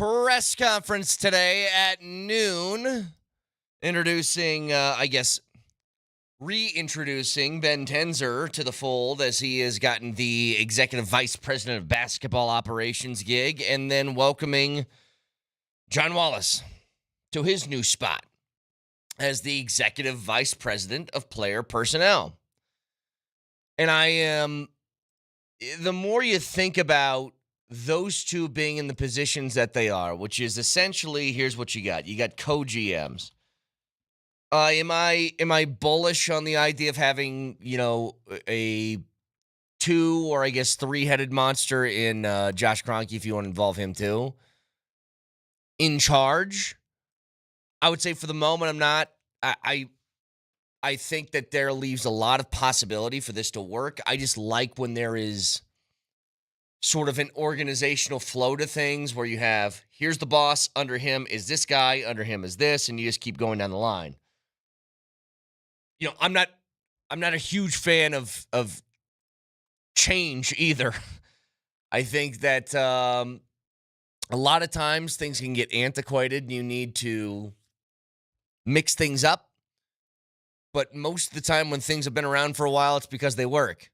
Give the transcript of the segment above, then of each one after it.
press conference today at noon, introducing, reintroducing Ben Tenzer to the fold as he has gotten the executive vice president of basketball operations gig, and then welcoming John Wallace to his new spot as the executive vice president of player personnel. And the more you think about those two being in the positions that they are, which is essentially, here's what you got. You got co-GMs. Am I bullish on the idea of having, a two or I guess three-headed monster in Josh Kroenke, if you want to involve him too, in charge? I would say for the moment I'm not. I think that there leaves a lot of possibility for this to work. I just like when there is sort of an organizational flow to things where you have, here's the boss, under him is this guy, under him is this, and you just keep going down the line. I'm not a huge fan of change either. I think that a lot of times things can get antiquated and you need to mix things up. But most of the time when things have been around for a while, it's because they work.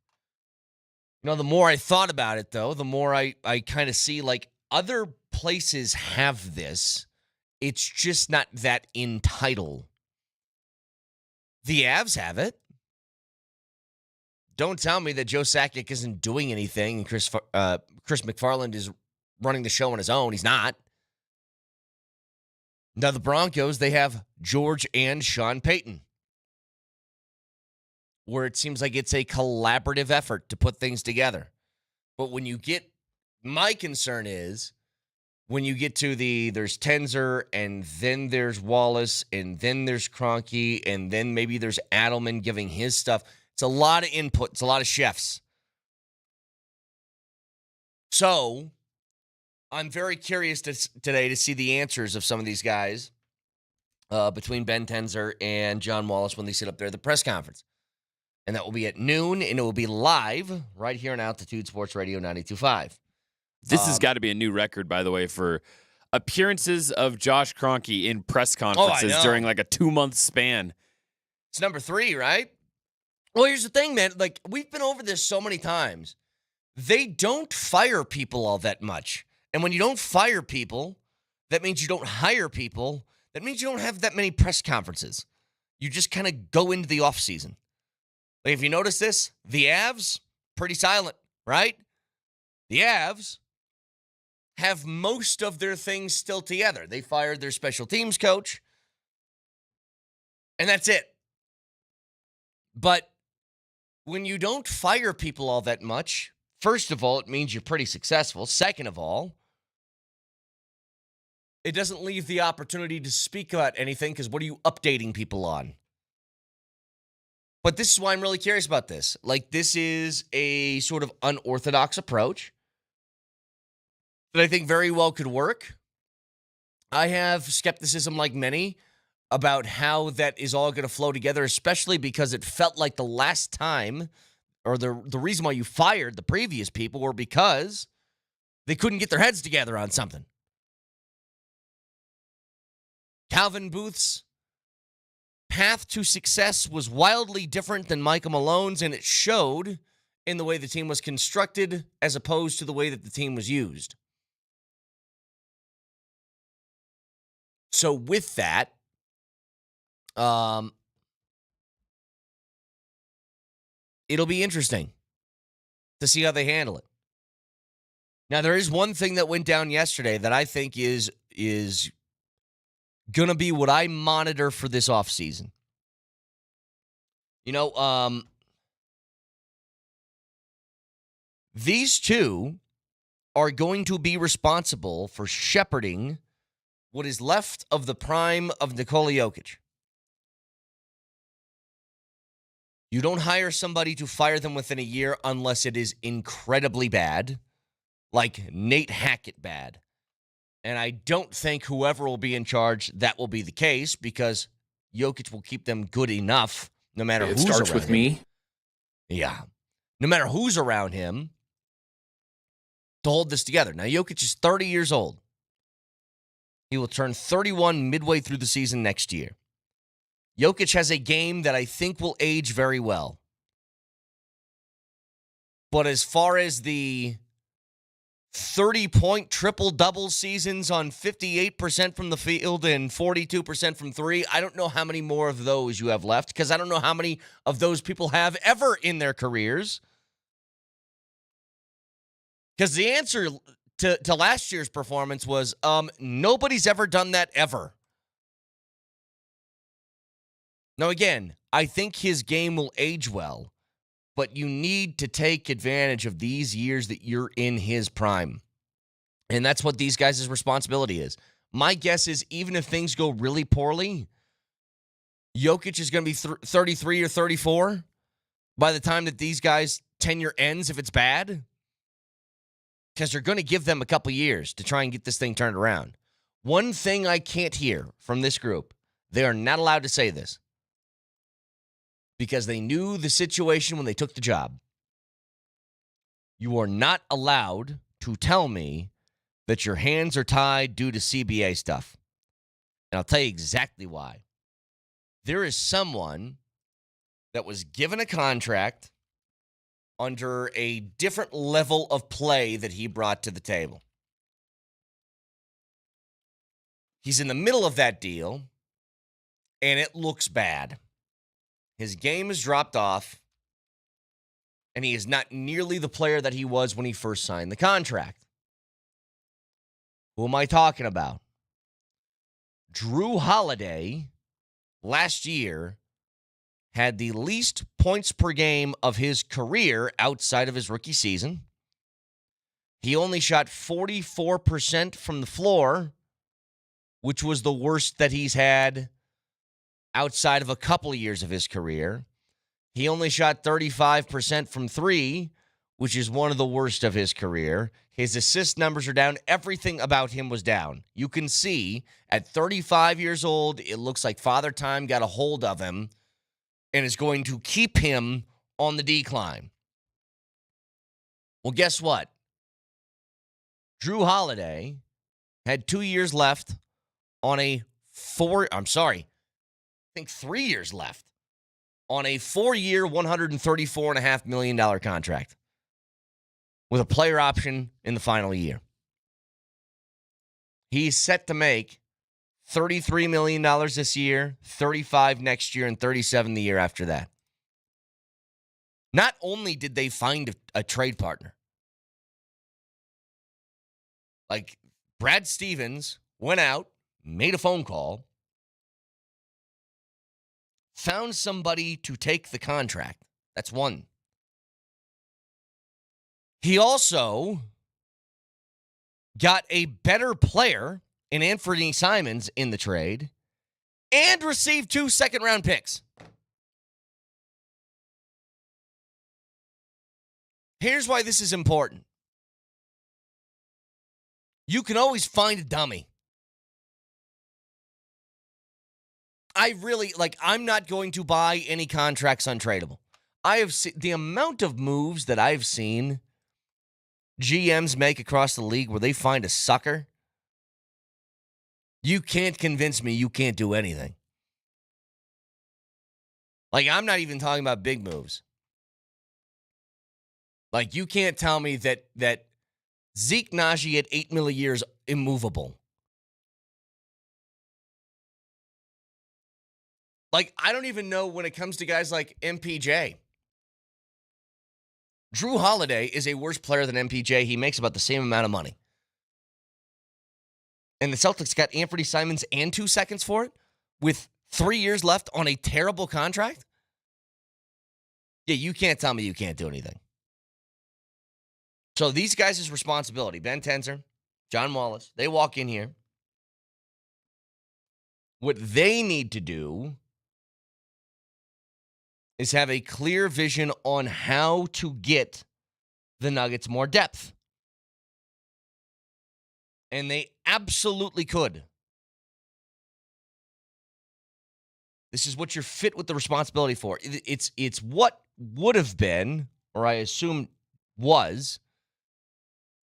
The more I thought about it, though, the more I kind of see, like, other places have this. It's just not that in title. The Avs have it. Don't tell me that Joe Sakic isn't doing anything and Chris McFarland is running the show on his own. He's not. Now, the Broncos, they have George and Sean Payton, where it seems like it's a collaborative effort to put things together. But when you get, my concern is, when you get to there's Tenzer, and then there's Wallace, and then there's Kroenke, and then maybe there's Adelman giving his stuff. It's a lot of input. It's a lot of chefs. So, I'm very curious today to see the answers of some of these guys between Ben Tenzer and John Wallace when they sit up there at the press conference. And that will be at noon, and it will be live right here on Altitude Sports Radio 92.5. This has got to be a new record, by the way, for appearances of Josh Kroenke in press conferences during like a 2-month span. It's number 3, right? Well, here's the thing, man. Like, we've been over this so many times. They don't fire people all that much. And when you don't fire people, that means you don't hire people. That means you don't have that many press conferences. You just kind of go into the offseason. Like, if you notice this, the Avs, pretty silent, right? The Avs have most of their things still together. They fired their special teams coach, and that's it. But when you don't fire people all that much, first of all, it means you're pretty successful. Second of all, it doesn't leave the opportunity to speak about anything, because what are you updating people on? But this is why I'm really curious about this. Like, this is a sort of unorthodox approach that I think very well could work. I have skepticism, like many, about how that is all going to flow together, especially because it felt like the last time, or the reason why you fired the previous people, were because they couldn't get their heads together on something. Calvin Booth's path to success was wildly different than Michael Malone's, and it showed in the way the team was constructed as opposed to the way that the team was used. So with that, it'll be interesting to see how they handle it. Now, there is one thing that went down yesterday that I think is going to be what I monitor for this offseason. These two are going to be responsible for shepherding what is left of the prime of Nikola Jokic. You don't hire somebody to fire them within a year unless it is incredibly bad, like Nate Hackett bad. And I don't think whoever will be in charge, that will be the case, because Jokic will keep them good enough no matter who's around him. It starts with me. Yeah. No matter who's around him to hold this together. Now, Jokic is 30 years old. He will turn 31 midway through the season next year. Jokic has a game that I think will age very well. But as far as the 30-point triple-double seasons on 58% from the field and 42% from three, I don't know how many more of those you have left, because I don't know how many of those people have ever in their careers. Because the answer to last year's performance was nobody's ever done that ever. Now, again, I think his game will age well, but you need to take advantage of these years that you're in his prime. And that's what these guys' responsibility is. My guess is even if things go really poorly, Jokic is going to be 33 or 34 by the time that these guys' tenure ends if it's bad. Because they're going to give them a couple years to try and get this thing turned around. One thing I can't hear from this group, they are not allowed to say this, because they knew the situation when they took the job. You are not allowed to tell me that your hands are tied due to CBA stuff. And I'll tell you exactly why. There is someone that was given a contract under a different level of play that he brought to the table. He's in the middle of that deal, and it looks bad. His game has dropped off, and he is not nearly the player that he was when he first signed the contract. Who am I talking about? Drew Holiday, last year, had the least points per game of his career outside of his rookie season. He only shot 44% from the floor, which was the worst that he's had outside of a couple of years of his career. He only shot 35% from three, which is one of the worst of his career. His assist numbers are down. Everything about him was down. You can see at 35 years old, it looks like Father Time got a hold of him and is going to keep him on the decline. Well, guess what? Drew Holiday had 2 years left on a 3 years left on a 4-year, $134.5 million contract with a player option in the final year. He's set to make $33 million this year, $35 next year, and $37 the year after that. Not only did they find a trade partner, like Brad Stevens went out, made a phone call, found somebody to take the contract. That's one. He also got a better player in Anthony Simons in the trade and received 2 second-round picks. Here's why this is important. You can always find a dummy. I'm not going to buy any contracts untradeable. I have seen the amount of moves that I've seen GMs make across the league where they find a sucker. You can't convince me you can't do anything. Like, I'm not even talking about big moves. Like, you can't tell me that Zeke Naji at $8 million a year is immovable. Like, I don't even know when it comes to guys like MPJ. Drew Holiday is a worse player than MPJ. He makes about the same amount of money. And the Celtics got Anthony Simons and 2 seconds for it with 3 years left on a terrible contract? Yeah, you can't tell me you can't do anything. So these guys' responsibility, Ben Tenzer, John Wallace, they walk in here. What they need to do is have a clear vision on how to get the Nuggets more depth. And they absolutely could. This is what you're fit with the responsibility for. It's what would have been, or I assume was,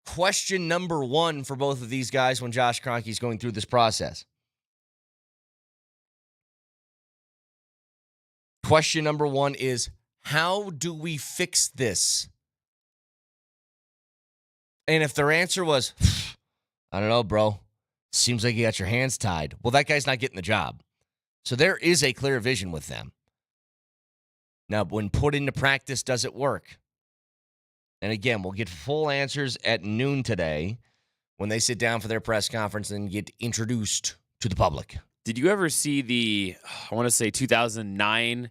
question number one for both of these guys when Josh Kroenke's going through this process. Question number one is, how do we fix this? And if their answer was, I don't know, bro, seems like you got your hands tied, well, that guy's not getting the job. So there is a clear vision with them. Now, when put into practice, does it work? And again, we'll get full answers at noon today when they sit down for their press conference and get introduced to the public. Did you ever see the, I want to say 2009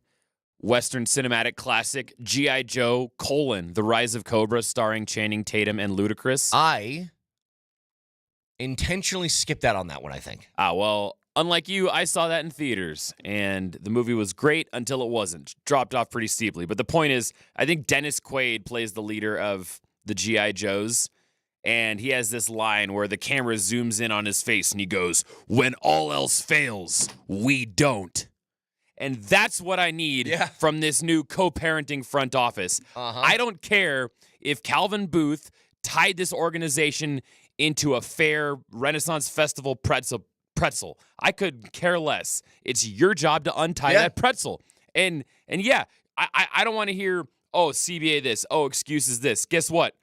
Western cinematic classic, G.I. Joe: The Rise of Cobra, starring Channing Tatum and Ludacris? I intentionally skipped out on that one, I think. Well, unlike you, I saw that in theaters, and the movie was great until it wasn't. Dropped off pretty steeply. But the point is, I think Dennis Quaid plays the leader of the G.I. Joes, and he has this line where the camera zooms in on his face, and he goes, "When all else fails, we don't." And that's what I need from this new co-parenting front office. I don't care if Calvin Booth tied this organization into a fair Renaissance Festival pretzel. I could care less. It's your job to untie that pretzel. And I don't want to hear, oh, CBA this, oh, excuses this. Guess what?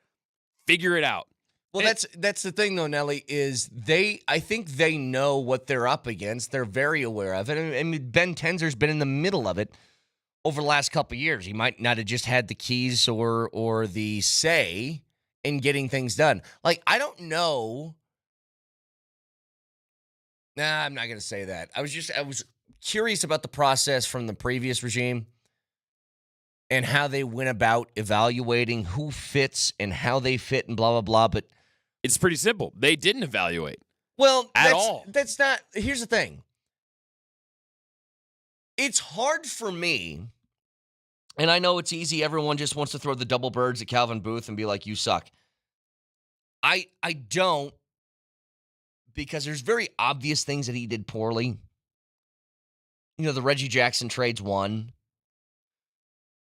Figure it out. Well, that's the thing, though, Nelly, is I think they know what they're up against. They're very aware of it. I mean, Ben Tenzer's been in the middle of it over the last couple of years. He might not have just had the keys or the say in getting things done. Like, I don't know. Nah, I'm not going to say that. I was curious about the process from the previous regime and how they went about evaluating who fits and how they fit and blah, blah, blah. But it's pretty simple. They didn't evaluate. Well, at all. That's not. Here's the thing. It's hard for me, and I know it's easy. Everyone just wants to throw the double birds at Calvin Booth and be like, you suck. I don't, because there's very obvious things that he did poorly. You know, the Reggie Jackson trade's one.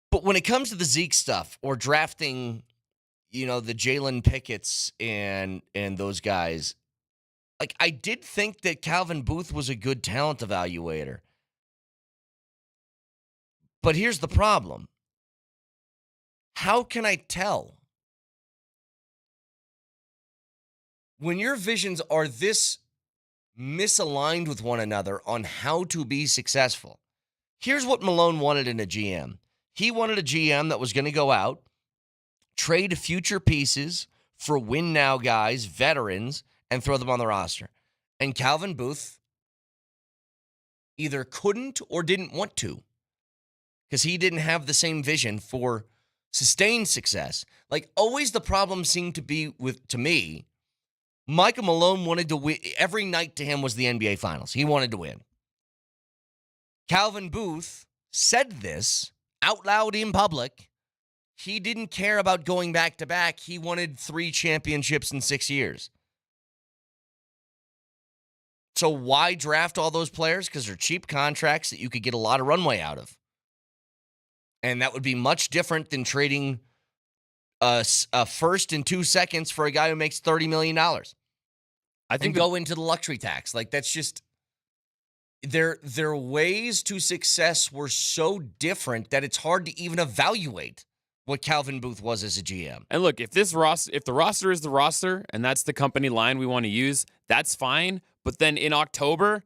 But when it comes to the Zeke stuff or drafting, you know, the Jalen Pickett's and those guys, like, I did think that Calvin Booth was a good talent evaluator. But here's the problem. How can I tell? When your visions are this misaligned with one another on how to be successful. Here's what Malone wanted in a GM. He wanted a GM that was going to go out, trade future pieces for win-now guys, veterans, and throw them on the roster. And Calvin Booth either couldn't or didn't want to because he didn't have the same vision for sustained success. Like, always the problem seemed to be to me, Michael Malone wanted to win. Every night to him was the NBA Finals. He wanted to win. Calvin Booth said this out loud in public. He didn't care about going back-to-back. He wanted 3 championships in 6 years. So why draft all those players? Because they're cheap contracts that you could get a lot of runway out of. And that would be much different than trading a first and 2 seconds for a guy who makes $30 million. I think go into the luxury tax. Like, that's just... Their ways to success were so different that it's hard to even evaluate what Calvin Booth was as a GM. And look, if the roster is the roster and that's the company line we want to use, that's fine. But then in October,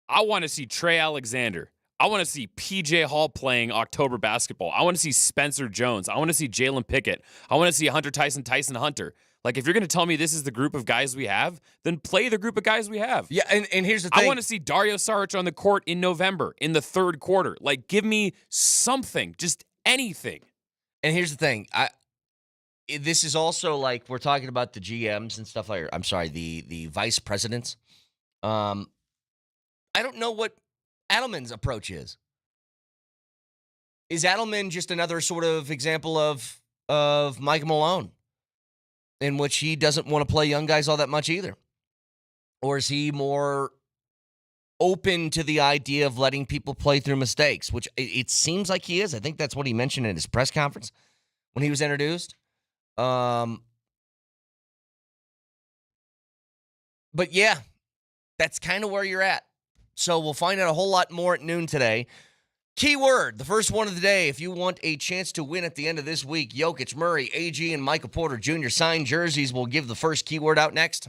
I want to see Trey Alexander. I want to see PJ Hall playing October basketball. I want to see Spencer Jones. I want to see Jalen Pickett. I want to see Hunter Tyson Hunter. Like, if you're going to tell me this is the group of guys we have, then play the group of guys we have. Yeah, and here's the thing. I want to see Dario Saric on the court in November, in the third quarter. Like, give me something, just anything. And here's the thing. This is also, like, we're talking about the GMs and stuff like, I'm sorry, the vice presidents. I don't know what Adelman's approach is. Is Adelman just another sort of example of Mike Malone, in which he doesn't want to play young guys all that much either? Or is he more open to the idea of letting people play through mistakes, which it seems like he is? I think that's what he mentioned in his press conference when he was introduced. But yeah, that's kind of where you're at. So we'll find out a whole lot more at noon today. Keyword, the first one of the day, if you want a chance to win at the end of this week, Jokic, Murray, AG, and Michael Porter Jr. signed jerseys. We'll give the first keyword out next.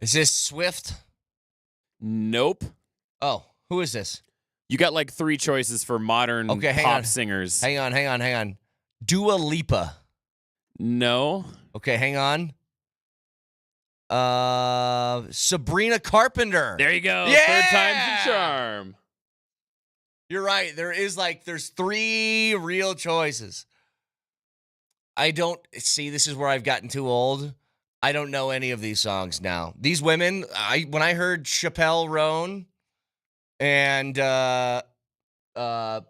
Is this Swift? Nope. Oh, who is this? You got like 3 choices for modern hang pop on. singers. Hang on. Dua Lipa. No. Okay, hang on. Sabrina Carpenter. There you go. Yeah! Third time's the charm. You're right. There's 3 real choices. I don't see. This is where I've gotten too old. I don't know any of these songs now. These women, when I heard Chappelle Roan and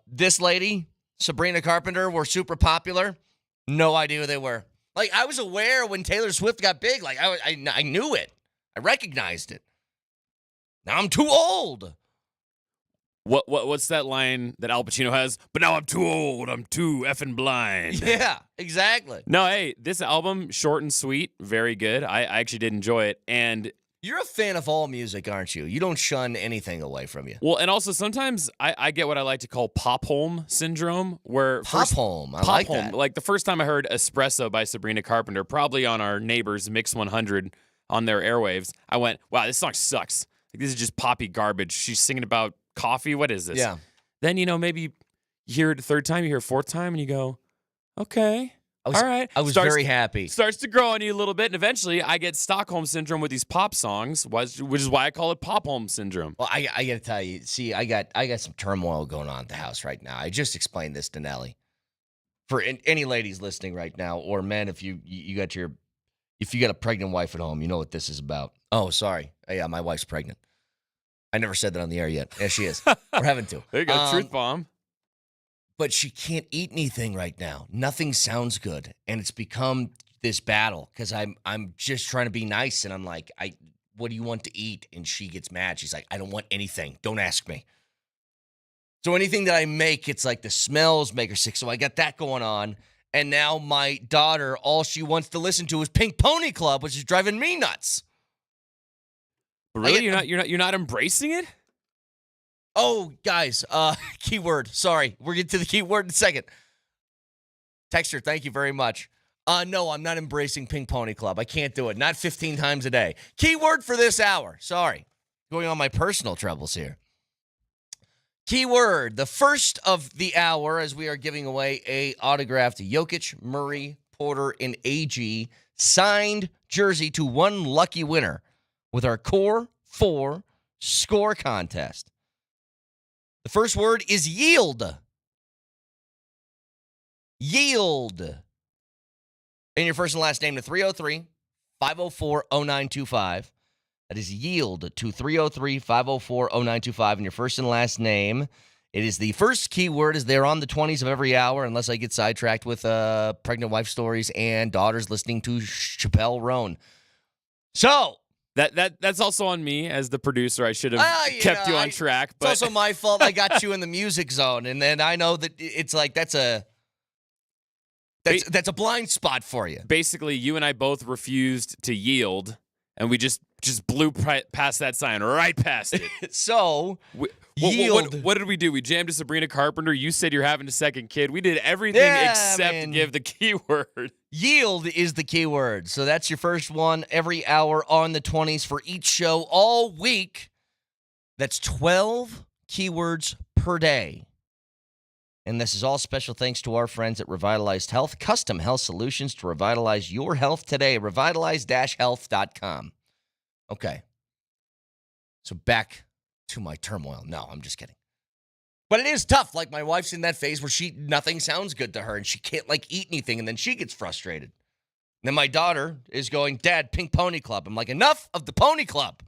this lady, Sabrina Carpenter, were super popular, no idea who they were. Like, I was aware when Taylor Swift got big. Like, I knew it. I recognized it. Now I'm too old. What's that line that Al Pacino has? But now I'm too old. I'm too effing blind. Yeah, exactly. No, hey, this album, short and sweet, very good. I actually did enjoy it. And you're a fan of all music, aren't you? You don't shun anything away from you. well, and also sometimes I get what I like to call pop home syndrome, where Pop home. I like that. Like the first time I heard Espresso by Sabrina Carpenter, probably on our neighbors Mix 100 on their airwaves, I went, wow, this song sucks. Like, this is just poppy garbage. She's singing about coffee. What is this? Yeah. Then, maybe you hear it a third time, you hear it a fourth time, and you go, okay. All right. I was very happy. Starts to grow on you a little bit, and eventually I get Stockholm Syndrome with these pop songs, which is why I call it Pop Home Syndrome. Well, I got to tell you, see, I got some turmoil going on at the house right now. I just explained this to Nelly. For any ladies listening right now, or men, if you got a pregnant wife at home, you know what this is about. Oh, sorry. Yeah, my wife's pregnant. I never said that on the air yet. Yeah, she is. We're having to. There you go, truth bomb. But she can't eat anything right now. Nothing sounds good, and it's become this battle because I'm just trying to be nice, and I'm like, what do you want to eat? And she gets mad. She's like, I don't want anything. Don't ask me. So anything that I make, it's like the smells make her sick. So I got that going on, and now my daughter, all she wants to listen to is Pink Pony Club, which is driving me nuts. Really, you're not embracing it? Oh, guys, keyword. Sorry. We'll get to the keyword in a second. Texter, thank you very much. No, I'm not embracing Pink Pony Club. I can't do it. Not 15 times a day. Keyword for this hour. Sorry. Going on my personal troubles here. Keyword, the first of the hour, as we are giving away a autographed Jokic, Murray, Porter, and AG signed jersey to one lucky winner with our Core 4 score contest. The first word is yield. Yield. And your first and last name to 303-504-0925. That is yield to 303-504-0925. And your first and last name. It is the first keyword as they're on the 20s of every hour, unless I get sidetracked with pregnant wife stories and daughters listening to Chappelle Roan. So That's also on me as the producer. I should have kept you on track. But it's also my fault. I got you in the music zone, and then I know that it's like that's a blind spot for you. Basically, you and I both refused to yield, and we just blew past that sign, right past it. So, yield. What did we do? We jammed to Sabrina Carpenter. You said you're having a second kid. We did everything except give the keyword. Yield is the keyword. So that's your first one every hour on the 20s for each show all week. That's 12 keywords per day. And this is all special thanks to our friends at Revitalized Health, custom health solutions to revitalize your health today. Revitalize-health.com. Okay. So back to my turmoil. No, I'm just kidding. But it is tough. Like, my wife's in that phase where nothing sounds good to her, and she can't, eat anything, and then she gets frustrated. And then my daughter is going, Dad, Pink Pony Club. I'm like, enough of the Pony Club.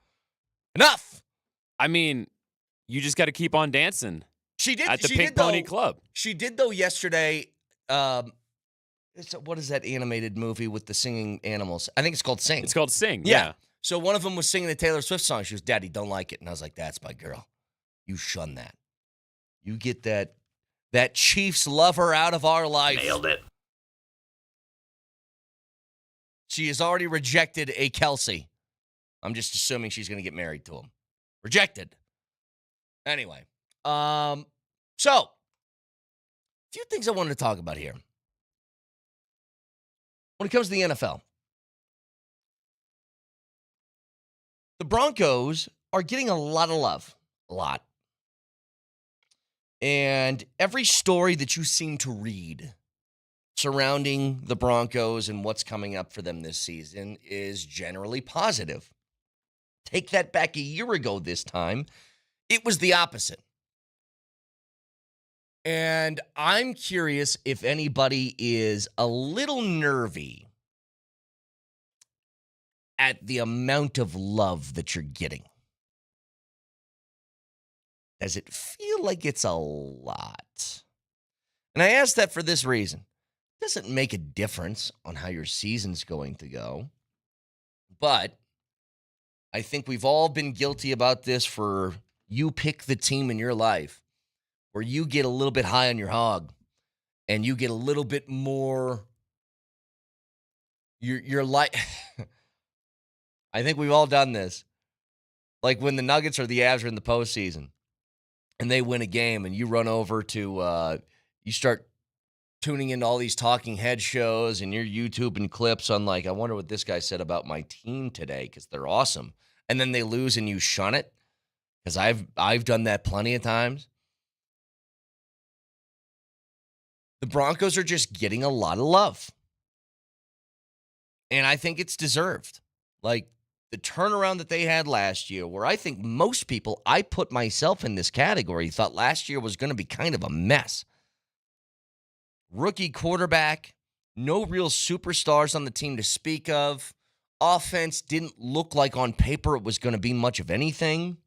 Enough. I mean, you just got to keep on dancing. She did. At the Pink Pony Club. She did, though, yesterday. What is that animated movie with the singing animals? I think it's called Sing. It's called Sing, yeah. So one of them was singing a Taylor Swift song. She was, Daddy, don't like it. And I was like, that's my girl. You shun that. You get that Chiefs lover out of our life. Nailed it. She has already rejected a Kelsey. I'm just assuming she's going to get married to him. Rejected. Anyway. So, a few things I wanted to talk about here. When it comes to the NFL. The Broncos are getting a lot of love. A lot. And every story that you seem to read surrounding the Broncos and what's coming up for them this season is generally positive. Take that back a year ago this time, it was the opposite. And I'm curious if anybody is a little nervy at the amount of love that you're getting. Does it feel like it's a lot? And I ask that for this reason. It doesn't make a difference on how your season's going to go. But I think we've all been guilty about this for you pick the team in your life where you get a little bit high on your hog and you get a little bit more. You're like, I think we've all done this. Like when the Nuggets or the Avs are in the postseason and they win a game and you run over to, you start tuning into all these talking head shows and your YouTube and clips on like, I wonder what this guy said about my team today because they're awesome. And then they lose and you shun it because I've done that plenty of times. The Broncos are just getting a lot of love. And I think it's deserved. Like the turnaround that they had last year, where I think most people, I put myself in this category, thought last year was going to be kind of a mess. Rookie quarterback, no real superstars on the team to speak of. Offense didn't look like on paper it was going to be much of anything.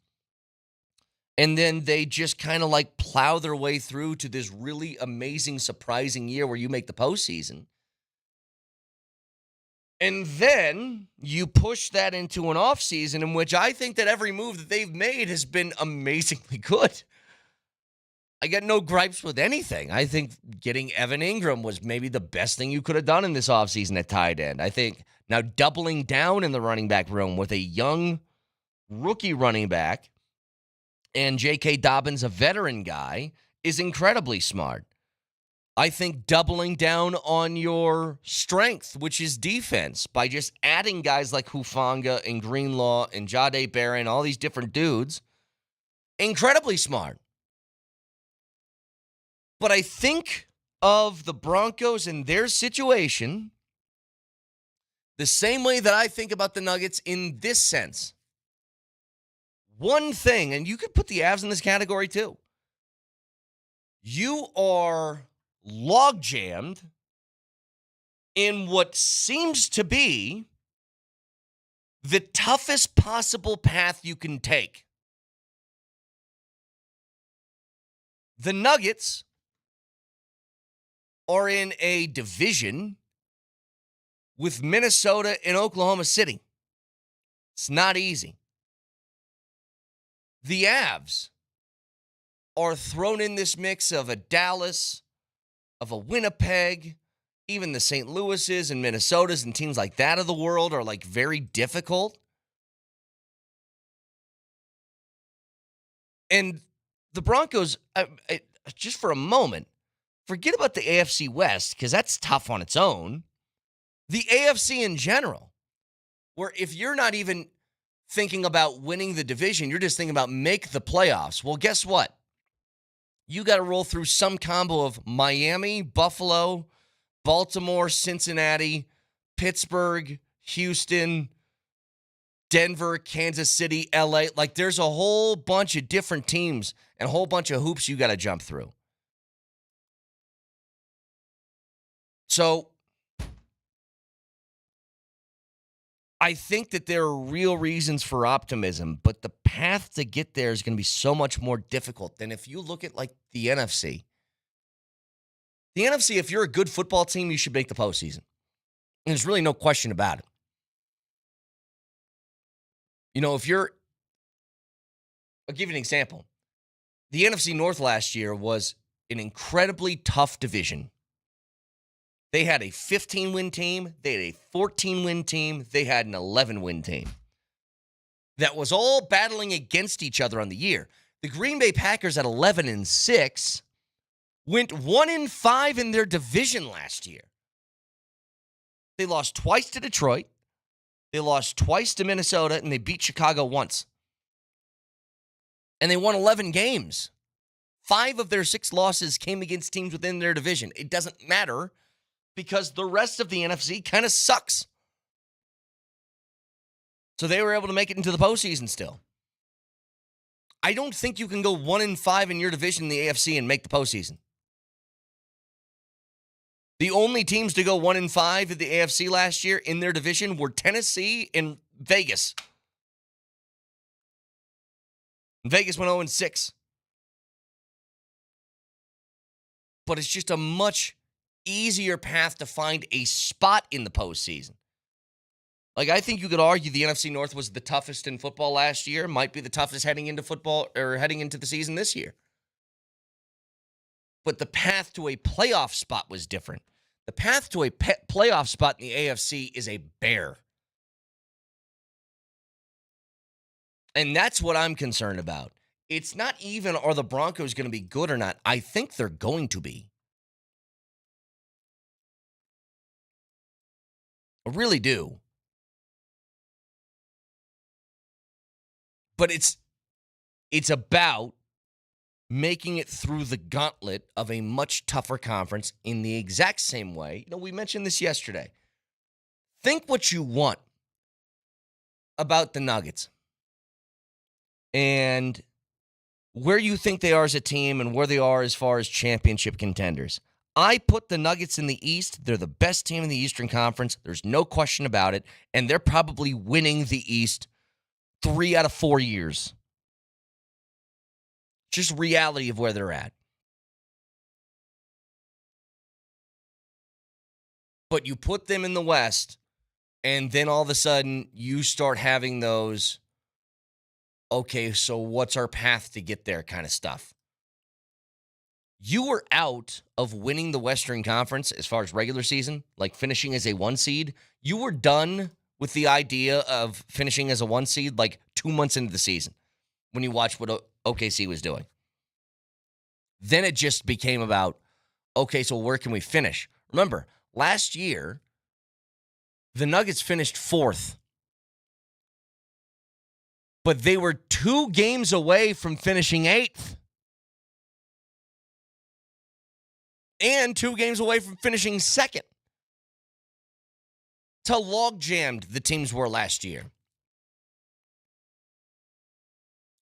And then they just kind of like plow their way through to this really amazing, surprising year where you make the postseason. And then you push that into an offseason in which I think that every move that they've made has been amazingly good. I got no gripes with anything. I think getting Evan Ingram was maybe the best thing you could have done in this offseason at tight end. I think now doubling down in the running back room with a young rookie running back and J.K. Dobbins, a veteran guy, is incredibly smart. I think doubling down on your strength, which is defense, by just adding guys like Hufanga and Greenlaw and Jahdae Barron, all these different dudes, incredibly smart. But I think of the Broncos and their situation the same way that I think about the Nuggets in this sense. One thing, and you could put the Avs in this category too. You are log-jammed in what seems to be the toughest possible path you can take. The Nuggets are in a division with Minnesota and Oklahoma City. It's not easy. The Avs are thrown in this mix of a Dallas, of a Winnipeg, even the St. Louis's and Minnesotas and teams like that of the world are like very difficult. And the Broncos, just for a moment, forget about the AFC West because that's tough on its own. The AFC in general, where if you're not even thinking about winning the division, you're just thinking about make the playoffs. Well, guess what? You got to roll through some combo of Miami, Buffalo, Baltimore, Cincinnati, Pittsburgh, Houston, Denver, Kansas City, LA. Like there's a whole bunch of different teams and a whole bunch of hoops you got to jump through. So I think that there are real reasons for optimism, but the path to get there is going to be so much more difficult than if you look at like the NFC. The NFC, if you're a good football team, you should make the postseason. And there's really no question about it. You know, I'll give you an example. The NFC North last year was an incredibly tough division. They had a 15-win team. They had a 14-win team. They had an 11-win team. That was all battling against each other on the year. The Green Bay Packers at 11-6 went 1-5 in their division last year. They lost twice to Detroit. They lost twice to Minnesota, and they beat Chicago once. And they won 11 games. 5 of their 6 losses came against teams within their division. It doesn't matter because the rest of the NFC kind of sucks. So they were able to make it into the postseason still. I don't think you can go 1-5 in your division in the AFC and make the postseason. The only teams to go 1-5 in the AFC last year in their division were Tennessee and Vegas. Vegas went 0-6. But it's just a much easier path to find a spot in the postseason. Like, I think you could argue the NFC North was the toughest in football last year, might be the toughest heading into football or heading into the season this year. But the path to a playoff spot was different. The path to a playoff spot in the AFC is a bear. And that's what I'm concerned about. It's not even are the Broncos going to be good or not. I think they're going to be. I really do. But it's about making it through the gauntlet of a much tougher conference in the exact same way. We mentioned this yesterday. Think what you want about the Nuggets and where you think they are as a team and where they are as far as championship contenders. I put the Nuggets in the East. They're the best team in the Eastern Conference. There's no question about it. And they're probably winning the East 3 out of 4 years. Just reality of where they're at. But you put them in the West, and then all of a sudden you start having those, okay, so what's our path to get there kind of stuff. You were out of winning the Western Conference as far as regular season, like finishing as a 1 seed. You were done with the idea of finishing as a 1 seed like 2 months into the season when you watched what OKC was doing. Then it just became about, okay, so where can we finish? Remember, last year, the Nuggets finished 4th. But they were 2 games away from finishing 8th. And 2 games away from finishing 2nd. That's how log-jammed the teams were last year.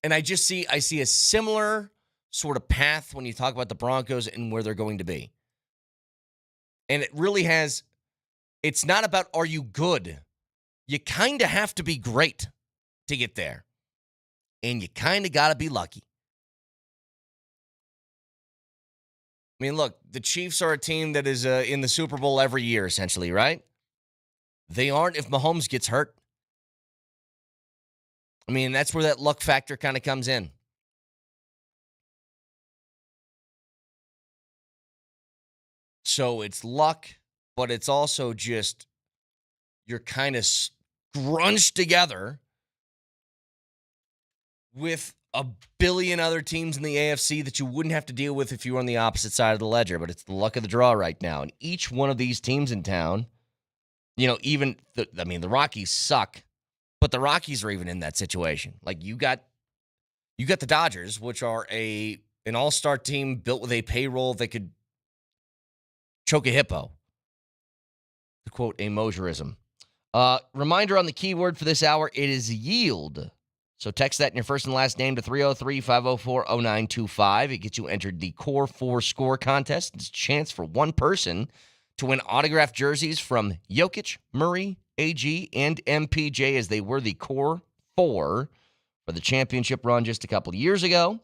And I see a similar sort of path when you talk about the Broncos and where they're going to be. And it really it's not about are you good? You kind of have to be great to get there. And you kind of got to be lucky. I mean, look, the Chiefs are a team that is in the Super Bowl every year, essentially, right? They aren't if Mahomes gets hurt. I mean, that's where that luck factor kind of comes in. So it's luck, but it's also just you're kind of scrunched together with a billion other teams in the AFC that you wouldn't have to deal with if you were on the opposite side of the ledger. But it's the luck of the draw right now. And each one of these teams in town, even the Rockies suck, but the Rockies are even in that situation. Like you got the Dodgers, which are an all-star team built with a payroll that could choke a hippo. To quote a Moserism. Reminder on the keyword for this hour, it is yield. So text that in your first and last name to 303-504-0925. It gets you entered the Core 4 Score contest. It's a chance for one person to win autographed jerseys from Jokic, Murray, AG, and MPJ as they were the Core 4 for the championship run just a couple of years ago.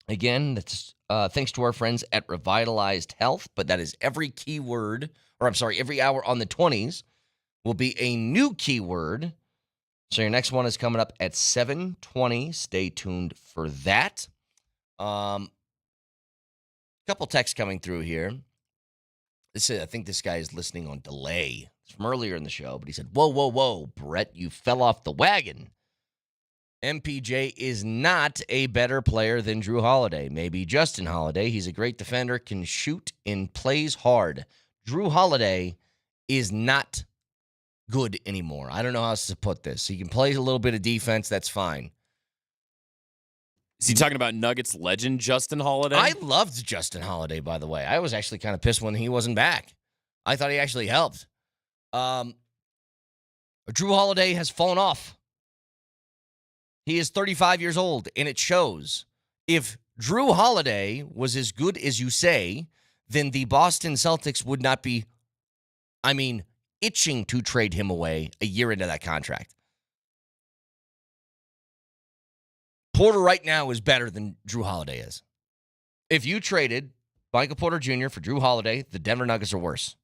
Again, that's thanks to our friends at Revitalized Health, but that is every hour on the 20s will be a new keyword. So your next one is coming up at 7:20. Stay tuned for that. Couple texts coming through here. I think this guy is listening on delay. It's from earlier in the show, but he said, whoa, Brett, you fell off the wagon. MPJ is not a better player than Drew Holiday. Maybe Justin Holiday. He's a great defender, can shoot, and plays hard. Drew Holiday is not good anymore. I don't know how else to put this. He can play a little bit of defense. That's fine. Is he talking about Nuggets legend Justin Holiday? I loved Justin Holiday, by the way. I was actually kind of pissed when he wasn't back. I thought he actually helped. Drew Holiday has fallen off. He is 35 years old, and it shows. If Drew Holiday was as good as you say, then the Boston Celtics would not be, itching to trade him away a year into that contract. Porter right now is better than Drew Holiday is. If you traded Michael Porter Jr. for Drew Holiday, the Denver Nuggets are worse.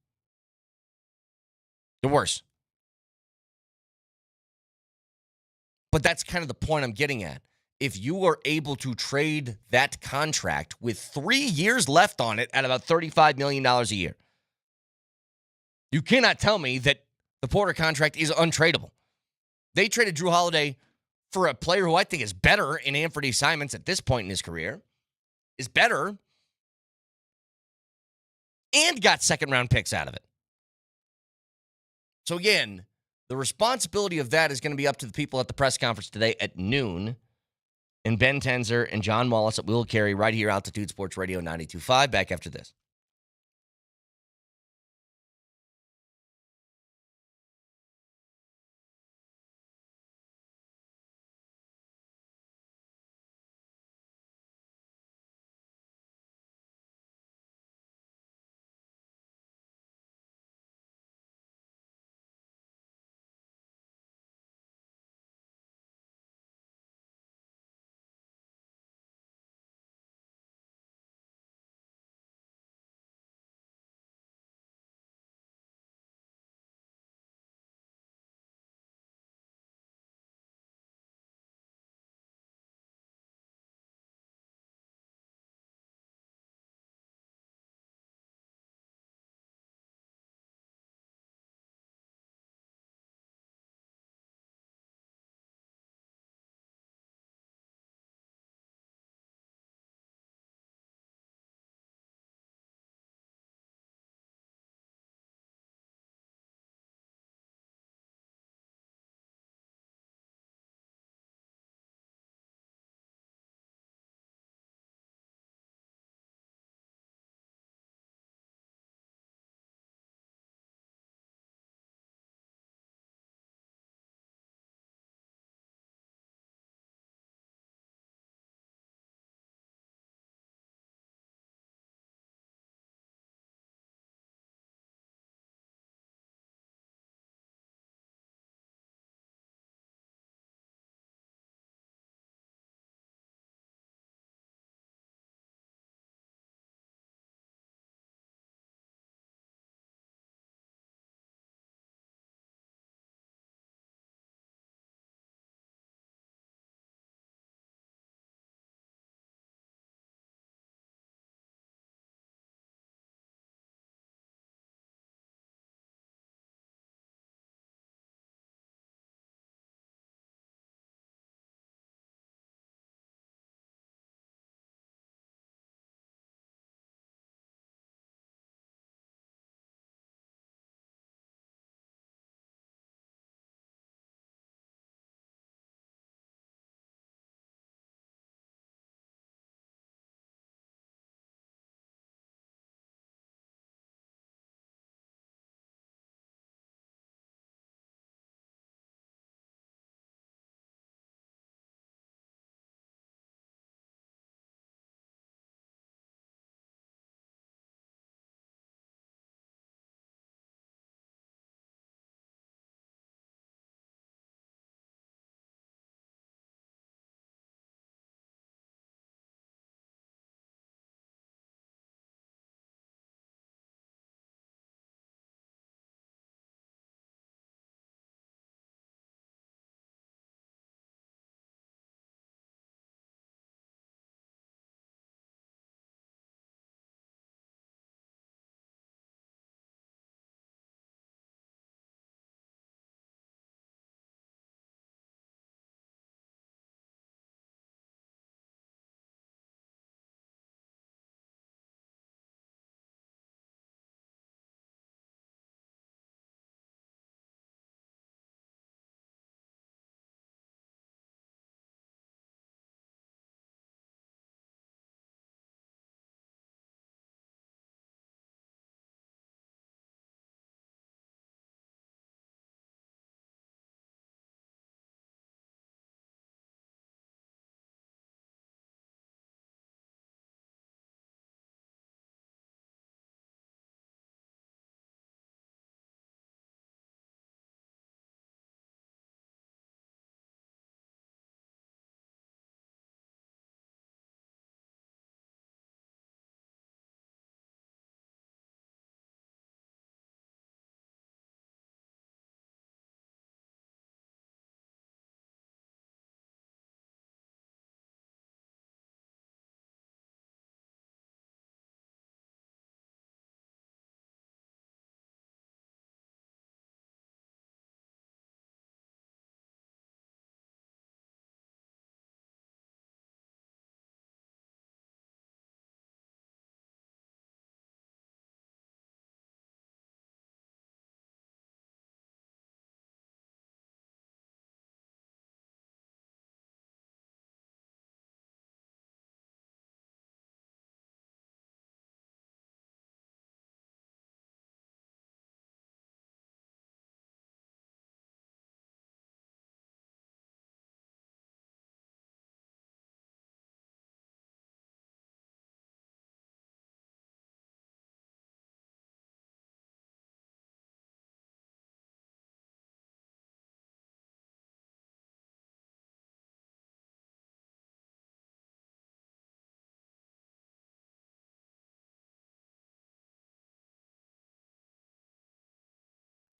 They're worse. But that's kind of the point I'm getting at. If you were able to trade that contract with 3 years left on it at about $35 million a year, you cannot tell me that the Porter contract is untradeable. They traded Drew Holiday for a player who I think is better in Anthony Simons at this point in his career, is better, and got second-round picks out of it. So again, the responsibility of that is going to be up to the people at the press conference today at noon. And Ben Tenzer and John Wallace that will carry right here, Altitude Sports Radio 92.5. Back after this.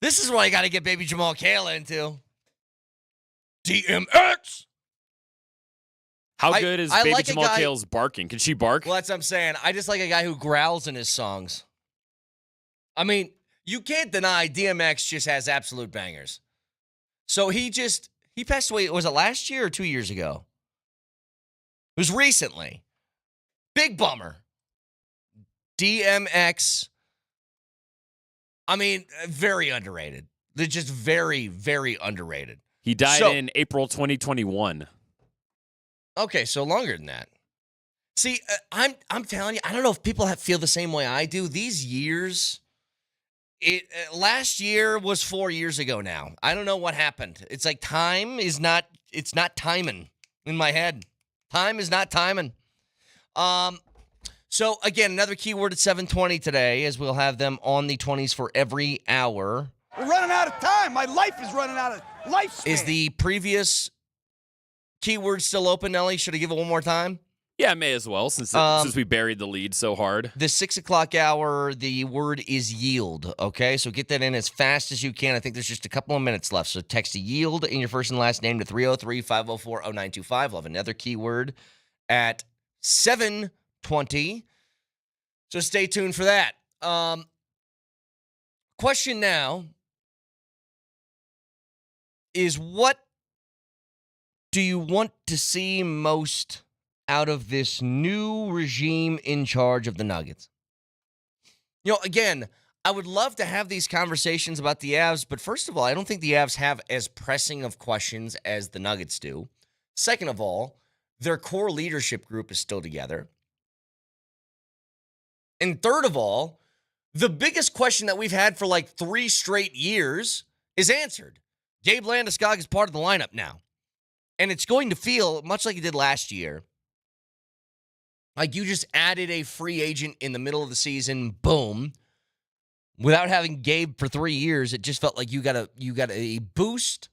This is why you got to get baby Jamal Kayla into. DMX. How good is baby like Jamal Kale's barking? Can she bark? Well, that's what I'm saying. I just like a guy who growls in his songs. I mean, you can't deny DMX just has absolute bangers. So he passed away, was it last year or 2 years ago? It was recently. Big bummer. DMX, I mean, very underrated. They're just very, very underrated. He died in April 2021. Okay, so longer than that. See, I'm telling you, I don't know if people feel the same way I do. These years, last year was 4 years ago now. I don't know what happened. It's like time is not, it's not timing in my head. Time is not timing. So, again, another keyword at 7:20 today, as we'll have them on the 20s for every hour. We're running out of time. My life is running out of lifespan. Is the previous keyword still open, Nelly? Should I give it one more time? Yeah, may as well, since we buried the lead so hard. The 6 o'clock hour, the word is yield, okay? So get that in as fast as you can. I think there's just a couple of minutes left. So text yield in your first and last name to 303-504-0925. We'll have another keyword at 7:20. So stay tuned for that. Question now is, what do you want to see most out of this new regime in charge of the Nuggets? You know, again, I would love to have these conversations about the Avs, but first of all, I don't think the Avs have as pressing of questions as the Nuggets do. Second of all, their core leadership group is still together. And third of all, the biggest question that we've had for like 3 straight years is answered. Gabe Landeskog is part of the lineup now. And it's going to feel much like it did last year. Like you just added a free agent in the middle of the season, boom. Without having Gabe for 3 years, it just felt like you got a boost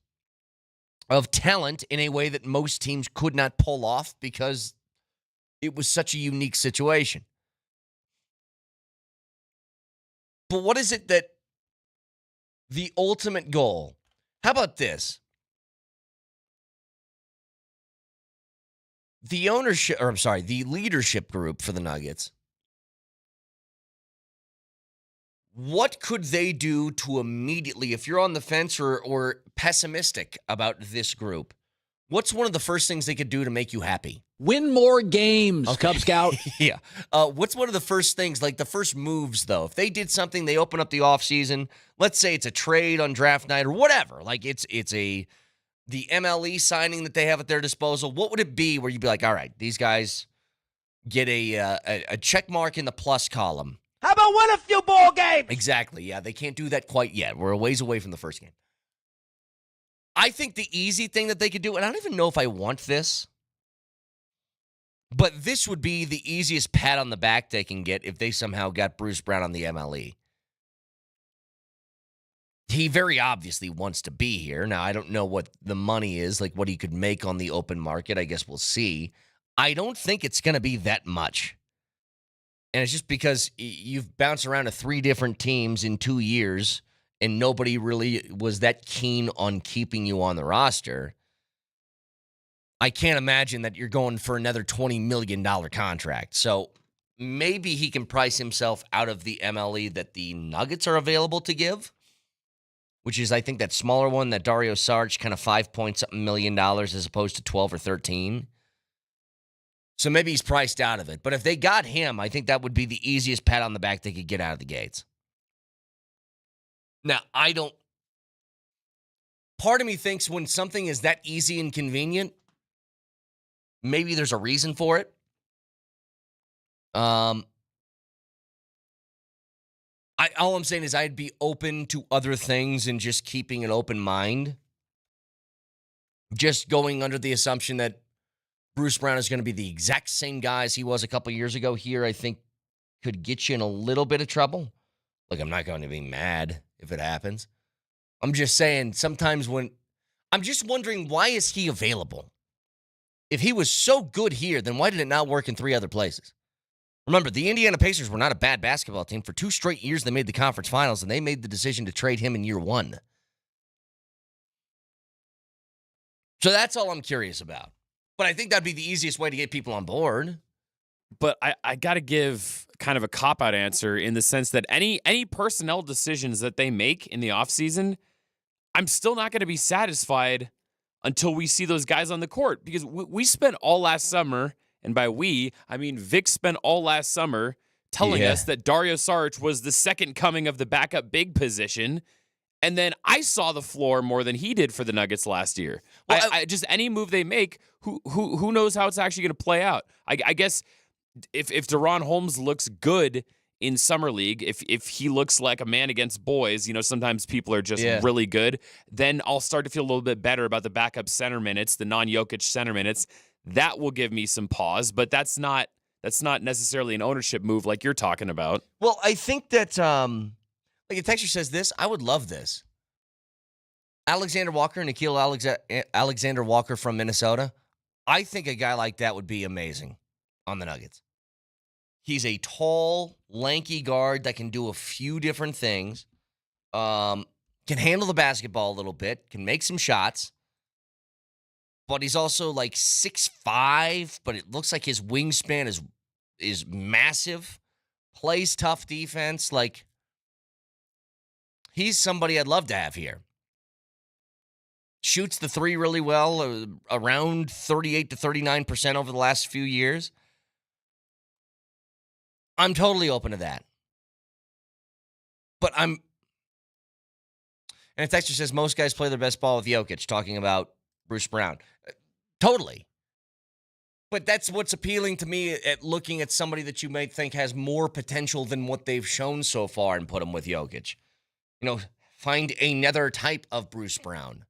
of talent in a way that most teams could not pull off because it was such a unique situation. But what is it that the ultimate goal? How about this? The leadership group for the Nuggets. What could they do to immediately, if you're on the fence or pessimistic about this group, what's one of the first things they could do to make you happy? Win more games, Okay. Cub Scout. Yeah. What's one of the first things, like the first moves, though? If they did something, they open up the offseason, let's say it's a trade on draft night or whatever, like it's the MLE signing that they have at their disposal, what would it be where you'd be like, all right, these guys get a check mark in the plus column? How about win a few ball games? Exactly. Yeah, they can't do that quite yet. We're a ways away from the first game. I think the easy thing that they could do, and I don't even know if I want this, but this would be the easiest pat on the back they can get if they somehow got Bruce Brown on the MLE. He very obviously wants to be here. Now, I don't know what the money is, like what he could make on the open market. I guess we'll see. I don't think it's going to be that much. And it's just because you've bounced around to 3 different teams in 2 years, and nobody really was that keen on keeping you on the roster. I can't imagine that you're going for another $20 million contract. So maybe he can price himself out of the MLE that the Nuggets are available to give, which is, I think, that smaller one, that Dario Saric, kind of $5-point-something million as opposed to 12 or 13. So maybe he's priced out of it. But if they got him, I think that would be the easiest pat on the back they could get out of the gates. Now, part of me thinks when something is that easy and convenient, maybe there's a reason for it. All I'm saying is I'd be open to other things and just keeping an open mind. Just going under the assumption that Bruce Brown is going to be the exact same guy as he was a couple years ago here, I think could get you in a little bit of trouble. Look, I'm not going to be mad if it happens. I'm just saying sometimes I'm just wondering, why is he available? If he was so good here, then why did it not work in 3 other places? Remember, the Indiana Pacers were not a bad basketball team. For 2 straight years, they made the conference finals, and they made the decision to trade him in year 1. So that's all I'm curious about. But I think that'd be the easiest way to get people on board. But I got to give kind of a cop-out answer in the sense that any personnel decisions that they make in the offseason, I'm still not going to be satisfied until we see those guys on the court. Because we spent all last summer, and by we, I mean Vic spent all last summer telling us that Dario Saric was the second coming of the backup big position. And then I saw the floor more than he did for the Nuggets last year. Well, I just any move they make, who knows how it's actually going to play out? I guess if Deron Holmes looks good in summer league, if he looks like a man against boys, sometimes people are just really good, then I'll start to feel a little bit better about the backup center minutes, the non-Jokic center minutes. That will give me some pause, but that's not necessarily an ownership move like you're talking about. Well, I think that like a texture says this, I would love this. Alexander Walker, Nikhil Alexander Walker from Minnesota. I think a guy like that would be amazing on the Nuggets. He's a tall, lanky guard that can do a few different things, can handle the basketball a little bit, can make some shots, but he's also like 6'5", but it looks like his wingspan is massive, plays tough defense. Like, he's somebody I'd love to have here. Shoots the 3 really well, around 38 to 39% over the last few years. I'm totally open to that. But and a texter says most guys play their best ball with Jokic, talking about Bruce Brown. Totally. But that's what's appealing to me at looking at somebody that you might think has more potential than what they've shown so far and put him with Jokic. Find another type of Bruce Brown.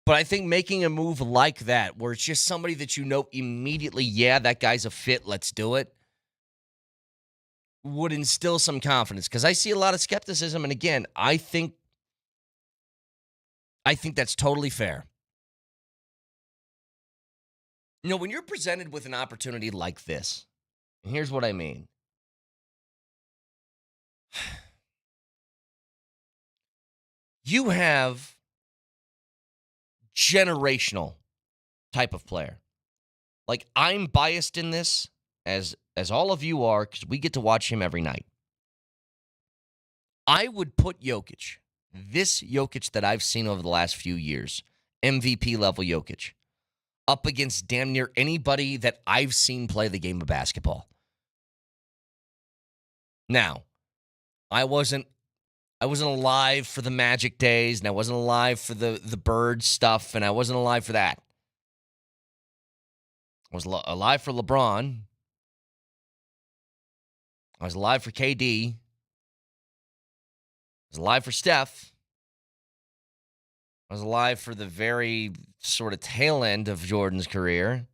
But I think making a move like that, where it's just somebody that immediately, that guy's a fit, let's do it, would instill some confidence. Because I see a lot of skepticism, and again, I think that's totally fair. When you're presented with an opportunity like this, and here's what I mean. You have generational type of player. Like, I'm biased in this, as all of you are, because we get to watch him every night. I would put Jokic, this Jokic that I've seen over the last few years, MVP level Jokic, up against damn near anybody that I've seen play the game of basketball. Now, I wasn't alive for the Magic days, and I wasn't alive for the Bird stuff, and I wasn't alive for that. I was alive for LeBron. I was alive for KD. I was alive for Steph. I was alive for the very sort of tail end of Jordan's career.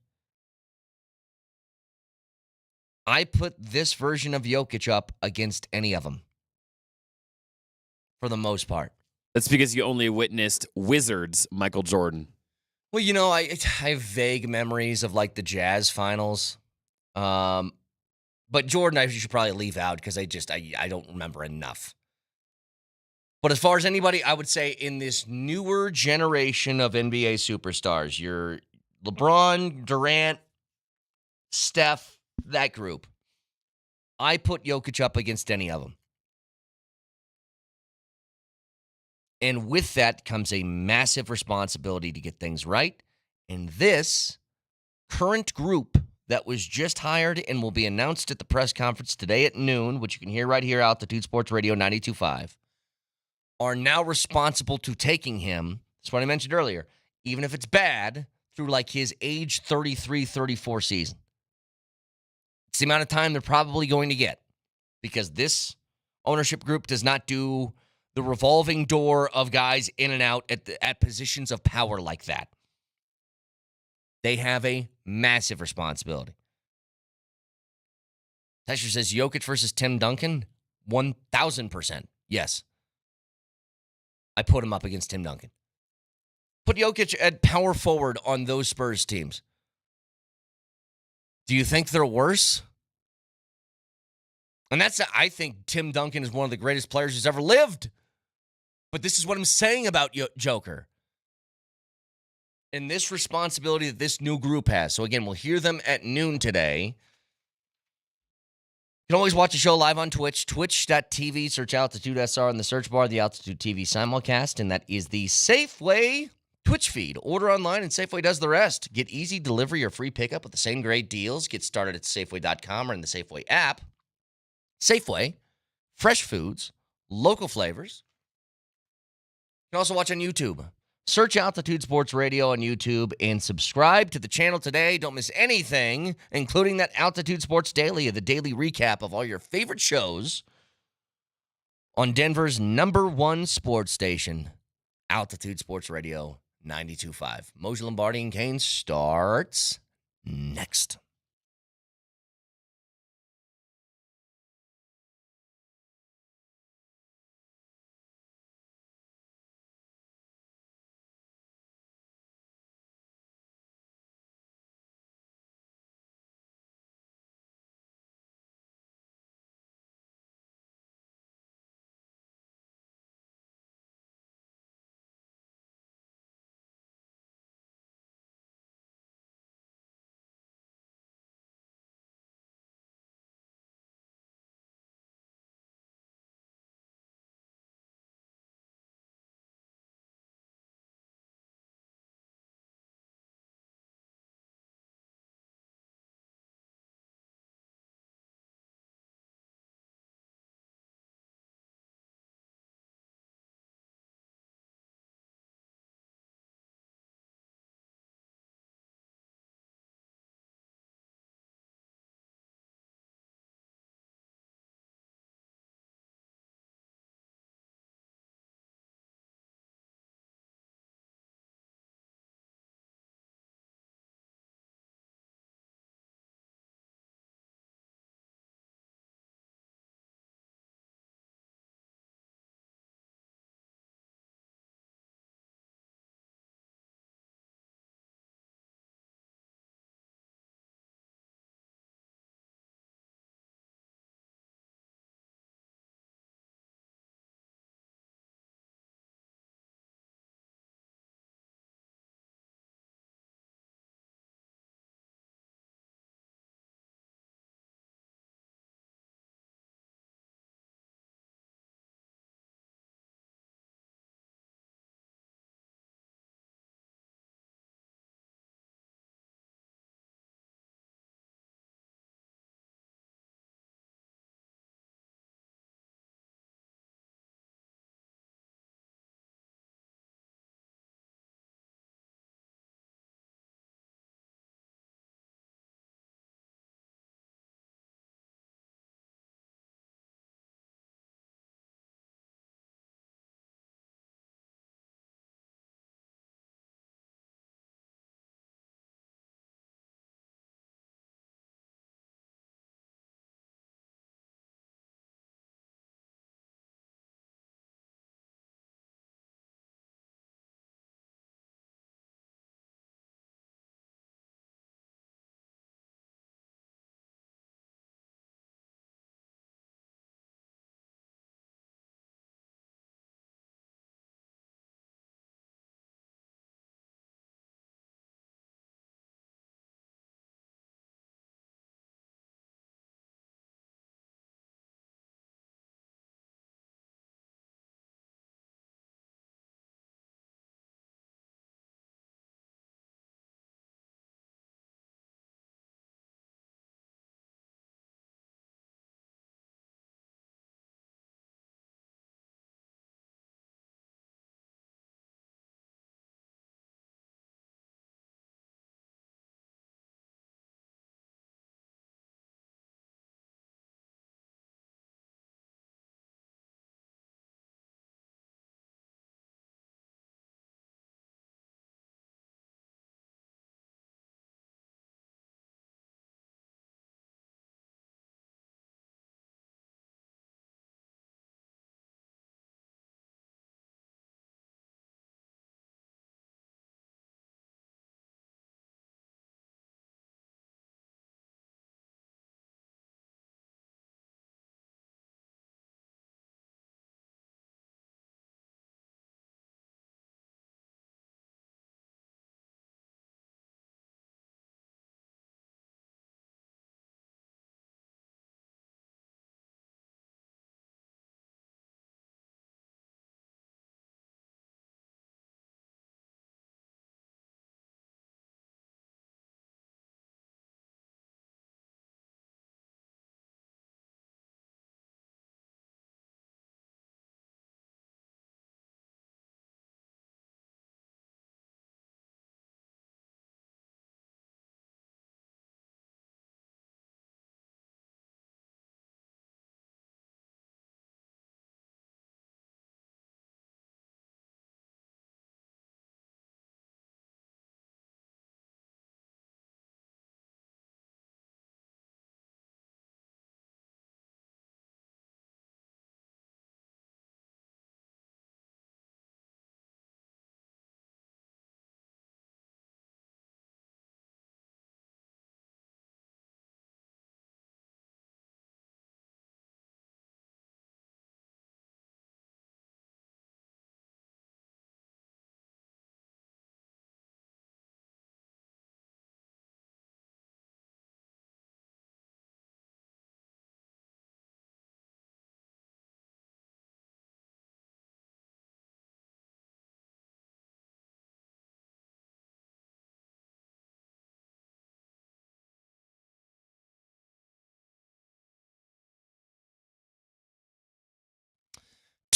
I put this version of Jokic up against any of them. For the most part. That's because you only witnessed Wizards Michael Jordan. Well, I have vague memories of like the Jazz finals. But Jordan, I should probably leave out because I don't remember enough. But as far as anybody, I would say in this newer generation of NBA superstars, your LeBron, Durant, Steph, that group, I put Jokic up against any of them. And with that comes a massive responsibility to get things right. And this current group that was just hired and will be announced at the press conference today at noon, which you can hear right here out Altitude Sports Radio 92.5, are now responsible to taking him, that's what I mentioned earlier, even if it's bad, through like his age 33, 34 season. It's the amount of time they're probably going to get because this ownership group does not do the revolving door of guys in and out at positions of power like that. They have a massive responsibility. Tesher says Jokic versus Tim Duncan, 1,000%. Yes. I put him up against Tim Duncan. Put Jokic at power forward on those Spurs teams. Do you think they're worse? And I think Tim Duncan is one of the greatest players who's ever lived. But this is what I'm saying about Joker. And this responsibility that this new group has. So again, we'll hear them at noon today. You can always watch the show live on Twitch, twitch.tv, search Altitude SR in the search bar, the Altitude TV simulcast, and that is the Safeway Twitch feed. Order online and Safeway does the rest. Get easy delivery or free pickup with the same great deals. Get started at Safeway.com or in the Safeway app. Safeway, fresh foods, local flavors. You can also watch on YouTube. Search Altitude Sports Radio on YouTube and subscribe to the channel today. Don't miss anything, including that Altitude Sports Daily, the daily recap of all your favorite shows on Denver's #1 sports station, Altitude Sports Radio 92.5. Moser, Lombardi, and Kane starts next.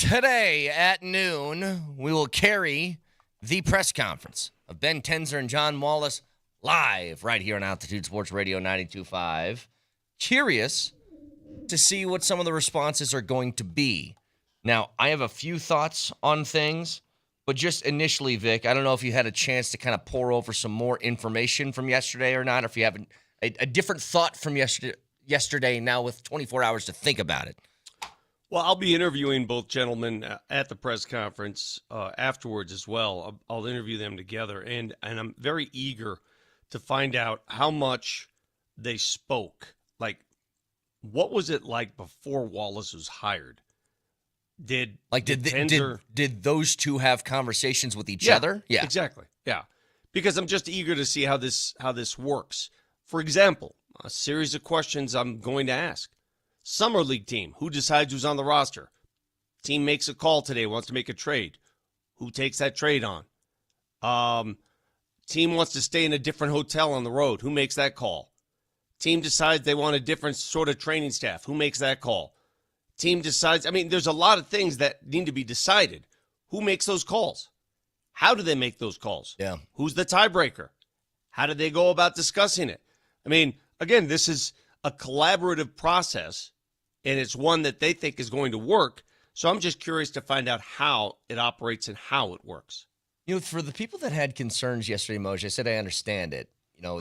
Today at noon, we will carry the press conference of Ben Tenzer and John Wallace live right here on Altitude Sports Radio 92.5. Curious to see what some of the responses are going to be. Now, I have a few thoughts on things, but just initially, Vic, I don't know if you had a chance to kind of pour over some more information from yesterday or not, or if you have a different thought from yesterday now with 24 hours to think about it. Well, I'll be interviewing both gentlemen at the press conference afterwards as well. I'll interview them together, and I'm very eager to find out how much they spoke. Like, what was it like before Wallace was hired? Did those two have conversations with each other? Yeah, exactly. Yeah, because I'm just eager to see how this works. For example, a series of questions I'm going to ask. Summer League team, who decides who's on the roster? Team makes a call today, wants to make a trade. Who takes that trade on? Team wants to stay in a different hotel on the road. Who makes that call? Team decides they want a different sort of training staff. Who makes that call? Team decides, there's a lot of things that need to be decided. Who makes those calls? How do they make those calls? Yeah. Who's the tiebreaker? How do they go about discussing it? Again, this is a collaborative process, and it's one that they think is going to work. So I'm just curious to find out how it operates and how it works. For the people that had concerns yesterday, Moser, I said I understand it.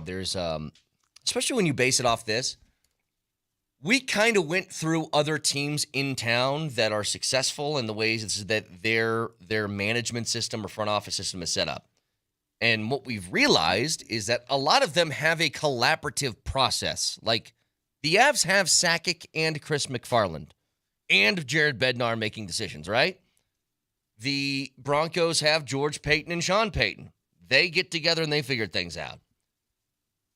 There's, especially when you base it off this, we kind of went through other teams in town that are successful in the ways that their management system or front office system is set up. And what we've realized is that a lot of them have a collaborative process. Like, the Avs have Sakic and Chris McFarland and Jared Bednar making decisions, right? The Broncos have George Payton and Sean Payton. They get together and they figure things out.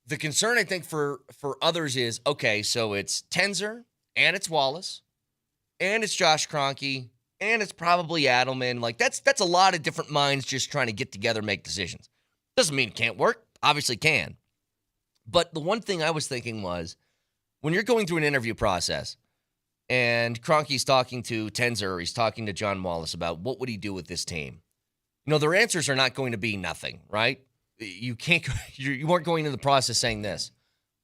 The concern, I think, for others is, okay, so it's Tenzer and it's Wallace and it's Josh Kroenke and it's probably Adelman. Like, that's a lot of different minds just trying to get together and make decisions. Doesn't mean it can't work. Obviously can. But the one thing I was thinking was, when you're going through an interview process and Kroenke's talking to Tenzer or he's talking to John Wallace about what would he do with this team, their answers are not going to be nothing, right? You weren't going into the process saying this.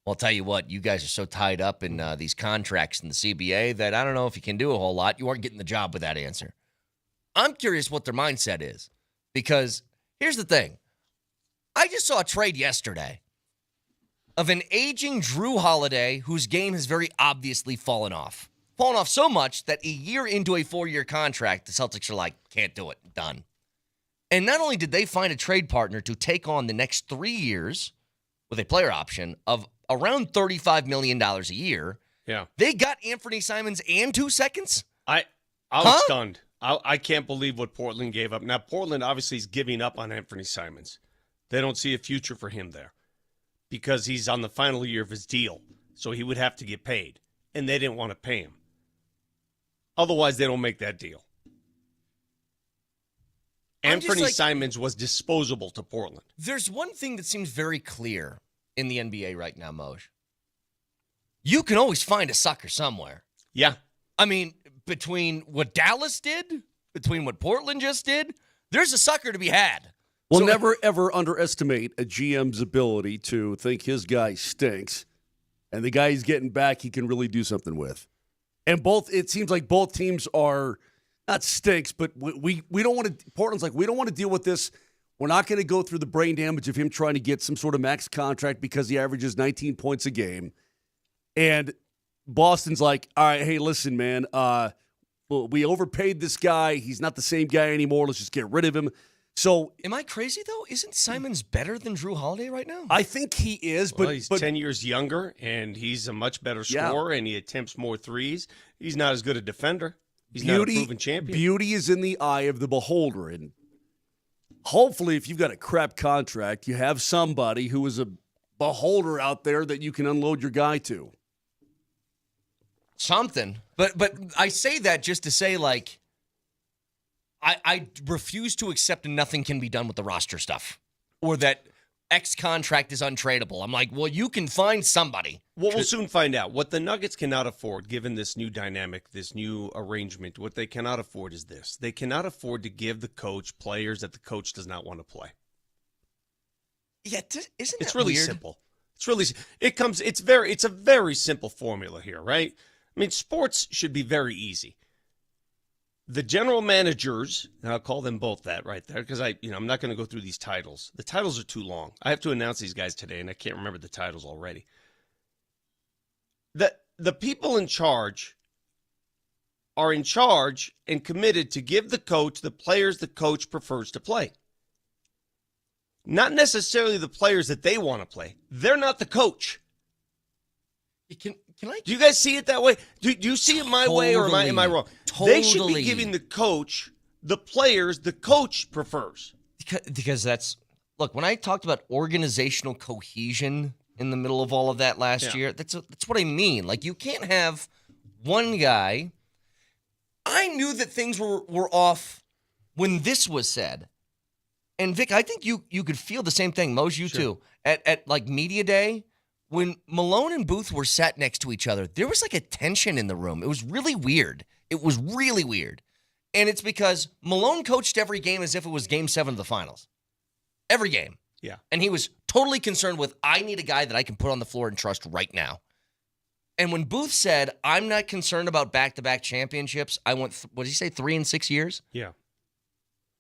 Well, I'll tell you what, you guys are so tied up in these contracts in the CBA that I don't know if you can do a whole lot. You aren't getting the job with that answer. I'm curious what their mindset is, because here's the thing. I just saw a trade yesterday of an aging Drew Holiday whose game has very obviously fallen off. Fallen off so much that a year into a 4-year contract, the Celtics are like, can't do it, done. And not only did they find a trade partner to take on the next 3 years with a player option of around $35 million a year, yeah, they got Anthony Simons and 2 seconds? I was stunned. I can't believe what Portland gave up. Now, Portland obviously is giving up on Anthony Simons. They don't see a future for him there because he's on the final year of his deal, so he would have to get paid, and they didn't want to pay him. Otherwise, they don't make that deal. Anthony Simons was disposable to Portland. There's one thing that seems very clear in the NBA right now, Moj. You can always find a sucker somewhere. Yeah. Between what Dallas did, between what Portland just did, there's a sucker to be had. We'll never, ever underestimate a GM's ability to think his guy stinks, and the guy he's getting back he can really do something with. And it seems like both teams are not stinks, but we don't want to. Portland's like, we don't want to deal with this. We're not going to go through the brain damage of him trying to get some sort of max contract because he averages 19 points a game. And Boston's like, all right, hey, listen, man, we overpaid this guy. He's not the same guy anymore. Let's just get rid of him. So, am I crazy though? Isn't Simons better than Drew Holiday right now? I think he is, but he's 10 years younger, and he's a much better scorer, and he attempts more threes. He's not as good a defender. He's not a proven champion. Beauty is in the eye of the beholder, and hopefully, if you've got a crap contract, you have somebody who is a beholder out there that you can unload your guy to. Something, but I say that just to say, like, I refuse to accept nothing can be done with the roster stuff, or that X contract is untradeable. I'm like, well, you can find somebody. Well, we'll soon find out. What the Nuggets cannot afford, given this new dynamic, this new arrangement, what they cannot afford is this. They cannot afford to give the coach players that the coach does not want to play. Yeah, isn't that It's really weird? simple. It's a very simple formula here, right? I mean, sports should be very easy. The general managers, and I'll call them both that right there, because I'm not going to go through these titles. The titles are too long. I have to announce these guys today, and I can't remember the titles already. The people in charge are in charge and committed to give the coach the players the coach prefers to play. Not necessarily the players that they want to play. They're not the coach. Can I? Do you guys see it that way? Do you see it my way, or am I wrong? They should be giving the coach the players the coach prefers. Because look, when I talked about organizational cohesion in the middle of all of that last year, that's what I mean. Like, you can't have one guy. I knew that things were off when this was said. And Vic, I think you could feel the same thing. Mose, you too. At like media day, when Malone and Booth were sat next to each other, there was like a tension in the room. It was really weird. And it's because Malone coached every game as if it was Game 7 of the finals. Every game. Yeah. And he was totally concerned with, I need a guy that I can put on the floor and trust right now. And when Booth said, I'm not concerned about back-to-back championships, I want, what did he say, 3 and 6 years? Yeah.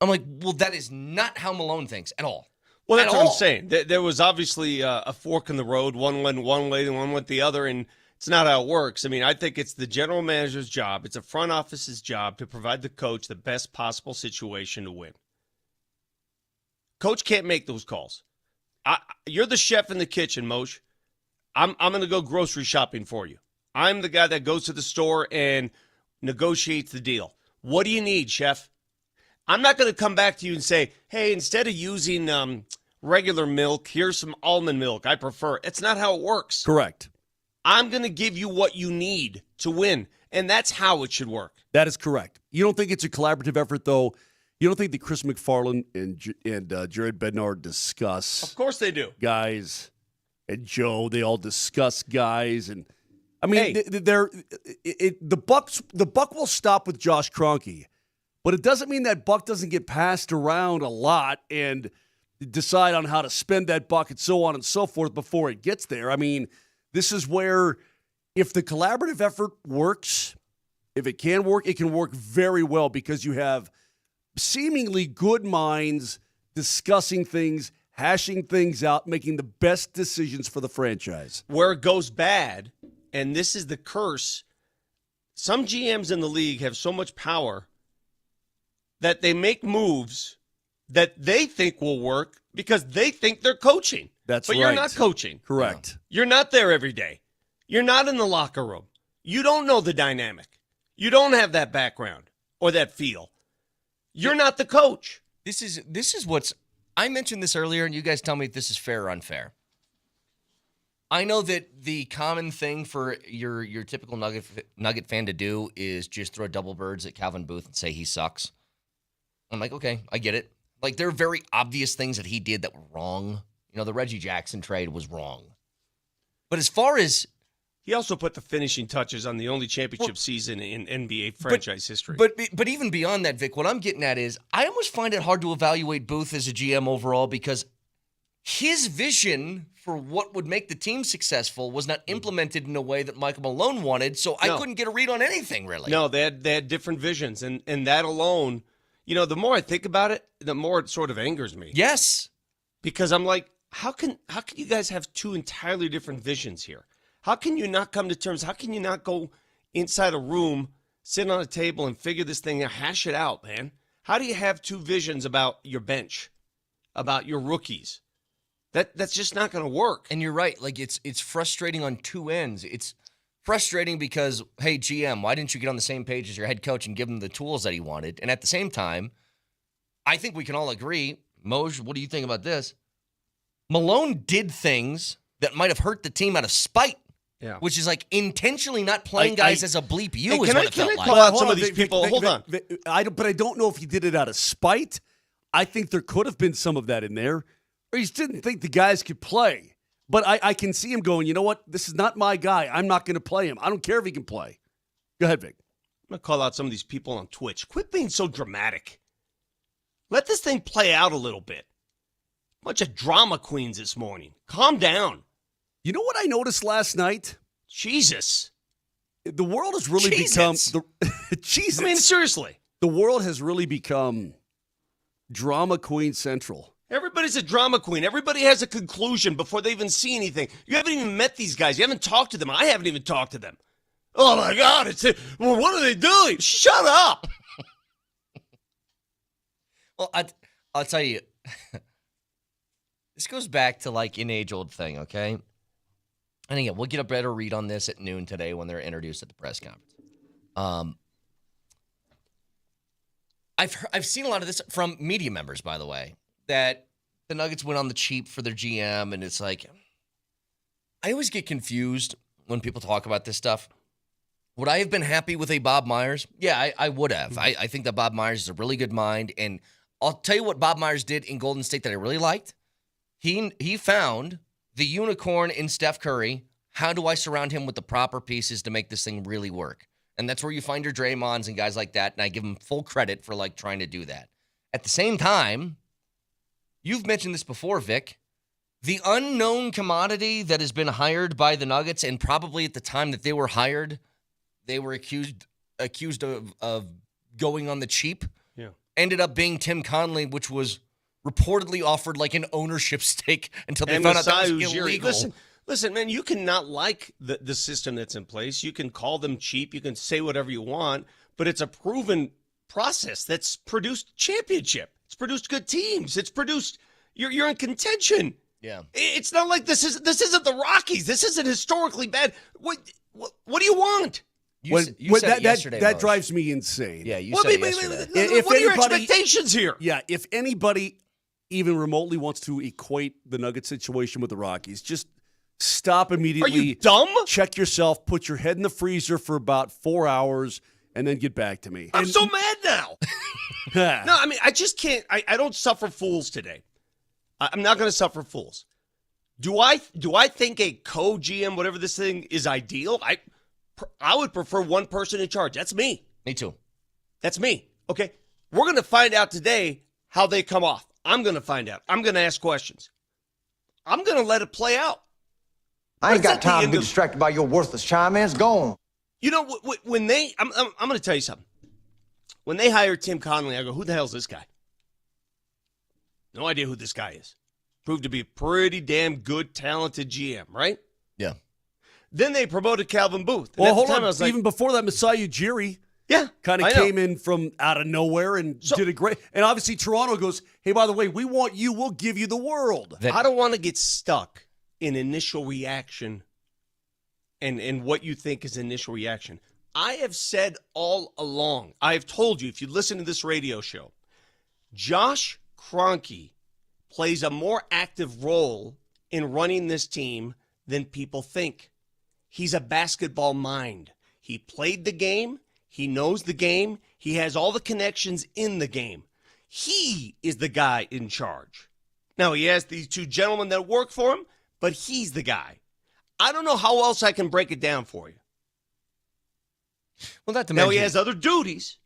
I'm like, well, that is not how Malone thinks at all. Well, that's what I'm saying. There was obviously a fork in the road. One went one way and one went the other, and it's not how it works. I mean, I think it's the general manager's job. It's a front office's job to provide the coach the best possible situation to win. Coach can't make those calls. You're the chef in the kitchen, Moshe. I'm going to go grocery shopping for you. I'm the guy that goes to the store and negotiates the deal. What do you need, chef? I'm not going to come back to you and say, hey, instead of using regular milk, here's some almond milk. I prefer. It's not how it works. Correct. I'm going to give you what you need to win, and that's how it should work. That is correct. You don't think it's a collaborative effort, though? You don't think that Chris McFarland and Jared Bednar discuss? Of course they do. Guys and Joe, they all discuss guys, and I mean, the buck will stop with Josh Kroenke. But it doesn't mean that buck doesn't get passed around a lot and decide on how to spend that buck and so on and so forth before it gets there. I mean, this is where if the collaborative effort works, if it can work very well because you have seemingly good minds discussing things, hashing things out, making the best decisions for the franchise. Where it goes bad, and this is the curse, some GMs in the league have so much power that they make moves that they think will work because they think they're coaching. But you're not coaching. Correct. You're not there every day. You're not in the locker room. You don't know the dynamic. You don't have that background or that feel. You're not the coach. This is what's, I mentioned this earlier, and you guys tell me if this is fair or unfair. I know that the common thing for your typical Nugget fan to do is just throw double birds at Calvin Booth and say he sucks. I'm like, okay, I get it. Like, there are very obvious things that he did that were wrong. You know, the Reggie Jackson trade was wrong. But as far as... He also put the finishing touches on the only championship season in NBA franchise history. But even beyond that, Vic, what I'm getting at is I almost find it hard to evaluate Booth as a GM overall because his vision for what would make the team successful was not implemented in a way that Michael Malone wanted, so I couldn't get a read on anything, really. No, they had different visions, and that alone... You know, the more I think about it, the more it sort of angers me. Yes. Because I'm like, how can you guys have two entirely different visions here? How can you not come to terms? How can you not go inside a room, sit on a table, and figure this thing out, hash it out, man? How do you have two visions about your bench, about your rookies? That's just not going to work. And you're right. Like, it's frustrating on two ends. It's frustrating because, hey, GM, why didn't you get on the same page as your head coach and give him the tools that he wanted? And at the same time, I think we can all agree, Moj, what do you think about this? Malone did things that might have hurt the team out of spite, which is like intentionally not playing guys as a bleep you is what it felt like. Call out some of these people? Hold on. But I don't know if he did it out of spite. I think there could have been some of that in there. or he just didn't think the guys could play. But I can see him going, you know what? This is not my guy. I'm not going to play him. I don't care if he can play. Go ahead, Vic. I'm going to call out some of these people on Twitch. Quit being so dramatic. Let this thing play out a little bit. Bunch of drama queens this morning. Calm down. You know what I noticed last night? Jesus. The world has really Jesus. become... Jesus. I mean, seriously. The world has really become drama queen central. Everybody's a drama queen. Everybody has a conclusion before they even see anything. You haven't even met these guys. You haven't talked to them. I haven't even talked to them. Oh, my God. Well, what are they doing? Shut up. Well, I'll tell you, this goes back to like an age-old thing, okay? And again, we'll get a better read on this at noon today when they're introduced at the press conference. I've seen a lot of this from media members, by the way, that the Nuggets went on the cheap for their GM, and it's like, I always get confused when people talk about this stuff. Would I have been happy with a Bob Myers? Yeah, I would have. I think that Bob Myers is a really good mind, and I'll tell you what Bob Myers did in Golden State that I really liked. He found the unicorn in Steph Curry. How do I surround him with the proper pieces to make this thing really work? And that's where you find your Draymonds and guys like that, and I give him full credit for like trying to do that. At the same time, you've mentioned this before, Vic, the unknown commodity that has been hired by the Nuggets, and probably at the time that they were hired, they were accused of going on the cheap. Yeah. Ended up being Tim Conley, which was reportedly offered like an ownership stake until they And found out that Masai was Ujiri. illegal. Listen, man, you cannot like the system that's in place. You can call them cheap. You can say whatever you want, but it's a proven process that's produced championship. It's produced good teams. It's produced you're in contention. Yeah. It's not like this isn't the Rockies. This isn't historically bad. What do you want? You said it yesterday, that Moj. drives me insane. Yeah, you said it yesterday. What are your expectations here? Yeah, if anybody even remotely wants to equate the Nugget situation with the Rockies, just stop immediately. Are you dumb? Check yourself, put your head in the freezer for about 4 hours, and then get back to me. I'm so mad now. No, I mean, I just can't. I don't suffer fools today. I'm not going to suffer fools. Do I think a co-GM, whatever this thing, is ideal? I would prefer one person in charge. That's me. Me too. That's me. Okay. We're going to find out today how they come off. I'm going to find out. I'm going to ask questions. I'm going to let it play out. I ain't got time to be distracted by your worthless chime in. It's gone. You know, when they, I'm going to tell you something. When they hired Tim Conley, I go, who the hell's this guy? No idea who this guy is. Proved to be a pretty damn good, talented GM, right? Yeah. Then they promoted Calvin Booth. And Well, at the hold time, on. I was like, Even before that, Masai Ujiri yeah, kind I of know. came in from out of nowhere and did a great. And obviously, Toronto goes, hey, by the way, we want you. We'll give you the world. I don't want to get stuck in initial reaction and what you think is initial reaction. I have said all along, I have told you, if you listen to this radio show, Josh Kroenke plays a more active role in running this team than people think. He's a basketball mind. He played the game. He knows the game. He has all the connections in the game. He is the guy in charge. Now, he has these two gentlemen that work for him, but he's the guy. I don't know how else I can break it down for you. Well, not to Now, mention, he has other duties.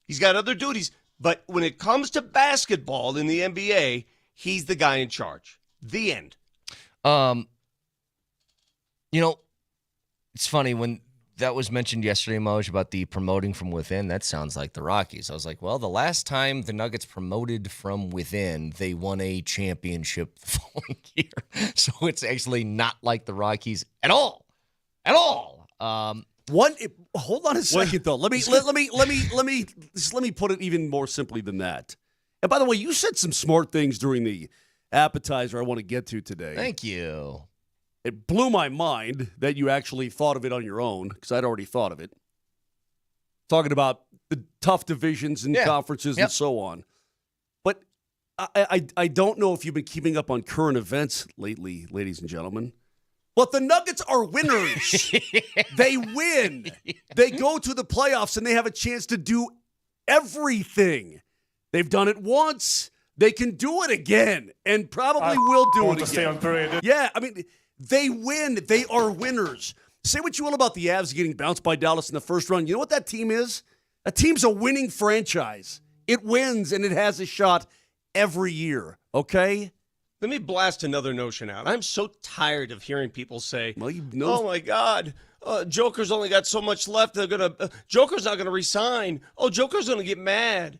He's got other duties. But when it comes to basketball in the NBA, he's the guy in charge. The end. You know, it's funny when that was mentioned yesterday, Moj, about the promoting from within. That sounds like the Rockies. I was like, well, the last time the Nuggets promoted from within, they won a championship the following year. So it's actually not like the Rockies at all. At all. Hold on a second though. Let me put it even more simply than that. And by the way, you said some smart things during the appetizer I want to get to today. Thank you. It blew my mind that you actually thought of it on your own, because I'd already thought of it. Talking about the tough divisions and conferences and so on. But I don't know if you've been keeping up on current events lately, ladies and gentlemen. But the Nuggets are winners. They win. They go to the playoffs and they have a chance to do everything. They've done it once. They can do it again, and probably will do it again. Yeah, I mean, they win. They are winners. Say what you will about the Avs getting bounced by Dallas in the first round. You know what that team is? A team's a winning franchise. It wins, and it has a shot every year, okay? Let me blast another notion out. I'm so tired of hearing people say, Well, you know, "Oh my God, Joker's only got so much left. Joker's not gonna resign. Oh, Joker's gonna get mad."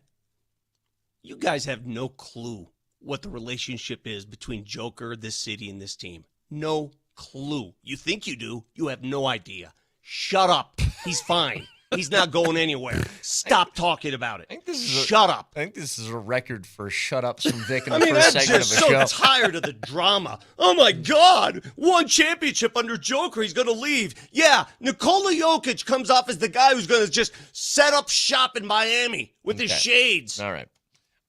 You guys have no clue what the relationship is between Joker, this city, and this team. No clue. You think you do. You have no idea. Shut up. He's fine. He's not going anywhere. Stop talking about it. Shut up. I think this is a record for shut-ups from Vic in the I mean, first I'm segment just of a show. so tired of the drama. Oh, my God. One championship under Joker. He's going to leave. Yeah, Nikola Jokic comes off as the guy who's going to just set up shop in Miami with his shades. All right.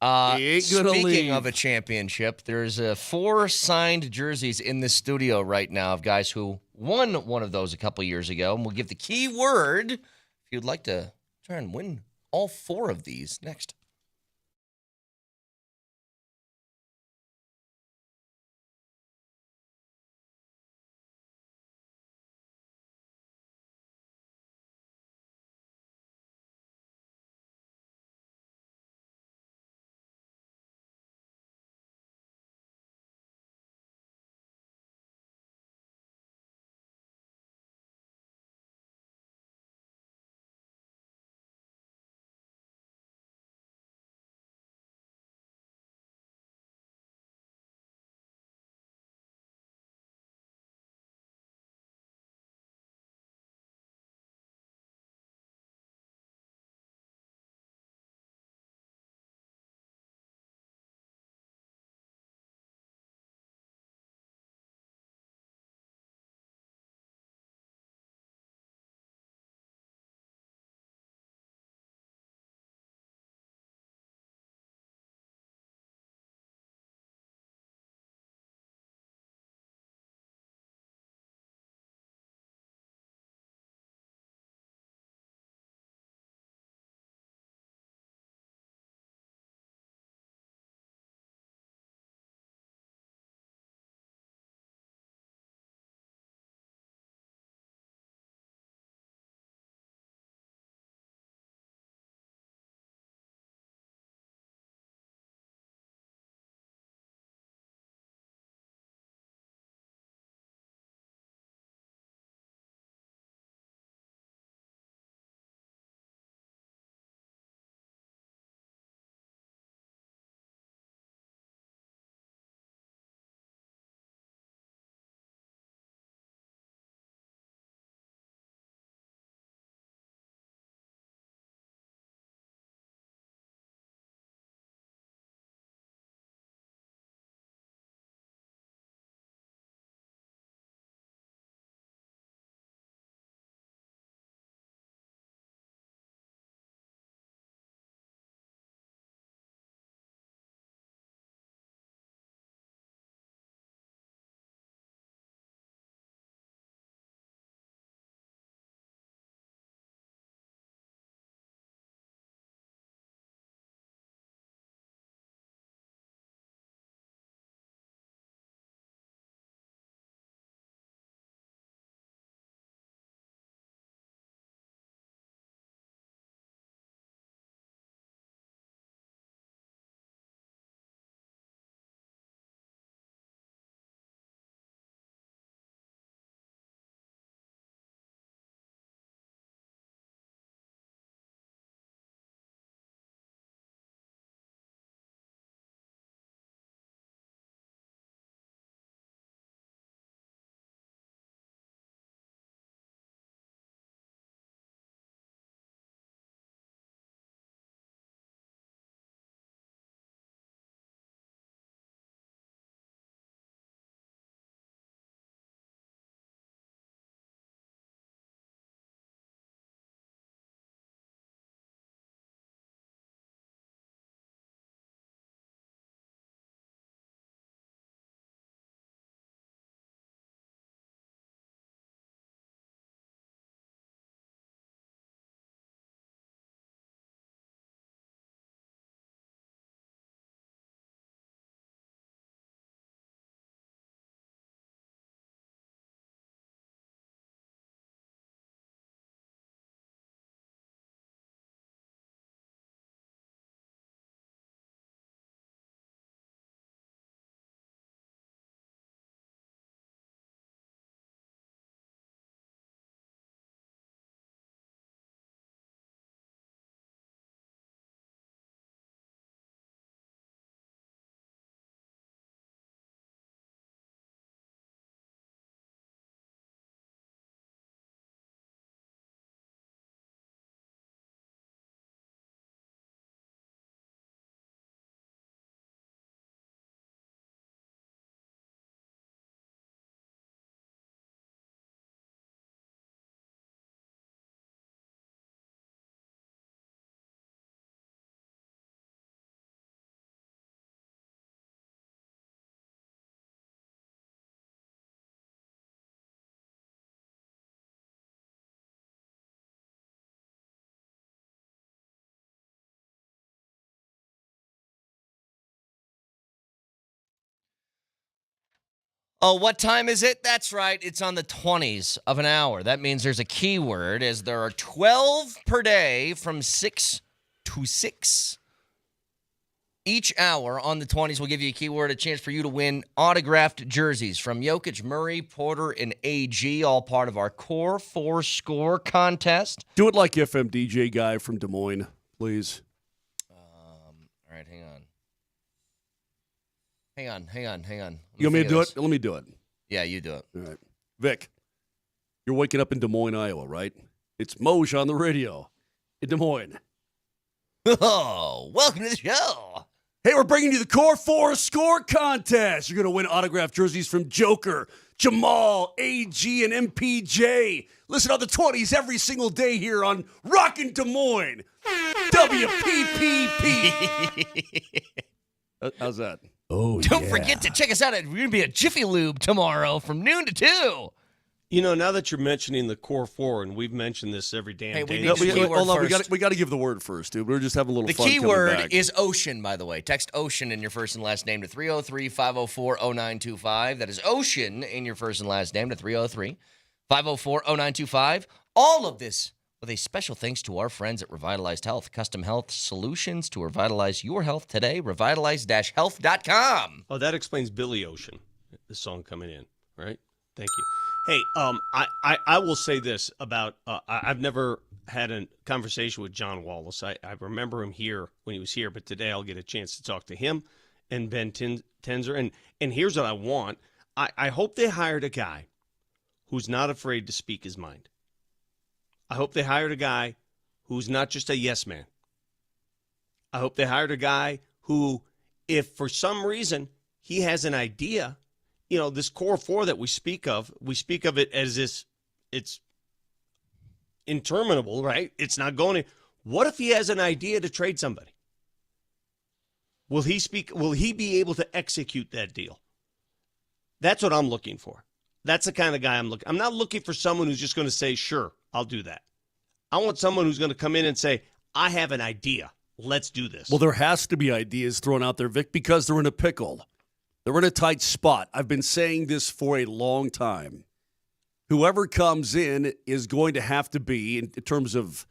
He ain't gonna Speaking leave. of a championship, there's 4 signed jerseys in the studio right now of guys who won one of those a couple years ago. And we'll give the key word if you'd like to try and win all 4 of these next. Oh, what time is it? That's right. It's on the 20s of an hour. That means there's a keyword, as there are 12 per day from 6 to 6. Each hour on the 20s will give you a keyword, a chance for you to win autographed jerseys from Jokic, Murray, Porter, and AG, all part of our Core 4 Score contest. Do it like FM DJ guy from Des Moines, please. All right, hang on. Hang on. You want me to do it? Let me do it. Yeah, you do it. All right. Vic, you're waking up in Des Moines, Iowa, right? It's Moser on the radio in Des Moines. Oh, welcome to the show. Hey, we're bringing you the Core 4 Score contest. You're going to win autographed jerseys from Joker, Jamal, AG, and MPJ. Listen on the 20s every single day here on Rockin' Des Moines. WPPP. How's that? Oh, Don't forget to check us out. We're going to be at Jiffy Lube tomorrow from noon to 2. You know, now that you're mentioning the Core 4, and we've mentioned this every damn Hey, we day. need to keyword Hold on, first. we got to give the word first, dude. We're just having a little The fun. keyword is ocean, by the way. Text ocean in your first and last name to 303-504-0925. That is ocean in your first and last name to 303-504-0925. All of this with a special thanks to our friends at Revitalized Health. Custom health solutions to revitalize your health today. Revitalize-health.com. Oh, that explains Billy Ocean, the song coming in, right? Thank you. Hey, I will say this about I've never had a conversation with John Wallace. I remember him here when he was here, but today I'll get a chance to talk to him and Ben Tenzer. And here's what I want. I hope they hired a guy who's not afraid to speak his mind. I hope they hired a guy who's not just a yes man. I hope they hired a guy who, if for some reason he has an idea, you know, this Core 4 that we speak of it as this, it's interminable, right? It's not going to. What if he has an idea to trade somebody? Will he be able to execute that deal? That's what I'm looking for. That's the kind of guy I'm not looking for someone who's just going to say, sure, I'll do that. I want someone who's going to come in and say, I have an idea. Let's do this. Well, there has to be ideas thrown out there, Vic, because they're in a pickle. They're in a tight spot. I've been saying this for a long time. Whoever comes in is going to have to be, in terms of,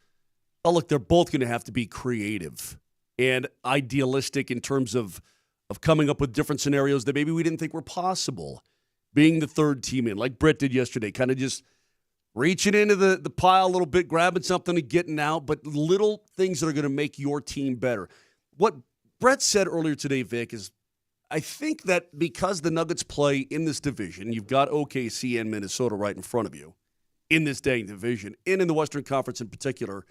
oh, look, they're both going to have to be creative and idealistic in terms of coming up with different scenarios that maybe we didn't think were possible. Being the third team in, like Brett did yesterday, kind of just reaching into the pile a little bit, grabbing something and getting out, but little things that are going to make your team better. What Brett said earlier today, Vic, is I think that because the Nuggets play in this division, you've got OKC and Minnesota right in front of you in this dang division, and in the Western Conference in particular,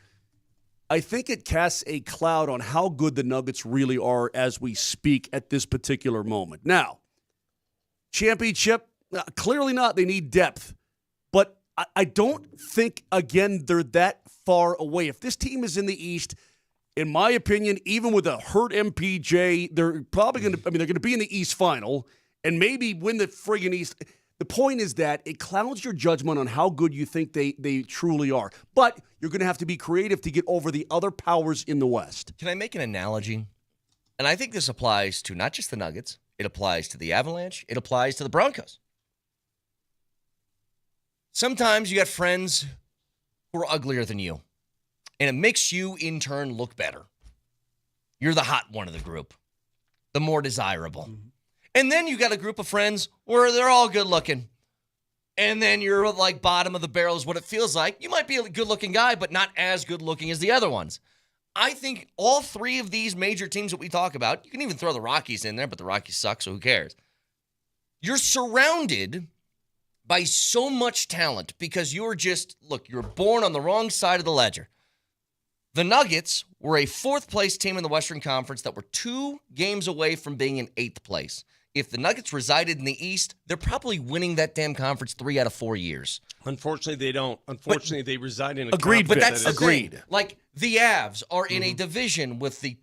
I think it casts a cloud on how good the Nuggets really are as we speak at this particular moment. Now, championship, clearly not. They need depth. But I don't think, again, they're that far away. If this team is in the East, in my opinion, even with a hurt MPJ, they're probably going to, they're going to be in the East final and maybe win the friggin' East. The point is that it clouds your judgment on how good you think they truly are. But you're going to have to be creative to get over the other powers in the West. Can I make an analogy? And I think this applies to not just the Nuggets. It applies to the Avalanche. It applies to the Broncos. Sometimes you got friends who are uglier than you, and it makes you, in turn, look better. You're the hot one of the group, the more desirable. Mm-hmm. And then you got a group of friends where they're all good looking, and then you're like bottom of the barrel is what it feels like. You might be a good-looking guy, but not as good-looking as the other ones. I think all three of these major teams that we talk about, you can even throw the Rockies in there, but the Rockies suck, so who cares? You're surrounded by so much talent because you're born on the wrong side of the ledger. The Nuggets were a fourth-place team in the Western Conference that were 2 games away from being in 8th place. If the Nuggets resided in the East, they're probably winning that damn conference 3 out of 4 years. Unfortunately, they don't. Unfortunately, they reside in a agreed, conference. but that's the thing. Like, the Avs are in a division with the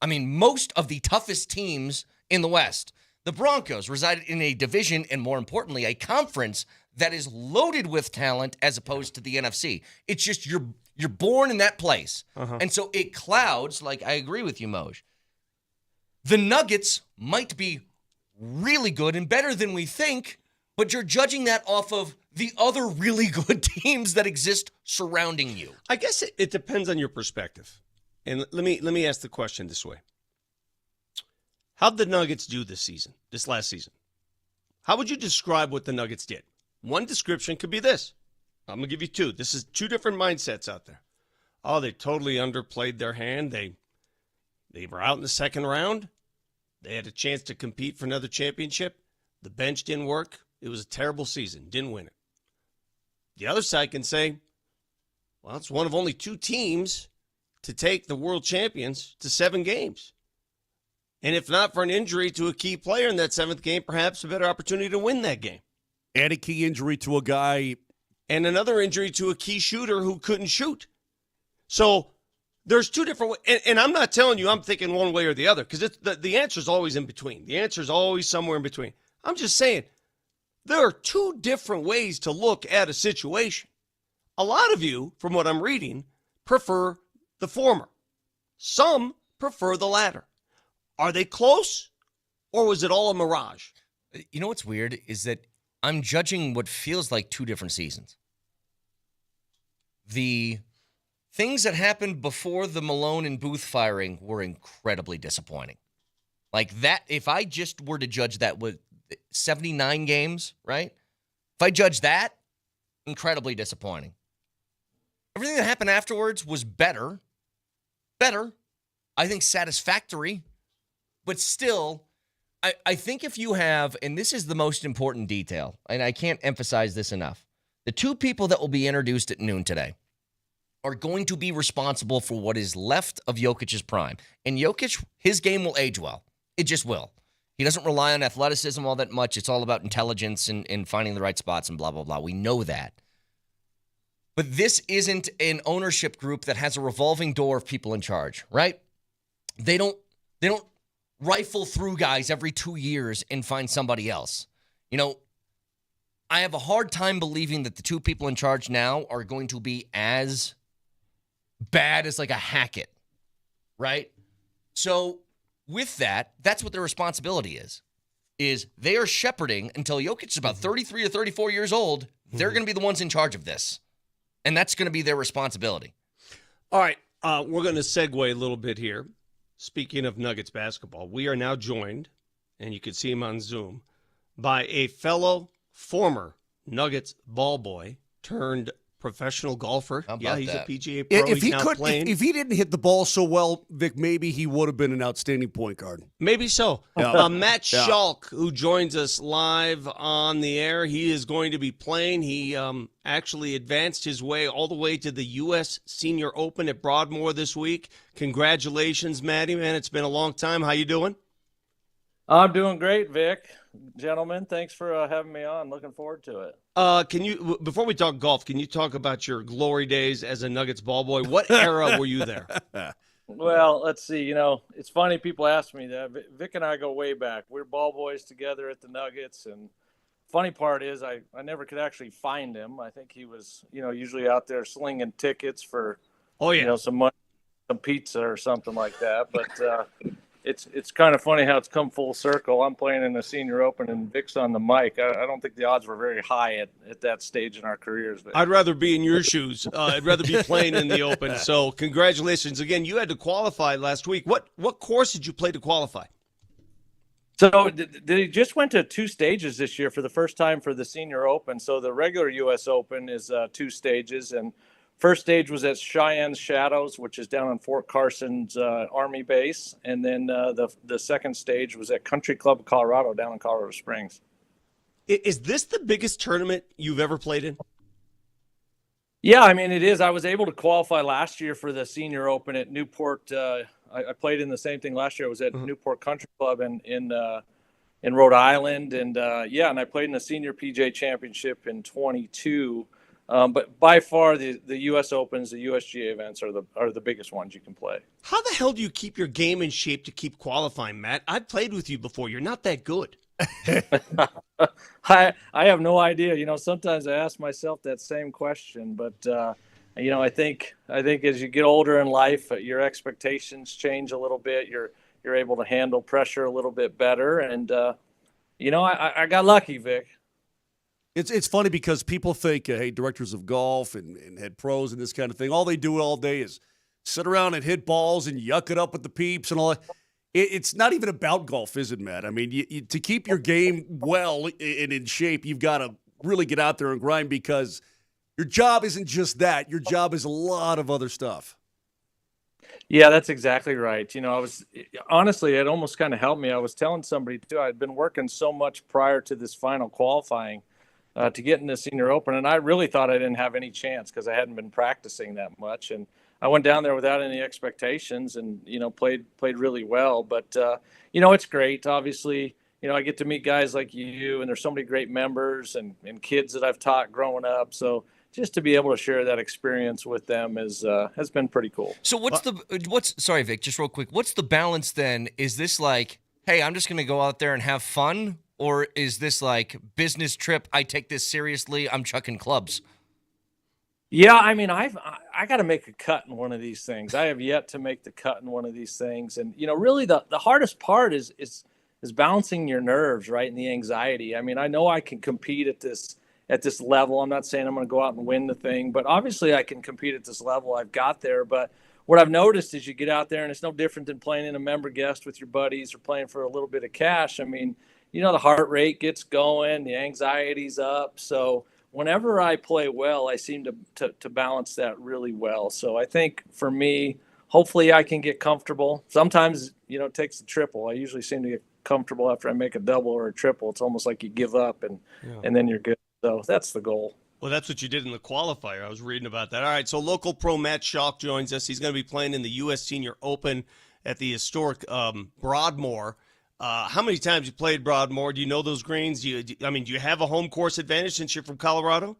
most of the toughest teams in the West. The Broncos reside in a division and, more importantly, a conference that is loaded with talent as opposed to the NFC. It's just you're born in that place. And so it clouds, like I agree with you, Moj. The Nuggets might be really good and better than we think, but you're judging that off of the other really good teams that exist surrounding you. I guess it depends on your perspective. And let me ask the question this way. How'd the Nuggets do this last season? How would you describe what the Nuggets did? One description could be this. I'm going to give you two. This is two different mindsets out there. Oh, they totally underplayed their hand. They were out in the second round. They had a chance to compete for another championship. The bench didn't work. It was a terrible season. Didn't win it. The other side can say, well, it's one of only two teams to take the world champions to 7 games. And if not for an injury to a key player in that 7th game, perhaps a better opportunity to win that game. And a key injury to a guy. And another injury to a key shooter who couldn't shoot. So there's two different ways. And I'm not telling you I'm thinking one way or the other, because the answer is always in between. The answer is always somewhere in between. I'm just saying there are two different ways to look at a situation. A lot of you, from what I'm reading, prefer the former. Some prefer the latter. Are they close, or was it all a mirage? You know what's weird is that I'm judging what feels like two different seasons. The things that happened before the Malone and Booth firing were incredibly disappointing. Like that, if I just were to judge that with 79 games, right? If I judge that, incredibly disappointing. Everything that happened afterwards was better. I think satisfactory. But still, I think if you have, and this is the most important detail, and I can't emphasize this enough, the two people that will be introduced at noon today are going to be responsible for what is left of Jokic's prime. And Jokic, his game will age well. It just will. He doesn't rely on athleticism all that much. It's all about intelligence and finding the right spots and blah, blah, blah. We know that. But this isn't an ownership group that has a revolving door of people in charge, right? They don't rifle through guys every 2 years and find somebody else. You know, I have a hard time believing that the two people in charge now are going to be as bad as like a Hackett, right? So with that, that's what their responsibility is they are shepherding until Jokic is about 33 or 34 years old. They're going to be the ones in charge of this. And that's going to be their responsibility. All right, we're going to segue a little bit here. Speaking of Nuggets basketball, we are now joined, and you can see him on Zoom, by a fellow former Nuggets ball boy turned professional golfer. Yeah, he's that? a PGA pro. If he's now playing. If he didn't hit the ball so well, Vic, maybe he would have been an outstanding point guard. Maybe so. Yeah. Matt Schalk, who joins us live on the air, he is going to be playing. He actually advanced his way all the way to the U.S. Senior Open at Broadmoor this week. Congratulations, Matty, man. It's been a long time. How you doing? I'm doing great, Vic. Gentlemen, thanks for having me on. Looking forward to it. Can you, before we talk golf, can you talk about your glory days as a Nuggets ball boy? What era were you there? Well, let's see. You know, it's funny people ask me that. Vic and I go way back. We're ball boys together at the Nuggets, and funny part is I never could actually find him. I think he was, usually out there slinging tickets for, some money, some pizza or something like that. But it's kind of funny how it's come full circle. I'm playing in the Senior Open and Vic's on the mic. I don't think the odds were very high at that stage in our careers. But I'd rather be in your shoes. I'd rather be playing in the Open. So congratulations again. You had to qualify last week. What course did you play to qualify? So they just went to 2 stages this year for the first time for the Senior Open. So the regular U.S. Open is 2 stages, and first stage was at Cheyenne's Shadows, which is down on Fort Carson's Army base. And then the second stage was at Country Club Colorado down in Colorado Springs. Is this the biggest tournament you've ever played in? Yeah, I mean, it is. I was able to qualify last year for the Senior Open at Newport. I played in the same thing last year. I was at Newport Country Club in Rhode Island. And, and I played in the Senior PGA Championship in 22. But by far, the U.S. Opens, the USGA events are the biggest ones you can play. How the hell do you keep your game in shape to keep qualifying, Matt? I've played with you before. You're not that good. I have no idea. Sometimes I ask myself that same question. But, I think as you get older in life, your expectations change a little bit. You're able to handle pressure a little bit better. And, I got lucky, Vic. It's funny because people think, hey, directors of golf and head pros and this kind of thing, all they do all day is sit around and hit balls and yuck it up with the peeps and all that. It's not even about golf, is it, Matt? I mean, to keep your game well and in shape, you've got to really get out there and grind because your job isn't just that. Your job is a lot of other stuff. Yeah, that's exactly right. Honestly, it almost kind of helped me. I was telling somebody, too, I'd been working so much prior to this final qualifying to get in the Senior Open, and I really thought I didn't have any chance because I hadn't been practicing that much. And I went down there without any expectations and, played really well. But, it's great. Obviously, I get to meet guys like you, and there's so many great members and kids that I've taught growing up. So just to be able to share that experience with them has been pretty cool. So sorry, Vic, just real quick. What's the balance then? Is this like, hey, I'm just going to go out there and have fun? Or is this like business trip? I take this seriously. I'm chucking clubs. Yeah, I mean, I got to make a cut in one of these things. I have yet to make the cut in one of these things, and really the hardest part is balancing your nerves, right, and the anxiety. I mean, I know I can compete at this level. I'm not saying I'm going to go out and win the thing, but obviously I can compete at this level. I've got there, but what I've noticed is you get out there, and it's no different than playing in a member guest with your buddies or playing for a little bit of cash. I mean, the heart rate gets going, the anxiety's up, so whenever I play well, I seem to balance that really well. So I think for me, hopefully I can get comfortable. Sometimes, it takes a triple. I usually seem to get comfortable after I make a double or a triple. It's almost like you give up and then you're good. So that's the goal. Well, that's what you did in the qualifier. I was reading about that. All right, so local pro Matt Schalk joins us. He's going to be playing in the U.S. Senior Open at the historic Broadmoor. How many times you played Broadmoor? Do you know those greens? Do you have a home course advantage since you're from Colorado?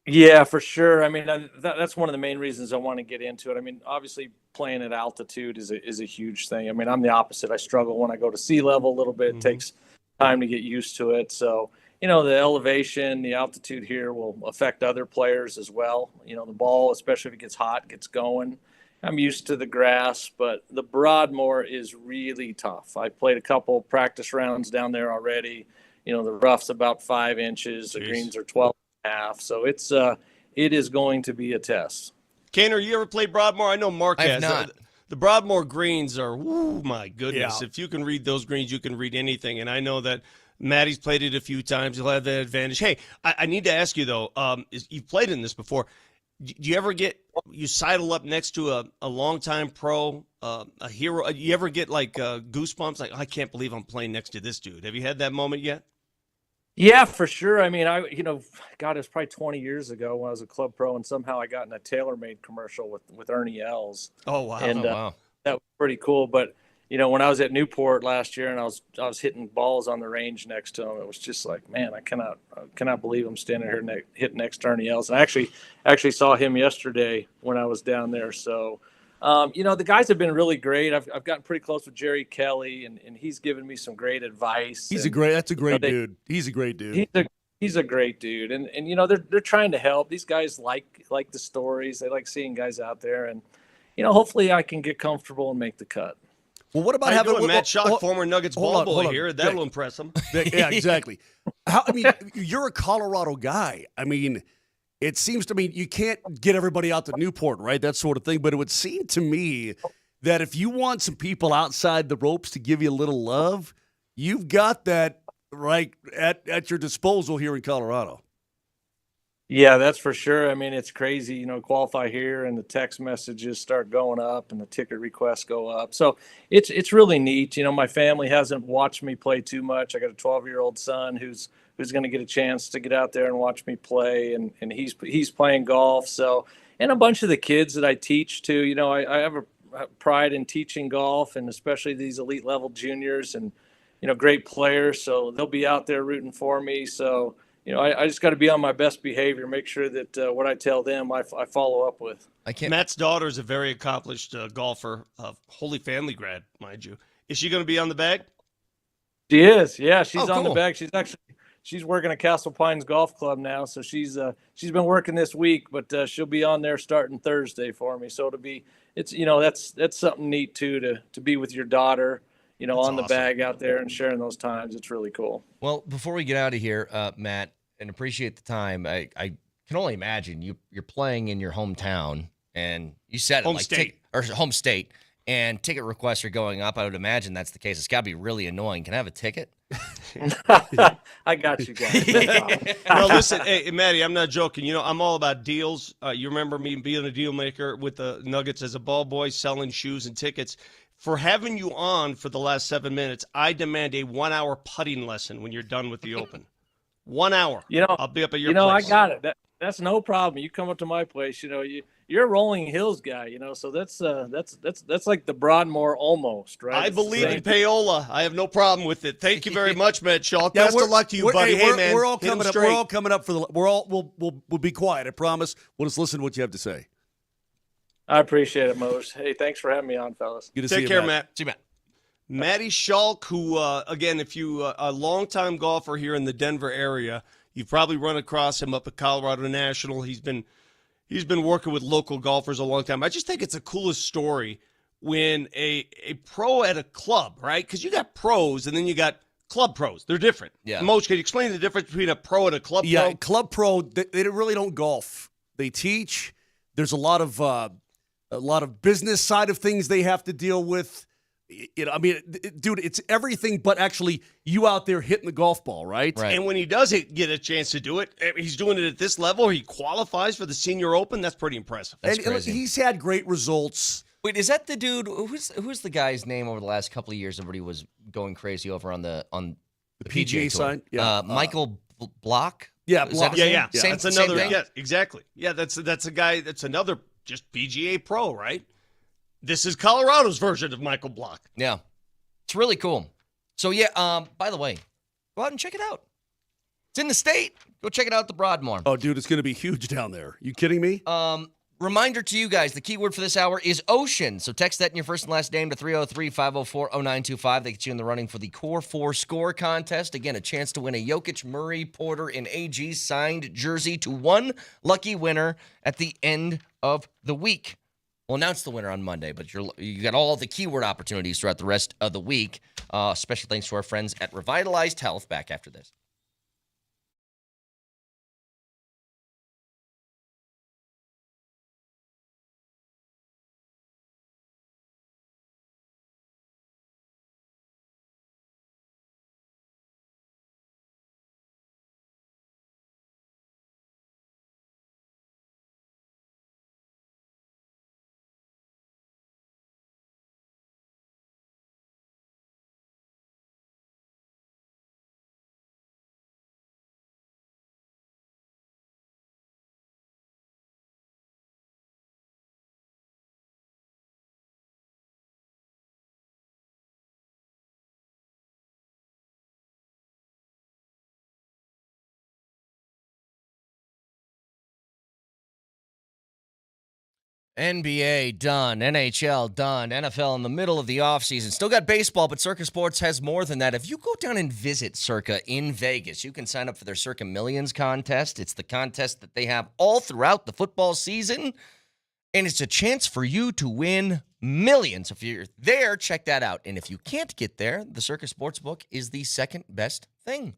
Yeah, for sure. I mean, that's one of the main reasons I want to get into it. I mean, obviously playing at altitude is a huge thing. I mean, I'm the opposite. I struggle when I go to sea level a little bit. It takes time to get used to it. So, the elevation, the altitude here will affect other players as well. The ball, especially if it gets hot, gets going. I'm used to the grass, but the Broadmoor is really tough. I played a couple practice rounds down there already. The rough's about 5 inches. The greens are 12.5. So it is going to be a test. Kane, you ever played Broadmoor? I know Mark has. Not. The Broadmoor greens are, my goodness. Yeah. If you can read those greens, you can read anything. And I know that Matty's played it a few times. He'll have that advantage. Hey, I need to ask you, though, you've played in this before. Do you ever you sidle up next to a longtime pro, a hero? You ever get like goosebumps? Like, I can't believe I'm playing next to this dude. Have you had that moment yet? Yeah, for sure. I mean, God, it was probably 20 years ago when I was a club pro, and somehow I got in a TaylorMade commercial with Ernie Els. Oh, wow. And wow. that was pretty cool. But, when I was at Newport last year and I was hitting balls on the range next to him, it was just like, man, I cannot believe I'm standing here hitting next to Ernie Els. And I actually saw him yesterday when I was down there. So, the guys have been really great. I've gotten pretty close with Jerry Kelly, and he's given me some great advice. That's a great dude. He's a great dude. He's a great dude. And they're trying to help. These guys like the stories. They like seeing guys out there. And, hopefully I can get comfortable and make the cut. Well, what about having Matt Schalk, former Nuggets ball boy here? That'll impress him. Yeah, exactly. You're a Colorado guy. I mean, it seems to me you can't get everybody out to Newport, right? That sort of thing. But it would seem to me that if you want some people outside the ropes to give you a little love, you've got that right at your disposal here in Colorado. Yeah, that's for sure. I mean, it's crazy, qualify here and the text messages start going up and the ticket requests go up. So it's really neat. My family hasn't watched me play too much. I got a 12-year-old son who's going to get a chance to get out there and watch me play, and he's playing golf. So, and a bunch of the kids that I teach too, I have a pride in teaching golf, and especially these elite level juniors and, great players. So they'll be out there rooting for me. So, I just got to be on my best behavior, make sure that what I tell them, I follow up with. Matt's daughter is a very accomplished golfer, Holy Family grad, mind you. Is she going to be on the bag? She is. Yeah, she's on cool. the bag. She's working at Castle Pines Golf Club now, so she's been working this week, but she'll be on there starting Thursday for me. So that's something neat too to be with your daughter. on awesome. the bag out there and sharing those times. It's really cool. Well, before we get out of here, Matt, and appreciate the time, I can only imagine you're playing in your hometown, and you said Home it like state. home state, and ticket requests are going up. I would imagine that's the case. It's got to be really annoying. Can I have a ticket? I got you guys. No problem. No, listen, hey, Maddie, I'm not joking. I'm all about deals. You remember me being a deal maker with the Nuggets as a ball boy, selling shoes and tickets. For having you on for the last 7 minutes, I demand a 1-hour putting lesson when you're done with the Open. 1 hour. I'll be up at your place. I got it. That's no problem. You come up to my place. You're a Rolling Hills guy. So that's like the Broadmoor almost, right? I believe in payola. I have no problem with it. Thank you very much, Matt Schultz. Best of luck to you, buddy. Hey, man, we're all hit 'em coming up. straight. We're all coming up for the. We'll be quiet. I promise. We'll just listen to what you have to say. I appreciate it, Mose. Hey, thanks for having me on, fellas. Good to see Take you, care, Matt. Matt. See you, Matt. Matty Schulk, who, again, if you a longtime golfer here in the Denver area, you've probably run across him up at Colorado National. He's been working with local golfers a long time. I just think it's the coolest story when a pro at a club, right? Because you got pros and then you got club pros. They're different. Yeah. Moj, can you explain the difference between a pro and a club pro? Yeah, club pro. They really don't golf. They teach. There's a lot of business side of things they have to deal with. Dude, it's everything but actually you out there hitting the golf ball, right? Right. And when he does get a chance to do it, he's doing it at this level. He qualifies for the Senior Open. That's pretty impressive. That's And crazy. he's had great results. Wait, is that the dude? Who's the guy's name over the last couple of years? Everybody was going crazy over on the PGA tour. side? Yeah. Michael Block. Yeah, Is that Block. his Yeah. name? Same, That's another. Same thing? Yeah, exactly. Yeah, that's a guy. That's another just PGA pro, right? This is Colorado's version of Michael Block. Yeah, it's really cool. So yeah, by the way, go out and check it out. It's in the state. Go check it out at the Broadmoor. Oh, dude, it's going to be huge down there. You kidding me? Reminder to you guys, the keyword for this hour is ocean. So text that in your first and last name to 303-504-0925. They get you in the running for the Core 4 Score contest. Again, a chance to win a Jokic, Murray, Porter, and AG signed jersey to one lucky winner at the end of the week. We'll announce the winner on Monday, but you got all the keyword opportunities throughout the rest of the week. Special thanks to our friends at Revitalized Health. Back after this. NBA done, NHL done, NFL in the middle of the offseason. Still got baseball, but Circa Sports has more than that. If you go down and visit Circa in Vegas, you can sign up for their Circa Millions contest. It's the contest that they have all throughout the football season, and it's a chance for you to win millions. If you're there, check that out. And if you can't get there, the Circa Sportsbook is the second best thing.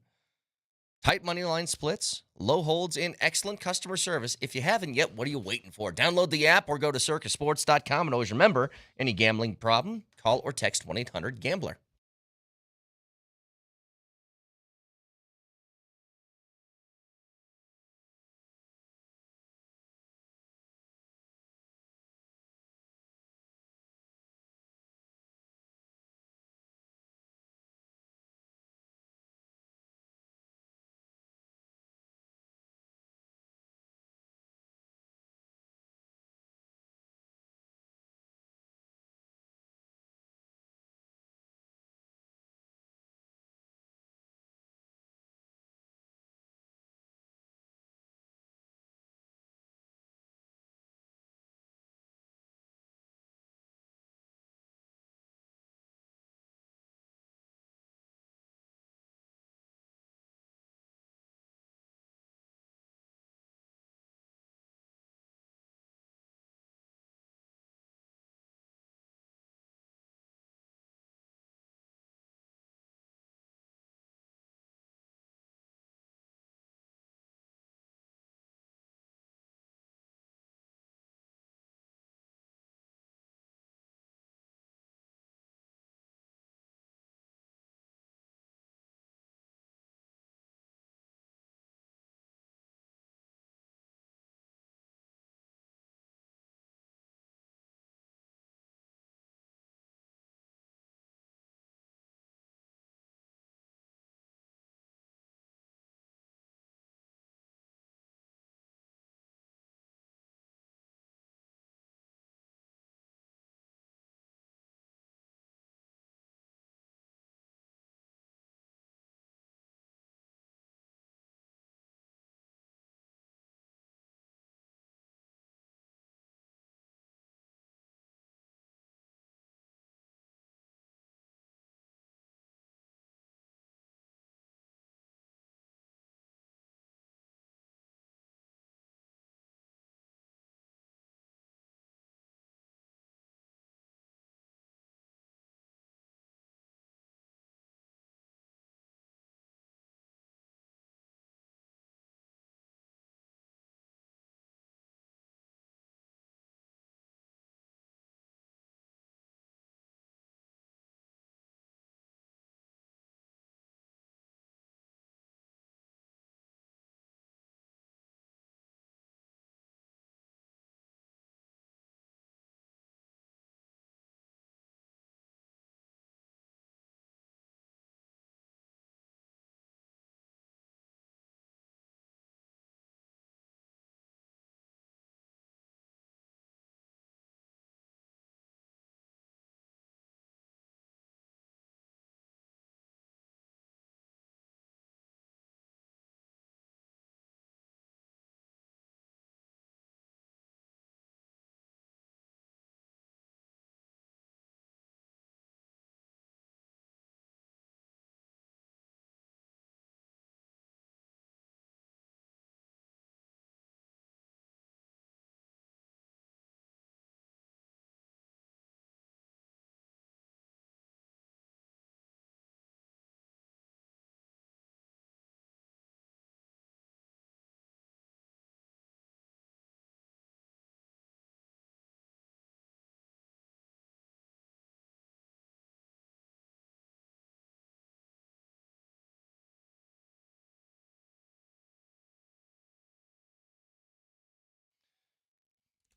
Tight money line splits, low holds, and excellent customer service. If you haven't yet, what are you waiting for? Download the app or go to circasports.com. And always remember, any gambling problem, call or text 1-800-GAMBLER.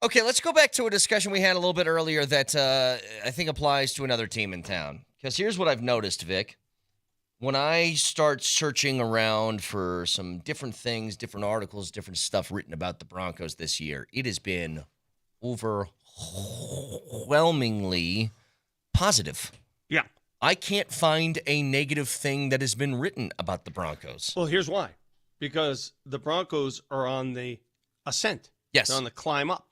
Okay, let's go back to a discussion we had a little bit earlier that I think applies to another team in town. Because here's what I've noticed, Vic. When I start searching around for some different things, different articles, different stuff written about the Broncos this year, it has been overwhelmingly positive. Yeah. I can't find a negative thing that has been written about the Broncos. Well, here's why. Because the Broncos are on the ascent. Yes. They're on the climb up.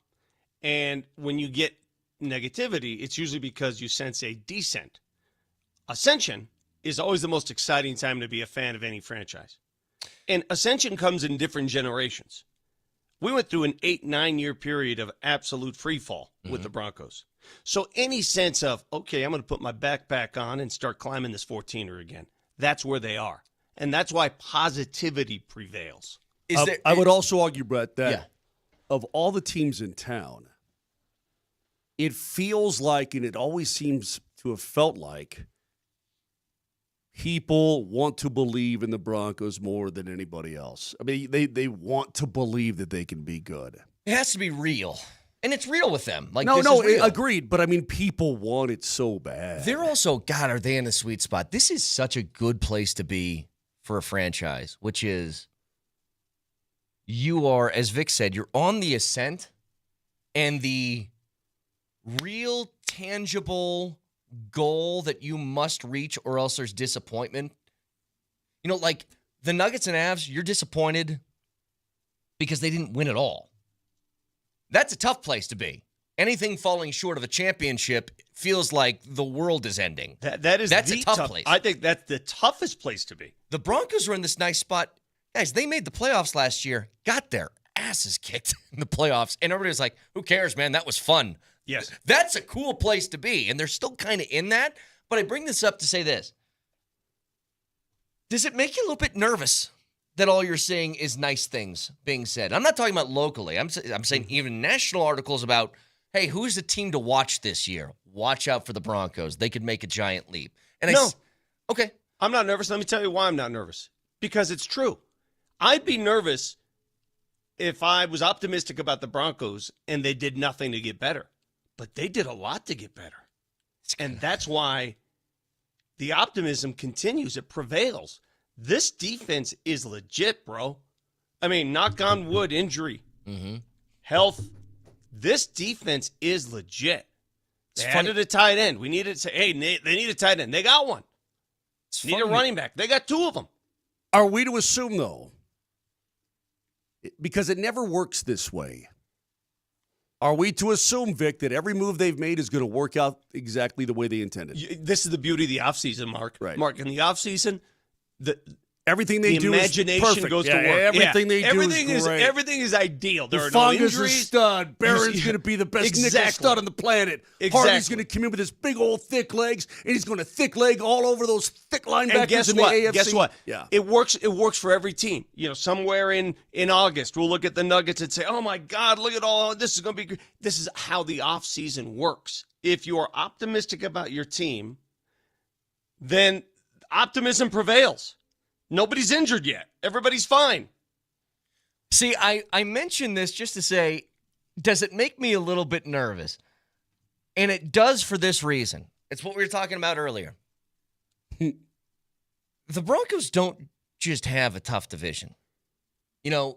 And when you get negativity, it's usually because you sense a descent. Ascension is always the most exciting time to be a fan of any franchise. And ascension comes in different generations. We went through an 8-9 year period of absolute free fall with the Broncos. So any sense of, okay, I'm going to put my backpack on and start climbing this 14er again, that's where they are. And that's why positivity prevails. I would also argue, Brett, that of all the teams in town, it feels like, and it always seems to have felt like, people want to believe in the Broncos more than anybody else. I mean, they want to believe that they can be good. It has to be real. And it's real with them. Like, No, real. agreed. But, I mean, people want it so bad. They're also, God, are they in a sweet spot? This is such a good place to be for a franchise, which is you are, as Vic said, you're on the ascent, and the real tangible goal that you must reach or else there's disappointment. You know, like the Nuggets and Avs, you're disappointed because they didn't win at all. That's a tough place to be. Anything falling short of a championship feels like the world is ending. That's a tough place. I think that's the toughest place to be. The Broncos are in this nice spot. Guys, they made the playoffs last year, got their asses kicked in the playoffs, and everybody's like, who cares, man? That was fun. Yes. That's a cool place to be, and they're still kind of in that. But I bring this up to say this. Does it make you a little bit nervous that all you're seeing is nice things being said? I'm not talking about locally. I'm saying even national articles about, hey, who's the team to watch this year? Watch out for the Broncos. They could make a giant leap. And okay. I'm not nervous. Let me tell you why I'm not nervous. Because it's true. I'd be nervous if I was optimistic about the Broncos and they did nothing to get better. But they did a lot to get better. And that's why the optimism continues. It prevails. This defense is legit, bro. I mean, knock on wood, injury, health. This defense is legit. They added a tight end. We needed to say, hey, they need a tight end. They got one. Need a running back. They got two of them. Are we to assume, though, because it never works this way, are we to assume, Vic, that every move they've made is going to work out exactly the way they intended? This is the beauty of the offseason, Mark. Right. Mark, in the offseason, everything they do imagination is perfect. goes to work. Everything they do is great. Everything is ideal. There are no Fungus injuries. is stud. Barron's going to be the best nickel stud on the planet. Hardy's going to come in with his big old thick legs, and he's going to thick leg all over those thick linebackers in the AFC. Guess what? Yeah. It works. It works for every team. You know, somewhere in August, we'll look at the Nuggets and say, "Oh my God, look at all this is going to be." This is how the offseason works. If you are optimistic about your team, then optimism prevails. Nobody's injured yet. Everybody's fine. See, I mentioned this just to say, does it make me a little bit nervous? And it does for this reason. It's what we were talking about earlier. The Broncos don't just have a tough division. You know,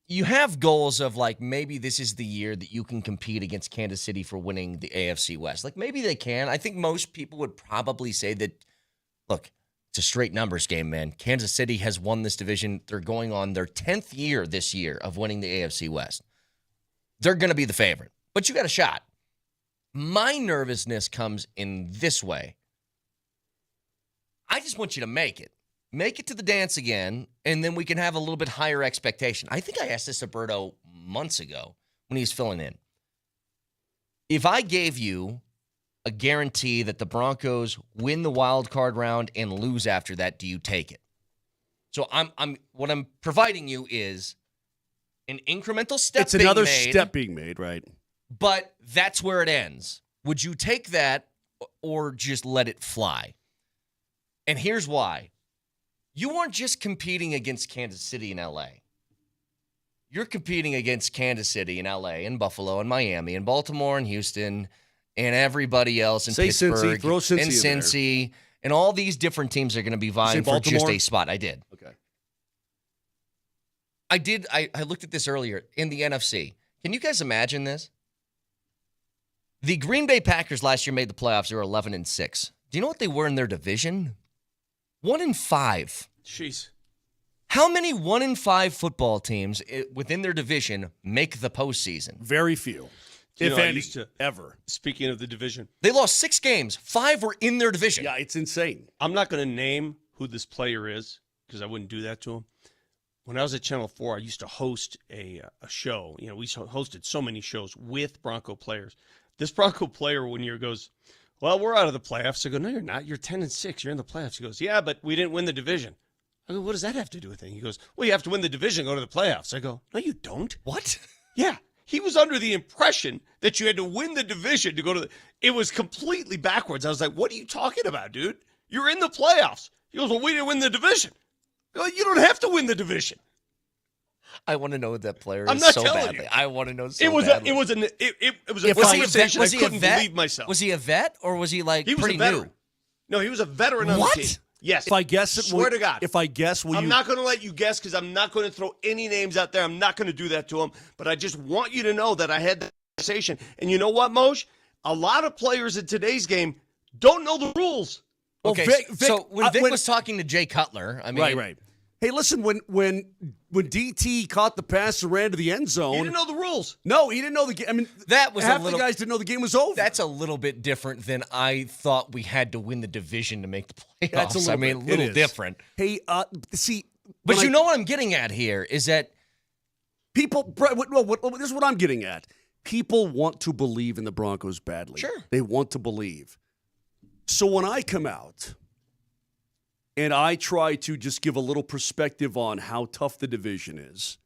you have goals of like, maybe this is the year that you can compete against Kansas City for winning the AFC West. Like, maybe they can. I think most people would probably say that, look, it's a straight numbers game, man. Kansas City has won this division. They're going on their 10th year this year of winning the AFC West. They're going to be the favorite, but you got a shot. My nervousness comes in this way. I just want you to make it. Make it to the dance again, and then we can have a little bit higher expectation. I think I asked this to Berto months ago when he was filling in. If I gave you a guarantee that the Broncos win the wild card round and lose after that, do you take it? So what I'm providing you is an incremental step. It's another step being made, right? But that's where it ends. Would you take that or just let it fly? And here's why. You aren't just competing against Kansas City and LA. you're competing against Kansas City and LA and Buffalo and Miami and Baltimore and Houston and everybody else in Say Pittsburgh Cincy, throw Cincy and in there. Cincy and all these different teams are going to be vying for just Baltimore? a spot. I did. Okay. I looked at this earlier in the NFC. Can you guys imagine this? The Green Bay Packers last year made the playoffs. They were 11-6. Do you know what they were in their division? 1-5. Jeez. How many 1-5 football teams within their division make the postseason? Very few, You if know, I any, used to- ever. Speaking of the division, They lost 6 games. 5 were in their division. Yeah, it's insane. I'm not going to name who this player is because I wouldn't do that to him. When I was at Channel 4, I used to host a show. You know, we hosted so many shows with Bronco players. This Bronco player one year goes, well, we're out of the playoffs. I go, no, you're not. You're 10-6. You're in the playoffs. He goes, yeah, but we didn't win the division. I go, what does that have to do with it? He goes, well, you have to win the division, go to the playoffs. I go, no, you don't. What? Yeah. He was under the impression that you had to win the division to go to the... It was completely backwards. I was like, what are you talking about, dude? You're in the playoffs. He goes, well, we didn't win the division. I go, you don't have to win the division. I want to know who that player I'm is not so telling badly. you. I want to know so It was badly. a Was he a conversation vet? I couldn't believe myself. Was he a vet or was he like He was pretty a veteran. new? No, he was a veteran on What? the team. Yes. If I guess it, Swear to God. If I guess, will I'm you? not going to let you guess because I'm not going to throw any names out there. I'm not going to do that to him. But I just want you to know that I had that conversation. And you know what, Moj? A lot of players in today's game don't know the rules. Well, Okay, Vic, so when Vic when- was talking to Jay Cutler, I mean, right. Hey, listen, when DT caught the pass and ran to the end He zone, didn't know the rules. no, he didn't know the game. I mean, that was half a little. the guys didn't know the game was over. That's a little bit different than I thought we had to win the division to make the playoffs. That's a little I mean, a bit. It little is. different. Hey, see, But when you know what I'm getting at here is that people. This is what I'm getting at. People want to believe in the Broncos badly. Sure. They want to believe. So when I come out and I try to just give a little perspective on how tough the division is,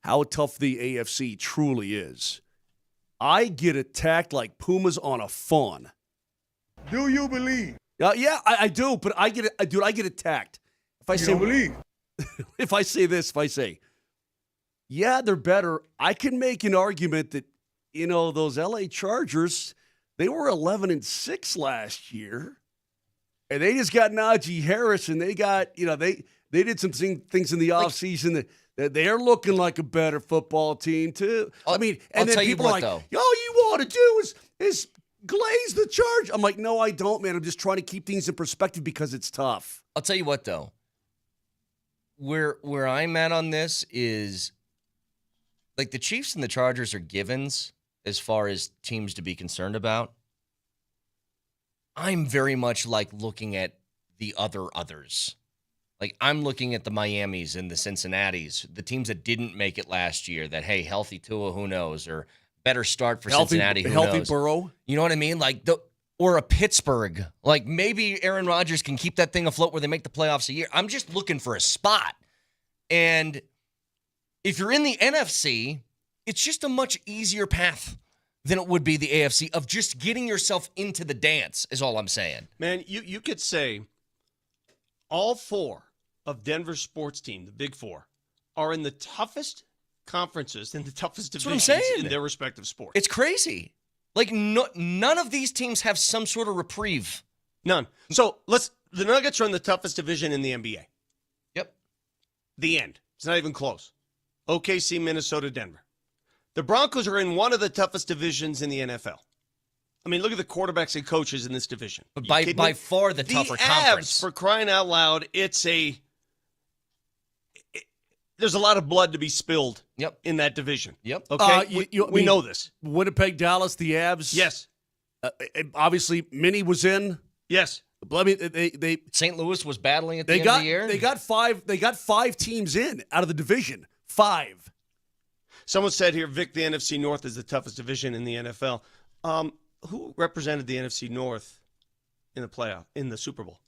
how tough the AFC truly is, I get attacked like pumas on a fawn. Do you believe? Yeah, I do, but I get attacked. If I say believe? if I say, yeah, they're better, I can make an argument that, those LA Chargers, they were 11-6 last year. And they just got Najee Harris, and they got, they did some things in the offseason that they're looking like a better football team, too. I'll then tell you people what, are like, though. all you want to do is glaze the charge. I'm like, no, I don't, man. I'm just trying to keep things in perspective because it's tough. I'll tell you what, though. Where I'm at on this is, like, the Chiefs and the Chargers are givens as far as teams to be concerned about. I'm very much like looking at the others. Like, I'm looking at the Miamis and the Cincinnatis, the teams that didn't make it last year that, hey, healthy Tua, who knows, or better start for Cincinnati, who healthy knows. Burrow. You know what I mean? Like, or a Pittsburgh. Like, maybe Aaron Rodgers can keep that thing afloat where they make the playoffs a year. I'm just looking for a spot. And if you're in the NFC, it's just a much easier path than it would be the AFC of just getting yourself into the dance, is all I'm saying. Man, you could say all 4 of Denver's sports team, the Big 4, are in the toughest conferences, in the toughest That's what I'm divisions saying. in their respective sports. It's crazy. Like, none of these teams have some sort of reprieve. None. So the Nuggets are in the toughest division in the NBA. Yep. The end. It's not even close. OKC, Minnesota, Denver. The Broncos are in one of the toughest divisions in the NFL. I mean, look at the quarterbacks and coaches in this division. But You by kidding me? far the tougher conference. Avs, for crying out loud, there's a lot of blood to be spilled Yep. in that division. Yep. Okay? We know this. Winnipeg, Dallas, the Avs. Yes. Obviously, Minnie was in. Yes. I mean, they St. Louis was battling at the end got of the year. they got five teams in out of the division. 5. Someone said here, Vic, the NFC North is the toughest division in the NFL. Who represented the NFC North in the Super Bowl?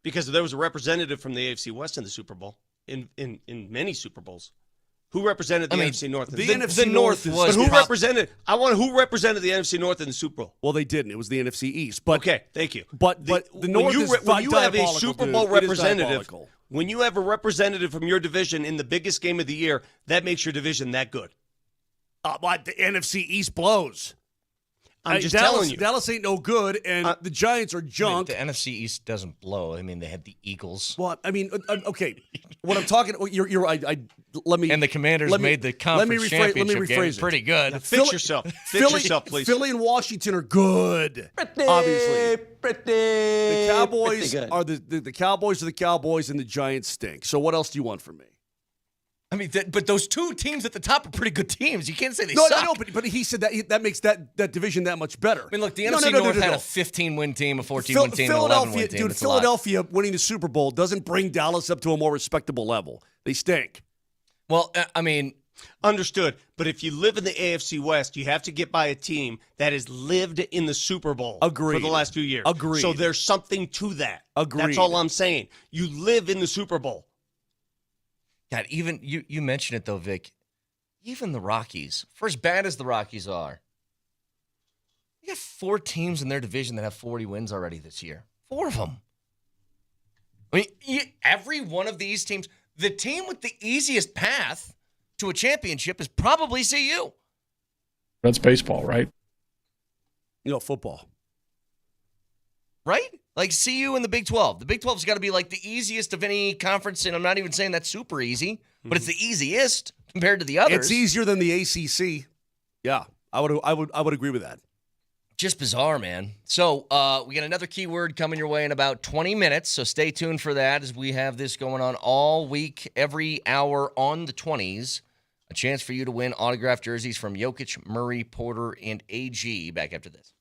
Because there was a representative from the AFC West in the Super Bowl, in many Super Bowls. Who represented the NFC North? The The NFC North is- was But who prob- represented? I want who represented the NFC North in the Super Bowl. Well, they didn't. It was the NFC East. But Okay, thank you. But the North is when you have a diabolical, Super dude. Bowl It is representative, diabolical. when you have a representative from your division in the biggest game of the year, that makes your division that good. But the NFC East blows. I'm just Dallas, telling you. Dallas ain't no good, and the Giants are I mean, junk. the NFC East doesn't blow. I mean, they had the Eagles. Well, I mean, okay. What I'm talking, you're right. Let me. And the Commanders made the conference championship game rephrase it. pretty good. Fix yourself. Fix yourself, please. Philly and Washington are good. Obviously, the Cowboys are the Cowboys are the Cowboys, and the Giants stink. So what else do you want from me? I mean, but those two teams at the top are pretty good teams. You can't say they No, suck. no, but he said that makes that division that much better. I mean, look, the No, NFC no, no, North no, no, had no. a 15-win team, a 14-win team, and an 11-win team. Dude, It's a lot. Philadelphia winning the Super Bowl doesn't bring Dallas up to a more respectable level. They stink. Well, I mean, Understood. But if you live in the AFC West, you have to get by a team that has lived in the Super Bowl Agreed. for the last few years. Agreed. So there's something to that. Agreed. That's all I'm saying. You live in the Super Bowl. God, even you mentioned it though, Vic. Even the Rockies, for as bad as the Rockies are, you got 4 teams in their division that have 40 wins already this year. 4 of them. I mean, every one of these teams, the team with the easiest path to a championship is probably CU. That's baseball, right? Football. Right? Like CU in the Big 12. The Big 12's got to be like the easiest of any conference, and I'm not even saying that's super easy, but it's the easiest compared to the others. It's easier than the ACC. Yeah, I would agree with that. Just bizarre, man. So we got another keyword coming your way in about 20 minutes, so stay tuned for that as we have this going on all week, every hour on the 20s. A chance for you to win autographed jerseys from Jokic, Murray, Porter, and AG. Back after this.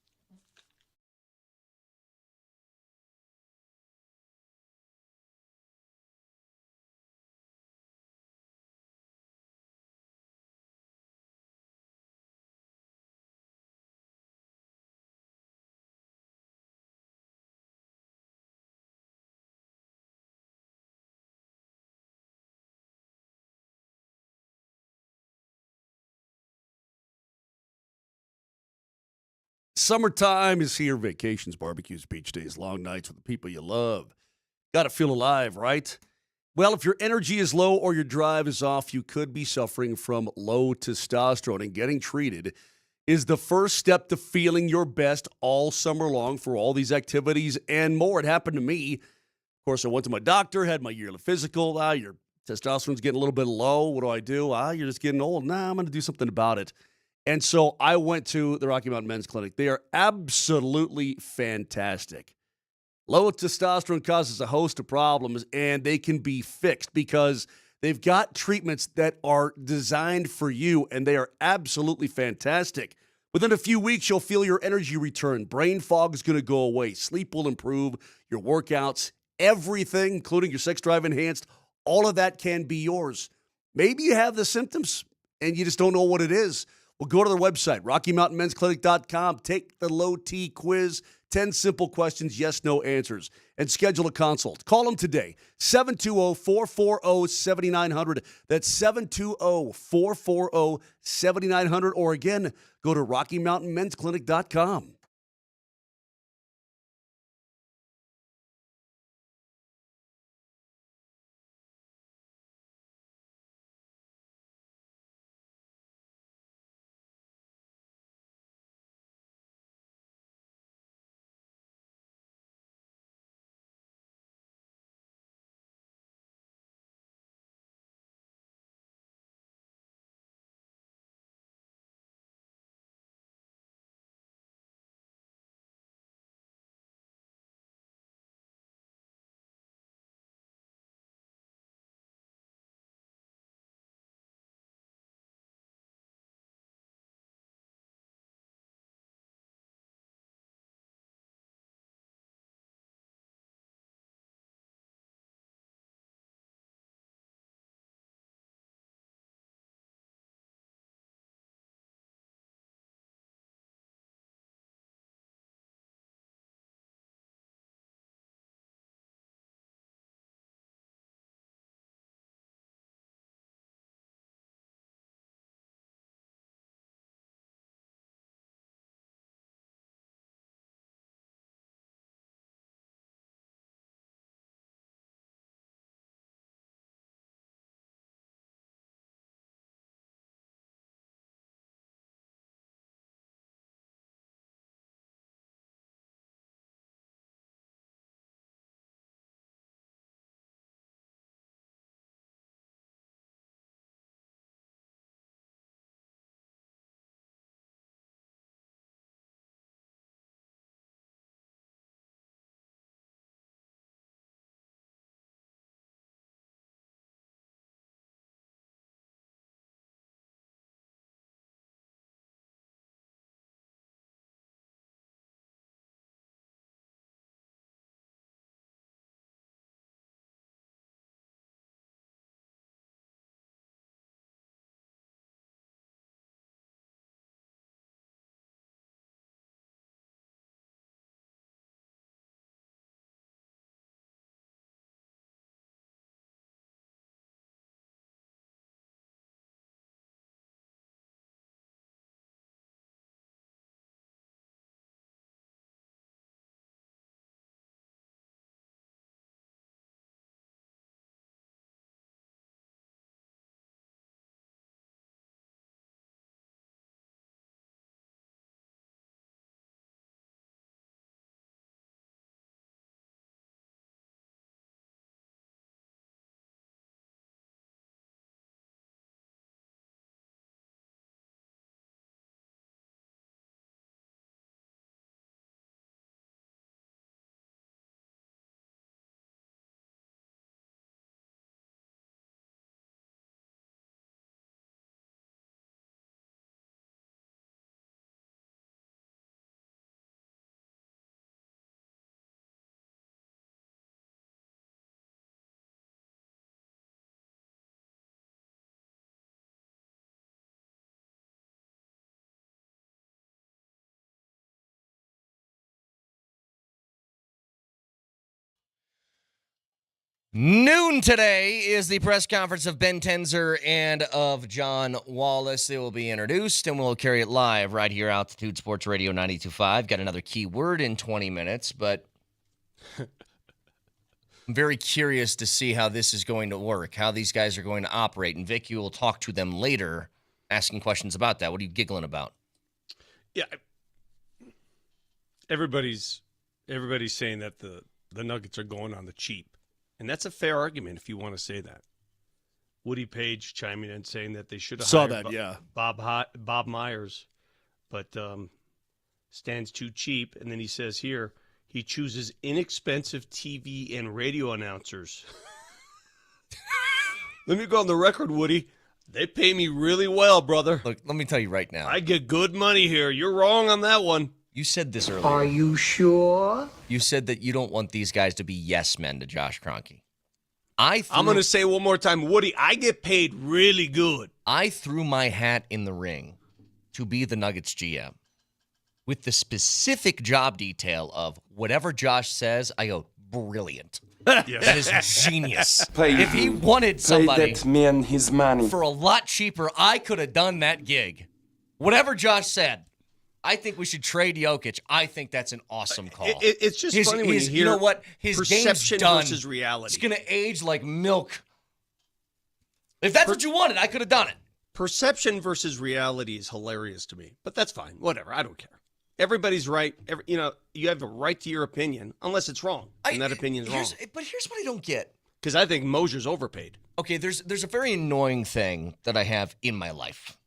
Summertime is here. Vacations, barbecues, beach days, long nights with the people you love. Got to feel alive, right? Well, if your energy is low or your drive is off, you could be suffering from low testosterone, and getting treated is the first step to feeling your best all summer long for all these activities and more. It happened to me. Of course, I went to my doctor, had my yearly physical. Your testosterone's getting a little bit low. What do? You're just getting old. I'm going to do something about it. And so I went to the Rocky Mountain Men's Clinic. They are absolutely fantastic. Low testosterone causes a host of problems, and they can be fixed because they've got treatments that are designed for you, and they are absolutely fantastic. Within a few weeks, you'll feel your energy return. Brain fog is going to go away. Sleep will improve. Your workouts, everything, including your sex drive enhanced, all of that can be yours. Maybe you have the symptoms, and you just don't know what it is. Well, go to their website, RockyMountainMen'sClinic.com. Take the low T quiz, 10 simple questions, yes, no answers, and schedule a consult. Call them today, 720-440-7900. That's 720-440-7900. Or again, go to RockyMountainMen'sClinic.com. Noon today is the press conference of Ben Tenzer and of John Wallace. They will be introduced, and we'll carry it live right here, Altitude Sports Radio 92.5. Got another key word in 20 minutes, but I'm very curious to see how this is going to work, how these guys are going to operate. And Vic, you will talk to them later, asking questions about that. What are you giggling about? Yeah, everybody's saying that the Nuggets are going on the cheap. And that's a fair argument if you want to say that. Woody Page chiming in saying that they should have hired Bob Myers, but Stan's too cheap. And then he says here he chooses inexpensive TV and radio announcers. Let me go on the record, Woody. They pay me really well, brother. Look, let me tell you right now. I get good money here. You're wrong on that one. You said this earlier. Are you sure? You said that you don't want these guys to be yes men to Josh Kroenke. I'm going to say it one more time. Woody, I get paid really good. I threw my hat in the ring to be the Nuggets GM with the specific job detail of whatever Josh says, I go, brilliant. Yes. That is genius. If he wanted somebody that man his money for a lot cheaper, I could have done that gig. Whatever Josh said. I think we should trade Jokic. I think that's an awesome call. It's just funny when you hear you know what? His perception game's done. versus reality. It's going to age like milk. If that's what you wanted, I could have done it. Perception versus reality is hilarious to me, but that's fine. Whatever. I don't care. Everybody's right. You have a right to your opinion, unless it's wrong, and that opinion's wrong. But here's what I don't get. Because I think Moser's overpaid. Okay, there's a very annoying thing that I have in my life.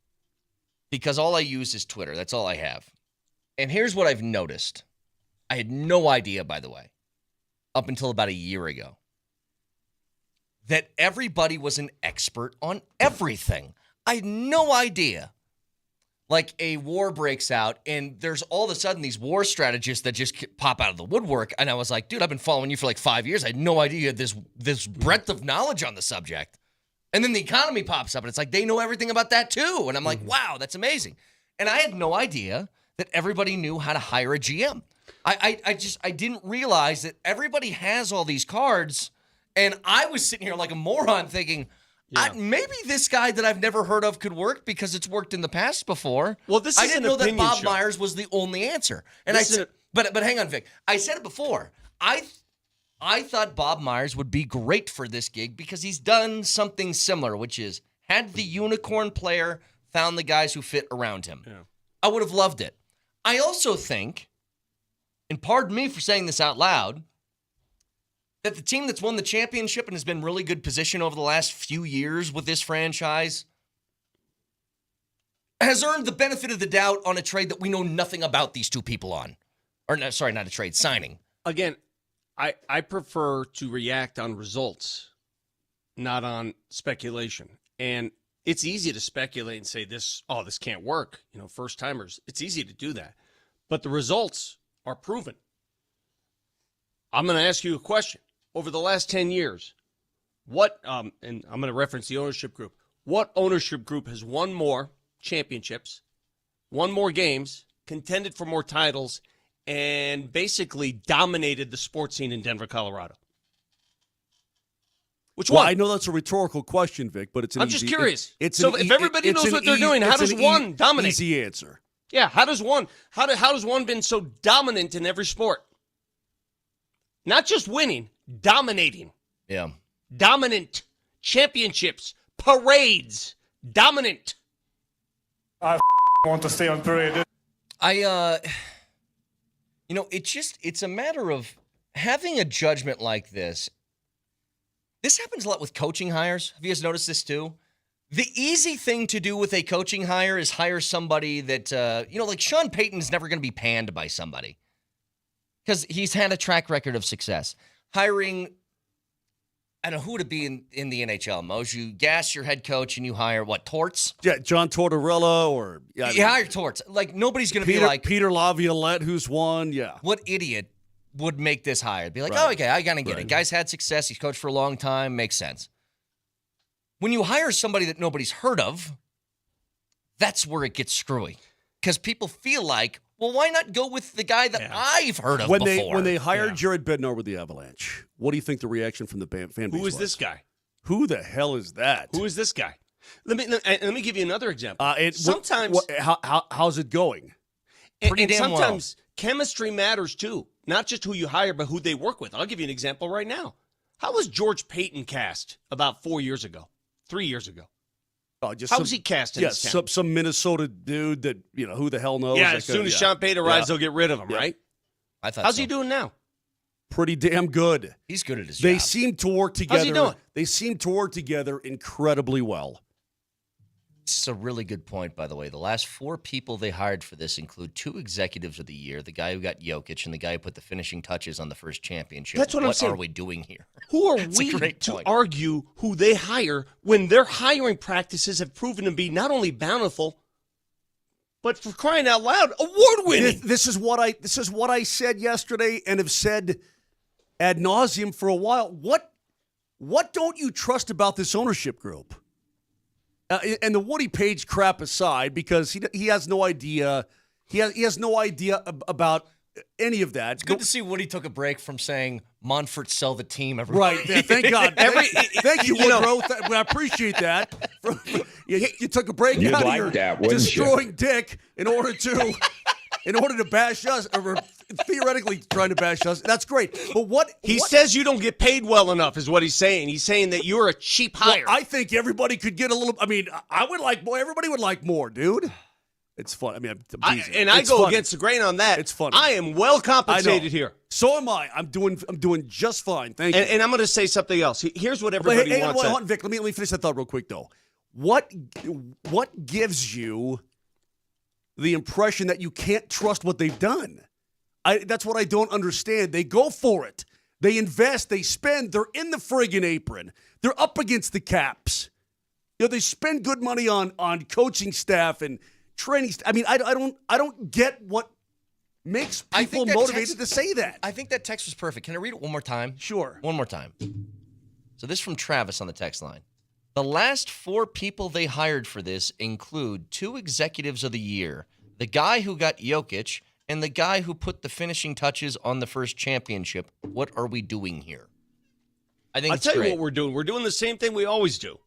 Because all I use is Twitter. That's all I have. And here's what I've noticed. I had no idea, by the way, up until about a year ago, that everybody was an expert on everything. I had no idea. Like a war breaks out, and there's all of a sudden these war strategists that just pop out of the woodwork. And I was like, dude, I've been following you for like 5 years. I had no idea you had this breadth of knowledge on the subject. And then the economy pops up, and it's like they know everything about that too. And I'm like, wow, that's amazing. And I had no idea that everybody knew how to hire a GM. I didn't realize that everybody has all these cards, and I was sitting here like a moron thinking, maybe this guy that I've never heard of could work because it's worked in the past before. Well, this is I didn't know that Bob show. Myers was the only answer. And but hang on, Vic. I said it before. I thought Bob Myers would be great for this gig because he's done something similar, which is had the unicorn player, found the guys who fit around him. Yeah. I would have loved it. I also think, and pardon me for saying this out loud, that the team that's won the championship and has been in really good position over the last few years with this franchise has earned the benefit of the doubt on a trade that we know nothing about these two people on. Or, no, sorry, not a trade, signing. Again, I prefer to react on results, not on speculation. And it's easy to speculate and say this can't work. First timers, it's easy to do that. But the results are proven. I'm going to ask you a question. Over the last 10 years, and I'm going to reference the ownership group, what ownership group has won more championships, won more games, contended for more titles, and basically dominated the sports scene in Denver, Colorado? Which one? I know that's a rhetorical question, Vic, but it's I'm just curious. If everybody knows what they're doing, how does one dominate? Easy answer. Yeah, how does one been so dominant in every sport? Not just winning, dominating. Yeah. Dominant. Championships. Parades. Dominant. I want to stay on parade. It's a matter of having a judgment like this. This happens a lot with coaching hires. Have you guys noticed this too? The easy thing to do with a coaching hire is hire somebody that, like Sean Payton's never going to be panned by somebody because he's had a track record of success. Hiring, I don't know who to be in the NHL. Moser, you gas your head coach and you hire, Torts? Yeah, John Tortorella or... Yeah, you hire Torts. Like, nobody's going to be like... Peter Laviolette, who's won, yeah. What idiot would make this hire? Be like, right. Oh, okay, I got to get it. Guy's had success. He's coached for a long time. Makes sense. When you hire somebody that nobody's heard of, that's where it gets screwy. Because people feel like, Well, why not go with the guy that I've heard of before? When they hired Jared Bednar with the Avalanche, what do you think the reaction from the fan base was? Who is this guy? Who the hell is that? Who is this guy? Let me give you another example. How's it going? Pretty damn sometimes chemistry matters too, not just who you hire, but who they work with. I'll give you an example right now. How was George Payton cast about 3 years ago? How was he cast in this town? Some Minnesota dude that, who the hell knows? Yeah, as soon as Sean Payton arrives, they'll get rid of him, right? I thought How's he doing now? Pretty damn good. He's good at his They job. seem to work together. How's he doing? They seem to work together incredibly well. It's a really good point, by the way. The last 4 people they hired for this include 2 executives of the year, the guy who got Jokic and the guy who put the finishing touches on the first championship. That's what I'm saying. What are we doing here? Who are That's we a great to point. argue who they hire when their hiring practices have proven to be not only bountiful, but for crying out loud, award-winning? This is what I said yesterday and have said ad nauseum for a while. What don't you trust about this ownership group? And the Woody Page crap aside, because he has no idea. He has no idea about any of that. It's good to see Woody took a break from saying Monfort sell the team every Right. week. Yeah, thank God. Thank you, Woodrow. I appreciate that. You took a break You'd out like of your that, wouldn't destroying Dick in order to bash us, or theoretically trying to bash us. That's great. But what He says you don't get paid well enough is what he's saying. He's saying that you're a cheap hire. I think everybody could get a little. I mean, I would like more. Everybody would like more, dude. It's fun. I mean, I'm teasing. I It's go funny. against the grain on that. It's funny. I am well compensated here. So am I. I'm doing just fine. Thank you. And I'm going to say something else. Here's what But everybody hey, wants. hold on, Vic. Let me finish that thought real quick, though. What gives you the impression that you can't trust what they've done? That's what I don't understand. They go for it. They invest. They spend. They're in the friggin' apron. They're up against the caps. They spend good money on coaching staff and training. I mean, I don't get what makes people motivated to say that. I think that text was perfect. Can I read it one more time? Sure. One more time. So this is from Travis on the text line. The last 4 people they hired for this include 2 executives of the year, the guy who got Jokic and the guy who put the finishing touches on the first championship. What are we doing here? I think I'll it's tell great. you what we're doing. We're doing the same thing we always do.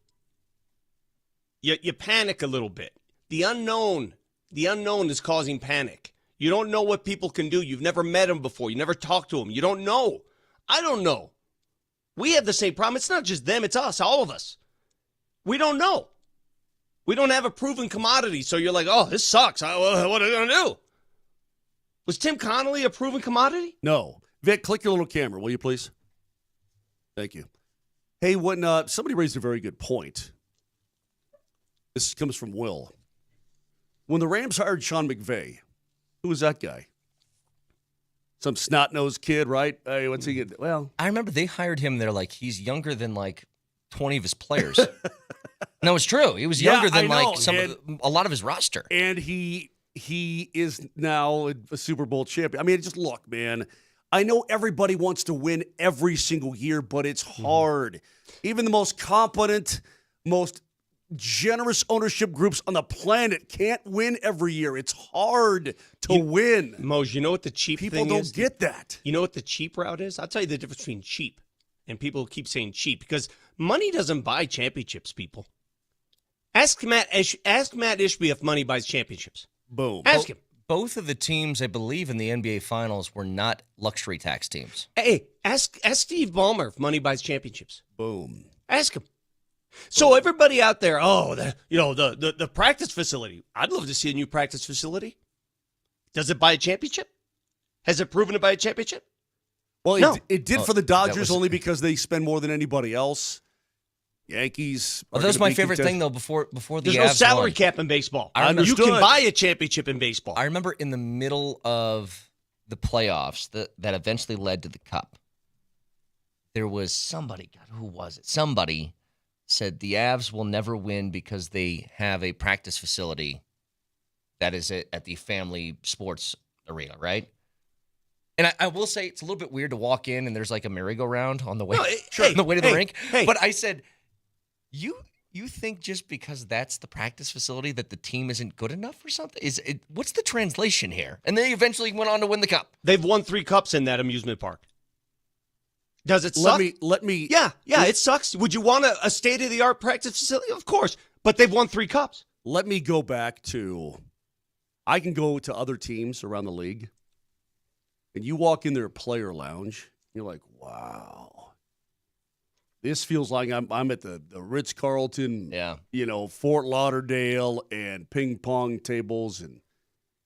You panic a little bit. The unknown is causing panic. You don't know what people can do. You've never met them before. You never talked to them. You don't know. I don't know. We have the same problem. It's not just them. It's us, all of us. We don't know. We don't have a proven commodity. So you're like, oh, this sucks. What are we going to do? Was Tim Connolly a proven commodity? No. Vic, click your little camera, will you please? Thank you. Hey, when somebody raised a very good point. This comes from Will. When the Rams hired Sean McVay, who was that guy? Some snot-nosed kid, right? Hey, what's he get? Well, I remember they hired him. They're like, he's younger than like 20 of his players. No, it's true. He was younger than like a lot of his roster. And he is now a Super Bowl champion. I mean, just look, man. I know everybody wants to win every single year, but it's hard. Even the most competent, most generous ownership groups on the planet can't win every year. It's hard to win. Mose, you know what the cheap People thing don't is? get that. You know what the cheap route is? I'll tell you the difference between cheap and people keep saying cheap because money doesn't buy championships, people. Ask Matt Ishby if money buys championships. Boom. Ask him. Both of the teams, I believe, in the NBA Finals were not luxury tax teams. Hey, ask Steve Ballmer if money buys championships. Boom. Ask him. So everybody out there, the practice facility. I'd love to see a new practice facility. Does it buy a championship? Has it proven to buy a championship? Well, No. it did for the Dodgers only because they spend more than anybody else. Yankees. Well, that was my favorite thing, though, before the There's Avs no salary won. cap in baseball. I You understood. can buy a championship in baseball. I remember in the middle of the playoffs that eventually led to the Cup, there was somebody, God, who was it? Somebody said the Avs will never win because they have a practice facility that is at the family sports arena, right? And I will say it's a little bit weird to walk in and there's like a merry-go-round on the way, on the way to the rink. Hey. But I said, You think just because that's the practice facility that the team isn't good enough or something? What's the translation here? And they eventually went on to win the cup. They've won 3 cups in that amusement park. Does it suck? Let me. Yeah, it sucks. Would you want a state-of-the-art practice facility? Of course. But they've won 3 cups. Let me go back to, I can go to other teams around the league, and you walk in their player lounge, you're like, wow. This feels like I'm at the Ritz-Carlton, Fort Lauderdale, and ping pong tables and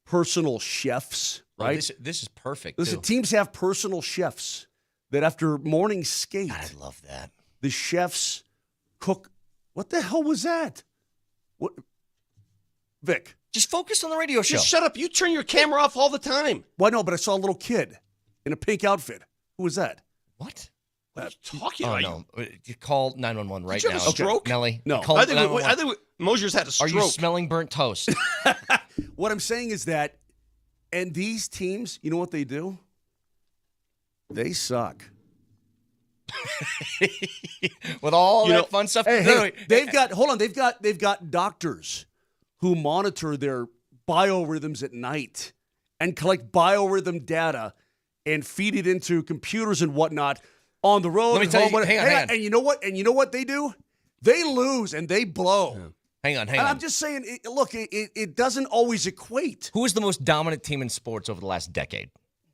personal chefs, right? Oh, this is perfect. Listen, teams have personal chefs that after morning skate, God, I love that. The chefs cook. What the hell was that? What, Vic? Just focus on the radio show. Just shut up. You turn your camera off all the time. Well, no, but I saw a little kid in a pink outfit. Who was that? What? What are you talking about? No. You call 911 right Did you now. have a stroke? Nelly? No. I think Moser's had a stroke. Are you smelling burnt toast? What I'm saying is that, and these teams, you know what they do? They suck. With all that fun stuff. They've got doctors who monitor their biorhythms at night and collect biorhythm data and feed it into computers and whatnot on the road. Let me tell you, hang on. And you know what? And you know what they do? They lose and they blow. Yeah. Hang on. And I'm just saying, it doesn't always equate. Who is the most dominant team in sports over the last decade?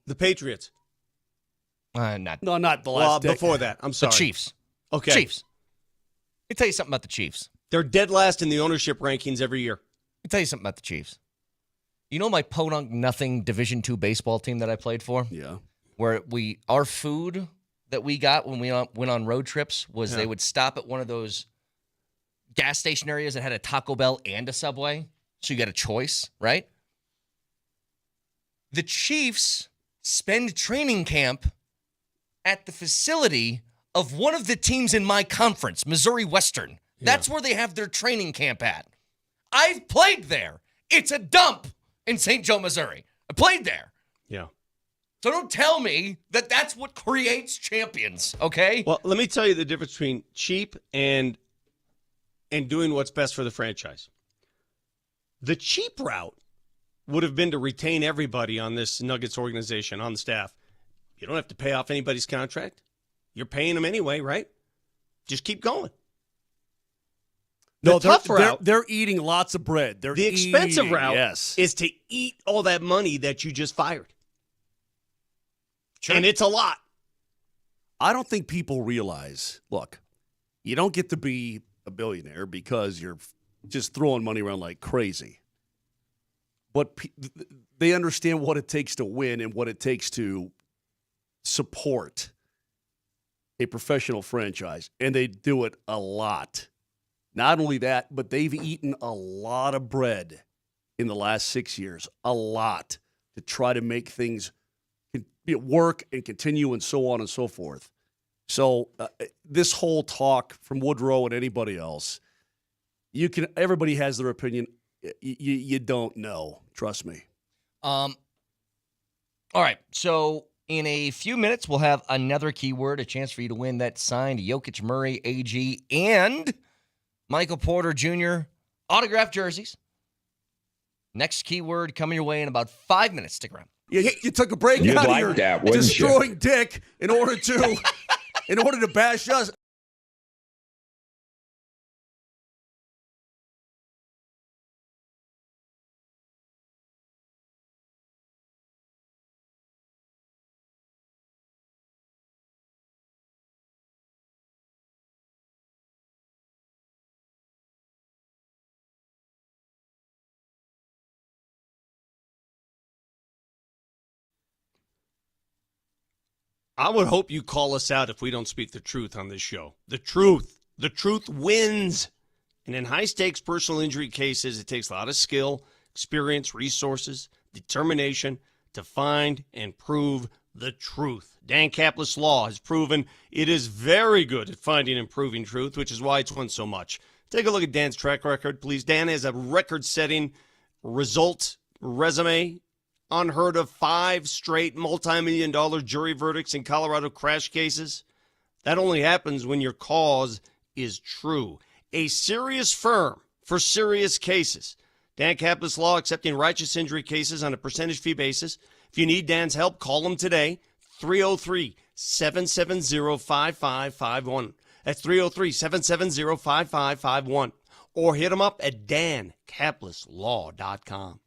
The Patriots. Not the last decade. Before that. I'm sorry. The Chiefs. Okay. Chiefs. Let me tell you something about the Chiefs. They're dead last in the ownership rankings every year. Let me tell you something about the Chiefs. You know my podunk nothing Division II baseball team that I played for? Yeah. Where our food that we got when we went on road trips was they would stop at one of those gas station areas that had a Taco Bell and a Subway. So you got a choice, right? The Chiefs spend training camp at the facility of one of the teams in my conference, Missouri Western. That's where they have their training camp at. I've played there. It's a dump in St. Joe, Missouri. I played there. Yeah. So don't tell me that that's what creates champions, okay? Well, let me tell you the difference between cheap and doing what's best for the franchise. The cheap route would have been to retain everybody on this Nuggets organization, on the staff. You don't have to pay off anybody's contract. You're paying them anyway, right? Just keep going. No, route, they're eating lots of bread. The expensive route is to eat all that money that you just fired. Sure. And it's a lot. I don't think people realize, look, you don't get to be a billionaire because you're just throwing money around like crazy. But they understand what it takes to win and what it takes to support a professional franchise, and they do it a lot. Not only that, but they've eaten a lot of bread in the last 6 years, a lot, to try to make things work and continue and so on and so forth. So this whole talk from Woodrow and anybody else, everybody has their opinion. You don't know. Trust me. All right. So in a few minutes, we'll have another keyword, a chance for you to win that signed Jokic, Murray, AG, and Michael Porter Jr. autographed jerseys. Next keyword coming your way in about 5 minutes. Stick around. You took a break You'd out like of that, your wouldn't destroying dick in order to bash us. I would hope you call us out if we don't speak the truth on this show. The truth. The truth wins. And in high-stakes personal injury cases, it takes a lot of skill, experience, resources, determination to find and prove the truth. Dan Capless Law has proven it is very good at finding and proving truth, which is why it's won so much. Take a look at Dan's track record, please. Dan has a record-setting result resume. Unheard of 5 straight multi-million-dollar jury verdicts in Colorado crash cases. That only happens when your cause is true. a serious firm for serious cases. Dan Capitalist Law, accepting righteous injury cases on a percentage fee basis. If you need Dan's help, call him today, 303-770-5551. That's 303-770-5551. Or hit him up at dancapitalistlaw.com.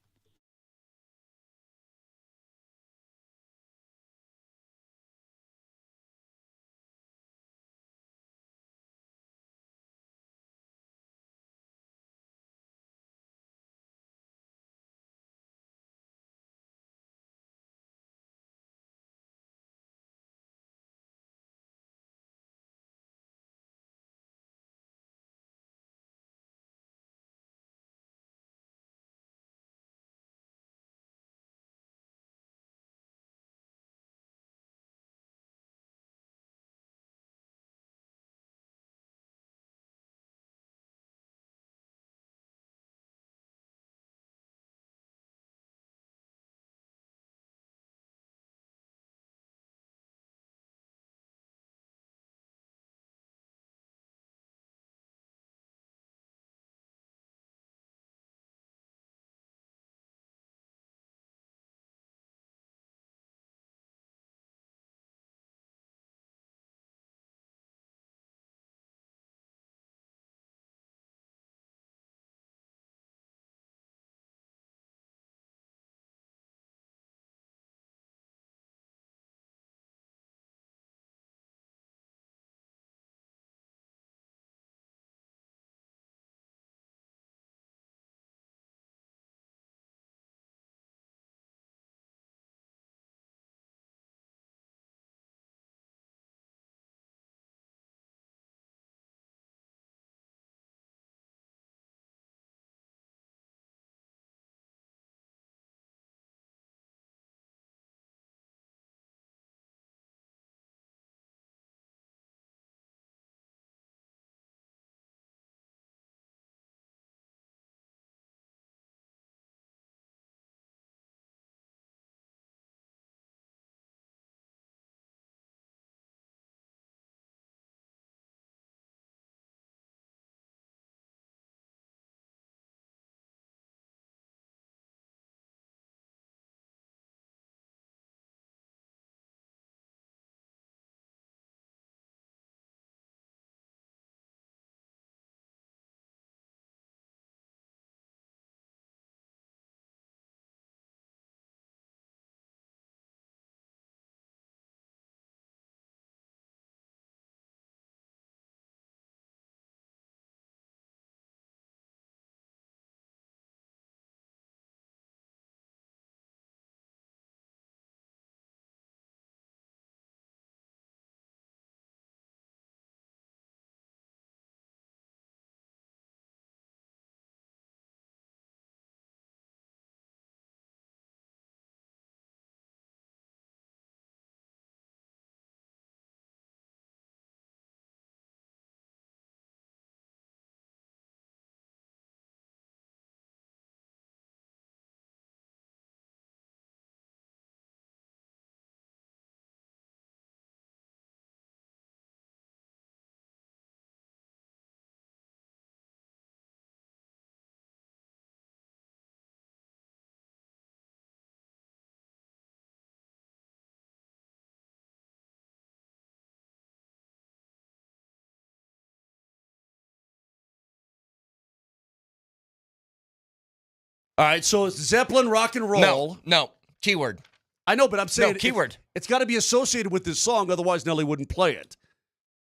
All right, so it's Zeppelin rock and roll. No. Keyword. I know, but I'm saying keyword. It's got to be associated with this song, otherwise Nelly wouldn't play it.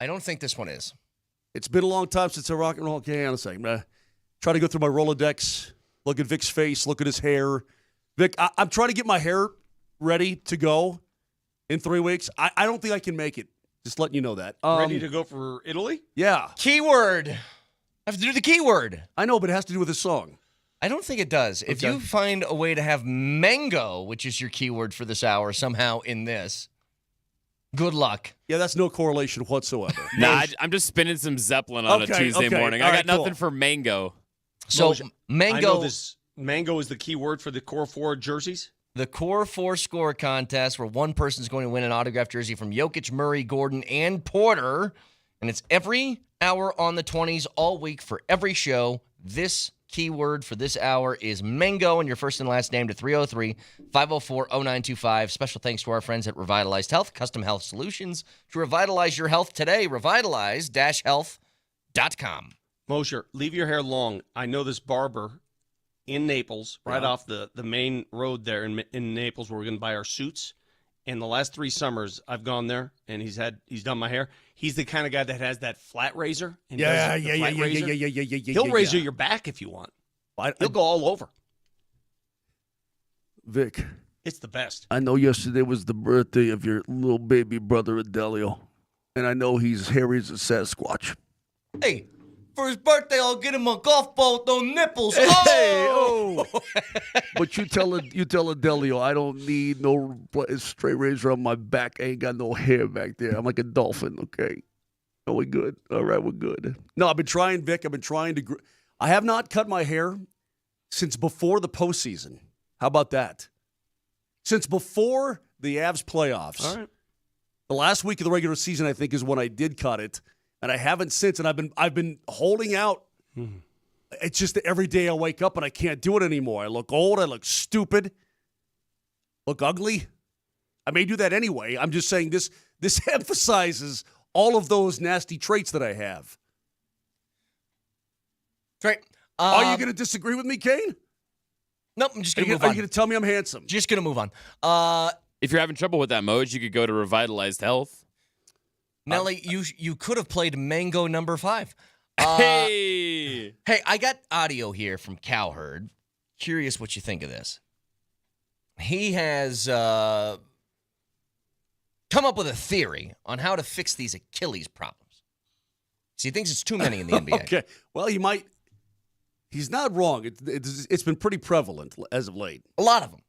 I don't think this one is. It's been a long time since a rock and roll. Okay, hang on a second. Try to go through my Rolodex, look at Vic's face, look at his hair. Vic, I'm trying to get my hair ready to go in 3 weeks. I don't think I can make it. Just letting you know that. Ready to go for Italy? Yeah. Keyword. I have to do the keyword. I know, but it has to do with this song. I don't think it does. Okay. If you find a way to have mango, which is your keyword for this hour, somehow in this, good luck. Yeah, that's no correlation whatsoever. Nah, I'm just spinning some Zeppelin on a Tuesday morning. I got nothing for mango. So, mango. I know this. Mango is the key word for the Core 4 jerseys? The Core 4 score contest where one person's going to win an autographed jersey from Jokic, Murray, Gordon, and Porter. And it's every hour on the 20s all week for every show. This keyword for this hour is Mango, and your first and last name to 303-504-0925. Special thanks to our friends at Revitalized Health, custom health solutions to revitalize your health today. Revitalize-health.com. Moser, leave your hair long. I know this barber in Naples, right off the main road there in Naples, where we're going to buy our suits. And the last 3 summers, I've gone there, and he's done my hair. He's the kind of guy that has that flat razor. And Yeah. He'll razor your back if you want. He'll go all over. Vic, it's the best. I know yesterday was the birthday of your little baby brother, Adelio, and I know he's hairy as a Sasquatch. Hey, for his birthday, I'll get him a golf ball with no nipples. But you tell Adelio, I don't need no straight razor on my back. I ain't got no hair back there. I'm like a dolphin, okay? Oh, we good? All right, we're good. No, I've been trying, Vic. I have not cut my hair since before the postseason. How about that? Since before the Avs playoffs. All right. The last week of the regular season, I think, is when I did cut it. And I haven't since, and I've been holding out. Mm-hmm. It's just that every day I wake up and I can't do it anymore. I look old, I look stupid, look ugly. I may do that anyway. I'm just saying this emphasizes all of those nasty traits that I have. Right. Are you going to disagree with me, Kane? Nope, I'm just going to move on. Are you going to tell me I'm handsome? Just going to move on. If you're having trouble with that, Moj, you could go to Revitalized Health. Nelly, you could have played Mango number 5. Hey, I got audio here from Cowherd. Curious what you think of this. He has come up with a theory on how to fix these Achilles problems. So he thinks it's too many in the NBA. Okay, well, he might. He's not wrong. It's been pretty prevalent as of late. A lot of them.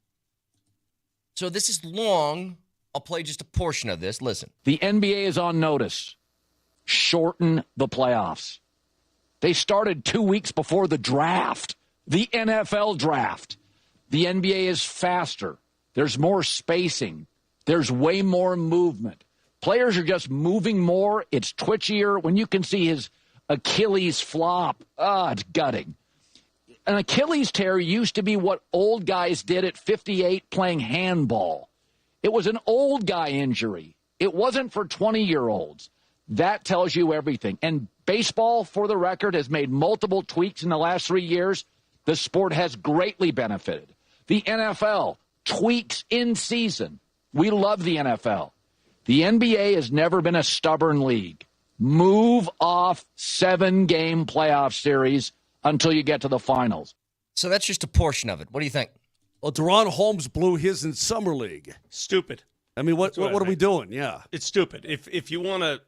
So this is long. I'll play just a portion of this. Listen. The NBA is on notice. Shorten the playoffs. They started 2 weeks before the draft, the NFL draft. The NBA is faster. There's more spacing. There's way more movement. Players are just moving more. It's twitchier. When you can see his Achilles flop, it's gutting. An Achilles tear used to be what old guys did at 58 playing handball. It was an old guy injury. It wasn't for 20-year-olds. That tells you everything. And baseball, for the record, has made multiple tweaks in the last 3 years. The sport has greatly benefited. The NFL tweaks in season. We love the NFL. The NBA has never been a stubborn league. Move off 7-game playoff series until you get to the finals. So that's just a portion of it. What do you think? Well, Deron Holmes blew his in Summer League. Stupid. I mean, what are we doing? Yeah. It's stupid. If you want to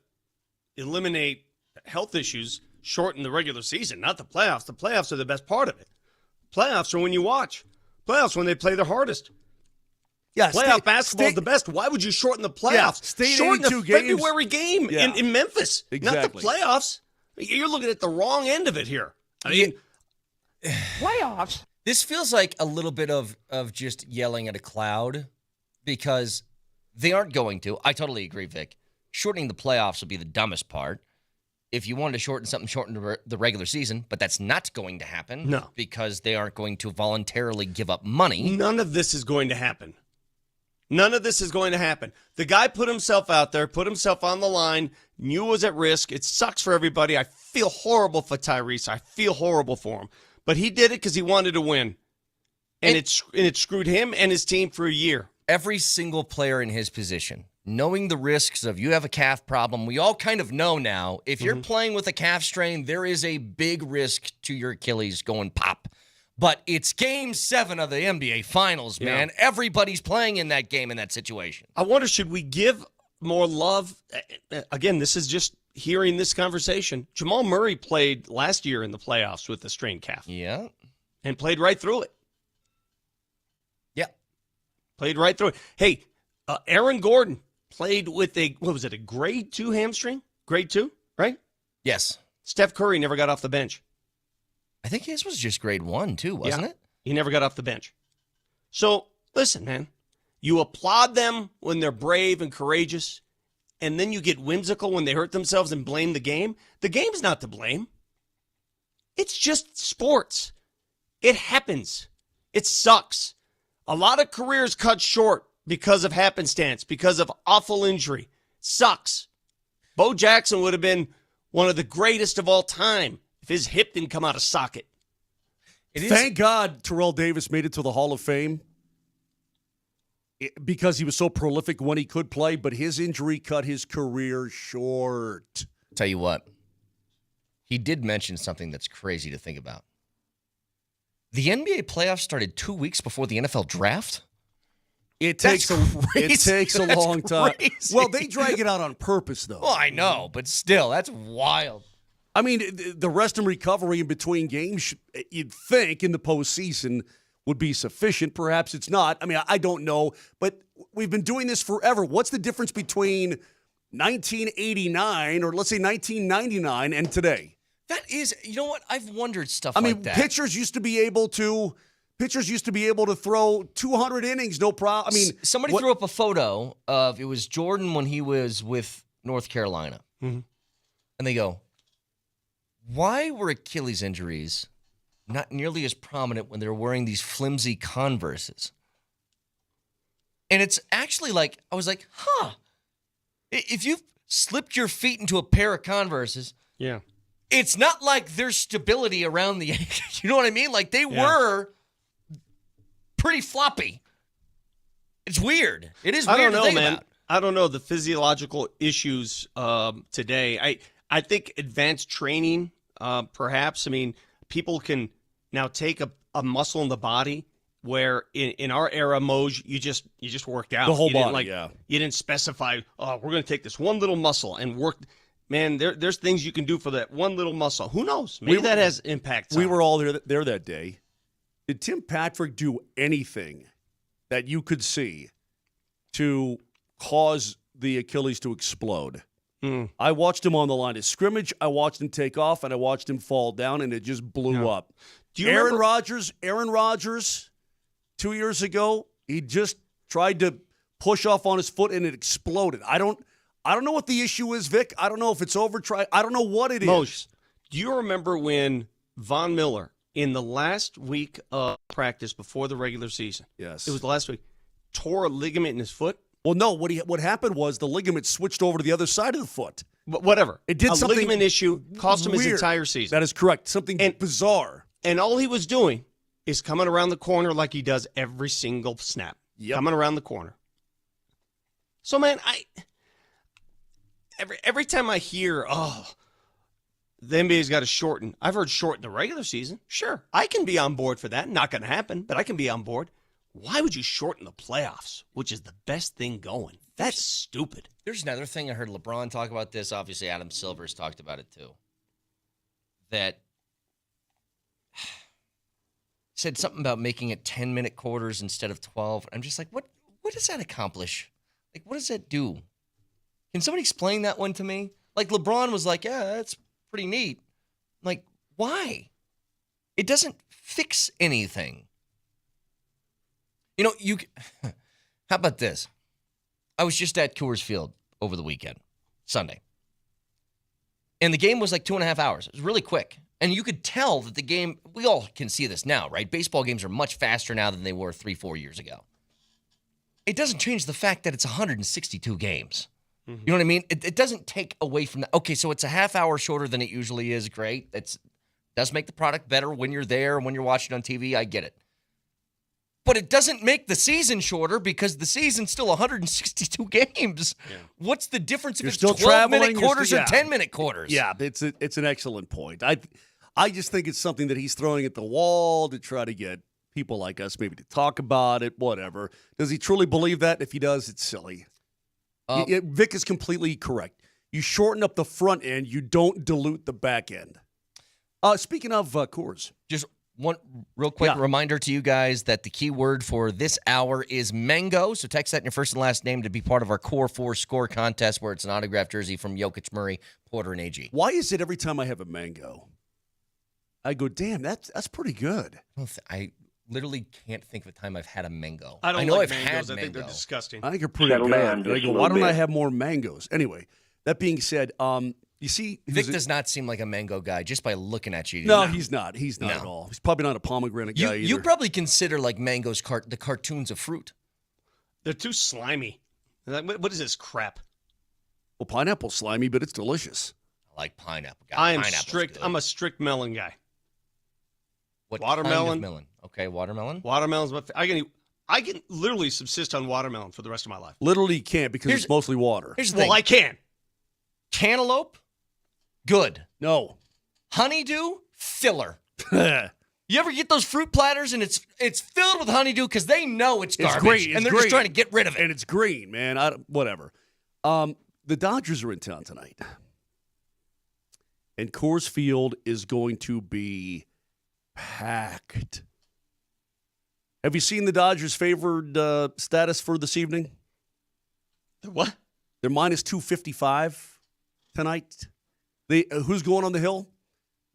eliminate health issues, shorten the regular season, not the playoffs. The playoffs are the best part of it. Playoffs are when you watch. Playoffs when they play their hardest. Yeah, playoff basketball is the best. Why would you shorten the playoffs? Yeah, shorten the games. February game in Memphis, exactly. Not the playoffs. You're looking at the wrong end of it here. I mean, playoffs. This feels like a little bit of just yelling at a cloud because they aren't going to. I totally agree, Vic. Shortening the playoffs would be the dumbest part. If you wanted to shorten the regular season, but that's not going to happen. No. Because they aren't going to voluntarily give up money. None of this is going to happen. None of this is going to happen. The guy put himself out there, put himself on the line, knew it was at risk. It sucks for everybody. I feel horrible for Tyrese. I feel horrible for him. But he did it because he wanted to win. And it screwed him and his team for a year. Every single player in his position, knowing the risks of you have a calf problem, we all kind of know now, if you're playing with a calf strain, there is a big risk to your Achilles going pop. But it's Game 7 of the NBA Finals, man. Yeah. Everybody's playing in that game in that situation. I wonder, should we give more love? Again, this is just hearing this conversation. Jamal Murray played last year in the playoffs with a strained calf. Yeah. And played right through it. Yeah. Played right through it. Hey, Aaron Gordon played with a grade 2 hamstring? Grade 2, right? Yes. Steph Curry never got off the bench. I think his was just grade 1, too, wasn't it? He never got off the bench. So, listen, man. You applaud them when they're brave and courageous. and then you get whimsical when they hurt themselves and blame the game. The game's not to blame. It's just sports. It happens. It sucks. A lot of careers cut short because of happenstance, because of awful injury. Sucks. Bo Jackson would have been one of the greatest of all time if his hip didn't come out of socket. Thank God Terrell Davis made it to the Hall of Fame because he was so prolific when he could play, but his injury cut his career short. Tell you what, he did mention something that's crazy to think about. The NBA playoffs started 2 weeks before the NFL draft? It takes a long time. Crazy. Well, they drag it out on purpose, though. Well, I know, but still, that's wild. I mean, the rest and recovery in between games, you'd think in the postseason would be sufficient. Perhaps it's not. I mean, I don't know, but we've been doing this forever. What's the difference between 1989 or let's say 1999 and today? That is, you know what? I've wondered stuff like that. Pitchers used to be able to throw 200 innings, no problem. I mean, somebody threw up a photo of, it was Jordan when he was with North Carolina. Mm-hmm. And they go, why were Achilles injuries not nearly as prominent when they were wearing these flimsy Converses? And it's actually like, I was like, if you've slipped your feet into a pair of Converses, yeah, it's not like there's stability around the ankle. You know what I mean? Like they were pretty floppy. It's weird. It is weird to think about. I don't know the physiological issues today. I think advanced training, perhaps. I mean, people can now take a muscle in the body where in our era, Moj, you just worked out. The whole body, You didn't specify, we're going to take this one little muscle and work. Man, there's things you can do for that one little muscle. Who knows? Maybe that has impact. We were all there that day. Did Tim Patrick do anything that you could see to cause the Achilles to explode? I watched him on the line of scrimmage. I watched him take off, and I watched him fall down, and it just blew up. Do you Aaron remember? Rodgers, 2 years ago, he just tried to push off on his foot, and it exploded. I don't know what the issue is, Vic. I don't know if it's overtried. I don't know what it is. Do you remember when Von Miller, in the last week of practice before the regular season, yes, it was the last week, tore a ligament in his foot? Well, no. What happened was the ligament switched over to the other side of the foot. But whatever. It did something ligament issue, cost him his entire season. That is correct. Something bizarre. And all he was doing is coming around the corner like he does every single snap. Yep. Coming around the corner. So, man, every time I hear, the NBA's got to shorten. I've heard shorten the regular season. Sure, I can be on board for that. Not going to happen, but I can be on board. Why would you shorten the playoffs, which is the best thing going? That's stupid. There's another thing. I heard LeBron talk about this. Obviously, Adam Silver's talked about it too. That said something about making it 10-minute quarters instead of 12. I'm just like, what does that accomplish? Like, what does that do? Can somebody explain that one to me? Like, LeBron was like, yeah, that's pretty neat. Like, why? It doesn't fix anything. You know, how about this? I was just at Coors Field over the weekend, Sunday. And the game was like 2.5 hours. It was really quick. And you could tell that the game, we all can see this now, right? Baseball games are much faster now than they were 3-4 years ago. It doesn't change the fact that it's 162 games. Mm-hmm. You know what I mean? It doesn't take away from that. Okay, so it's a half hour shorter than it usually is. Great. It does make the product better when you're there, when you're watching on TV. I get it. But it doesn't make the season shorter because the season's still 162 games. Yeah. What's the difference if you're it's still 12-minute quarters or 10-minute quarters? Yeah, it's an excellent point. I just think it's something that he's throwing at the wall to try to get people like us maybe to talk about it, whatever. Does he truly believe that? If he does, it's silly. Vic is completely correct. You shorten up the front end, you don't dilute the back end. Speaking of Coors. Just one real quick reminder to you guys that the key word for this hour is mango. So text that in your first and last name to be part of our Core 4 score contest where it's an autographed jersey from Jokic, Murray, Porter, and AG. Why is it every time I have a mango, I go, damn, that's pretty good? literally can't think of a time I've had a mango. I don't know like I've mangoes. had I think they're mango. disgusting. I think you're pretty good. I go, why don't I have more mangoes? Anyway, that being said, you see, Vic does not seem like a mango guy just by looking at you. No, he's not. He's not at all. He's probably not a pomegranate guy either. You probably consider like mangoes the cartoons of fruit. They're too slimy. What is this crap? Well, pineapple's slimy, but it's delicious. I like pineapple. I'm a strict melon guy. What watermelon? Kind of melon? Okay, watermelon. Watermelon's my I can literally subsist on watermelon for the rest of my life. Literally you can't because it's mostly water. Here's the thing. Well, I can. Cantaloupe, good. No. Honeydew, filler. You ever get those fruit platters and it's filled with honeydew because they know it's garbage and they're just trying to get rid of it. And it's green, man. Whatever. The Dodgers are in town tonight. And Coors Field is going to be packed. Have you seen the Dodgers' favored status for this evening? What? They're minus 255 tonight. Who's going on the hill?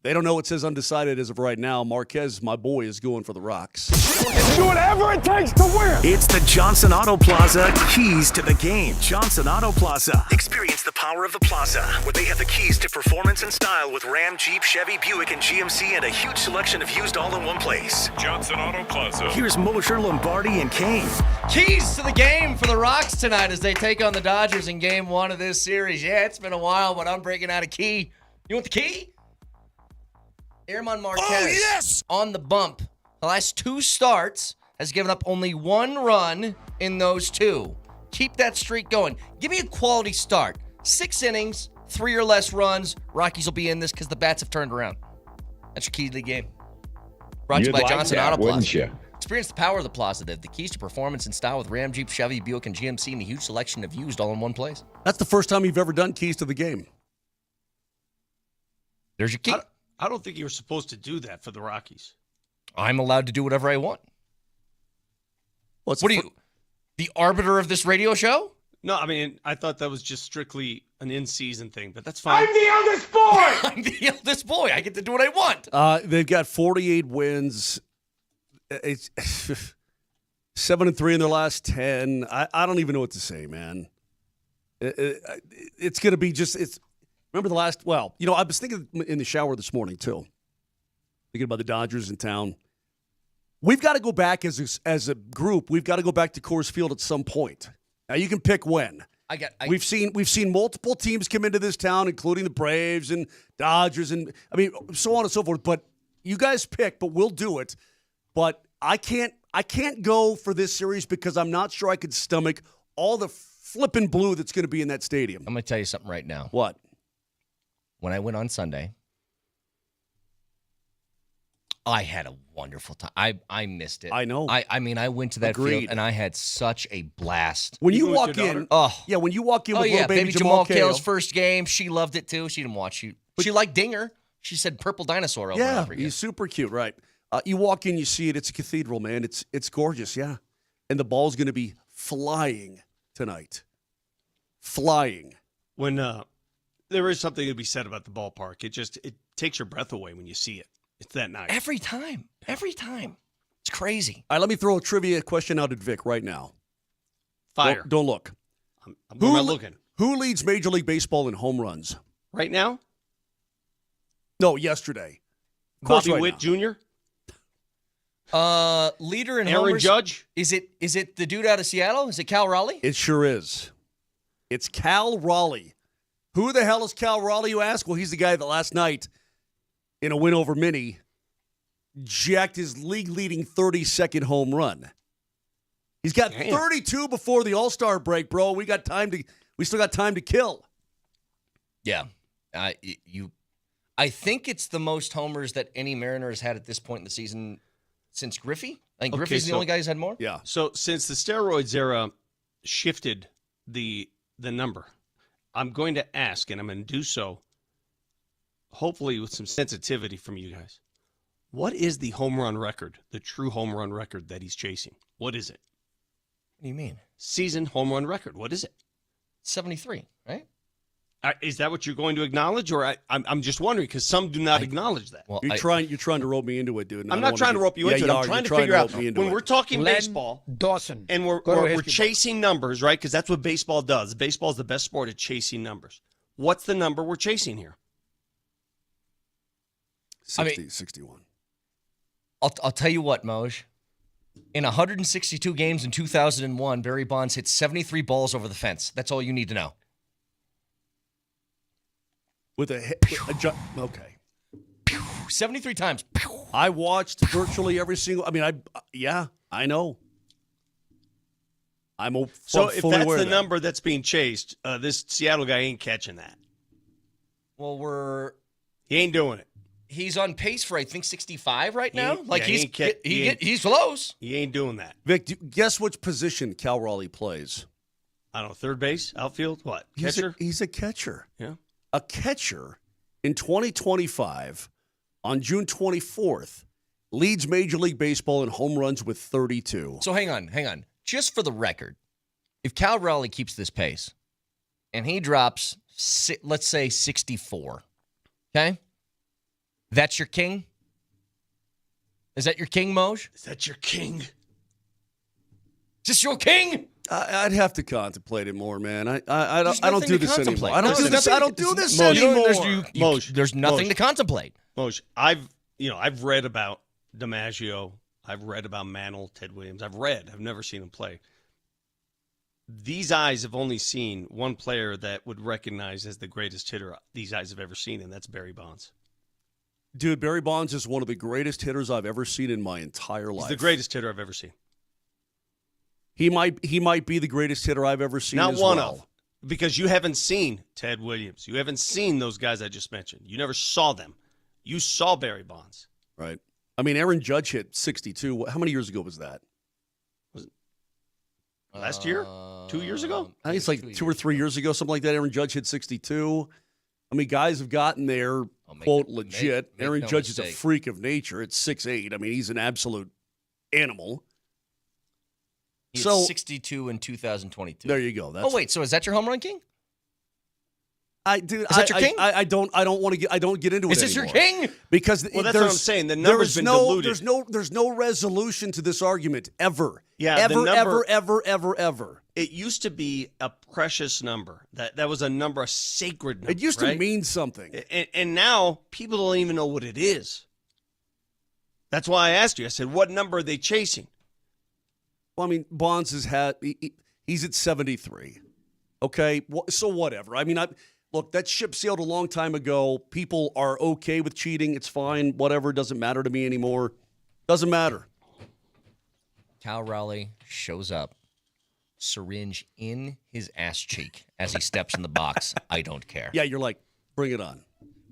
They don't know. It says undecided as of right now. Marquez, my boy, is going for the Rocks. Do whatever it takes to win. It's the Johnson Auto Plaza keys to the game. Johnson Auto Plaza. Experience the power of the plaza, where they have the keys to performance and style with Ram, Jeep, Chevy, Buick, and GMC, and a huge selection of used all in one place. Johnson Auto Plaza. Here's Moser, Lombardi, and Kane. Keys to the game for the Rocks tonight as they take on the Dodgers in Game 1 of this series. Yeah, it's been a while, but I'm breaking out a key. You want the key? Airman Marquez on the bump. The last 2 starts has given up only 1 run in those 2. Keep that streak going. Give me a quality start. 6 innings, 3 or less runs. Rockies will be in this because the bats have turned around. That's your key to the game. Brought to you by Johnson Auto Plaza. Experience the power of the Plaza. The keys to performance and style with Ram, Jeep, Chevy, Buick, and GMC, and a huge selection of used all in one place. That's the first time you've ever done keys to the game. There's your key. I don't think you were supposed to do that for the Rockies. I'm allowed to do whatever I want. What are you, the arbiter of this radio show? No, I mean, I thought that was just strictly an in-season thing, but that's fine. I'm the eldest boy! I'm the eldest boy. I get to do what I want. They've got 48 wins. It's 7-3 in their last 10. I don't even know what to say, man. It's going to be just remember the last, I was thinking in the shower this morning, too. Thinking about the Dodgers in town. We've got to go back as a group. We've got to go back to Coors Field at some point. Now, you can pick when. We've seen multiple teams come into this town, including the Braves and Dodgers and, so on and so forth. But you guys pick, but we'll do it. But I can't go for this series because I'm not sure I could stomach all the flippin' blue that's going to be in that stadium. I'm going to tell you something right now. What? When I went on Sunday, I had a wonderful time. I missed it. I know. I went to that field and I had such a blast. When you walk in, when you walk in with little baby Jamal Kale's first game, she loved it too. She didn't watch you. She liked Dinger. She said purple dinosaur over and over again. He's super cute, right? You walk in, you see it. It's a cathedral, man. It's gorgeous, yeah. And the ball's going to be flying tonight. Flying. When there is something to be said about the ballpark. It takes your breath away when you see it. It's that nice. Every time. It's crazy. All right, let me throw a trivia question out at Vic right now. Fire. Don't look. Where am I looking? Who leads Major League Baseball in home runs? Right now? No, yesterday. Bobby Witt Jr.? Leader in Aaron homers. Judge? Is it the dude out of Seattle? Is it Cal Raleigh? It sure is. It's Cal Raleigh. Who the hell is Cal Raleigh, you ask? Well, he's the guy that last night, in a win over Minnie, jacked his league-leading 32nd home run. He's got 32 before the All-Star break, bro. We still got time to kill. Yeah. I think it's the most homers that any Mariner has had at this point in the season since Griffey. I think Griffey's the only guy who's had more. Yeah. So since the steroids era shifted the number, I'm going to ask, and I'm going to do so hopefully with some sensitivity from you guys. What is the home run record, the true home run record that he's chasing? What is it? What do you mean? Season home run record. What is it? 73, right? Is that what you're going to acknowledge, or I'm just wondering because some do not acknowledge that. Well, You're trying to rope me into it, dude. I'm not trying to rope you into it. I'm trying to figure out when we're talking Len baseball Dawson. and we're chasing numbers, right? Because that's what baseball does. Baseball is the best sport at chasing numbers. What's the number we're chasing here? 61. I'll tell you what, Moj. In 162 games in 2001, Barry Bonds hit 73 balls over the fence. That's all you need to know. With a okay. 73 times. I watched virtually every single. I mean, I know. So if fully that's aware the of that. number that's being chased, this Seattle guy ain't catching that. Well, he ain't doing it. He's on pace for, I think, 65 right now. He's close. He ain't doing that. Vic, guess which position Cal Raleigh plays? I don't know, third base, outfield, what? Catcher? He's a catcher. Yeah. A catcher in 2025 on June 24th leads Major League Baseball in home runs with 32. So hang on. Just for the record, if Cal Raleigh keeps this pace and he drops, let's say, 64, okay? That's your king? Is that your king, Moj? Is that your king? Is this your king? I'd have to contemplate it more, man. I don't do this anymore. I don't do this anymore. anymore. There's nothing to contemplate. Moj, I've read about DiMaggio. I've read about Mantle, Ted Williams. I've never seen him play. These eyes have only seen one player that would recognize as the greatest hitter these eyes have ever seen, and that's Barry Bonds. Dude, Barry Bonds is one of the greatest hitters I've ever seen in my entire life. He's the greatest hitter I've ever seen. He might be the greatest hitter I've ever seen. Not as one well. of. Because you haven't seen Ted Williams. You haven't seen those guys I just mentioned. You never saw them. You saw Barry Bonds. Right. I mean, Aaron Judge hit 62. How many years ago was that? Was it last year? 2 years ago? I think it's like 2 or 3 years ago, something like that. Aaron Judge hit 62. I mean, guys have gotten there, quote, legit. Aaron Judge is a freak of nature. It's 6'8". I mean, he's an absolute animal. He hit 62 in 2022. There you go. Wait. So is that your home run king? Is that your king? I don't want to get. I don't get into it. Is this your king? Because that's what I'm saying. The number's been diluted. There's no resolution to this argument ever. Yeah, ever. It used to be a precious number. That was a number, a sacred number. It used to mean something. And now people don't even know what it is. That's why I asked you. I said, what number are they chasing? Well, I mean, Bonds he's at 73. Okay, so whatever. I mean, look, that ship sailed a long time ago. People are okay with cheating. It's fine. Whatever. It doesn't matter to me anymore. Doesn't matter. Cal Raleigh shows up, syringe in his ass cheek as he steps in the box. I don't care. Yeah, you're like, bring it on.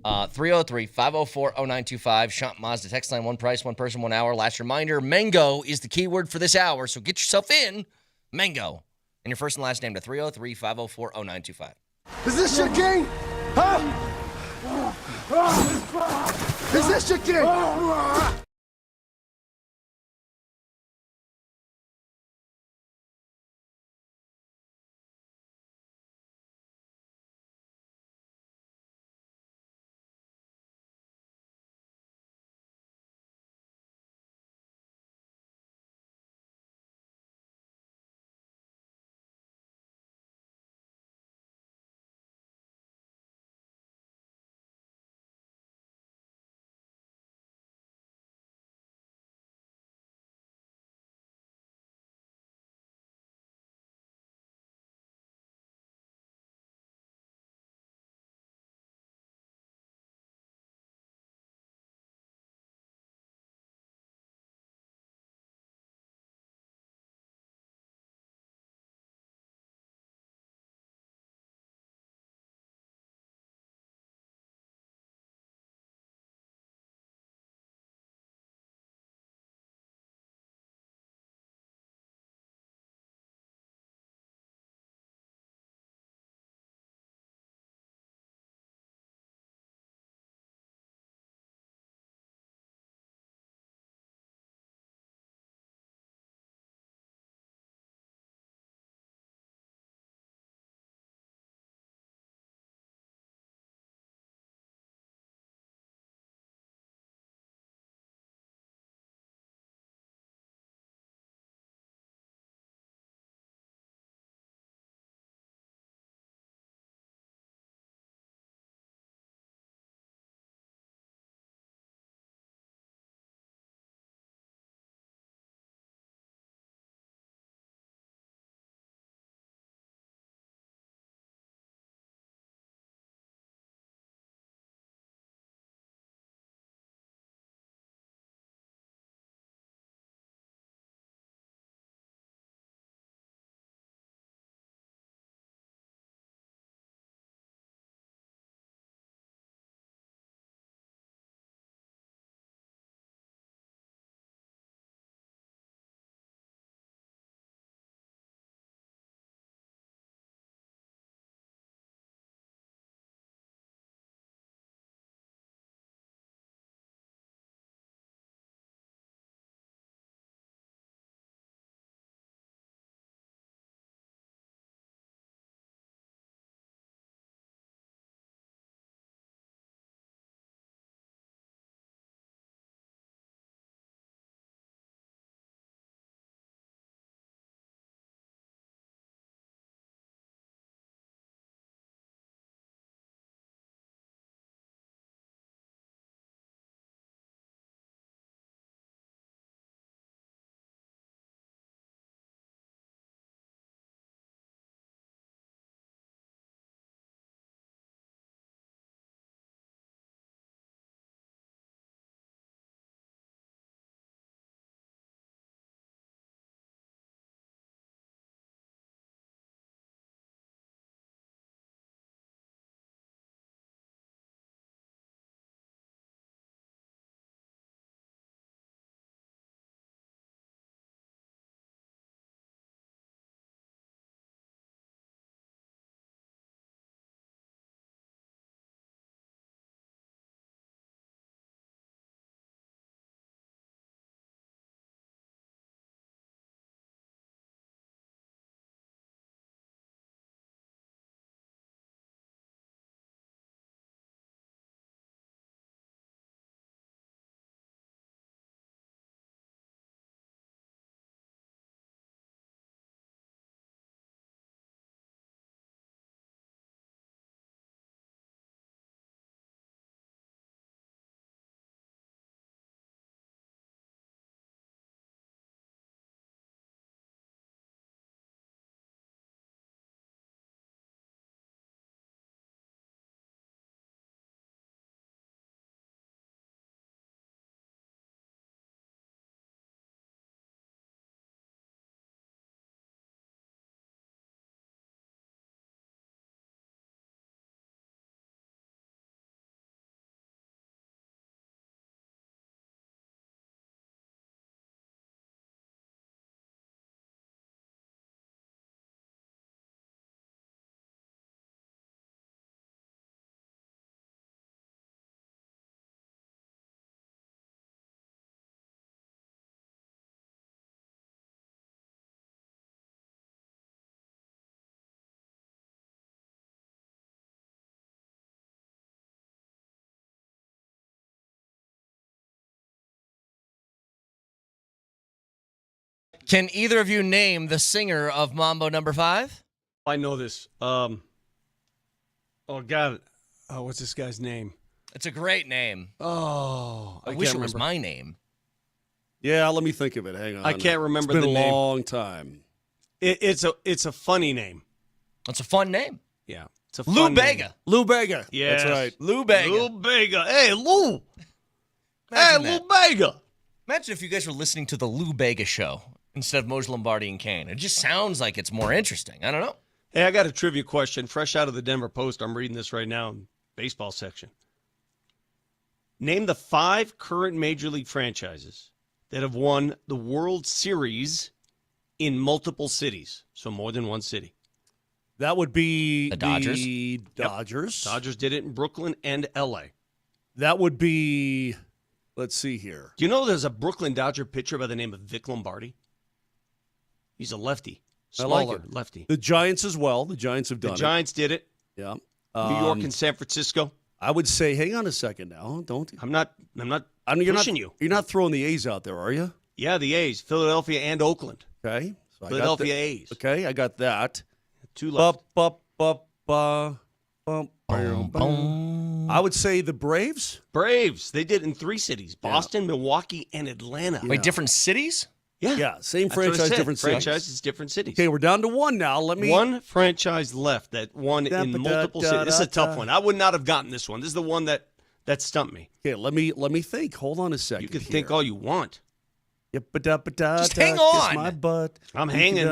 303-504-0925. Shop Mazda text line, one price, one person, 1 hour. Last reminder, Mango is the keyword for this hour, so get yourself in. Mango. And your first and last name to 303-504-0925. Is this your king? Huh? Is this your king? Can either of you name the singer of Mambo Number 5? I know this. Oh, God. Oh, what's this guy's name? It's a great name. Oh, I wish it was my name. Yeah, let me think of it. Hang on. I can't remember the name. It's been a long time. It's a funny name. It's a fun name. Yeah. It's a Lou fun Bega. name. Lou Bega. Yes. That's right. Lou Bega. Lou Bega. Hey, Lou. Imagine Lou that. Bega. Imagine if you guys were listening to the Lou Bega show instead of Moser, Lombardi, and Kane. It just sounds like it's more interesting. I don't know. Hey, I got a trivia question fresh out of the Denver Post. I'm reading this right now in the baseball section. Name the 5 current Major League franchises that have won the World Series in multiple cities, so more than one city. That would be The Dodgers. The Dodgers. Yep. Dodgers did it in Brooklyn and L.A. That would be, let's see here. Do you know there's a Brooklyn Dodger pitcher by the name of Vic Lombardi? He's a lefty. Smaller I like it. lefty. The Giants as well. The Giants have done The Giants did it. it. Yeah. New York and San Francisco. I would say, hang on a second now. Don't. I'm not you're pushing not, you. You're not throwing the A's out there, are you? Yeah, the A's, Philadelphia and Oakland. Okay. So Philadelphia A's. Okay, I got that. 2 left. I would say the Braves. Braves. They did it in 3 cities: Boston, Milwaukee, and Atlanta. Wait, different cities? Yeah, same That's what I franchise, said. different cities. Franchises, different cities. Okay, we're down to 1 now. Let me. 1 franchise left that won in multiple cities. This is a tough one. I would not have gotten this one. This is the one that stumped me. Okay, let me think. Hold on a second. You can here. think all you want. Just hang Kiss on. my butt. I'm hanging.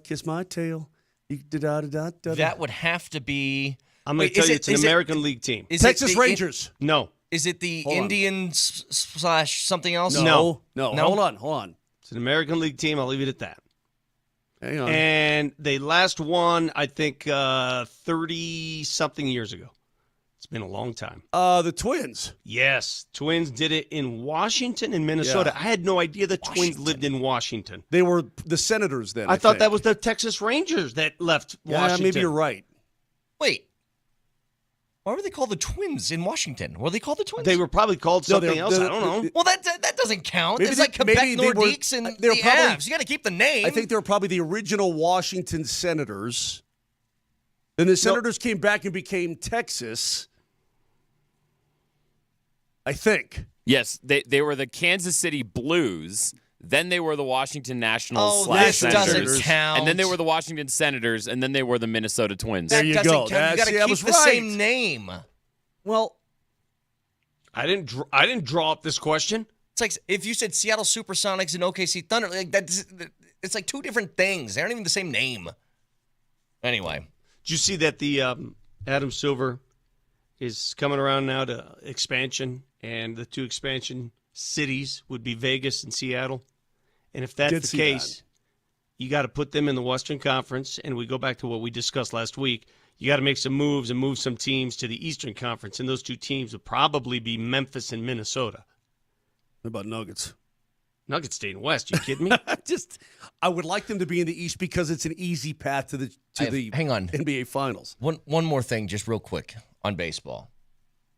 Kiss my tail. That would have to be. I'm going to tell you, it's an American League team. Texas Rangers. No. Is it the Hold on. Indians / something else? No. No? Hold on. It's an American League team. I'll leave it at that. Hang on. And they last won, I think, 30-something years ago. It's been a long time. The Twins. Yes. Twins did it in Washington and Minnesota. Yeah. I had no idea the Twins lived in Washington. They were the Senators then. I thought think. that was the Texas Rangers that left Washington. Maybe you're right. Wait. Why were they called the Twins in Washington? Were they called the Twins? They were probably called something else. I don't know. Well, that doesn't count. Maybe It's like Quebec Nordiques and they were the probably- Avs. You got to keep the name. I think they were probably the original Washington Senators. Then the Senators came back and became Texas. I think. Yes, they were the Kansas City Blues. Then they were the Washington Nationals / this Senators. doesn't count. And then they were the Washington Senators, and then they were the Minnesota Twins. There you doesn't go. count. You got to See, I keep was the right. same name. Well, I didn't draw up this question. It's like if you said Seattle Supersonics and OKC Thunder, like it's like 2 different things. They aren't even the same name. Anyway. Did you see that the Adam Silver is coming around now to expansion, and the 2 expansion cities would be Vegas and Seattle? And if that's the case, you got to put them in the Western Conference, and we go back to what we discussed last week. You got to make some moves and move some teams to the Eastern Conference, and those 2 teams would probably be Memphis and Minnesota. what about Nuggets? Nuggets stay in West. You kidding me? I would like them to be in the East because it's an easy path to the hang on. NBA Finals. One more thing, just real quick on baseball,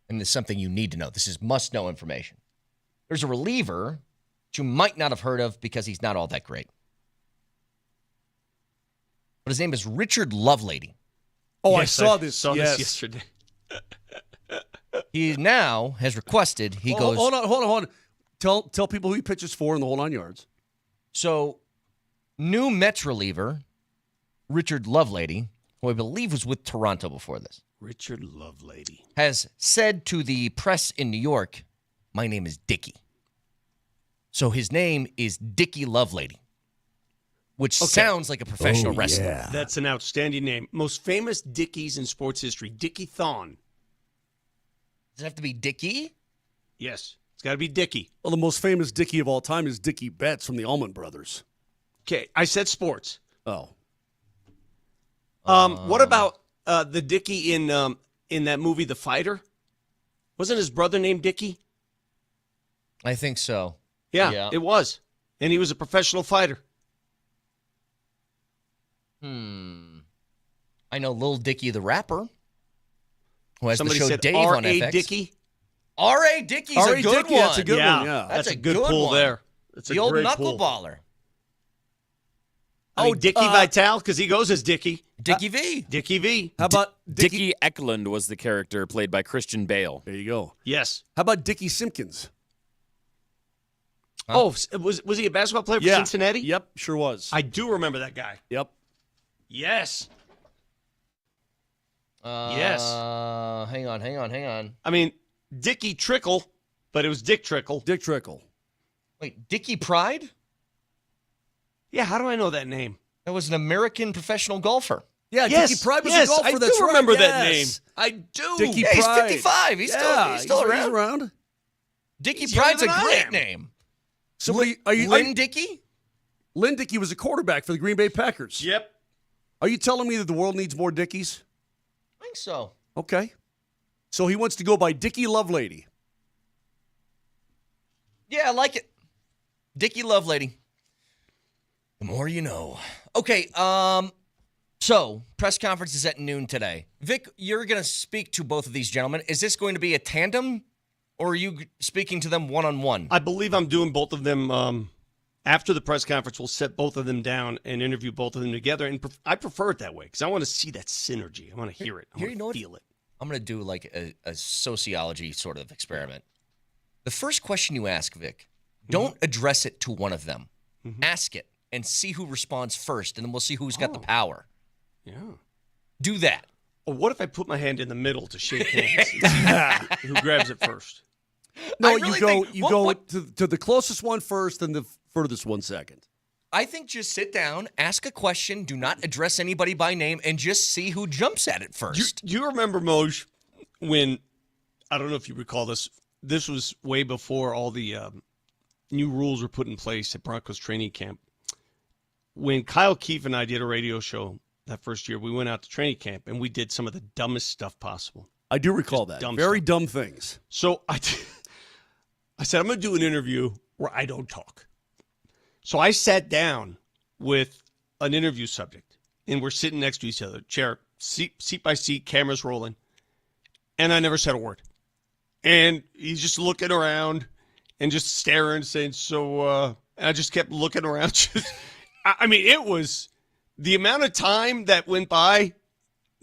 and it's something you need to know. This is must-know information. There's a reliever that you might not have heard of because he's not all that great. But his name is Richard Lovelady. Oh, Yes, I saw this. this yes. yesterday. He now has requested, Hold on. Tell people who he pitches for in the whole 9 yards. So, new Mets reliever, Richard Lovelady, who I believe was with Toronto before this, Richard Lovelady has said to the press in New York, my name is Dickie. So his name is Dickie Lovelady, which sounds like a professional wrestler. Yeah. That's an outstanding name. Most famous Dickies in sports history. Dickie Thon. Does it have to be Dickie? Yes. It's got to be Dickie. Well, the most famous Dickie of all time is Dickie Betts from the Allman Brothers. Okay, I said sports. Oh. What about the Dickie in that movie, The Fighter? Wasn't his brother named Dickie? I think so. Yeah, it was. And he was a professional fighter. I know Lil Dicky the rapper, who has Somebody the show said Dave on R.A. FX. Dickie. R.A. Dickie's a good one. That's a good one, yeah. That's a a good good pull one. there. That's The a old great pull. knuckleballer. Dickie Vitale, because he goes as Dickie. Dickie V. Dickie V. How about Dickie Eklund was the character played by Christian Bale. There you go. Yes. How about Dickie Simpkins? Oh, was he a basketball player for Cincinnati? Yep, sure was. I do remember that guy. Yep. Yes. Yes. Hang on. I mean, Dickie Trickle, but it was Dick Trickle. Dick Trickle. Wait, Dickie Pride? Yeah, how do I know that name? That was an American professional golfer. Yeah, Yes, Dickie Pride was yes, a golfer. I That's do right, remember that yes. name. I do. Dickie Yeah, he's Pride. 55. He's still around. He's around. Dickie He's Pride's a younger than I great am. name. So Lynn Dickey? Lynn Dickey was a quarterback for the Green Bay Packers. Yep. Are you telling me that the world needs more Dickies? I think so. Okay. So he wants to go by Dickie Lovelady. Yeah, I like it. Dickie Lovelady. The more you know. Okay, so press conference is at noon today. Vic, you're going to speak to both of these gentlemen. Is this going to be a tandem, or are you speaking to them one-on-one? I believe I'm doing both of them. After the press conference, we'll set both of them down and interview both of them together. And I prefer it that way because I want to see that synergy. I want to hear it. I want to feel it. I'm going to do like a sociology sort of experiment. The first question you ask, Vic, don't address it to one of them. Ask it and see who responds first, and then we'll see who's got the power. Yeah. Do that. Or what if I put my hand in the middle to shake hands? Who grabs it first? No, really you go to the closest one first and the furthest one second. I think just sit down, ask a question, do not address anybody by name, and just see who jumps at it first. You remember, Moj, when, I don't know if you recall this, this was way before all the new rules were put in place at Broncos training camp. When Kyle Keefe and I did a radio show that first year, we went out to training camp, and we did some of the dumbest stuff possible. I do recall that. Very dumb things. So I said, I'm going to do an interview where I don't talk. So I sat down with an interview subject, and we're sitting next to each other, chair, seat by seat, cameras rolling, and I never said a word. And he's just looking around and just staring, saying, and I just kept looking around. I mean, it was the amount of time that went by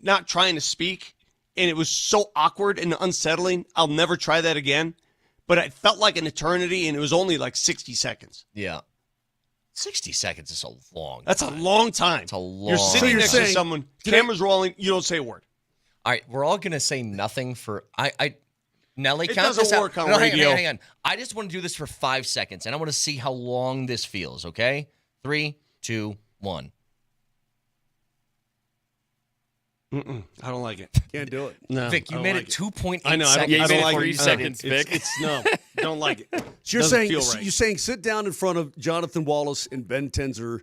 not trying to speak, and it was so awkward and unsettling. I'll never try that again. But it felt like an eternity, and it was only like 60 seconds. Yeah. 60 seconds is a long That's time. a long time. It's a long You're sitting you're next saying- to someone, cameras rolling, you don't say a word. All right, we're all going to say nothing for Nelly, It count doesn't this out. work on No, radio. hang on. I just want to do this for 5 seconds, and I want to see how long this feels, okay? 3, 2, 1. I don't like it. Can't do it. No, Vic, you I don't made like it 2.8 I know. seconds. Yeah, you I don't made it like 3 it. seconds, Vic. No, don't like it. So you're Doesn't saying feel right. you're saying sit down in front of Jonathan Wallace and Ben Tenzer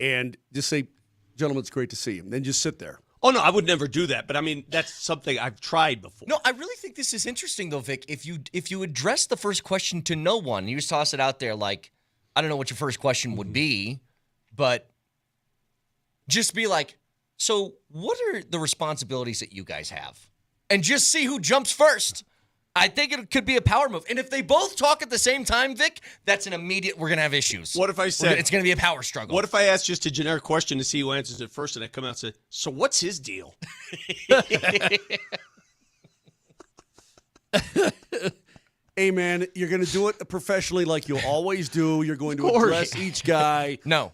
and just say, gentlemen, it's great to see you. And then just sit there. Oh, no, I would never do that. But, I mean, that's something I've tried before. No, I really think this is interesting, though, Vic. If you address the first question to no one, you just toss it out there like, I don't know what your first question would be, but just be like, so what are the responsibilities that you guys have? And just see who jumps first. I think it could be a power move. And if they both talk at the same time, Vic, that's an immediate, we're going to have issues. What if I said, it's going to be a power struggle. What if I ask just a generic question to see who answers it first, and I come out and say, so what's his deal? Hey, man, you're going to do it professionally like you always do. You're going to address each guy. No.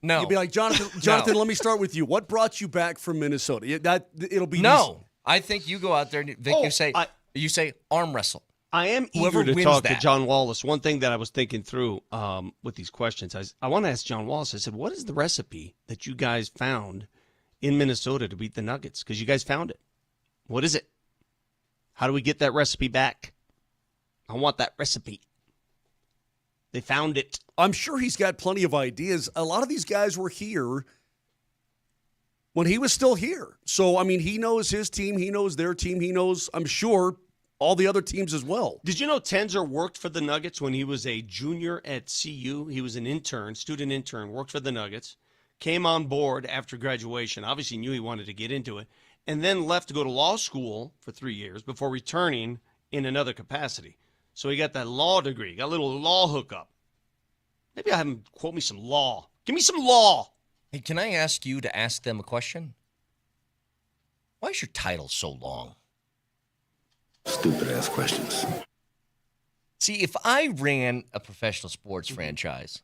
No. You'll be like, Jonathan, let me start with you. What brought you back from Minnesota? It'll be no. Easy. I think you go out there, Vic, you say arm wrestle. I am Whoever eager to wins talk that. to John Wallace. One thing that I was thinking through with these questions, I want to ask John Wallace, I said, what is the recipe that you guys found in Minnesota to beat the Nuggets? Because you guys found it. What is it? How do we get that recipe back? I want that recipe. They found it. I'm sure he's got plenty of ideas. A lot of these guys were here when he was still here. So, I mean, he knows his team. He knows their team. He knows, I'm sure, all the other teams as well. Did you know Tenzer worked for the Nuggets when he was a junior at CU? He was an intern, student intern, worked for the Nuggets, came on board after graduation, obviously knew he wanted to get into it, and then left to go to law school for 3 years before returning in another capacity. So he got that law degree, got a little law hookup. Maybe I have him quote me some law. Give me some law. Hey, can I ask you to ask them a question? Why is your title so long? Stupid-ass questions. See, if I ran a professional sports franchise,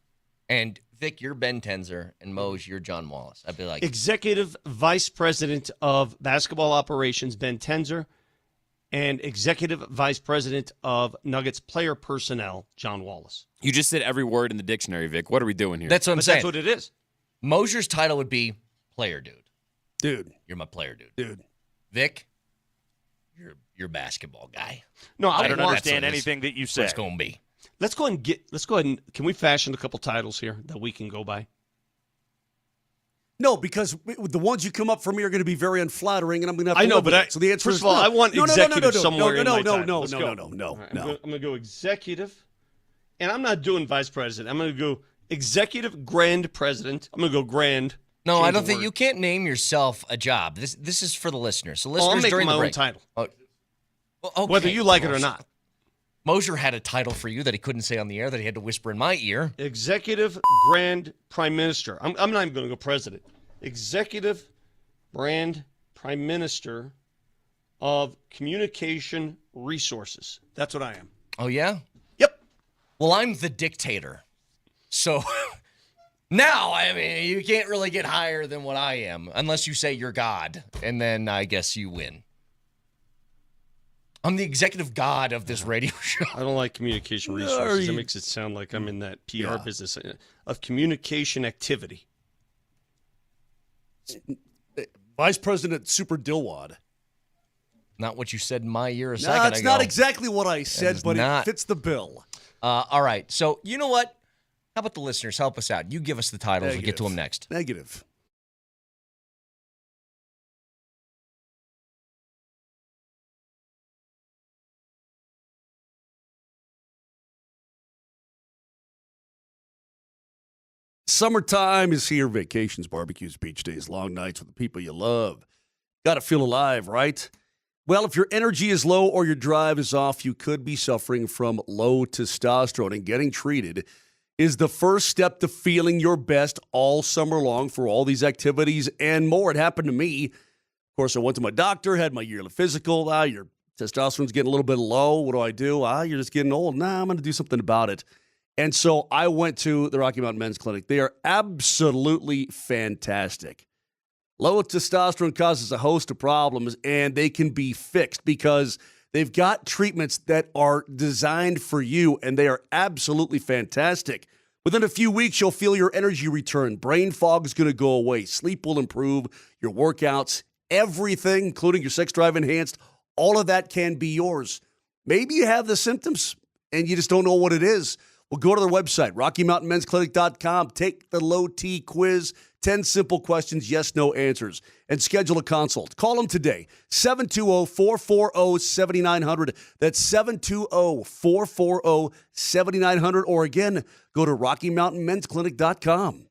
and Vic, you're Ben Tenzer, and Mose, you're John Wallace, I'd be like... Executive Vice President of Basketball Operations, Ben Tenzer, and Executive Vice President of Nuggets Player Personnel, John Wallace. You just said every word in the dictionary, Vic. What are we doing here? That's what I'm saying. That's what it is. Moser's title would be player dude. Dude. You're my player dude. Dude. Vic, you're basketball guy. No, I don't understand anything that you It's said. going to be. Let's go ahead and can we fashion a couple titles here that we can go by? No, because the ones you come up for me are going to be very unflattering, and I'm going to have to I know, live but with it. So the answer first is of all, no. I want executive somewhere in my title. No. Let's go. All right, I'm going to go executive, and I'm not doing vice president. I'm going to go executive grand president. I'm going to go grand. No, I don't think you can't name yourself a job. This is for the listeners. So listeners I'll make during my the own break. title. Oh, well, okay, whether you like it or not. Moser had a title for you that he couldn't say on the air that he had to whisper in my ear. Executive Grand Prime Minister. I'm not even going to go president. Executive Grand Prime Minister of Communication Resources. That's what I am. Oh, yeah? Yep. Well, I'm the dictator. So now, I mean, you can't really get higher than what I am unless you say you're God, and then I guess you win. I'm the executive god of this radio show. I don't like communication resources. It makes it sound like I'm in that PR business of communication activity. Vice President Super Dilwad. Not what you said in my ear a second No, ago. it's not exactly what I said, but not. it fits the bill. All right. So, you know what? How about the listeners? Help us out. You give us the titles. We'll get to them next. Negative. Summertime is here. Vacations, barbecues, beach days, long nights with the people you love. Got to feel alive, right? Well, if your energy is low or your drive is off, you could be suffering from low testosterone, and getting treated is the first step to feeling your best all summer long for all these activities and more. It happened to me. Of course, I went to my doctor, had my yearly physical. Your testosterone's getting a little bit low. What do? You're just getting old. I'm going to do something about it. And so I went to the Rocky Mountain Men's Clinic. They are absolutely fantastic. Low testosterone causes a host of problems, and they can be fixed because they've got treatments that are designed for you, and they are absolutely fantastic. Within a few weeks, you'll feel your energy return. Brain fog is going to go away. Sleep will improve. Your workouts, everything, including your sex drive enhanced, all of that can be yours. Maybe you have the symptoms, and you just don't know what it is. Well, go to their website, RockyMountainMen'sClinic.com. Take the low T quiz, 10 simple questions, yes, no answers, and schedule a consult. Call them today, 720-440-7900. That's 720-440-7900. Or again, go to RockyMountainMen'sClinic.com.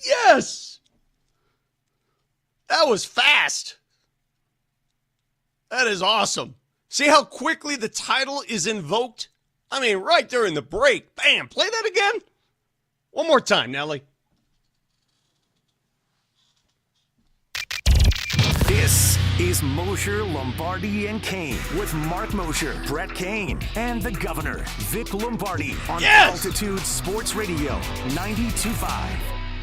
Yes. That was fast. That is awesome. See how quickly the title is invoked? I mean, right during the break. Bam. Play that again. One more time, Nelly. This is Moser, Lombardi, and Kane with Mark Moser, Brett Kane, and the Governor, Vic Lombardi on Altitude Sports Radio 92.5.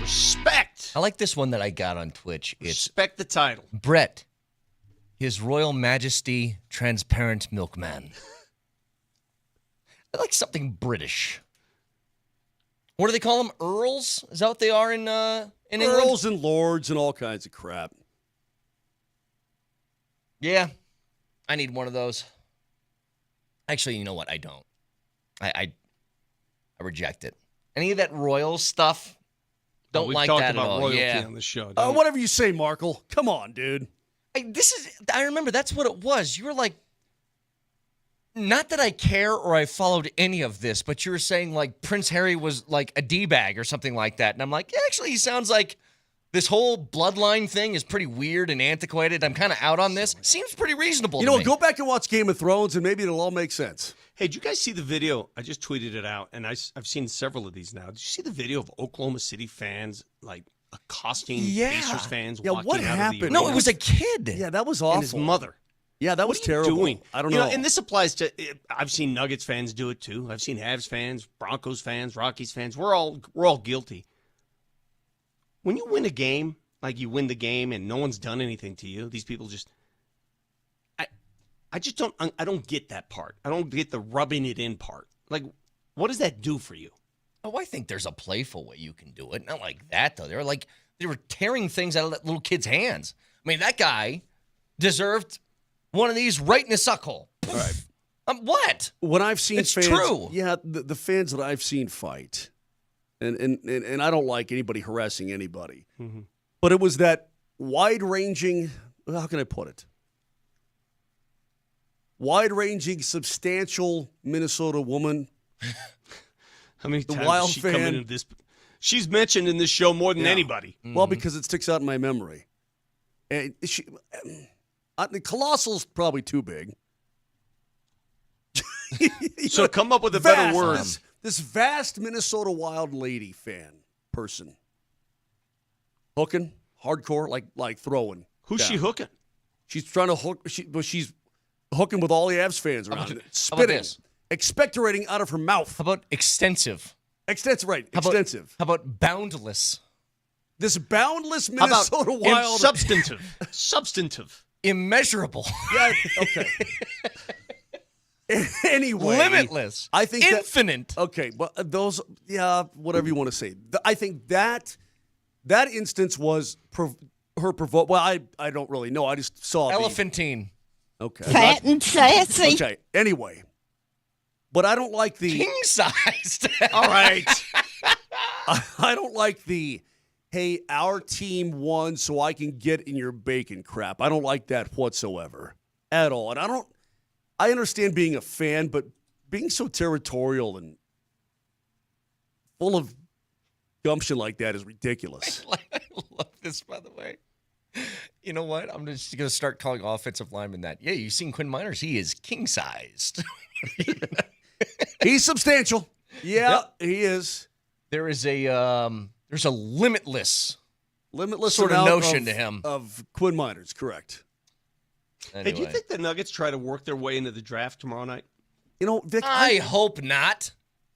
Respect. I like this one that I got on Twitch. It's Respect the title. Brett, His Royal Majesty Transparent Milkman. I like something British. What do they call them? Earls? Is that what they are in England? Earls and lords and all kinds of crap. Yeah, I need one of those. Actually, you know what? I don't. I reject it. Any of that royal stuff, don't like that at all. Royalty Yeah, on the show. Whatever you say, Markle. Come on, dude. I remember that's what it was. You were like, not that I care or I followed any of this, but you were saying like Prince Harry was like a D-bag or something like that. And I'm like, yeah, actually, he sounds like this whole bloodline thing is pretty weird and antiquated. I'm kind of out on this. Seems pretty reasonable to me. Go back and watch Game of Thrones and maybe it'll all make sense. Hey, did you guys see the video? I just tweeted it out, and I've seen several of these now. Did you see the video of Oklahoma City fans like accosting Pacers fans walking what out happened? of the No, it was a kid. Yeah, that was awful. and his mother. Yeah, that was What are you terrible. doing? I don't know. And this applies to. I've seen Nuggets fans do it too. I've seen Avs fans, Broncos fans, Rockies fans. We're all guilty. When you win a game, like you win the game, and no one's done anything to you, these people just. I just don't. I don't get that part. I don't get the rubbing it in part. Like, what does that do for you? Oh, I think there's a playful way you can do it. Not like that though. They were tearing things out of that little kid's hands. I mean, that guy deserved one of these right in the suck hole. All right. What? When I've seen It's fans, true. Yeah, the fans that I've seen fight, and I don't like anybody harassing anybody, but it was that wide-ranging. How can I put it? Wide-ranging, substantial Minnesota woman. How many times Wild has she come fan. into this? She's mentioned in this show more than anybody. Well, because it sticks out in my memory. And the Colossal's probably too big. So come up with a better word. This vast Minnesota Wild lady fan person. Hooking, hardcore, like throwing. Who's she hooking? She's trying to hook. She's hooking with all the Avs fans around. How about Spitting, this? expectorating out of her mouth. How about extensive? Extensive, right? How about- Extensive. How about boundless? This boundless How about Minnesota Wild. Substantive. Immeasurable. Yeah. Okay. Anyway, Limitless. I think infinite. Okay, but those, whatever you want to say. I think that instance was her provoke. Well, I don't really know. I just saw Elephantine. Okay. Fat and sassy. Okay. Anyway, but I don't like the King sized. All right. I don't like the hey, our team won, so I can get in your bacon crap. I don't like that whatsoever at all. And I understand being a fan, but being so territorial and full of gumption like that is ridiculous. I love this, by the way. You know what? I'm just going to start calling offensive linemen that. Yeah, you've seen Quinn Miners. He is king-sized. He's substantial. Yeah, he is. There's a limitless sort of amount notion to him. Of Quinn Miners, correct. Anyway. Hey, do you think the Nuggets try to work their way into the draft tomorrow night? You know, Vic, I hope not.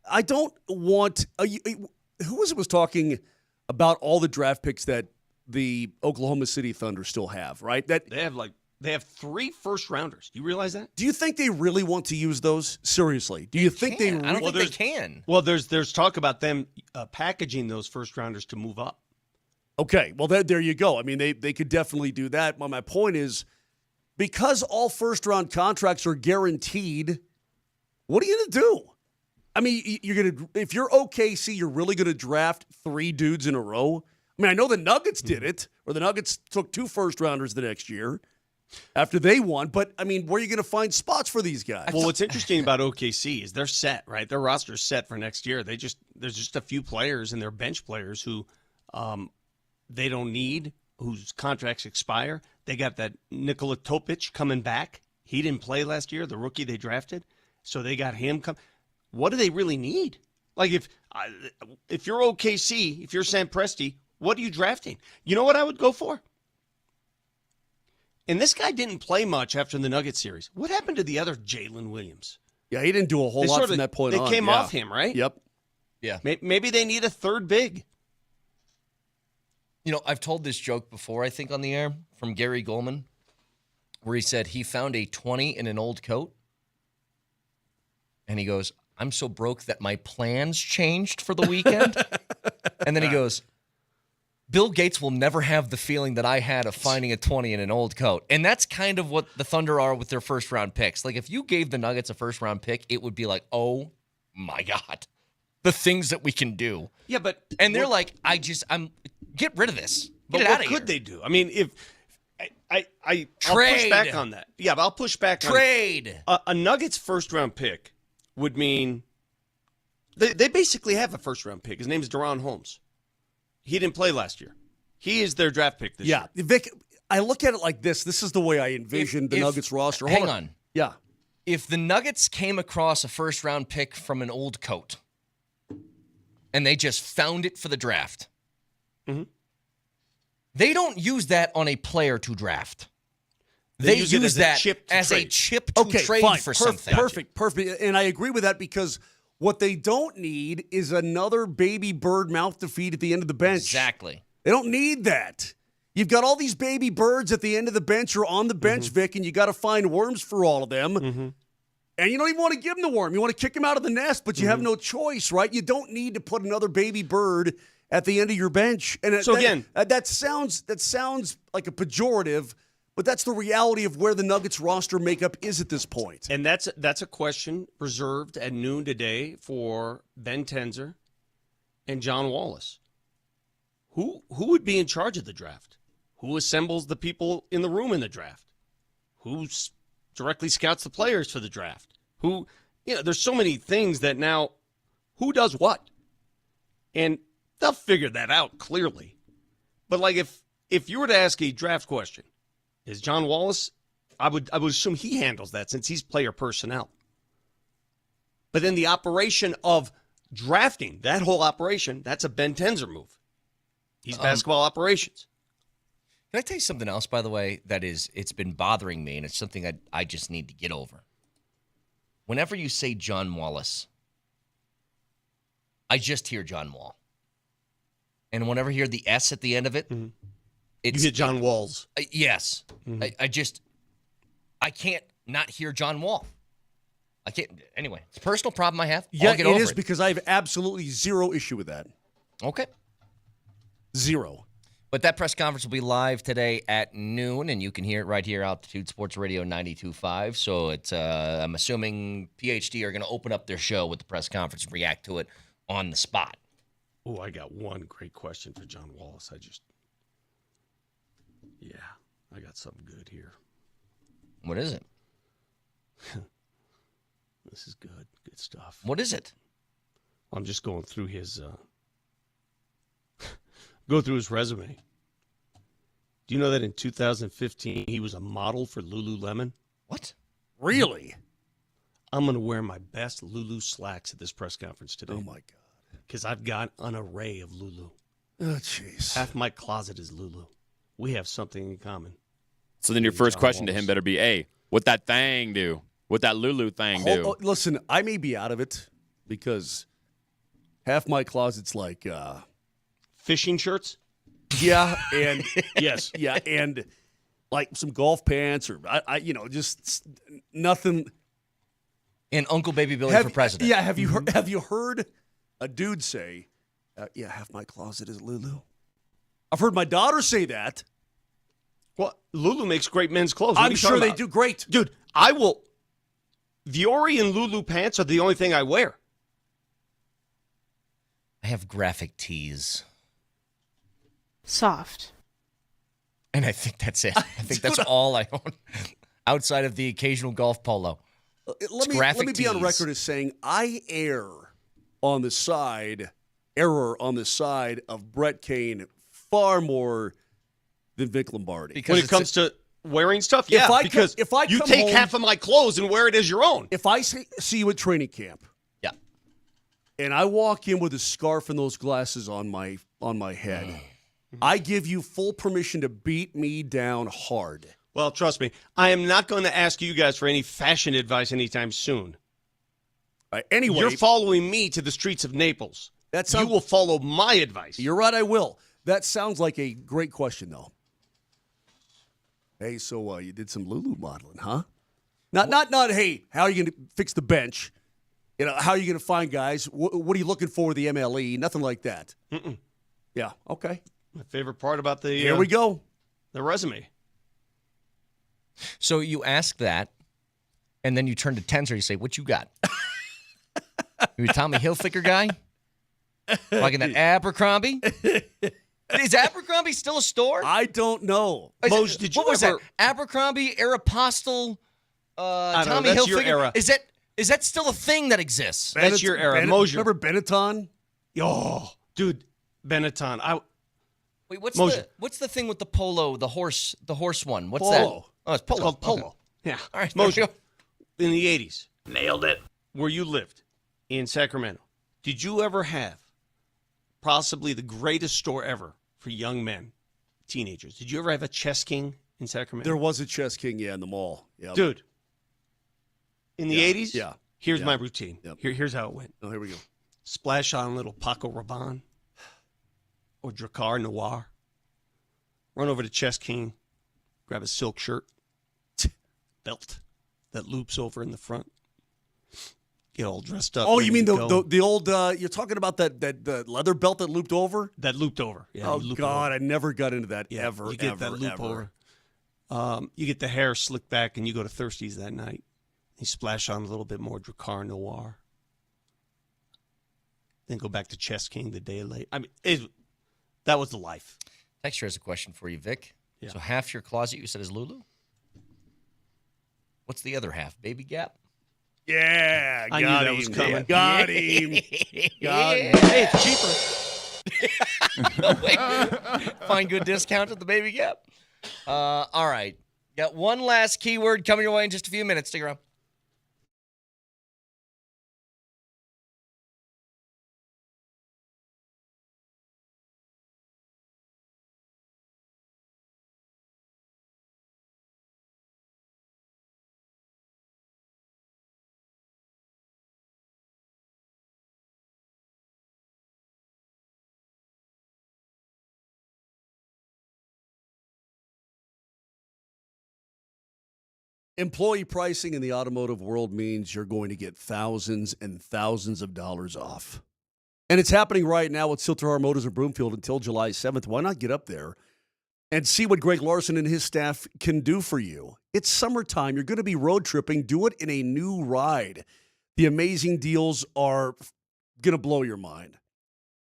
I don't want. Who was talking about all the draft picks that the Oklahoma City Thunder still have? Right, that they have 3 first-rounders. Do you realize that? Do you think they really want to use those? Seriously, do you think they? I don't think they can. Well, there's talk about them packaging those first-rounders to move up. Okay, well there you go. I mean, they could definitely do that. But my point is, because all first-round contracts are guaranteed, what are you going to do? I mean, if you're OKC, you're really going to draft 3 dudes in a row? I mean, I know the Nuggets did it, or the Nuggets took 2 first-rounders the next year after they won, but, I mean, where are you going to find spots for these guys? Well, what's interesting about OKC is they're set, right? Their roster's set for next year. There's just a few players and their bench players who they don't need, whose contracts expire. They got that Nikola Topic coming back. He didn't play last year, the rookie they drafted. So they got him come. What do they really need? Like if you're OKC, if you're Sam Presti, what are you drafting? You know what I would go for? And this guy didn't play much after the Nuggets series. What happened to the other Jalen Williams? Yeah, he didn't do a whole lot from that point on. They came off him, right? Yep. Yeah. Maybe they need a third big. You know, I've told this joke before, I think, on the air from Gary Goldman, where he said he found a 20 in an old coat. And he goes, I'm so broke that my plans changed for the weekend. And then he goes, Bill Gates will never have the feeling that I had of finding a 20 in an old coat. And that's kind of what the Thunder are with their first-round picks. Like, if you gave the Nuggets a first-round pick, it would be like, oh, my God, the things that we can do. Yeah, but... And they're like, get rid of this. But Get it out what of could here. they do? I mean, if... I'll Trade. push back on that. Yeah, but I'll push back Trade. on a Nuggets first-round pick would mean... They basically have a first-round pick. His name is Deron Holmes. He didn't play last year. He is their draft pick this year. Yeah, Vic, I look at it like this. This is the way I envisioned the Nuggets roster. Hang on. Yeah. If the Nuggets came across a first-round pick from an old coat and they just found it for the draft, they don't use that on a player to draft. They use that as a chip to trade for something. Perfect. And I agree with that because what they don't need is another baby bird mouth to feed at the end of the bench. Exactly. They don't need that. You've got all these baby birds at the end of the bench or on the bench, Vic, and you got to find worms for all of them. And you don't even want to give them the worm. You want to kick them out of the nest, but you have no choice, right? You don't need to put another baby bird at the end of your bench. And so again, that sounds like a pejorative, but that's the reality of where the Nuggets roster makeup is at this point. And that's a question reserved at noon today for Ben Tenzer and John Wallace. Who would be in charge of the draft? Who assembles the people in the room in the draft? Who directly scouts the players for the draft? There's so many things that now, who does what? And they'll figure that out clearly. But like if you were to ask a draft question, is John Wallace, I would assume he handles that since he's player personnel. But then the operation of drafting, that whole operation, that's a Ben Tenzer move. He's basketball operations. Can I tell you something else, by the way, it's been bothering me, and it's something I just need to get over. Whenever you say John Wallace, I just hear John Wall. And whenever I hear the S at the end of it, you get John Walls. Yes. I can't not hear John Wall. I can't. Anyway, it's a personal problem I have. Yeah, I'll get over it is because I have absolutely zero issue with that. Okay. Zero. But that press conference will be live today at noon, and you can hear it right here, Altitude Sports Radio 92.5. So it's, I'm assuming PhD are going to open up their show with the press conference and react to it on the spot. Oh, I got one great question for John Wallace. I got something good here. What is it? This is good. Good stuff. What is it? I'm just going through his resume. Do you know that in 2015 he was a model for Lululemon? What? Really? I'm going to wear my best Lulu slacks at this press conference today. Oh, my God. Because I've got an array of Lulu. Oh, jeez. Half my closet is Lulu. We have something in common. So then your first question to him better be, hey, what that thing do? What that Lulu thing do? Listen, I may be out of it because half my closet's like fishing shirts. Yeah, and yes, yeah, and like some golf pants or just nothing. And Uncle Baby Billy for president. Yeah, have you heard a dude say, half my closet is Lulu? I've heard my daughter say that. Well, Lulu makes great men's clothes. I'm sure they do great. Dude, Viore and Lulu pants are the only thing I wear. I have graphic tees. Soft. And I think that's it. I think that's all I own outside of the occasional golf polo. Let me be on record as saying I err on the side error on the side of Brett Kane far more than Vic Lombardi. Because when it comes to wearing stuff, yeah, because if I you come take home, half of my clothes and wear it as your own. If I see you at training camp, yeah, and I walk in with a scarf and those glasses on my head, I give you full permission to beat me down hard. Well, trust me, I am not going to ask you guys for any fashion advice anytime soon. Anyway, you're following me to the streets of Naples. You will follow my advice. You're right, I will. That sounds like a great question, though. Hey, so you did some Lulu modeling, huh? Not. Hey, how are you going to fix the bench? You know, how are you going to find guys? What are you looking for with the MLE? Nothing like that. Mm-mm. Yeah. Okay. My favorite part about the here we go. The resume. So you ask that, and then you turn to Tenzer. You say, "What you got? You a Tommy Hilfiger guy? Like in that Abercrombie? Is Abercrombie still a store? I don't know. Mose, did you what was ever? That? Abercrombie, Aeropostale, I don't know, Tommy that's Hilfiger. your era. Is that still a thing that exists? That's your era. Moser. Remember Benetton? Oh, dude, Benetton. Wait, what's Moser. the thing with the polo, the horse one? What's Polo. that? Oh, it's polo. It's called Polo. Okay. Yeah. All right, Moser, in the 80s, Nailed it. where you lived in Sacramento, did you ever have possibly the greatest store ever for young men, teenagers? Did you ever have a Chess King in Sacramento? There was a Chess King, in the mall. Yep. Dude, in the 80s? Yeah. Here's Yeah. my routine. Yep. Here's how it went. Oh, here we go. Splash on a little Paco Rabanne or Drakkar Noir. Run over to Chess King, grab a silk shirt, belt that loops over in the front. Get all dressed up. Oh, ready you mean to the go. old? You're talking about the leather belt that looped over? That looped over. Yeah, Oh you loop it God, over. I never got into that ever. You get ever, that loop ever. over. You get the hair slicked back, and you go to Thirsties that night. You splash on a little bit more Drakkar Noir. Then go back to Chess King the day late. I mean, that was the life. Texture has a question for you, Vic. Yeah. So half your closet you said is Lulu? What's the other half? Baby Gap? Yeah, I knew got that him. was coming. Got him. Got him. Hey, it's cheaper. No way. Find good discount at the Baby Gap. All right. Got one last keyword coming your way in just a few minutes. Stick around. Employee pricing in the automotive world means you're going to get thousands and thousands of dollars off. And it's happening right now with Silterhar Motors of Broomfield until July 7th. Why not get up there and see what Greg Larson and his staff can do for you? It's summertime. You're going to be road tripping. Do it in a new ride. The amazing deals are going to blow your mind.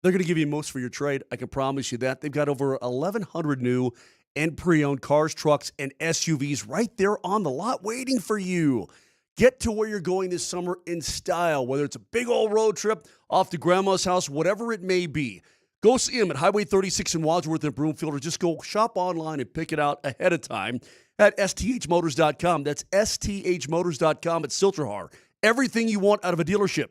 They're going to give you most for your trade. I can promise you that. They've got over 1,100 new and pre-owned cars, trucks, and SUVs right there on the lot waiting for you. Get to where you're going this summer in style, whether it's a big old road trip, off to grandma's house, whatever it may be. Go see them at Highway 36 in Wadsworth and Broomfield, or just go shop online and pick it out ahead of time at sthmotors.com. That's sthmotors.com at Silterhar. Everything you want out of a dealership.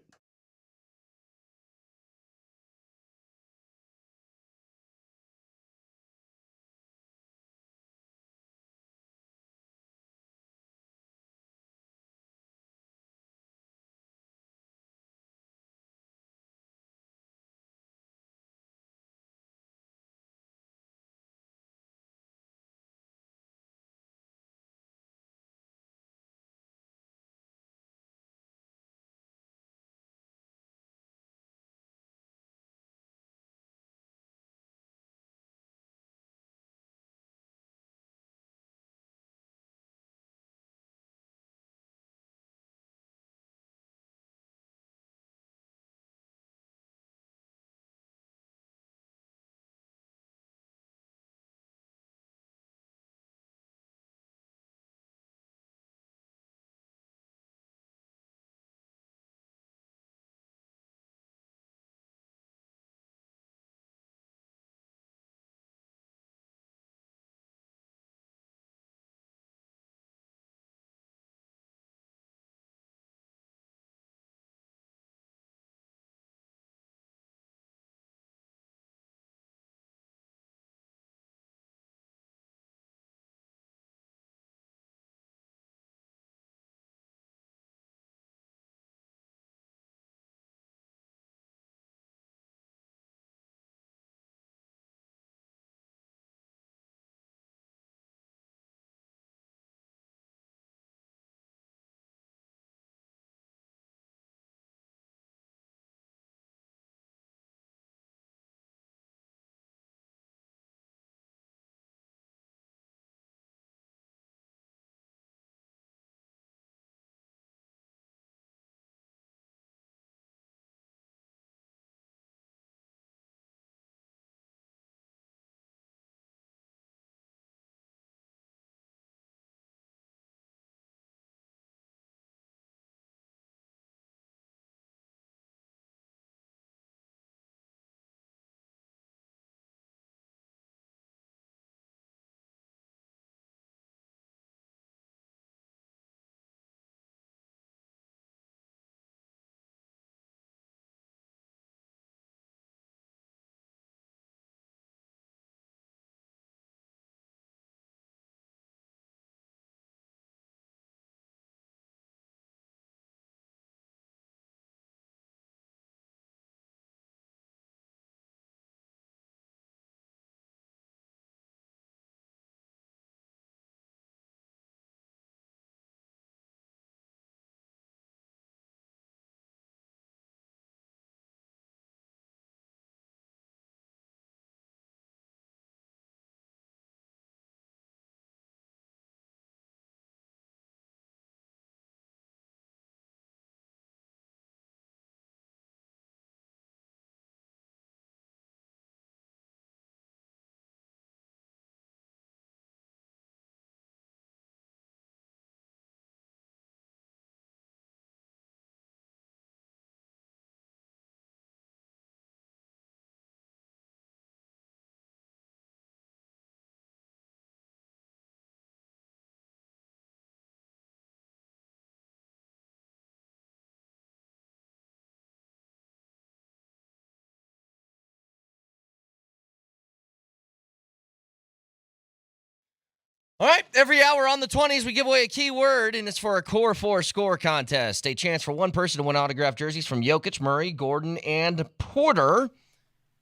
All right, every hour on the 20s, we give away a keyword, and it's for a Core 4 score contest. A chance for one person to win autographed jerseys from Jokic, Murray, Gordon, and Porter.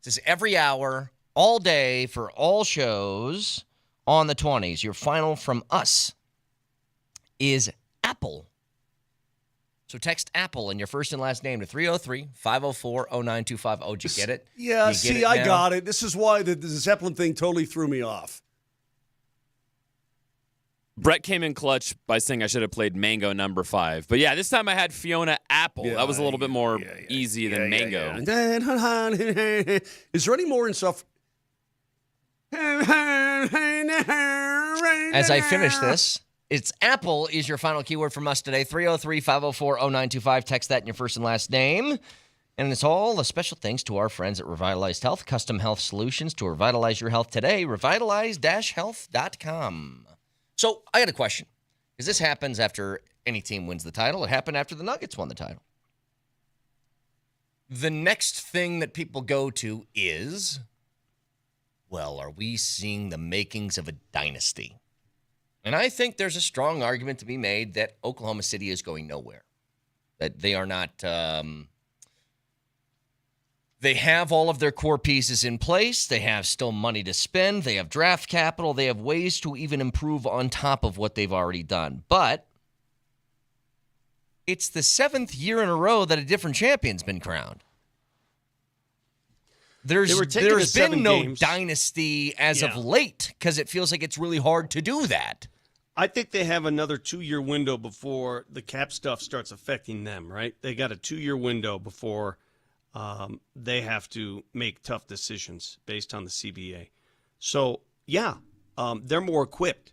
This is every hour, all day, for all shows on the 20s. Your final from us is Apple. So text Apple and your first and last name to 303-504-0925. Oh, did you get it? Yeah, I now? got it. This is why the Zeppelin thing totally threw me off. Brett came in clutch by saying I should have played Mango number 5. But yeah, this time I had Fiona Apple. Yeah, that was a little bit more easy than Mango. Is there any more in stuff? As I finish this, it's Apple is your final keyword from us today. 303-504-0925. Text that in your first and last name. And it's all a special thanks to our friends at Revitalized Health, custom health solutions to revitalize your health today. Revitalize-health.com. So I got a question, because this happens after any team wins the title. It happened after the Nuggets won the title. The next thing that people go to is, well, are we seeing the makings of a dynasty? And I think there's a strong argument to be made that Oklahoma City is going nowhere, that they are not they have all of their core pieces in place. They have still money to spend. They have draft capital. They have ways to even improve on top of what they've already done. But it's the 7th year in a row that a different champion's been crowned. There's been no dynasty as of late because it feels like it's really hard to do that. I think they have another 2-year window before the cap stuff starts affecting them, right? They got a 2-year window before they have to make tough decisions based on the CBA. So, they're more equipped.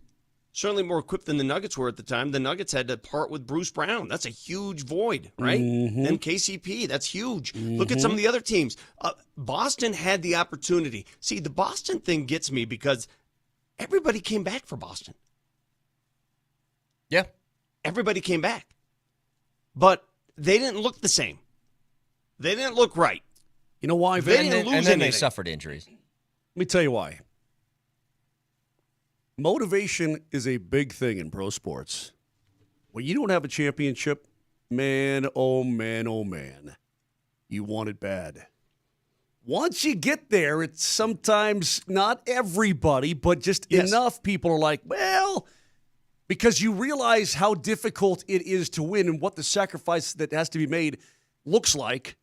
Certainly more equipped than the Nuggets were at the time. The Nuggets had to part with Bruce Brown. That's a huge void, right? Mm-hmm. And KCP, that's huge. Mm-hmm. Look at some of the other teams. Boston had the opportunity. See, the Boston thing gets me because everybody came back for Boston. Yeah. Everybody came back. But they didn't look the same. They didn't look right. You know why? They didn't lose and then anything. they suffered injuries. Let me tell you why. Motivation is a big thing in pro sports. When you don't have a championship, man, oh man, you want it bad. Once you get there, it's sometimes not everybody, but just enough people are like, well, because you realize how difficult it is to win and what the sacrifice that has to be made looks like.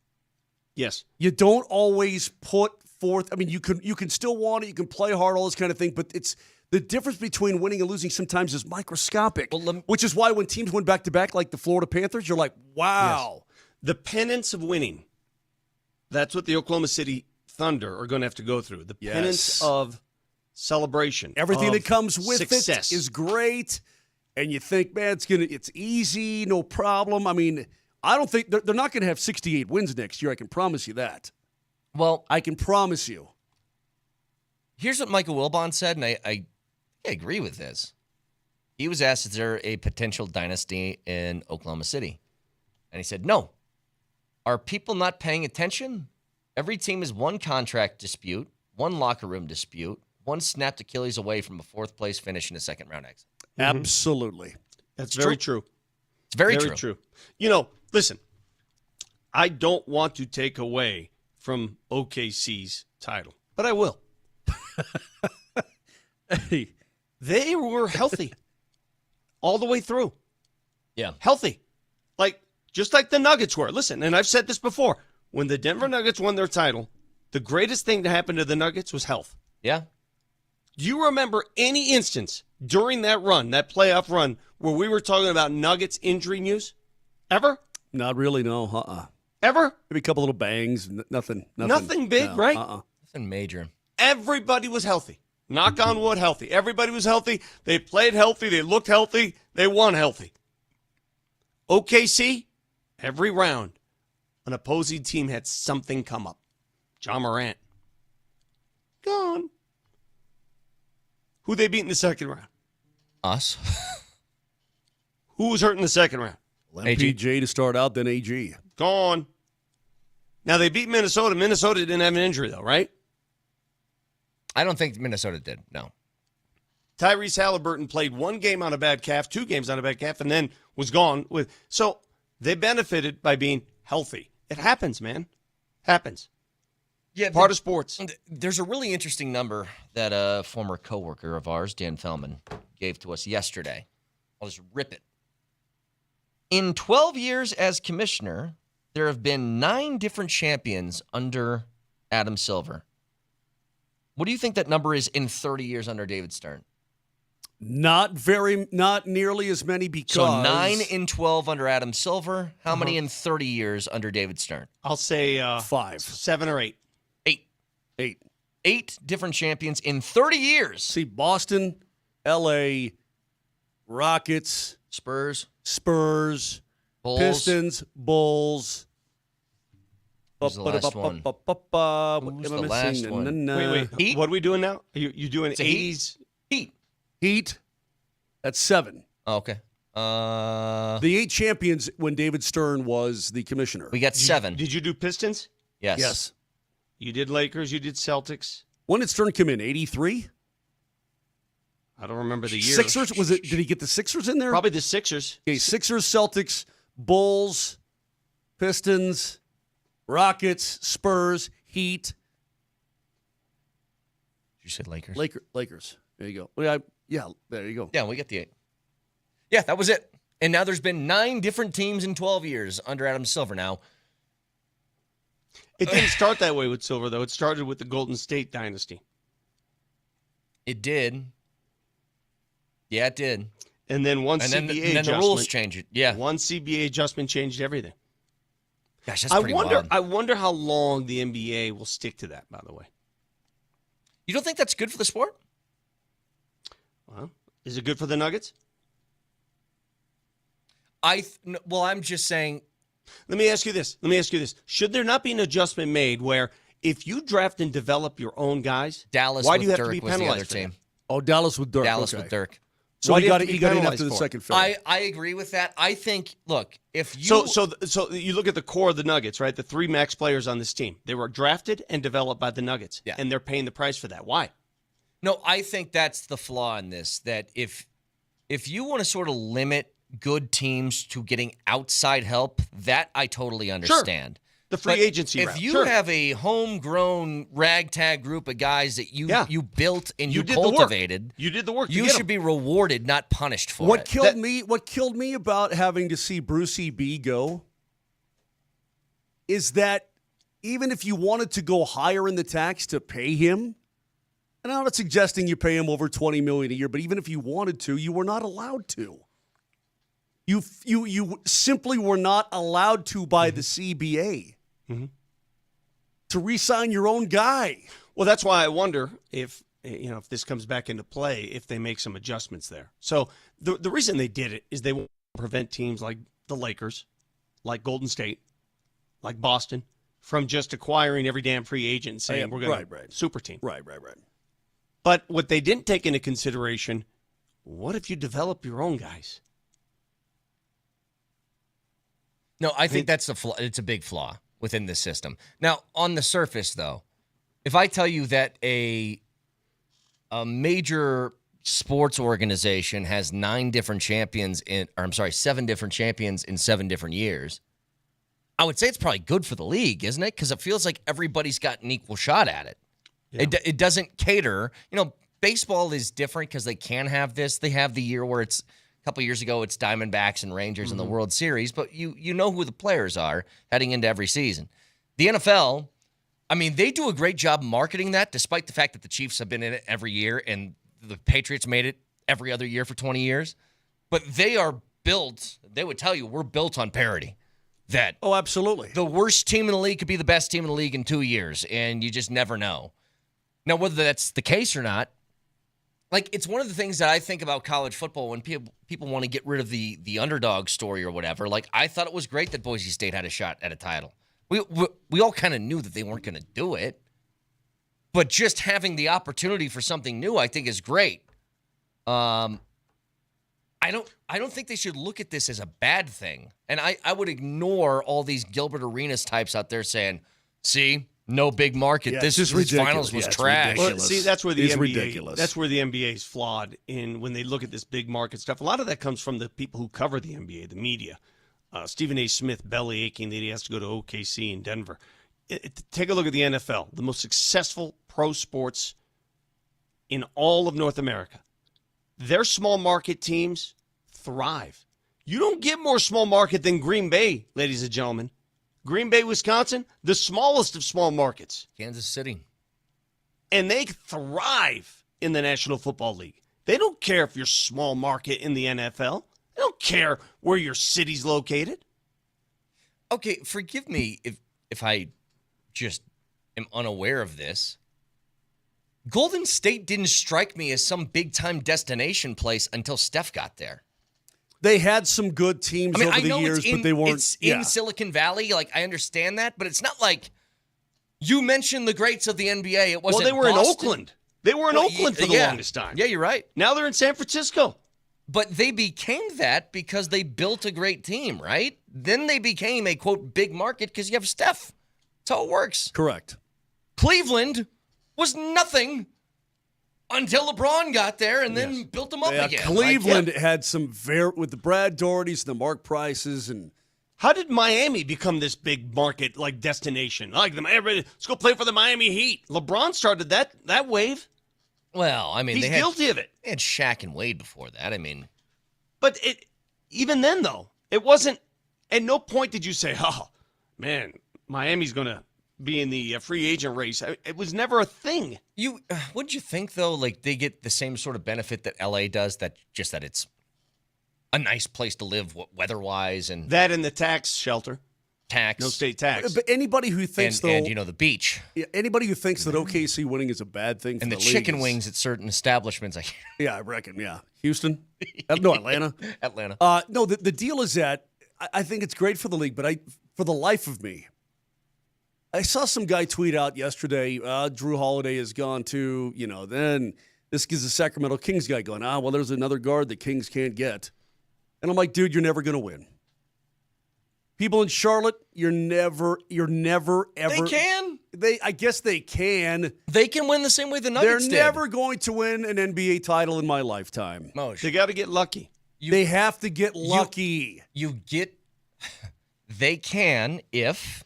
Yes. You don't always put forth. I mean, you can still want it. You can play hard, all this kind of thing. But it's the difference between winning and losing sometimes is microscopic. Which is why when teams win back-to-back like the Florida Panthers, you're like, wow. Yes. The penance of winning. That's what the Oklahoma City Thunder are going to have to go through. The penance of celebration. Everything of that comes with success. it is great. And you think, man, it's easy, no problem. I mean, I don't think they're not going to have 68 wins next year. I can promise you that. Well, I can promise you. Here's what Michael Wilbon said, and I agree with this. He was asked, is there a potential dynasty in Oklahoma City? And he said, no. Are people not paying attention? Every team is one contract dispute, one locker room dispute, one snapped Achilles away from a 4th-place finish in a second-round exit. Mm-hmm. Absolutely. That's very true. It's very true. You know, listen, I don't want to take away from OKC's title, but I will. They were healthy all the way through. Yeah. Healthy. Just like the Nuggets were. Listen, and I've said this before. When the Denver Nuggets won their title, the greatest thing to happen to the Nuggets was health. Yeah. Do you remember any instance during that run, that playoff run, where we were talking about Nuggets injury news? Ever? Not really, no. Ever? Maybe a couple little bangs. Nothing big, no, right? Nothing major. Everybody was healthy. Knock on wood, healthy. Everybody was healthy. They played healthy. They looked healthy. They won healthy. OKC, every round, an opposing team had something come up. John Morant, gone. Who they beat in the second round? Us. Who was hurt in the second round? MPJ to start out, then AG. Gone. Now, they beat Minnesota. Minnesota didn't have an injury, though, right? I don't think Minnesota did, no. Tyrese Halliburton played 1 game on a bad calf, 2 games on a bad calf, and then was gone. So they benefited by being healthy. It happens, man. Happens. Yeah, part of sports. There's a really interesting number that a former coworker of ours, Dan Fellman, gave to us yesterday. I'll just rip it. In 12 years as commissioner, there have been 9 different champions under Adam Silver. What do you think that number is in 30 years under David Stern? Not nearly as many because... So 9 in 12 under Adam Silver. How many in 30 years under David Stern? I'll say 5. 7 or 8. 8. 8 different champions in 30 years. See, Boston, L.A., Rockets, Spurs, Bulls. Pistons, Bulls. Who's the last one? Who's the last one? Wait. Heat? What are we doing now? You doing It's a 80s? Heat. That's 7. Oh, okay. The 8 champions when David Stern was the commissioner. We got 7. Did you do Pistons? Yes. You did Lakers. You did Celtics. When did Stern come in? 83? I don't remember the year. Sixers? Did he get the Sixers in there? Probably the Sixers. Okay, Sixers, Celtics, Bulls, Pistons, Rockets, Spurs, Heat. Did you say Lakers? Lakers. There you go. Well, yeah, there you go. Yeah, we get the 8. Yeah, that was it. And now there's been 9 different teams in 12 years under Adam Silver now. It didn't start that way with Silver, though. It started with the Golden State dynasty. It did. Yeah, it did. And then one and CBA then adjustment. the rules changed. Yeah. One CBA adjustment changed everything. Gosh, that's pretty wild. I wonder how long the NBA will stick to that, by the way. You don't think that's good for the sport? Well, is it good for the Nuggets? I'm just saying. Let me ask you this. Should there not be an adjustment made where if you draft and develop your own guys, Dallas why with do you have Dirk to be was the penalized other for team. that? Oh, Dallas with Dirk. With Dirk. So he got in after the second fill. I agree with that. I think, look, if you... So you look at the core of the Nuggets, right? The 3 max players on this team. They were drafted and developed by the Nuggets. Yeah. And they're paying the price for that. Why? No, I think that's the flaw in this, that if you want to sort of limit good teams to getting outside help, that I totally understand. Sure. The free agency if route. you Sure. have a homegrown ragtag group of guys that you built and you did the work. cultivated, You did the work. you should be rewarded, not punished for What it. killed me about having to see Brucey B go is that even if you wanted to go higher in the tax to pay him, and I'm not suggesting you pay him over $20 million a year, but even if you wanted to, you were not allowed to. You simply were not allowed to by the CBA to re-sign your own guy. Well, that's why I wonder if this comes back into play, if they make some adjustments there. So the reason they did it is they want to prevent teams like the Lakers, like Golden State, like Boston, from just acquiring every damn free agent and saying we're going to super team. Right. But what they didn't take into consideration, what if you develop your own guys? No, I think that's it's a big flaw within this system. Now, on the surface, though, if I tell you that a major sports organization has 7 different champions in 7 different years, I would say it's probably good for the league, isn't it? Because it feels like everybody's got an equal shot at it. Yeah. It doesn't cater. Baseball is different because they can have this. They have the year where it's a couple years ago, it's Diamondbacks and Rangers in the World Series, but you know who the players are heading into every season. The NFL, they do a great job marketing that, despite the fact that the Chiefs have been in it every year and the Patriots made it every other year for 20 years. But they are built, they would tell you, we're built on parity. That absolutely. The worst team in the league could be the best team in the league in 2 years, and you just never know. Now, whether that's the case or not, it's one of the things that I think about college football when people want to get rid of the underdog story or whatever. I thought it was great that Boise State had a shot at a title. We all kind of knew that they weren't going to do it, but just having the opportunity for something new, I think, is great. I don't think they should look at this as a bad thing, and I would ignore all these Gilbert Arenas types out there saying, "See, No big market. Yeah, this it's just this ridiculous. finals was Yeah, it's trash. ridiculous. Well, see, that's where the It's NBA, ridiculous. That's where the NBA is flawed in when they look at this big market stuff. A lot of that comes from the people who cover the NBA, the media. Stephen A. Smith belly aching that he has to go to OKC in Denver. Take a look at the NFL, the most successful pro sports in all of North America. Their small market teams thrive. You don't get more small market than Green Bay, ladies and gentlemen. Green Bay, Wisconsin, the smallest of small markets. Kansas City. And they thrive in the National Football League. They don't care if you're small market in the NFL. They don't care where your city's located. Okay, forgive me if I just am unaware of this. Golden State didn't strike me as some big-time destination place until Steph got there. They had some good teams over the years, but they weren't. It's in Silicon Valley. Like, I understand that, but it's not like you mentioned the greats of the NBA. It wasn't. Well, they were Boston. in Oakland. They were in Oakland for the longest time. Yeah, you're right. Now they're in San Francisco. But they became that because they built a great team, right? Then they became a, quote, big market because you have Steph. That's how it works. Correct. Cleveland was nothing until LeBron got there and then built them up again. Cleveland had some with the Brad Daughertys and the Mark Prices. And how did Miami become this big market like destination? Like everybody, let's go play for the Miami Heat. LeBron started that wave. Well, I mean, he's guilty of it. They had Shaq and Wade before that. I mean, but even then though, it wasn't. At no point did you say, "Oh, man, Miami's going to be in the free agent race." It was never a thing. Wouldn't you think though? Like they get the same sort of benefit that LA does. That it's a nice place to live, weather-wise, and that and the tax shelter. No state tax. But anybody who thinks and the beach. Yeah, anybody who thinks that OKC winning is a bad thing for and the the league chicken wings at certain establishments. Yeah, I reckon. Yeah, Houston, no, Atlanta. Atlanta. No, the deal is that I think it's great for the league, but for the life of me, I saw some guy tweet out yesterday. Drew Holiday has gone to Then this is the Sacramento Kings guy going. Well, there's another guard the Kings can't get, and I'm like, dude, you're never going to win. People in Charlotte, you're never, ever. They can. I guess they can. They can win the same way the Nuggets They're never going to win an NBA title in my lifetime. They got to get lucky. They have to get lucky. They can if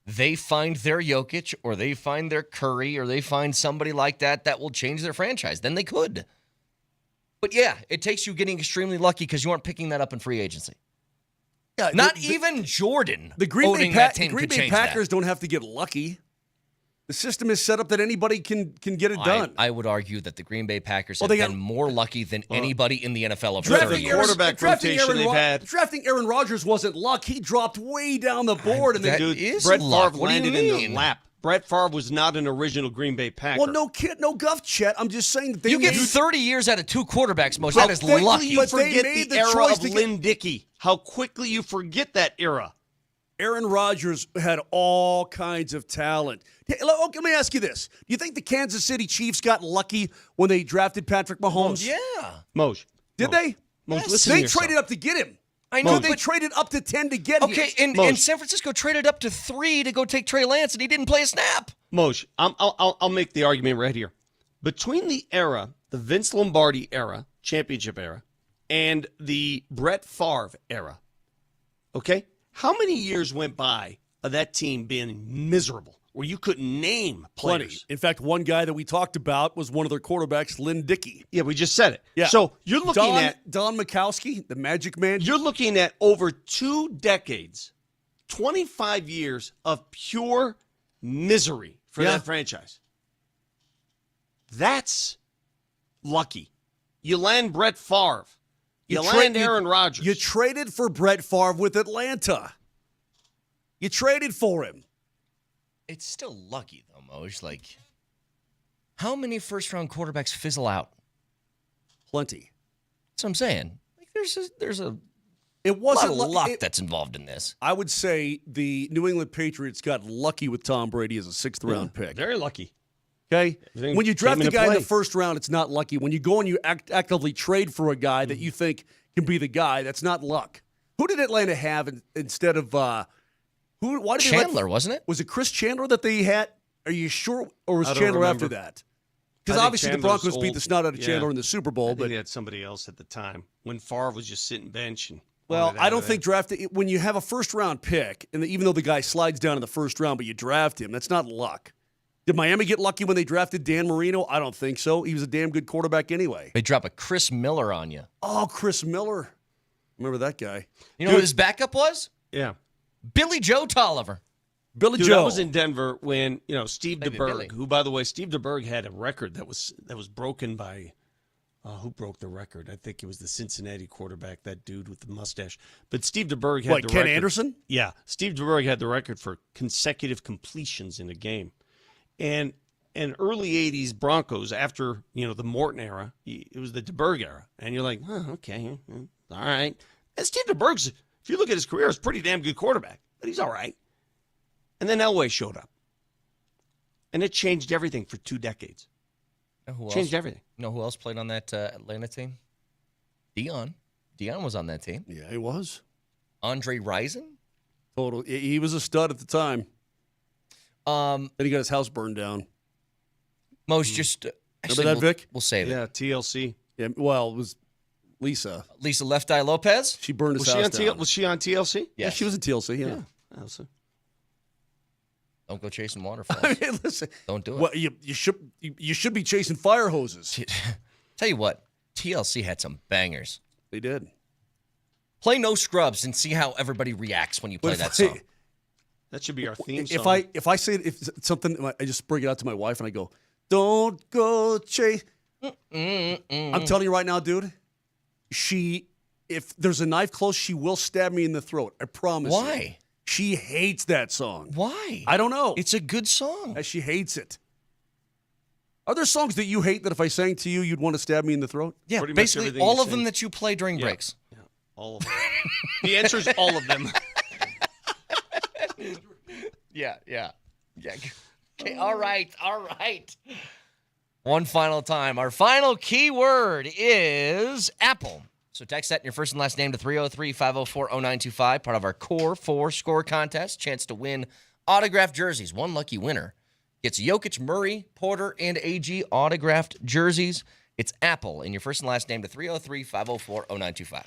they find their Jokic or they find their Curry or they find somebody like that will change their franchise. Then they could. But yeah, it takes you getting extremely lucky because you aren't picking that up in free agency. Yeah, Not even Jordan. The Green Bay Packers Packers don't have to get lucky. The system is set up that anybody can get it done. I would argue that the Green Bay Packers have been more lucky than anybody in the NFL over 30 years. Quarterback rotation they've had. Drafting Aaron Rodgers wasn't luck. He dropped way down the board. And that is Brett Favre landed in the lap. Brett Favre was not an original Green Bay Packer. Well, no guff, Chet. I'm just saying that you get 30 years out of two quarterbacks, Moshe. That is lucky. You forget the era of Lynn Dickey. How quickly you forget that era. Aaron Rodgers had all kinds of talent. Let me ask you this. Do you think the Kansas City Chiefs got lucky when they drafted Patrick Mahomes? Yeah. Moj. Did they? Moj, listen they to yourself. traded up to get him. I know they traded up to 10 to get him. Okay, and San Francisco traded up to 3 to go take Trey Lance, and he didn't play a snap. Moj, I'll make the argument right here. Between the era, the Vince Lombardi era, championship era, and the Brett Favre era, okay, how many years went by of that team being miserable where you couldn't name players? Plenty. In fact, one guy that we talked about was one of their quarterbacks, Lynn Dickey. Yeah, we just said it. Yeah. So you're looking at Don Majkowski, the Magic Man. You're looking at over 2 decades, 25 years of pure misery for that franchise. That's lucky. You land Brett Favre. You land Aaron Rodgers. You traded for Brett Favre with Atlanta. You traded for him. It's still lucky, though, Moj. Like, how many first-round quarterbacks fizzle out? Plenty. That's what I'm saying. Like, there's a it wasn't lot of luck that's involved in this. I would say the New England Patriots got lucky with Tom Brady as a 6th-round pick. Very lucky. Okay? When you draft a guy in the first round, it's not lucky. When you go and you actively trade for a guy that you think can be the guy, that's not luck. Who did Atlanta have instead of Why did Chandler, wasn't it? Was it Chris Chandler that they had? Are you sure? Or was I don't Chandler remember. after that? Because I think obviously Chandler's the Broncos beat old. the snot out of Yeah. Chandler in the Super Bowl. I think But they had somebody else at the time when Favre was just sitting bench. And well, wanted I out don't of think drafting when you have a first-round pick, and even though the guy slides down in the first round, but you draft him, that's not luck. Did Miami get lucky when they drafted Dan Marino? I don't think so. He was a damn good quarterback anyway. They drop a Chris Miller on you. Oh, Chris Miller. Remember that guy? You know who his backup was? Yeah. Billy Joe Tolliver. Billy Dude, Joe. I was in Denver when Steve Maybe DeBerg, Billy. who by the way, Steve DeBerg had a record that was broken by. Who broke the record? I think it was the Cincinnati quarterback, that dude with the mustache. But Steve DeBerg had the Ken record. Anderson? Yeah, Steve DeBerg had the record for consecutive completions in a game, and early '80s Broncos after the Morton era, it was the DeBerg era, and you're like, okay, all right. And Steve DeBerg's, if you look at his career, is a pretty damn good quarterback, but he's all right. And then Elway showed up, and it changed everything for 2 decades. Changed everything. You know who else played on that Atlanta team? Dion. Dion was on that team. Yeah, he was. Andre Rison. Total. He was a stud at the time. Then he got his house burned down. Most just Remember that, Vic? We'll save it. Yeah, TLC. Yeah, well, it was Lisa. Lisa Left Eye Lopez. She burned his Was house she on down. Was she on TLC? Yeah, she was in TLC. Yeah. Don't go chasing waterfalls. I mean, listen. Don't do it. Well, you should be chasing fire hoses. Tell you what, TLC had some bangers. They did. Play No Scrubs and see how everybody reacts when you play that song. That should be our theme If song. I say something, I just bring it out to my wife and I go, "Don't go chase." I'm telling you right now, dude. If there's a knife close, she will stab me in the throat. I promise. Why? You. She hates that song. Why? I don't know. It's a good song. She hates it. Are there songs that you hate that if I sang to you, you'd want to stab me in the throat? Yeah, Pretty much basically everything all you of them sing. that you play during breaks. Yeah, all of them. The answer is all of them. Yeah. Okay, all right. One final time. Our final keyword is Apple. So text that in your first and last name to 303-504-0925, part of our Core 4 score contest. Chance to win autographed jerseys. One lucky winner gets Jokic, Murray, Porter, and AG autographed jerseys. It's Apple in your first and last name to 303-504-0925.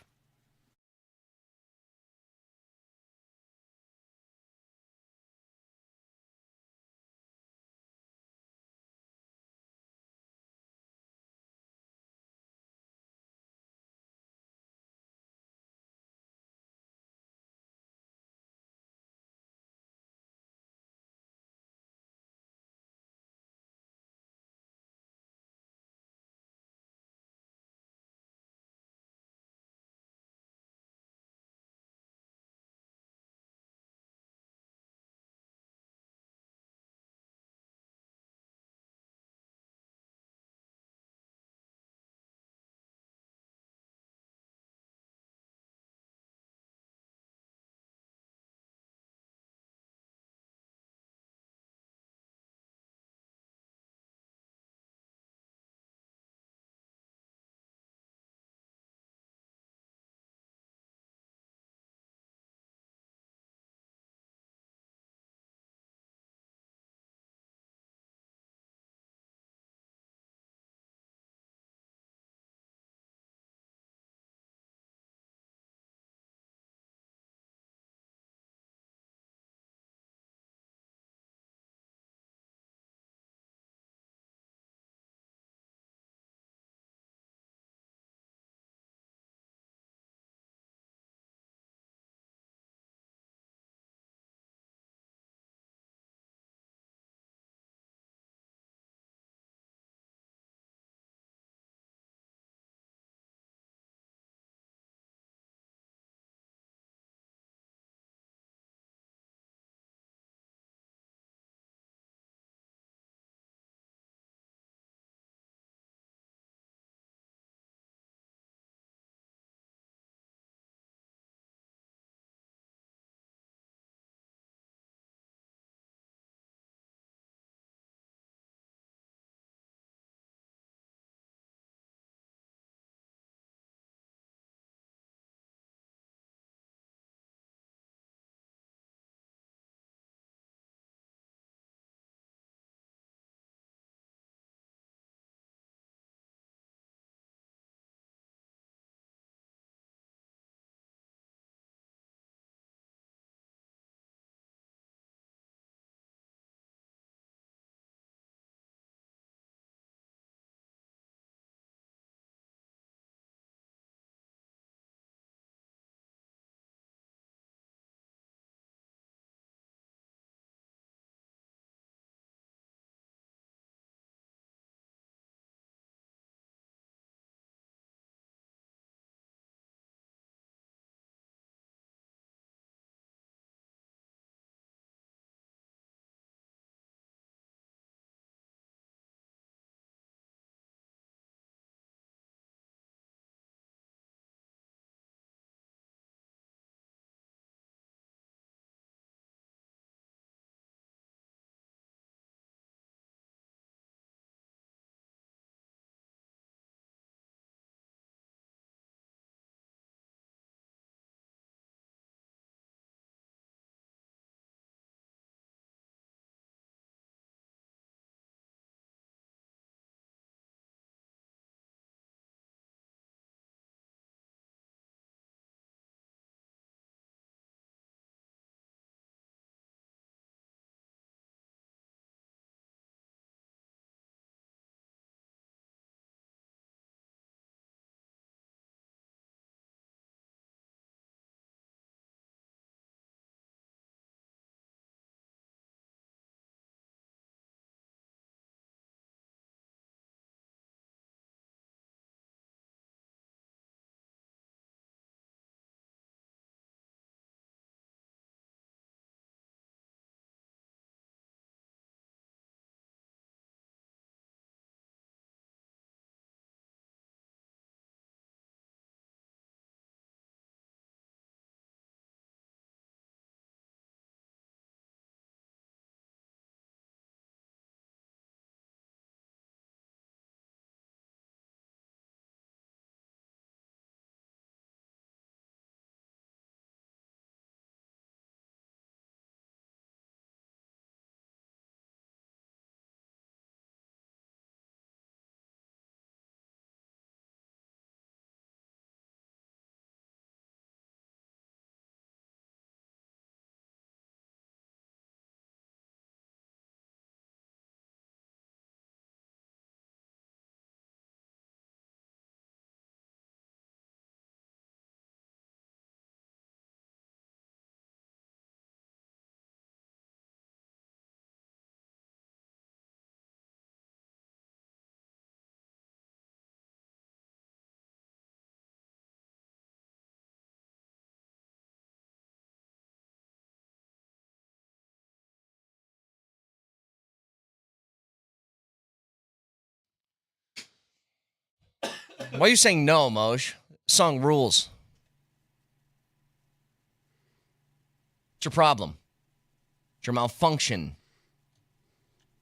Why are you saying no, Moj? Song rules. What's your problem? It's your malfunction.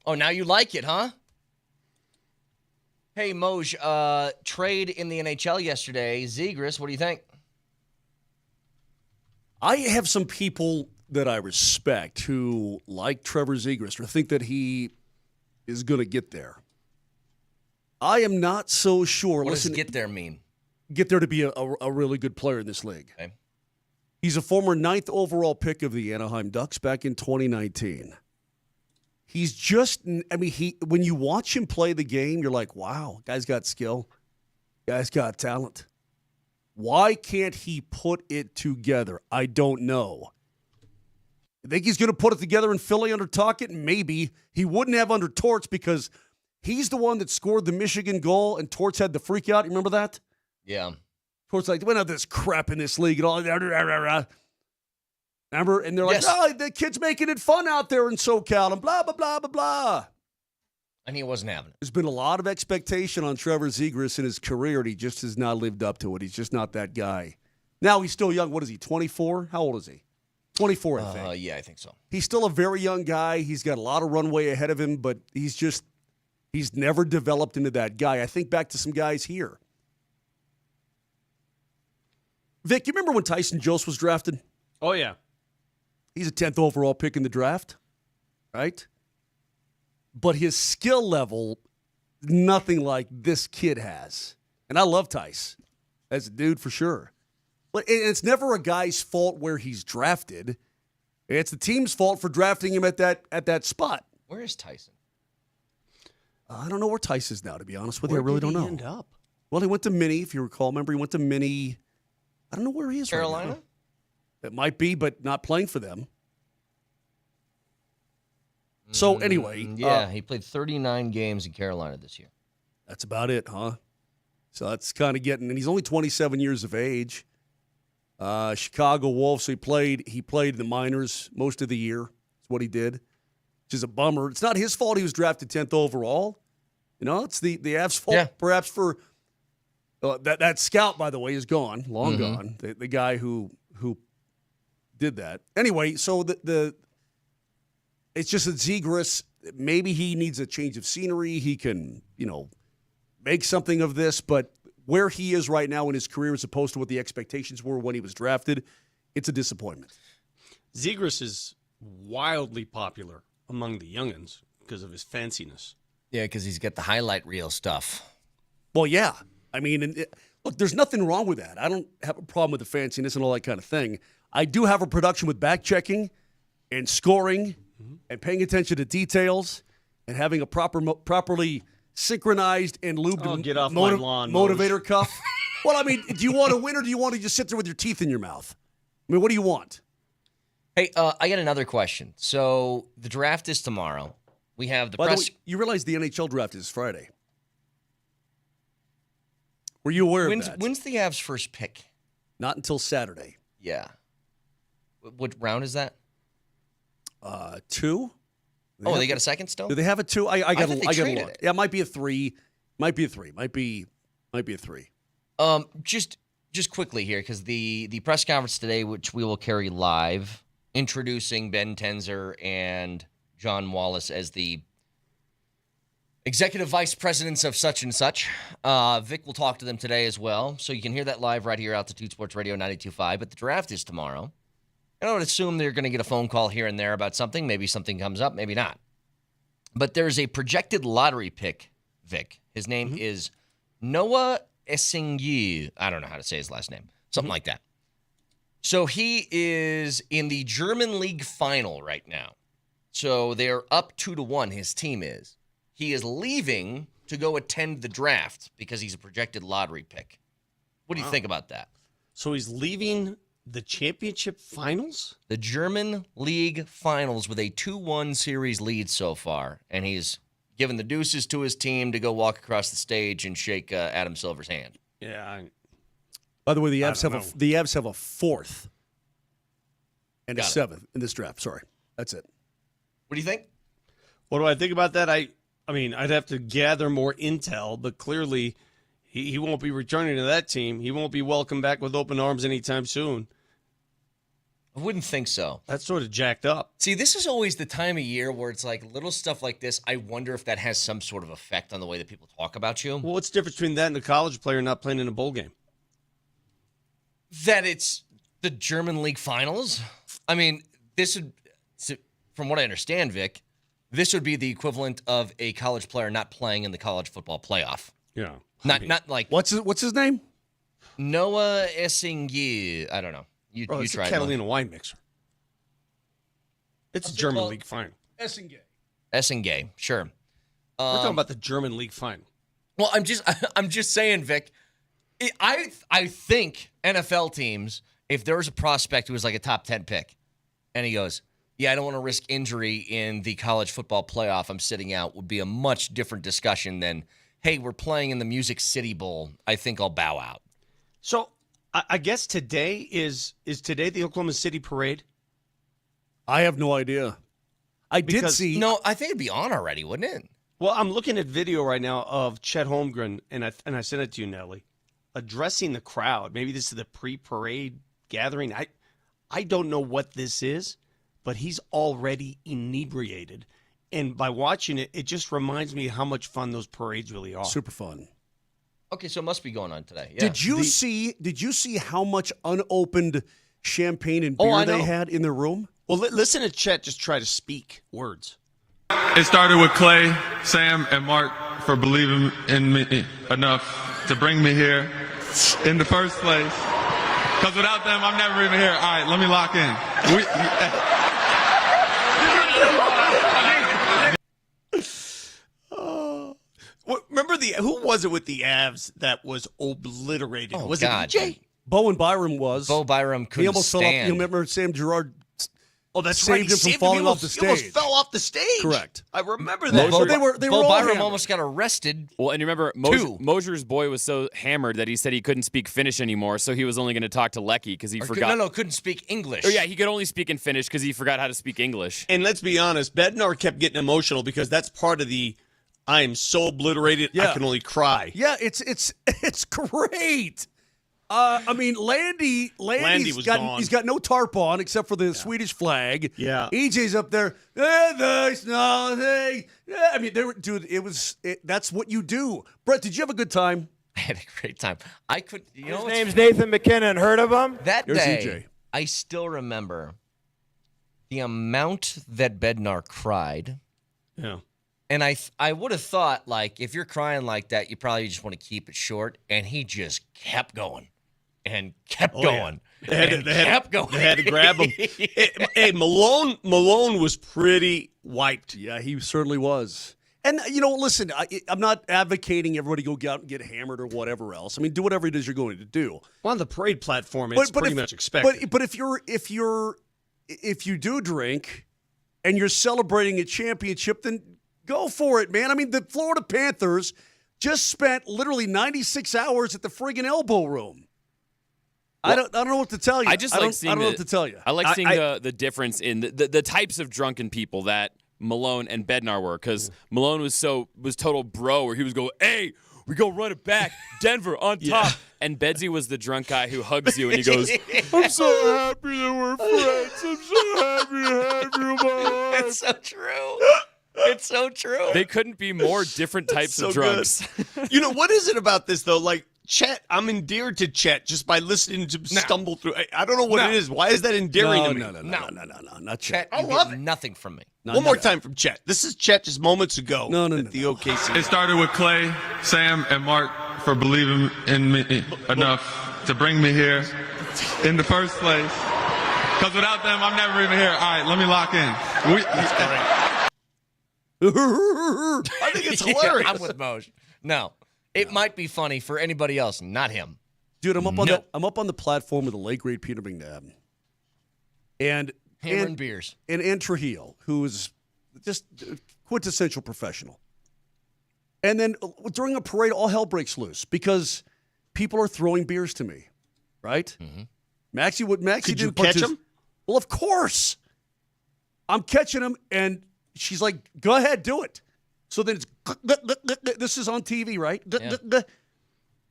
Oh, now you like it, huh? Hey, Moj, trade in the NHL yesterday. Zegras, what do you think? I have some people that I respect who like Trevor Zegras or think that he is going to get there. I am not so sure. What does get there mean? Get there to be a really good player in this league. Okay. He's a former 9th overall pick of the Anaheim Ducks back in 2019. He's just, when you watch him play the game, you're like, wow, guy's got skill. Guy's got talent. Why can't he put it together? I don't know. You think he's going to put it together in Philly under Tocchet? Maybe. He wouldn't have under Torts because he's the one that scored the Michigan goal and Torts had the freak out. You remember that? Yeah. Torts like, we don't have this crap in this league and all. Remember? And they're like, Yes. oh, the kid's making it fun out there in SoCal and blah, blah, blah, blah, blah. And he wasn't having it. There's been a lot of expectation on Trevor Zegras in his career, and he just has not lived up to it. He's just not that guy. Now he's still young. What is he, 24? How old is he? 24, I think. Yeah, I think so. He's still a very young guy. He's got a lot of runway ahead of him, but he's never developed into that guy. I think back to some guys here. Vic, you remember when Tyson Jost was drafted? Oh, yeah. He's a 10th overall pick in the draft, right? But his skill level, nothing like this kid has. And I love Tice as a dude for sure. But it's never a guy's fault where he's drafted. It's the team's fault for drafting him at that spot. Where is Tyson? I don't know where Tice is now, to be honest with you. I really don't know. End up? Well, he went to Mini, if you recall. Remember, he went to Mini. I don't know where he is Carolina? right now. It might be, but not playing for them. So anyway. He played 39 games in Carolina this year. That's about it, huh? So that's kind of getting, and he's only 27 years of age. Chicago Wolves, so he played in the minors most of the year. That's what he did, which is a bummer. It's not his fault he was drafted 10th overall. You know, it's the Avs' fault, perhaps for that scout, by the way, is gone, long gone. The guy who did that. Anyway, so it's just that Zegras, maybe he needs a change of scenery. He can, make something of this, but where he is right now in his career as opposed to what the expectations were when he was drafted, it's a disappointment. Zegras is wildly popular among the youngins because of his fanciness. Yeah, because he's got the highlight reel stuff. Well, yeah. I mean, look, there's nothing wrong with that. I don't have a problem with the fanciness and all that kind of thing. I do have a production with back-checking and scoring and paying attention to details and having a properly synchronized and lubed get off my lawn, motivator cuff. Well, I mean, do you want to win or do you want to just sit there with your teeth in your mouth? I mean, what do you want? Hey, I got another question. So the draft is tomorrow. We have the By press. the way, you realize the NHL draft is Friday. Were you aware of that? When's the Avs' first pick? Not until Saturday. Yeah. What round is that? 2. They got a second still? Do they have a 2? I got to look. It. Yeah, it might be a 3. Might be a 3. Might be a 3. Just quickly here, because the press conference today, which we will carry live, introducing Ben Tenzer and John Wallace as the executive vice presidents of such and such. Vic will talk to them today as well, so you can hear that live right here, Altitude Sports Radio 92.5. But the draft is tomorrow. And I would assume they're going to get a phone call here and there about something. Maybe something comes up, maybe not. But there's a projected lottery pick, Vic. His name is Noah Essingyi. I don't know how to say his last name. Something like that. So he is in the German League final right now. So they're up 2-1, his team is. He is leaving to go attend the draft because he's a projected lottery pick. What do you think about that? So he's leaving the championship finals? The German League finals with a 2-1 series lead so far. And he's given the deuces to his team to go walk across the stage and shake Adam Silver's hand. Yeah. By the way, the Avs have a 4th and a 7th in this draft. Sorry. That's it. What do you think? What do I think about that? I mean, I'd have to gather more intel, but clearly He won't be returning to that team. He won't be welcomed back with open arms anytime soon. I wouldn't think so. That's sort of jacked up. See, this is always the time of year where it's like little stuff like this. I wonder if that has some sort of effect on the way that people talk about you. Well, what's the difference between that and a college player not playing in a bowl game? That it's the German League Finals. I mean, this would, from what I understand, Vic, this would be the equivalent of a college player not playing in the college football playoff. Yeah. Not like What's his name? Noah Essingy. I don't know. You it's try a Catalina wine mixer. It's a German League final. Essengay. Sure. We're talking about the German League final. Well, I'm just saying, Vic. I think NFL teams, if there was a prospect who was like a top 10 pick, and he goes, "Yeah, I don't want to risk injury in the college football playoff. I'm sitting out," would be a much different discussion than, "Hey, we're playing in the Music City Bowl. I think I'll bow out." So I guess today is today the Oklahoma City parade? I have no idea. I did see. No, I think it'd be on already, wouldn't it? Well, I'm looking at video right now of Chet Holmgren, and I sent it to you, Nelly, addressing the crowd. Maybe this is the pre-parade gathering. I don't know what this is, but he's already inebriated. And by watching it, it just reminds me how much fun those parades really are. Super fun. Okay, so it must be going on today. Yeah. Did you see how much unopened champagne and beer they had in their room? Well, listen to Chet just try to speak words. It started with Clay, Sam, and Mark for believing in me enough to bring me here in the first place. Because without them, I'm never even here. All right, let me lock in. Remember who was it with the Avs that was obliterated? Oh, was God. it EJ? Bowen Byram was. Bo Byram couldn't He almost stand. fell off. You remember Sam Girard? Oh, that's saved right. him from falling off the He almost stage. fell off the stage. Correct. I remember that. They were Bo all Byram hammered. almost got arrested. Well, and you remember Moser's boy was so hammered that he said he couldn't speak Finnish anymore, so he was only going to talk to Lecky because he forgot. Couldn't speak English. Oh, yeah, he could only speak in Finnish because he forgot how to speak English. And let's be honest, Bednar kept getting emotional because that's part of the I am so obliterated, I can only cry. Yeah, it's great. I mean, Landy's was got gone. he's got no tarp on except for the Swedish flag. Yeah. EJ's up there. There's nothing. I mean, that's what you do. Brett, did you have a good time? I had a great time. I could. His name's Nathan McKinnon. Heard of him? That Here's day, EJ. I still remember the amount that Bednar cried. Yeah. And I would have thought, like, if you're crying like that, you probably just want to keep it short. And he just kept going and kept going. Yeah. They kept going. They had to grab him. Hey, Malone was pretty wiped. Yeah, he certainly was. And, listen, I'm not advocating everybody go out and get hammered or whatever else. I mean, do whatever it is you're going to do. Well, on the parade platform, it's pretty much expected. But if you do drink and you're celebrating a championship, then go for it, man. I mean, the Florida Panthers just spent literally 96 hours at the friggin' Elbow Room. Well, I don't know what to tell you. I don't know what to tell you. I like seeing the difference in the types of drunken people that Malone and Bednar were, because Malone was total bro, where he was going, "Hey, we go run it back, Denver on top," and Bedsy was the drunk guy who hugs you and he goes, "I'm so happy that we're friends. I'm so happy to have you in my life." It's so true. It's so true. They couldn't be more different types of drunks. What is it about this though? Like Chet, I'm endeared to Chet just by listening to him stumble through. I don't know what it is. Why is that endearing to me? No, not Chet. I love nothing from me. One more time from Chet. This is Chet just moments ago. No. The OKC. It started with Clay, Sam, and Mark for believing in me enough to bring me here in the first place. Because without them, I'm never even here. All right, let me lock in. I think it's hilarious. I'm with Moj. No. It might be funny for anybody else, not him. Dude, I'm up on the platform with the late great Peter McNabb. And Hammering beers. And Trujillo, who is just quintessential professional. And then during a parade, all hell breaks loose because people are throwing beers to me, right? Mm-hmm. Maxie Could did you catch him? Well, of course. I'm catching him, and she's like, "Go ahead, do it." So then it's this is on TV, right? Yeah.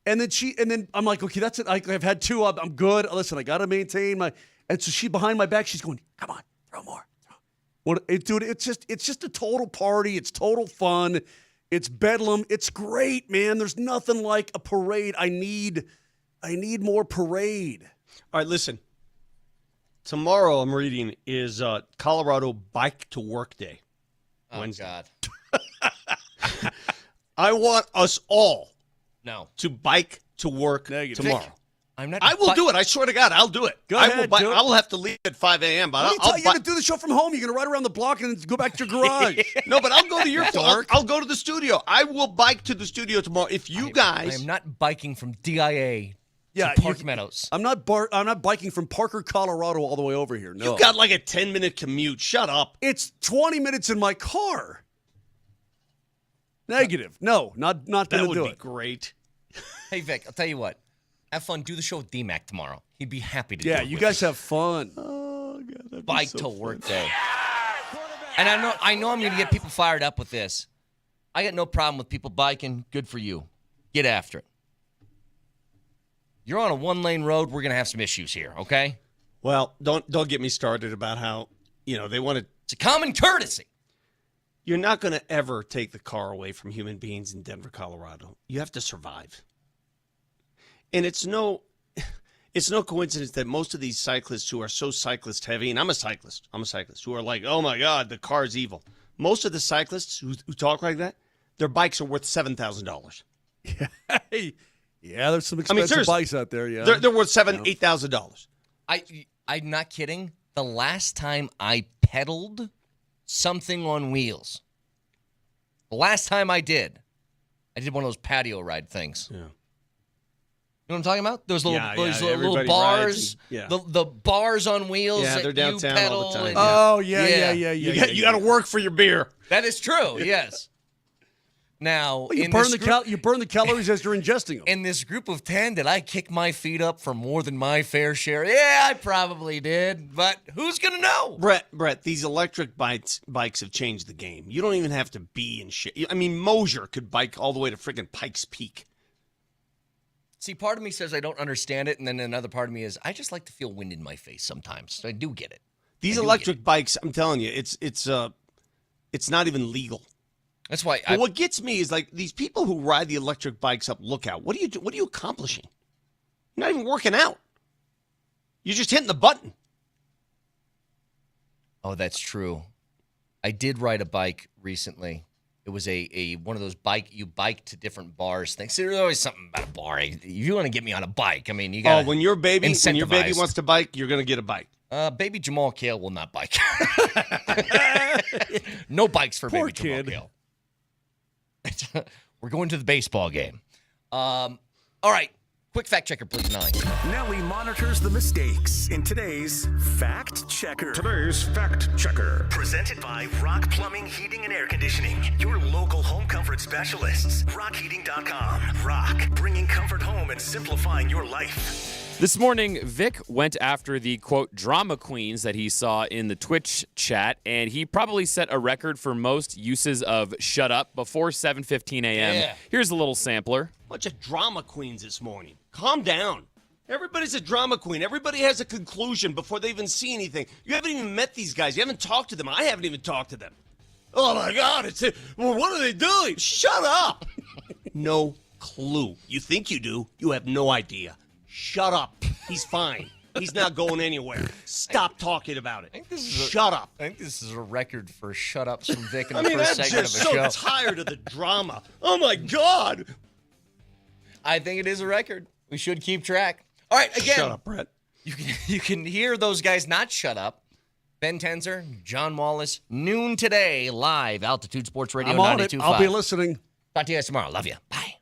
And then I'm like, okay, that's it. I've had 2. I'm good. Listen, I got to maintain my. And so she behind my back, she's going, come on, throw more. Dude, it's just a total party. It's total fun. It's bedlam. It's great, man. There's nothing like a parade. I need more parade. All right, listen. Tomorrow, I'm reading, is Colorado Bike to Work Day. Oh, Wednesday. God. I want us all to bike to work tomorrow. I will do it. I swear to God, I'll do it. Go ahead, do it. I will have to leave at 5 a.m. But you got to do the show from home. You're going to ride around the block and go back to your garage. No, but I'll go to your I'll go to the studio. I will bike to the studio tomorrow. If you guys, I am not biking from DIA Yeah, to Park Meadows. I'm not biking from Parker, Colorado, all the way over here. No, you got like a 10-minute commute. Shut up. It's 20 minutes in my car. Negative. No, not going to do it. That would be great. Hey, Vic, I'll tell you what. Have fun. Do the show with DMac tomorrow. He'd be happy to do it. Yeah, you guys have fun. Oh, God, that'd Bike be so to fun. work day. And I know I'm going to get people fired up with this. I got no problem with people biking. Good for you. Get after it. You're on a one-lane road. We're going to have some issues here, okay? Well, don't get me started about how, they want to. It's a common courtesy. You're not going to ever take the car away from human beings in Denver, Colorado. You have to survive. And it's no coincidence that most of these cyclists who are so cyclist heavy, and I'm a cyclist, who are like, oh my God, the car's evil. Most of the cyclists who talk like that, their bikes are worth $7,000. Yeah, there's some expensive bikes out there. Yeah, they're worth $8,000. I'm not kidding. The last time I pedaled something on wheels, the last time I did one of those patio ride things. Yeah. You know what I'm talking about? Those little, little Everybody bars, rides the bars on wheels. Yeah, they're downtown you pedal all the time. and- Oh yeah. You got to work for your beer. That is true. Yes. Now, Well, you burn the calories as you're ingesting them. In this group of 10, did I kick my feet up for more than my fair share? Yeah, I probably did. But who's going to know? Brett, these electric bikes have changed the game. You don't even have to be in shit. I mean, Moser could bike all the way to freaking Pikes Peak. See, part of me says I don't understand it, and then another part of me is I just like to feel wind in my face sometimes. So I do get it. These electric bikes, I'm telling you, it's not even legal. That's why. But what gets me is like these people who ride the electric bikes up Lookout. What are you accomplishing? You're not even working out. You're just hitting the button. Oh, that's true. I did ride a bike recently. It was a one of those you bike to different bars things. There's always something about a bar. If you want to get me on a bike, I mean, you got. Oh, when your baby wants to bike, you're gonna get a bike. Baby Jamal Kale will not bike. No bikes for baby Jamal Kale. We're going to the baseball game. All right. Quick fact checker, please, 9. Nelly monitors the mistakes in today's Fact Checker. Presented by Rock Plumbing, Heating, and Air Conditioning. Your local home comfort specialists. RockHeating.com. Rock, bringing comfort home and simplifying your life. This morning, Vic went after the, quote, drama queens that he saw in the Twitch chat, and he probably set a record for most uses of shut up before 7:15 a.m. Yeah. Here's a little sampler. Bunch of drama queens this morning. Calm down. Everybody's a drama queen. Everybody has a conclusion before they even see anything. You haven't even met these guys. You haven't talked to them. I haven't even talked to them. Oh, my God. What are they doing? Shut up. No clue. You think you do. You have no idea. Shut up. He's fine. He's not going anywhere. Stop talking about it. Shut up. I think this is a record for shut-ups from Vic in the I mean, first that's segment just of a show. so tired of the drama. Oh, my God. I think it is a record. We should keep track. All right, again. Shut up, Brett. You can hear those guys not shut up. Ben Tenzer, John Wallace, noon today, live, Altitude Sports Radio 92.5. I'm on it. I'll be listening. Talk to you guys tomorrow. Love you. Bye.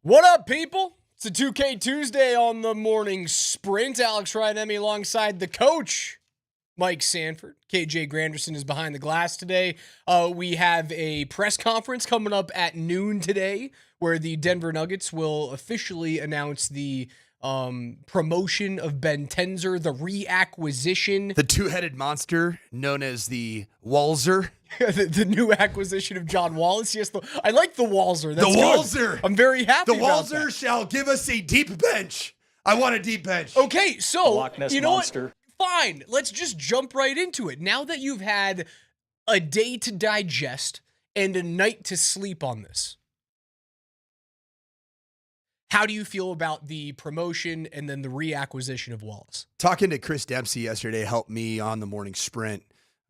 What up, people? It's a 2K Tuesday on the morning sprint. Alex Ryan-Emmy alongside the coach, Mike Sanford. KJ Granderson is behind the glass today. We have a press conference coming up at noon today where the Denver Nuggets will officially announce the promotion of Ben Tenzer, the reacquisition. The two-headed monster known as the Walzer. the new acquisition of John Wallace. Yes, I like the Walzer. That's the Walzer. Good. I'm very happy about that. The Walzer shall give us a deep bench. I want a deep bench. Okay, so Loch Ness you know monster. what? Fine. Let's just jump right into it. Now that you've had a day to digest and a night to sleep on this, how do you feel about the promotion and then the reacquisition of Wallace? Talking to Chris Dempsey yesterday helped me on the morning sprint.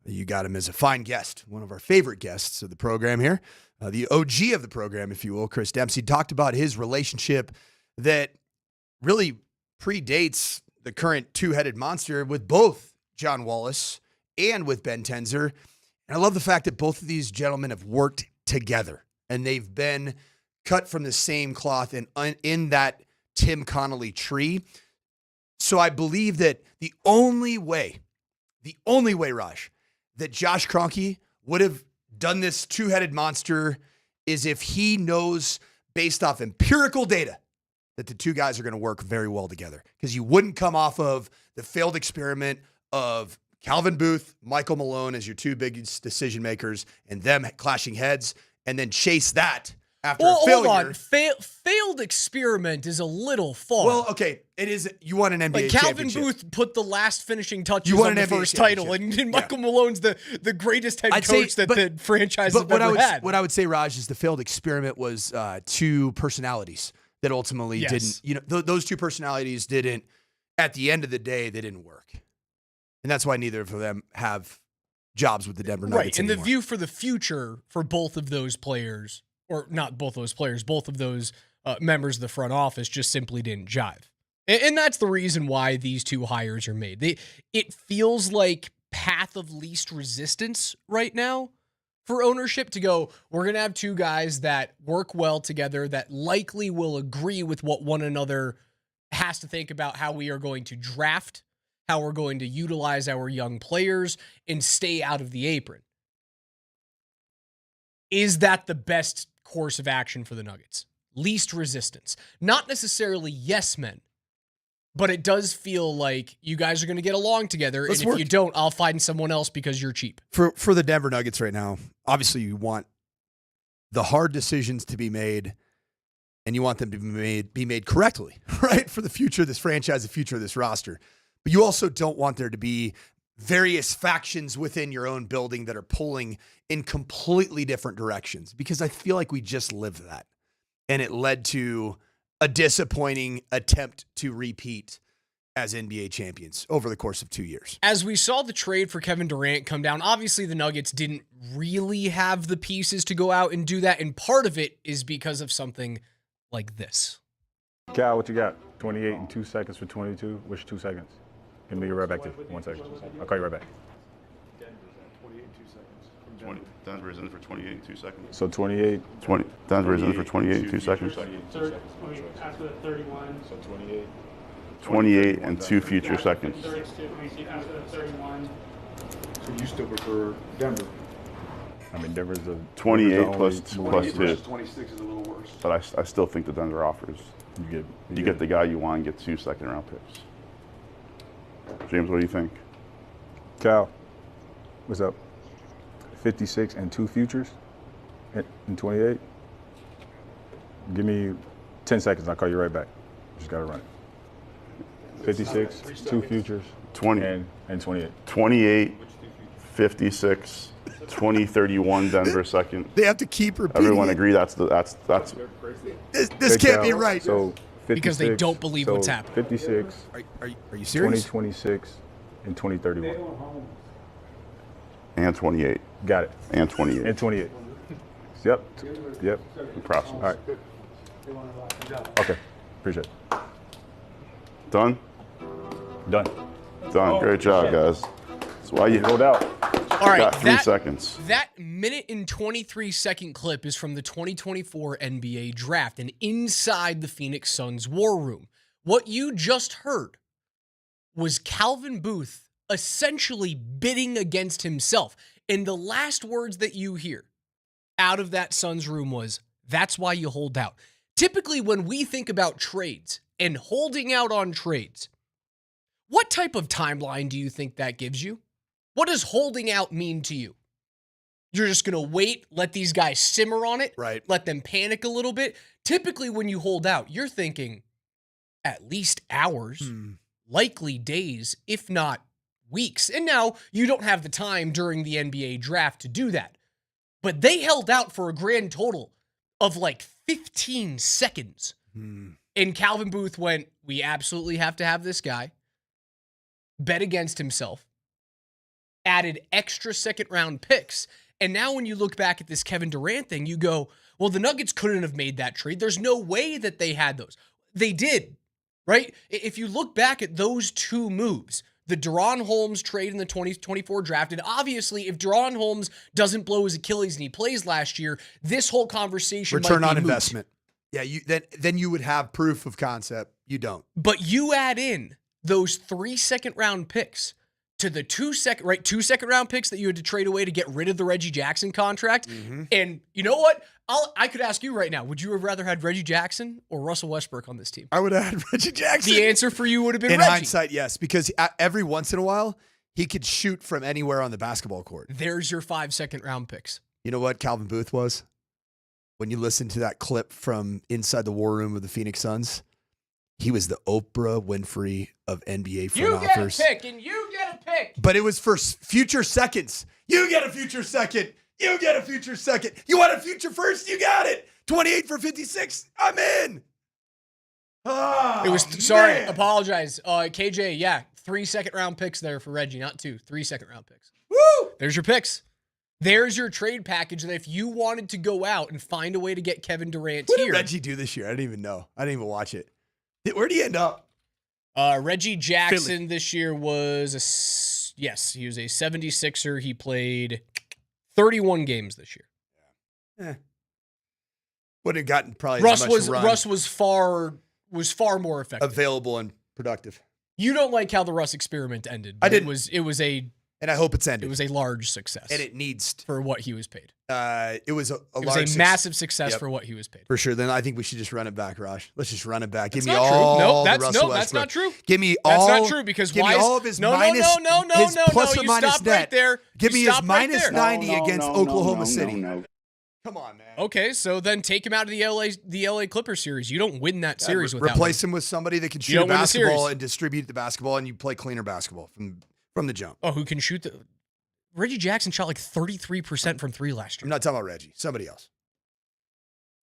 You got him as a fine guest, one of our favorite guests of the program here, the OG of the program, if you will. Chris Dempsey talked about his relationship that really predates the current two-headed monster with both John Wallace and with Ben Tenzer. And I love the fact that both of these gentlemen have worked together and they've been cut from the same cloth and in that Tim Connolly tree. So I believe that the only way, Raj, that Josh Kroenke would have done this two-headed monster is if he knows, based off empirical data, that the two guys are going to work very well together. Because you wouldn't come off of the failed experiment of Calvin Booth, Michael Malone as your two biggest decision makers, and them clashing heads, and then chase that after a failure. Hold on. Failed experiment is a little far. Well, okay, it is. You want an NBA Calvin championship. Booth put the last finishing touches on the first title, and Michael Malone's the greatest head coach that the franchise has ever had. What I would say, Raj, is the failed experiment was two personalities that ultimately didn't. You know, those two personalities didn't. At the end of the day, they didn't work, and that's why neither of them have jobs with the Denver Nuggets anymore. And the view for the future for both of those players. Or not both those players, both of those members of the front office just simply didn't jive. And that's the reason why these two hires are made. It feels like path of least resistance right now for ownership to go, we're going to have two guys that work well together, that likely will agree with what one another has to think about how we are going to draft, how we're going to utilize our young players, and stay out of the apron. Is that the best course of action for the Nuggets? Least resistance. Not necessarily yes men, but it does feel like you guys are going to get along together, and if you don't, I'll find someone else because you're cheap. For the Denver Nuggets right now, obviously you want the hard decisions to be made, and you want them to be made correctly, right? For the future of this franchise, the future of this roster. But you also don't want there to be various factions within your own building that are pulling in completely different directions, because I feel like we just lived that. And it led to a disappointing attempt to repeat as NBA champions over the course of 2 years. As we saw the trade for Kevin Durant come down, obviously the Nuggets didn't really have the pieces to go out and do that. And part of it is because of something like this. Cal, what you got? 28 and 2 seconds for 22. Which 2 seconds? Give me right back to you. 1 second. I'll call you right back. Denver's in for 28 and 2 seconds. So 28. Denver's in for 28 and 2 seconds. After the 31. So 28. 28 and 2 future seconds. After the 31. So you still prefer Denver? I mean, Denver's the 28 plus 2. 26 is a little worse. But I still think the Denver offers. You get the guy you want and get 2 second-round picks. James, what do you think? Cal, what's up? 56 and 2 futures in 28. Give me 10 seconds. I'll call you right back. Just got to run it. 56, 2 futures, 20 and 28. 28, 56, 2031 Denver second. They have to keep repeating. Everyone agree that's this can't be right. So 56, because they don't believe what's happening. 56. Are you serious? 2026 and 2031. And 28. Got it. And 28. And 28. Yep. Impressive. All right. Okay. Appreciate it. Done? Done. Great job, guys. That's why you rolled out. All right, Got 3 seconds. That minute and 23-second clip is from the 2024 NBA draft and inside the Phoenix Suns war room. What you just heard was Calvin Booth essentially bidding against himself. And the last words that you hear out of that Suns room was, that's why you hold out. Typically, when we think about trades and holding out on trades, what type of timeline do you think that gives you? What does holding out mean to you? You're just going to wait, let these guys simmer on it, right? Let them panic a little bit. Typically, when you hold out, you're thinking at least hours, likely days, if not weeks. And now you don't have the time during the NBA draft to do that. But they held out for a grand total of like 15 seconds. And Calvin Booth went, we absolutely have to have this guy. Bet against himself. Added extra second-round picks. And now when you look back at this Kevin Durant thing, you go, well, the Nuggets couldn't have made that trade. There's no way that they had those. They did, right? If you look back at those two moves, the Deron Holmes trade in the 2024 draft, and obviously if Deron Holmes doesn't blow his Achilles and he plays last year, this whole conversation return might be on moot. investment. Yeah, then you would have proof of concept. You don't. But you add in those 3 second-round picks to the 2 second-round picks that you had to trade away to get rid of the Reggie Jackson contract. And you know what? I could ask you right now, would you have rather had Reggie Jackson or Russell Westbrook on this team? I would have had Reggie Jackson. The answer for you would have been In Reggie. hindsight, yes, because every once in a while, he could shoot from anywhere on the basketball court. There's your 5 second-round picks. You know what Calvin Booth was? When you listen to that clip from inside the war room of the Phoenix Suns, he was the Oprah Winfrey of NBA front offers. You get a pick, and you get a pick. But it was for future seconds. You get a future second. You get a future second. You want a future first? You got it. 28 for 56. I'm in. Oh, it was sorry. Apologize, KJ. Yeah, 3 second-round picks there for Reggie, not 2. 3 second-round picks. Woo! There's your picks. There's your trade package that if you wanted to go out and find a way to get Kevin Durant What here. did Reggie do this year? I didn't even know. I didn't even watch it. Where'd he end up? Reggie Jackson Philly. this year was he was a 76er. He played 31 games this year. Wouldn't have gotten probably Russ as much run. Russ was far more effective, available and productive. You don't like how the Russ experiment ended. I didn't. And I hope it's ended. It was a large success, and it needs for what he was paid. It was a it large was a massive success for what he was paid. For sure. Then I think we should just run it back, Raj. Let's just run it back. That's Give me not true. all No, the Russell Westbrook. that's not true. Give me That's all. not true because give why me is, all of his no, minus, his plus or you minus stop net. right there. Give You me his stop right minus there. 90 against Oklahoma City. Come on, man. Okay, so then take him out of the LA Clippers series. You don't win that series without replace him with somebody that can You shoot don't a win the basketball series. and distribute the basketball, and you play cleaner basketball from the jump. Oh, who can shoot the? Reggie Jackson shot like 33% from 3 last year. I'm not talking about Reggie. Somebody else.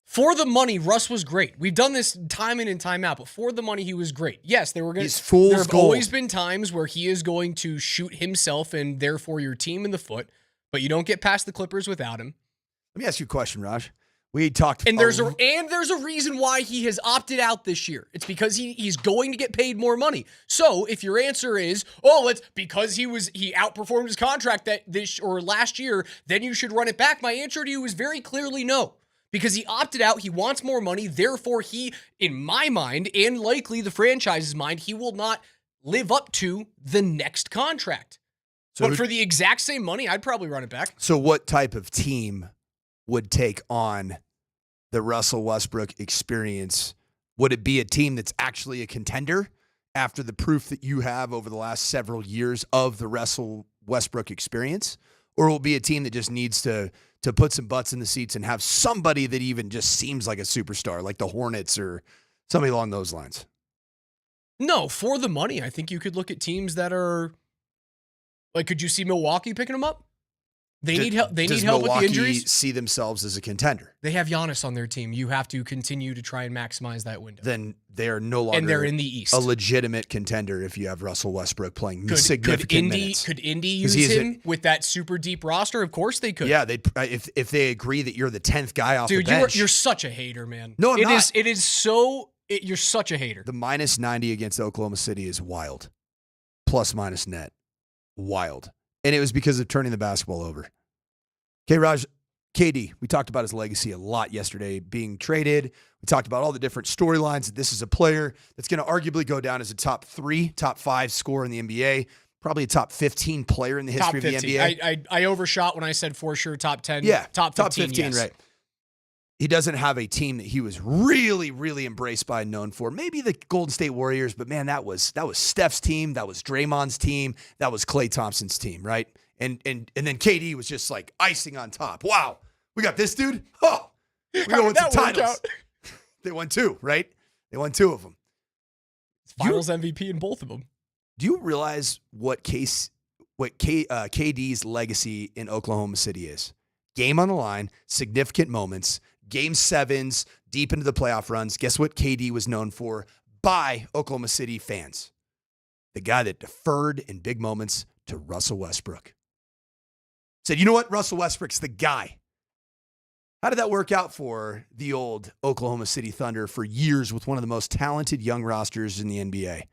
For the money, Russ was great. We've done this time in and time out, but for the money, he was great. Yes, there have always been times where he is going to shoot himself and therefore your team in the foot, but you don't get past the Clippers without him. Let me ask you a question, Raj. We talked, and there's a reason why he has opted out this year. It's because he's going to get paid more money. So if your answer is, it's because he outperformed his contract last year, then you should run it back. My answer to you is very clearly no. Because he opted out, he wants more money, therefore he, in my mind, and likely the franchise's mind, he will not live up to the next contract. But for the exact same money, I'd probably run it back. So what type of team would take on the Russell Westbrook experience? Would it be a team that's actually a contender after the proof that you have over the last several years of the Russell Westbrook experience? Or will it be a team that just needs to put some butts in the seats and have somebody that even just seems like a superstar, like the Hornets or somebody along those lines? No, for the money, I think you could look at teams that are like, could you see Milwaukee picking them up? They need help. They need help with the injuries. Does see themselves as a contender? They have Giannis on their team. You have to continue to try and maximize that window. Then they are no longer, and they're in the East, a legitimate contender if you have Russell Westbrook playing significant minutes. Could Indy use him with that super deep roster? Of course they could. Yeah, if they agree that you're the 10th guy off the bench. Dude, you're such a hater, man. No, I'm not. You're such a hater. The minus 90 against Oklahoma City is wild. Plus minus net, wild. and it was because of turning the basketball over. Raj, KD, we talked about his legacy a lot yesterday, being traded. We talked about all the different storylines. This is a player that's going to arguably go down as a top 3, top 5 scorer in the NBA, probably a top 15 player in the history of the NBA. I overshot when I said for sure top 10. Yeah, top 15, yes. right. He doesn't have a team that he was really, really embraced by and known for. Maybe the Golden State Warriors, but man, that was Steph's team. That was Draymond's team. That was Klay Thompson's team, right? And then KD was just like icing on top. Wow, we got this dude. Oh, we're going to titles. They won 2, right? They won 2 of them. Finals MVP in both of them. Do you realize what KD's legacy in Oklahoma City is? Game on the line, significant moments, game 7s, deep into the playoff runs. Guess what KD was known for by Oklahoma City fans? The guy that deferred in big moments to Russell Westbrook. Said, you know what? Russell Westbrook's the guy. How did that work out for the old Oklahoma City Thunder for years with one of the most talented young rosters in the NBA?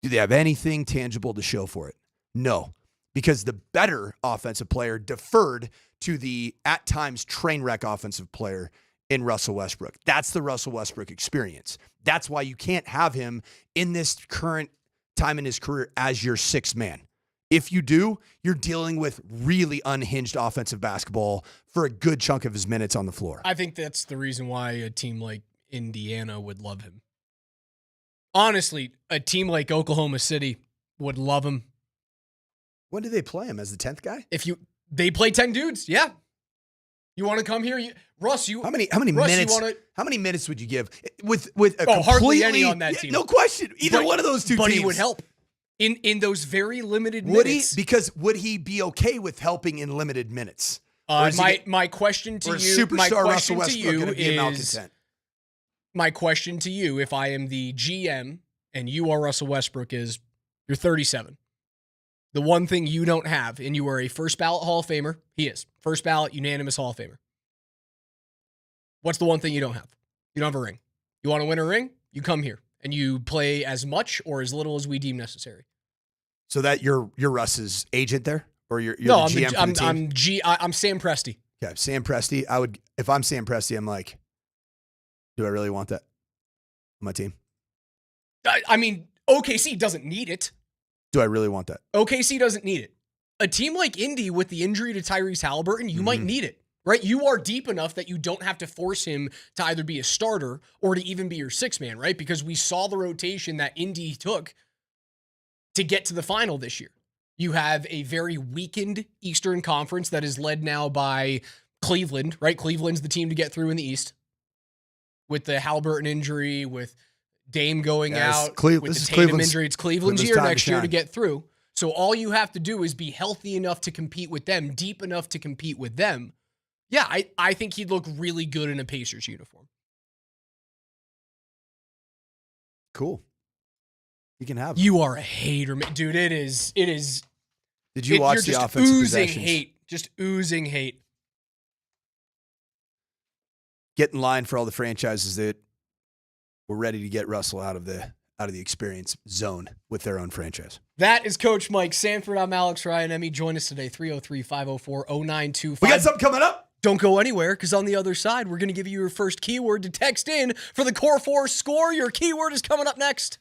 Do they have anything tangible to show for it? No, because the better offensive player deferred to the, at times, train wreck offensive player in Russell Westbrook. That's the Russell Westbrook experience. That's why you can't have him in this current time in his career as your 6th man. If you do, you're dealing with really unhinged offensive basketball for a good chunk of his minutes on the floor. I think that's the reason why a team like Indiana would love him. Honestly, a team like Oklahoma City would love him. When do they play him? As the 10th guy? They play 10 dudes, yeah. You want to come here? Russ, how many minutes? How many minutes would you give with a hardly any on that team? No question. Either one of those two teams. But he would help in those very limited would minutes. Would he be okay with helping in limited minutes? My question to you, my question to you, if I am the GM and you are Russell Westbrook, is you're 37. The one thing you don't have, and you are a first ballot Hall of Famer. He is. First ballot, unanimous Hall of Famer. What's the one thing you don't have? You don't have a ring. You want to win a ring? You come here, and you play as much or as little as we deem necessary. So that you're Russ's agent there? Or you're the GM for the team? I'm Sam Presti. Okay, Sam Presti. If I'm Sam Presti, I'm like, do I really want that on my team? I mean, OKC doesn't need it. Do I really want that? OKC doesn't need it. A team like Indy with the injury to Tyrese Halliburton, you might need it, right? You are deep enough that you don't have to force him to either be a starter or to even be your 6th man, right? Because we saw the rotation that Indy took to get to the final this year. You have a very weakened Eastern Conference that is led now by Cleveland, right? Cleveland's the team to get through in the East. With the Halliburton injury, with Dame going out, with the Tatum injury, it's Cleveland's year next year to get through. So all you have to do is be healthy enough to compete with them, deep enough to compete with them. Yeah, I think he'd look really good in a Pacers uniform. Cool. You can have him. You are a hater, dude. It is. Did you watch the offensive possessions? Just oozing hate. Get in line for all the franchises that were ready to get Russell out of the experience zone with their own franchise. That is Coach Mike Sanford. I'm Alex Ryan. Emmy, join us today, 303-504-0925. We got something coming up. Don't go anywhere, because on the other side, we're going to give you your first keyword to text in for the Core 4 score. Your keyword is coming up next.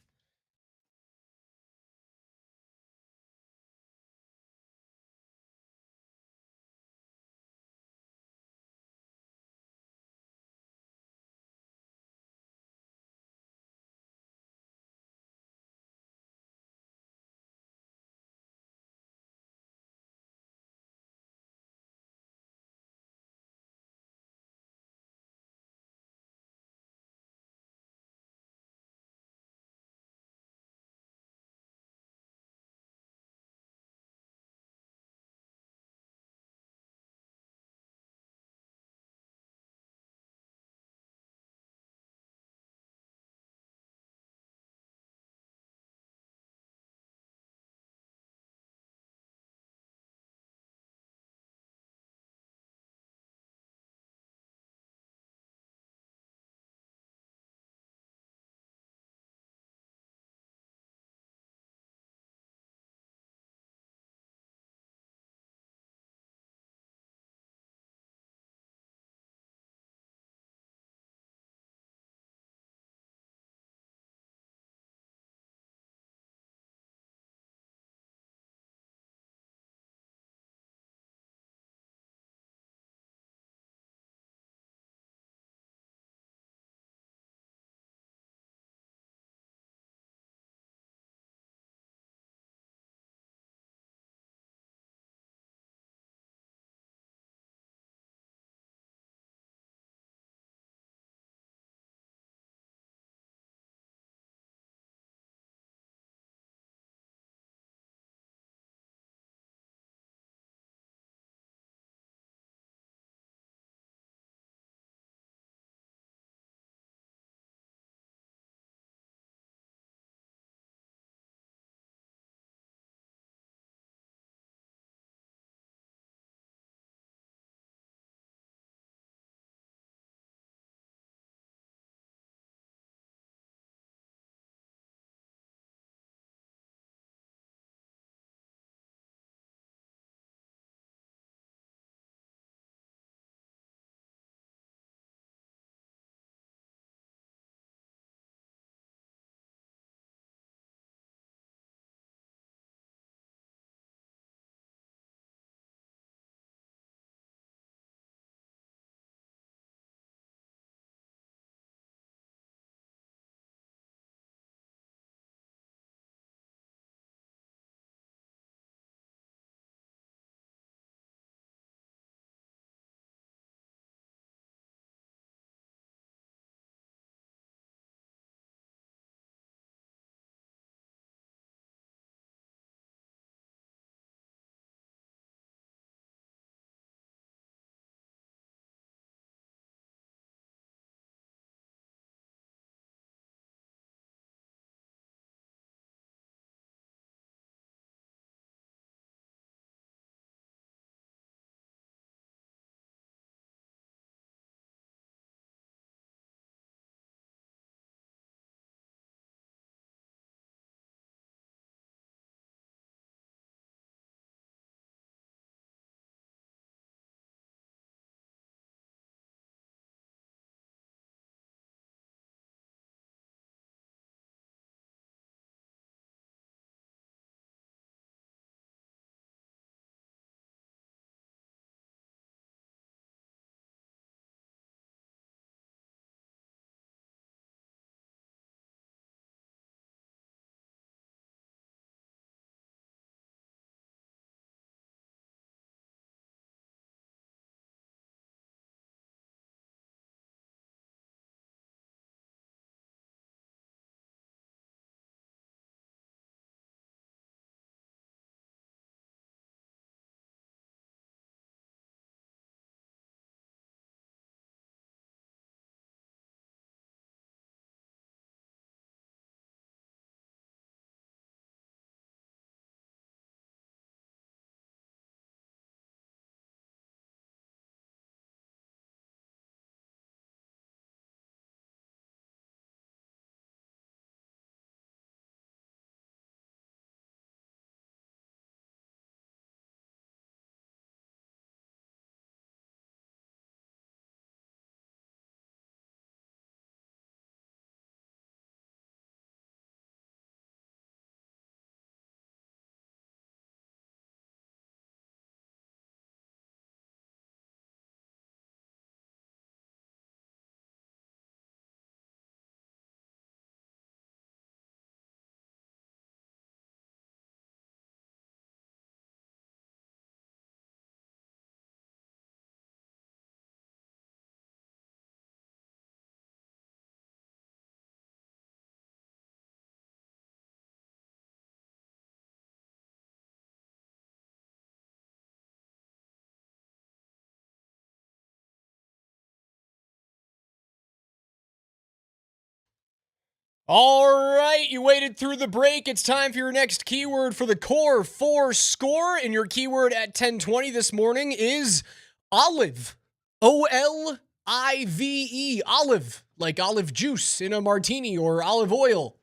All right, you waited through the break. It's time for your next keyword for the Core 4 score. And your keyword at 10:20 this morning is olive. Olive. Olive. Like olive juice in a martini or olive oil.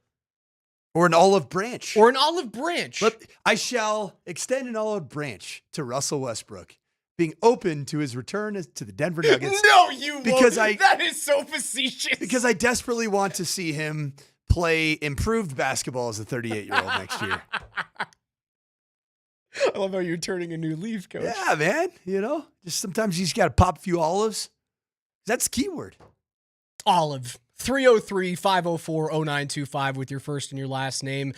Or an olive branch. Or an olive branch. But I shall extend an olive branch to Russell Westbrook, being open to his return to the Denver Nuggets. No, you because won't. That is so facetious. Because I desperately want to see him play improved basketball as a 38-year-old next year. I love how you're turning a new leaf, Coach. Yeah, man. Just sometimes you just got to pop a few olives. That's the keyword. Olive. 303-504-0925 with your first and your last name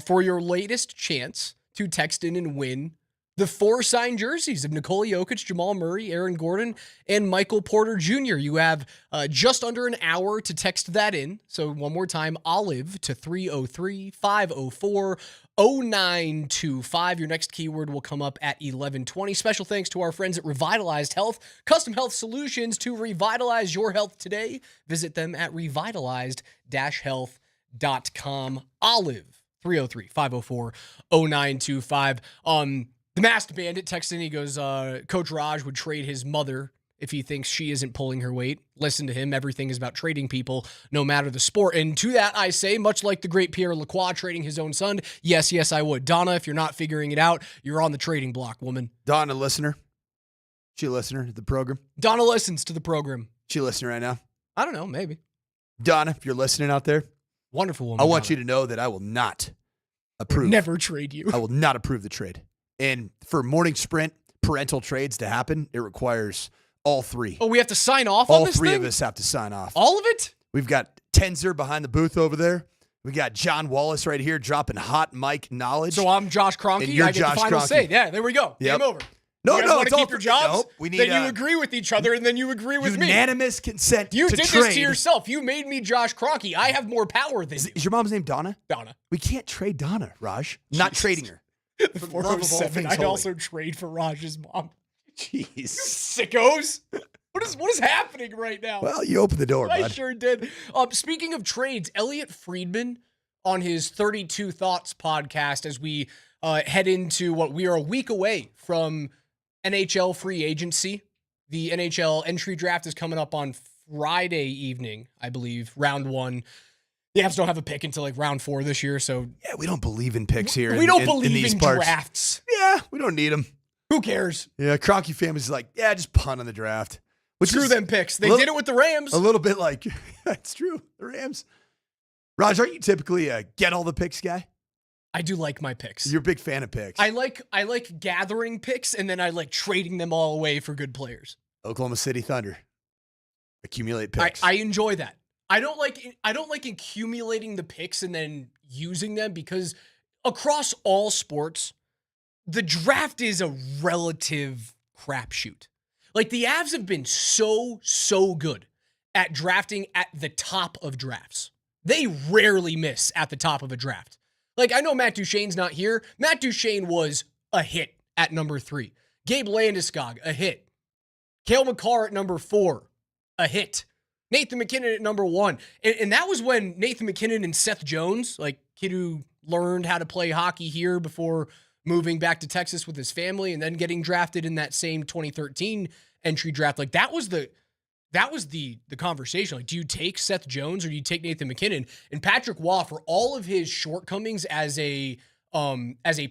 for your latest chance to text in and win the 4 signed jerseys of Nikola Jokic, Jamal Murray, Aaron Gordon, and Michael Porter Jr. You have just under an hour to text that in. So one more time, Olive to 303-504-0925. Your next keyword will come up at 11:20. Special thanks to our friends at Revitalized Health, custom health solutions to revitalize your health today. Visit them at revitalized-health.com. Olive, 303-504-0925. The Masked Bandit texts in, he goes, Coach Raj would trade his mother if he thinks she isn't pulling her weight. Listen to him. Everything is about trading people, no matter the sport. And to that, I say, much like the great Pierre Lacroix trading his own son, yes, I would. Donna, if you're not figuring it out, you're on the trading block, woman. Donna, listener. She a listener to the program? Donna listens to the program. She listening right now? I don't know, maybe. Donna, if you're listening out there. Wonderful woman. I want you to know that I will not approve. Never trade you. I will not approve the trade. And for morning sprint parental trades to happen, it requires all 3. Oh, we have to sign off on this thing? All 3 of us have to sign off. All of it? We've got Tenzer behind the booth over there. We got John Wallace right here dropping hot mic knowledge. So I'm Josh Kroenke. And you're I get Josh the final Kroenke. say. Yeah, there we go. Yep. Game over. No, you guys no, want it's to all keep your for- jobs? Nope, we need, then you agree with each other, and then you agree with me. Unanimous consent You to did trade. this to yourself. You made me Josh Kroenke. I have more power than you. Is your mom's name Donna? Donna. We can't trade Donna, Raj. Not trading her. For the love of all 407. things I'd holy. also trade for Raj's mom. Jeez. Sickos. What is happening right now? Well, you opened the door, I bud. sure did. Speaking of trades, Elliot Friedman on his 32 Thoughts podcast as we head into what we are a week away from NHL free agency. The NHL entry draft is coming up on Friday evening, I believe, round 1. The Avs don't have a pick until like round 4 this year, so Yeah, we don't believe in picks here. we don't in believe these in parts. drafts. Yeah, we don't need them. Who cares? Yeah, Kroenke family's like, yeah, just punt on the draft. Which Screw is them picks. They little- did it with the Rams. A little bit like, that's true, the Rams. Raj, aren't you typically a get all the picks guy? I do like my picks. You're a big fan of picks. I like gathering picks, and then I like trading them all away for good players. Oklahoma City Thunder. Accumulate picks. I enjoy that. I don't like accumulating the picks and then using them because across all sports, the draft is a relative crapshoot. Like the Avs have been so good at drafting at the top of drafts. They rarely miss at the top of a draft. Like I know Matt Duchene's not here. Matt Duchene was a hit at number 3. Gabe Landeskog, a hit. Cale Makar at number 4, a hit. Nathan McKinnon at number 1. And that was when Nathan McKinnon and Seth Jones, like kid who learned how to play hockey here before moving back to Texas with his family and then getting drafted in that same 2013 entry draft. Like that was the conversation. Like, do you take Seth Jones or do you take Nathan McKinnon? And Patrick Waugh, for all of his shortcomings as a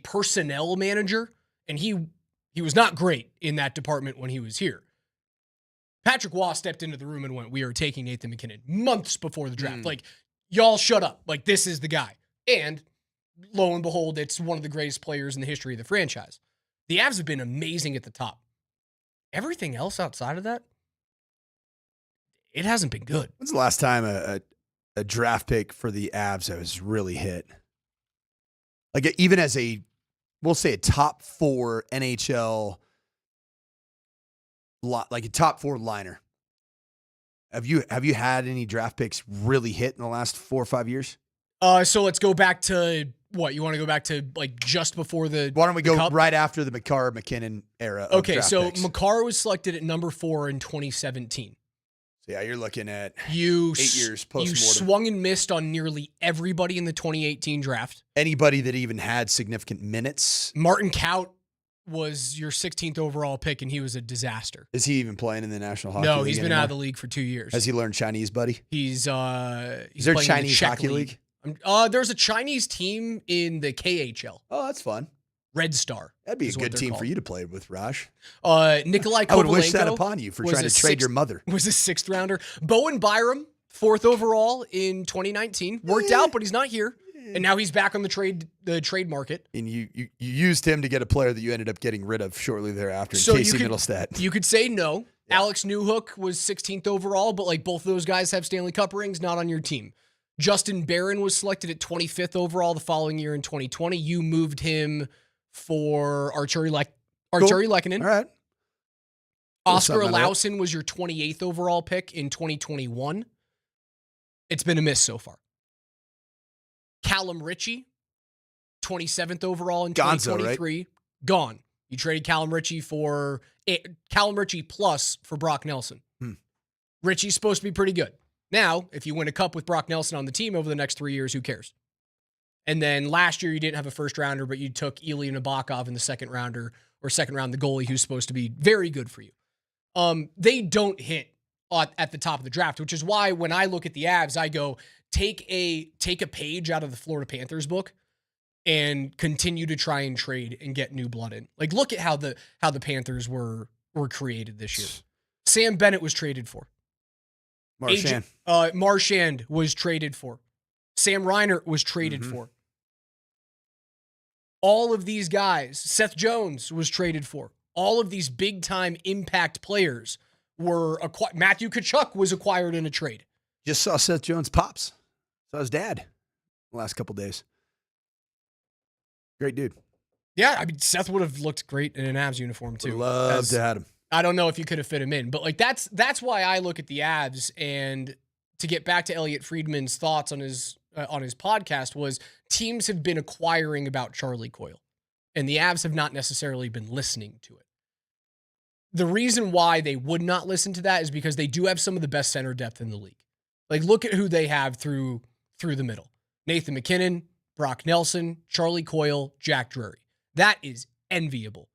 personnel manager, and he was not great in that department when he was here. Patrick Waugh stepped into the room and went, we are taking Nathan McKinnon months before the draft. Like, y'all shut up. Like, this is the guy. And lo and behold, it's one of the greatest players in the history of the franchise. The Avs have been amazing at the top. Everything else outside of that, it hasn't been good. When's the last time a draft pick for the Avs was really hit? Like even as we'll say a top 4 NHL, like a top 4 liner. Have you had any draft picks really hit in the last 4 or 5 years? So let's go back to what you want to go back to, like just before the. Why don't we go Cup? right after the Makar-McKinnon era? Of Okay, draft so picks. Makar was selected at number 4 in 2017. So, yeah, you're looking at You 8 years You post-mortem. swung and missed on nearly everybody in the 2018 draft. Anybody that even had significant minutes. Martin Kaut was your 16th overall pick, and he was a disaster. Is he even playing in the National Hockey No, League he's been anymore? out of the league for 2 years. Has he learned Chinese, buddy? Is there a Chinese hockey league? There's a Chinese team in the KHL. Oh, that's fun. Red Star. That'd be a is what good they're team called. for you to play with, Raj. Nikolai Kovalenko. I would wish that upon you for was trying a to trade your mother. Was a 6th rounder. Bowen Byram, 4th overall in 2019. Worked out, but he's not here. And now he's back on the trade market. And you used him to get a player that you ended up getting rid of shortly thereafter, So Casey Middlestat. You could say no. Yeah. Alex Newhook was 16th overall, but like both of those guys have Stanley Cup rings, not on your team. Justin Barron was selected at 25th overall the following year in 2020. You moved him for Arturi Lehkonen. All right. Oscar Alausen was your 28th overall pick in 2021. It's been a miss so far. Callum Ritchie, 27th overall in 2023. Right? Gone. You traded Callum Ritchie plus for Brock Nelson. Ritchie's supposed to be pretty good. Now, if you win a cup with Brock Nelson on the team over the next 3 years, who cares? And then last year, you didn't have a first rounder, but you took Ilya Nabokov in the second round, the goalie who's supposed to be very good for you. They don't hit at the top of the draft, which is why when I look at the Avs, I go, take a page out of the Florida Panthers book and continue to try and trade and get new blood in. Like, look at how the Panthers were created this year. Sam Bennett was traded for. Marchand was traded for. Sam Reinert was traded for. All of these guys, Seth Jones was traded for. All of these big-time impact players were acquired. Matthew Tkachuk was acquired in a trade. Just saw Seth Jones' pops. Saw his dad the last couple days. Great dude. Yeah, I mean, Seth would have looked great in an Avs uniform, too. Love to have him. I don't know if you could have fit him in, but like that's why I look at the Avs. And to get back to Elliot Friedman's thoughts on his podcast was teams have been acquiring about Charlie Coyle, and the Avs have not necessarily been listening to it. The reason why they would not listen to that is because they do have some of the best center depth in the league. Like, look at who they have through the middle: Nathan McKinnon, Brock Nelson, Charlie Coyle, Jack Drury. That is enviable.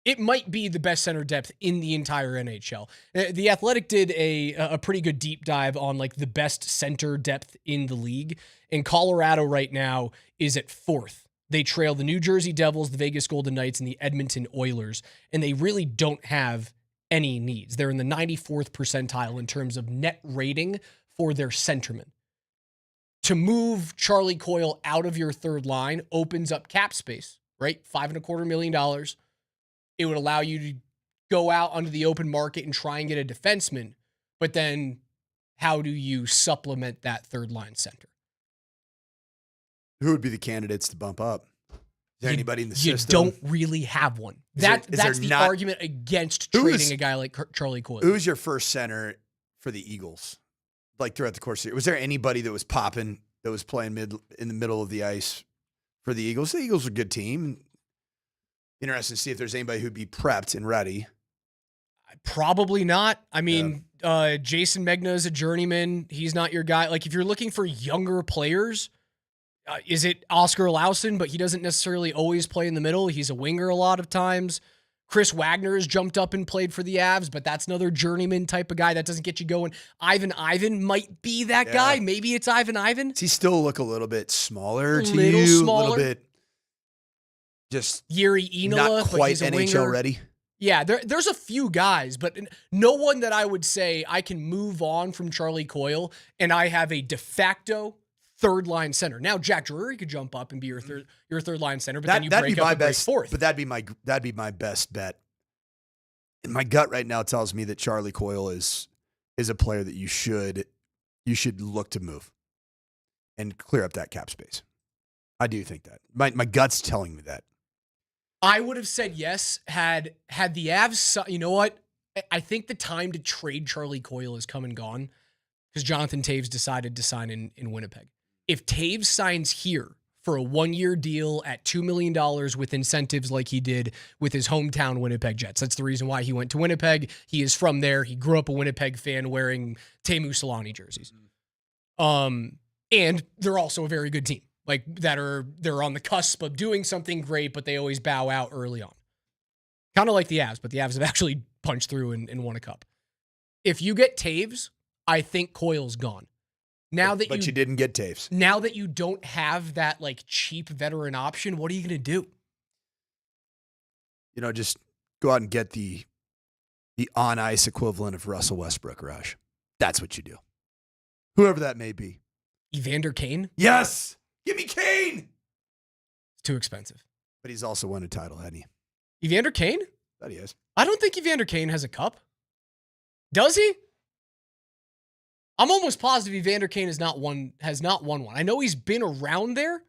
It might be the best center depth in the entire NHL. The Athletic did a pretty good deep dive on like the best center depth in the league. And Colorado right now is at 4th. They trail the New Jersey Devils, the Vegas Golden Knights, and the Edmonton Oilers. And they really don't have any needs. They're in the 94th percentile in terms of net rating for their centermen. To move Charlie Coyle out of your third line opens up cap space, right? $5.25 million. It would allow you to go out onto the open market and try and get a defenseman. But then how do you supplement that third line center? Who would be the candidates to bump up? Is there anybody in the you system? You don't really have one. That's the argument against trading a guy like Charlie Coyle. Who's your first center for the Eagles? Like throughout the course of the year, was there anybody that was popping, that was playing in the middle of the ice for the Eagles? The Eagles are a good team. Interested to see if there's anybody who'd be prepped and ready. Probably not. I mean, Jason Megna is a journeyman. He's not your guy. Like, if you're looking for younger players, is it Oscar Alausen? But he doesn't necessarily always play in the middle. He's a winger a lot of times. Chris Wagner has jumped up and played for the Avs, but that's another journeyman type of guy that doesn't get you going. Ivan might be that guy. Maybe it's Ivan. Does he still look a little bit smaller to you? A little bit. Just Yuri Enola, not quite but he's a NHL winger. ready. Yeah, there's a few guys, but no one that I would say I can move on from Charlie Coyle and I have a de facto third line center. Now Jack Drury could jump up and be your third line center, but then you break up and break fourth. But that'd be my best bet. And my gut right now tells me that Charlie Coyle is a player that you should look to move and clear up that cap space. I do think that. My gut's telling me that. I would have said yes had the Avs. You know what? I think the time to trade Charlie Coyle has come and gone because Jonathan Taves decided to sign in Winnipeg. If Taves signs here for a 1-year deal at $2 million with incentives like he did with his hometown Winnipeg Jets. That's the reason why he went to Winnipeg. He is from there. He grew up a Winnipeg fan wearing Teemu Selanne jerseys. And they're also a very good team. Like they're on the cusp of doing something great, but they always bow out early on. Kind of like the Avs, but the Avs have actually punched through and won a cup. If you get Taves, I think Coyle's gone. But you didn't get Taves. Now that you don't have that like cheap veteran option, what are you going to do? Just go out and get the on-ice equivalent of Russell Westbrook, Raj. That's what you do. Whoever that may be. Evander Kane? Yes! Give me Kane! It's too expensive. But he's also won a title, hasn't he? Evander Kane? That he is. I don't think Evander Kane has a cup. Does he? I'm almost positive Evander Kane has not won one. I know he's been around there.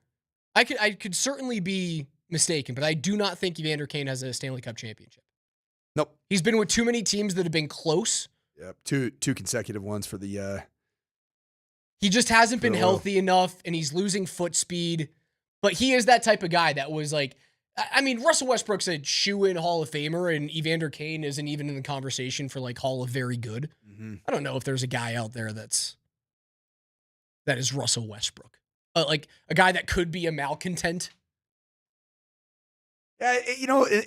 I could certainly be mistaken, but I do not think Evander Kane has a Stanley Cup championship. Nope. He's been with too many teams that have been close. Yep. Two consecutive ones for the he just hasn't been healthy enough, and he's losing foot speed. But he is that type of guy that was like, I mean, Russell Westbrook's a shoe-in Hall of Famer, and Evander Kane isn't even in the conversation for like Hall of Very Good. Mm-hmm. I don't know if there's a guy out there that is Russell Westbrook, like a guy that could be a malcontent. Yeah,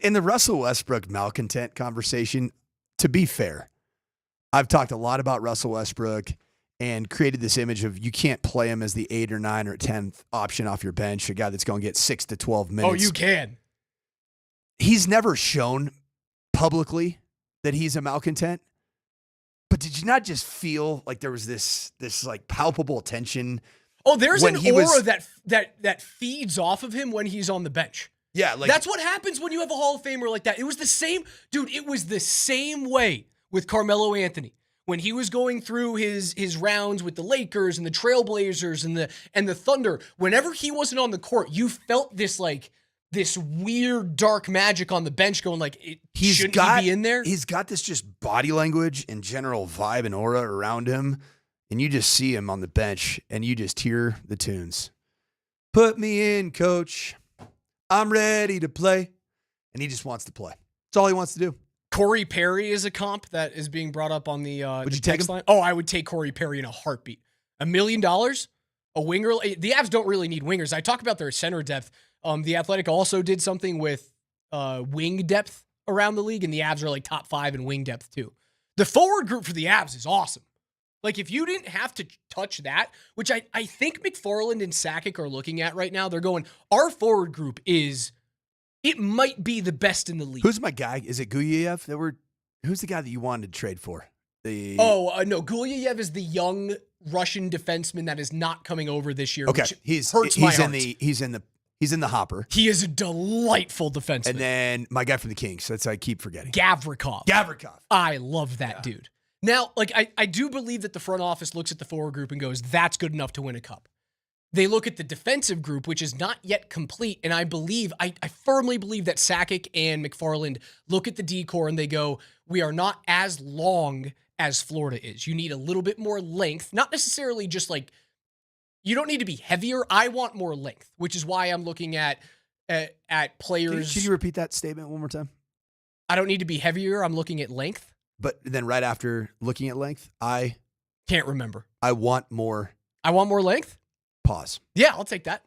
in the Russell Westbrook malcontent conversation, to be fair, I've talked a lot about Russell Westbrook and created this image of you can't play him as the 8 or 9 or 10th option off your bench, a guy that's going to get 6 to 12 minutes. Oh, you can. He's never shown publicly that he's a malcontent. But did you not just feel like there was this like palpable tension? Oh, there's an aura that feeds off of him when he's on the bench. Yeah, like that's what happens when you have a Hall of Famer like that. It was the same, dude. It was the same way with Carmelo Anthony when he was going through his rounds with the Lakers and the Trailblazers and the Thunder. Whenever he wasn't on the court, you felt this weird dark magic on the bench going like, shouldn't he be in there? He's got this just body language and general vibe and aura around him. And you just see him on the bench and you just hear the tunes. Put me in, coach. I'm ready to play. And he just wants to play. That's all he wants to do. Corey Perry is a comp that is being brought up on the Would you text take him? line. Oh, I would take Corey Perry in a heartbeat. $1 million? A winger? The Avs don't really need wingers. I talk about their center depth. The Athletic also did something with wing depth around the league, and the Avs are like top 5 in wing depth too. The forward group for the Avs is awesome. Like if you didn't have to touch that, which I think McFarland and Sakic are looking at right now, they're going, our forward group it might be the best in the league. Who's my guy? Is it Guyayev? Who's the guy that you wanted to trade for? No, Guyayev is the young Russian defenseman that is not coming over this year. Okay, which hurts my heart. He's in the hopper. He is a delightful defenseman. And then my guy from the Kings. That's I keep forgetting. Gavrikov. I love that dude. Now, like I do believe that the front office looks at the forward group and goes, that's good enough to win a cup. They look at the defensive group, which is not yet complete, and I firmly believe that Sakic and McFarland look at the D-core and they go, we are not as long as Florida is. You need a little bit more length, not necessarily just like, you don't need to be heavier. I want more length, which is why I'm looking at players. Can you repeat that statement one more time? I don't need to be heavier. I'm looking at length. But then right after looking at length, I can't remember. I want more length? Pause. Yeah, I'll take that.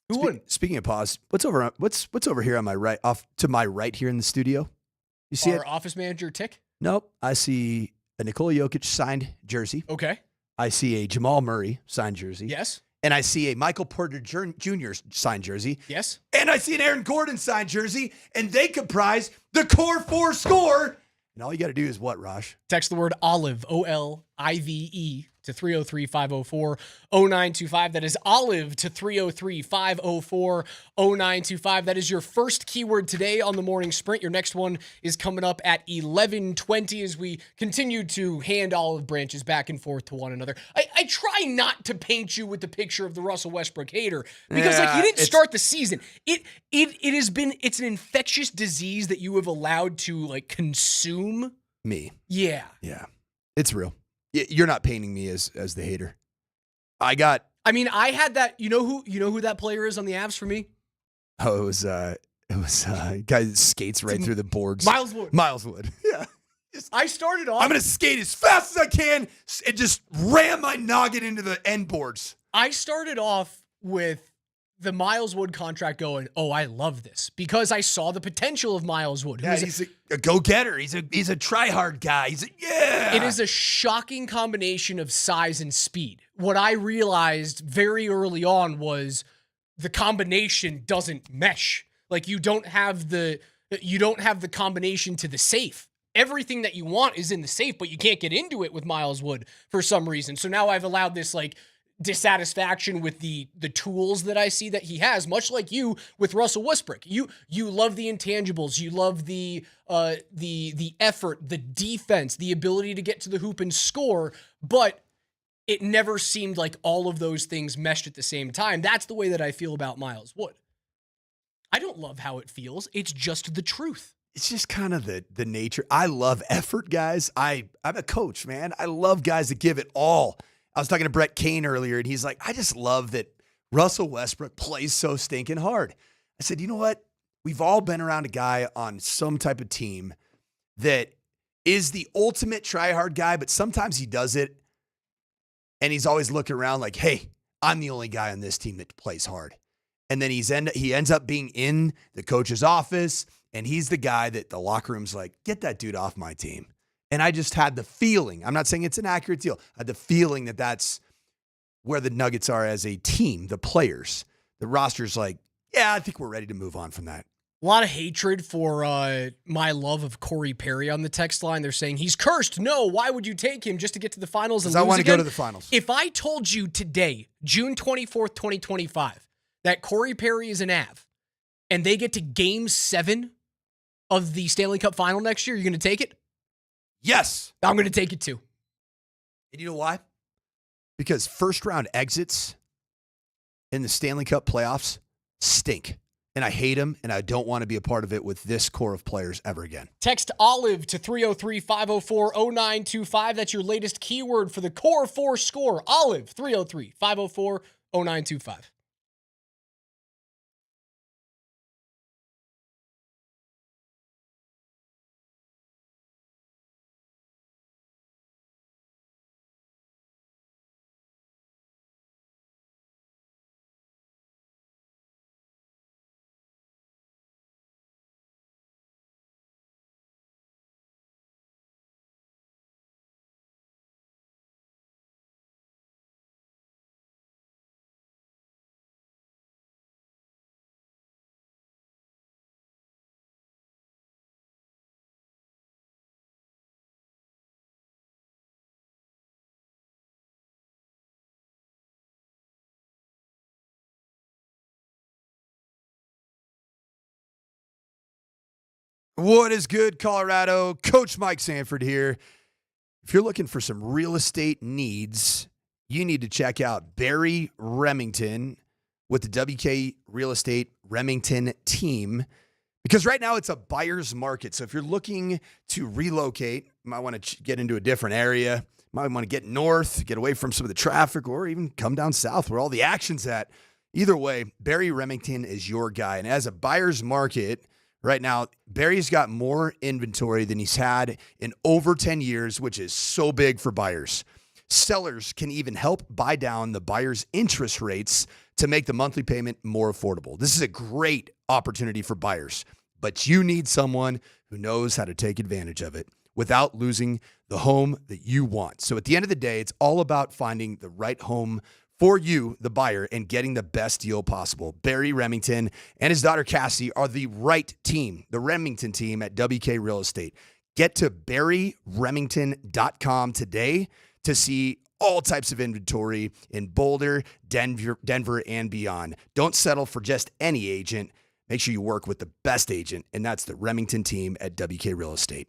Who wouldn't? Speaking of pause, what's over here on my right, off to my right here in the studio? You see Our it? office manager tick? Nope. I see a Nikola Jokic signed jersey. Okay. I see a Jamal Murray signed jersey. Yes. And I see a Michael Porter Jr. signed jersey. Yes. And I see an Aaron Gordon signed jersey, and they comprise the core 4 score. And all you got to do is what, Raj? Text the word olive, OLIVE, to 303-504-0925. That is olive to 303-504-0925. That is your first keyword today on the morning sprint. Your next one is coming up at 11:20 as we continue to hand olive branches back and forth to one another. I try not to paint you with the picture of the Russell Westbrook hater because you didn't start the season. It's an infectious disease that you have allowed to consume me. Yeah. Yeah. It's real. You're not painting me as the hater. I got I mean, I had that. You know who that player is on the Avs for me? Oh, it was a guy that skates right through the boards. Miles Wood. Miles Wood. Yeah. I started off. I'm going to skate as fast as I can and just ram my noggin into the end boards. I started off with the Miles Wood contract going, oh, I love this because I saw the potential of Miles Wood. Yeah, he's a go-getter. He's a try-hard guy. It is a shocking combination of size and speed. What I realized very early on was the combination doesn't mesh. Like you don't have the combination to the safe. Everything that you want is in the safe, but you can't get into it with Miles Wood for some reason. So now I've allowed this like dissatisfaction with the tools that I see that he has, much like you with Russell Westbrook. You love the intangibles, you love the effort, the defense, the ability to get to the hoop and score, but it never seemed like all of those things meshed at the same time. That's the way that I feel about Miles Wood. I don't love how it feels. It's just the truth. It's just kind of the nature. I love effort, guys. I'm a coach, man. I love guys that give it all. I was talking to Brett Kane earlier, and he's like, I just love that Russell Westbrook plays so stinking hard. I said, you know what? We've all been around a guy on some type of team that is the ultimate try-hard guy, but sometimes he does it, and he's always looking around like, hey, I'm the only guy on this team that plays hard. And then he ends up being in the coach's office, and he's the guy that the locker room's like, get that dude off my team. And I just had the feeling, I'm not saying it's an accurate deal, I had the feeling that that's where the Nuggets are as a team, the players. The roster's like, yeah, I think we're ready to move on from that. A lot of hatred for my love of Corey Perry on the text line. They're saying he's cursed. No, why would you take him just to get to the finals and lose I want to again? go to the finals. If I told you today, June 24th, 2025, that Corey Perry is an Av and they get to game 7 of the Stanley Cup final next year, you're going to take it? Yes. I'm going to take it too. And you know why? Because first round exits in the Stanley Cup playoffs stink. And I hate them, and I don't want to be a part of it with this core of players ever again. Text Olive to 303-504-0925. That's your latest keyword for the Core 4 score. Olive, 303-504-0925. What is good, Colorado? Coach Mike Sanford here. If you're looking for some real estate needs, you need to check out Barry Remington with the WK Real Estate Remington team, because right now it's a buyer's market. So if you're looking to relocate, you might want to get into a different area, might want to get north, get away from some of the traffic, or even come down south where all the action's at. Either way, Barry Remington is your guy. And as a buyer's market, right now, Barry's got more inventory than he's had in over 10 years, which is so big for buyers. Sellers can even help buy down the buyer's interest rates to make the monthly payment more affordable. This is a great opportunity for buyers, but you need someone who knows how to take advantage of it without losing the home that you want. So at the end of the day, it's all about finding the right home for you, the buyer, and getting the best deal possible. Barry Remington and his daughter Cassie are the right team, the Remington team at WK Real Estate. Get to barryremington.com today to see all types of inventory in Boulder, Denver, and beyond. Don't settle for just any agent. Make sure you work with the best agent, and that's the Remington team at WK Real Estate.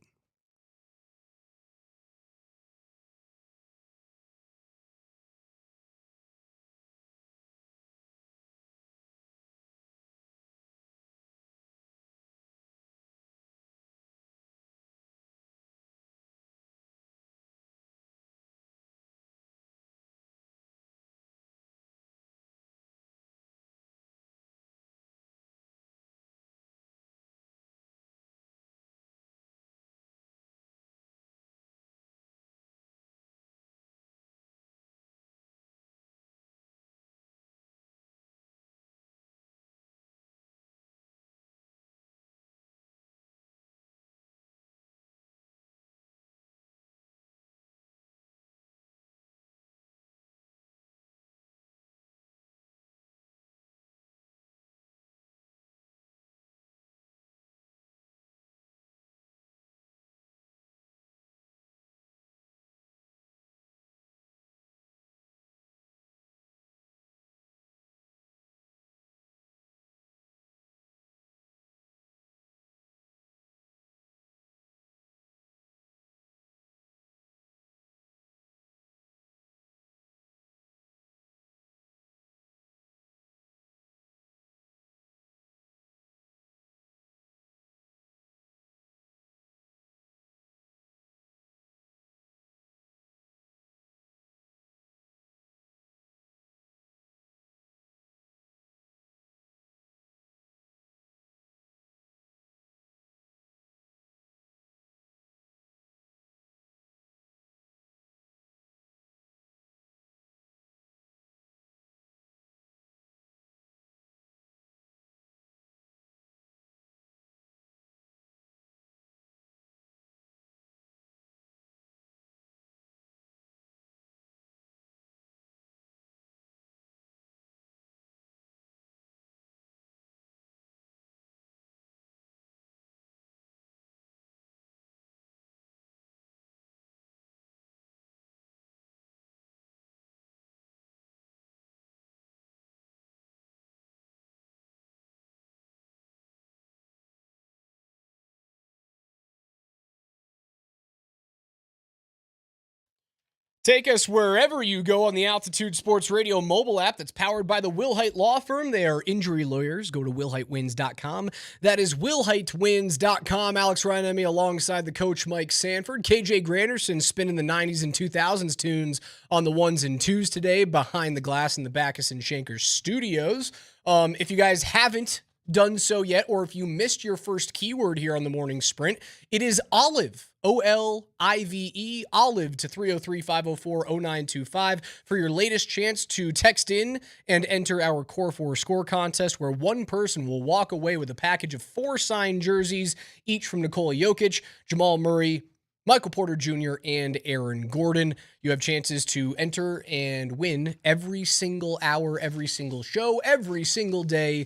Take us wherever you go on the Altitude Sports Radio mobile app that's powered by the Wilhite Law Firm. They are injury lawyers. Go to WilhiteWins.com. That is WilhiteWins.com. Alex Ryan alongside the coach Mike Sanford. KJ Granderson spinning the 90s and 2000s tunes on the ones and twos today behind the glass in the Backus and Shanker studios. If you guys haven't done so yet, or if you missed your first keyword here on the morning sprint, it is Olive, O-L-I-V-E, Olive to 303-504-0925 for your latest chance to text in and enter our Core 4 score contest, where one person will walk away with a package of 4 signed jerseys, each from Nikola Jokic, Jamal Murray, Michael Porter Jr., and Aaron Gordon. You have chances to enter and win every single hour, every single show, every single day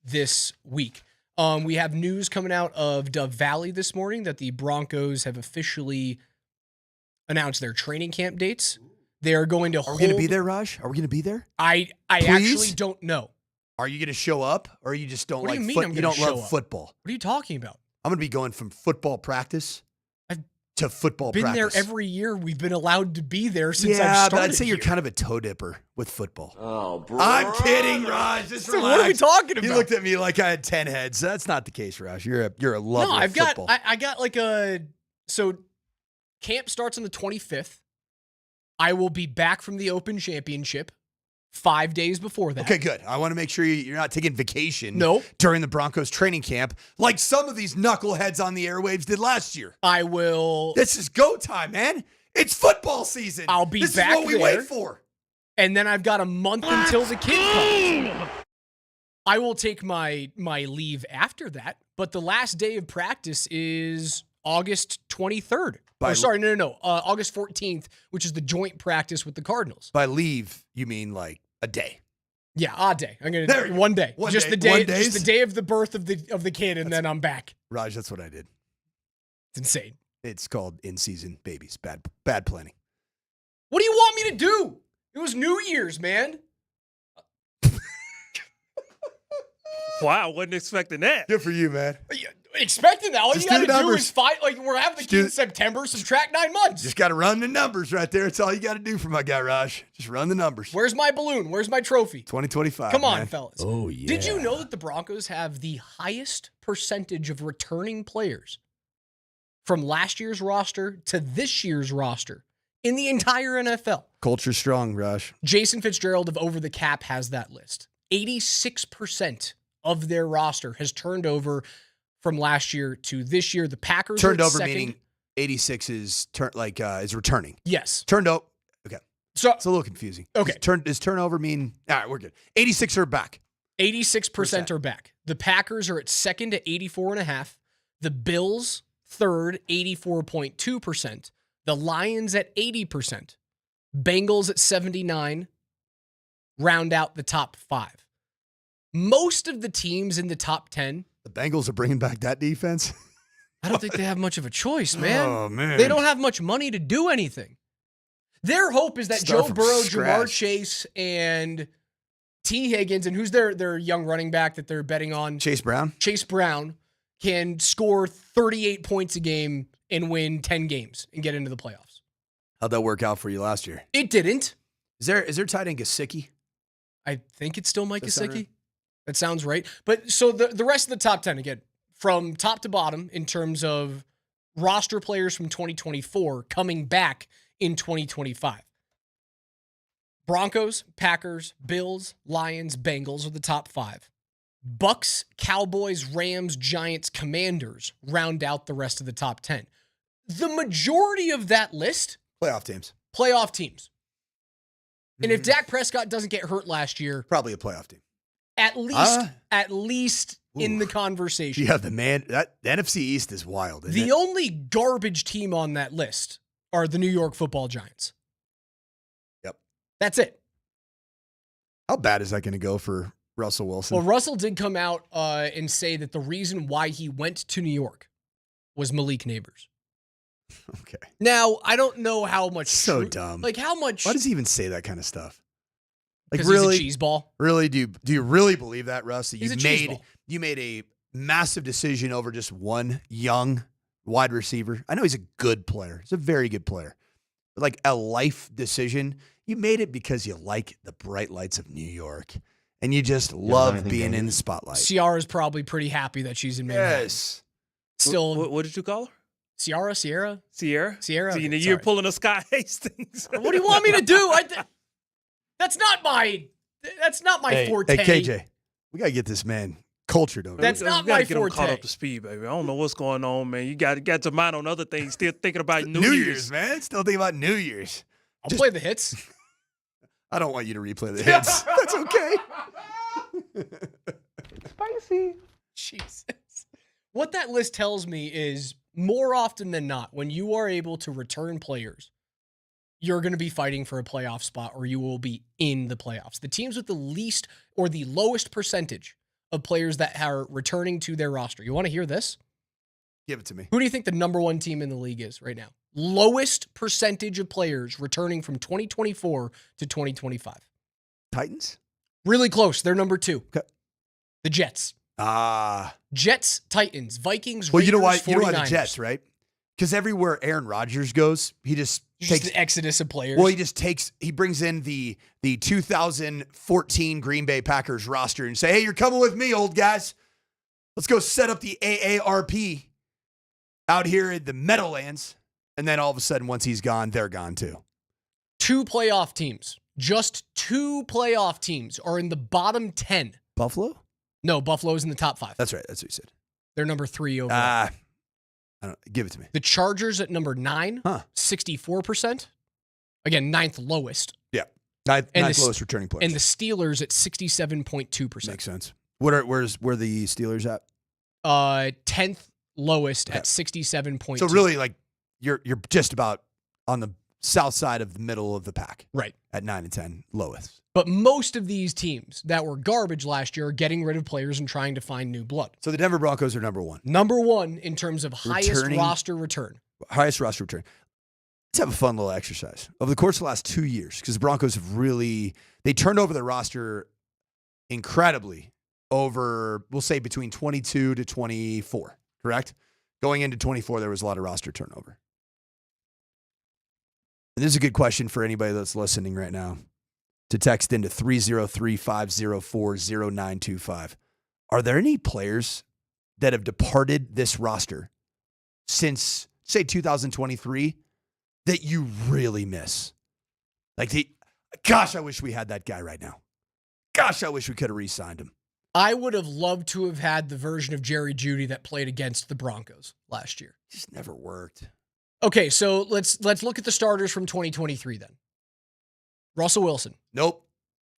this week. We have news coming out of Dove Valley this morning that the Broncos have officially announced their training camp dates. They are going to hold... Are we going to be there, Raj? Are we going to be there? I actually don't know. Are you going to show up, or you just don't What do like you mean foot? I'm You gonna don't show love up? football. What are you talking about? I'm going to be going from football practice to football Been practice. there every year. We've been allowed to be there since I've Yeah, started but I'd say you're here. kind of a toe dipper with football. Oh, bro. I'm kidding, Raj. Just So relax. what are we talking about? You looked at me like I had 10 heads. That's not the case, Raj. You're a lover No, of I've got football. I got like a so camp starts on the 25th. I will be back from the Open Championship 5 days before that. Okay, good. I want to make sure you're not taking vacation Nope. during the Broncos training camp like some of these knuckleheads on the airwaves did last year. I will. This is go time, man. It's football season. I'll be this back is what we there. wait for. And then I've got a month until the kid comes. I will take my leave after that, but the last day of practice is August 23rd. August 14th, which is the joint practice with the Cardinals. By leave, you mean like a day. Yeah, odd day. I'm gonna There- one day. one just day. the day. 1 days? Just the day of the birth of the kid, and then I'm back. Raj, that's what I did. It's insane. It's called in-season babies. Bad planning. What do you want me to do? It was New Year's, man. Wow, wasn't expecting that. Good for you, man. Expecting that. All Just you do got the to do numbers. is fight. Like, we're having the Just kid do in September. Subtract 9 months. Just got to run the numbers right there. That's all you got to do for my guy, Raj. Just run the numbers. Where's my balloon? Where's my trophy? 2025. Come on, man. fellas. Oh, yeah. Did you know that the Broncos have the highest percentage of returning players from last year's roster to this year's roster in the entire NFL? Culture strong, Raj. Jason Fitzgerald of Over the Cap has that list. 86% of their roster has turned over from last year to this year. The Packers Turned are at over second. meaning 86 is is returning. Yes. Turned over. Okay. So it's a little confusing. Okay. Does turnover mean all right, we're good. 86 are back. 86% are back. The Packers are at second at 84.5%. The Bills, third, 84.2%. The Lions at 80%. Bengals at 79%. Round out the top 5. Most of the teams in the top 10. The Bengals are bringing back that defense. I don't think they have much of a choice, man. Oh, man. They don't have much money to do anything. Their hope is that Start Joe from Burrow, scratch. Jamar Chase, and T. Higgins, and who's their young running back that they're betting on? Chase Brown. Chase Brown can score 38 points a game and win 10 games and get into the playoffs. How'd that work out for you last year? It didn't. Is there tight end Gesicki? I think it's still Mike Does that sound Gesicki. right? That sounds right. But so the rest of the top 10, again, from top to bottom in terms of roster players from 2024 coming back in 2025. Broncos, Packers, Bills, Lions, Bengals are the top 5. Bucks, Cowboys, Rams, Giants, Commanders round out the rest of the top 10. The majority of that list, Playoff teams. playoff teams. And if Dak Prescott doesn't get hurt last year, Probably a playoff team. at least in the conversation. Yeah, the NFC East is wild. Isn't The it? only garbage team on that list are the New York Football Giants. Yep. That's it. How bad is that going to go for Russell Wilson? Well, Russell did come out and say that the reason why he went to New York was Malik Neighbors. Okay. Now, I don't know how much. So dumb. Like, how much. Why does he even say that kind of stuff? Like, 'Cause really? he's a cheese ball. Really? Do you really believe that, Russ? That He's a cheese ball. you made a massive decision over just one young wide receiver? I know he's a good player. He's a very good player. like a life decision. You made it because you like the bright lights of New York. And you just love being in the spotlight. Ciara's probably pretty happy that she's in Manhattan. Yes. Still, what did you call her? Sierra. Sierra. Sierra. So, Okay, you're pulling a Scott Hastings. What do you want me to do? That's not my forte. Hey, KJ, we got to get this man cultured over That's here. not we gotta my get him caught forte. up to speed, baby. I don't know what's going on, man. You got your mind on other things. Still thinking about New Year's, man. Still thinking about New Year's. I'll play the hits. I don't want you to replay the hits. That's okay. Spicy. Jesus. What that list tells me is more often than not, when you are able to return players, you're going to be fighting for a playoff spot or you will be in the playoffs. The teams with the least or the lowest percentage of players that are returning to their roster. You want to hear this? Give it to me. Who do you think the number one team in the league is right now? Lowest percentage of players returning from 2024 to 2025. Titans? Really close. They're number 2. Okay. The Jets. Jets, Titans, Vikings, Well, Raiders, you know why 49ers. the Jets, right? Because everywhere Aaron Rodgers goes, he just takes an exodus of players. Well, he brings in the 2014 Green Bay Packers roster and say, hey, you're coming with me, old guys. Let's go set up the AARP out here in the Meadowlands. And then all of a sudden, once he's gone, they're gone too. 2 playoff teams. Just 2 playoff teams are in the bottom 10. Buffalo? No, Buffalo's in the top 5. That's right. That's what you said. They're number 3 overall. I don't give it to me. The Chargers at number 9, 64%. Again, 9th lowest. Yeah. Ninth lowest returning players. And the Steelers at 67.2%. Makes sense. Where the Steelers at? 10th lowest at 67.2. So really, like you're just about on the south side of the middle of the pack. Right. At 9 and 10, lowest. But most of these teams that were garbage last year are getting rid of players and trying to find new blood. So the Denver Broncos are number 1. Number 1 in terms of highest roster return. Highest roster return. Let's have a fun little exercise. Over the course of the last 2 years, because the Broncos have they turned over their roster incredibly over, we'll say, between 22 to 24, correct? Going into 24, there was a lot of roster turnover. And this is a good question for anybody that's listening right now to text into 303-504-0925. Are there any players that have departed this roster since, say, 2023 that you really miss? Like, gosh, I wish we had that guy right now. Gosh, I wish we could have re-signed him. I would have loved to have had the version of Jerry Jeudy that played against the Broncos last year. Just never worked. Okay, so let's look at the starters from 2023 then. Russell Wilson. Nope.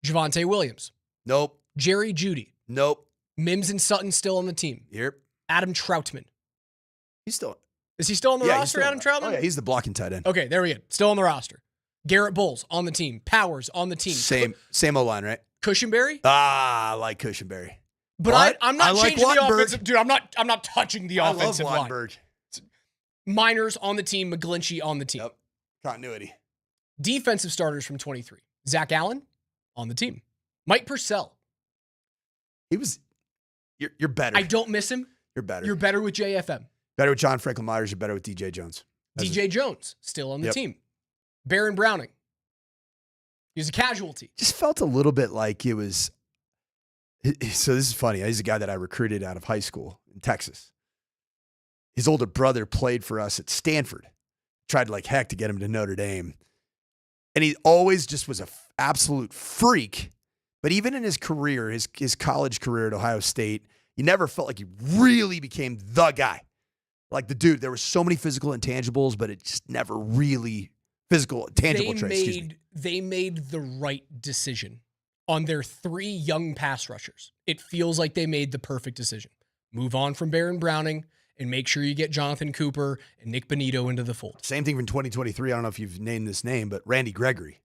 Javonte Williams. Nope. Jerry Jeudy. Nope. Mims and Sutton still on the team. Yep. Adam Troutman. Is he still on the roster, Adam Troutman? Oh, yeah, he's the blocking tight end. Okay, there we go. Still on the roster. Garrett Bowles on the team. Powers on the team. Same O-line, right? Cushenberry? I like Cushenberry. But I'm not changing the Wattenberg. offensive. Dude, I'm not touching the offensive line. I love Wattenberg. Miners on the team. McGlinchey on the team. Yep. Continuity. Defensive starters from 23. Zach Allen on the team. Mike Purcell. You're better. I don't miss him. You're better. You're better with JFM. Better with John Franklin Myers. You're better with DJ Jones. DJ Jones still on the team. Baron Browning. He's a casualty. Just felt a little bit like it was. So this is funny. He's a guy that I recruited out of high school in Texas. His older brother played for us at Sanford. Tried like heck to get him to Notre Dame. And he always just was an absolute freak. But even in his career, his college career at Ohio State, you never felt like he really became the guy. Like the dude, there were so many physical intangibles, but it just never really tangible traits. They made the right decision on their 3 young pass rushers. It feels like they made the perfect decision. Move on from Baron Browning and make sure you get Jonathan Cooper and Nick Bonito into the fold. Same thing from 2023. I don't know if you've named this name, but Randy Gregory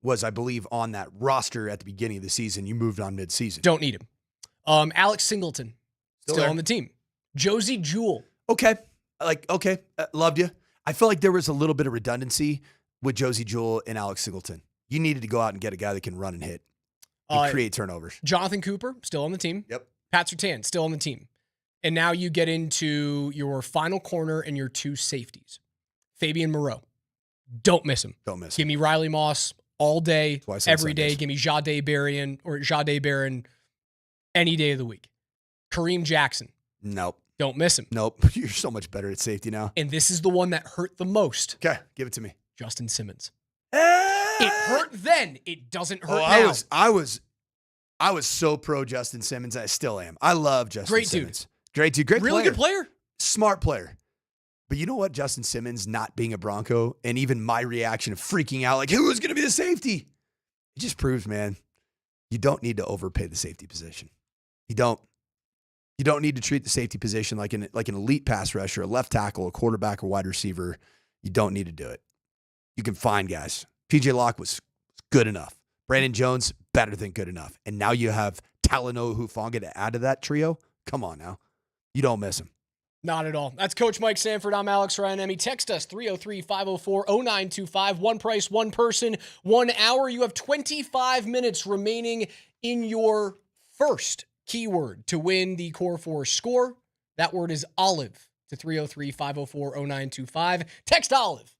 was, I believe, on that roster at the beginning of the season. You moved on midseason. Don't need him. Alex Singleton, still on the team. Josie Jewell. Okay. Loved you. I felt like there was a little bit of redundancy with Josie Jewell and Alex Singleton. You needed to go out and get a guy that can run and hit and create turnovers. Jonathan Cooper, still on the team. Yep. Pat Surtain, still on the team. And now you get into your final corner and your 2 safeties. Fabian Moreau, Don't miss him. Don't miss Give me Riley Moss all day, Twice on every day. Sundays. Give me Jade Barron any day of the week. Kareem Jackson. Nope. Don't miss him. Nope. You're so much better at safety now. And this is the one that hurt the most. Okay, give it to me. Justin Simmons. It hurt then. It doesn't hurt now. I was so pro Justin Simmons. I still am. I love Justin Great Simmons. Great dude. Great Really player. good player. Smart player. But you know what? Justin Simmons not being a Bronco and even my reaction of freaking out, like, who's going to be the safety? It just proves, man, you don't need to overpay the safety position. You don't. You don't need to treat the safety position like an elite pass rusher, a left tackle, a quarterback, or wide receiver. You don't need to do it. You can find guys. PJ Locke was good enough. Brandon Jones, better than good enough. And now you have Talanoa Hufanga to add to that trio. Come on now. You don't miss him. Not at all. That's Coach Mike Sanford. I'm Alex Ryanemi. Text us 303-504-0925. One price, one person, 1 hour. You have 25 minutes remaining in your first keyword to win the Core 4 score. That word is olive to 303-504-0925. Text olive.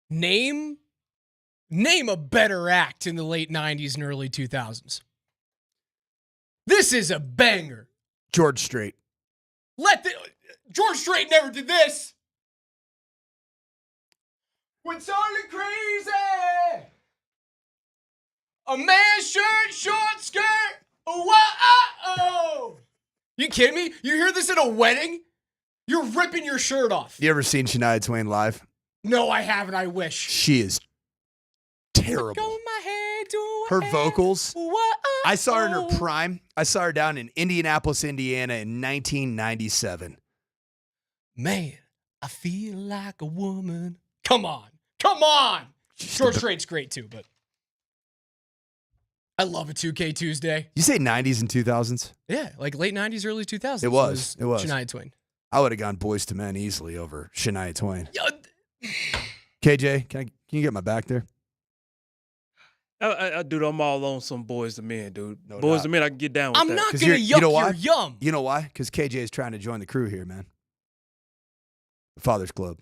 Name a better act in the late 90s and early 2000s. This is a banger. George Strait. George Strait never did this. When something crazy. A man's shirt, short skirt. Whoa. You kidding me? You hear this at a wedding? You're ripping your shirt off. You ever seen Shania Twain live? No, I haven't. I wish. She is terrible. Her vocals. I saw her in her prime. I saw her down in Indianapolis, Indiana in 1997. Man, I feel like a woman. Come on. George Strait's great too, but I love a 2K Tuesday. You say 90s and 2000s? Yeah, like late 90s, early 2000s. It was. Shania Twain. I would have gone Boys to Men easily over Shania Twain. KJ, can you get my back there? Dude, I'm all on some Boys to Men, dude. No Boys doubt. to Men, I can get down with I'm that. not going to yuck your yum. You know why? Because KJ is trying to join the crew here, man. The Father's Club.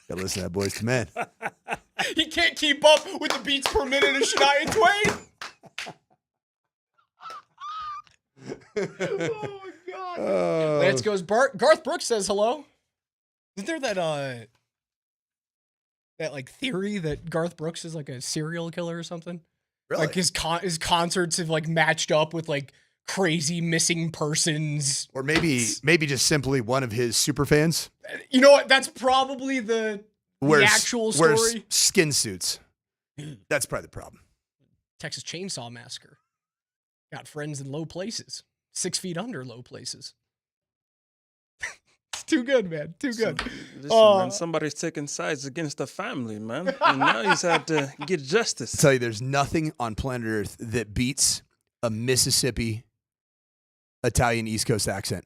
Gotta listen to that Boys to Men. He can't keep up with the beats per minute of Shania Twain. Oh, my God. Lance goes, Garth Brooks says hello. Isn't there that like theory that Garth Brooks is like a serial killer or something? Really? Like his concerts have like matched up with like crazy missing persons. Or maybe just simply one of his super fans. You know what? That's probably the actual story. Wears skin suits. That's probably the problem. Texas Chainsaw Massacre. Got friends in low places. 6 feet under low places. It's too good, man. Too good. Listen, man, somebody's taking sides against the family, man. And now he's had to get justice. I'll tell you, there's nothing on planet Earth that beats a Mississippi Italian East Coast accent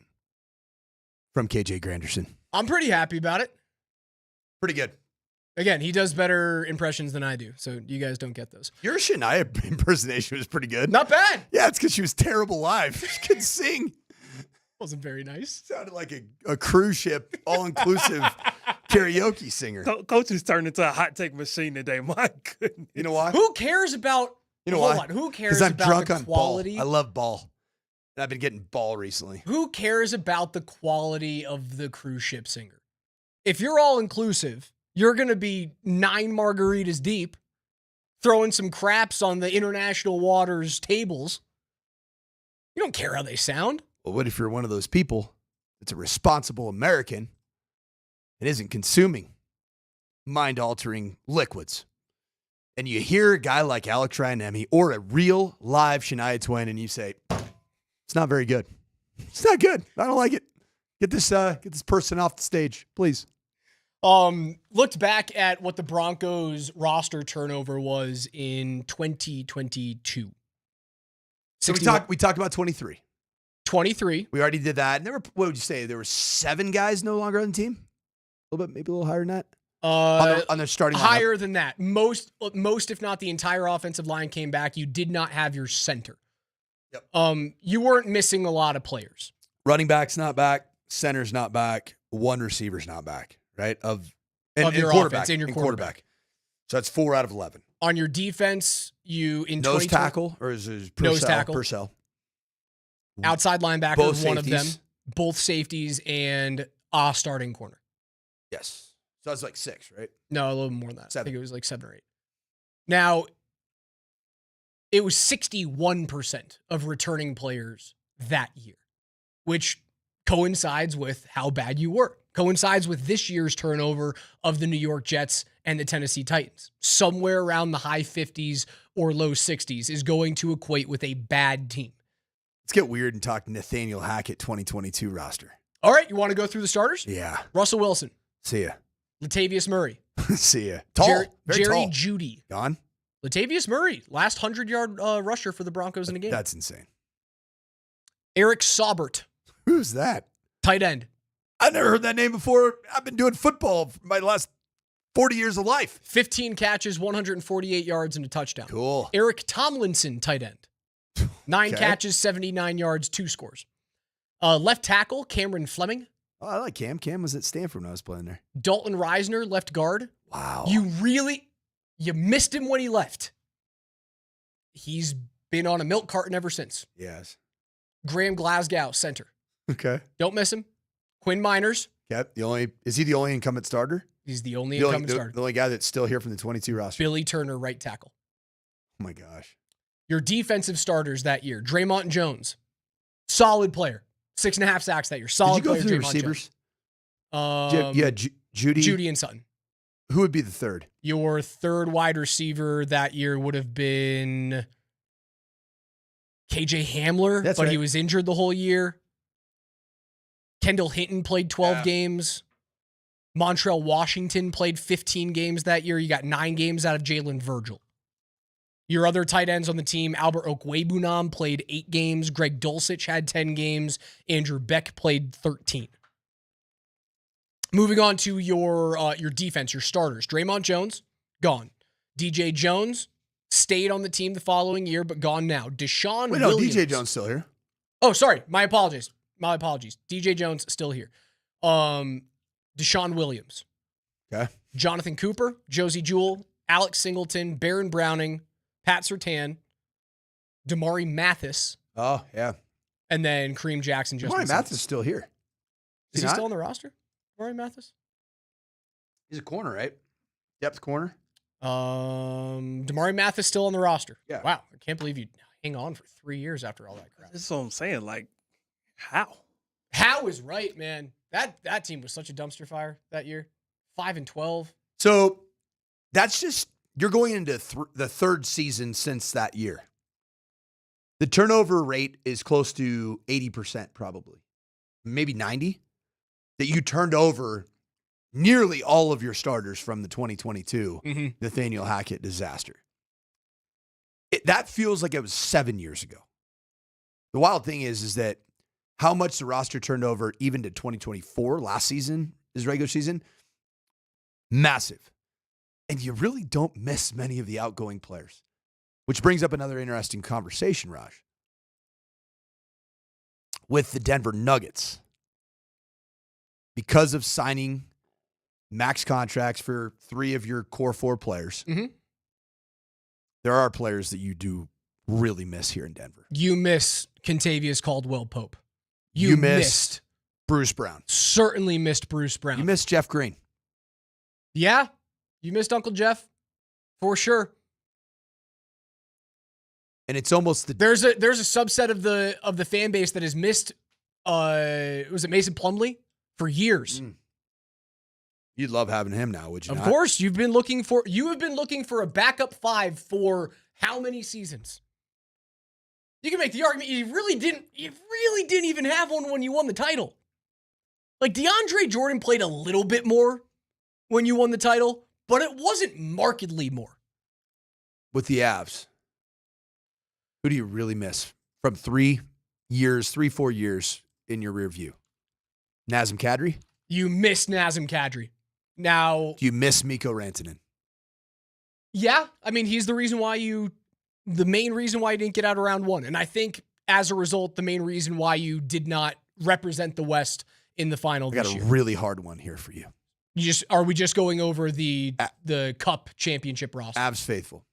from KJ Granderson. I'm pretty happy about it. Pretty good. Again, he does better impressions than I do, so you guys don't get those. Your Shania impersonation was pretty good. Not bad. Yeah, it's because she was terrible live. She couldn't sing. Wasn't very nice. Sounded like a cruise ship, all-inclusive karaoke singer. Coach is turned into a hot take machine today. My goodness. You know why? Who cares about... Hold on. Who cares I'm about drunk the on quality? ball. I love ball. And I've been getting ball recently. Who cares about the quality of the cruise ship singer? If you're all-inclusive, you're going to be 9 margaritas deep, throwing some craps on the international waters tables. You don't care how they sound. Well, what if you're one of those people that's a responsible American and isn't consuming mind-altering liquids? And you hear a guy like Alex Ryanemi or a real live Shania Twain, and you say, it's not very good. It's not good. I don't like it. Get this person off the stage, please. Looked back at what the Broncos roster turnover was in 2022. So we talked about 23. 23. We already did that. And there were, what would you say? There were 7 guys no longer on the team? A little bit, maybe a little higher than that? On their starting lineup? Higher than that. Most, if not the entire offensive line came back. You did not have your center. Yep. You weren't missing a lot of players. Running back's not back. Center's not back. One receiver's not back, right? Of your offense and your quarterback. So that's 4 out of 11. On your defense, you in nose tackle, or is it Purcell? Nose tackle. Purcell. Outside linebacker, Both one safeties. of them. Both safeties and starting corner. Yes. So that's like 6, right? No, a little more than that. 7. I think it was like 7 or 8. Now, it was 61% of returning players that year, which coincides with how bad you were. Coincides with this year's turnover of the New York Jets and the Tennessee Titans. Somewhere around the high 50s or low 60s is going to equate with a bad team. Let's get weird and talk Nathaniel Hackett 2022 roster. All right, you want to go through the starters? Yeah. Russell Wilson. See ya. Latavius Murray. See ya. Tall. Very Jerry tall. Jeudy. Gone. Latavius Murray, last 100-yard rusher for the Broncos in a game. That's insane. Eric Saubert. Who's that? Tight end. I never heard that name before. I've been doing football for my last 40 years of life. 15 catches, 148 yards, and a touchdown. Cool. Eric Tomlinson, tight end. 9 catches, 79 yards, 2 scores. Left tackle, Cameron Fleming. Oh, I like Cam. Cam was at Stanford when I was playing there. Dalton Reisner, left guard. Wow. You missed him when he left. He's been on a milk carton ever since. Yes. Graham Glasgow, center. Okay. Don't miss him. Quinn Miners. Yep. Is he the only incumbent starter? He's the only incumbent starter. The only guy that's still here from the 22 roster. Billy Turner, right tackle. Oh my gosh. Your defensive starters that year: Draymond Jones, solid player, 6.5 sacks that year. Solid Did you go player. through Draymond receivers? Jones. Judy and Sutton. Who would be the third? Your third wide receiver that year would have been KJ Hamler, but he was injured the whole year. Kendall Hinton played 12 games. Montrell Washington played 15 games that year. You got 9 games out of Jalen Virgil. Your other tight ends on the team: Albert Okwebunam played 8 games. Greg Dulcich had 10 games. Andrew Beck played 13. Moving on to your defense, your starters. Draymond Jones, gone. DJ Jones stayed on the team the following year, but gone now. Deshaun Williams. DJ Jones still here. Oh, sorry. My apologies. DJ Jones still here. Deshaun Williams. Okay. Jonathan Cooper, Josie Jewell, Alex Singleton, Baron Browning, Pat Surtain, Damari Mathis. Oh, yeah. And then Kareem Jackson. Damari Mathis is still here. Is he still on the roster? Damari Mathis? He's a corner, right? Depth corner. Damari Mathis still on the roster. Yeah. Wow. I can't believe you hang on for 3 years after all that crap. That's what I'm saying. Like, how? How is right, man. That team was such a dumpster fire that year. 5-12. So that's just, you're going into the third season since that year. The turnover rate is close to 80%, probably. Maybe 90%. That you turned over nearly all of your starters from the 2022 Nathaniel Hackett disaster. That feels like it was 7 years ago. The wild thing is that how much the roster turned over even to 2024, last season, his regular season, massive. And you really don't miss many of the outgoing players, which brings up another interesting conversation, Raj. With the Denver Nuggets, because of signing max contracts for 3 of your core 4 players, there are players that you do really miss here in Denver. You miss Kentavious Caldwell-Pope. You missed Bruce Brown. Certainly missed Bruce Brown. You missed Jeff Green. Yeah, you missed Uncle Jeff, for sure. And it's almost there's a subset of the fan base that has missed. Was it Mason Plumlee for years? You'd love having him now, would you? Of not? course, you have been looking for a backup 5 for how many seasons? You can make the argument you really didn't even have one when you won the title. Like DeAndre Jordan played a little bit more when you won the title, but it wasn't markedly more. With the Avs, who do you really miss from 3, 4 years in your rear view? Nazem Kadri? You miss Nazem Kadri. Now, do you miss Mikko Rantanen? Yeah. I mean, he's the main reason why you didn't get out of round 1. And I think as a result, the main reason why you did not represent the West in the final this year. I got a really hard one here for you. Are we just going over the Cup championship roster? Avs faithful.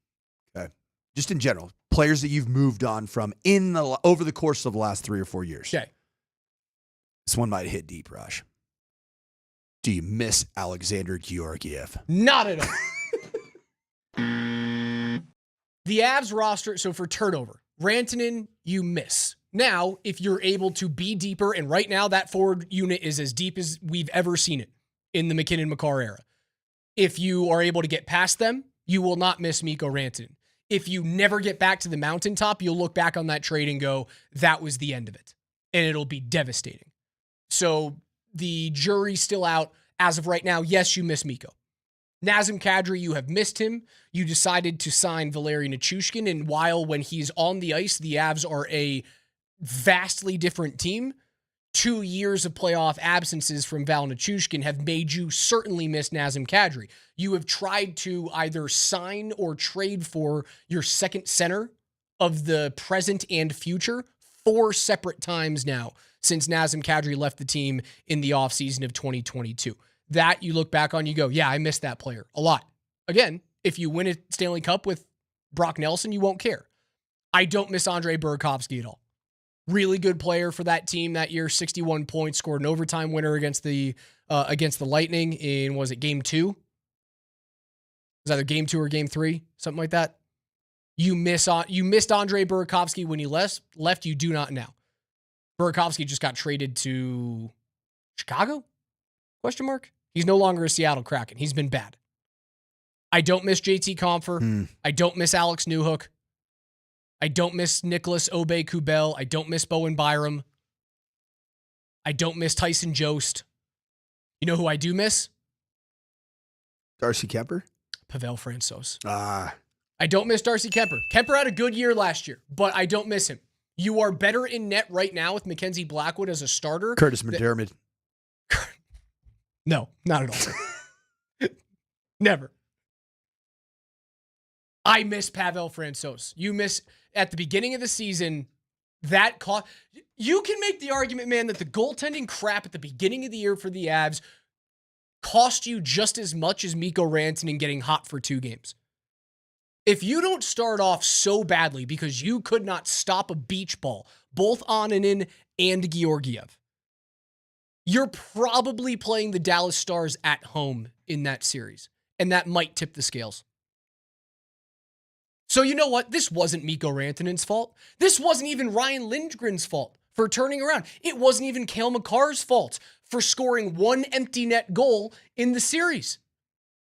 Okay. Just in general, players that you've moved on from over the course of the last 3 or 4 years. Okay. This one might hit deep, Raj. Do you miss Alexander Georgiev? Not at all. The Avs roster, so for turnover, Rantanen, you miss. Now, if you're able to be deeper, and right now that forward unit is as deep as we've ever seen it in the McKinnon-McCarr era. If you are able to get past them, you will not miss Mikko Rantanen. If you never get back to the mountaintop, you'll look back on that trade and go, that was the end of it. And it'll be devastating. So the jury's still out. As of right now, yes, you miss Mikko. Nazem Kadri, you have missed him. You decided to sign Valeri Nichushkin, and while when he's on the ice, the Avs are a vastly different team, 2 years of playoff absences from Val Nichushkin have made you certainly miss Nazem Kadri. You have tried to either sign or trade for your second center of the present and future 4 separate times now since Nazem Kadri left the team in the offseason of 2022. that you look back on, you go, yeah, I missed that player a lot. Again, if you win a Stanley Cup with Brock Nelson, you won't care. I don't miss Andre Burakovsky at all. Really good player for that team that year, 61 points, scored an overtime winner against the Lightning in, was it game 2? It was either game 2 or game 3, something like that. You missed Andre Burakovsky when he left. You do not now. Burakovsky just got traded to Chicago? Question mark. He's no longer a Seattle Kraken. He's been bad. I don't miss JT Compher. I don't miss Alex Newhook. I don't miss Nicholas Aube-Kubel. I don't miss Bowen Byram. I don't miss Tyson Jost. You know who I do miss? Darcy Kemper? Pavel Francouz. I don't miss Darcy Kemper. Kemper had a good year last year, but I don't miss him. You are better in net right now with Mackenzie Blackwood as a starter. Curtis McDermott. No, not at all. Never. I miss Pavel Francouz. You miss at the beginning of the season that you can make the argument, man, that the goaltending crap at the beginning of the year for the Avs cost you just as much as Mikko Rantanen getting hot for 2 games. If you don't start off so badly because you could not stop a beach ball, both Annunen and Georgiev, you're probably playing the Dallas Stars at home in that series, and that might tip the scales. So you know what? This wasn't Mikko Rantanen's fault. This wasn't even Ryan Lindgren's fault for turning around. It wasn't even Cale Makar's fault for scoring 1 empty net goal in the series.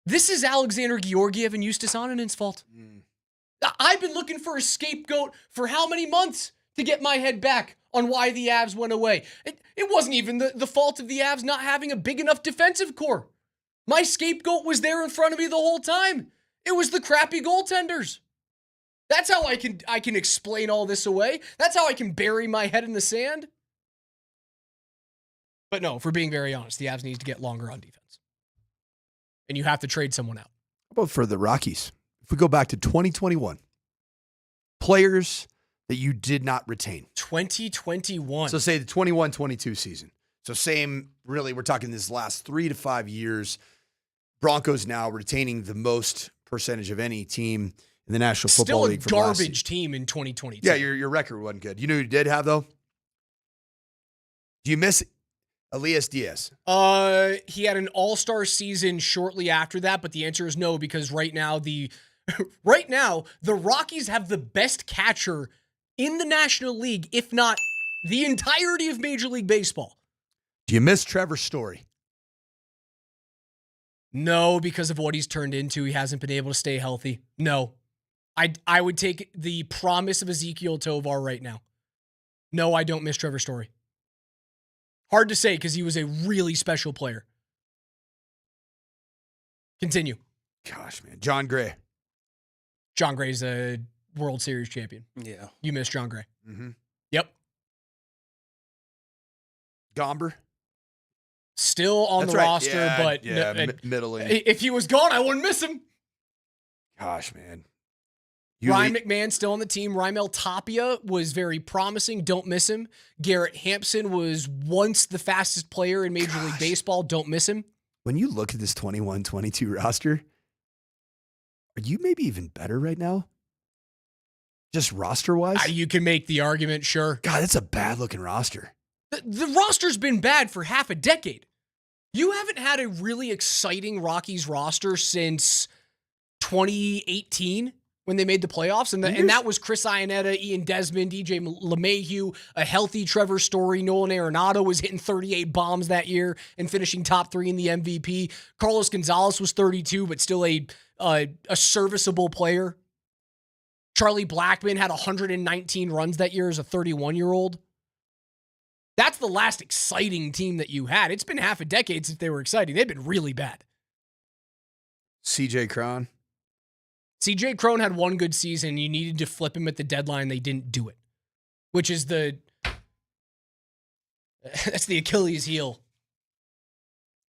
This is Alexander Georgiev and Justus Annunen's fault. I've been looking for a scapegoat for how many months to get my head back on why the Avs went away. It wasn't even the fault of the Avs not having a big enough defensive core. My scapegoat was there in front of me the whole time. It was the crappy goaltenders. That's how I can explain all this away. That's how I can bury my head in the sand. But no, if we're being very honest, the Avs need to get longer on defense. And you have to trade someone out. How about for the Rockies? If we go back to 2021, players that you did not retain. 2021. So say the 21-22 season. So same, really, we're talking this last 3 to 5 years. Broncos now retaining the most percentage of any team in the National Football League. Still a garbage team in 2022. Yeah, your record wasn't good. You know who you did have, though? Do you miss Elias Diaz? He had an all-star season shortly after that, but the answer is no, because right now the Rockies have the best catcher in the National League, if not the entirety of Major League Baseball. Do you miss Trevor Story? No, because of what he's turned into. He hasn't been able to stay healthy. No. I would take the promise of Ezekiel Tovar right now. No, I don't miss Trevor Story. Hard to say because he was a really special player. Continue. Gosh, man. John Gray. John Gray's a World Series champion. Yeah. You miss John Gray. Mm-hmm. Yep. Gomber. Still on the roster, but middling. If he was gone, I wouldn't miss him. Gosh, man. Ryan McMahon still on the team. Raimel Tapia was very promising. Don't miss him. Garrett Hampson was once the fastest player in Major League Baseball. Don't miss him. When you look at this 21-22 roster, are you maybe even better right now? Just roster-wise? You can make the argument, sure. God, that's a bad-looking roster. The roster's been bad for half a decade. You haven't had a really exciting Rockies roster since 2018 when they made the playoffs, and that was Chris Iannetta, Ian Desmond, DJ LeMahieu, a healthy Trevor Story. Nolan Arenado was hitting 38 bombs that year and finishing top 3 in the MVP. Carlos Gonzalez was 32, but still a serviceable player. Charlie Blackmon had 119 runs that year as a 31-year-old. That's the last exciting team that you had. It's been half a decade since they were exciting. They've been really bad. CJ Cron. CJ Cron had one good season. You needed to flip him at the deadline. They didn't do it, which is that's the Achilles heel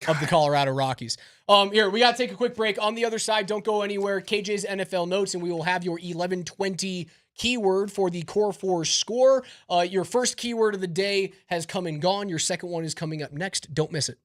of the Colorado Rockies. Here, we got to take a quick break. On the other side, don't go anywhere. KJ's NFL notes, and we will have your 1120 keyword for the Core 4 score. Your first keyword of the day has come and gone. Your second one is coming up next. Don't miss it.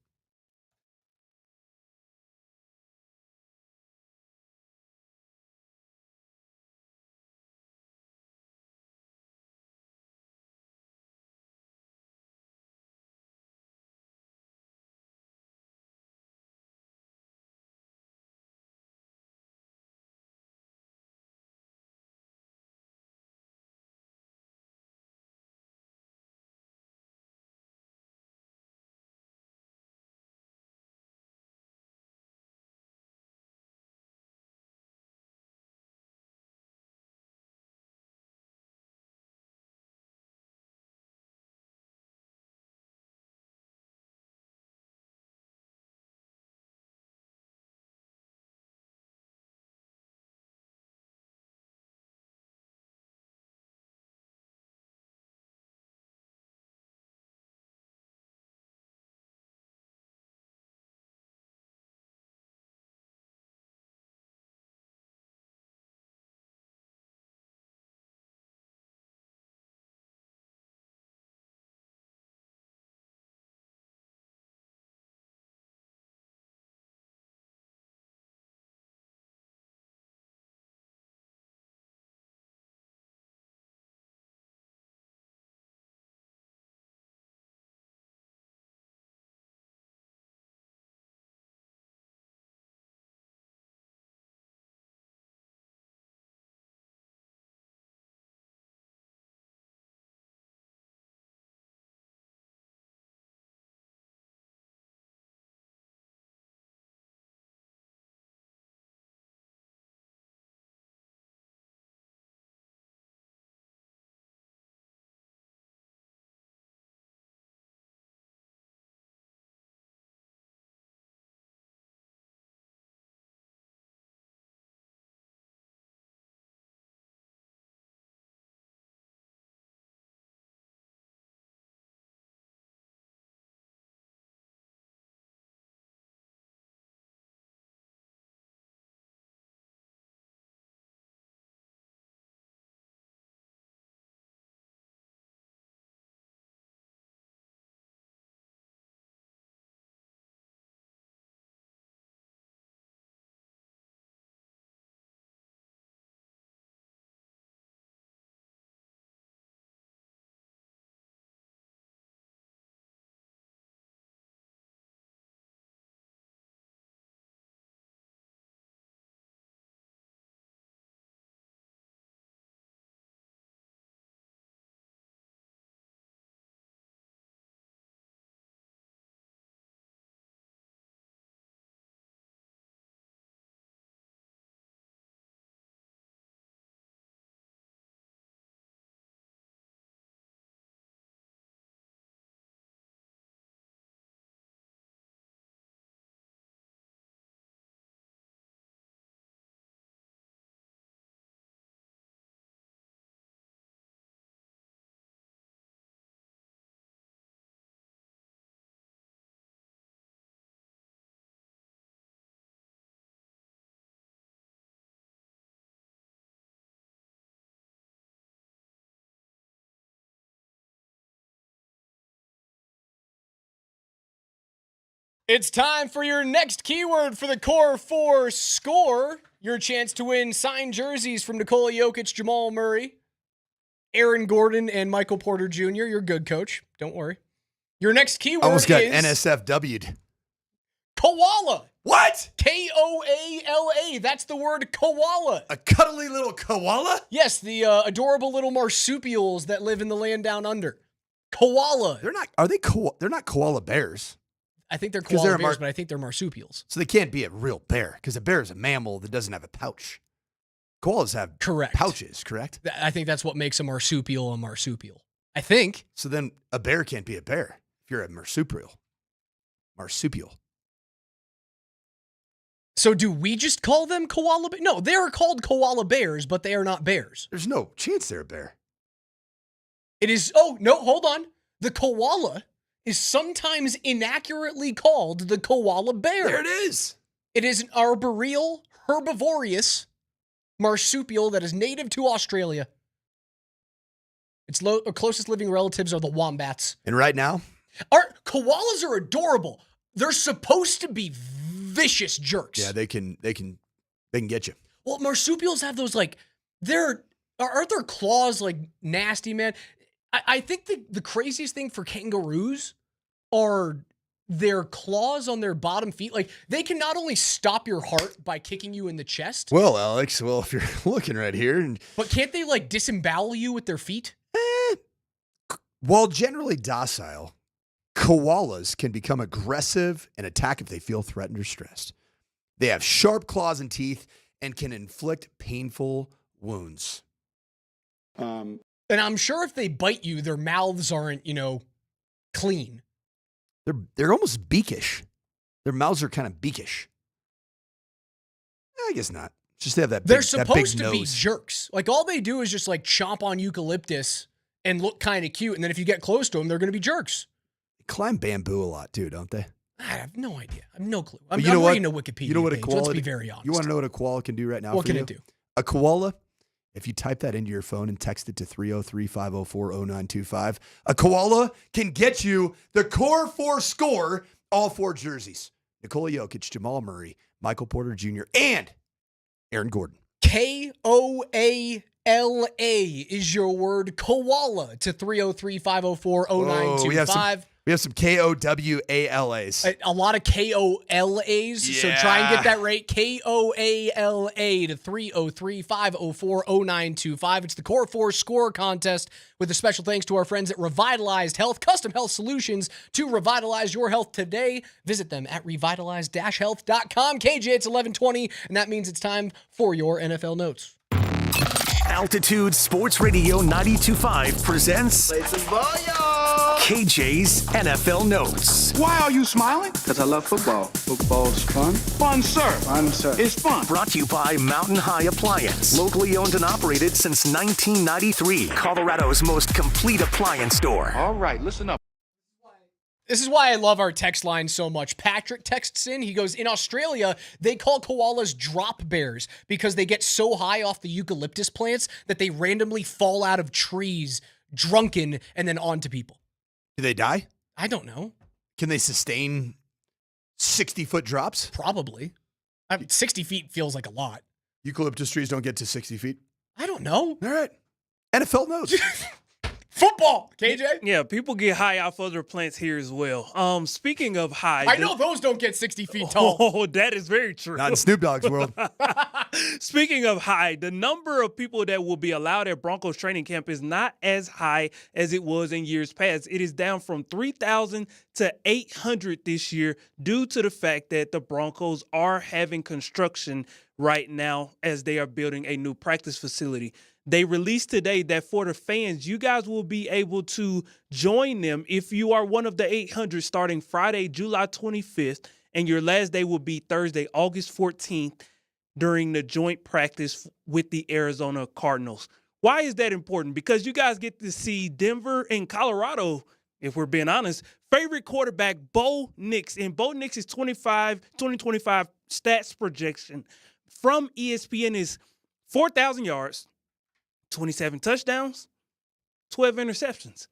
It's time for your next keyword for the Core 4 score. Your chance to win signed jerseys from Nikola Jokic, Jamal Murray, Aaron Gordon, and Michael Porter Jr. You're good, Coach. Don't worry. Your next keyword Almost got is NSFW'd. koala. What? Koala. That's the word koala. A cuddly little koala? Yes, the adorable little marsupials that live in the land down under. Koala. They're not koala bears. I think they're koala bears, but I think they're marsupials. So they can't be a real bear because a bear is a mammal that doesn't have a pouch. Koalas have pouches, correct? I think that's what makes a marsupial. I think. So then a bear can't be a bear if you're a marsupial. So do we just call them koala bears? No, they are called koala bears, but they are not bears. There's no chance they're a bear. It is, oh, no, hold on. The koala is sometimes inaccurately called the koala bear. There it is. It is an arboreal, herbivorous marsupial that is native to Australia. Its closest living relatives are the wombats. And right now? Koalas are adorable. They're supposed to be vicious jerks. Yeah, they can get you. Well, marsupials have those aren't their claws like nasty, man? I think the craziest thing for kangaroos are their claws on their bottom feet. Like, they can not only stop your heart by kicking you in the chest. Well, Alex, if you're looking right here. But can't they, like, disembowel you with their feet? While generally docile, koalas can become aggressive and attack if they feel threatened or stressed. They have sharp claws and teeth and can inflict painful wounds. And I'm sure if they bite you, their mouths aren't, clean. They're almost beakish. Their mouths are kind of beakish. I guess not. Just they have that big, they're supposed that big to nose. be jerks. Like, all they do is just, like, chomp on eucalyptus and look kind of cute. And then if you get close to them, they're going to be jerks. They climb bamboo a lot, too, don't they? I have no idea. I have no clue. I'm reading a Wikipedia You know what a page. koala? Let's be very honest. You want to know what a koala can do right now? What for can you? it do? A koala, if you type that into your phone and text it to 303-504-0925, a koala can get you the Core 4 score, all 4 jerseys. Nikola Jokic, Jamal Murray, Michael Porter Jr., and Aaron Gordon. Koala is your word, koala, to 303-504-0925. We have some KOWALAs. A lot of KOLAs, so try and get that right. KOALA to 303-504-0925. It's the Core 4 score contest with a special thanks to our friends at Revitalized Health, custom health solutions to revitalize your health today. Visit them at revitalized-health.com. KJ, it's 11:20, and that means it's time for your NFL notes. Altitude Sports Radio 92.5 presents Play some ball, y'all. KJ's NFL Notes. Why are you smiling? Because I love football. Football's fun. Fun, sir. Fun, sir. It's fun. Brought to you by Mountain High Appliance. Locally owned and operated since 1993. Colorado's most complete appliance store. All right, listen up. This is why I love our text line so much. Patrick texts in. He goes, in Australia, they call koalas drop bears because they get so high off the eucalyptus plants that they randomly fall out of trees, drunken, and then onto people. Do they die? I don't know. Can they sustain 60-foot drops? Probably. 60 feet feels like a lot. Eucalyptus trees don't get to 60 feet? I don't know. All right. NFL notes. Football, KJ. Yeah, people get high off other plants here as well. Speaking of high, I know those don't get 60 feet tall. Oh, that is very true. Not in Snoop Dogg's world. Speaking of high, the number of people that will be allowed at Broncos training camp is not as high as it was in years past. It is down from 3,000 to 800 this year due to the fact that the Broncos are having construction right now as they are building a new practice facility. They released today that for the fans, you guys will be able to join them if you are one of the 800 starting Friday, July 25th, and your last day will be Thursday, August 14th during the joint practice with the Arizona Cardinals. Why is that important? Because you guys get to see Denver and Colorado, if we're being honest, favorite quarterback Bo Nix. And Bo Nix's 2025 stats projection from ESPN is 4,000 yards, 27 touchdowns, 12 interceptions.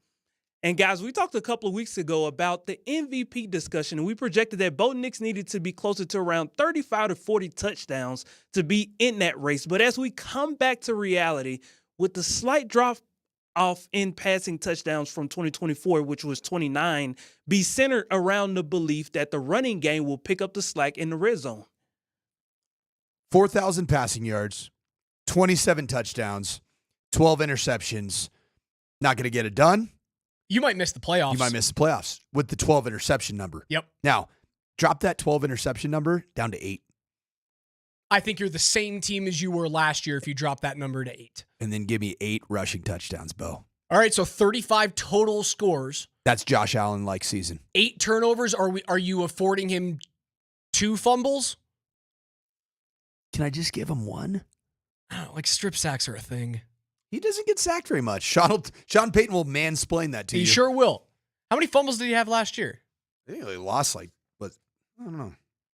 And guys, we talked a couple of weeks ago about the MVP discussion, and we projected that Bo Nix needed to be closer to around 35 to 40 touchdowns to be in that race. But as we come back to reality, with the slight drop off in passing touchdowns from 2024, which was 29, be centered around the belief that the running game will pick up the slack in the red zone. 4,000 passing yards, 27 touchdowns, 12 interceptions. Not going to get it done. You might miss the playoffs. You might miss the playoffs with the 12 interception number. Yep. Now, drop that 12 interception number down to 8. I think you're the same team as you were last year if you drop that number to 8. And then give me 8 rushing touchdowns, Bo. All right, so 35 total scores. That's Josh Allen-like season. 8 turnovers. Are you affording him 2 fumbles? Can I just give him 1? Like strip sacks are a thing. He doesn't get sacked very much. Sean Payton will mansplain that to you. He sure will. How many fumbles did he have last year? I think he lost I don't know.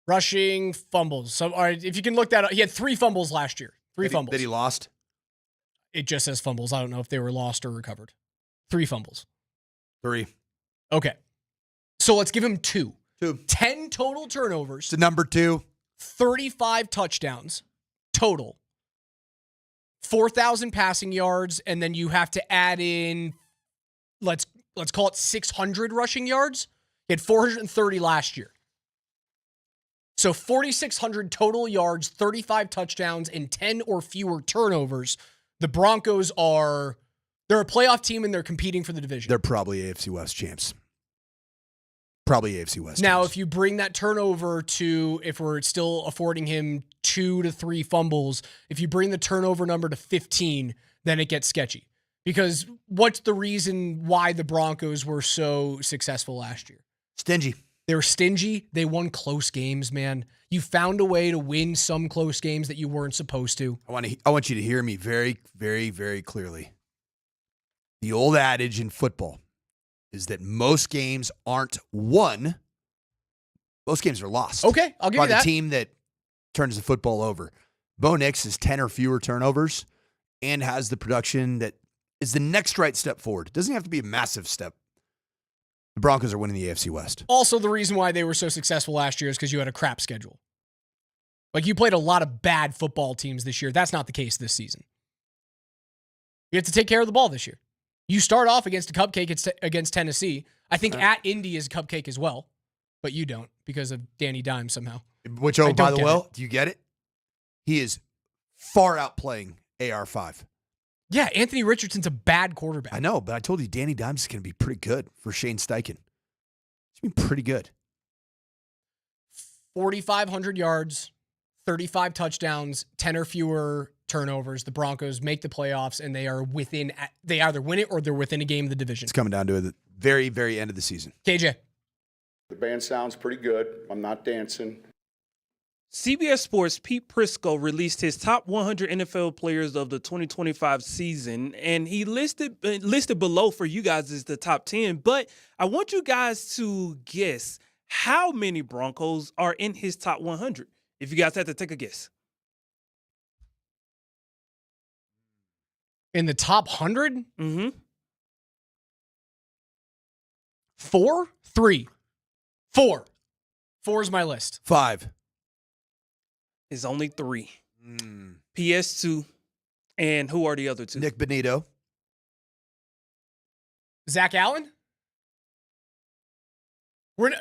Rushing fumbles. So, all right, if you can look that up, he had 3 fumbles last year. 3 fumbles. That he lost? It just says fumbles. I don't know if they were lost or recovered. 3 fumbles. 3. Okay. So let's give him 2. 2. 10 total turnovers. It's number 2. 35 touchdowns total. 4,000 passing yards, and then you have to add in, let's call it 600 rushing yards. He had 430 last year. So 4,600 total yards, 35 touchdowns, and 10 or fewer turnovers. The Broncos they're a playoff team, and they're competing for the division. They're probably AFC West champs. Probably AFC West Now, champs. if you bring that turnover to, if we're still affording him 2 to 3 fumbles, if you bring the turnover number to 15, then it gets sketchy. Because what's the reason why the Broncos were so successful last year? Stingy. They were stingy. They won close games, man. You found a way to win some close games that you weren't supposed to. I want you to hear me very, very, very clearly. The old adage in football is that most games aren't won. Most games are lost. Okay, I'll give by you that. the team that turns the football over. Bo Nix has 10 or fewer turnovers and has the production that is the next right step forward. It doesn't have to be a massive step. The Broncos are winning the AFC West. Also, the reason why they were so successful last year is because you had a crap schedule. Like, you played a lot of bad football teams this year. That's not the case this season. You have to take care of the ball this year. You start off against a cupcake against Tennessee. I think at Indy is a cupcake as well, but you don't because of Danny Dimes somehow. Which, by the way, do you get it? He is far outplaying AR5. Yeah, Anthony Richardson's a bad quarterback. I know, but I told you Danny Dimes is going to be pretty good for Shane Steichen. He's been pretty good. 4,500 yards, 35 touchdowns, 10 or fewer turnovers. The Broncos make the playoffs, and they are they either win it or they're within a game of the division. It's coming down to the very, very end of the season. KJ. The band sounds pretty good. I'm not dancing. CBS Sports' Pete Prisco released his top 100 NFL players of the 2025 season, and he listed below for you guys is the top 10. But I want you guys to guess how many Broncos are in his top 100. If you guys had to take a guess. In the top 100? Mm-hmm. 4? 3. 4. 4 is my list. 5. Is only 3. PS2. And who are the other 2? Nick Bonito. Zach Allen?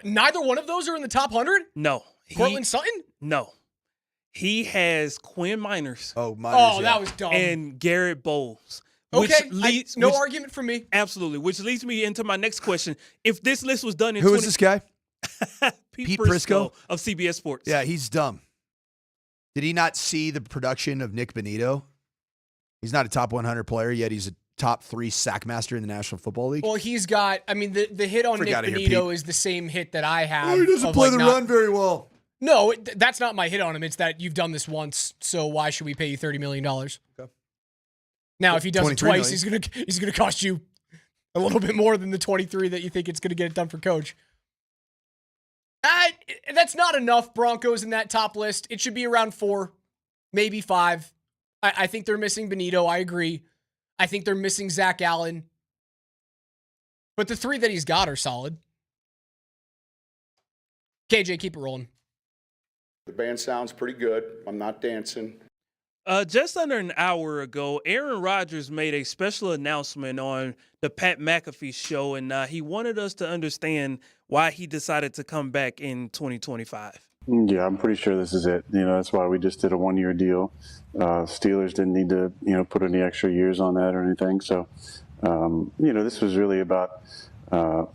Neither one of those are in the top 100? No. Cortland Sutton? No. He has Quinn Miners. Oh, Miners. That was dumb. And Garrett Bowles. Okay, no argument from me. Absolutely. Which leads me into my next question. If this list was done in Who is this guy? Pete Prisco of CBS Sports. Yeah, he's dumb. Did he not see the production of Nick Bonito? He's not a top 100 player, yet he's a top 3 sack master in the National Football League. Well, he's got, I mean, the hit on Nick Bonito is the same hit that I have. Oh, he doesn't play the run very well. No, that's not my hit on him. It's that you've done this once, so why should we pay you $30 million? Okay. Now, if he does it twice, he's gonna cost you a little bit more than the 23 that you think it's gonna get it done for coach. That's not enough Broncos in that top list. It should be around 4, maybe 5. I think they're missing Bonito. I agree. I think they're missing Zach Allen. But the 3 that he's got are solid. KJ, keep it rolling. The band sounds pretty good. I'm not dancing. Just under an hour ago, Aaron Rodgers made a special announcement on the Pat McAfee show, and he wanted us to understand why he decided to come back in 2025. Yeah, I'm pretty sure this is it. That's why we just did a 1-year deal. Steelers didn't need to, put any extra years on that or anything. So, this was really about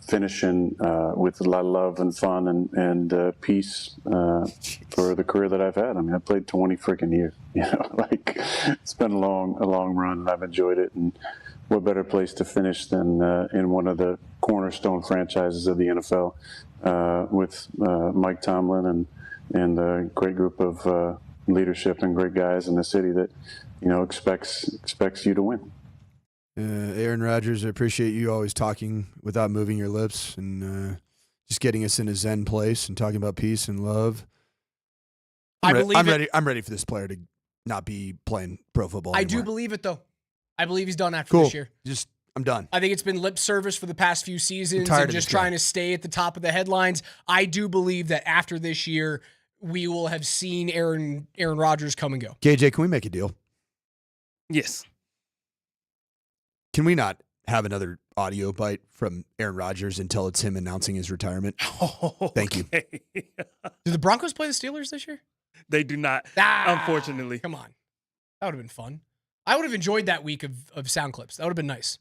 finishing with a lot of love and fun and peace for the career that I've had. I mean, I played 20 freaking years. It's been a long run, and I've enjoyed it. And what better place to finish than in one of the cornerstone franchises of the NFL with Mike Tomlin and a great group of leadership and great guys in the city that expects you to win. Aaron Rodgers, I appreciate you always talking without moving your lips and just getting us in a zen place and talking about peace and love. I'm ready for this player to not be playing pro football anymore. I do believe it, though. I believe he's done after this year. I'm done. I think it's been lip service for the past few seasons and just trying to stay at the top of the headlines. I do believe that after this year, we will have seen Aaron Rodgers come and go. KJ, can we make a deal? Yes. Can we not have another audio bite from Aaron Rodgers until it's him announcing his retirement? Thank you. Do the Broncos play the Steelers this year? They do not, unfortunately. Come on. That would have been fun. I would have enjoyed that week of sound clips. That would have been nice.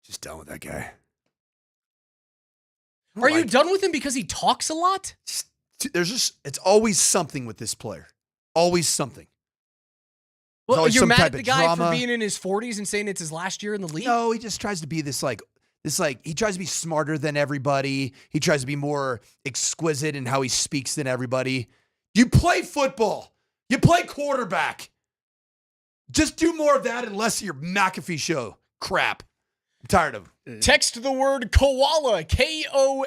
Just done with that guy. Are you done with him because he talks a lot? It's always something with this player. Always something. Well, you're mad at the guy for being in his 40s and saying it's his last year in the league? No, he just tries to be this he tries to be smarter than everybody. He tries to be more exquisite in how he speaks than everybody. You play football. You play quarterback. Just do more of that and less of your McAfee show crap. I'm tired of it. Text the word koala, Koala.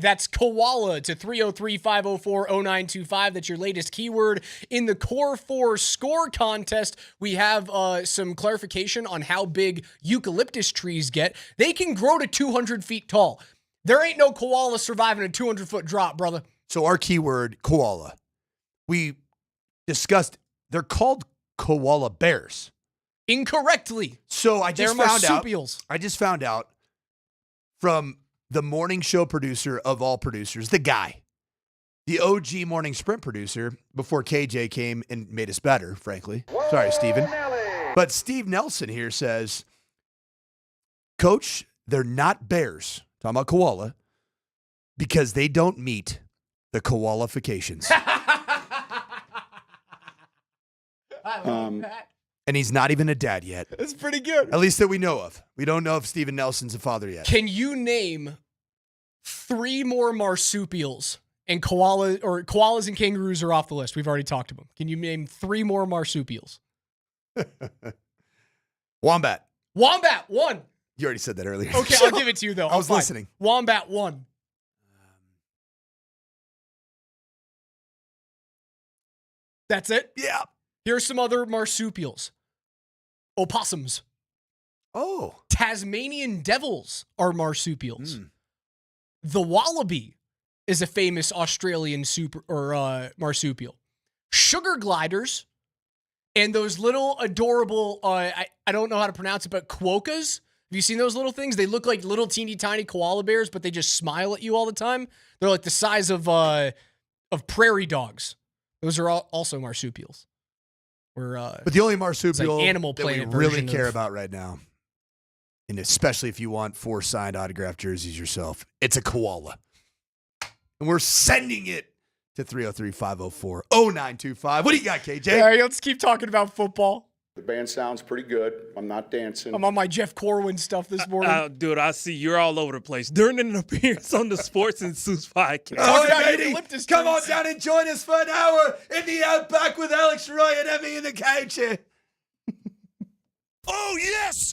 That's koala to 303-504-0925. That's your latest keyword in the Core 4 score contest. We have some clarification on how big eucalyptus trees get. They can grow to 200 feet tall. There ain't no koala surviving a 200-foot drop, brother. So our keyword, koala. We discussed, they're called koala bears. Incorrectly. So I just found out from the morning show producer of all producers, the guy, the OG morning sprint producer before KJ came and made us better, frankly. Sorry, Steven. But Steve Nelson here says, Coach, they're not bears, talking about koala, because they don't meet the qualifications. I love that. And he's not even a dad yet. That's pretty good. At least that we know of. We don't know if Steven Nelson's a father yet. Can you name 3 more marsupials? And koalas and kangaroos are off the list. We've already talked about them. Can you name 3 more marsupials? Wombat. Wombat, 1. You already said that earlier. Okay, I'll give it to you, though. I was listening. Wombat, 1. That's it? Yeah. Here's some other marsupials. Opossums. Oh. Tasmanian devils are marsupials. The wallaby is a famous Australian marsupial. Sugar gliders and those little adorable, I don't know how to pronounce it, but quokkas. Have you seen those little things? They look like little teeny tiny koala bears, but they just smile at you all the time. They're like the size of prairie dogs. Those are also marsupials. But the only marsupial like Animal that we Planet really care about right now, and especially if you want 4 signed autographed jerseys yourself, it's a koala. And we're sending it to 303-504-0925. What do you got, KJ? All right, let's keep talking about football. The band sounds pretty good. I'm not dancing. I'm on my Jeff Corwin stuff this morning. Dude, I see you're all over the place. During an appearance on the Sports and Suits podcast. Come on down and join us for an hour in the Outback with Alex Roy and Emmy in the couch. Oh, yes!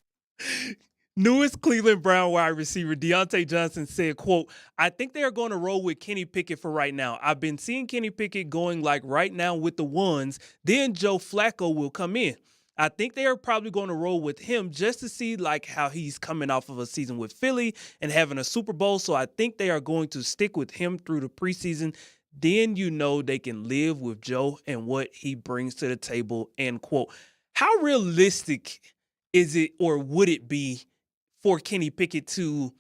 Newest Cleveland Brown wide receiver Deontay Johnson said, quote, I think they are going to roll with Kenny Pickett for right now. I've been seeing Kenny Pickett going like right now with the ones. Then Joe Flacco will come in. I think they are probably going to roll with him just to see like how he's coming off of a season with Philly and having a Super Bowl. So I think they are going to stick with him through the preseason. Then they can live with Joe and what he brings to the table, end quote. How realistic is it or would it be for Kenny Pickett to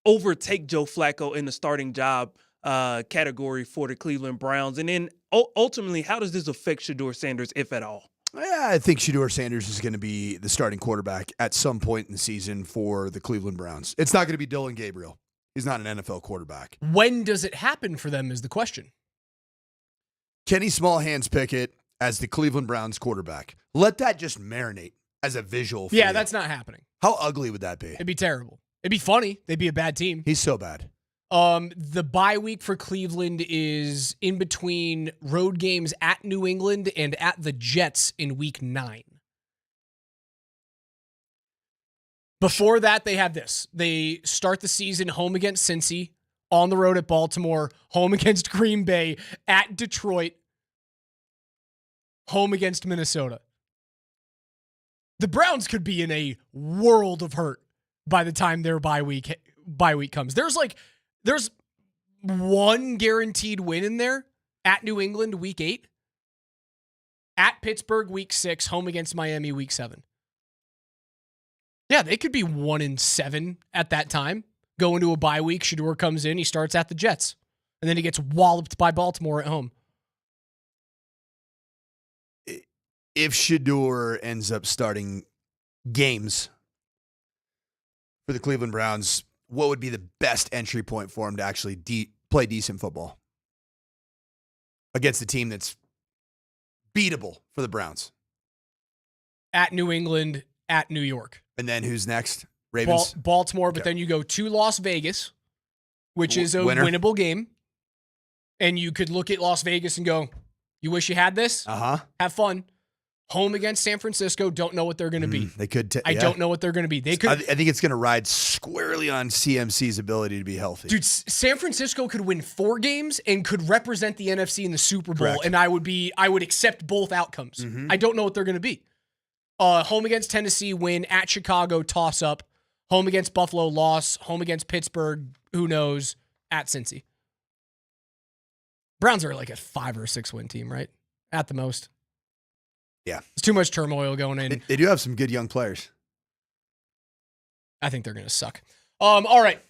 overtake Joe Flacco in the starting job category for the Cleveland Browns? And then ultimately, how does this affect Shedeur Sanders, if at all? Yeah, I think Shedeur Sanders is going to be the starting quarterback at some point in the season for the Cleveland Browns. It's not going to be Dylan Gabriel. He's not an NFL quarterback. When does it happen for them is the question. Kenny Smallhands Pickett as the Cleveland Browns quarterback. Let that just marinate as a visual for you. That's not happening. How ugly would that be? It'd be terrible. It'd be funny. They'd be a bad team. He's so bad. The bye week for Cleveland is in between road games at New England and at the Jets in week 9. Before that, they have this. They start the season home against Cincy, on the road at Baltimore, home against Green Bay, at Detroit, home against Minnesota. The Browns could be in a world of hurt by the time their bye week comes. There's one guaranteed win in there at New England week 8, at Pittsburgh week 6, home against Miami week 7. Yeah, they could be 1-7 at that time. Go into a bye week, Shedeur comes in, he starts at the Jets, and then he gets walloped by Baltimore at home. If Shedeur ends up starting games for the Cleveland Browns, what would be the best entry point for him to actually play decent football against a team that's beatable for the Browns? At New England, at New York. And then who's next? Ravens? Baltimore, but then you go to Las Vegas, which is a winnable game. And you could look at Las Vegas and go, you wish you had this? Uh-huh. Have fun. Home against San Francisco, don't know what they're going to be. They could. I don't know what they're going to be. They could. I think it's going to ride squarely on CMC's ability to be healthy. Dude, San Francisco could win 4 games and could represent the NFC in the Super Bowl, Correct. and I would accept both outcomes. Mm-hmm. I don't know what they're going to be. Home against Tennessee, win. At Chicago, toss up. Home against Buffalo, loss. Home against Pittsburgh, who knows? At Cincy. Browns are like a 5 or 6 win team, right? At the most. Yeah. There's too much turmoil going in. They do have some good young players. I think they're going to suck. All right.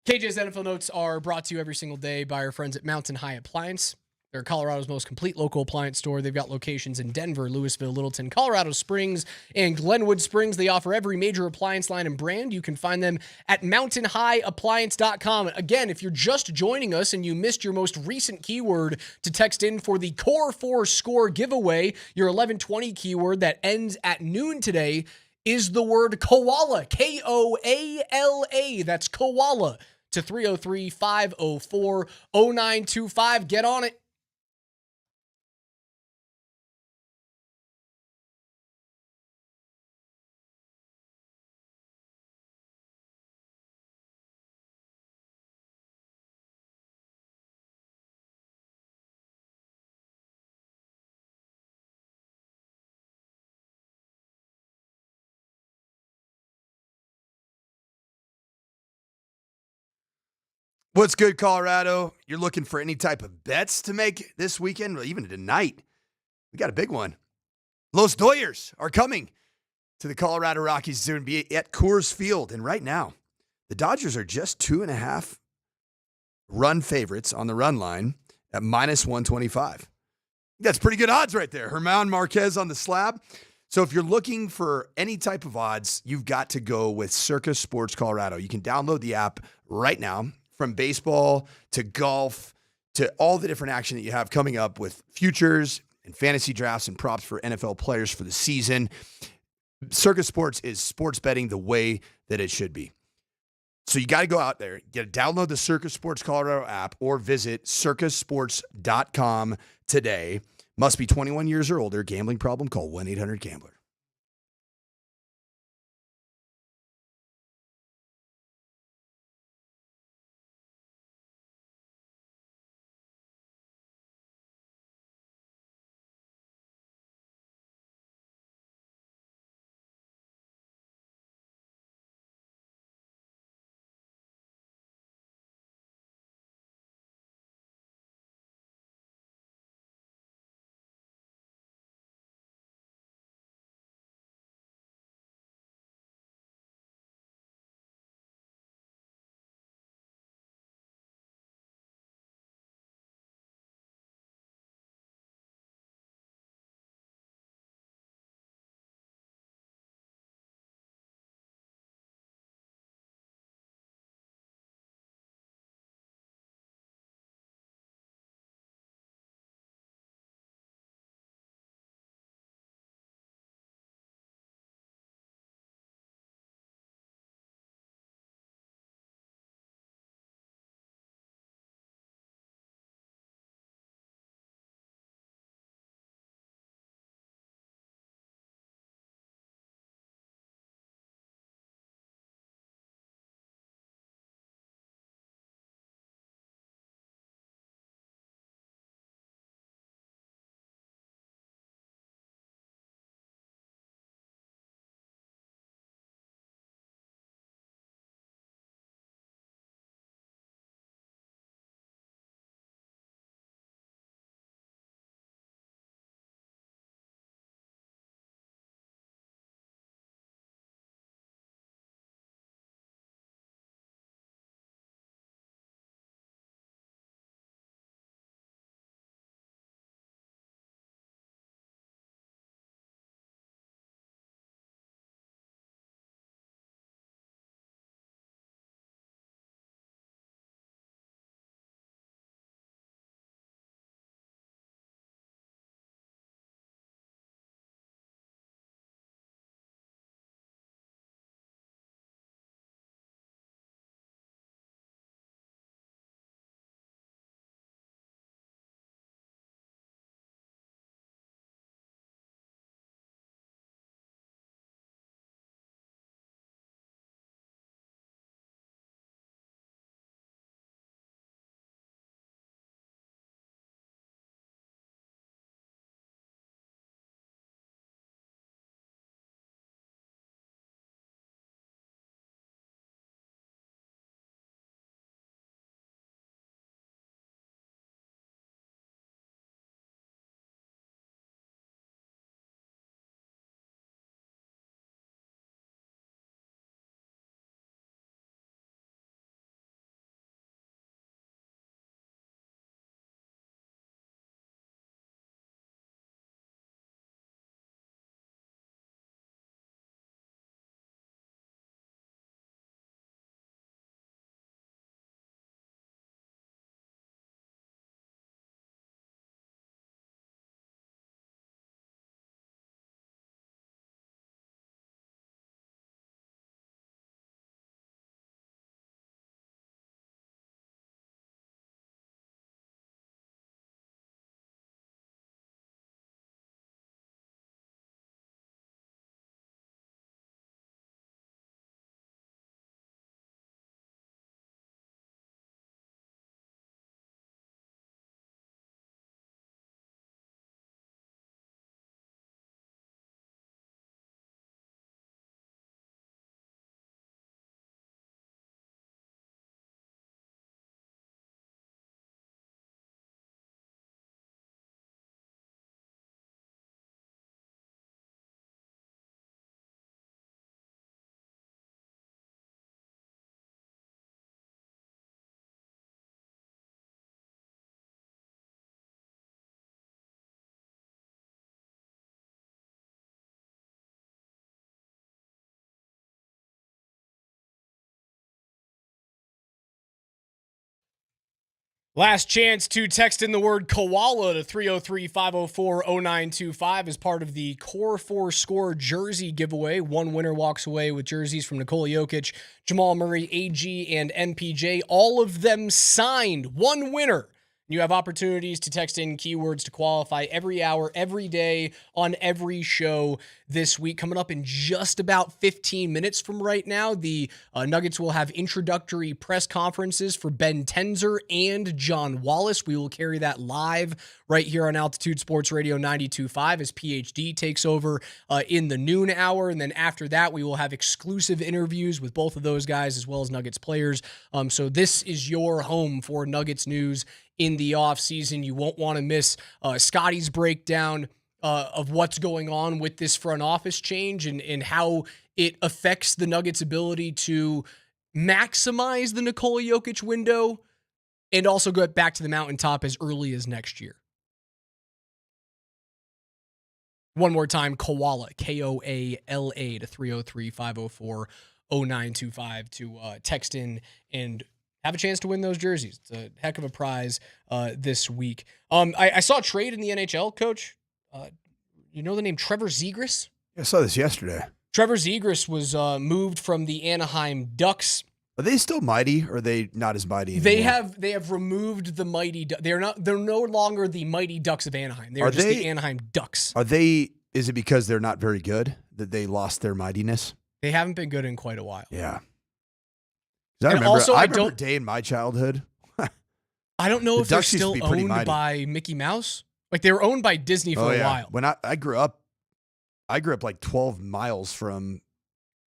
KJ's NFL Notes are brought to you every single day by our friends at Mountain High Appliance. They're Colorado's most complete local appliance store. They've got locations in Denver, Louisville, Littleton, Colorado Springs, and Glenwood Springs. They offer every major appliance line and brand. You can find them at mountainhighappliance.com. Again, if you're just joining us and you missed your most recent keyword to text in for the Core 4 Score giveaway, your 1120 keyword that ends at noon today is the word koala, Koala. That's koala to 303-504-0925. Get on it. What's good, Colorado? You're looking for any type of bets to make this weekend, or even tonight? We got a big one. Los Doyers are coming to the Colorado Rockies to be at Coors Field. And right now, the Dodgers are just 2.5 run favorites on the run line at minus 125. That's pretty good odds right there. Germán Marquez on the slab. So if you're looking for any type of odds, you've got to go with Circus Sports Colorado. You can download the app right now. From baseball to golf to all the different action that you have coming up with futures and fantasy drafts and props for NFL players for the season. Circus Sports is sports betting the way that it should be. So you got to go out there, download the Circus Sports Colorado app or visit circusports.com today. Must be 21 years or older. Gambling problem? Call 1-800-GAMBLER. Last chance to text in the word koala to 303-504-0925 as part of the Core 4 Score jersey giveaway. One winner walks away with jerseys from Nikola Jokic, Jamal Murray, AG, and MPJ. All of them signed. One winner. You have opportunities to text in keywords to qualify every hour, every day, on every show this week. Coming up in just about 15 minutes from right now, the Nuggets will have introductory press conferences for Ben Tenzer and John Wallace. We will carry that live right here on Altitude Sports Radio 92.5 as PhD takes over in the noon hour. And then after that, we will have exclusive interviews with both of those guys as well as Nuggets players. So this is your home for Nuggets news in the offseason. You won't want to miss Scotty's breakdown of what's going on with this front office change and how it affects the Nuggets' ability to maximize the Nikola Jokic window and also get back to the mountaintop as early as next year. One more time, Koala, Koala to 303-504-0925 to text in and have a chance to win those jerseys. It's a heck of a prize this week. I saw a trade in the NHL, Coach. You know the name Trevor Zegras? I saw this yesterday. Trevor Zegras was moved from the Anaheim Ducks. Are they still mighty, or are they not as mighty anymore? They have removed the mighty. They're no longer the Mighty Ducks of Anaheim. They're just the Anaheim Ducks. Is it because they're not very good that they lost their mightiness? They haven't been good in quite a while. Yeah. I remember a day in my childhood. I don't know if they're still owned by Mickey Mouse. Like, they were owned by Disney for a while. When I grew up like 12 miles from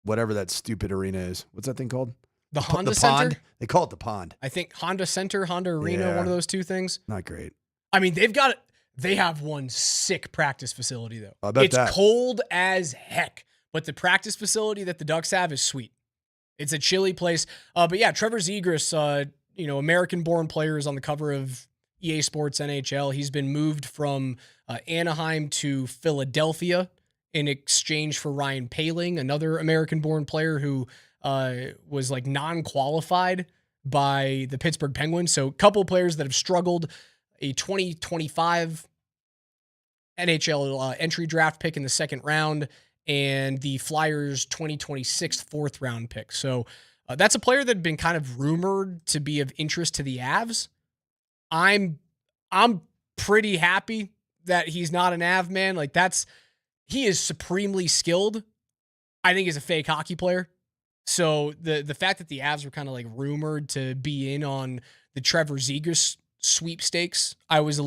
whatever that stupid arena is. What's that thing called? The Honda Center? Pond? They call it the Pond. I think Honda Center, Honda Arena, one of those two things. Not great. I mean, they have one sick practice facility, though. I bet it's cold as heck, but the practice facility that the Ducks have is sweet. It's a chilly place. But yeah, Trevor Zegras, American-born player, is on the cover of EA Sports NHL. He's been moved from Anaheim to Philadelphia in exchange for Ryan Poehling, another American-born player who was like non-qualified by the Pittsburgh Penguins. So a couple players that have struggled. A 2025 NHL entry draft pick in the second round, and the Flyers 2026 fourth round pick. So that's a player that had been kind of rumored to be of interest to the Avs. I'm pretty happy that he's not an Av man. Like, he is supremely skilled. I think he's a fake hockey player. So the fact that the Avs were kind of like rumored to be in on the Trevor Zegras sweepstakes, I was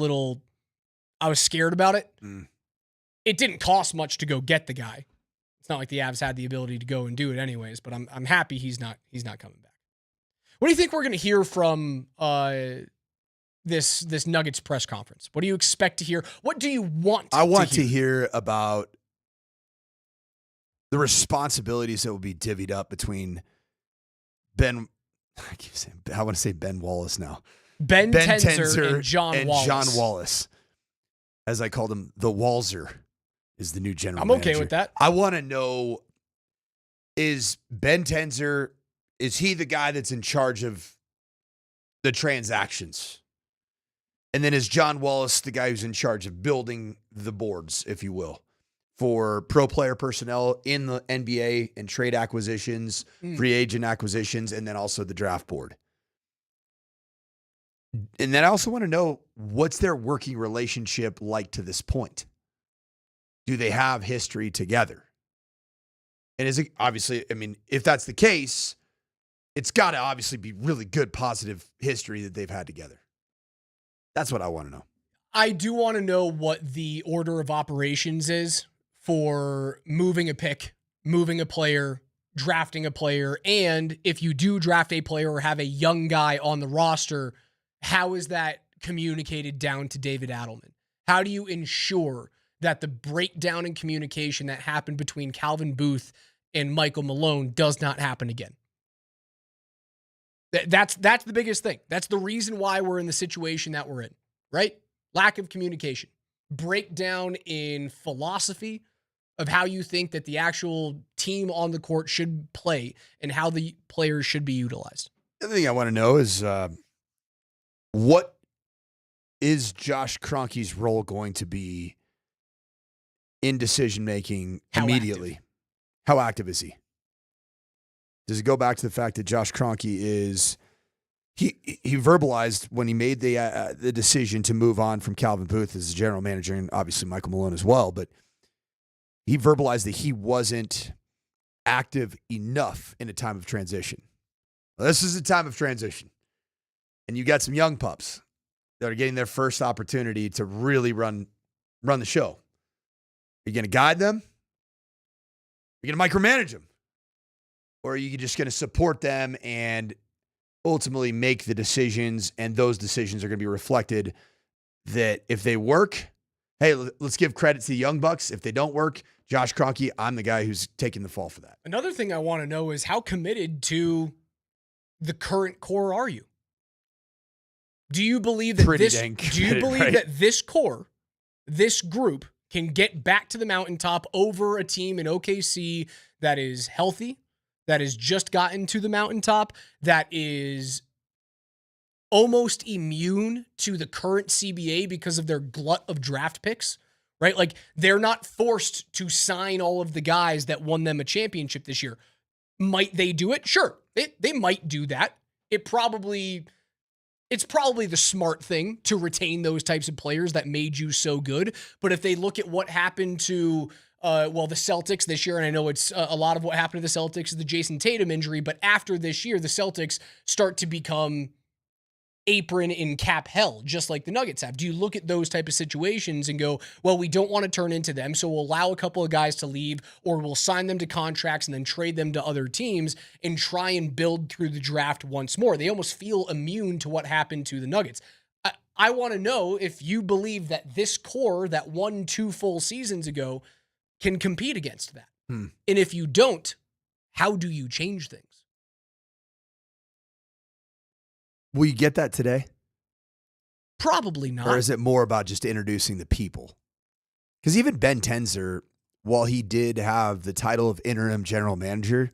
scared about it. It didn't cost much to go get the guy. It's not like the Avs had the ability to go and do it anyways, but I'm happy he's not coming back. What do you think we're going to hear from this Nuggets press conference? What do you expect to hear? What do you want to hear? I want to hear about the responsibilities that will be divvied up between I want to say Ben Wallace now. Ben Tenzer and John Wallace. As I called him, the Walzer is the new general manager. I'm okay manager. with that. I want to know, is Ben Tenzer, is he the guy that's in charge of the transactions? And then is John Wallace the guy who's in charge of building the boards, if you will, for pro player personnel in the NBA and trade acquisitions, free agent acquisitions, and then also the draft board? And then I also want to know, what's their working relationship like to this point? Do they have history together? And is it obviously, I mean, if that's the case, it's got to obviously be really good, positive history that they've had together. That's what I want to know. I do want to know what the order of operations is for moving a pick, moving a player, drafting a player, and if you do draft a player or have a young guy on the roster, how is that communicated down to David Adelman? How do you ensure that the breakdown in communication that happened between Calvin Booth and Michael Malone does not happen again? That's the biggest thing. That's the reason why we're in the situation that we're in, right? Lack of communication. Breakdown in philosophy of how you think that the actual team on the court should play and how the players should be utilized. The other thing I want to know is what is Josh Kroenke's role going to be in decision-making immediately? How active is he? Does it go back to the fact that Josh Kroenke is he verbalized when he made the decision to move on from Calvin Booth as the general manager, and obviously Michael Malone as well, but he verbalized that he wasn't active enough in a time of transition. Well, this is a time of transition, and you got some young pups that are getting their first opportunity to really run the show. Are you going to guide them? Are you going to micromanage them? Or are you just going to support them and ultimately make the decisions, and those decisions are going to be reflected that if they work, hey, let's give credit to the young bucks. If they don't work, Josh Kroenke, I'm the guy who's taking the fall for that. Another thing I want to know is how committed to the current core are you? Do you believe that that this core, this group, can get back to the mountaintop over a team in OKC that is healthy, that has just gotten to the mountaintop, that is almost immune to the current CBA because of their glut of draft picks, right? Like, they're not forced to sign all of the guys that won them a championship this year. Might they do it? Sure. They might do that. It's probably the smart thing to retain those types of players that made you so good. But if they look at what happened to the Celtics this year, and I know it's a lot of what happened to the Celtics is the Jason Tatum injury, but after this year, the Celtics start to become apron in cap hell, just like the Nuggets have. Do you look at those type of situations and go, well, we don't want to turn into them, so we'll allow a couple of guys to leave, or we'll sign them to contracts and then trade them to other teams and try and build through the draft once more? They almost feel immune to what happened to the Nuggets. I want to know if you believe that this core that won 2 full seasons ago can compete against that. And if you don't, how do you change things? Will you get that today? Probably not. Or is it more about just introducing the people? Because even Ben Tenzer, while he did have the title of interim general manager,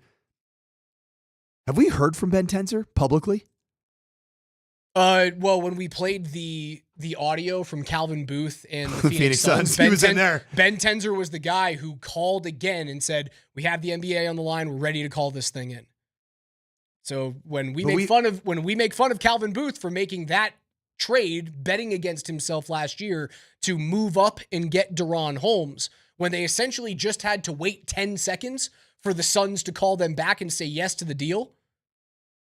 have we heard from Ben Tenzer publicly? Well, when we played the audio from Calvin Booth and the Phoenix Suns, he was in there. Ben Tenzer was the guy who called again and said, "We have the NBA on the line. We're ready to call this thing in." So when we make fun of Calvin Booth for making that trade, betting against himself last year to move up and get Deron Holmes, when they essentially just had to wait 10 seconds for the Suns to call them back and say yes to the deal,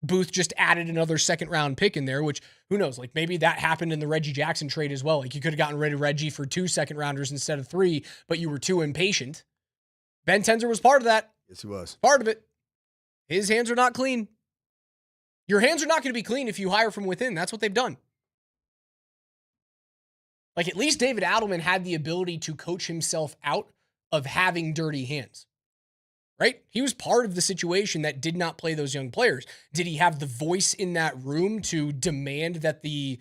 Booth just added another second-round pick in there, which, who knows, like maybe that happened in the Reggie Jackson trade as well. Like you could have gotten rid of Reggie for 2 second-rounders instead of 3, but you were too impatient. Ben Tenzer was part of that. Yes, he was. Part of it. His hands are not clean. Your hands are not going to be clean if you hire from within. That's what they've done. Like, at least David Adelman had the ability to coach himself out of having dirty hands, right? He was part of the situation that did not play those young players. Did he have the voice in that room to demand that the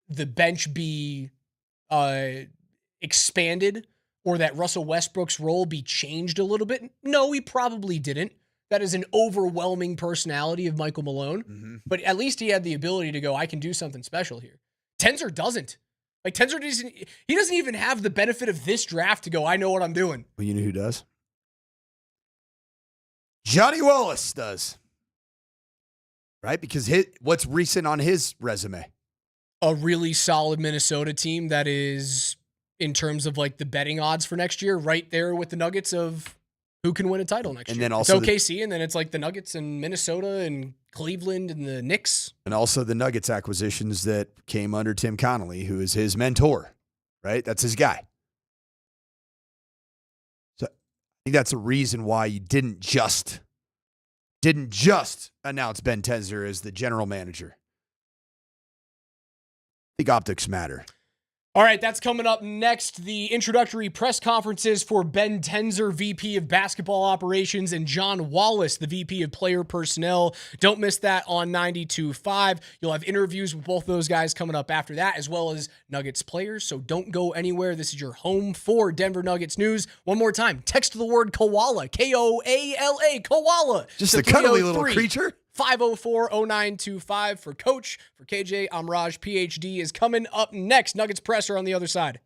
bench be expanded or that Russell Westbrook's role be changed a little bit? No, he probably didn't. That is an overwhelming personality of Michael Malone. Mm-hmm. But at least he had the ability to go, I can do something special here. Tenzer doesn't. Like, Tenzer doesn't even have the benefit of this draft to go, I know what I'm doing. Well, you know who does? Johnny Wallace does. Right? Because what's recent on his resume? A really solid Minnesota team that is, in terms of like the betting odds for next year, right there with the Nuggets of who can win a title next year. And then also it's OKC, and then it's like the Nuggets and Minnesota and Cleveland and the Knicks. And also the Nuggets acquisitions that came under Tim Connolly, who is his mentor, right? That's his guy. So I think that's a reason why you didn't just announce Ben Tenzer as the general manager. I think optics matter. All right, that's coming up next. The introductory press conferences for Ben Tenzer, VP of Basketball Operations, and John Wallace, the VP of Player Personnel. Don't miss that on 92.5. You'll have interviews with both those guys coming up after that, as well as Nuggets players. So don't go anywhere. This is your home for Denver Nuggets news. One more time, text the word koala, Koala, Just a cuddly little creature. 504-0925 for Coach. For KJ, I'm Raj. PhD is coming up next. Nuggets presser on the other side.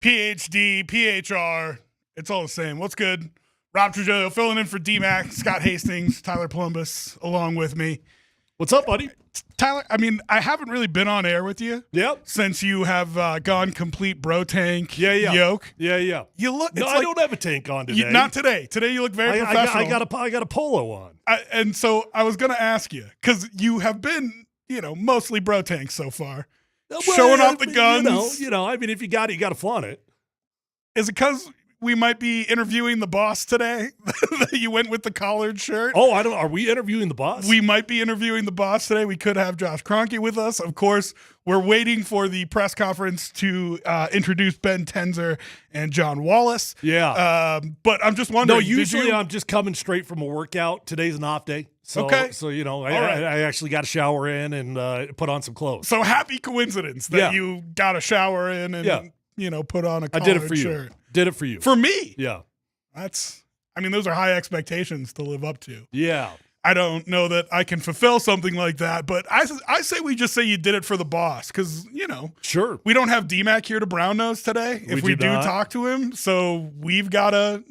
PhD, PHR. It's all the same. What's good? Rob Trujillo filling in for DMac, Scott Hastings, Tyler Polumbus, along with me. What's up, buddy? Tyler, I mean, I haven't really been on air with you. Yep. Since you have gone complete bro tank yoke. Yeah. You look. No, I don't have a tank on today. Not today. Today you look very professional. I got a polo on. And so I was going to ask you, because you have been, mostly bro tank so far. Well, showing off the guns. I mean, if you got it, you got to flaunt it. Is it because we might be interviewing the boss today that you went with the collared shirt? Oh, I don't know. Are we interviewing the boss? We might be interviewing the boss today. We could have Josh Kroenke with us. Of course, we're waiting for the press conference to introduce Ben Tenzer and John Wallace. Yeah. But I'm just wondering. No, usually I'm just coming straight from a workout. Today's an off day. So, okay. So, I actually got a shower in and put on some clothes. So happy coincidence that you got a shower in and, put on a collared shirt. I did it for you. Did it for you. For me? Yeah. Those are high expectations to live up to. Yeah. I don't know that I can fulfill something like that, but I say we just say you did it for the boss because, Sure. We don't have DMac here to brown nose today if we do talk to him. So we've got to,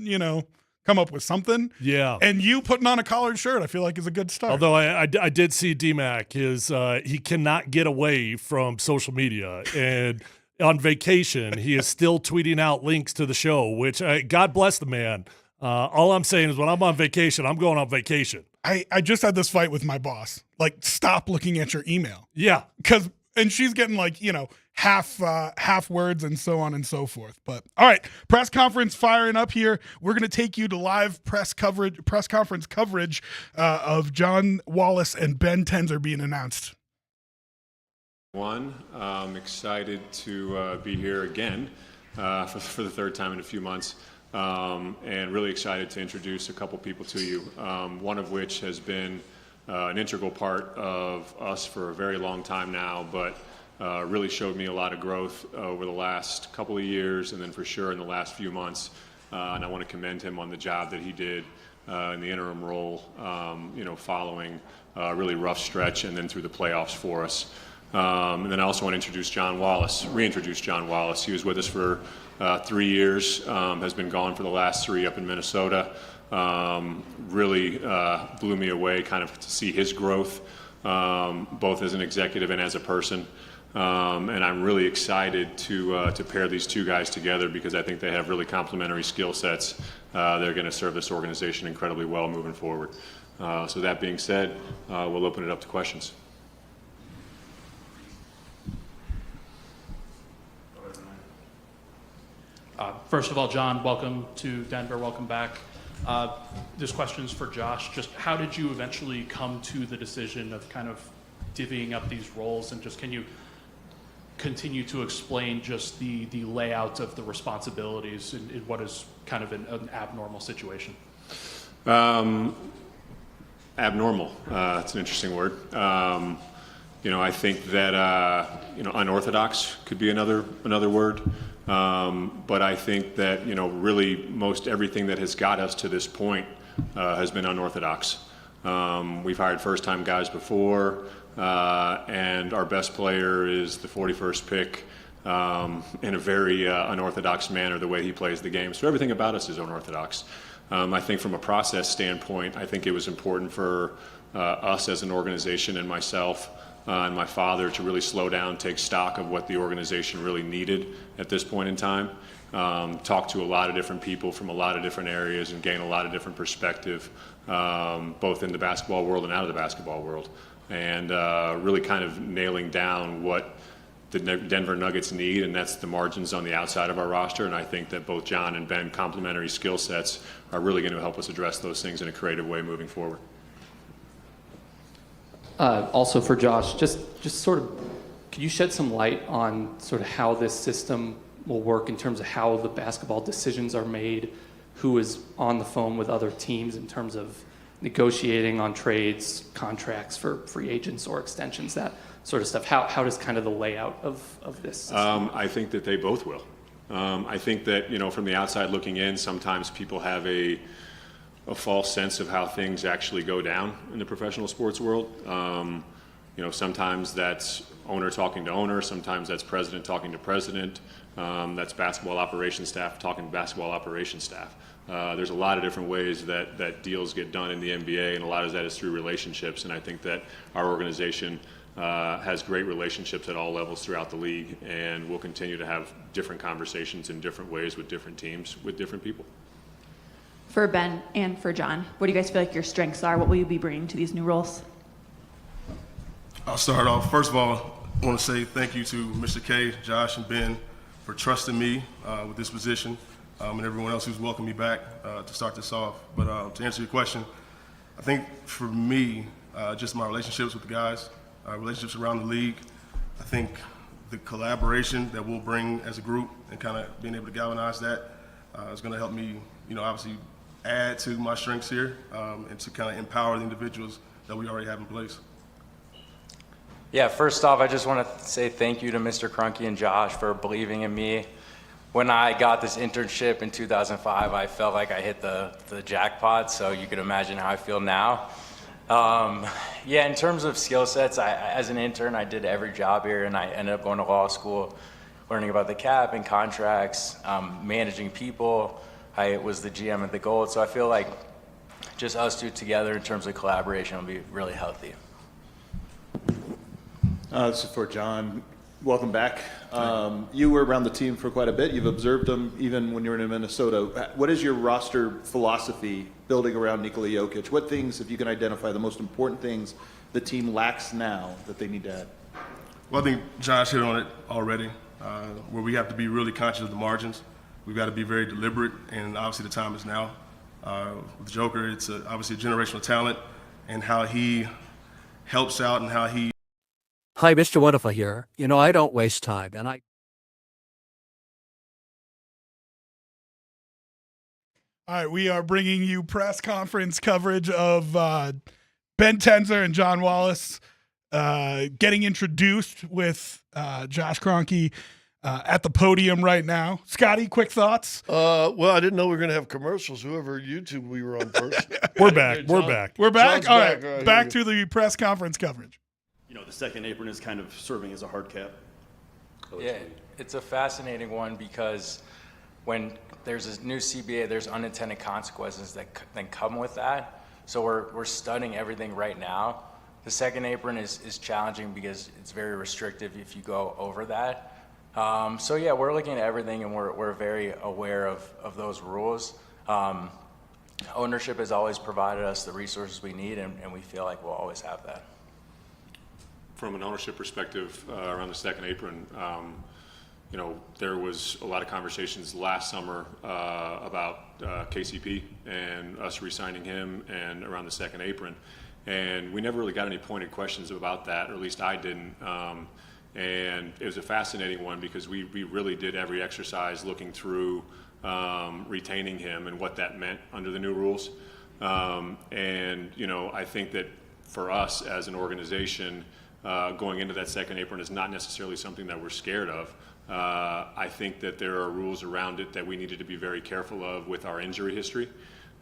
come up with something. Yeah. And you putting on a collared shirt, I feel like is a good start. Although I did see DMac, he cannot get away from social media. And on vacation, he is still tweeting out links to the show, which God bless the man. All I'm saying is when I'm on vacation, I'm going on vacation. I just had this fight with my boss. Like, stop looking at your email. Yeah. And she's getting half words and so on and so forth. But all right, press conference firing up here. We're going to take you to live press conference coverage of John Wallace and Ben Tenzer being announced. I'm excited to be here again for the third time in a few months, and really excited to introduce a couple people to you, one of which has been an integral part of us for a very long time now, but really showed me a lot of growth over the last couple of years, and then for sure in the last few months. And I want to commend him on the job that he did in the interim role, following a really rough stretch and then through the playoffs for us. And then I also want to reintroduce John Wallace. He was with us for 3 years, has been gone for the last 3 up in Minnesota. Really blew me away kind of to see his growth, both as an executive and as a person. And I'm really excited to pair these two guys together because I think they have really complementary skill sets. They're going to serve this organization incredibly well moving forward. So that being said, we'll open it up to questions. First of all, John, welcome to Denver. Welcome back. This question's for Josh. Just how did you eventually come to the decision of kind of divvying up these roles? And just can you continue to explain just the layout of the responsibilities in what is kind of an abnormal situation? Abnormal. It's an interesting word. I think that unorthodox could be another word. But I think that, really most everything that has got us to this point has been unorthodox. We've hired first-time guys before, and our best player is the 41st pick in a very unorthodox manner, the way he plays the game. So everything about us is unorthodox. I think from a process standpoint, I think it was important for us as an organization and myself and my father to really slow down, take stock of what the organization really needed at this point in time, talk to a lot of different people from a lot of different areas and gain a lot of different perspective, both in the basketball world and out of the basketball world, and really kind of nailing down what the Denver Nuggets need, and that's the margins on the outside of our roster. And I think that both John and Ben complementary skill sets are really going to help us address those things in a creative way moving forward. Also for Josh, just sort of, can you shed some light on sort of how this system will work in terms of how the basketball decisions are made, who is on the phone with other teams in terms of negotiating on trades, contracts for free agents or extensions, that sort of stuff? How does kind of the layout of this system? I think that they both will. I think that, from the outside looking in, sometimes people have a false sense of how things actually go down in the professional sports world. sometimes that's owner talking to owner, sometimes that's president talking to president, that's basketball operations staff talking to basketball operations staff. There's a lot of different ways that deals get done in the NBA, and a lot of that is through relationships. And I think that our organization has great relationships at all levels throughout the league, and we'll continue to have different conversations in different ways with different teams, with different people. For Ben and for John, what do you guys feel like your strengths are? What will you be bringing to these new roles? I'll start off. First of all, I want to say thank you to Mr. K, Josh, and Ben for trusting me with this position, and everyone else who's welcomed me back to start this off. But to answer your question, I think for me, just my relationships with the guys, relationships around the league, I think the collaboration that we'll bring as a group and kind of being able to galvanize that is going to help me, obviously add to my strengths here and to kind of empower the individuals that we already have in place. Yeah, first off, I just want to say thank you to Mr. Kroenke and Josh for believing in me. When I got this internship in 2005, I felt like I hit the jackpot, so you can imagine how I feel now. Yeah, in terms of skill sets, as an intern, I did every job here, and I ended up going to law school, learning about the cap and contracts, managing people. I was the GM at the Gold, so I feel like just us two together in terms of collaboration will be really healthy. This is for John. Welcome back. You were around the team for quite a bit. You've observed them even when you were in Minnesota. What is your roster philosophy building around Nikola Jokic? What things, if you can identify the most important things the team lacks now that they need to add? Well, I think Josh hit on it already, where we have to be really conscious of the margins. We've got to be very deliberate, and obviously the time is now. With Joker, it's obviously a generational talent, and how he helps out and how he... Hi, Mr. Wonderful here. I don't waste time, and I... All right, we are bringing you press conference coverage of Ben Tenzer and John Wallace getting introduced with Josh Kroenke at the podium right now. Scotty, quick thoughts? Well, I didn't know we were going to have commercials. Whoever YouTube we were on first. We're back. We're back. We're back. John's All right, back. back to the press conference coverage. The second apron is kind of serving as a hard cap. Yeah, it's a fascinating one because when there's a new CBA, there's unintended consequences that then come with that. So we're studying everything right now. The second apron is challenging because it's very restrictive if you go over that. So yeah, we're looking at everything, and we're very aware of those rules. Ownership has always provided us the resources we need, and we feel like we'll always have that. From an ownership perspective around the second apron, there was a lot of conversations last summer about KCP and us re-signing him and around the second apron. And we never really got any pointed questions about that, or at least I didn't. And it was a fascinating one because we really did every exercise looking through retaining him and what that meant under the new rules. I think that for us as an organization, going into that second apron is not necessarily something that we're scared of. I think that there are rules around it that we needed to be very careful of with our injury history.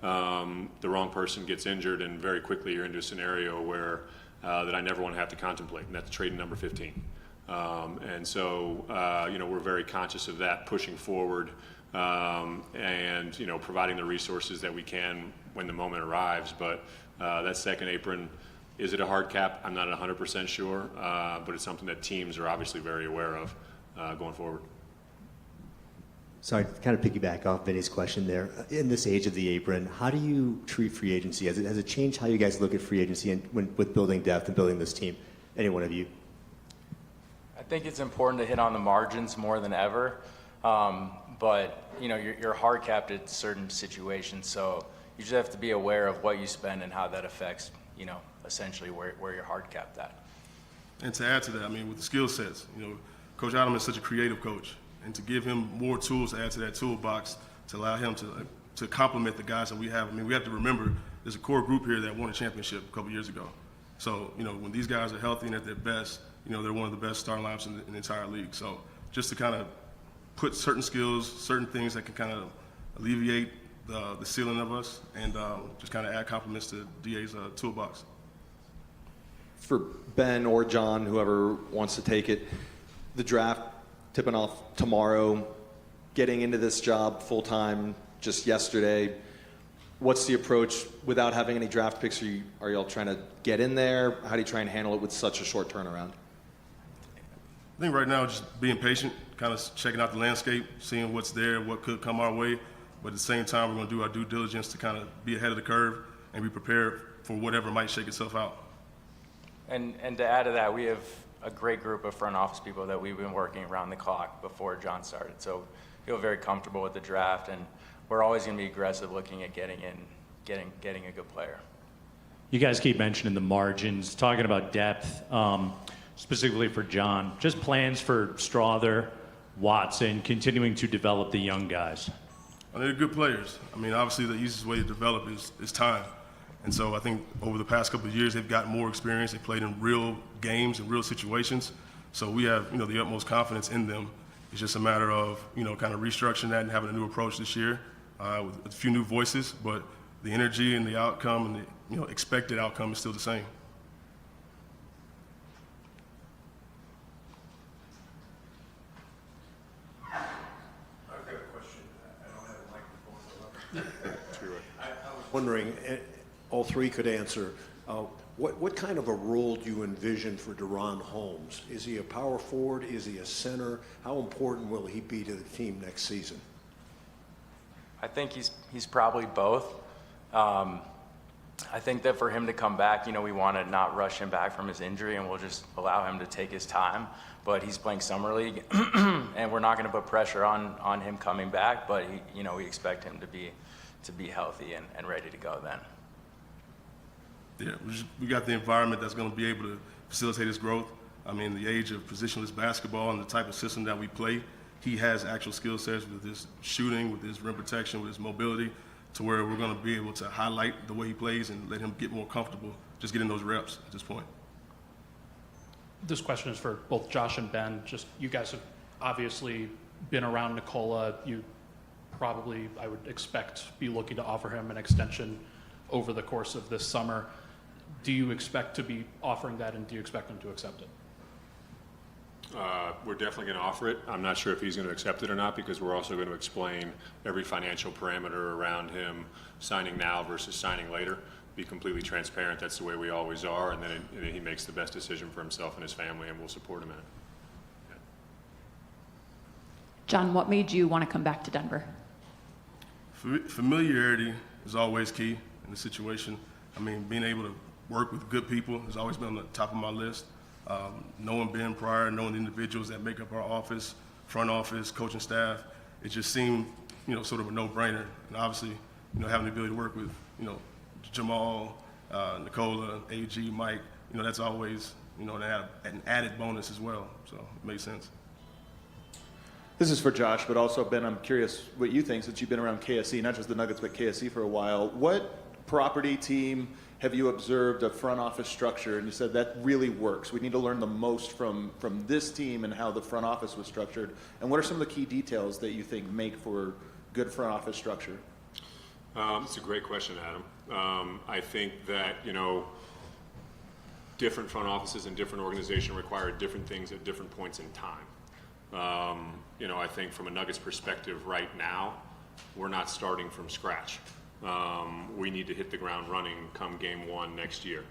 The wrong person gets injured, and very quickly you're into a scenario where that I never want to have to contemplate, and that's trade number 15. We're very conscious of that pushing forward, and providing the resources that we can when the moment arrives. But that second apron, is it a hard cap? I'm not 100% sure, but it's something that teams are obviously very aware of going forward. Sorry, to kind of piggyback off Vinny's question there. In this age of the apron, how do you treat free agency? Has it changed how you guys look at free agency and with building depth and building this team? Any one of you? I think it's important to hit on the margins more than ever, but you're hard capped at certain situations, so you just have to be aware of what you spend and how that affects, essentially where you're hard capped at. And to add to that, with the skill sets, Coach Adam is such a creative coach, and to give him more tools to add to that toolbox to allow him to complement the guys that we have. We have to remember there's a core group here that won a championship a couple years ago. So, when these guys are healthy and at their best, they're one of the best starting lineups in the entire league. So just to kind of put certain skills, certain things that can kind of alleviate the ceiling of us and just kind of add compliments to DA's toolbox. For Ben or John, whoever wants to take it, the draft tipping off tomorrow, getting into this job full time just yesterday. What's the approach without having any draft picks? Are y'all trying to get in there? How do you try and handle it with such a short turnaround? I think right now just being patient, kind of checking out the landscape, seeing what's there, what could come our way. But at the same time, we're going to do our due diligence to kind of be ahead of the curve and be prepared for whatever might shake itself out. And to add to that, we have a great group of front office people that we've been working around the clock before John started. So feel very comfortable with the draft, and we're always going to be aggressive looking at getting a good player. You guys keep mentioning the margins, talking about depth, specifically for John. Just plans for Strother, Watson, continuing to develop the young guys. Well, they're good players. I mean, obviously the easiest way to develop is time. And so I think over the past couple of years, they've gotten more experience. They played in real games and real situations. So we have, the utmost confidence in them. It's just a matter of, kind of restructuring that and having a new approach this year with a few new voices. But the energy and the outcome and the, expected outcome is still the same. I've got a question. I don't have a microphone. I was wondering, all three could answer. What kind of a role do you envision for Deron Holmes? Is he a power forward? Is he a center? How important will he be to the team next season? I think he's probably both. I think that for him to come back, we want to not rush him back from his injury, and we'll just allow him to take his time. But he's playing summer league, and we're not going to put pressure on him coming back. But we expect him to be healthy and ready to go then. Yeah, we got the environment that's going to be able to facilitate his growth. I mean, the age of positionless basketball and the type of system that we play, he has actual skill sets with his shooting, with his rim protection, with his mobility, to where we're going to be able to highlight the way he plays and let him get more comfortable just getting those reps at this point. This question is for both Josh and Ben. Just you guys have obviously been around Nikola. You probably, I would expect, be looking to offer him an extension over the course of this summer. Do you expect to be offering that, and do you expect him to accept it? We're definitely going to offer it. I'm not sure if he's going to accept it or not, because we're also going to explain every financial parameter around him signing now versus signing later. Be completely transparent. That's the way we always are, and then he makes the best decision for himself and his family, and we'll support him in it. Yeah. John, what made you want to come back to Denver? Familiarity is always key in the situation. I mean, being able to work with good people has always been on the top of my list. Knowing Ben prior, knowing the individuals that make up our office, front office, coaching staff, it just seemed, sort of a no-brainer. And obviously, having the ability to work with, Jamal, Nikola, AG, Mike, that's always, an added bonus as well. So it makes sense. This is for Josh, but also Ben, I'm curious what you think, since you've been around KSE, not just the Nuggets, but KSE for a while. What property team have you observed a front office structure and you said that really works? We need to learn the most from this team and how the front office was structured. And what are some of the key details that you think make for good front office structure? It's a great question, Adam. I think that, different front offices and different organizations require different things at different points in time. I think from a Nuggets perspective right now, we're not starting from scratch. We need to hit the ground running come game one next year.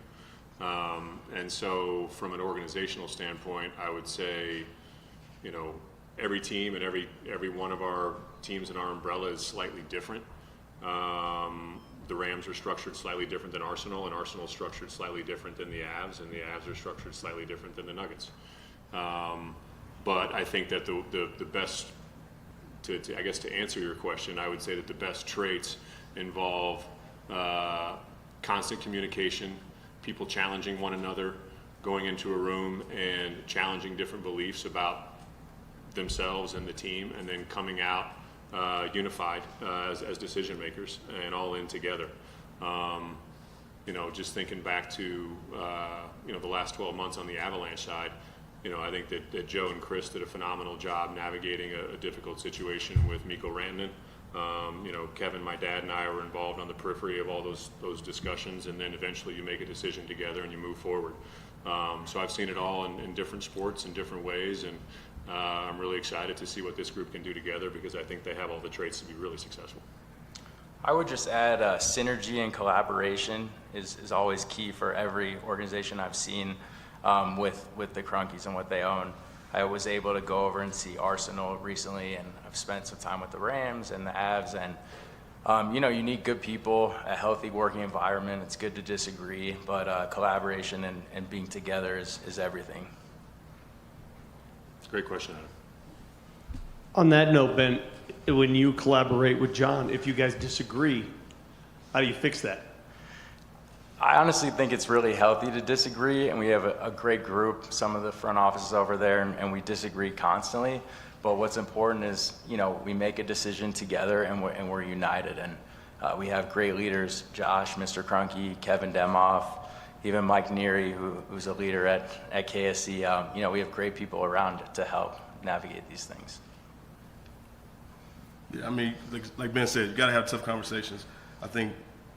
And so from an organizational standpoint, I would say, every team and every one of our teams in our umbrella is slightly different. The Rams are structured slightly different than Arsenal, and Arsenal is structured slightly different than the Avs, and the Avs are structured slightly different than the Nuggets. But I think that the best, to answer your question, I would say that the best traits involve constant communication, people challenging one another, going into a room and challenging different beliefs about themselves and the team, and then coming out unified as decision makers and all in together. Just thinking back to the last 12 months on the Avalanche side, I think that Joe and Chris did a phenomenal job navigating a difficult situation with Mikko Rantanen. Kevin, my dad, and I were involved on the periphery of all those discussions, and then eventually you make a decision together and you move forward. So I've seen it all in different sports in different ways, and I'm really excited to see what this group can do together because I think they have all the traits to be really successful. I would just add synergy and collaboration is always key for every organization I've seen with the Crunkies and what they own. I was able to go over and see Arsenal recently, and I've spent some time with the Rams and the Avs, and you need good people, a healthy working environment. It's good to disagree, but collaboration and being together is everything. Great question, Adam. On that note, Ben, when you collaborate with John, if you guys disagree, how do you fix that? I honestly think it's really healthy to disagree, and we have a great group, some of the front offices over there, and we disagree constantly. But what's important is, we make a decision together, and we're united. And we have great leaders: Josh, Mr. Crunky, Kevin Demoff, even Mike Neary, who's a leader at KSC. We have great people around to help navigate these things. Yeah, I mean, like Ben said, you got to have tough conversations. I think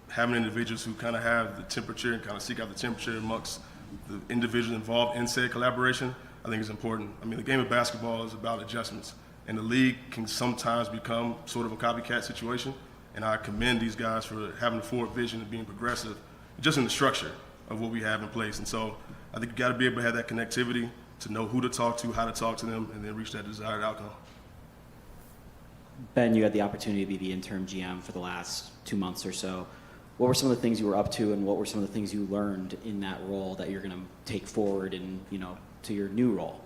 having individuals who kind of have the temperature and kind of seek out the temperature amongst the individuals involved in said collaboration, I think is important. I mean, the game of basketball is about adjustments, and the league can sometimes become sort of a copycat situation, and I commend these guys for having the forward vision and being progressive, just in the structure of what we have in place. And so I think you got to be able to have that connectivity to know who to talk to, how to talk to them, and then reach that desired outcome. Ben, you had the opportunity to be the interim GM for the last 2 months or so. What were some of the things you were up to, and what were some of the things you learned in that role that you're going to take forward and, to your new role?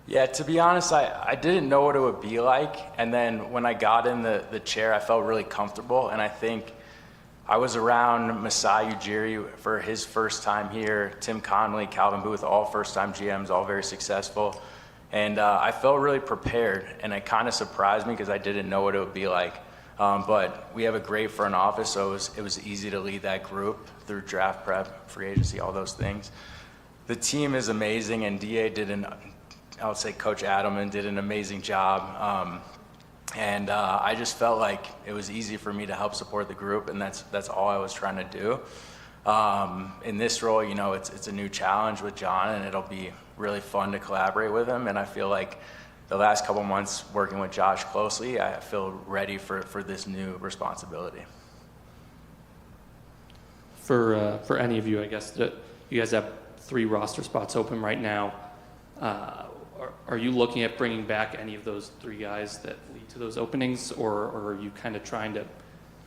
Yeah, to be honest, I didn't know what it would be like. And then when I got in the chair, I felt really comfortable. And I think I was around Masai Ujiri for his first time here, Tim Connolly, Calvin Booth, all first-time GMs, all very successful. And I felt really prepared, and it kind of surprised me because I didn't know what it would be like. But we have a great front office, so it was easy to lead that group through draft prep, free agency, all those things. The team is amazing, and DA I would say Coach Adelman did an amazing job. And I just felt like it was easy for me to help support the group, and that's all I was trying to do. In this role, it's a new challenge with John, and it'll be really fun to collaborate with him. And I feel like the last couple months working with Josh closely, I feel ready for this new responsibility. For any of you, I guess, that you guys have 3 roster spots open right now. Are you looking at bringing back any of those 3 guys that lead to those openings, or are you kind of trying to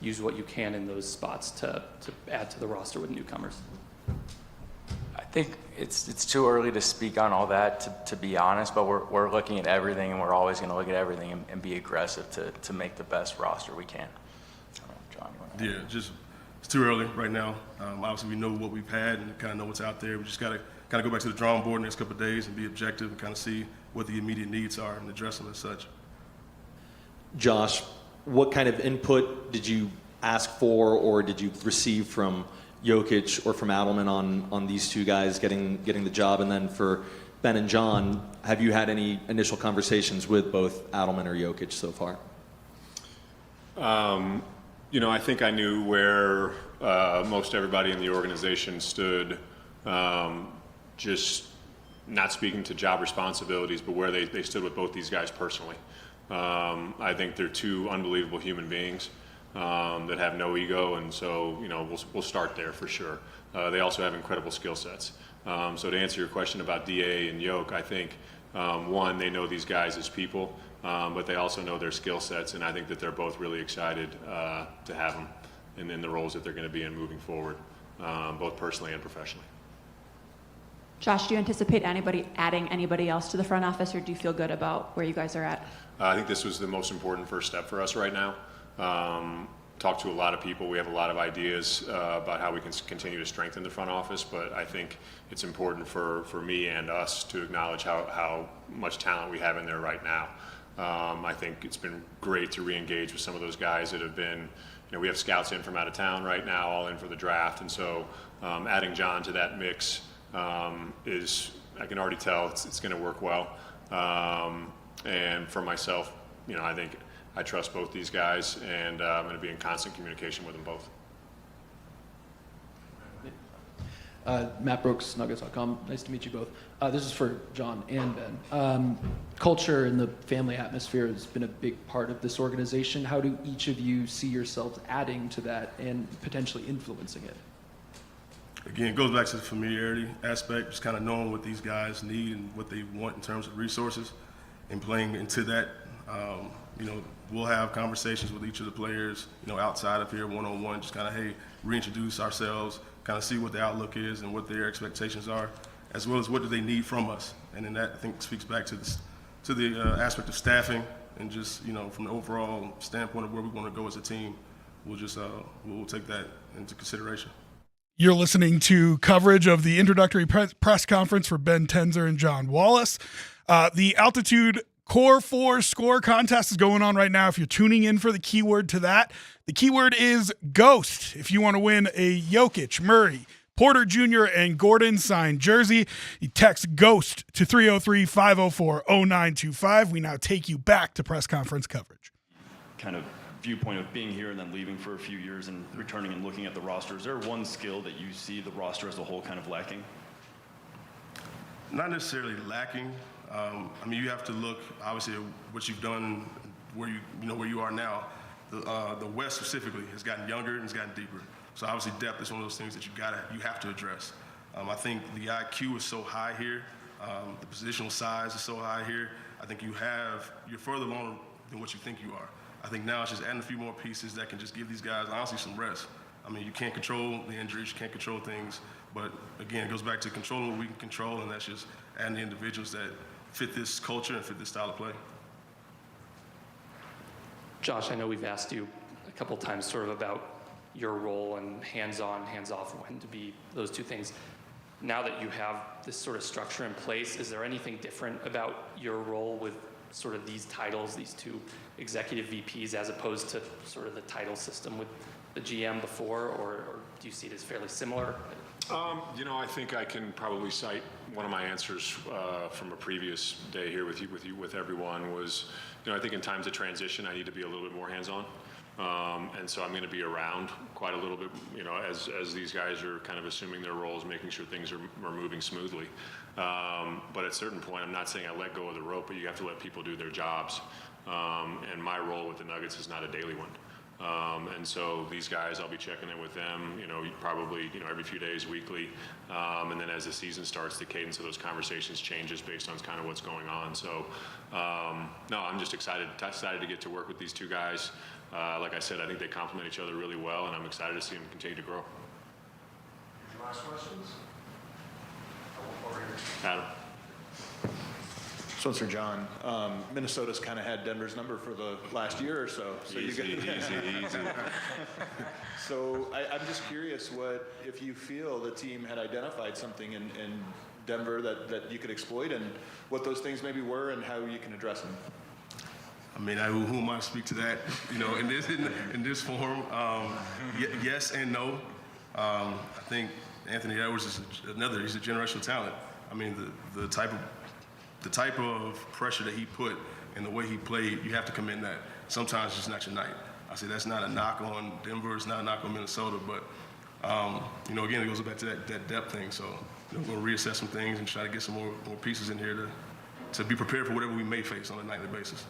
use what you can in those spots to add to the roster with newcomers? I think it's too early to speak on all that, to be honest, but we're looking at everything, and we're always going to look at everything and be aggressive to make the best roster we can. John, you want to add? Yeah, it's too early right now. Obviously, we know what we've had and kind of know what's out there. We just got to kind of go back to the drawing board the next couple of days and be objective and kind of see what the immediate needs are and address them as such. Josh, what kind of input did you ask for or did you receive from Jokic or from Adelman on these 2 guys getting the job? And then for Ben and John, have you had any initial conversations with both Adelman or Jokic so far? I think I knew where most everybody in the organization stood, just not speaking to job responsibilities, but where they stood with both these guys personally. I think they're 2 unbelievable human beings that have no ego, and so we'll start there for sure. They also have incredible skill sets. So to answer your question about DA and Yoke, I think one, they know these guys as people, but they also know their skill sets, and I think that they're both really excited to have them in the roles that they're going to be in moving forward, both personally and professionally. Josh, do you anticipate adding anybody else to the front office, or do you feel good about where you guys are at? I think this was the most important first step for us right now. Talked to a lot of people. We have a lot of ideas about how we can continue to strengthen the front office, but I think it's important for me and us to acknowledge how much talent we have in there right now. I think it's been great to re-engage with some of those guys that have been, we have scouts in from out of town right now, all in for the draft, and so adding John to that mix is, I can already tell it's going to work well. And for myself, I think I trust both these guys, and I'm going to be in constant communication with them both. Matt Brooks, Nuggets.com. Nice to meet you both. This is for John and Ben. Culture and the family atmosphere has been a big part of this organization. How do each of you see yourselves adding to that and potentially influencing it? Again, it goes back to the familiarity aspect, just kind of knowing what these guys need and what they want in terms of resources and playing into that. We'll have conversations with each of the players, outside of here, one-on-one, just kind of, hey, reintroduce ourselves, kind of see what the outlook is and what their expectations are, as well as what do they need from us. And then that, I think, speaks back to the aspect of staffing and just, from the overall standpoint of where we want to go as a team, we'll take that into consideration. You're listening to coverage of the introductory press conference for Ben Tenzer and John Wallace. The Altitude Core 4 score contest is going on right now. If you're tuning in for the keyword to that, the keyword is Ghost. If you want to win a Jokic, Murray, Porter Jr., and Gordon signed jersey, you text Ghost to 303-504-0925. We now take you back to press conference coverage. Kind of viewpoint of being here and then leaving for a few years and returning and looking at the roster, is there one skill that you see the roster as a whole kind of lacking? Not necessarily lacking. You have to look, obviously, at what you've done, where you are now. The West specifically has gotten younger and has gotten deeper. So obviously, depth is one of those things that you have to address. I think the IQ is so high here. The positional size is so high here. I think you're further along than what you think you are. I think now it's just adding a few more pieces that can just give these guys, honestly, some rest. You can't control the injuries, you can't control things, but again, it goes back to controlling what we can control, and that's just adding the individuals that fit this culture and fit this style of play. Josh, I know we've asked you a couple times sort of about your role and hands-on, hands-off, when to be those two things. Now that you have this sort of structure in place, is there anything different about your role with sort of these titles, these two executive VPs, as opposed to sort of the title system with the GM before, or do you see it as fairly similar? I think I can probably cite one of my answers from a previous day here with everyone was, I think in times of transition, I need to be a little bit more hands-on. And so I'm going to be around quite a little bit, as these guys are kind of assuming their roles, making sure things are moving smoothly. But at a certain point, I'm not saying I let go of the rope, but you have to let people do their jobs. And my role with the Nuggets is not a daily one. And so these guys, I'll be checking in with them, probably, every few days, weekly. And then as the season starts, the cadence of those conversations changes based on kind of what's going on. So, no, I'm just excited to get to work with these two guys. Like I said, I think they complement each other really well, and I'm excited to see them continue to grow. Last questions? Adam. This one's for John. Minnesota's kind of had Denver's number for the last year or so. Easy. So I'm just curious if you feel the team had identified something in Denver that you could exploit, and what those things maybe were and how you can address them. Who am I to speak to that? In this form, yes and no. I think Anthony Edwards is he's a generational talent. The type of pressure that he put and the way he played, you have to commend that. Sometimes it's just not your night. I say that's not a knock on Denver, it's not a knock on Minnesota, but again, it goes back to that depth thing. So we're going to reassess some things and try to get some more pieces in here to be prepared for whatever we may face on a nightly basis.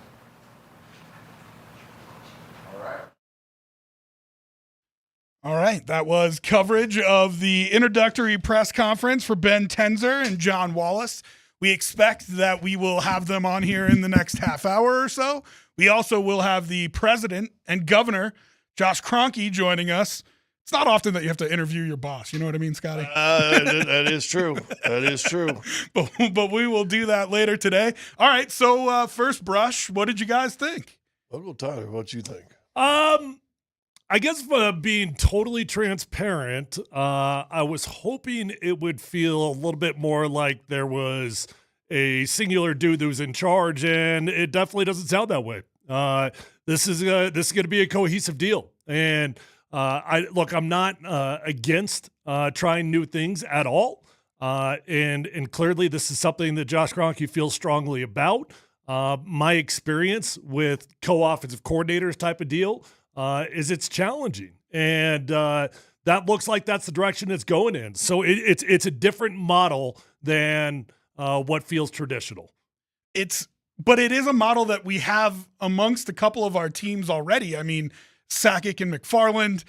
All right, that was coverage of the introductory press conference for Ben Tenzer and John Wallace. We expect that we will have them on here in the next half hour or so. We also will have the president and governor, Josh Kroenke, joining us. It's not often that you have to interview your boss. You know what I mean, Scotty? That is true. That is true. But we will do that later today. All right, so first brush, what did you guys think? Uncle Tyler, what you think? I guess being totally transparent, I was hoping it would feel a little bit more like there was a singular dude that was in charge, and it definitely doesn't sound that way. This is going to be a cohesive deal, and I'm not against trying new things at all, and clearly this is something that Josh Kroenke feels strongly about. My experience with co-offensive coordinators type of deal is it's challenging. And that looks like that's the direction it's going in. So it's a different model than what feels traditional. But it is a model that we have amongst a couple of our teams already. I mean, Sakic and McFarland,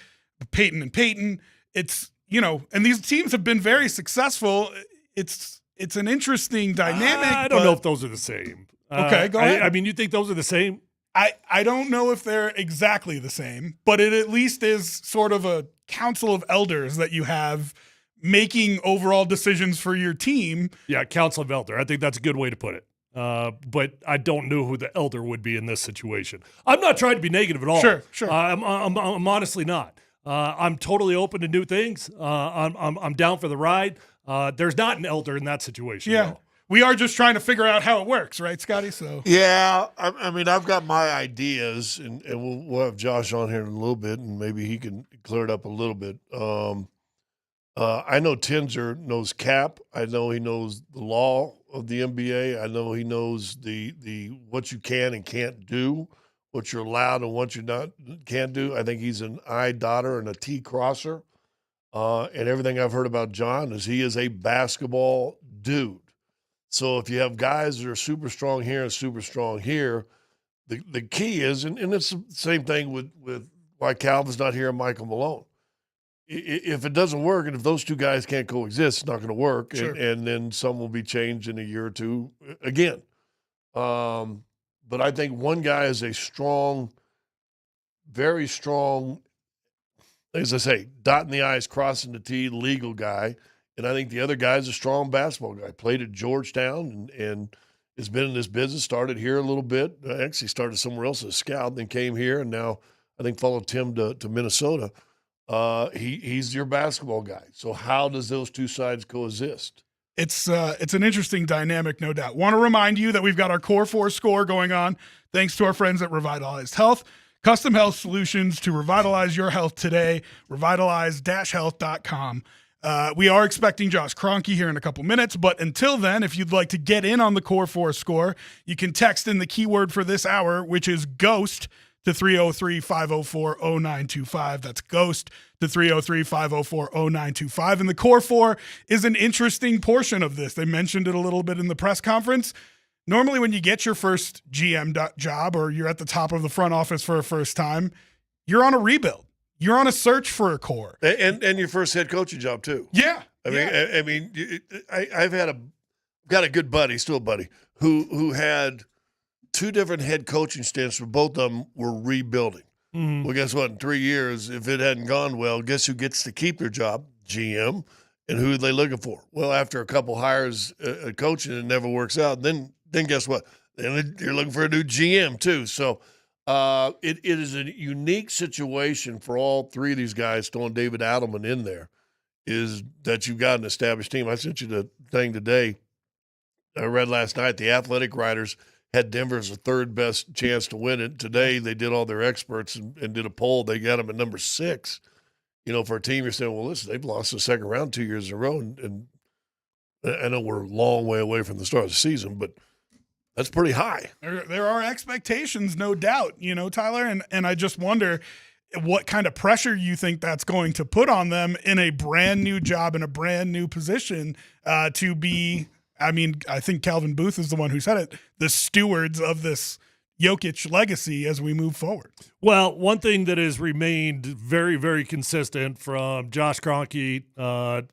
Peyton and Peyton. It's, and these teams have been very successful. It's an interesting dynamic. I don't know if those are the same. Okay, go ahead. I mean, you think those are the same? I don't know if they're exactly the same, but it at least is sort of a council of elders that you have making overall decisions for your team. Yeah, council of elder. I think that's a good way to put it. But I don't know who the elder would be in this situation. I'm not trying to be negative at all. Sure. I'm honestly not. I'm totally open to new things. I'm down for the ride. There's not an elder in that situation. Yeah. We are just trying to figure out how it works, right, Scotty? So yeah, I mean, I've got my ideas, and we'll have Josh on here in a little bit, and maybe he can clear it up a little bit. I know Tenzer knows cap. I know he knows the law of the NBA. I know he knows the what you can and can't do, what you're allowed and what you can't do. I think he's an I dotter and a T crosser. And everything I've heard about John is he is a basketball dude. So if you have guys that are super strong here and super strong here, the key is, and it's the same thing with why Calvin's not here and Michael Malone. If it doesn't work, and if those two guys can't coexist, it's not going to work, Sure. and then some will be changed in a year or two again. But I think one guy is a strong, very strong, as I say, dotting the I's, crossing the T, legal guy. And I think the other guy is a strong basketball guy. Played at Georgetown and has been in this business, started here a little bit. Actually started somewhere else as a scout, then came here, and now I think followed Tim to Minnesota. He's your basketball guy. So how does those two sides coexist? it's an interesting dynamic, no doubt. Want to remind you that we've got our Core 4 score going on thanks to our friends at Revitalized Health. Custom health solutions to revitalize your health today, revitalize-health.com. We are expecting Josh Kroenke here in a couple minutes, but until then, if you'd like to get in on the Core 4 score, you can text in the keyword for this hour, which is GHOST, to 303-504-0925. That's GHOST to 303-504-0925. And the Core 4 is an interesting portion of this. They mentioned it a little bit in the press conference. Normally when you get your first GM job or you're at the top of the front office for a first time, you're on a rebuild. You're on a search for a core. And your first head coaching job too. Yeah. I've got a good buddy, still a buddy, who had two different head coaching stints where both of them were rebuilding. Mm-hmm. Well, guess what? In 3 years, if it hadn't gone well, guess who gets to keep their job? GM. And who are they looking for? Well, after a couple hires coaching, it never works out. Then guess what? Then you're looking for a new GM too. So it is a unique situation for all three of these guys, throwing David Adelman in there, is that you've got an established team. I sent you the thing today. I read last night the athletic writers had Denver as the third best chance to win it. Today they did all their experts and did a poll. They got them at number 6. You know, for a team, you're saying, well, listen, they've lost the second round 2 years in a row. And I know we're a long way away from the start of the season, but that's pretty high. There are expectations, no doubt, Tyler. And I just wonder what kind of pressure you think that's going to put on them in a brand new job, in a brand new position to be, I think Calvin Booth is the one who said it, the stewards of this Jokic legacy as we move forward. Well, one thing that has remained very, very consistent from Josh Kroenke 4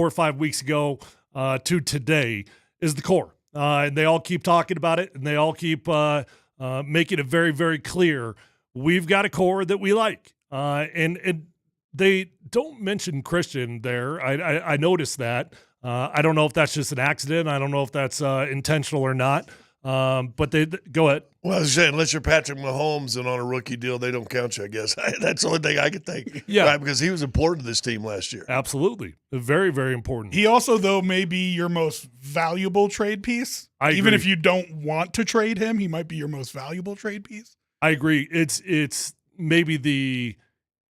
or 5 weeks ago to today is the core. And they all keep talking about it, and they all keep making it very, very clear. We've got a core that we like. And they don't mention Christian there. I noticed that. I don't know if that's just an accident. I don't know if that's intentional or not. But they go ahead. Well, I was saying, unless you're Patrick Mahomes and on a rookie deal, they don't count you, I guess. That's the only thing I could think. Yeah. Right, because he was important to this team last year. Absolutely. Very, very important. He also, though, may be your most valuable trade piece. Even if you don't want to trade him, he might be your most valuable trade piece. I agree. It's maybe the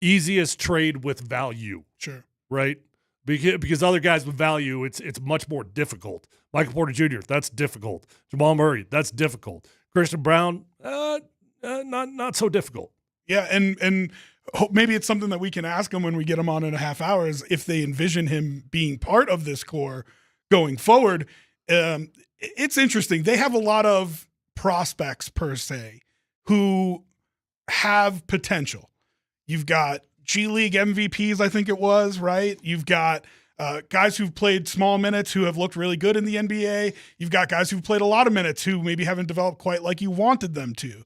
easiest trade with value. Sure. Right? Because other guys with value, it's much more difficult. Michael Porter Jr., that's difficult. Jamal Murray, that's difficult. Christian Brown, not so difficult. Yeah, and maybe it's something that we can ask him when we get him on in a half hour, is if they envision him being part of this core going forward. It's interesting. They have a lot of prospects per se who have potential. You've got G League MVPs, I think it was, right? You've got guys who've played small minutes who have looked really good in the NBA. You've got guys who've played a lot of minutes who maybe haven't developed quite like you wanted them to.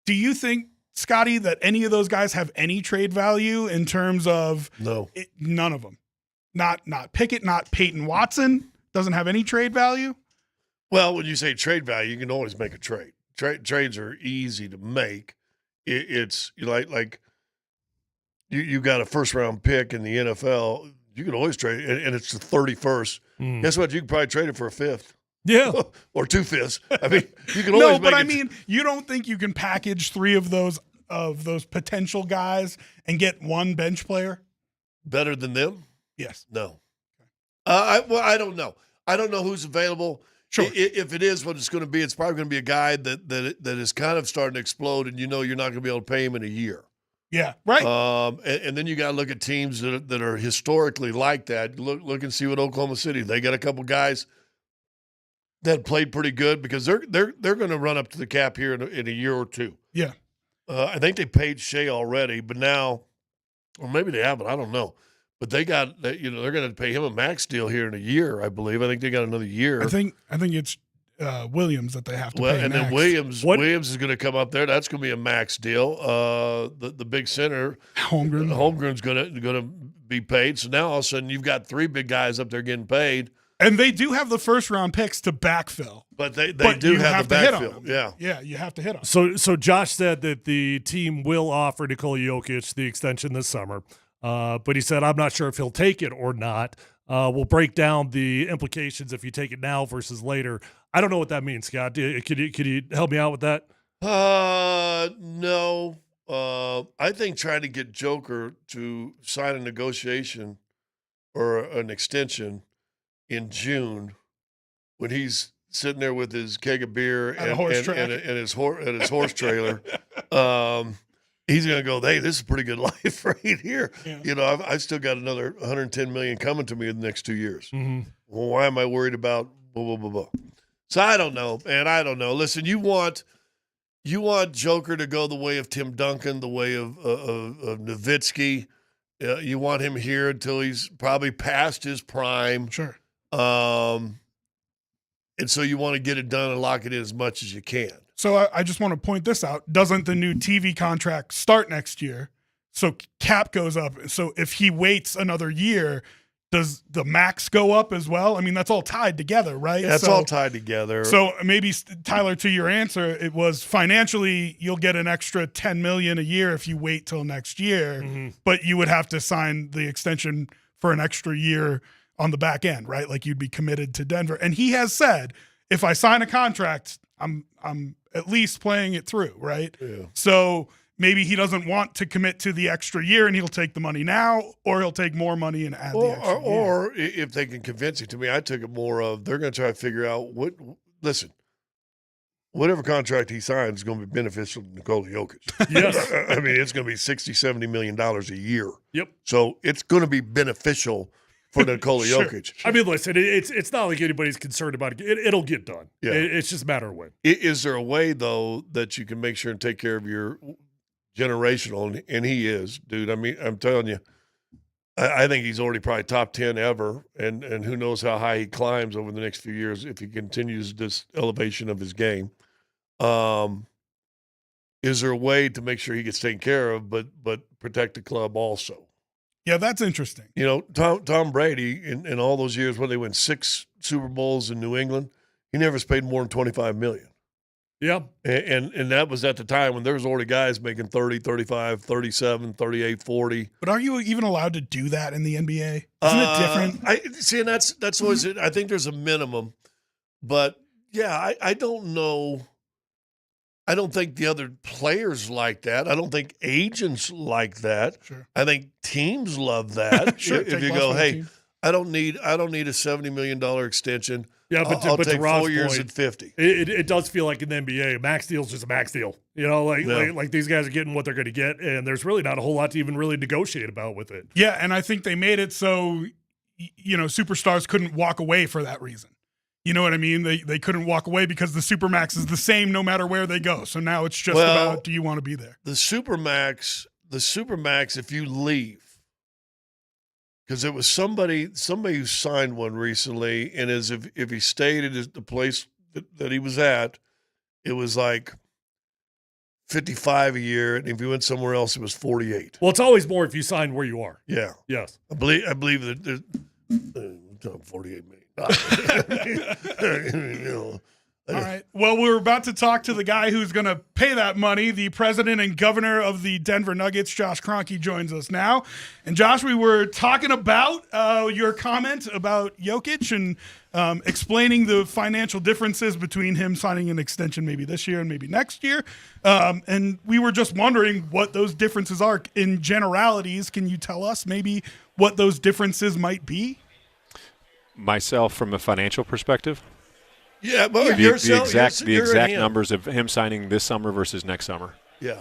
Do you think, Scotty, that any of those guys have any trade value in terms of none of them? Not Pickett, not Peyton Watson doesn't have any trade value? Well, when you say trade value, you can always make a trade. Trades are easy to make. It's like you got a first-round pick in the NFL. You can always trade, and it's the 31st. Guess what? You can probably trade it for a fifth. Yeah. Or 2 fifths. I mean, you can always but I mean, you don't think you can package 3 of those potential guys and get one bench player? Better than them? Yes. No. I don't know. I don't know who's available. Sure. If it is what it's going to be, it's probably going to be a guy that is kind of starting to explode, and you're not going to be able to pay him in a year. Yeah, right. And then you got to look at teams that are historically like that. Look and see what Oklahoma City. They got a couple guys that played pretty good because they're going to run up to the cap here in a year or two. Yeah. I think they paid Shea already, but now, or maybe they haven't. I don't know. But they got they're going to pay him a max deal here in a year, I believe. I think they got another year. I think it's Williams that they have to pay and next. then Williams is going to come up there. That's going to be a max deal. The big center, Holmgren's going to be paid. So now all of a sudden you've got 3 big guys up there getting paid. And they do have the first round picks to backfill. But they do have the backfill. Yeah. Yeah, you have to hit on. So Josh said that the team will offer Nikola Jokic the extension this summer. But he said, I'm not sure if he'll take it or not. We'll break down the implications if you take it now versus later. I don't know what that means, Scott. Could you help me out with that? No. I think trying to get Joker to sign a negotiation or an extension in June when he's sitting there with his keg of beer and his horse trailer, he's going to go, hey, this is a pretty good life right here. Yeah. I've still got another $110 million coming to me in the next 2 years. Mm-hmm. Well, why am I worried about blah, blah, blah, blah? So I don't know, man. I don't know. Listen, you want Joker to go the way of Tim Duncan, the way of Nowitzki. You want him here until he's probably past his prime. Sure. And so you want to get it done and lock it in as much as you can. So I just want to point this out. Doesn't the new TV contract start next year? So cap goes up. So if he waits another year, does the max go up as well? I mean, that's all tied together, right? That's all tied together. So maybe, Tyler, to your answer, it was financially you'll get an extra $10 million a year if you wait till next year, but you would have to sign the extension for an extra year on the back end, right? Like you'd be committed to Denver. And he has said, if I sign a contract, I'm at least playing it through, right? Yeah. So maybe he doesn't want to commit to the extra year and he'll take the money now, or he'll take more money and add the extra year. Or if they can convince it to me, I took it more of they're going to try to figure out whatever contract he signs is going to be beneficial to Nikola Jokic. Yes. I mean, it's going to be $60-70 million a year. Yep. So it's going to be beneficial for Nikola Jokic. I mean, listen, it's not like anybody's concerned about it. It'll get done. Yeah. It's just a matter of when. Is there a way, though, that you can make sure and take care of your generational, and he is, dude. I mean, I'm telling you, I think he's already probably top 10 ever, and who knows how high he climbs over the next few years if he continues this elevation of his game. Is there a way to make sure he gets taken care of, but protect the club also? Yeah, that's interesting. Tom Brady, in all those years when they win 6 Super Bowls in New England, he never was paid more than $25 million. Yeah. And that was at the time when there was already guys making 30, 35, 37, 38, 40. But are you even allowed to do that in the NBA? Isn't it different? And that's always it. I think there's a minimum. But, yeah, I don't know. I don't think the other players like that. I don't think agents like that. Sure. I think teams love that. Sure, if you go, hey, I don't need a $70 million extension. Yeah, but I'll to take Rob's 4 years point, at 50. It does feel like in the NBA, a max deal is just a max deal. You know, Yeah. like these guys are getting what they're going to get, and there's really not a whole lot to even really negotiate about with it. Yeah, and I think they made it so, superstars couldn't walk away for that reason. You know what I mean? They couldn't walk away because the Supermax is the same no matter where they go. So now it's just about, do you want to be there? The Supermax, if you leave, because it was somebody who signed one recently, and as if he stayed at the place that he was at, it was like 55 a year, and if you went somewhere else, it was 48. Well, it's always more if you sign where you are. Yeah. Yes. I believe that there's 48 million. All right. Well, we're about to talk to the guy who's going to pay that money. The president and governor of the Denver Nuggets, Josh Kroenke, joins us now. And Josh, we were talking about your comment about Jokic and explaining the financial differences between him signing an extension maybe this year and maybe next year. And we were just wondering what those differences are in generalities. Can you tell us maybe what those differences might be? Myself, from a financial perspective? Yeah, but the exact numbers of him signing this summer versus next summer. Yeah.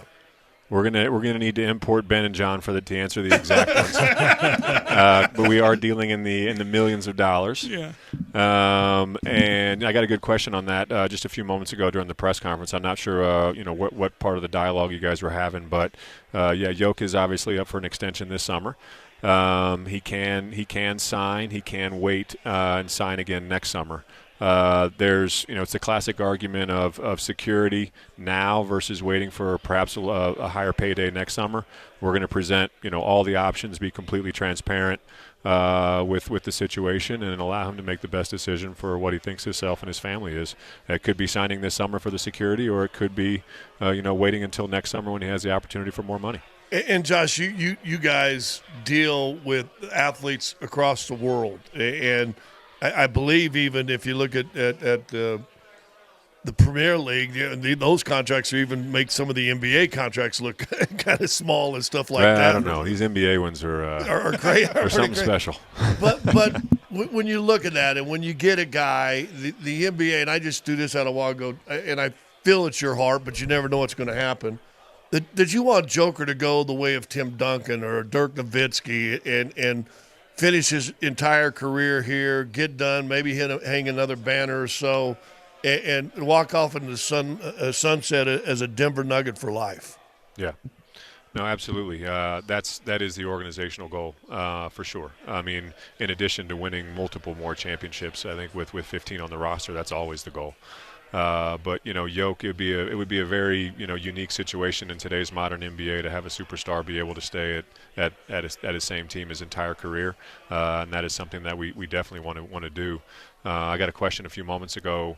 We're gonna need to import Ben and John to answer the exact ones. But we are dealing in the millions of dollars. Yeah. And I got a good question on that just a few moments ago during the press conference. I'm not sure what part of the dialogue you guys were having, but Jokic is obviously up for an extension this summer. He can sign. He can wait and sign again next summer. There's, it's a classic argument of security now versus waiting for perhaps a higher payday next summer. We're going to present, all the options, be completely transparent with the situation, and allow him to make the best decision for what he thinks himself and his family is. It could be signing this summer for the security, or it could be, waiting until next summer when he has the opportunity for more money. And Josh, you guys deal with athletes across the world, and I believe even if you look at the Premier League, those contracts even make some of the NBA contracts look kind of small and stuff like that. I don't know. These NBA ones are great, are something special. But when you look at that, and when you get a guy, the NBA, and I just do this out a while ago, and I feel it's your heart, but you never know what's going to happen. Did you want Joker to go the way of Tim Duncan or Dirk Nowitzki and finish his entire career here, get done, maybe hang another banner or so, and walk off into the sunset as a Denver Nugget for life? Yeah. No, absolutely. That is the organizational goal for sure. I mean, in addition to winning multiple more championships, I think with 15 on the roster, that's always the goal. But Yoke, it would be a very unique situation in today's modern NBA to have a superstar be able to stay at his same team his entire career, and that is something that we definitely want to do. I got a question a few moments ago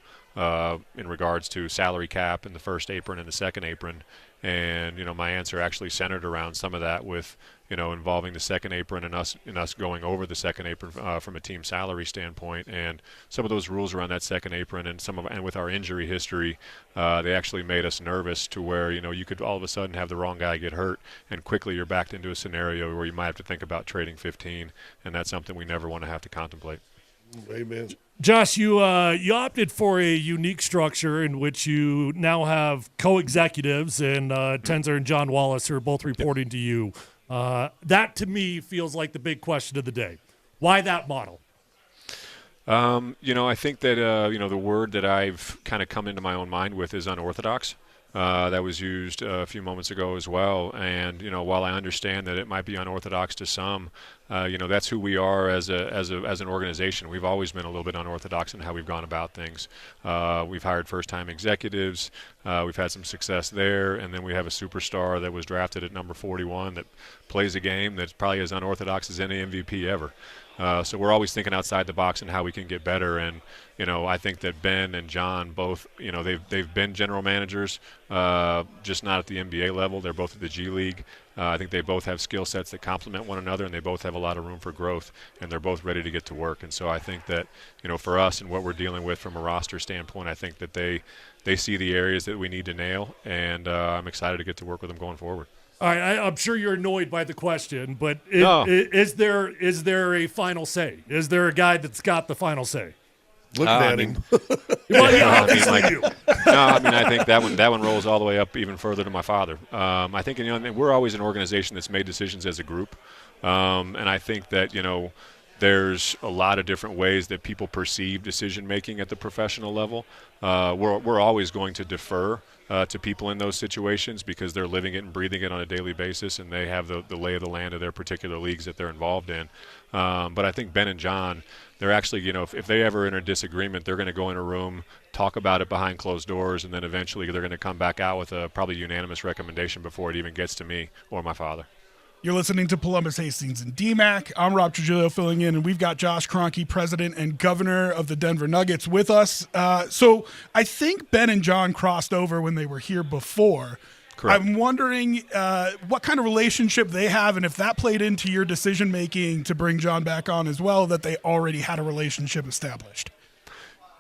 in regards to salary cap in the first apron and the second apron, and my answer actually centered around some of that with involving the second apron and us going over the second apron from a team salary standpoint, and some of those rules around that second apron and with our injury history, they actually made us nervous to where you could all of a sudden have the wrong guy get hurt, and quickly you're backed into a scenario where you might have to think about trading 15, and that's something we never want to have to contemplate. Amen. Josh, you opted for a unique structure in which you now have co-executives, and Tenzer and John Wallace are both reporting to you. That, to me, feels like the big question of the day. Why that model? I think that, the word that I've kind of come into my own mind with is unorthodox. That was used a few moments ago as well. And, while I understand that it might be unorthodox to some, that's who we are as an organization. We've always been a little bit unorthodox in how we've gone about things. We've hired first-time executives. We've had some success there. And then we have a superstar that was drafted at number 41 that plays a game that's probably as unorthodox as any MVP ever. So we're always thinking outside the box and how we can get better. And, I think that Ben and John both, they've been general managers, just not at the NBA level. They're both at the G League. I think they both have skill sets that complement one another, and they both have a lot of room for growth, and they're both ready to get to work. And so I think that, for us and what we're dealing with from a roster standpoint, I think that they see the areas that we need to nail, and I'm excited to get to work with them going forward. All right, I'm sure you're annoyed by the question, but is there a final say? Is there a guy that's got the final say? Looking at him. I think that one rolls all the way up even further to my father. I think we're always an organization that's made decisions as a group, and I think that there's a lot of different ways that people perceive decision making at the professional level. We're always going to defer to people in those situations because they're living it and breathing it on a daily basis, and they have the lay of the land of their particular leagues that they're involved in. But I think Ben and John, they're actually, if they ever in a disagreement, they're going to go in a room, talk about it behind closed doors, and then eventually they're going to come back out with a probably unanimous recommendation before it even gets to me or my father. You're listening to Polumbus, Hastings, and DMac. I'm Rob Trujillo filling in, and we've got Josh Kroenke, president and governor of the Denver Nuggets, with us. So I think Ben and John crossed over when they were here before. Correct. I'm wondering what kind of relationship they have, and if that played into your decision-making to bring John back on as well, that they already had a relationship established.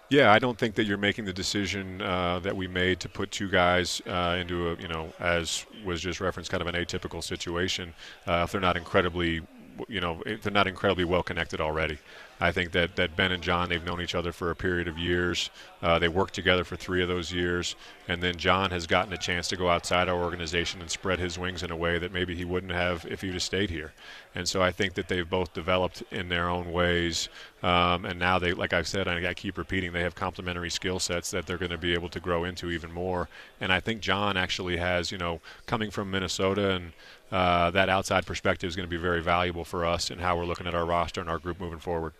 Yeah, I don't think that you're making the decision that we made to put two guys into a, as was just referenced, kind of an atypical situation if they're not incredibly, if they're not incredibly well connected already. I think that Ben and John, they've known each other for a period of years. They worked together for 3 of those years, and then John has gotten a chance to go outside our organization and spread his wings in a way that maybe he wouldn't have if he'd have stayed here. And so I think that they've both developed in their own ways, and now they, like I've said, I keep repeating, they have complementary skill sets that they're going to be able to grow into even more. And I think John actually has, coming from Minnesota, and that outside perspective is going to be very valuable for us and how we're looking at our roster and our group moving forward.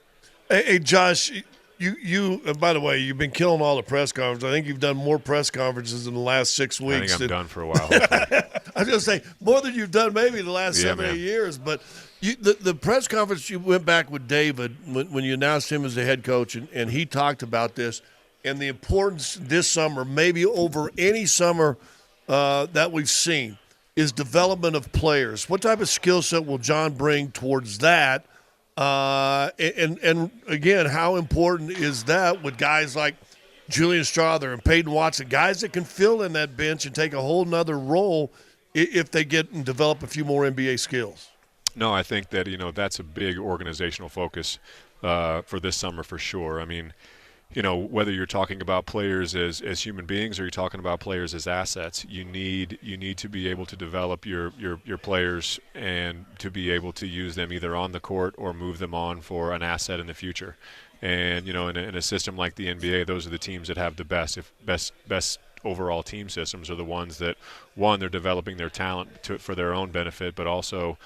Hey, Josh, you by the way, you've been killing all the press conferences. I think you've done more press conferences in the last 6 weeks. I think I'm done for a while. I was going to say, more than you've done maybe in the last 7 or 8 years. But the press conference you went back with David when you announced him as the head coach, and he talked about this and the importance this summer, maybe over any summer that we've seen, is development of players. What type of skill set will John bring towards that? And again, how important is that with guys like Julian Strother and Peyton Watson, guys that can fill in that bench and take a whole nother role if they get and develop a few more NBA skills? No, I think that, that's a big organizational focus for this summer for sure. I mean, whether you're talking about players as human beings or you're talking about players as assets, you need to be able to develop your players and to be able to use them either on the court or move them on for an asset in the future. And in a system like the NBA, those are the teams that have the best overall team systems are the ones that, one, they're developing their talent for their own benefit, but also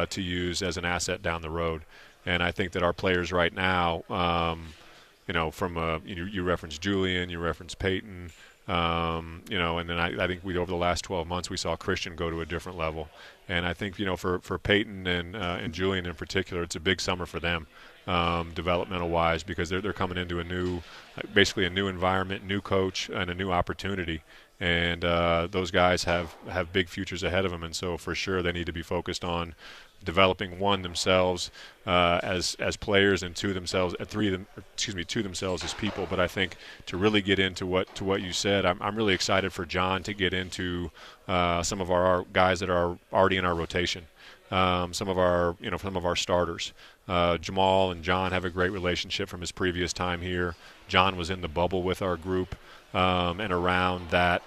to use as an asset down the road. And I think that our players right now, from you referenced Julian, you referenced Peyton, and then I think over the last 12 months we saw Christian go to a different level, and I think for Peyton and Julian in particular, it's a big summer for them, developmental wise, because they're coming into basically a new environment, new coach, and a new opportunity. And those guys have big futures ahead of them, and so for sure they need to be focused on developing themselves as players, and to themselves as people. But I think to really get into what you said, I'm really excited for John to get into some of our guys that are already in our rotation, some of our starters. Jamal and John have a great relationship from his previous time here. John was in the bubble with our group, and around that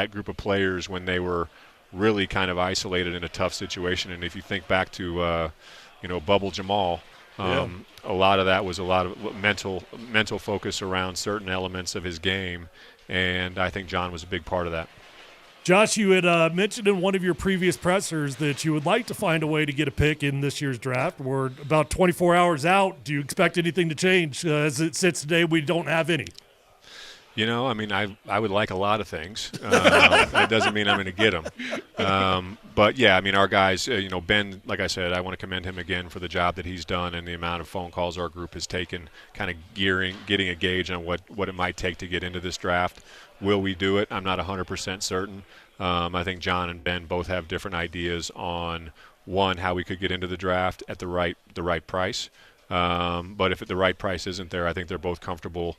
group of players when they were really kind of isolated in a tough situation. And if you think back to Bubble Jamal, a lot of that was a lot of mental focus around certain elements of his game, and I think John was a big part of that. Josh, you had mentioned in one of your previous pressers that you would like to find a way to get a pick in this year's draft. We're about 24 hours out. Do you expect anything to change? As it sits today, we don't have any. I would like a lot of things. That doesn't mean I'm going to get them. But, yeah, our guys, Ben, like I said, I want to commend him again for the job that he's done and the amount of phone calls our group has taken, kind of getting a gauge on what it might take to get into this draft. Will we do it? I'm not 100% certain. I think John and Ben both have different ideas on, one, how we could get into the draft at the right price. But if the right price isn't there, I think they're both comfortable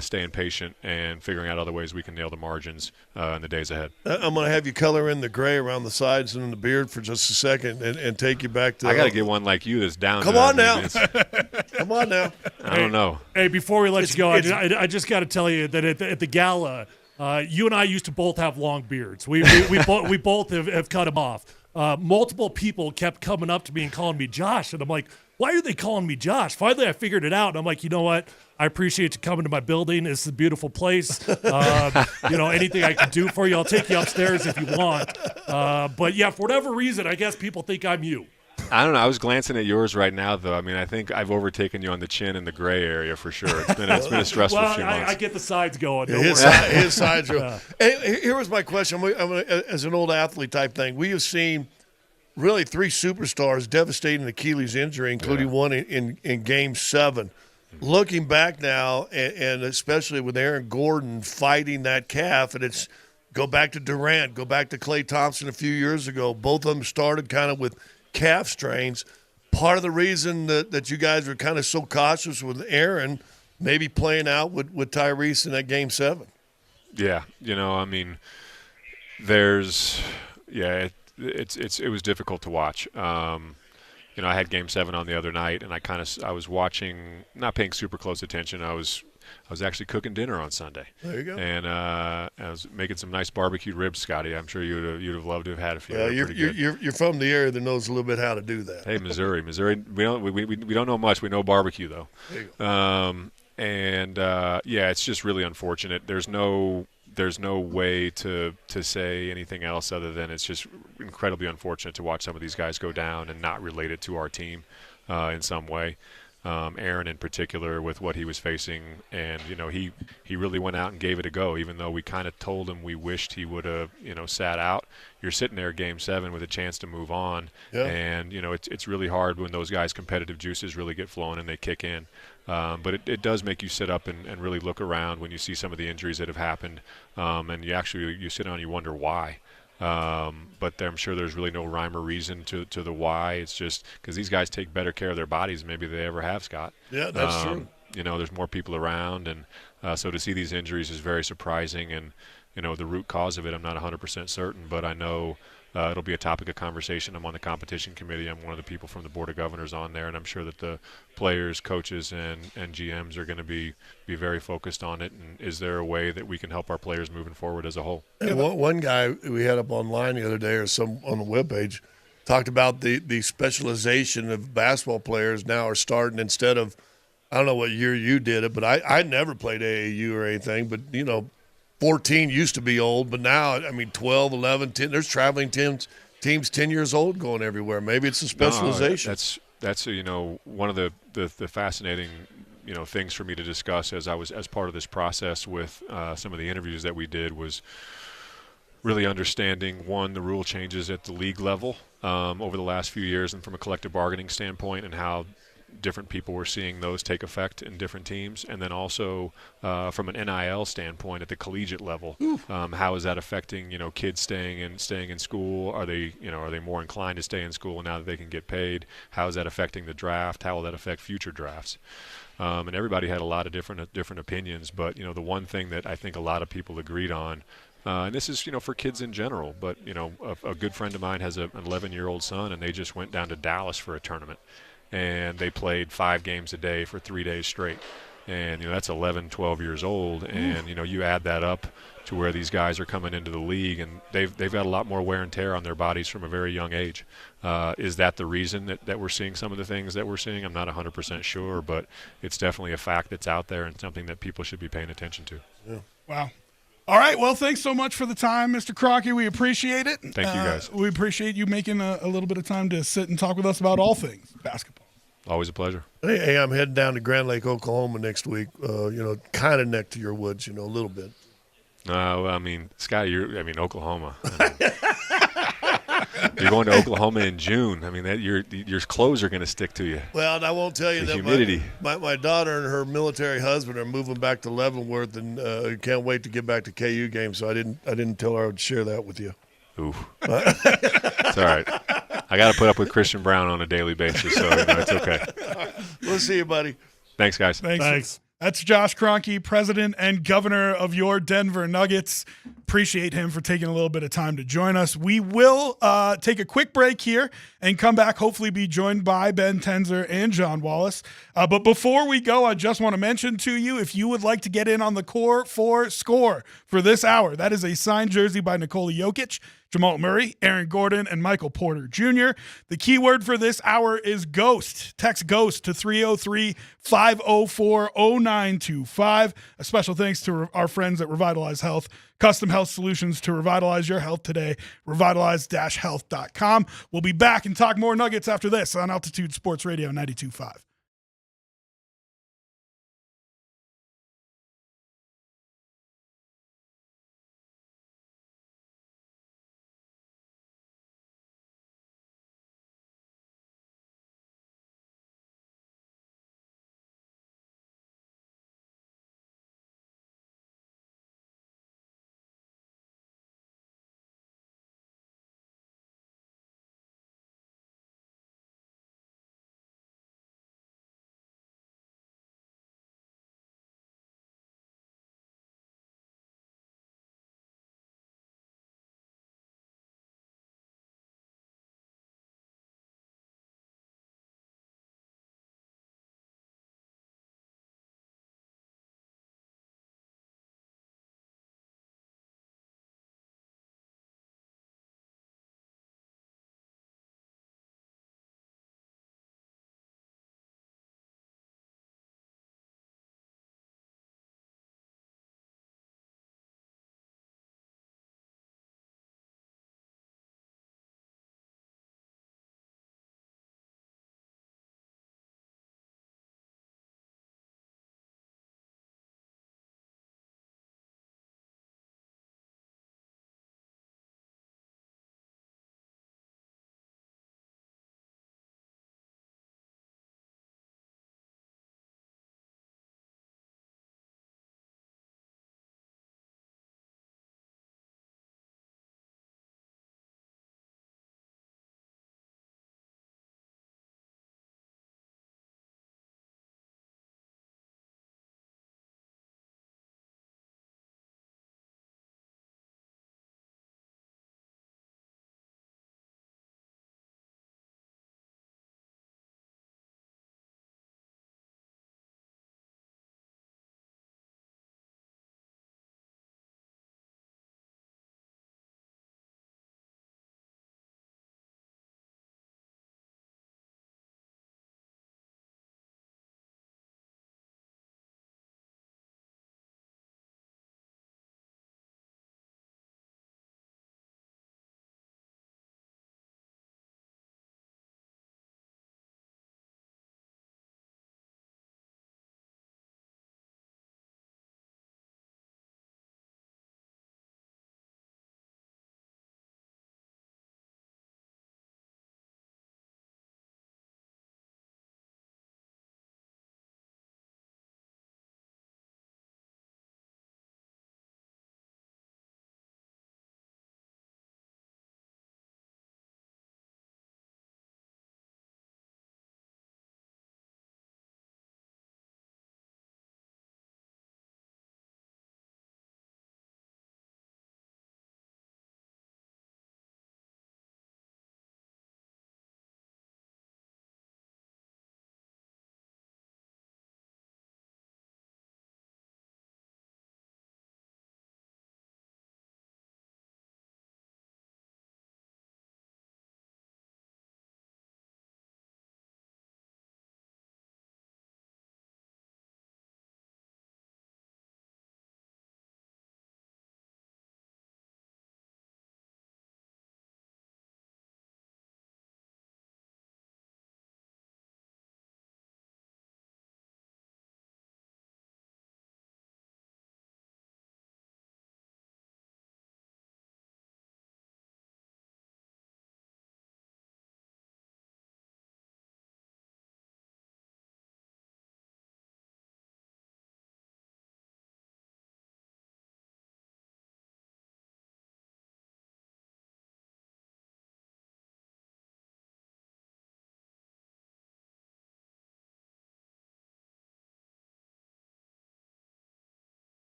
staying patient and figuring out other ways we can nail the margins in the days ahead. I'm going to have you color in the gray around the sides and in the beard for just a second and take you back to – I got to get one like you that's down. Come on now. Come on now. I don't know. Hey, before we let you go, I just got to tell you that at the gala, you and I used to both have long beards. We both have cut them off. Multiple people kept coming up to me and calling me Josh, and I'm like, why are they calling me Josh? Finally, I figured it out, and I'm like, you know what? I appreciate you coming to my building. It's a beautiful place. Anything I can do for you, I'll take you upstairs if you want. But yeah, for whatever reason, I guess people think I'm you. I don't know. I was glancing at yours right now, though. I mean, I think I've overtaken you on the chin and the gray area for sure. It's been a stressful few months. I get the sides going. His sides are. Hey, here was my question. As an old athlete type thing, we have seen really 3 superstars devastating Achilles injury, including one in Game 7. Looking back now, and especially with Aaron Gordon fighting that calf, and it's go back to Durant, go back to Klay Thompson a few years ago. Both of them started kind of with calf strains. Part of the reason that you guys were kind of so cautious with Aaron maybe playing out with Tyrese in that Game 7. Yeah, I mean, it was difficult to watch. I had Game 7 on the other night, and I was watching, not paying super close attention. I was actually cooking dinner on Sunday. There you go. And I was making some nice barbecued ribs, Scotty. I'm sure you'd have loved to have had a few. Well, you're from the area that knows a little bit how to do that. Hey, Missouri. We don't know much. We know barbecue though. There you go. It's just really unfortunate. There's no way to say anything else other than it's just incredibly unfortunate to watch some of these guys go down and not related to our team in some way. Aaron in particular with what he was facing, and he really went out and gave it a go, even though we kind of told him we wished he would have sat out. You're sitting there Game 7 with a chance to move on, and it's really hard when those guys' competitive juices really get flowing and they kick in. But it does make you sit up and really look around when you see some of the injuries that have happened, and you sit down and you wonder why. But I'm sure there's really no rhyme or reason to the why. It's just because these guys take better care of their bodies than maybe they ever have, Scott. Yeah, that's true. There's more people around, and so to see these injuries is very surprising. And the root cause of it, I'm not 100% certain, but I know it'll be a topic of conversation. I'm on the competition committee. I'm one of the people from the Board of Governors on there, and I'm sure that the players, coaches, and GMs are going to be very focused on it. And is there a way that we can help our players moving forward as a whole? And one guy we had up online the other day, or some on the webpage, talked about the specialization of basketball players now are starting instead of, I don't know what year you did it, but I never played AAU or anything, but 14 used to be old, but now, 12, 11, 10, there's traveling teams 10 years old going everywhere. Maybe it's a specialization. That's one of the fascinating things for me to discuss as part of this process with some of the interviews that we did was really understanding, one, the rule changes at the league level over the last few years and from a collective bargaining standpoint, and how different people were seeing those take effect in different teams, and then also from an NIL standpoint at the collegiate level, how is that affecting kids staying in school? Are they more inclined to stay in school now that they can get paid? How is that affecting the draft? How will that affect future drafts? And everybody had a lot of different opinions, but the one thing that I think a lot of people agreed on, and this is for kids in general, but a good friend of mine has an 11-year-old son, and they just went down to Dallas for a tournament. And they played 5 games a day for 3 days straight. And, that's 11, 12 years old. And, you add that up to where these guys are coming into the league, and they've got a lot more wear and tear on their bodies from a very young age. Is that the reason that we're seeing some of the things that we're seeing? I'm not 100% sure, but it's definitely a fact that's out there and something that people should be paying attention to. Yeah. Wow. All right. Well, thanks so much for the time, Mr. Crockett. We appreciate it. Thank you, guys. We appreciate you making a little bit of time to sit and talk with us about all things basketball. Always a pleasure. Hey, I'm heading down to Grand Lake, Oklahoma next week. Kind of neck to your woods, a little bit. Scotty, Oklahoma. You're going to Oklahoma in June. Your clothes are going to stick to you. Well, and I won't tell you the that humidity. My daughter and her military husband are moving back to Leavenworth, and can't wait to get back to KU games. So I didn't tell her I would share that with you. Ooh, it's all right. I got to put up with Christian Brown on a daily basis, so it's okay. We'll see you, buddy. Thanks, guys. Thanks. That's Josh Kroenke, president and governor of your Denver Nuggets. Appreciate him for taking a little bit of time to join us. We will take a quick break here and come back, hopefully be joined by Ben Tenzer and John Wallace. But before we go, I just want to mention to you, if you would like to get in on the Core 4 score for this hour, that is a signed jersey by Nikola Jokic, Jamal Murray, Aaron Gordon, and Michael Porter Jr. The keyword for this hour is GHOST. Text GHOST to 303-504-0925. A special thanks to our friends at Revitalize Health, custom health solutions to revitalize your health today, revitalize-health.com. We'll be back and talk more Nuggets after this on Altitude Sports Radio 92.5.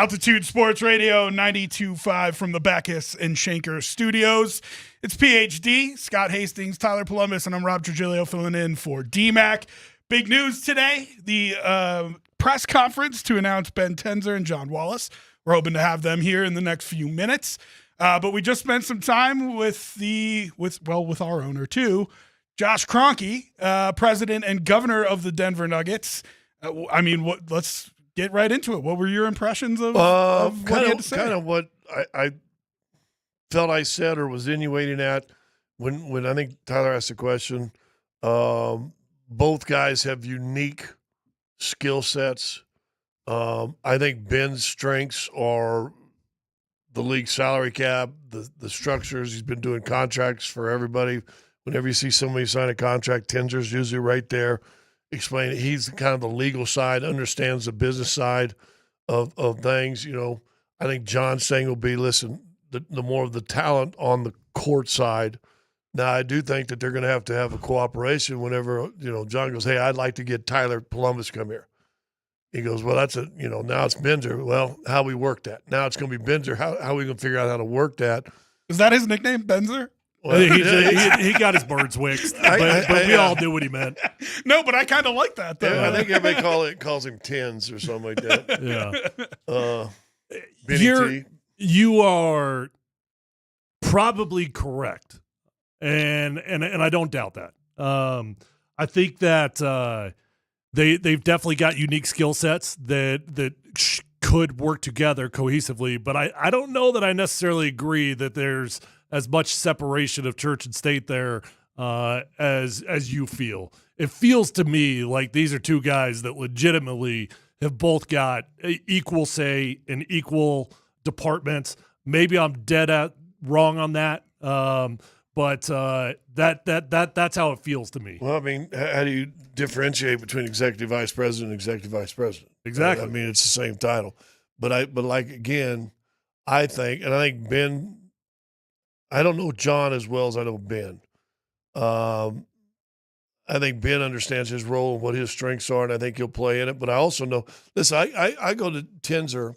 Altitude Sports Radio 92.5 from the Bacchus and Shanker studios. It's PhD, Scott Hastings, Tyler Polumbus, and I'm Rob Trujillo filling in for DMac. Big news today, the press conference to announce Ben Tenzer and John Wallace. We're hoping to have them here in the next few minutes. But we just spent some time with our owner too, Josh Kroenke, president and governor of the Denver Nuggets. Let's get right into it. What were your impressions of what he had to say? Kind of what I felt I said or was insinuating at when I think Tyler asked the question. Both guys have unique skill sets. I think Ben's strengths are the league salary cap, the structures. He's been doing contracts for everybody. Whenever you see somebody sign a contract, Tenzer's usually right there explaining. He's kind of the legal side, understands the business side of things. You know, I think John's saying will be, listen, the more of the talent on the court side. Now, I do think that they're going to have a cooperation whenever, John goes, hey, I'd like to get Tyler Polumbus come here. He goes, well, now it's Benzer. Well, how we work that? Now it's going to be Benzer. How are we going to figure out how to work that? Is that his nickname, Benzer? Well, he got his birds waxed, but we all knew what he meant. No, but I kind of like that, though. Yeah, I think everybody calls him Tens or something like that. Yeah. You are probably correct. And I don't doubt that. I think that they've definitely got unique skill sets that could work together cohesively. But I don't know that I necessarily agree that there's as much separation of church and state there as you feel. It feels to me like these are two guys that legitimately have both got equal say in equal departments. Maybe I'm dead wrong on that. But that's how it feels to me. Well, I mean, how do you differentiate between executive vice president and executive vice president? Exactly. I mean, it's the same title. But again, I think Ben, I don't know John as well as I know Ben. I think Ben understands his role and what his strengths are, and I think he'll play in it. But I also know, listen, I go to Tenzer,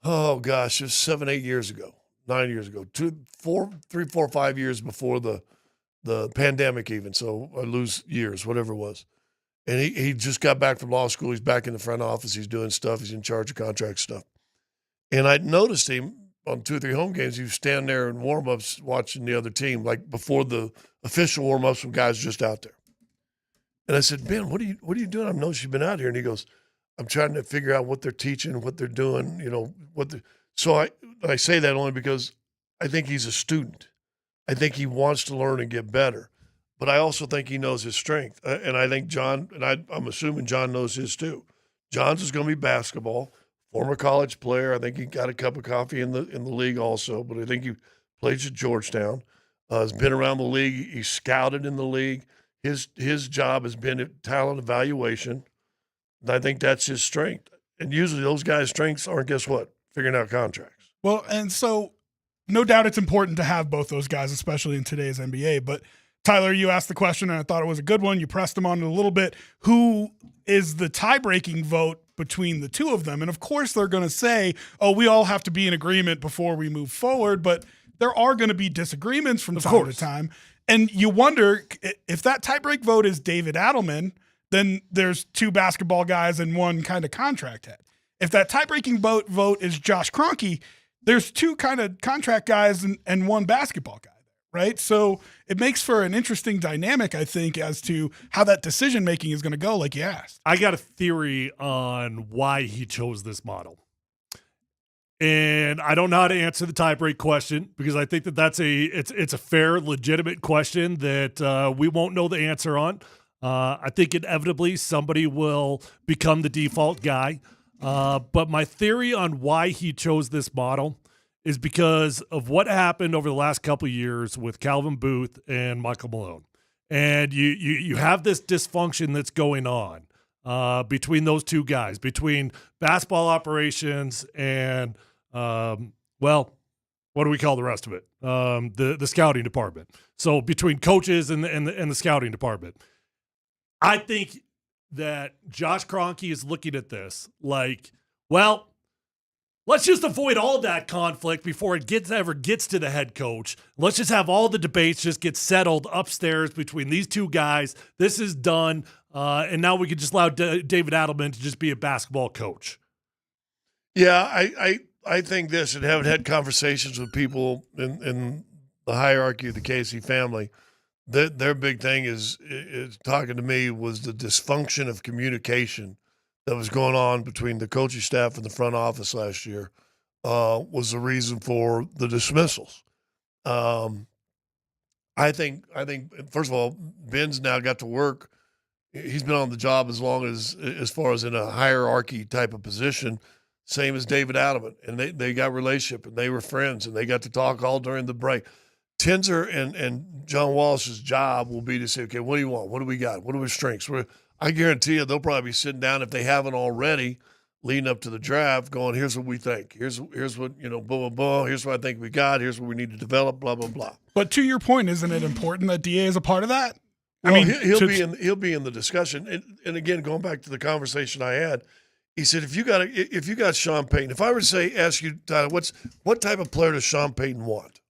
oh gosh, it was 7, 8 years ago. 9 years ago, 3, 4, 5 years before the pandemic even. So I lose years, whatever it was. And he just got back from law school. He's back in the front office. He's doing stuff. He's in charge of contract stuff. And I noticed him on 2 or 3 home games. He was standing there in warm-ups watching the other team, like before the official warm-ups when guys were just out there. And I said, Ben, what are you doing? I've noticed you've been out here. And he goes, I'm trying to figure out what they're teaching, what they're doing, So I say that only because I think he's a student. I think he wants to learn and get better. But I also think he knows his strength. And I think John, and I'm assuming John knows his too. John's is going to be basketball, former college player. I think he got a cup of coffee in the league also, but I think he plays at Georgetown. Has been around the league. He's scouted in the league. His job has been at talent evaluation. And I think that's his strength. And usually those guys' strengths aren't, guess what? Figuring out contracts. Well, and so no doubt it's important to have both those guys, especially in today's NBA. But Tyler, you asked the question, and I thought it was a good one. You pressed him on it a little bit. Who is the tie-breaking vote between the two of them? And of course, they're going to say, "Oh, we all have to be in agreement before we move forward." But there are going to be disagreements from time to time, and you wonder if that tie-break vote is David Adelman. Then there's 2 basketball guys and 1 kind of contract head. If that tie-breaking vote is Josh Kroenke, there's 2 kind of contract guys and 1 basketball guy, right? So it makes for an interesting dynamic, I think, as to how that decision-making is going to go, like you asked. I got a theory on why he chose this model. And I don't know how to answer the tie-break question because I think that it's a fair, legitimate question that we won't know the answer on. I think inevitably somebody will become the default guy. But my theory on why he chose this model is because of what happened over the last couple of years with Calvin Booth and Michael Malone. And you have this dysfunction that's going on between those 2 guys, between basketball operations and, what do we call the rest of it? The scouting department. So between coaches and the scouting department. I think that Josh Kroenke is looking at this like, well, let's just avoid all that conflict before it ever gets to the head coach. Let's just have all the debates just get settled upstairs between these two guys. This is done, and now we can just allow David Adelman to just be a basketball coach. Yeah, I think this, and having had conversations with people in the hierarchy of the Casey family, their big thing is talking to me was the dysfunction of communication that was going on between the coaching staff and the front office last year was the reason for the dismissals. I think first of all, Ben's now got to work. He's been on the job as far as in a hierarchy type of position, same as David Adelman, and they got relationship and they were friends and they got to talk all during the break. Tenzer and John Wallace's job will be to say, okay, what do you want? What do we got? What are our strengths? I guarantee you they'll probably be sitting down, if they haven't already, leading up to the draft, going, here's what we think. Here's what, blah, blah, blah. Here's what I think we got. Here's what we need to develop, blah, blah, blah. But to your point, isn't it important that DA is a part of that? Well, he'll be in the discussion. And again, going back to the conversation I had, he said, if you got Sean Payton, if I were to ask you, Tyler, what type of player does Sean Payton want?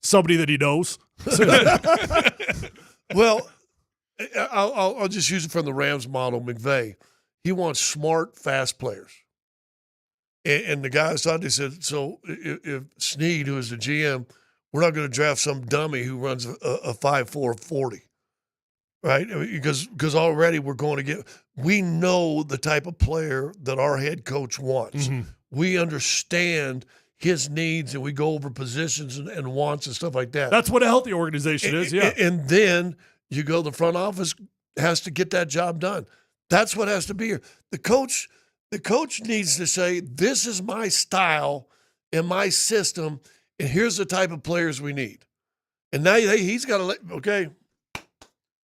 Somebody that he knows. Well, I'll just use it from the Rams model, McVay. He wants smart, fast players. And the guys thought, they said, so if Snead, who is the GM, we're not going to draft some dummy who runs a 5.4 40, right? Because already we're going to get – we know the type of player that our head coach wants. Mm-hmm. We understand his needs, and we go over positions and wants and stuff like that. That's what a healthy organization is, yeah. And then you go, the front office has to get that job done. That's what has to be here. The coach needs to say, this is my style and my system, and here's the type of players we need. And now he's got to okay,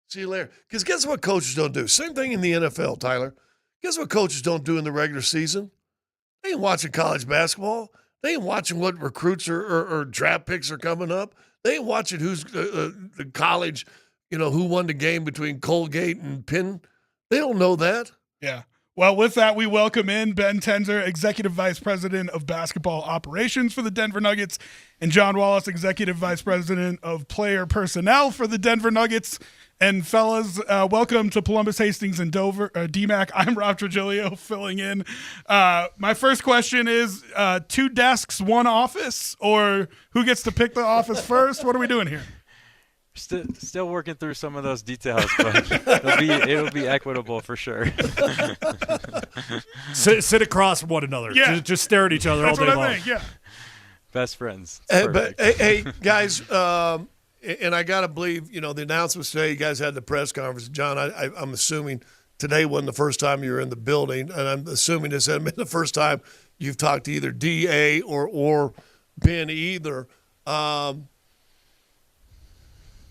see you later. Because guess what coaches don't do? Same thing in the NFL, Tyler. Guess what coaches don't do in the regular season? They ain't watching college basketball. They ain't watching what recruits or draft picks are coming up. They ain't watching who's the college, who won the game between Colgate and Penn. They don't know that. Yeah. Well, with that, we welcome in Ben Tenzer, Executive Vice President of Basketball Operations for the Denver Nuggets, and John Wallace, Executive Vice President of Player Personnel for the Denver Nuggets. And fellas, welcome to Polumbus, Hastings, and Dover, DMac. I'm Rob Trujillo filling in. My first question is 2 desks, 1 office, or who gets to pick the office first? What are we doing here? Still working through some of those details, but it'll be equitable for sure. Sit across from one another. Yeah. Just stare at each other That's all day what I long. think, yeah. Best friends. But hey, guys, and I got to believe, the announcements today, you guys had the press conference. John, I'm assuming today wasn't the first time you were in the building, and I'm assuming this hasn't been the first time you've talked to either DA or Ben either.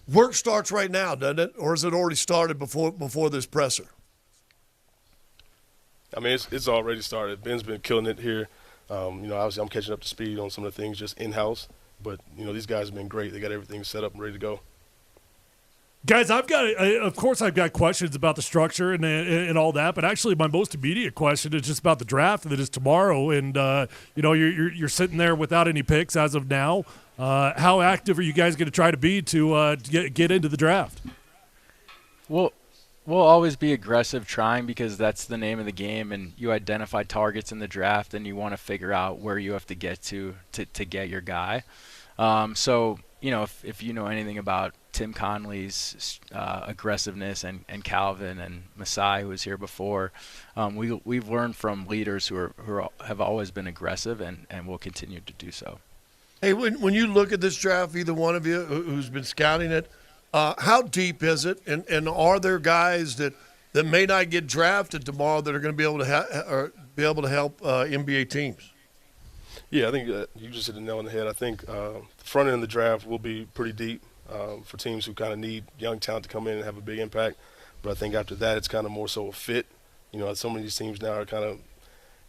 Work starts right now, doesn't it? Or has it already started before this presser? I mean, it's already started. Ben's been killing it here. Obviously I'm catching up to speed on some of the things just in-house. But, these guys have been great. They got everything set up and ready to go. Guys, I've got questions about the structure and all that, but actually my most immediate question is just about the draft that is tomorrow. And, you're sitting there without any picks as of now. How active are you guys going to try to be to get into the draft? We'll always be aggressive trying because that's the name of the game, and you identify targets in the draft and you want to figure out where you have to get to get your guy. If you know anything about Tim Conley's aggressiveness and Calvin and Masai, who was here before, we've learned from leaders who have always been aggressive and will continue to do so. Hey, when you look at this draft, either one of you who's been scouting it, how deep is it? And are there guys that may not get drafted tomorrow that are going to be able to help NBA teams? Yeah, I think you just hit the nail on the head. I think the front end of the draft will be pretty deep for teams who kind of need young talent to come in and have a big impact. But I think after that, it's kind of more so a fit. Some of these teams now are kind of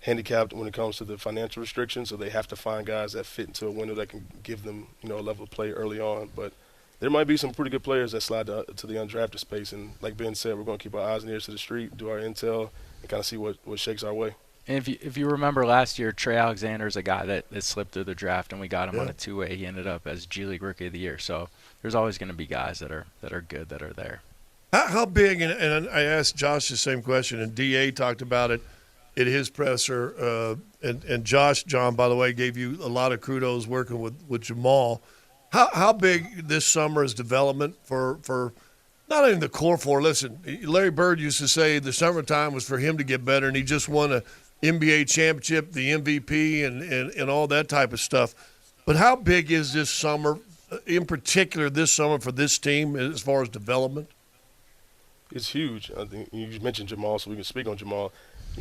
handicapped when it comes to the financial restrictions, so they have to find guys that fit into a window that can give them, a level of play early on. But, there might be some pretty good players that slide to the undrafted space. And like Ben said, we're going to keep our eyes and ears to the street, do our intel, and kind of see what shakes our way. And if you remember last year, Trey Alexander's a guy that slipped through the draft, and we got him on a two-way. He ended up as G League Rookie of the Year. So there's always going to be guys that are good that are there. How big, and I asked Josh the same question, and DA talked about it at his presser, and Josh, John, by the way, gave you a lot of kudos working with Jamal. How big this summer is development for not only the core four? Listen, Larry Bird used to say the summertime was for him to get better, and he just won a NBA championship, the MVP, and all that type of stuff. But how big is this summer, in particular this summer for this team as far as development? It's huge. I think you mentioned Jamal, so we can speak on Jamal.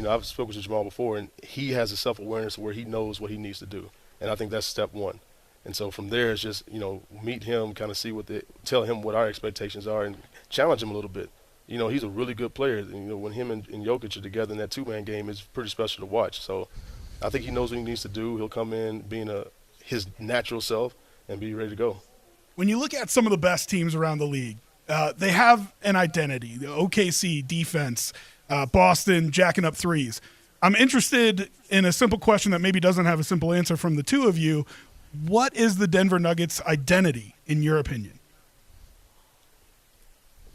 I've spoken to Jamal before, and he has a self-awareness where he knows what he needs to do. And I think that's step one. And so from there, it's just, meet him, kind of tell him what our expectations are and challenge him a little bit. He's a really good player. When him and Jokic are together in that two-man game, it's pretty special to watch. So I think he knows what he needs to do. He'll come in being his natural self and be ready to go. When you look at some of the best teams around the league, they have an identity. The OKC defense, Boston jacking up threes. I'm interested in a simple question that maybe doesn't have a simple answer from the two of you. What is the Denver Nuggets' identity, in your opinion?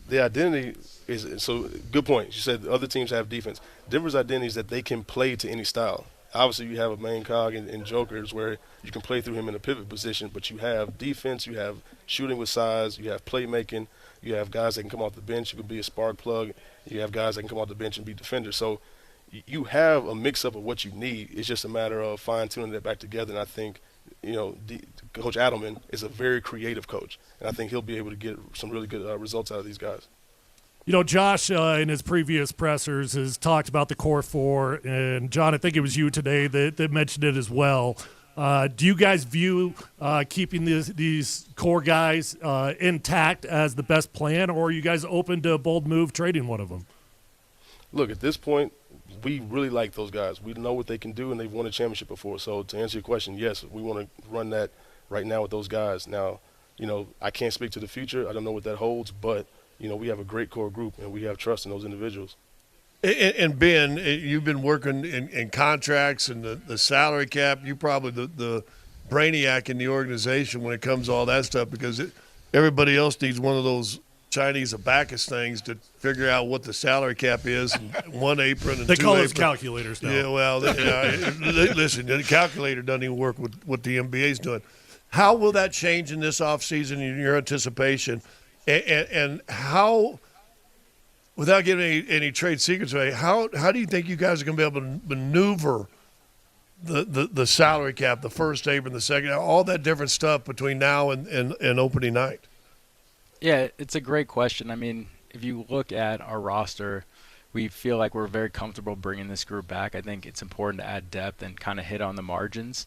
The identity is – so good point. You said the other teams have defense. Denver's identity is that they can play to any style. Obviously, you have a main cog in Jokers where you can play through him in a pivot position, but you have defense, you have shooting with size, you have playmaking, you have guys that can come off the bench, you can be a spark plug, you have guys that can come off the bench and be defenders. So you have a mix-up of what you need. It's just a matter of fine-tuning that back together, and I think Coach Adelman is a very creative coach, and I think he'll be able to get some really good results out of these guys. Josh in his previous pressers has talked about the core four, and John, I think it was you today that mentioned it as well. Do you guys view keeping these core guys intact as the best plan, or are you guys open to a bold move trading one of them? Look, at this point, we really like those guys. We know what they can do, and they've won a championship before. So to answer your question, yes, we want to run that right now with those guys. Now, I can't speak to the future. I don't know what that holds, but we have a great core group, and we have trust in those individuals. And Ben, you've been working in contracts and the salary cap. You're probably the brainiac in the organization when it comes to all that stuff, because everybody else needs one of those Chinese abacus things to figure out what the salary cap is, and one apron and they two call aprons. those calculators now. Yeah, well, listen, the calculator doesn't even work with what the NBA's doing. How will that change in this offseason in your anticipation? And how, without giving any trade secrets away, how do you think you guys are going to be able to maneuver the salary cap, the first apron, the second, all that different stuff between now and opening night? Yeah, it's a great question. I mean, if you look at our roster, we feel like we're very comfortable bringing this group back. I think it's important to add depth and kind of hit on the margins.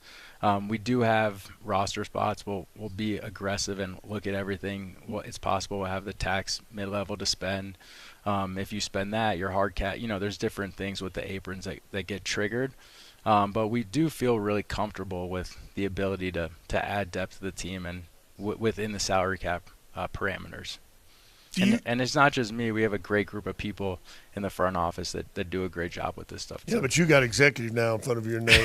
We do have roster spots. We'll be aggressive and look at everything. It's possible we'll have the tax mid-level to spend. If you spend that, your hard cap, there's different things with the aprons that get triggered. But we do feel really comfortable with the ability to add depth to the team and within the salary cap parameters. And it's not just me. We have a great group of people in the front office that do a great job with this stuff too. Yeah, but you got executive now in front of your name.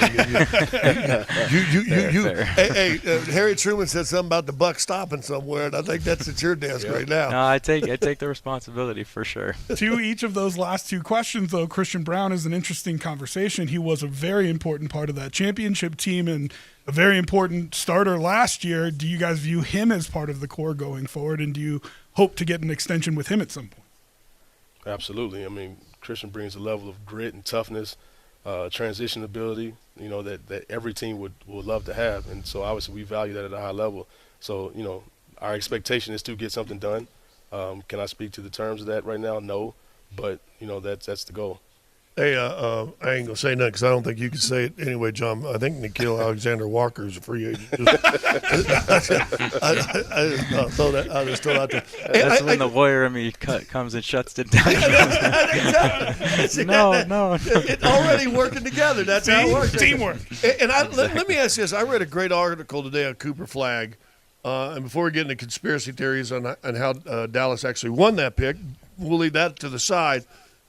Hey, Harry Truman said something about the buck stopping somewhere, and I think that's at your desk right now. No, I take the responsibility for sure. To each of those last two questions, though, Christian Braun is an interesting conversation. He was a very important part of that championship team and a very important starter last year. Do you guys view him as part of the core going forward, and do you hope to get an extension with him at some point? Absolutely. I mean, Christian brings a level of grit and toughness, transition ability, that every team would love to have. And so obviously we value that at a high level. So, our expectation is to get something done. Can I speak to the terms of that right now? No. But, that's the goal. Hey, I ain't going to say nothing because I don't think you can say it anyway, John. I think Nickeil Alexander-Walker is a free agent. I just throw that out there. That's when the lawyer in me comes and shuts it down. No. It's already working together. That's how it works. Teamwork. And let me ask you this. I read a great article today on Cooper Flagg And before we get into conspiracy theories on how Dallas actually won that pick, we'll leave that to the side.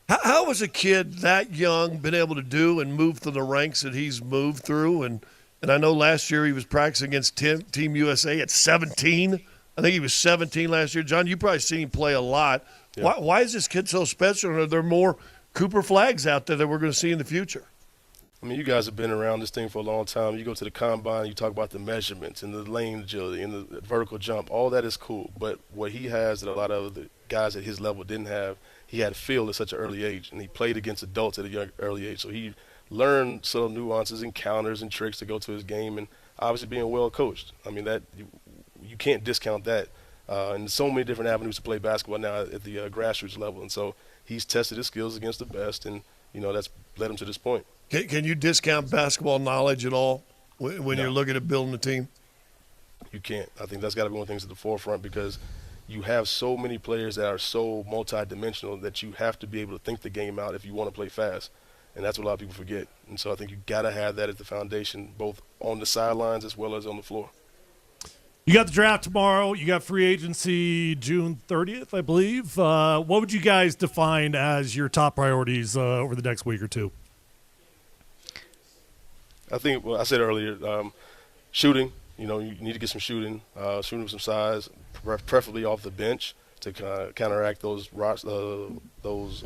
How has a kid that young been able to do and move through the ranks that he's moved through? And I know last year he was practicing against Team USA at 17. I think he was 17 last year. John, you probably seen him play a lot. Yeah. Why is this kid so special? And are there more Cooper Flags out there that we're going to see in the future? I mean, you guys have been around this thing for a long time. You go to the combine, you talk about the measurements and the lane agility and the vertical jump. All that is cool. But what he has that a lot of the guys at his level didn't have, he had feel at such an early age. And he played against adults at a young, early age. So he learned subtle nuances and counters and tricks to go to his game, and obviously being well coached. I mean, that you can't discount that. And so many different avenues to play basketball now at the grassroots level. And so he's tested his skills against the best, and, that's led him to this point. Can you discount basketball knowledge at all when you're looking at building a team? You can't. I think that's got to be one of the things at the forefront, because you have so many players that are so multidimensional that you have to be able to think the game out if you want to play fast. And that's what a lot of people forget. And so I think you got to have that at the foundation, both on the sidelines as well as on the floor. You got the draft tomorrow. You got free agency June 30th, I believe. What would you guys define as your top priorities over the next week or two? I think, well, I said earlier, shooting. You need to get some shooting with some size, preferably off the bench to counteract those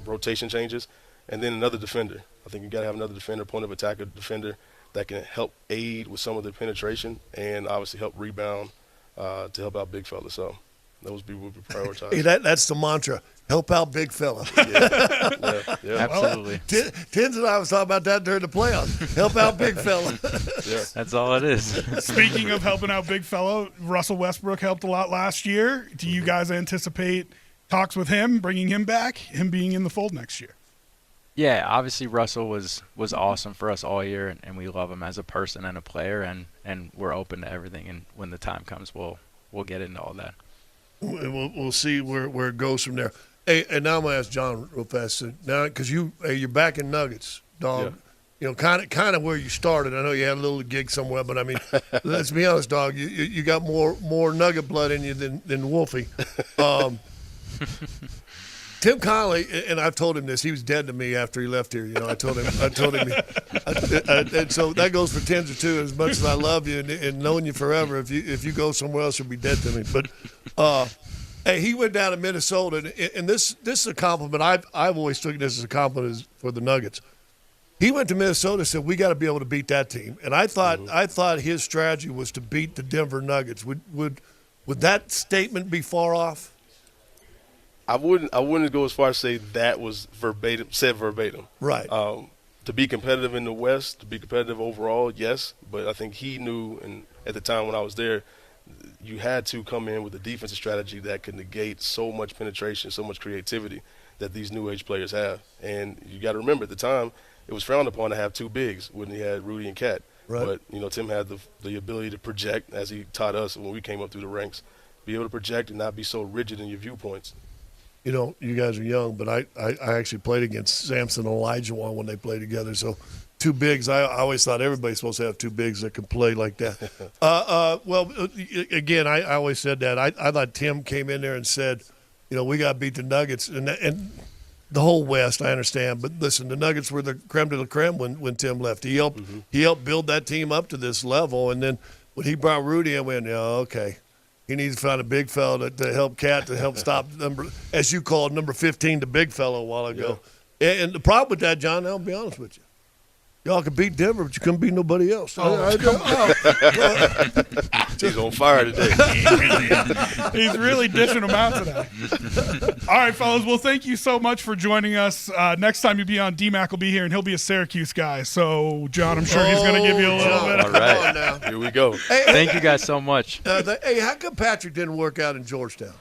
rotation changes. And then another defender. I think you got to have another defender, point of attacker defender that can help aid with some of the penetration and obviously help rebound to help out big fellas. So those people would be prioritized. Hey, that's the mantra. Help out big fella. Yeah. Absolutely. Tenzer and I was talking about that during the playoffs. Help out big fella. Yeah. That's all it is. Speaking of helping out big fellow, Russell Westbrook helped a lot last year. Do you guys anticipate talks with him, bringing him back, him being in the fold next year? Yeah, obviously Russell was awesome for us all year, and we love him as a person and a player, and we're open to everything. And when the time comes, we'll get into all that. We'll see where it goes from there. Hey, and now I'm gonna ask John real fast. So now, because you're back in Nuggets, dog. Yeah. Kind of where you started. I know you had a little gig somewhere, but I mean, let's be honest, dog. You got more Nugget blood in you than Wolfie. Tim Connolly, and I've told him this. He was dead to me after he left here. I told him, and so that goes for Tenzer too. As much as I love you and known you forever, if you go somewhere else, you'll be dead to me. But hey, he went down to Minnesota, and this is a compliment. I've always taken this as a compliment for the Nuggets. He went to Minnesota and said, we got to be able to beat that team. And I thought his strategy was to beat the Denver Nuggets. Would that statement be far off? I wouldn't go as far as say that was said verbatim. Right. To be competitive in the West, to be competitive overall, yes. But I think he knew, and at the time when I was there, you had to come in with a defensive strategy that could negate so much penetration, so much creativity that these new age players have. And you got to remember, at the time, it was frowned upon to have two bigs when he had Rudy and Cat. Right. But Tim had the ability to project, as he taught us when we came up through the ranks, be able to project and not be so rigid in your viewpoints. You guys are young, but I actually played against Samson and Elijah when they played together. So two bigs. I always thought everybody's supposed to have two bigs that can play like that. Well, again, I always said that. I thought Tim came in there and said, we got to beat the Nuggets. And the whole West, I understand. But listen, the Nuggets were the creme de la creme when Tim left. He helped build that team up to this level. And then when he brought Rudy, I went, okay. He needs to find a big fella to help Cat to help stop as you called number 15, the big fella a while ago. Yeah. And the problem with that, John, I'll be honest with you. Y'all can beat Denver, but you couldn't beat nobody else. He's on fire today. He's really dishing them out today. All right, fellas. Well, thank you so much for joining us. Next time you'll be on, DMac will be here, and he'll be a Syracuse guy. So, John, I'm sure he's going to give you a little bit. All right. Here we go. Hey, thank you guys so much. Hey, how come Patrick didn't work out in Georgetown?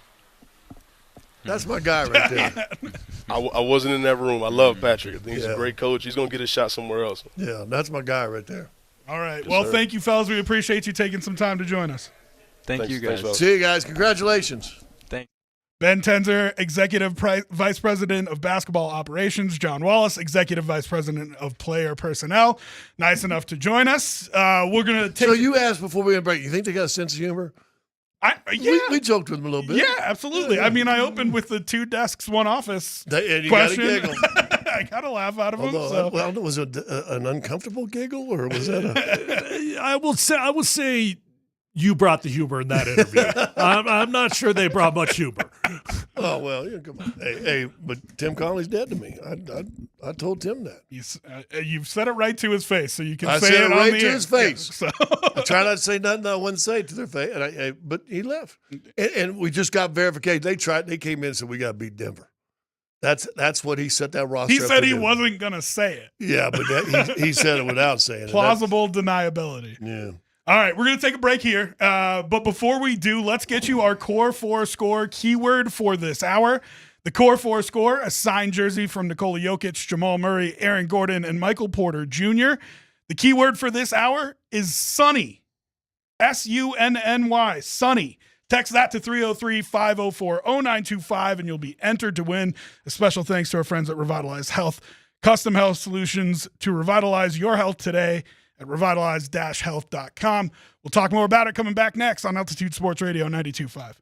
That's my guy right there. I wasn't in that room. I love Patrick. I think he's a great coach. He's going to get a shot somewhere else. Yeah, that's my guy right there. All right. Yes, well, sir. Thank you, fellas. We appreciate you taking some time to join us. Thanks, you guys. Thanks, see you guys. Congratulations. Thanks. Ben Tenzer, Executive Vice President of Basketball Operations. John Wallace, Executive Vice President of Player Personnel. Nice enough to join us. We're going to take. So you asked before we went break, you think they got a sense of humor? We joked with him a little bit. Yeah, absolutely. I mean, I opened with the 2 desks, 1 office And you question. got a giggle. I got a laugh out of him. Although, So. was it an uncomfortable giggle, or was that a... I will say you brought the humor in that interview. I'm not sure they brought much humor. Oh, well, yeah, come on. Hey, but Tim Connolly's dead to me. I told Tim that. You've said it right to his face, so you can I say said it right on the to air. his face. Yeah, I try not to say nothing I wouldn't say to their face, but he left. And we just got verification. They came in and said, we got to beat Denver. That's what he set that roster He up said to he do. wasn't going to say it. Yeah, but he said it without saying it. Plausible deniability. Yeah. All right, we're going to take a break here. But before we do, let's get you our Core 4 score keyword for this hour. The Core 4 score, a signed jersey from Nikola Jokic, Jamal Murray, Aaron Gordon, and Michael Porter Jr. The keyword for this hour is sunny. SUNNY, sunny. Text that to 303-504-0925, and you'll be entered to win. A special thanks to our friends at Revitalize Health. Custom health solutions to revitalize your health today at revitalize-health.com. We'll talk more about it coming back next on Altitude Sports Radio 92.5.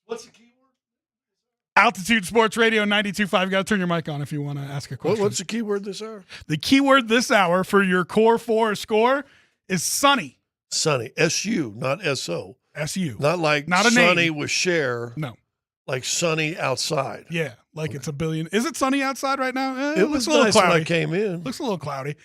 What's the keyword? Altitude Sports Radio 92.5. You got to turn your mic on if you want to ask a question. What's the keyword this hour? The keyword this hour for your Core 4 score is sunny. Sunny. S-U, not S-O. S-U. Not like not a sunny name. with share. No. Like sunny outside. Yeah, like it's a billion. Is it sunny outside right now? It looks was a little nice cloudy. when I came in. Looks a little cloudy.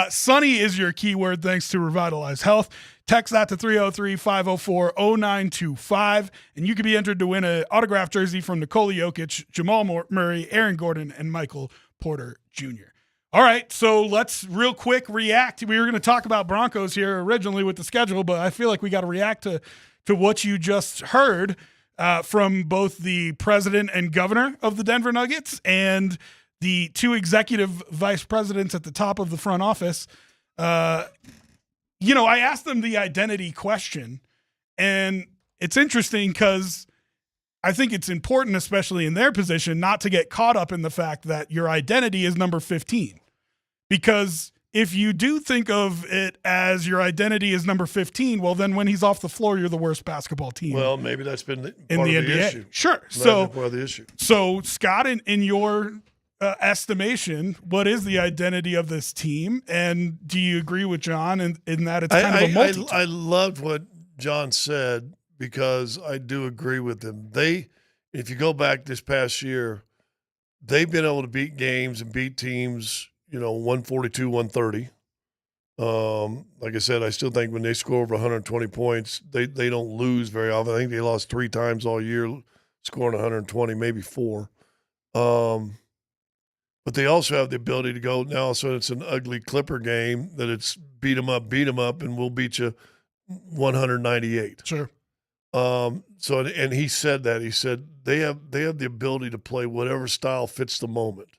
Sunny is your keyword thanks to Revitalize Health. Text that to 303-504-0925, and you could be entered to win an autographed jersey from Nikola Jokic, Jamal Murray, Aaron Gordon, and Michael Porter Jr. All right, so let's real quick react. We were going to talk about Broncos here originally with the schedule, but I feel like we got to react to what you just heard from both the president and governor of the Denver Nuggets and the two executive vice presidents at the top of the front office. I asked them the identity question, and it's interesting because I think it's important, especially in their position, not to get caught up in the fact that your identity is number 15. Because if you do think of it as your identity is number 15, well, then when he's off the floor, you're the worst basketball team. Well, maybe that's been in part the of the NBA. issue. Sure. Part of the issue. So Scott, in your estimation, what is the identity of this team? And do you agree with John in that it's kind of a multi-team? I loved what John said because I do agree with him. If you go back this past year, they've been able to beat games and beat teams, 142, 130. Like I said, I still think when they score over 120 points, they don't lose very often. I think they lost 3 times all year, scoring 120, maybe 4. But they also have the ability to go now, so it's an ugly Clipper game that it's beat them up, and we'll beat you 198. Sure. And he said that. He said they have the ability to play whatever style fits the moment.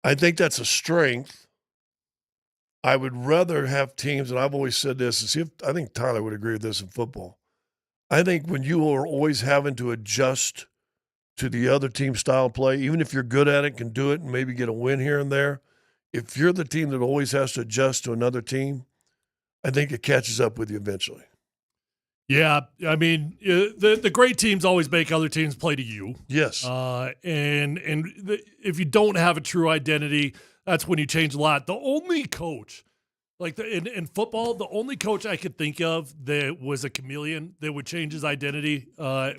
I think that's a strength. I would rather have teams, and I've always said this, and see if I think Tyler would agree with this in football. I think when you are always having to adjust to the other team's style of play, even if you're good at it, can do it, and maybe get a win here and there, if you're the team that always has to adjust to another team, I think it catches up with you eventually. Yeah, I mean, the great teams always make other teams play to you. Yes. If you don't have a true identity, that's when you change a lot. The only coach, in football, the only coach I could think of that was a chameleon that would change his identity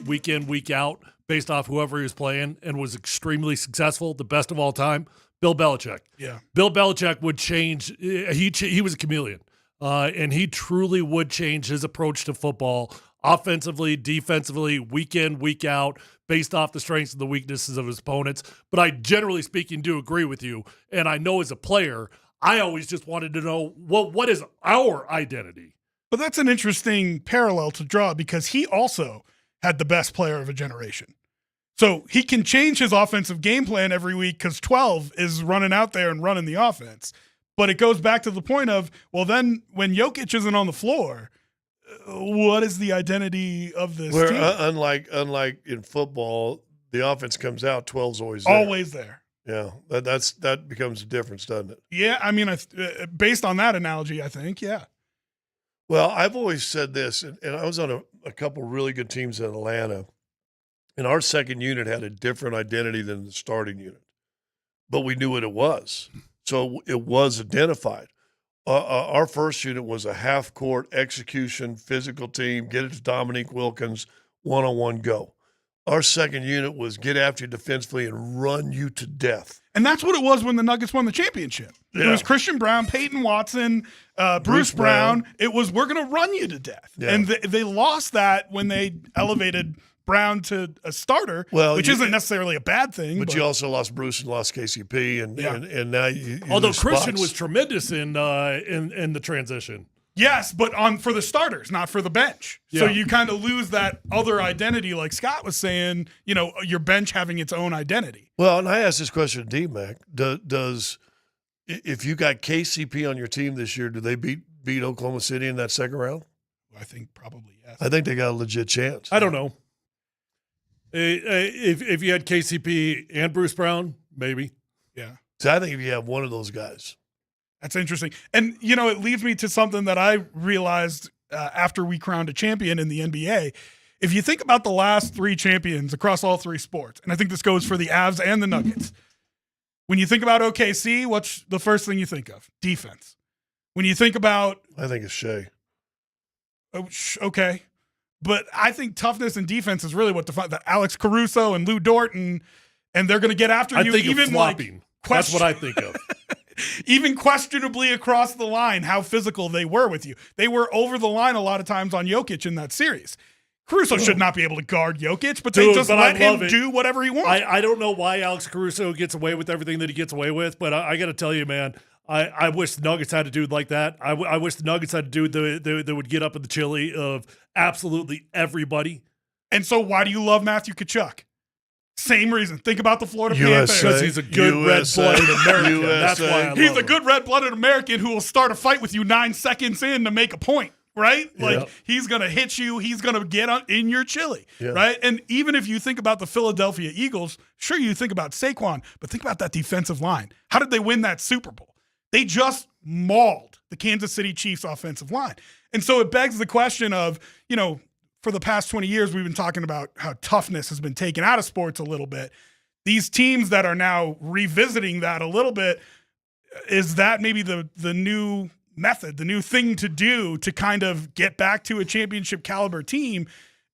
week in, week out based off whoever he was playing and was extremely successful, the best of all time, Bill Belichick. Yeah. Bill Belichick would change. He was a chameleon. And he truly would change his approach to football, offensively, defensively, week in, week out, based off the strengths and the weaknesses of his opponents. But I, generally speaking, do agree with you. And I know as a player, I always just wanted to know, what is our identity? But that's an interesting parallel to draw because he also had the best player of a generation. So he can change his offensive game plan every week because 12 is running out there and running the offense. But it goes back to the point of, well, then when Jokic isn't on the floor, what is the identity of this team? Unlike in football, the offense comes out, 12's always there. Always there. Yeah, that becomes a difference, doesn't it? Yeah, I mean, based on that analogy, I think, yeah. Well, I've always said this, and I was on a couple really good teams in Atlanta, and our second unit had a different identity than the starting unit, but we knew what it was. So it was identified. Our first unit was a half-court execution, physical team, get it to Dominique Wilkins, one-on-one go. Our second unit was get after you defensively and run you to death. And that's what it was when the Nuggets won the championship. Yeah. It was Christian Brown, Peyton Watson, Bruce Brown. It was, we're going to run you to death. Yeah. And they lost that when they elevated Brown to a starter, which isn't necessarily a bad thing. But you also lost Bruce and lost KCP, and now you although Christian was tremendous in the transition. Yes, but for the starters, not for the bench. Yeah. So you kind of lose that other identity, like Scott was saying. Your bench having its own identity. Well, and I asked this question to DMac: Does if you got KCP on your team this year, do they beat Oklahoma City in that second round? I think probably yes. I think they got a legit chance. I don't know. If you had KCP and Bruce Brown, maybe. Yeah. So I think if you have one of those guys. That's interesting. And, it leads me to something that I realized after we crowned a champion in the NBA. If you think about the last 3 champions across all 3 sports, and I think this goes for the Avs and the Nuggets, when you think about OKC, what's the first thing you think of? Defense. When you think about... I think it's Shea. Okay. But I think toughness and defense is really what defines that. Alex Caruso and Lou Dort, and they're going to get after you. I think even of flopping. That's what I think of. Even questionably across the line, how physical they were with you. They were over the line a lot of times on Jokic in that series. Caruso should not be able to guard Jokic, but they just let him do whatever he wants. I don't know why Alex Caruso gets away with everything that he gets away with, but I got to tell you, man, I wish the Nuggets had a dude like that. I wish the Nuggets had a dude that would get up in the chili of absolutely everybody. And so why do you love Matthew Tkachuk? Same reason. Think about the Florida Panthers. Because he's a good red-blooded American. That's why I love him. He's a good red-blooded American who will start a fight with you 9 seconds in to make a point, right? Like, he's going to hit you. He's going to get in your chili, right? And even if you think about the Philadelphia Eagles, sure, you think about Saquon, but think about that defensive line. How did they win that Super Bowl? They just mauled the Kansas City Chiefs offensive line. And so it begs the question of, you know, for the past 20 years, we've been talking about how toughness has been taken out of sports a little bit. These teams that are now revisiting that a little bit, is that maybe the new method, the new thing to do to kind of get back to a championship caliber team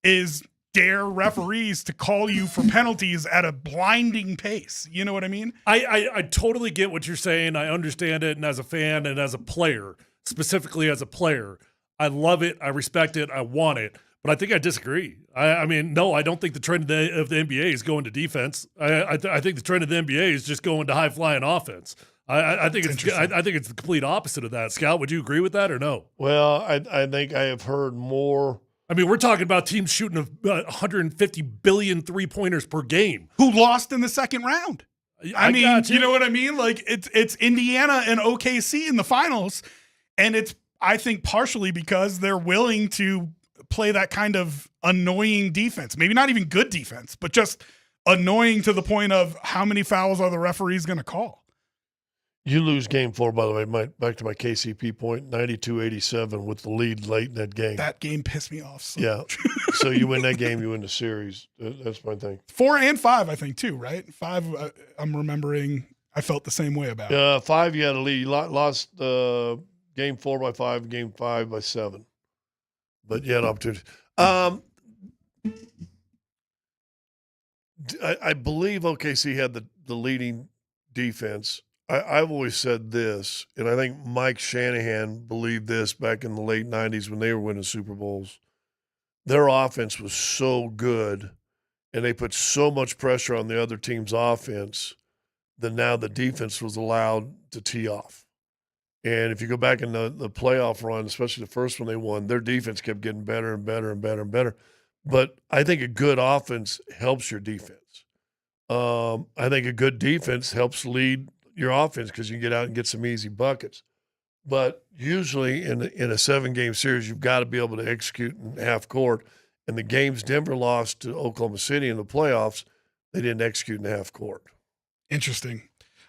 is dare referees to call you for penalties at a blinding pace. You know what I mean? I totally get what you're saying. I understand it. And as a fan and as a player, specifically as a player, I love it. I respect it. I want it. But I think I disagree. I mean, no, I don't think the trend of the NBA is going to defense. I think the trend of the NBA is just going to high-flying offense. I think it's the complete opposite of that. Scout, would you agree with that or no? Well, I think I have heard more. I mean, we're talking about teams shooting 150 billion three-pointers per game. Who lost in the second round. I mean, you know what I mean? Like, it's Indiana and OKC in the finals, and it's, I think, partially because they're willing to play that kind of annoying defense. Maybe not even good defense, but just annoying to the point of how many fouls are the referees going to call. You lose game 4, by the way, back to my KCP point, 92-87 with the lead late in that game. That game pissed me off. So yeah. So you win that game, you win the series. That's my thing. 4 and 5, I think, too, right? 5, I'm remembering I felt the same way about. 5, you had a lead. You lost game 4 by 5, game 5 by 7. But you had an opportunity. I believe OKC had the leading defense. I've always said this, and I think Mike Shanahan believed this back in the late 90s when they were winning Super Bowls. Their offense was so good, and they put so much pressure on the other team's offense that now the defense was allowed to tee off. And if you go back in the playoff run, especially the first one they won, their defense kept getting better and better and better and better. But I think a good offense helps your defense. I think a good defense helps lead your offense because you can get out and get some easy buckets. But usually in a 7-game series, you've got to be able to execute in half court. And the games Denver lost to Oklahoma City in the playoffs, they didn't execute in half court. Interesting.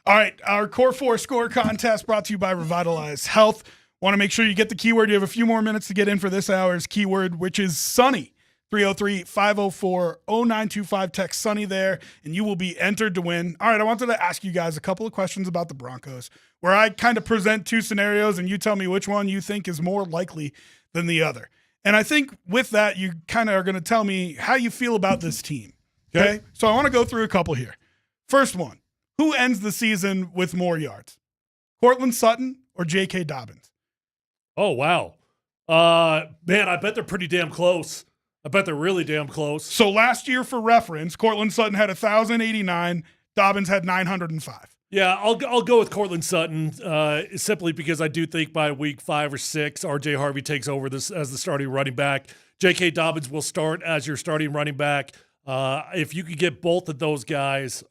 All right, our Core 4 score contest brought to you by Revitalize Health. Want to make sure you get the keyword. You have a few more minutes to get in for this hour's keyword, which is Sunny. 303-504-0925. Text Sunny there, and you will be entered to win. All right, I wanted to ask you guys a couple of questions about the Broncos, where I kind of present 2 scenarios, and you tell me which one you think is more likely than the other. And I think with that, you kind of are going to tell me how you feel about this team. Okay? So I want to go through a couple here. First one. Who ends the season with more yards? Cortland Sutton or J.K. Dobbins? Oh, wow. Man, I bet they're pretty damn close. I bet they're really damn close. So last year, for reference, Cortland Sutton had 1,089. Dobbins had 905. Yeah, I'll go with Cortland Sutton simply because I do think by week 5 or 6, R.J. Harvey takes over this as the starting running back. J.K. Dobbins will start as your starting running back. If you could get both of those guys,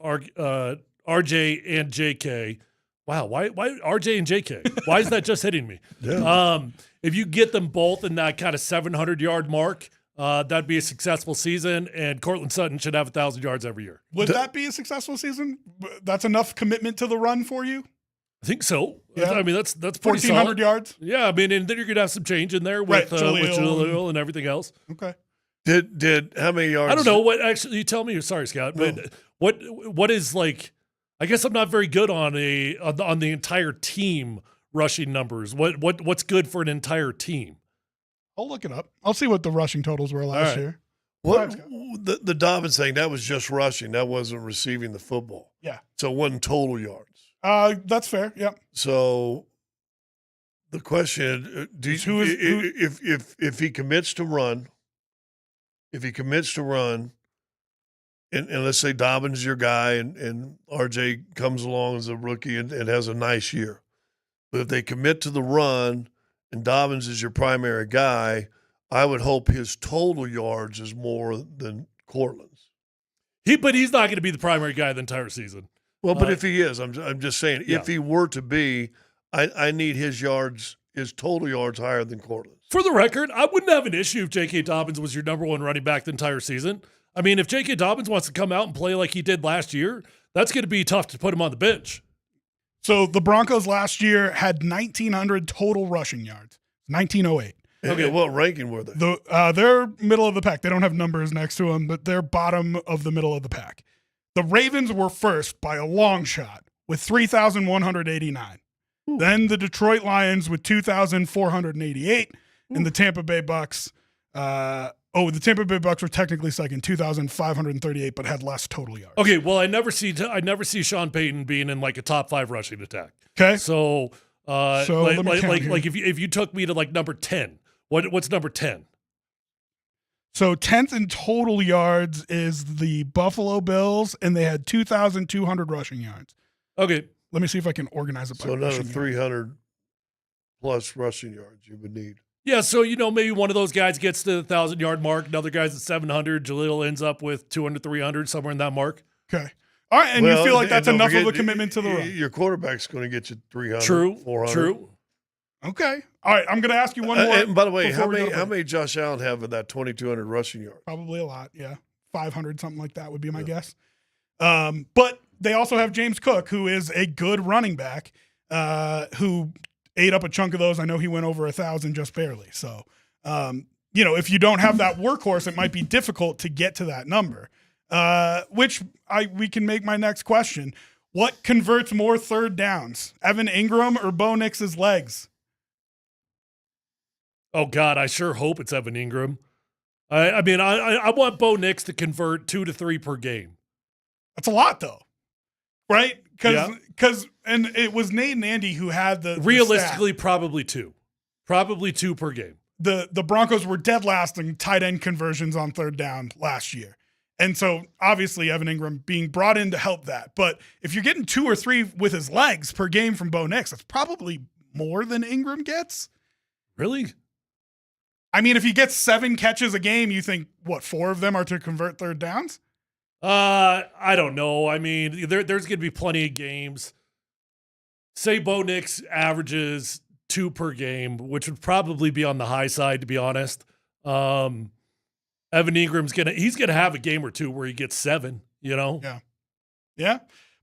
RJ and JK. Wow, why RJ and JK? Why is that just hitting me? Yeah. If you get them both in that kind of 700-yard mark, that'd be a successful season, and Cortland Sutton should have 1,000 yards every year. Would that be a successful season? That's enough commitment to the run for you? I think so. Yeah. I mean, that's pretty 1,400 solid. yards? Yeah, I mean, and then you're going to have some change in there with Jaleel and everything else. Okay. Did how many yards? I don't know what actually. You tell me. Sorry, Scott. But what is like? I guess I'm not very good on the entire team rushing numbers. What's good for an entire team? I'll look it up. I'll see what the rushing totals were last year. What the Dobbins thing, that was just rushing. That wasn't receiving the football. Yeah. So it wasn't total yards. That's fair. Yep. So the question, if he commits to run, and let's say Dobbins is your guy and RJ comes along as a rookie and has a nice year. But if they commit to the run and Dobbins is your primary guy, I would hope his total yards is more than Cortland's. But he's not going to be the primary guy the entire season. Well, but if he is, I'm just saying, if he were to be, I need his total yards higher than Cortland's. For the record, I wouldn't have an issue if J.K. Dobbins was your number one running back the entire season. I mean, if J.K. Dobbins wants to come out and play like he did last year, that's going to be tough to put him on the bench. So the Broncos last year had 1,900 total rushing yards. 1908. Okay, what ranking were they? They're middle of the pack. They don't have numbers next to them, but they're bottom of the middle of the pack. The Ravens were first by a long shot with 3,189. Then the Detroit Lions with 2,488, and the Tampa Bay Bucks. The Tampa Bay Bucks were technically second, 2,538, but had less total yards. Okay, well, I never see Sean Payton being in like a top 5 rushing attack. Okay, so if you took me to like number 10, what's number 10? So 10th in total yards is the Buffalo Bills, and they had 2,200 rushing yards. Okay. Let me see if I can organize it by So another rushing 300 plus rushing yards you would need. Yeah, so, maybe one of those guys gets to the 1,000-yard mark, another guy's at 700, Jalil ends up with 200, 300, somewhere in that mark. Okay. All right, and you feel like that's enough of a commitment to the run. Your quarterback's going to get you 300, True, 400. true. Okay. All right, I'm going to ask you one more. And by the way, how many Josh Allen have of that 2,200 rushing yards? Probably a lot, yeah. 500, something like that would be my guess. But they also have James Cook, who is a good running back, who ate up a chunk of those. I know he went over 1,000 just barely. So, if you don't have that workhorse, it might be difficult to get to that number, we can make my next question. What converts more third downs, Evan Ingram or Bo Nix's legs? Oh, God, I sure hope it's Evan Ingram. I want Bo Nix to convert 2 to 3 per game. That's a lot, though, right? Because and it was Nate and Andy who had the realistically probably 2 per game. The Broncos were dead last in tight end conversions on third down last year. And so obviously Evan Ingram being brought in to help that. But if you're getting 2 or 3 with his legs per game from Bo Nix, that's probably more than Ingram gets. Really? I mean, if he gets 7 catches a game, you think, 4 of them are to convert third downs? I don't know. I mean, there's going to be plenty of games. Say Bo Nix averages 2 per game, which would probably be on the high side, to be honest. Evan Ingram's he's gonna have a game or 2 where he gets 7. Yeah.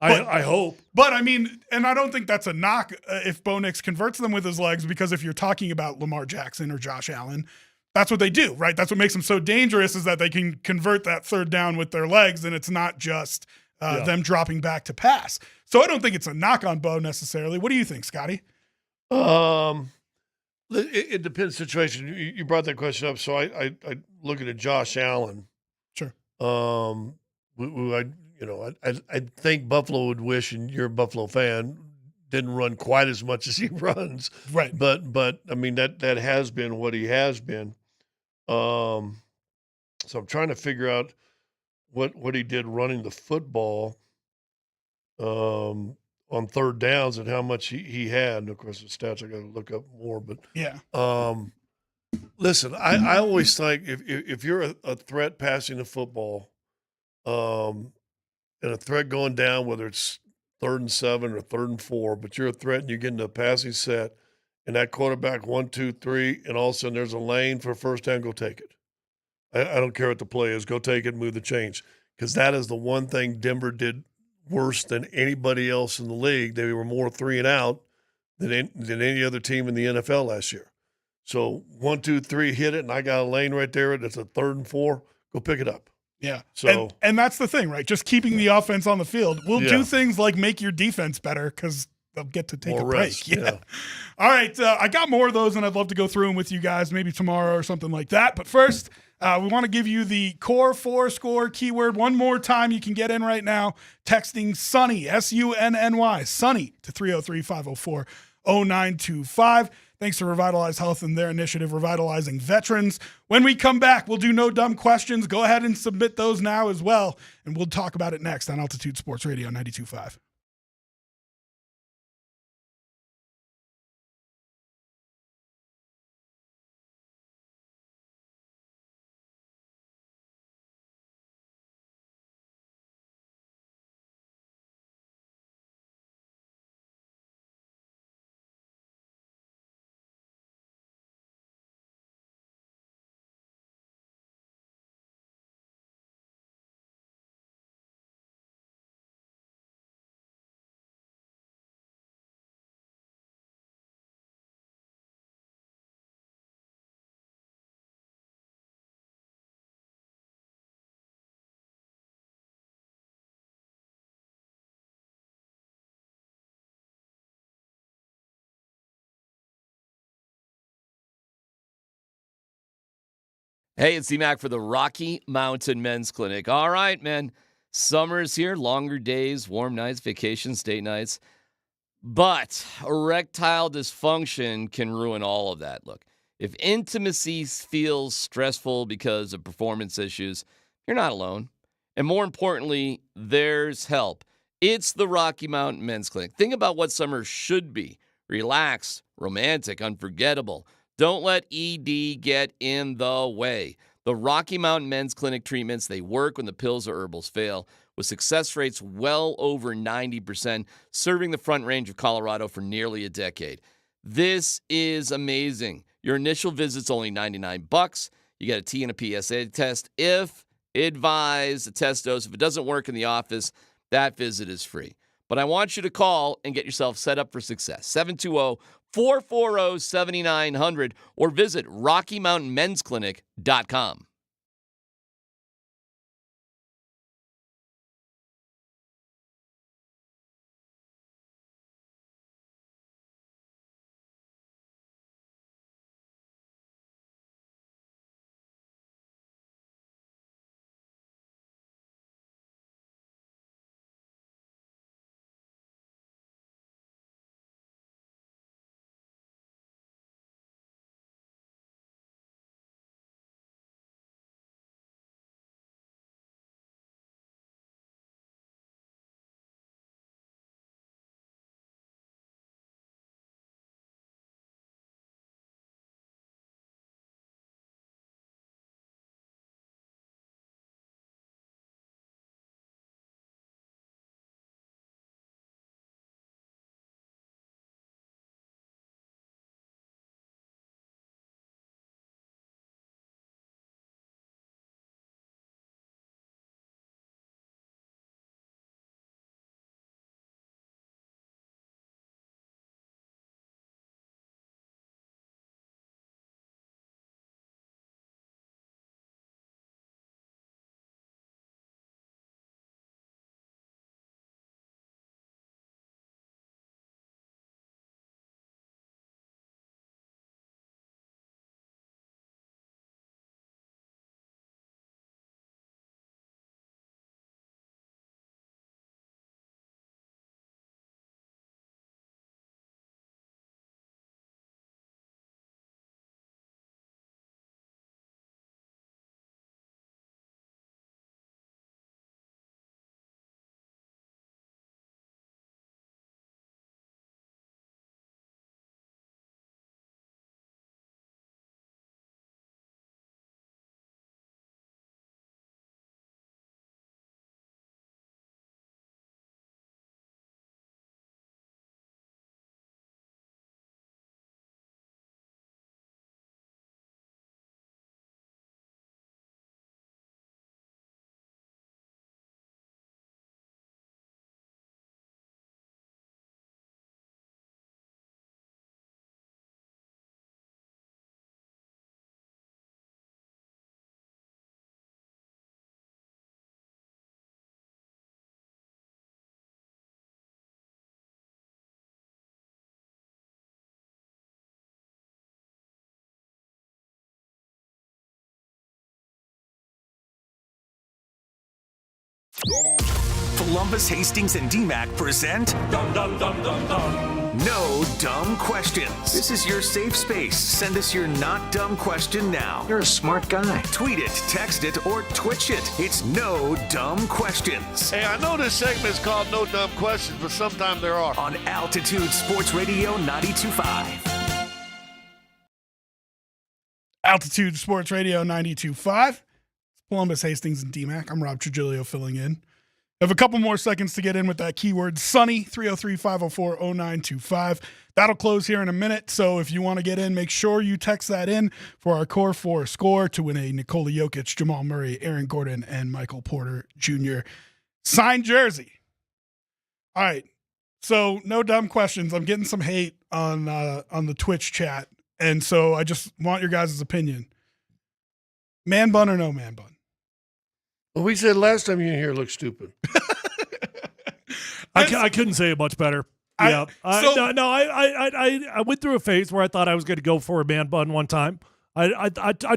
I hope. But I mean, and I don't think that's a knock if Bo Nix converts them with his legs, because if you're talking about Lamar Jackson or Josh Allen, that's what they do, right? That's what makes them so dangerous, is that they can convert that third down with their legs, and it's not just them dropping back to pass. So I don't think it's a knock on Bo necessarily. What do you think, Scotty? It depends situation. You brought that question up, so I looking at Josh Allen. Sure. I think Buffalo would wish, and you're a Buffalo fan, didn't run quite as much as he runs. Right. But I mean that has been what he has been. So I'm trying to figure out what he did running the football on third downs and how much he had. And of course, the stats I got to look up more. But yeah. Listen, I always think if you're a threat passing the football, and a threat going down, whether it's 3rd and 7 or 3rd and 4, but you're a threat and you get into a passing set, and that quarterback 1, 2, 3, and all of a sudden there's a lane for first down, go take it. I don't care what the play is, go take it, move the chains, because that is the one thing Denver did worse than anybody else in the league. They were more 3 and out than any other team in the NFL last year. So 1, 2, 3, hit it, and I got a lane right there. That's a 3rd and 4. Go pick it up. Yeah. So and that's the thing, right? Just keeping the offense on the field. We'll do Yeah. things like make your defense better because they'll get to take More a break. rest, yeah. All right. I got more of those, and I'd love to go through them with you guys maybe tomorrow or something like that. But first, we want to give you the Core 4 Score keyword one more time. You can get in right now texting Sunny, S-U-N-N-Y, Sunny to 303-504-0925. Thanks to Revitalize Health and their initiative, Revitalizing Veterans. When we come back, we'll do no dumb questions. Go ahead and submit those now as well, and we'll talk about it next on Altitude Sports Radio 92.5. Hey, it's DMac for the Rocky Mountain Men's Clinic. All right, man. Summer's here, longer days, warm nights, vacations, date nights. But erectile dysfunction can ruin all of that. Look, if intimacy feels stressful because of performance issues, you're not alone. And more importantly, there's help. It's the Rocky Mountain Men's Clinic. Think about what summer should be. Relaxed, romantic, unforgettable. Don't let ED get in the way. The Rocky Mountain Men's Clinic treatments, they work when the pills or herbals fail, with success rates well over 90%, serving the Front Range of Colorado for nearly a decade. This is amazing. Your initial visit's only $99. You get a T and a PSA test. If advised, a test dose. If it doesn't work in the office, that visit is free. But I want you to call and get yourself set up for success. 720-440-7900 or visit RockyMountainMen'sClinic.com. Polumbus, Hastings, and DMac present No Dumb Questions. This is your safe space. Send us your not dumb question now. You're a smart guy. Tweet it, text it, or Twitch it. It's No Dumb Questions. Hey, I know this segment is called No Dumb Questions, but sometimes there are. On Altitude Sports Radio 92.5. Altitude Sports Radio 92.5. Polumbus, Hastings, and DMac. I'm Rob Trujillo filling in. I have a couple more seconds to get in with that keyword Sunny, 303-504-0925. That'll close here in a minute, so if you want to get in, make sure you text that in for our Core 4 score to win a Nikola Jokic, Jamal Murray, Aaron Gordon, and Michael Porter Jr. signed jersey. All right, so no dumb questions. I'm getting some hate on the Twitch chat, and so I just want your guys' opinion. Man bun or no man bun? Well, we said last time you were here looked stupid. I couldn't say it much better. Yeah. I went through a phase where I thought I was going to go for a man bun one time. I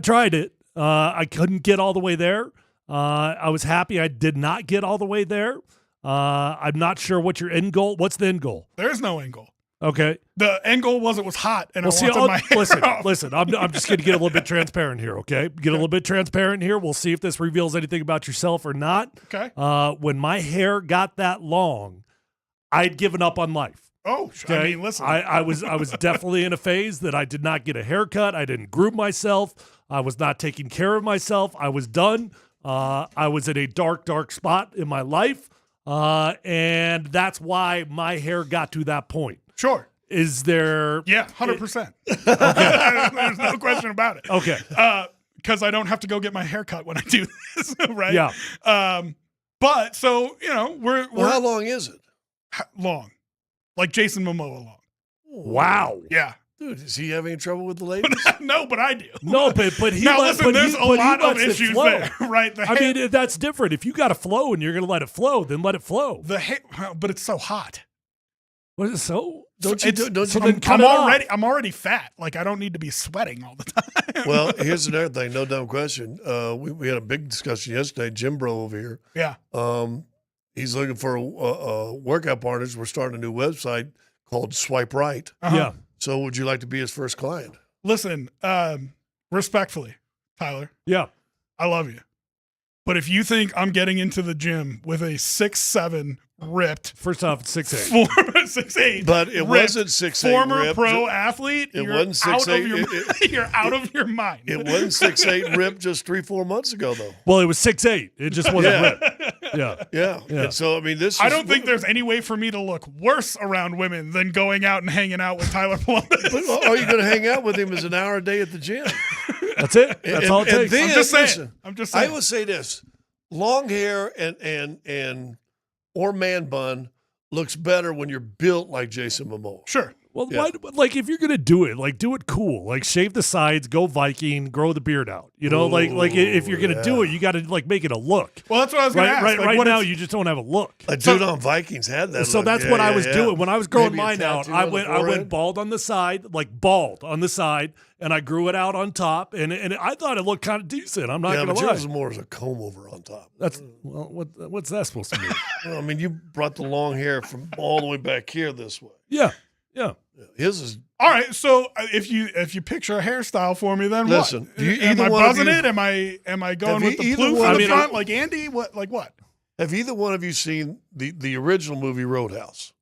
tried it. I couldn't get all the way there. I was happy I did not get all the way there. I'm not sure what your end goal. What's the end goal? There's no end goal. Okay. The end goal was it was hot, and I wanted my hair off. Listen. I'm just going to get a little bit transparent here, okay? Get a little bit transparent here. We'll see if this reveals anything about yourself or not. Okay. When my hair got that long, I'd given up on life. Oh, okay? I mean, listen. I was definitely in a phase that I did not get a haircut. I didn't groom myself. I was not taking care of myself. I was done. I was in a dark, dark spot in my life, and that's why my hair got to that point. Sure. Is there? Yeah, 100%. Okay. There's no question about it. Okay. Because I don't have to go get my hair cut when I do this, right? Yeah. But so we're how long is it? Long, like Jason Momoa long. Wow. Yeah. Dude, does he have any trouble with the ladies? No, but I do. No, but he. Now listen, there's a lot of lets it issues flow. there, right? The hair, mean, that's different. If you got to flow and you're going to let it flow, then let it flow. The hair, but it's so hot. What is it so? I'm already fat. Like I don't need to be sweating all the time. Well, here's another thing. No dumb question. We had a big discussion yesterday. Jim Bro over here. Yeah. He's looking for workout partners. We're starting a new website called Swipe Right. Uh-huh. Yeah. So would you like to be his first client? Listen, respectfully, Tyler. Yeah. I love you. But if you think I'm getting into the gym with a 6'7" ripped. First off, it's 6'8". 6'8". But it wasn't 6'8". Former ripped. pro athlete. It you're wasn't 6'8". You're out of your mind. It wasn't 6'8" ripped just 3-4 months ago, though. Well, it was 6'8". It just wasn't ripped. Yeah. Yeah. And so, I mean, I don't think there's any way for me to look worse around women than going out and hanging out with Tyler Polumbus. But all you're going to hang out with him is an hour a day at the gym. That's it. That's all it takes. I'm just saying. I will say this. Long hair or man bun looks better when you're built like Jason Momoa. Sure. Well, like if you're gonna do it, like do it cool. Like shave the sides, go Viking, grow the beard out. You know, like if you're gonna do it, you got to like make it a look. Well, that's what I was gonna ask. Right now, you just don't have a look. A dude on Vikings had that. So look. that's what I was doing when I was growing Maybe a mine out. tattoo I on the went forehead? bald on the side, like bald on the side, and I grew it out on top, and I thought it looked kind of decent. I'm not gonna but lie. yours was more as a comb over on top. That's what's that supposed to mean? Well, I mean, you brought the long hair from all the way back here this way. Yeah. His is all right. So if you picture a hairstyle for me, then listen. what? Am I buzzing it? Am I going with the blue from the front like Andy? What? Have either one of you seen the original movie Roadhouse?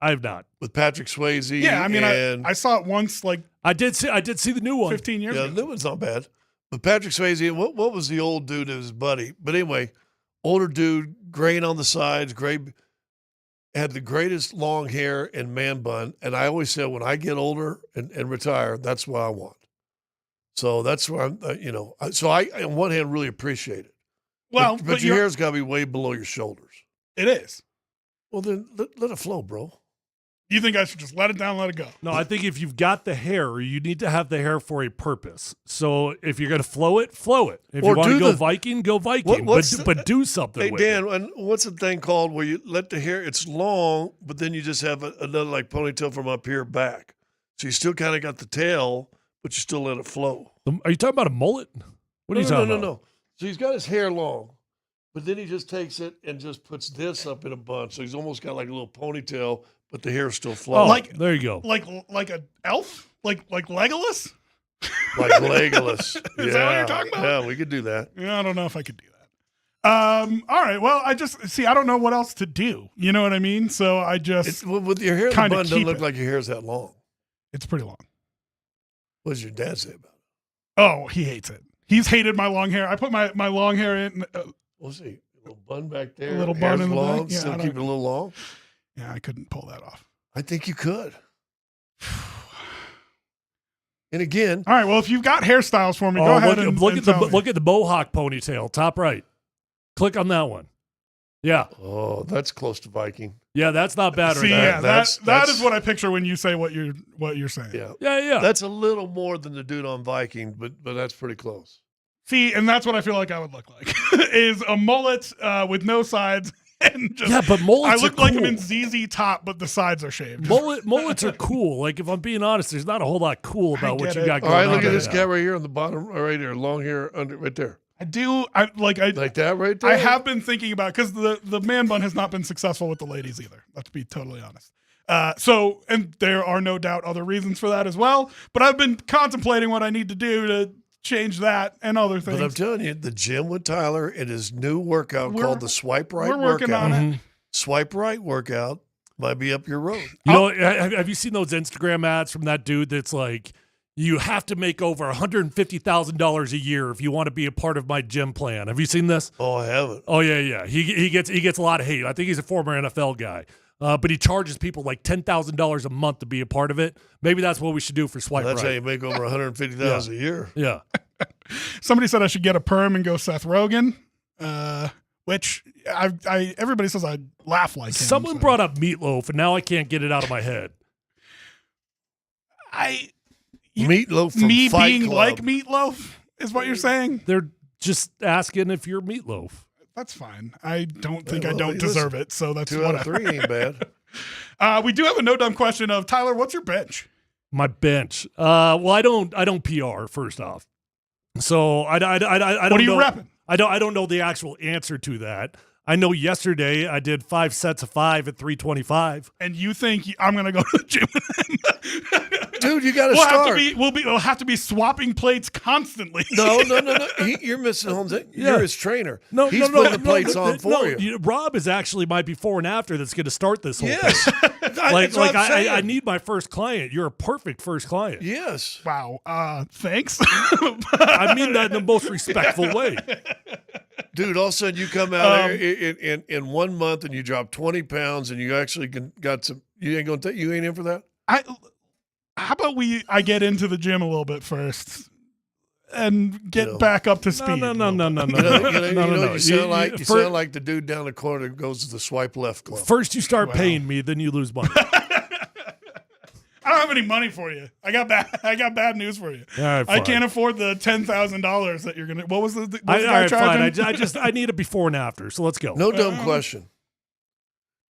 I have not. With Patrick Swayze. Yeah, I mean, I saw it once. Like I did see the new one 15 years ago. The new one's not bad. But Patrick Swayze, what was the old dude, his buddy? But anyway, older dude, grain on the sides, gray, had the greatest long hair and man bun. And I always said, when I get older and retire, that's what I want. So that's where I'm, so I, on one hand, really appreciate it. Well, but your hair's got to be way below your shoulders. It is. Well, then let it flow, bro. You think I should just let it down, let it go? No, I think if you've got the hair, you need to have the hair for a purpose. So if you're going to flow it, flow it. If you want to go Viking, go Viking. But do something with Dan, it. and what's the thing called where you let the hair, it's long, but then you just have another like ponytail from up here back. So you still kind of got the tail, but you still let it flow. Are you talking about a mullet? What are you talking about? No. So he's got his hair long, But then he just takes it and just puts this up in a bunch. So he's almost got like a little ponytail, but the hair's still flowing. Like there you go. Like an elf? Like Legolas? Like Legolas. Is that what you're talking about? Yeah, we could do that. Yeah, I don't know if I could do that. All right. Well, I don't know what else to do. You know what I mean? So I just with your hair in the bun doesn't look like your hair's that long. It's pretty long. What does your dad say about it? Oh, he hates it. He's hated my long hair. I put my long hair in. We'll see. A little bun back there. A little hair's bun in the long, back. Yeah, still I keep it don't- a little long. Yeah, I couldn't pull that off. I think you could. And again, all right. Well, if you've got hairstyles for me, go ahead and look at the tell me. look at the mohawk ponytail, top right. Click on that one. Yeah. Oh, that's close to Viking. Yeah, that's not bad. See, right yeah, there. that is what I picture when you say what you're saying. Yeah. Yeah. That's a little more than the dude on Viking, but that's pretty close. See, and that's what I feel like I would look like is a mullet with no sides. And just, Yeah, but mullets I look are like I'm cool. in ZZ Top, but the sides are shaved. Mullets are cool. Like if I'm being honest, there's not a whole lot cool about what get you it. got All going right, on. look at this there. guy right here on the bottom, right here, long hair under right there. I do. I like that right there. I have been thinking about because the man bun has not been successful with the ladies either. Let's be totally honest. So, and there are no doubt other reasons for that as well. But I've been contemplating what I need to do to change that and other things. But I'm telling you, the gym with Tyler and his new workout We're- called the Swipe Right we're working workout. on it. Swipe Right workout might be up your road. You know, have you seen those Instagram ads from that dude that's like, you have to make over $150,000 a year if you want to be a part of my gym plan. Have you seen this? Oh, I haven't. Oh yeah. He gets a lot of hate. I think he's a former NFL guy, but he charges people like $10,000 a month to be a part of it. Maybe that's what we should do for Swipe That's Right. how you make over $150,000 a year. Yeah. Somebody said I should get a perm and go Seth Rogen, which everybody says I laugh like him. Someone brought up Meatloaf, and now I can't get it out of my head. Meatloaf from me Fight being Club. like Meatloaf is what you're saying. They're just asking if you're Meatloaf. That's fine. I don't think I well, don't listen, deserve it, so that's 2 out of whatever. 3 ain't bad. We do have a no dumb question of Tyler. What's your bench? My bench. Well, I don't PR first off, so I don't. What are you know, repping? I don't know the actual answer to that. I know yesterday I did 5 sets of 5 at 325. And you think I'm going to go to the gym with him? Dude, you got to We'll start. we'll have to be swapping plates constantly. No. You're missing Holmes. You're Yeah. his trainer. No, He's no, no, putting the plates on for you. Rob is actually my before and after that's going to start this whole Yes. thing. That's what I'm saying. I need my first client. You're a perfect first client. Yes. Wow. Thanks. I mean that in the most respectful way. Dude, all of a sudden you come out here in 1 month and you drop 20 pounds and you actually got some. You ain't gonna you ain't in for that. How about I get into the gym a little bit first and get back up to speed? No. You sound like the dude down the corner that goes to the Swipe Left Club. First you start paying me, then you lose money. I don't have any money for you. I got bad news for you. All right, I fine. can't afford the $10,000 that you're gonna. What was the All guy right, fine. charging? I need a before and after. So let's go. No dumb question.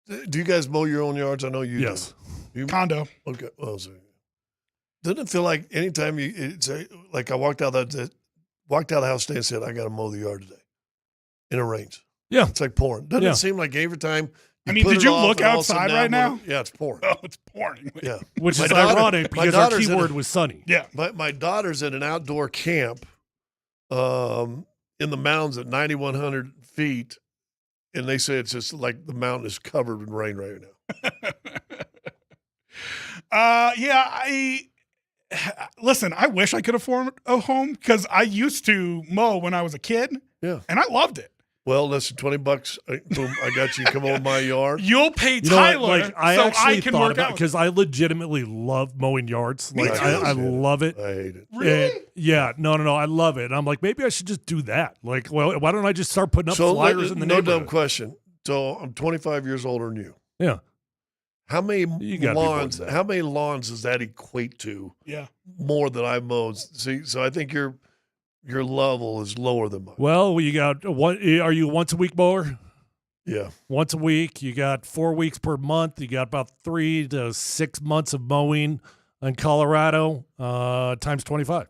Do you guys mow your own yards? I know you Yes. do. Condo. Okay. Well, doesn't it feel like anytime like I walked out of the house today and said, I got to mow the yard today and it rains. Yeah. It's like pouring. Doesn't it seem like every time did you look outside right now? Yeah, it's pouring. Oh, it's pouring. Yeah. Which My is daughter- ironic my because our daughter's in keyword a- was sunny. Yeah. My daughter's at an outdoor camp in the mountains at 9,100 feet, and they say it's just like the mountain is covered in rain right now. Listen, I wish I could afford a home because I used to mow when I was a kid. Yeah. And I loved it. Well, listen, $20. Boom, I got you. Come on my yard. You'll pay You know what, Tyler like, I so actually I can thought work about out. because I legitimately love mowing yards. Me Like too. I love it. I hate it. Really? Yeah, no, I love it. And I'm like, maybe I should just do that. Like, well, why don't I just start putting up flyers in the no neighborhood? dumb question. So I'm 25 years older than you. Yeah. How many You gotta be more lawns? than that. How many lawns does that equate to? Yeah. More than I've mowed. See, so I think your level is lower than mine. Well, you got what? Are you a once a week mower? Yeah. Once a week. You got 4 weeks per month. You got about 3 to 6 months of mowing in Colorado times 25.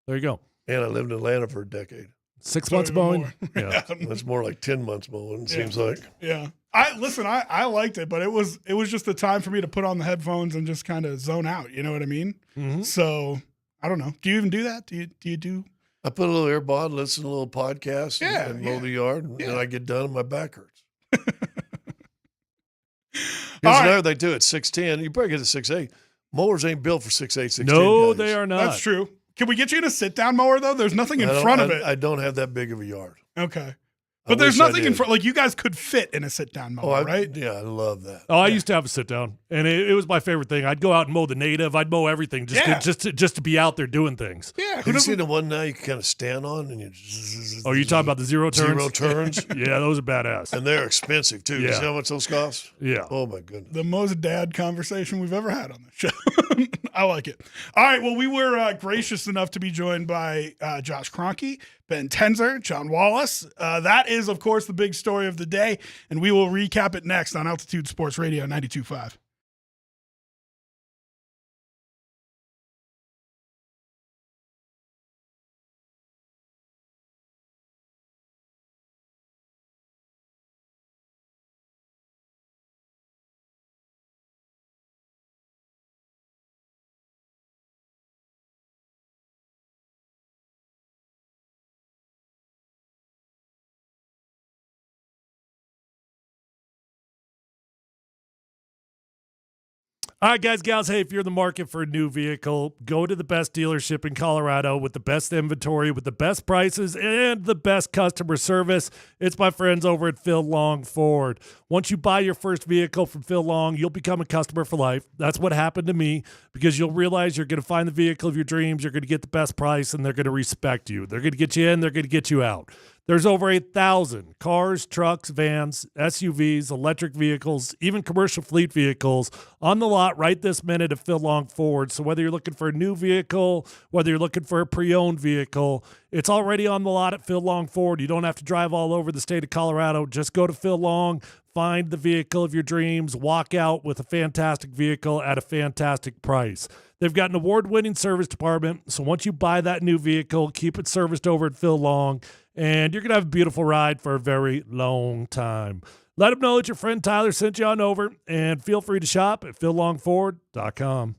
There you go. And I lived in Atlanta for a decade. 6 So months even mowing. more. Yeah. It's more like 10 months mowing, it seems like. Yeah. I liked it, but it was just a time for me to put on the headphones and just kind of zone out. You know what I mean? Mhm. So I don't know. Do you even do that? Do you do? I put a little earbud, listen to a little podcast, Yeah, and mow the yard, and then I get done and my back hurts. All Here's right. another thing, too. At 6'10", you probably get a 6'8". Mowers ain't built for 6'8", 6'10". No, guys. they are not. That's true. Can we get you in a sit down mower though? There's nothing in front of it. I don't have that big of a yard. Okay. I But there's wish I nothing in did. front. Like you guys could fit in a sit down mower, right? Yeah, I love that. Oh, I used to have a sit down, and it was my favorite thing. I'd go out and mow the native. I'd mow everything just to be out there doing things. Yeah. Have you seen the one now you can kind of stand on and you Oh, you talking about the zero turns? Zero turns? Yeah, those are badass. And they're expensive, too. You Yeah. see how much those cost? Yeah. Oh, my goodness. The most dad conversation we've ever had on the show. I like it. All right. Well, we were gracious enough to be joined by Josh Kroenke, Ben Tenzer, John Wallace. That is, of course, the big story of the day, and we will recap it next on Altitude Sports Radio 92.5. All right, guys, gals, hey, if you're in the market for a new vehicle, go to the best dealership in Colorado with the best inventory, with the best prices, and the best customer service. It's my friends over at Phil Long Ford. Once you buy your first vehicle from Phil Long, you'll become a customer for life. That's what happened to me, because you'll realize you're going to find the vehicle of your dreams, you're going to get the best price, and they're going to respect you. They're going to get you in, they're going to get you out. There's over 8,000 cars, trucks, vans, SUVs, electric vehicles, even commercial fleet vehicles on the lot right this minute at Phil Long Ford. So whether you're looking for a new vehicle, whether you're looking for a pre-owned vehicle, it's already on the lot at Phil Long Ford. You don't have to drive all over the state of Colorado. Just go to Phil Long, find the vehicle of your dreams, walk out with a fantastic vehicle at a fantastic price. They've got an award-winning service department, so once you buy that new vehicle, keep it serviced over at Phil Long, and you're going to have a beautiful ride for a very long time. Let them know that your friend Tyler sent you on over, and feel free to shop at phillongford.com.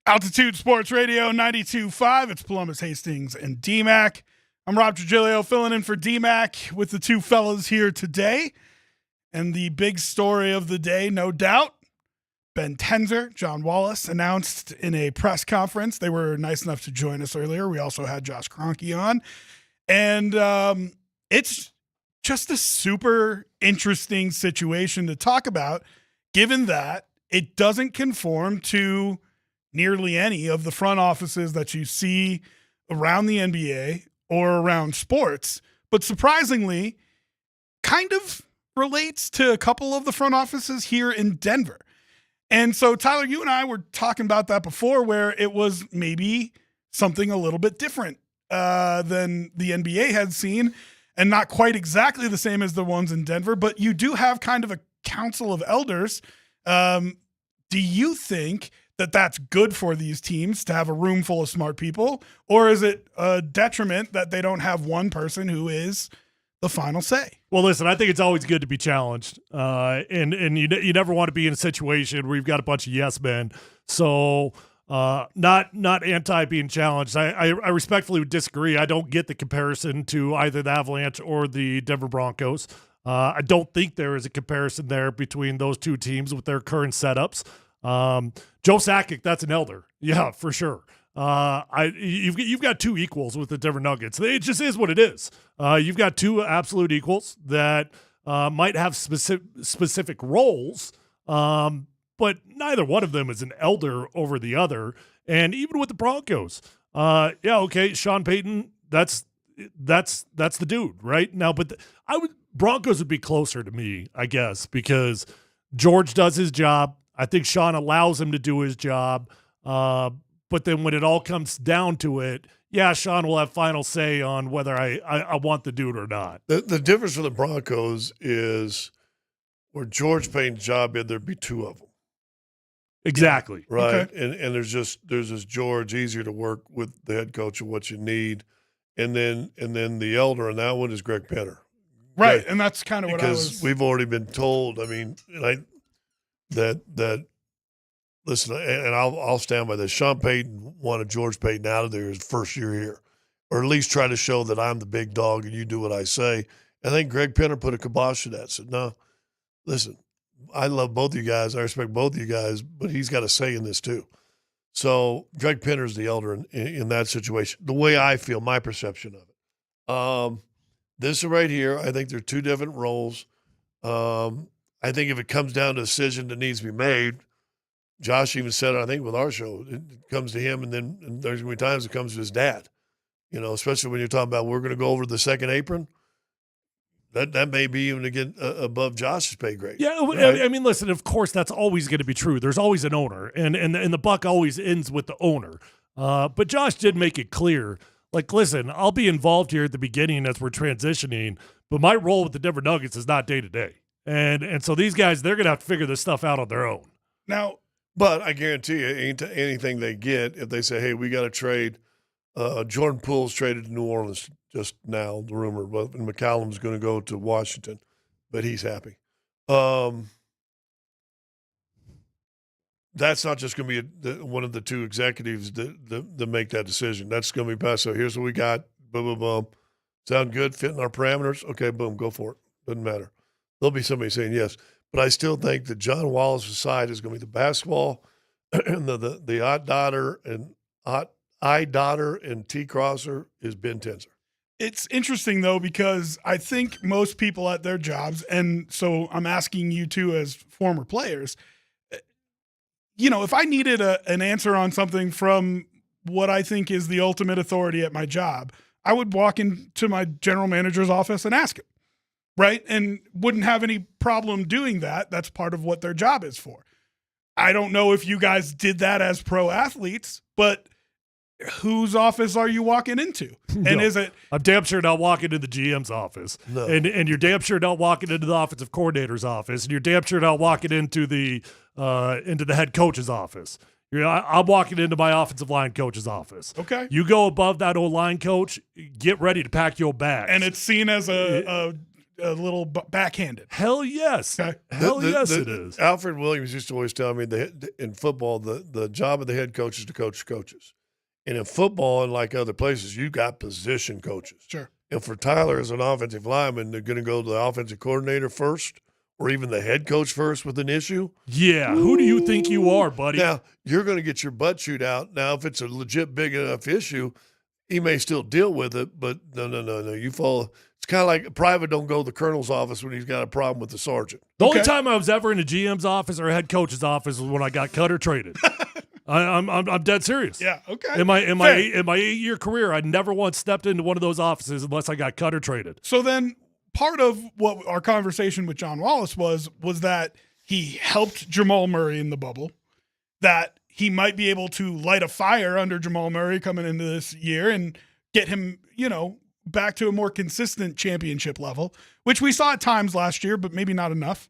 Altitude Sports Radio 92.5. It's Polumbus, Hastings, and DMac. I'm Rob Trujillo filling in for DMac with the two fellas here today. And the big story of the day, no doubt, Ben Tenzer, John Wallace announced in a press conference. They were nice enough to join us earlier. We also had Josh Kroenke on. And it's just a super interesting situation to talk about, given that it doesn't conform to nearly any of the front offices that you see around the NBA or around sports, but surprisingly kind of relates to a couple of the front offices here in Denver. And so, Tyler, you and I were talking about that before, where it was maybe something a little bit different than the NBA had seen, and not quite exactly the same as the ones in Denver, but you do have kind of a council of elders. Do you think that that's good for these teams to have a room full of smart people, or is it a detriment that they don't have one person who is the final say? Well, listen, I think it's always good to be challenged, and you never want to be in a situation where you've got a bunch of yes men. So not anti being challenged. I respectfully would disagree. I don't get the comparison to either the Avalanche or the Denver Broncos. I don't think there is a comparison there between those two teams with their current setups. Joe Sakic, that's an elder. Yeah, for sure. You've got two equals with the Denver Nuggets. It just is what it is. You've got two absolute equals that might have specific roles, but neither one of them is an elder over the other. And even with the Broncos, Sean Payton, that's the dude right now. But Broncos would be closer to me, I guess, because George does his job. I think Sean allows him to do his job. But then when it all comes down to it, Sean will have final say on whether I want the dude or not. The difference for the Broncos is where George Payton's job is, there'd be two of them. Exactly. Right. Okay. And there's this George, easier to work with the head coach of what you need. And then the elder on that one is Greg Penner. Right. And that's kind of what I was. Because we've already been told, listen, and I'll stand by this. Sean Payton wanted George Payton out of there his first year here, or at least try to show that I'm the big dog and you do what I say. I think Greg Penner put a kibosh to that. Said, no, listen, I love both you guys. I respect both you guys, but he's got a say in this too. So Greg Penner's the elder in that situation. The way I feel, my perception of it. This right here, I think they're two different roles. I think if it comes down to a decision that needs to be made, Josh even said it, I think, with our show, it comes to him, and then there's going to be times it comes to his dad, especially when you're talking about we're going to go over the second apron. That may be even to get above Josh's pay grade. Yeah, right? I mean, listen, of course, that's always going to be true. There's always an owner, and the buck always ends with the owner. But Josh did make it clear, like, listen, I'll be involved here at the beginning as we're transitioning, but my role with the Denver Nuggets is not day-to-day. And so these guys, they're going to have to figure this stuff out on their own. Now, but I guarantee you, anything they get, if they say, hey, we got to trade, Jordan Poole's traded to New Orleans just now, the rumor, but McCallum's going to go to Washington, but he's happy. That's not just going to be one of the two executives that make that decision. That's going to be passed. So here's what we got. Boom, boom, boom. Sound good? Fitting our parameters? Okay, boom, go for it. Doesn't matter. There'll be somebody saying yes. But I still think that John Wallace's side is going to be the basketball, and the eye daughter and T crosser is Ben Tenzer. It's interesting, though, because I think most people at their jobs, and so I'm asking you two as former players, if I needed an answer on something from what I think is the ultimate authority at my job, I would walk into my general manager's office and ask him. Right? And wouldn't have any problem doing that. That's part of what their job is for. I don't know if you guys did that as pro athletes, but whose office are you walking into? And is it? I'm damn sure not walking into the GM's office. No. And you're damn sure not walking into the offensive coordinator's office. And you're damn sure not walking into the head coach's office. I'm walking into my offensive line coach's office. Okay. You go above that O-line coach, get ready to pack your bags. And it's seen as a backhanded. Hell yes. Okay. Hell yes, it is. Alfred Williams used to always tell me that in football, the job of the head coach is to coach coaches. And in football, and other places, you got position coaches. Sure. And for Tyler as an offensive lineman, they're going to go to the offensive coordinator first or even the head coach first with an issue. Yeah. Who do you think you are, buddy? Now, you're going to get your butt chewed out. Now, if it's a legit big enough issue, he may still deal with it, but no. You fall. It's kind of like a private don't go to the colonel's office when he's got a problem with the sergeant. The only time I was ever in a GM's office or a head coach's office was when I got cut or traded. I'm dead serious. Yeah, okay. In my 8-year career, I never once stepped into one of those offices unless I got cut or traded. So then part of what our conversation with John Wallace was that he helped Jamal Murray in the bubble, that he might be able to light a fire under Jamal Murray coming into this year and get him, back to a more consistent championship level, which we saw at times last year, but maybe not enough.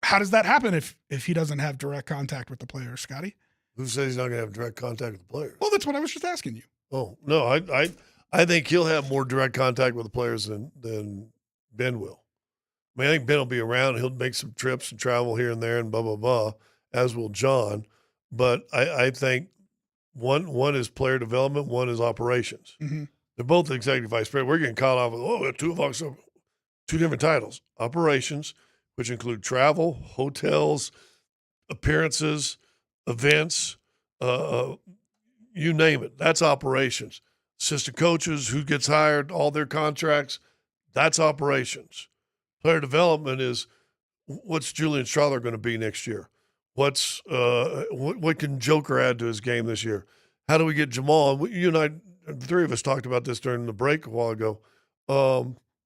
How does that happen if he doesn't have direct contact with the players, Scotty? Who says he's not going to have direct contact with the players? Well, that's what I was just asking you. Oh, no, I think he'll have more direct contact with the players than Ben will. I mean, I think Ben will be around. He'll make some trips and travel here and there and blah, blah, blah, as will John. But I think one is player development, one is operations. Mm-hmm. They're both executive vice president. We're getting caught off with, two of us, two different titles. Operations, which include travel, hotels, appearances, events, you name it. That's operations. Assistant coaches, who gets hired, all their contracts, that's operations. Player development is what's Julian Strother going to be next year? What's what can Joker add to his game this year? How do we get Jamal? You and I, the three of us talked about this during the break a while ago.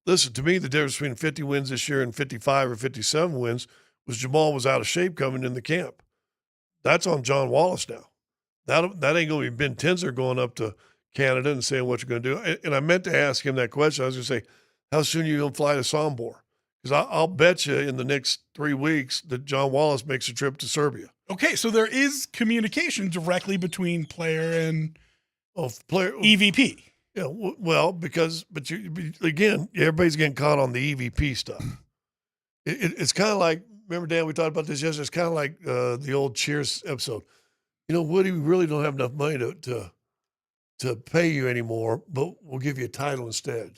Listen, to me, the difference between 50 wins this year and 55 or 57 wins was Jamal was out of shape coming in the camp. That's on John Wallace now. That ain't going to be Ben Tenzer going up to Canada and saying what you're going to do. And I meant to ask him that question. I was going to say, how soon are you going to fly to Sombor? Because I'll bet you in the next 3 weeks that John Wallace makes a trip to Serbia. Okay, so there is communication directly between player and player EVP. Yeah, well, but again, everybody's getting caught on the EVP stuff. It's kind of like, remember, Dan, we talked about this yesterday. It's kind of like the old Cheers episode. Woody, we really don't have enough money to pay you anymore, but we'll give you a title instead.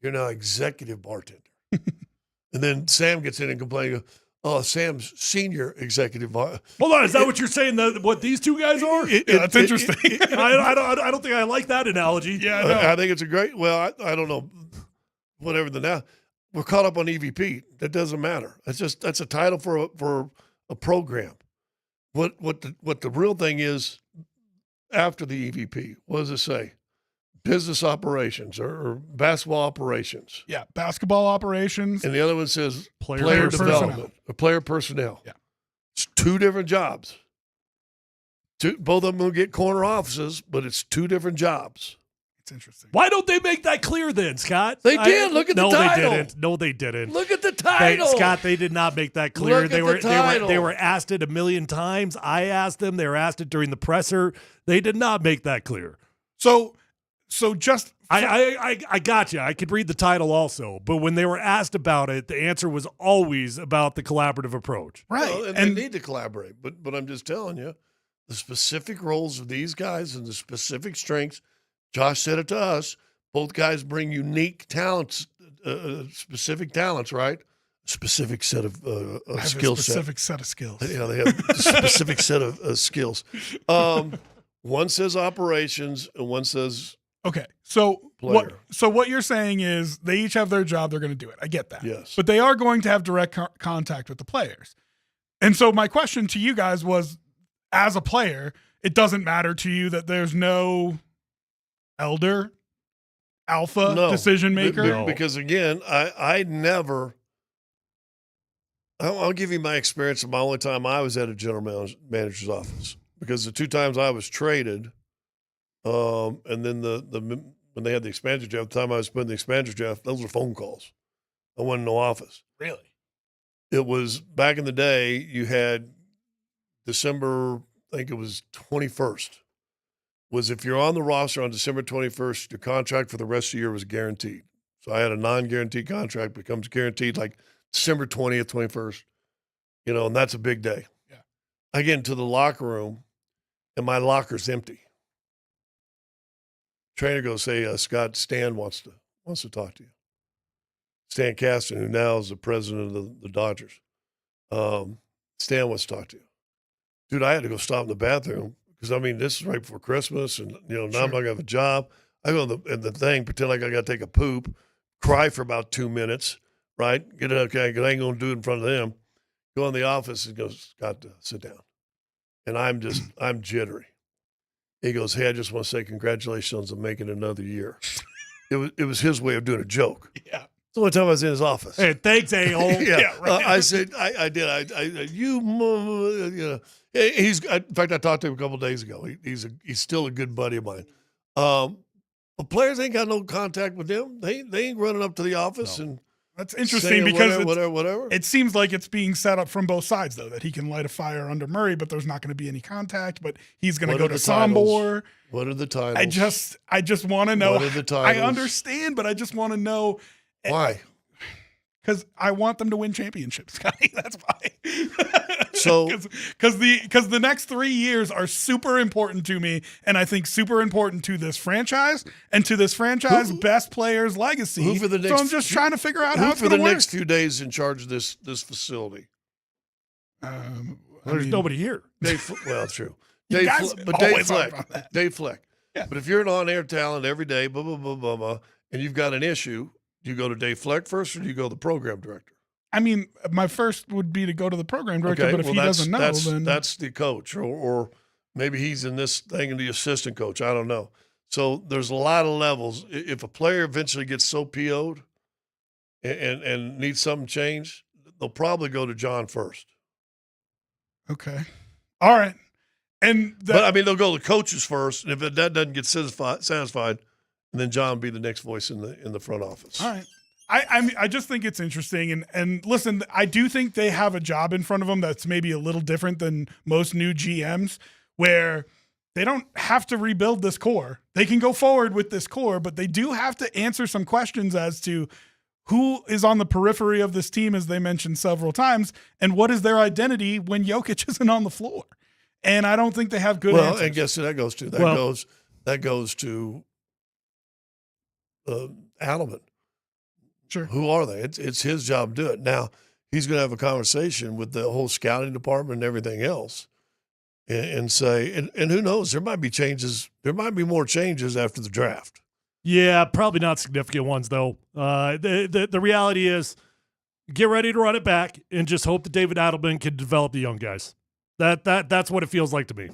You're now executive bartender. And then Sam gets in and complains, oh, Sam's senior executive bartender. Hold on, is that what you're saying, what these two guys are? That's interesting. I don't think I like that analogy. Yeah, I think it's a great, I don't know, whatever the now. We're caught up on EVP. That doesn't matter. That's a title for a program. What the real thing is after the EVP, what does it say? Business operations or basketball operations. Yeah, basketball operations. And the other one says player development or player personnel. Yeah. It's two different jobs. Both of them will get corner offices, but it's two different jobs. It's interesting. Why don't they make that clear then, Scott? They did. Look at the title. No, they didn't. Look at the title. Scott, they did not make that clear. Look at the title. They were asked it a million times. I asked them. They were asked it during the presser. They did not make that clear. So just I got you. I could read the title also, but when they were asked about it, the answer was always about the collaborative approach. Right, Well, and they need to collaborate. But I'm just telling you, the specific roles of these guys and the specific strengths. Josh said it to us. Both guys bring unique talents, specific talents, right? Specific set of skill set. Specific set of skills. Yeah, they have a specific set of skills. One says operations, and one says. Okay, so player. what you're saying is they each have their job, they're going to do it. I get that. Yes. But they are going to have direct contact with the players. And so my question to you guys was, as a player, it doesn't matter to you that there's no elder, alpha decision maker? Because again, I never – I'll give you my experience of my only time I was at a general manager's office. Because the two times I was traded – and then when they had the expansion draft, the time I was putting the expansion draft, those were phone calls. I wasn't in no office. Really? It was back in the day. You had December, I think it was 21st. Was if you're on the roster on December 21st, your contract for the rest of the year was guaranteed. So I had a non-guaranteed contract, becomes guaranteed like December 20th, 21st, and that's a big day. Yeah. I get into the locker room, and my locker's empty. Trainer goes, "Hey, Scott, Stan wants to talk to you." Stan Kasten, who now is the president of the Dodgers. Stan wants to talk to you. Dude, I had to go stop in the bathroom because, this is right before Christmas, and, now I'm not going to have a job. I go in the thing, pretend like I got to take a poop, cry for about 2 minutes, right? Get it okay, because I ain't going to do it in front of them. Go in the office and goes, "Scott, sit down." And I'm jittery. He goes, "Hey, I just want to say congratulations on making another year." It was his way of doing a joke. Yeah. The only time I was in his office. Hey, thanks, a-hole. Yeah, right. I said, I did. In fact, I talked to him a couple of days ago. He's still a good buddy of mine. But players ain't got no contact with them. They ain't running up to the office and That's interesting saying because whatever. it seems like it's being set up from both sides, though, that he can light a fire under Murray, but there's not going to be any contact. But he's going to go to Sombor. What are the titles? I just want to know. What are the titles? I understand, but I just want to know why. Because I want them to win championships, Scotty. That's why. So, because the next 3 years are super important to me, and I think super important to this franchise and to this franchise best players' legacy. Who for the next, so I'm just trying to figure out how it's for going the to work. next few days in charge of this facility. There's nobody here. Well, true. You guys always talk about that. Dave Fleck. Yeah. But if you're an on-air talent every day, blah, blah, blah, blah, blah, and you've got an issue, do you go to Dave Fleck first or do you go to the program director? My first would be to go to the program director, but if he doesn't know, then that's the coach, or maybe he's in this thing and the assistant coach. I don't know. So there's a lot of levels. If a player eventually gets so PO'd and needs something changed, they'll probably go to John first. Okay. All right. But they'll go to coaches first, and if that doesn't get satisfied, then John will be the next voice in the front office. All right. I just think it's interesting. And listen, I do think they have a job in front of them that's maybe a little different than most new GMs, where they don't have to rebuild this core. They can go forward with this core, but they do have to answer some questions as to who is on the periphery of this team, as they mentioned several times, and what is their identity when Jokic isn't on the floor. And I don't think they have good answers. Well, and guess who that goes to? That goes to Adelman. Sure. Who are they? It's his job to do it. Now, he's going to have a conversation with the whole scouting department and everything else and say, and who knows, there might be changes. There might be more changes after the draft. Yeah, probably not significant ones, though. The reality is get ready to run it back and just hope that David Adelman can develop the young guys. That's what it feels like to me.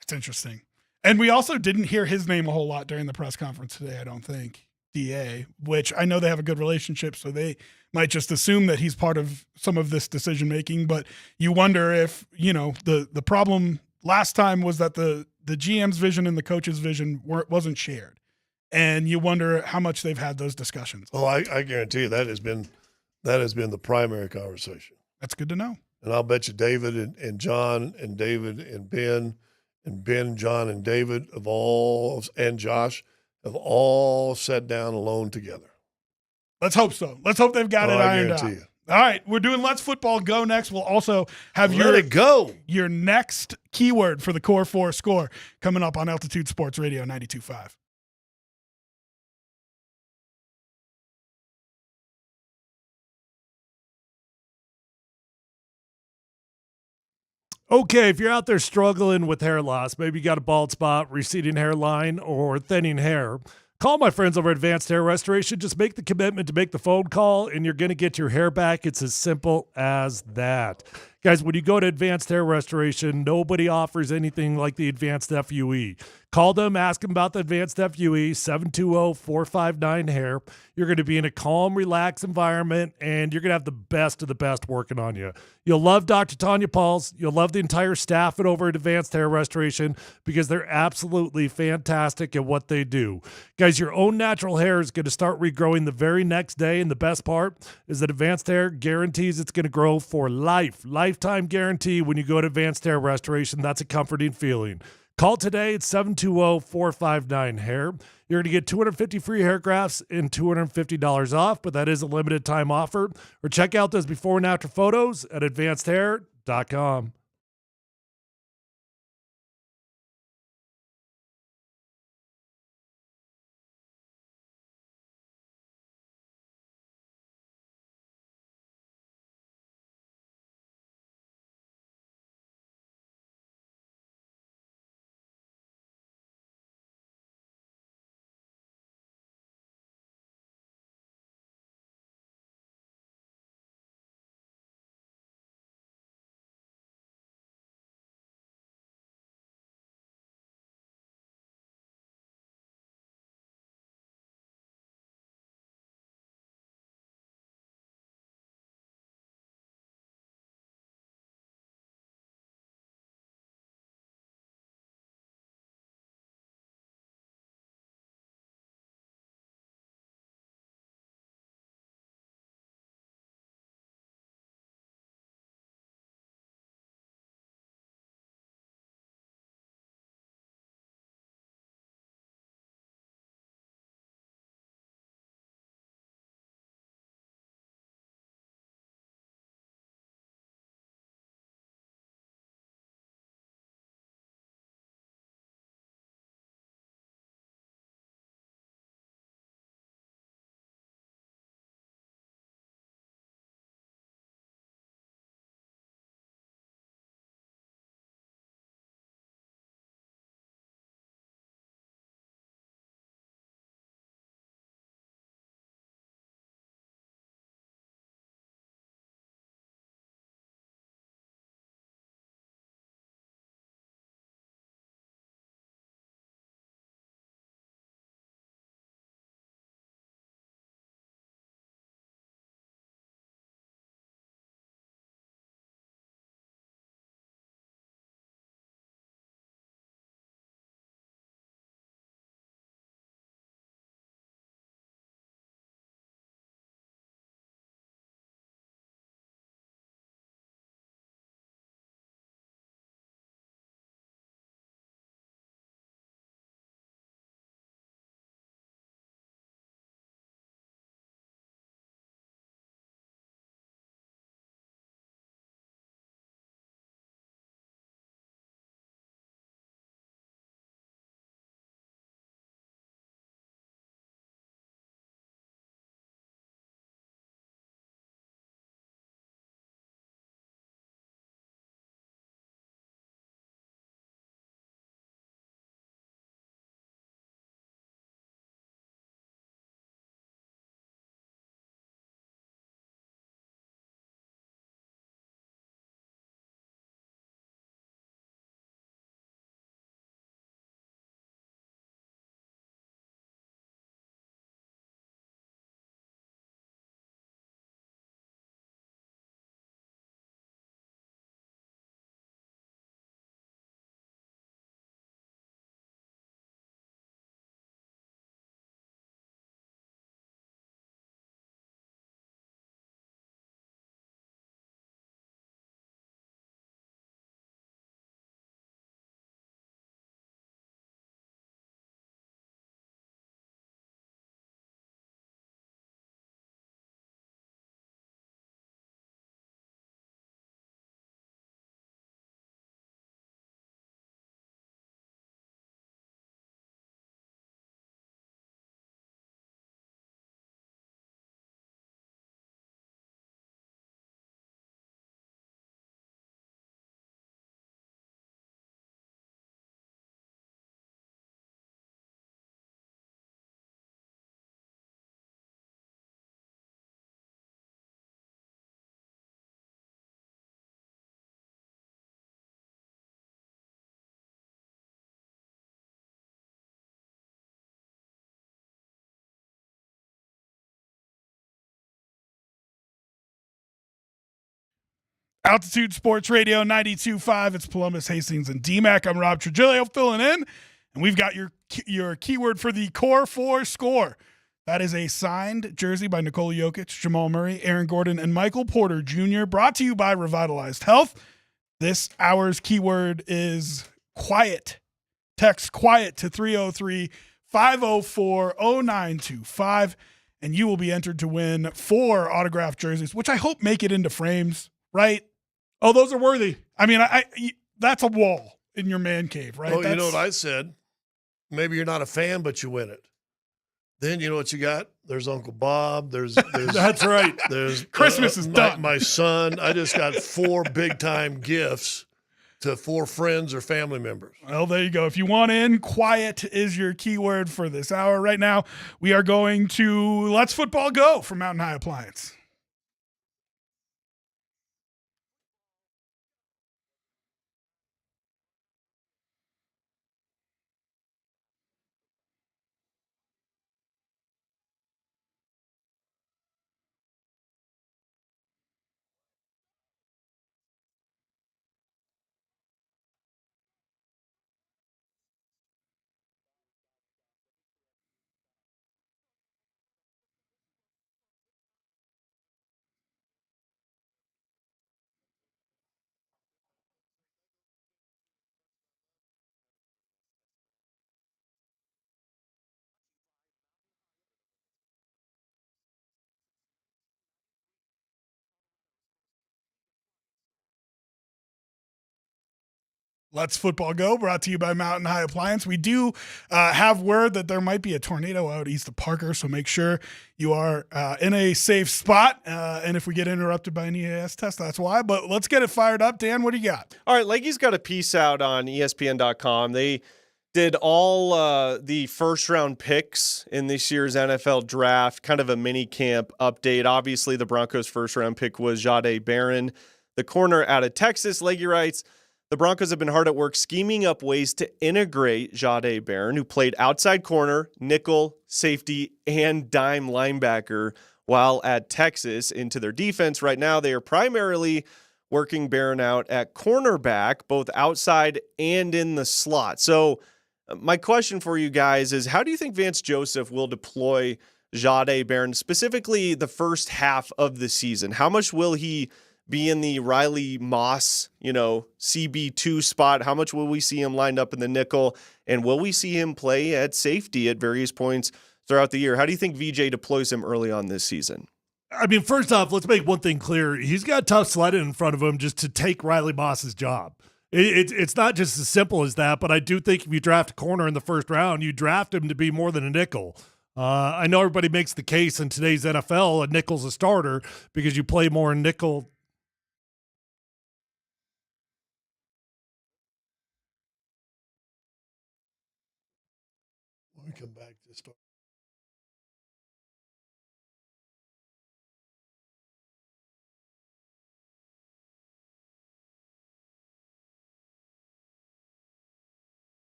It's interesting. And we also didn't hear his name a whole lot during the press conference today, I don't think. DA, which I know they have a good relationship, so they might just assume that he's part of some of this decision making. But you wonder if, the problem last time was that the GM's vision and the coach's vision wasn't shared. And you wonder how much they've had those discussions. Oh, I guarantee you that has been the primary conversation. That's good to know. And I'll bet you David and John and David and Ben, John and David and Josh have all sat down alone together. Let's hope so. Let's hope they've got it ironed out. You. All right, we're doing Let's Football Go next. We'll also have your next keyword for the Core 4 score coming up on Altitude Sports Radio 92.5. Okay, if you're out there struggling with hair loss, maybe you got a bald spot, receding hairline, or thinning hair, call my friends over at Advanced Hair Restoration. Just make the commitment to make the phone call, and you're going to get your hair back. It's as simple as that. Guys, when you go to Advanced Hair Restoration, nobody offers anything like the Advanced FUE. Call them, ask them about the Advanced FUE, 720-459-HAIR. You're going to be in a calm, relaxed environment, and you're going to have the best of the best working on you. You'll love Dr. Tanya Pauls. You'll love the entire staff over at Advanced Hair Restoration because they're absolutely fantastic at what they do. Guys, your own natural hair is going to start regrowing the very next day, and the best part is that Advanced Hair guarantees it's going to grow for life. Lifetime guarantee when you go to Advanced Hair Restoration. That's a comforting feeling. Call today at 720-459-HAIR. You're going to get 250 free hair grafts and $250 off, but that is a limited time offer. Or check out those before and after photos at advancedhair.com. Altitude Sports Radio 92.5. It's Polumbus, Hastings, and DMac. I'm Rob Trujillo filling in, and we've got your keyword for the Core 4 score. That is a signed jersey by Nikola Jokic, Jamal Murray, Aaron Gordon, and Michael Porter Jr., brought to you by Revitalized Health. This hour's keyword is quiet. Text QUIET to 303-504-0925, and you will be entered to win 4 autographed jerseys, which I hope make it into frames, right? Oh, those are worthy. I mean, that's a wall in your man cave, right? Oh, you know what I said? Maybe you're not a fan, but you win it. Then you know what you got? There's Uncle Bob. There's That's right. There's Christmas is done. My son. I just got 4 big time gifts to 4 friends or family members. Well, there you go. If you want in, quiet is your keyword for this hour. Right now, we are going to Let's Football Go from Mountain High Appliance. Let's Football Go, brought to you by Mountain High Appliance. We do have word that there might be a tornado out east of Parker, so make sure you are in a safe spot. And if we get interrupted by an EAS test, that's why. But let's get it fired up. Dan, what do you got? All right, Leggy's got a piece out on ESPN.com. They did all the first-round picks in this year's NFL draft, kind of a mini camp update. Obviously, the Broncos' first-round pick was Jahdae Barron, the corner out of Texas. Leggy writes, the Broncos have been hard at work scheming up ways to integrate Jahdae Barron, who played outside corner, nickel, safety, and dime linebacker while at Texas, into their defense. Right now, they are primarily working Barron out at cornerback, both outside and in the slot. So my question for you guys is, how do you think Vance Joseph will deploy Jahdae Barron, specifically the first half of the season? How much will he be in the Riley Moss, CB2 spot? How much will we see him lined up in the nickel? And will we see him play at safety at various points throughout the year? How do you think VJ deploys him early on this season? I mean, first off, let's make one thing clear. He's got tough sledding in front of him just to take Riley Moss's job. It's not just as simple as that, but I do think if you draft a corner in the first round, you draft him to be more than a nickel. I know everybody makes the case in today's NFL, a nickel's a starter because you play more in nickel. When we come back to start.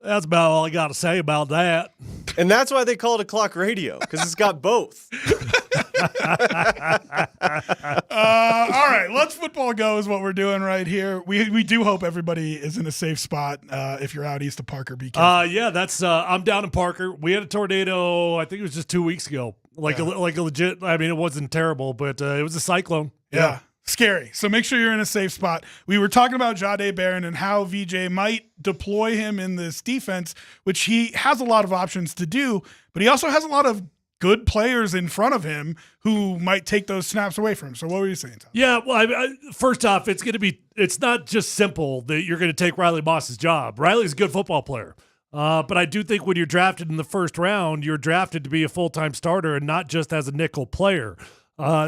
That's about all I got to say about that. And that's why they call it a clock radio, because it's got both. All right, Let's Football Go is what we're doing right here. We do hope everybody is in a safe spot. If you're out east of Parker, be careful. Yeah, that's I'm down in Parker. We had a tornado, I think it was just 2 weeks ago. Like a legit, I mean, it wasn't terrible, but it was a cyclone. Yeah. Scary. So make sure you're in a safe spot. We were talking about Jahdae Barron and how VJ might deploy him in this defense, which he has a lot of options to do, but he also has a lot of good players in front of him who might take those snaps away from him. So what were you saying, Tom? Yeah, well, first off, it's not just simple that you're going to take Riley Moss's job. Riley's a good football player. But I do think when you're drafted in the first round, you're drafted to be a full-time starter and not just as a nickel player.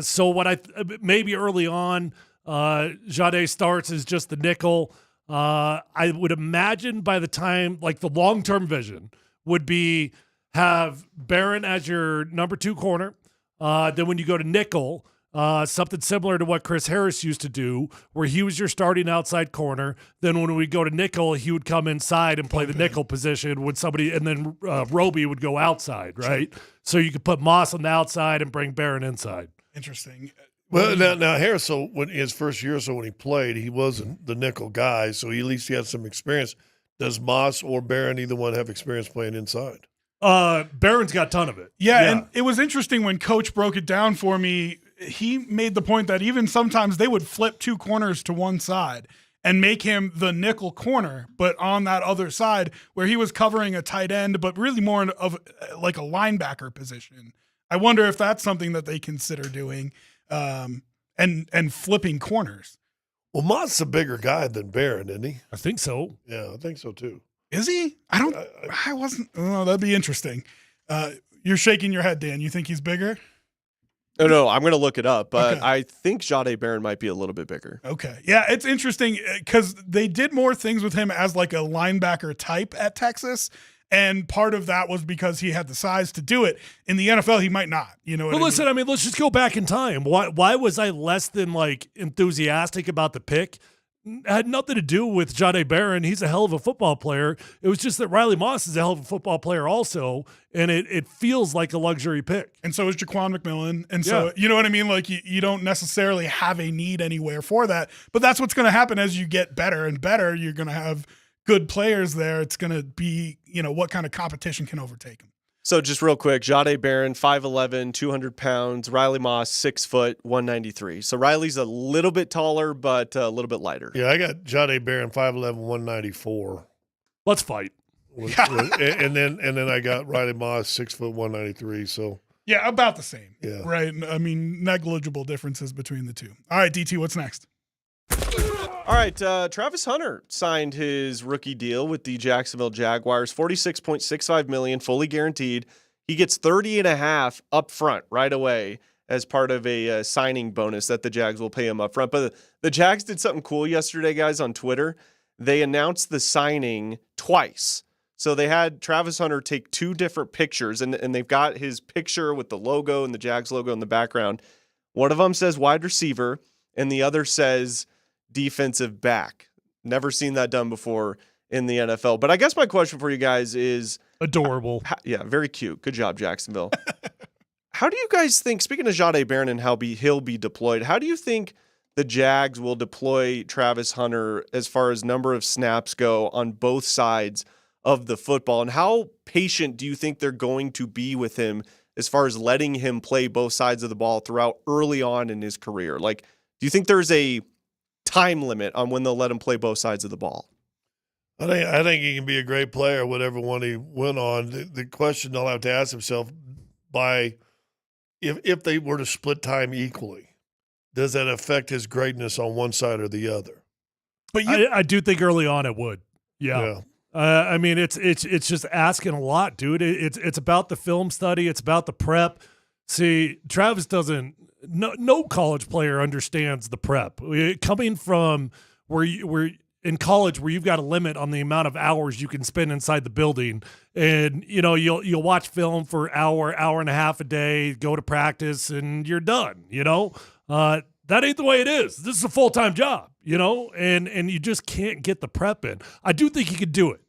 So maybe early on, Jahdae starts as just the nickel. I would imagine by the time, like the long-term vision would be have Barron as your number 2 corner. Then when you go to nickel, something similar to what Chris Harris used to do, where he was your starting outside corner. Then when we go to nickel, he would come inside and play the nickel position with somebody, and then Roby would go outside, right? So you could put Moss on the outside and bring Barron inside. Interesting. Well, now Harris, so when his first year or so when he played, he wasn't the nickel guy, so at least he had some experience. Does Moss or Barron, either one, have experience playing inside? Barron's got a ton of it. Yeah, and it was interesting when Coach broke it down for me. He made the point that even sometimes they would flip 2 corners to one side and make him the nickel corner, but on that other side where he was covering a tight end, but really more of like a linebacker position. I wonder if that's something that they consider doing, and flipping corners. Well, Mott's a bigger guy than Barron, isn't he? I think so. Yeah, I think so too. Is he? I wasn't. Oh, that'd be interesting. You're shaking your head, Dan. You think he's bigger? No, I'm going to look it up, but Okay. I think Jahdae Barron might be a little bit bigger. Okay. Yeah, it's interesting because they did more things with him as like a linebacker type at Texas. And part of that was because he had the size to do it. In the NFL, he might not. You know what Listen, I mean, let's just go back in time. Why was I less than like enthusiastic about the pick? It had nothing to do with Jahdae Barron. He's a hell of a football player. It was just that Riley Moss is a hell of a football player also, and it feels like a luxury pick. And so is Jaquan McMillan. And so, you know what I mean? Like, you don't necessarily have a need anywhere for that. But that's what's going to happen as you get better and better. You're going to have good players there. It's going to be, what kind of competition can overtake them. So just real quick, Jahdae Barron, 5'11", 200 pounds. Riley Moss, 6 foot, 193. So Riley's a little bit taller, but a little bit lighter. Yeah, I got Jahdae Barron, 5'11", 194. Let's fight. And then I got Riley Moss, 6 foot, 193. So yeah, about the same. Yeah. Right. I mean, negligible differences between the two. All right, DT, what's next? All right, Travis Hunter signed his rookie deal with the Jacksonville Jaguars, $46.65 million, fully guaranteed. He gets $30.5 up front right away as part of a signing bonus that the Jags will pay him up front. But the Jags did something cool yesterday, guys, on Twitter. They announced the signing twice. So they had Travis Hunter take 2 different pictures, and they've got his picture with the logo and the Jags logo in the background. One of them says wide receiver, and the other says defensive back. Never seen that done before in the NFL. But I guess my question for you guys is adorable. Yeah, very cute. Good job, Jacksonville. How do you guys think, speaking of Jahdae Barron and how he'll be deployed, how do you think the Jags will deploy Travis Hunter as far as number of snaps go on both sides of the football? And how patient do you think they're going to be with him as far as letting him play both sides of the ball throughout early on in his career? Like, do you think there's a time limit on when they'll let him play both sides of the ball? I think he can be a great player, whatever one he went on. The question they'll have to ask himself if they were to split time equally, does that affect his greatness on one side or the other? But I do think early on it would. Yeah. I mean, it's just asking a lot, dude. It's about the film study. It's about the prep. See, Travis doesn't. No college player understands the prep. Coming from where in college where you've got a limit on the amount of hours you can spend inside the building, and you'll watch film for hour and a half a day, go to practice, and you're done. That ain't the way it is. This is a full-time job, and you just can't get the prep in. I do think you could do it.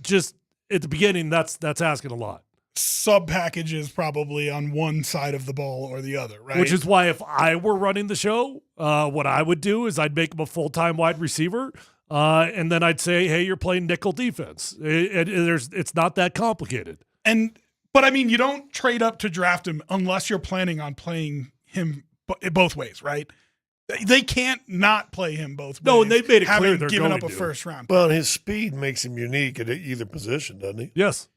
Just at the beginning, that's asking a lot. Sub packages probably on one side of the ball or the other, right? Which is why if I were running the show, what I would do is I'd make him a full-time wide receiver, and then I'd say, hey, you're playing nickel defense. It's not that complicated. But I mean, you don't trade up to draft him unless you're planning on playing him both ways, right? They can't not play him both ways. No, and they've made it clear having they're given going up a to. first round. Well, his speed makes him unique at either position, doesn't he? Yes.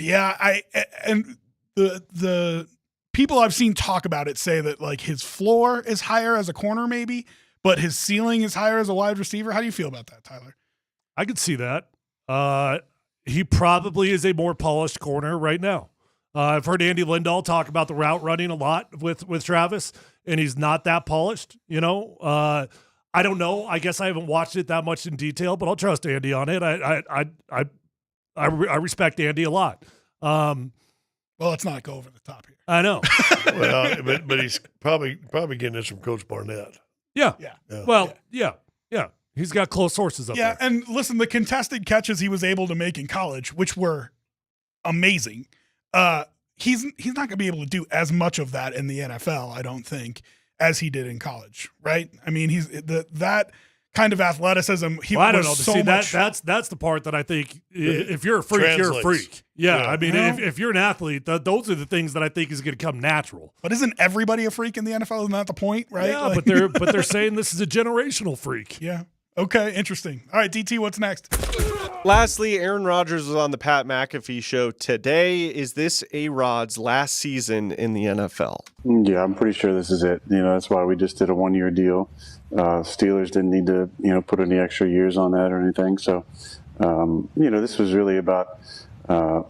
Yeah, and the people I've seen talk about it say that like his floor is higher as a corner maybe, but his ceiling is higher as a wide receiver. How do you feel about that, Tyler? I could see that. He probably is a more polished corner right now. I've heard Andy Lindahl talk about the route running a lot with Travis, and he's not that polished. I don't know. I guess I haven't watched it that much in detail, but I'll trust Andy on it. I respect Andy a lot. Well, let's not go over the top here. I know. Well, but he's probably getting this from Coach Barnett. Yeah. Yeah. Well, yeah. He's got close sources up there. And listen, the contested catches he was able to make in college, which were amazing, he's not going to be able to do as much of that in the NFL, I don't think, as he did in college, right? I mean, he's that kind of athleticism. I don't know. So See, much, that's the part that I think if you're a freak, you're a freak. Yeah. I mean, if you're an athlete, those are the things that I think is going to come natural. But isn't everybody a freak in the NFL? Isn't that the point, right? Yeah, but they're saying this is a generational freak. Yeah. Okay, interesting. All right, DT, what's next? Lastly, Aaron Rodgers was on the Pat McAfee show today. Is this A-Rod's last season in the NFL? Yeah, I'm pretty sure this is it. That's why we just did a one-year deal. Steelers didn't need to, put any extra years on that or anything. So, this was really about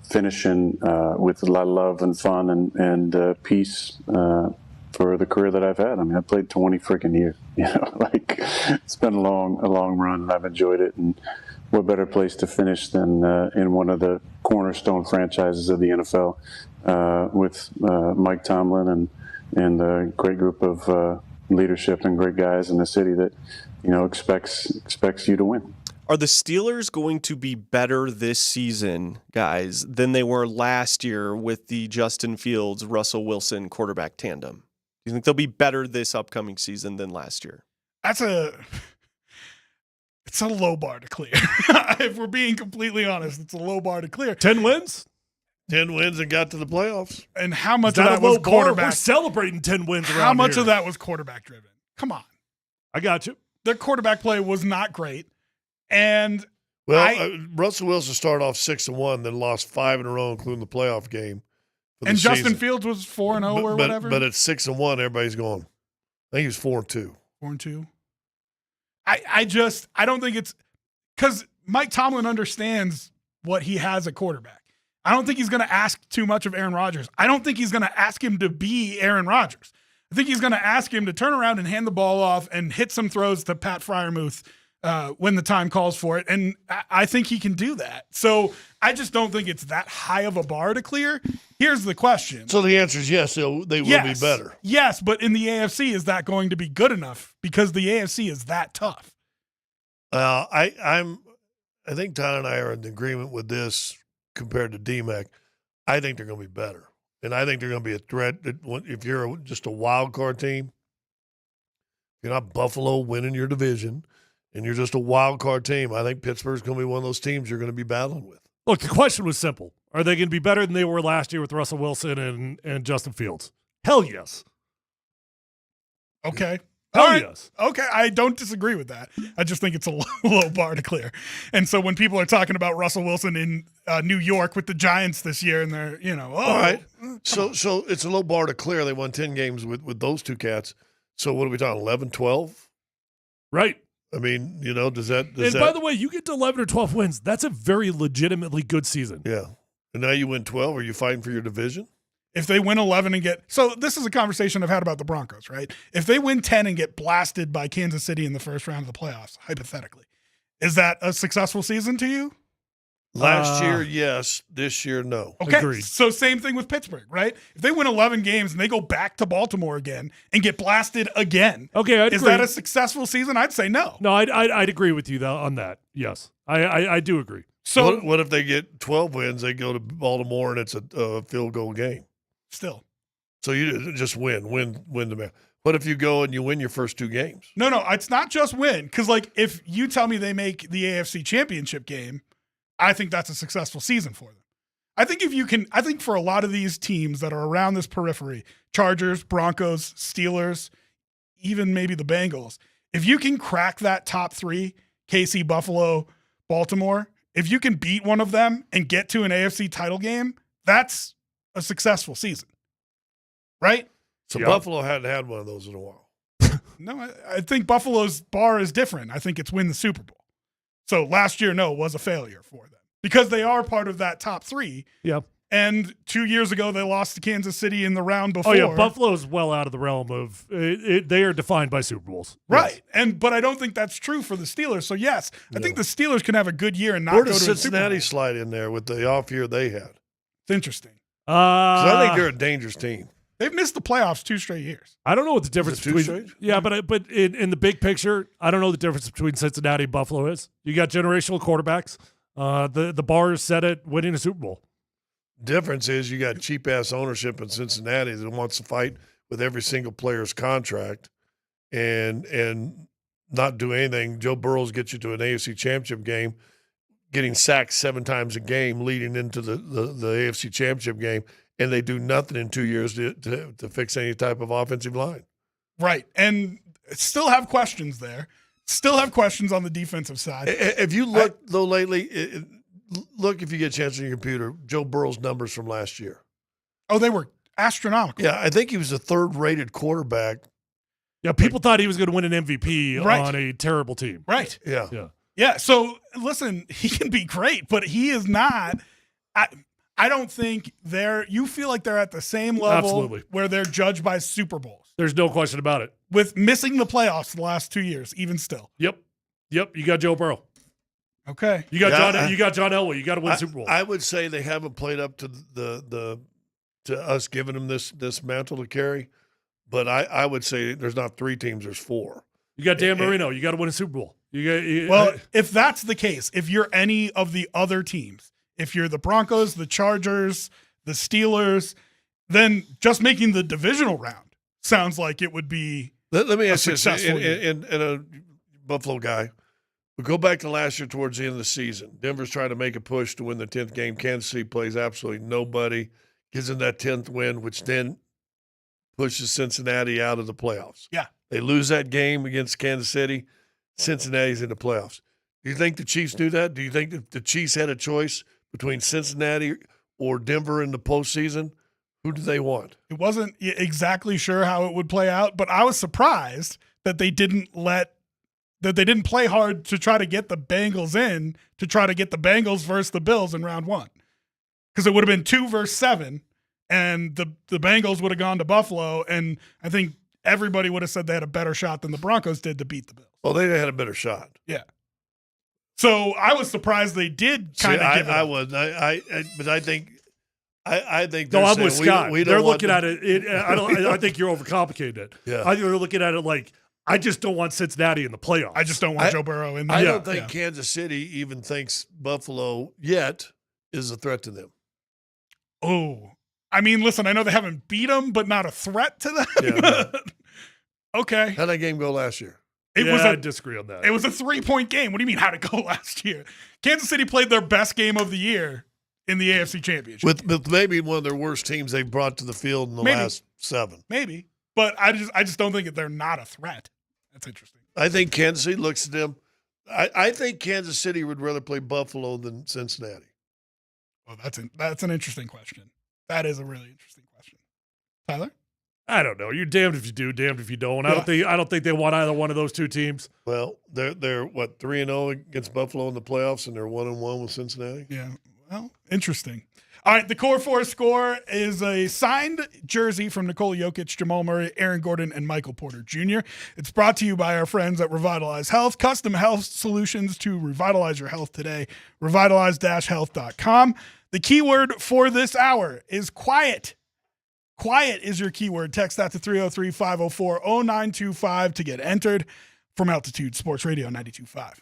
finishing with a lot of love and fun and peace for the career that I've had. I mean, I played 20 freaking years. It's been a long run, and I've enjoyed it. And what better place to finish than in one of the cornerstone franchises of the NFL with Mike Tomlin and a great group of leadership and great guys in the city that expects you to win. Are the Steelers going to be better this season, guys, than they were last year with the Justin Fields, Russell Wilson quarterback tandem? Do you think they'll be better this upcoming season than last year? It's a low bar to clear. If we're being completely honest, it's a low bar to clear. 10 wins? 10 wins and got to the playoffs. And how much of that was quarterback? We're celebrating 10 wins around How much here. of that was quarterback driven? Come on. I got you. Their quarterback play was not great. And Russell Wilson started off 6-1, then lost 5 in a row, including the playoff game. And Justin Fields was 4-0 or whatever. But at 6-1, everybody's going. I think he was 4-2. 4-2. I don't think it's because Mike Tomlin understands what he has at quarterback. I don't think he's going to ask too much of Aaron Rodgers. I don't think he's going to ask him to be Aaron Rodgers. I think he's going to ask him to turn around and hand the ball off and hit some throws to Pat Freiermuth when the time calls for it. And I think he can do that. So I just don't think it's that high of a bar to clear. Here's the question. So the answer is yes, they will be better. Yes, but in the AFC, is that going to be good enough? Because the AFC is that tough. I think Tyler and I are in agreement with this compared to DMac. I think they're going to be better. And I think they're going to be a threat if you're just a wild card team. If you're not Buffalo winning your division and you're just a wild card team, I think Pittsburgh's going to be one of those teams you're going to be battling with. Look, the question was simple. Are they going to be better than they were last year with Russell Wilson and Justin Fields? Hell yes. Okay. Hell All right. yes. Okay, I don't disagree with that. I just think it's a low bar to clear. And so when people are talking about Russell Wilson in New York with the Giants this year, and they're, all right. So it's a low bar to clear. They won 10 games with those two cats. So what are we talking, 11, 12? Right. I mean, does that by the way, you get to 11 or 12 wins. That's a very legitimately good season. Yeah. And now you win 12. Are you fighting for your division? If they win 11 and so this is a conversation I've had about the Broncos, right? If they win 10 and get blasted by Kansas City in the first round of the playoffs, hypothetically, is that a successful season to you? Last year, yes. This year, no. Okay. Agreed. So same thing with Pittsburgh, right? If they win 11 games and they go back to Baltimore again and get blasted again, okay, I'd is agree. that a successful season? I'd say no. No, I'd agree with you on that. Yes, I do agree. So what if they get 12 wins? They go to Baltimore and it's a field goal game. Still. So you just win the match. What if you go and you win your first 2 games? No, it's not just win. Because, if you tell me they make the AFC Championship game, I think that's a successful season for them. I think for a lot of these teams that are around this periphery, Chargers, Broncos, Steelers, even maybe the Bengals, if you can crack that top 3, KC, Buffalo, Baltimore, if you can beat one of them and get to an AFC title game, that's a successful season. Right? So Buffalo hadn't had one of those in a while. No, I think Buffalo's bar is different. I think it's win the Super Bowl. So last year, no, was a failure for them because they are part of that top 3. Yeah. And 2 years ago, they lost to Kansas City in the round before. Oh, yeah. Buffalo's well out of the realm of they are defined by Super Bowls. Right. Yes. But I don't think that's true for the Steelers. So, yes, I think the Steelers can have a good year and not Where go to does a Super Bowl. Cincinnati slide in there with the off year they had? It's interesting. 'Cause I think they're a dangerous team. They've missed the playoffs 2 straight years. I don't know what the difference Is it 2 between straight? yeah, but in the big picture, I don't know the difference between Cincinnati and Buffalo is. You got generational quarterbacks. The bar is set at winning a Super Bowl. Difference is you got cheap ass ownership in Cincinnati that wants to fight with every single player's contract and not do anything. Joe Burrows gets you to an AFC Championship game, getting sacked 7 times a game leading into the AFC Championship game, and they do nothing in 2 years to fix any type of offensive line. Right. And still have questions there. Still have questions on the defensive side. If you look, though, lately, look if you get a chance on your computer, Joe Burrow's numbers from last year. Oh, they were astronomical. Yeah, I think he was the 3rd-rated quarterback. Yeah, people thought he was going to win an MVP on a terrible team. Right. Yeah. Yeah. Yeah. So, listen, he can be great, but he is not – I don't think you feel like they're at the same level Absolutely. where they're judged by Super Bowls. There's no question about it. With missing the playoffs the last 2 years, even still. Yep. You got Joe Burrow. Okay. You got John Elway. You got to win Super Bowl. I would say they haven't played up to to us giving them this mantle to carry, but I would say there's not 3 teams, there's 4. You got Dan Marino. You got to win a Super Bowl. Well, if that's the case, if you're any of the other teams, if you're the Broncos, the Chargers, the Steelers, then just making the divisional round sounds like it would be Let me ask you this, successful and a Buffalo guy. We go back to last year towards the end of the season. Denver's trying to make a push to win the 10th game. Kansas City plays absolutely nobody, gives them that 10th win, which then pushes Cincinnati out of the playoffs. Yeah. They lose that game against Kansas City. Cincinnati's in the playoffs. Do you think the Chiefs knew that? Do you think that the Chiefs had a choice between Cincinnati or Denver in the postseason? Who do they want? It wasn't exactly sure how it would play out, but I was surprised that they didn't play hard to try to get the Bengals in, to try to get the Bengals versus the Bills in round 1. Because it would have been 2 versus 7, and the Bengals would have gone to Buffalo, and I think everybody would have said they had a better shot than the Broncos did to beat the Bills. Well, they had a better shot. Yeah. So I was surprised they did kind of give it up. But I think No, I'm with saying Scott. we don't They're want looking at it. I think you're overcomplicating it. Yeah. I think they're looking at it like, I just don't want Cincinnati in the playoffs. I just don't want Joe Burrow in there. I don't think Kansas City even thinks Buffalo yet is a threat to them. Oh, I mean, listen, I know they haven't beat them, but not a threat to them. Yeah. Okay. How'd that game go last year? I disagree on that. It was a 3-point game. What do you mean, how'd it go last year? Kansas City played their best game of the year in the AFC Championship. With maybe one of their worst teams they've brought to the field in the last 7. Maybe. But I just don't think that they're not a threat. That's interesting. I think Kansas City looks at them. I think Kansas City would rather play Buffalo than Cincinnati. Well, that's an interesting question. That is a really interesting question. Tyler? I don't know. You're damned if you do, damned if you don't. Yeah. I don't think they want either one of those 2 teams. Well, they're what, 3-0 against Buffalo in the playoffs, and they're 1-1 with Cincinnati. Yeah. Well, interesting. All right, the Core 4 score is a signed jersey from Nikola Jokic, Jamal Murray, Aaron Gordon, and Michael Porter Jr. It's brought to you by our friends at Revitalize Health, custom health solutions to revitalize your health today. Revitalize-health.com. The keyword for this hour is quiet. Quiet is your keyword. Text that to 303-504-0925 to get entered. From Altitude Sports Radio 92.5.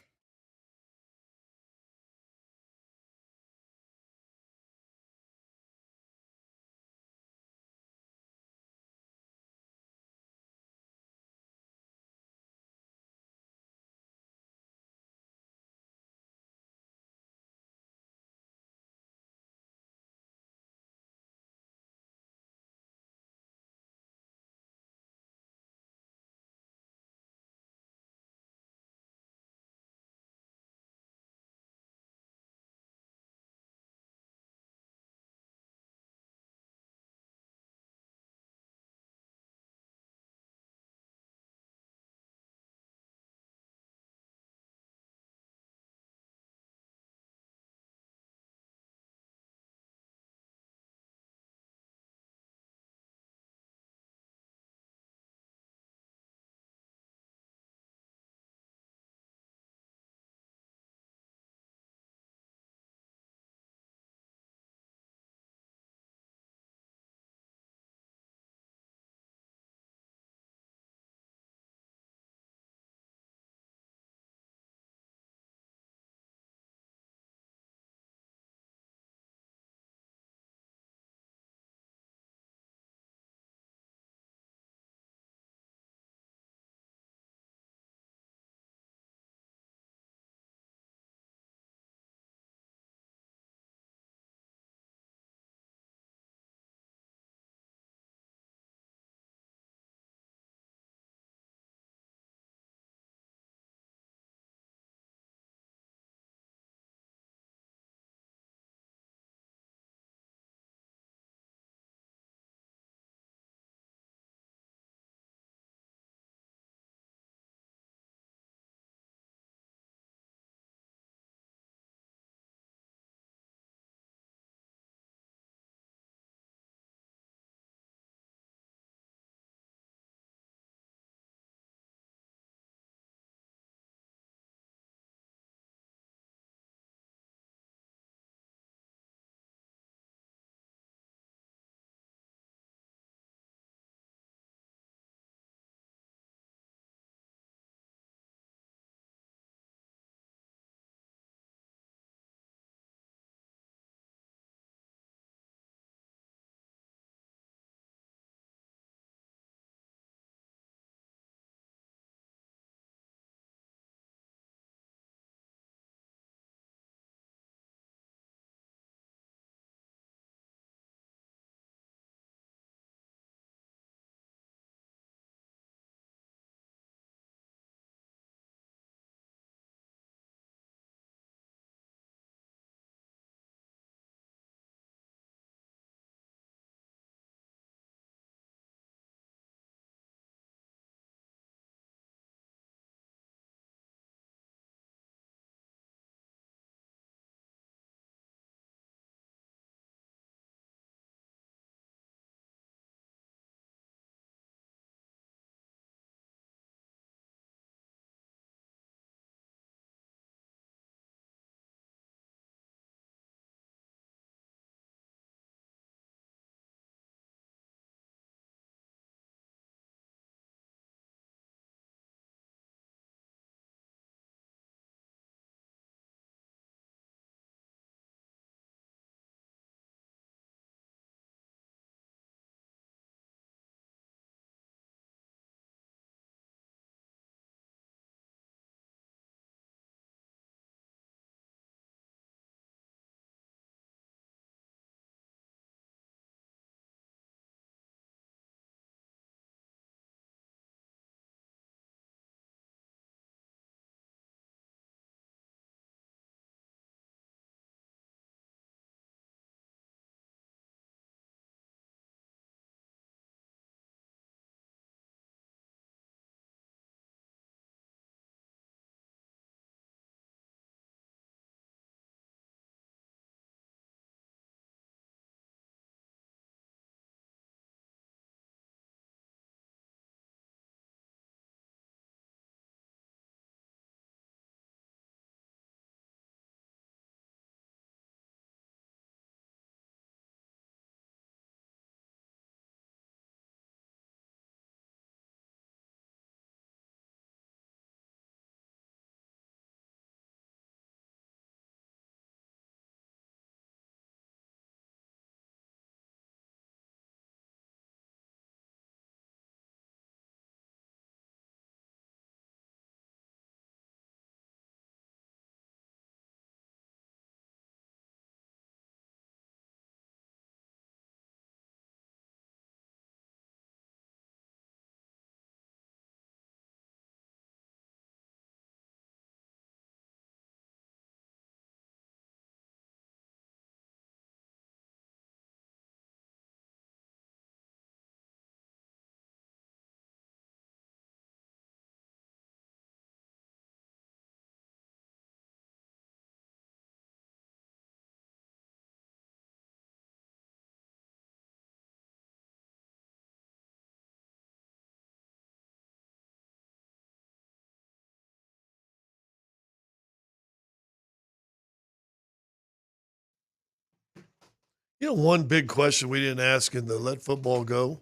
You know, one big question we didn't ask in the Let Football Go.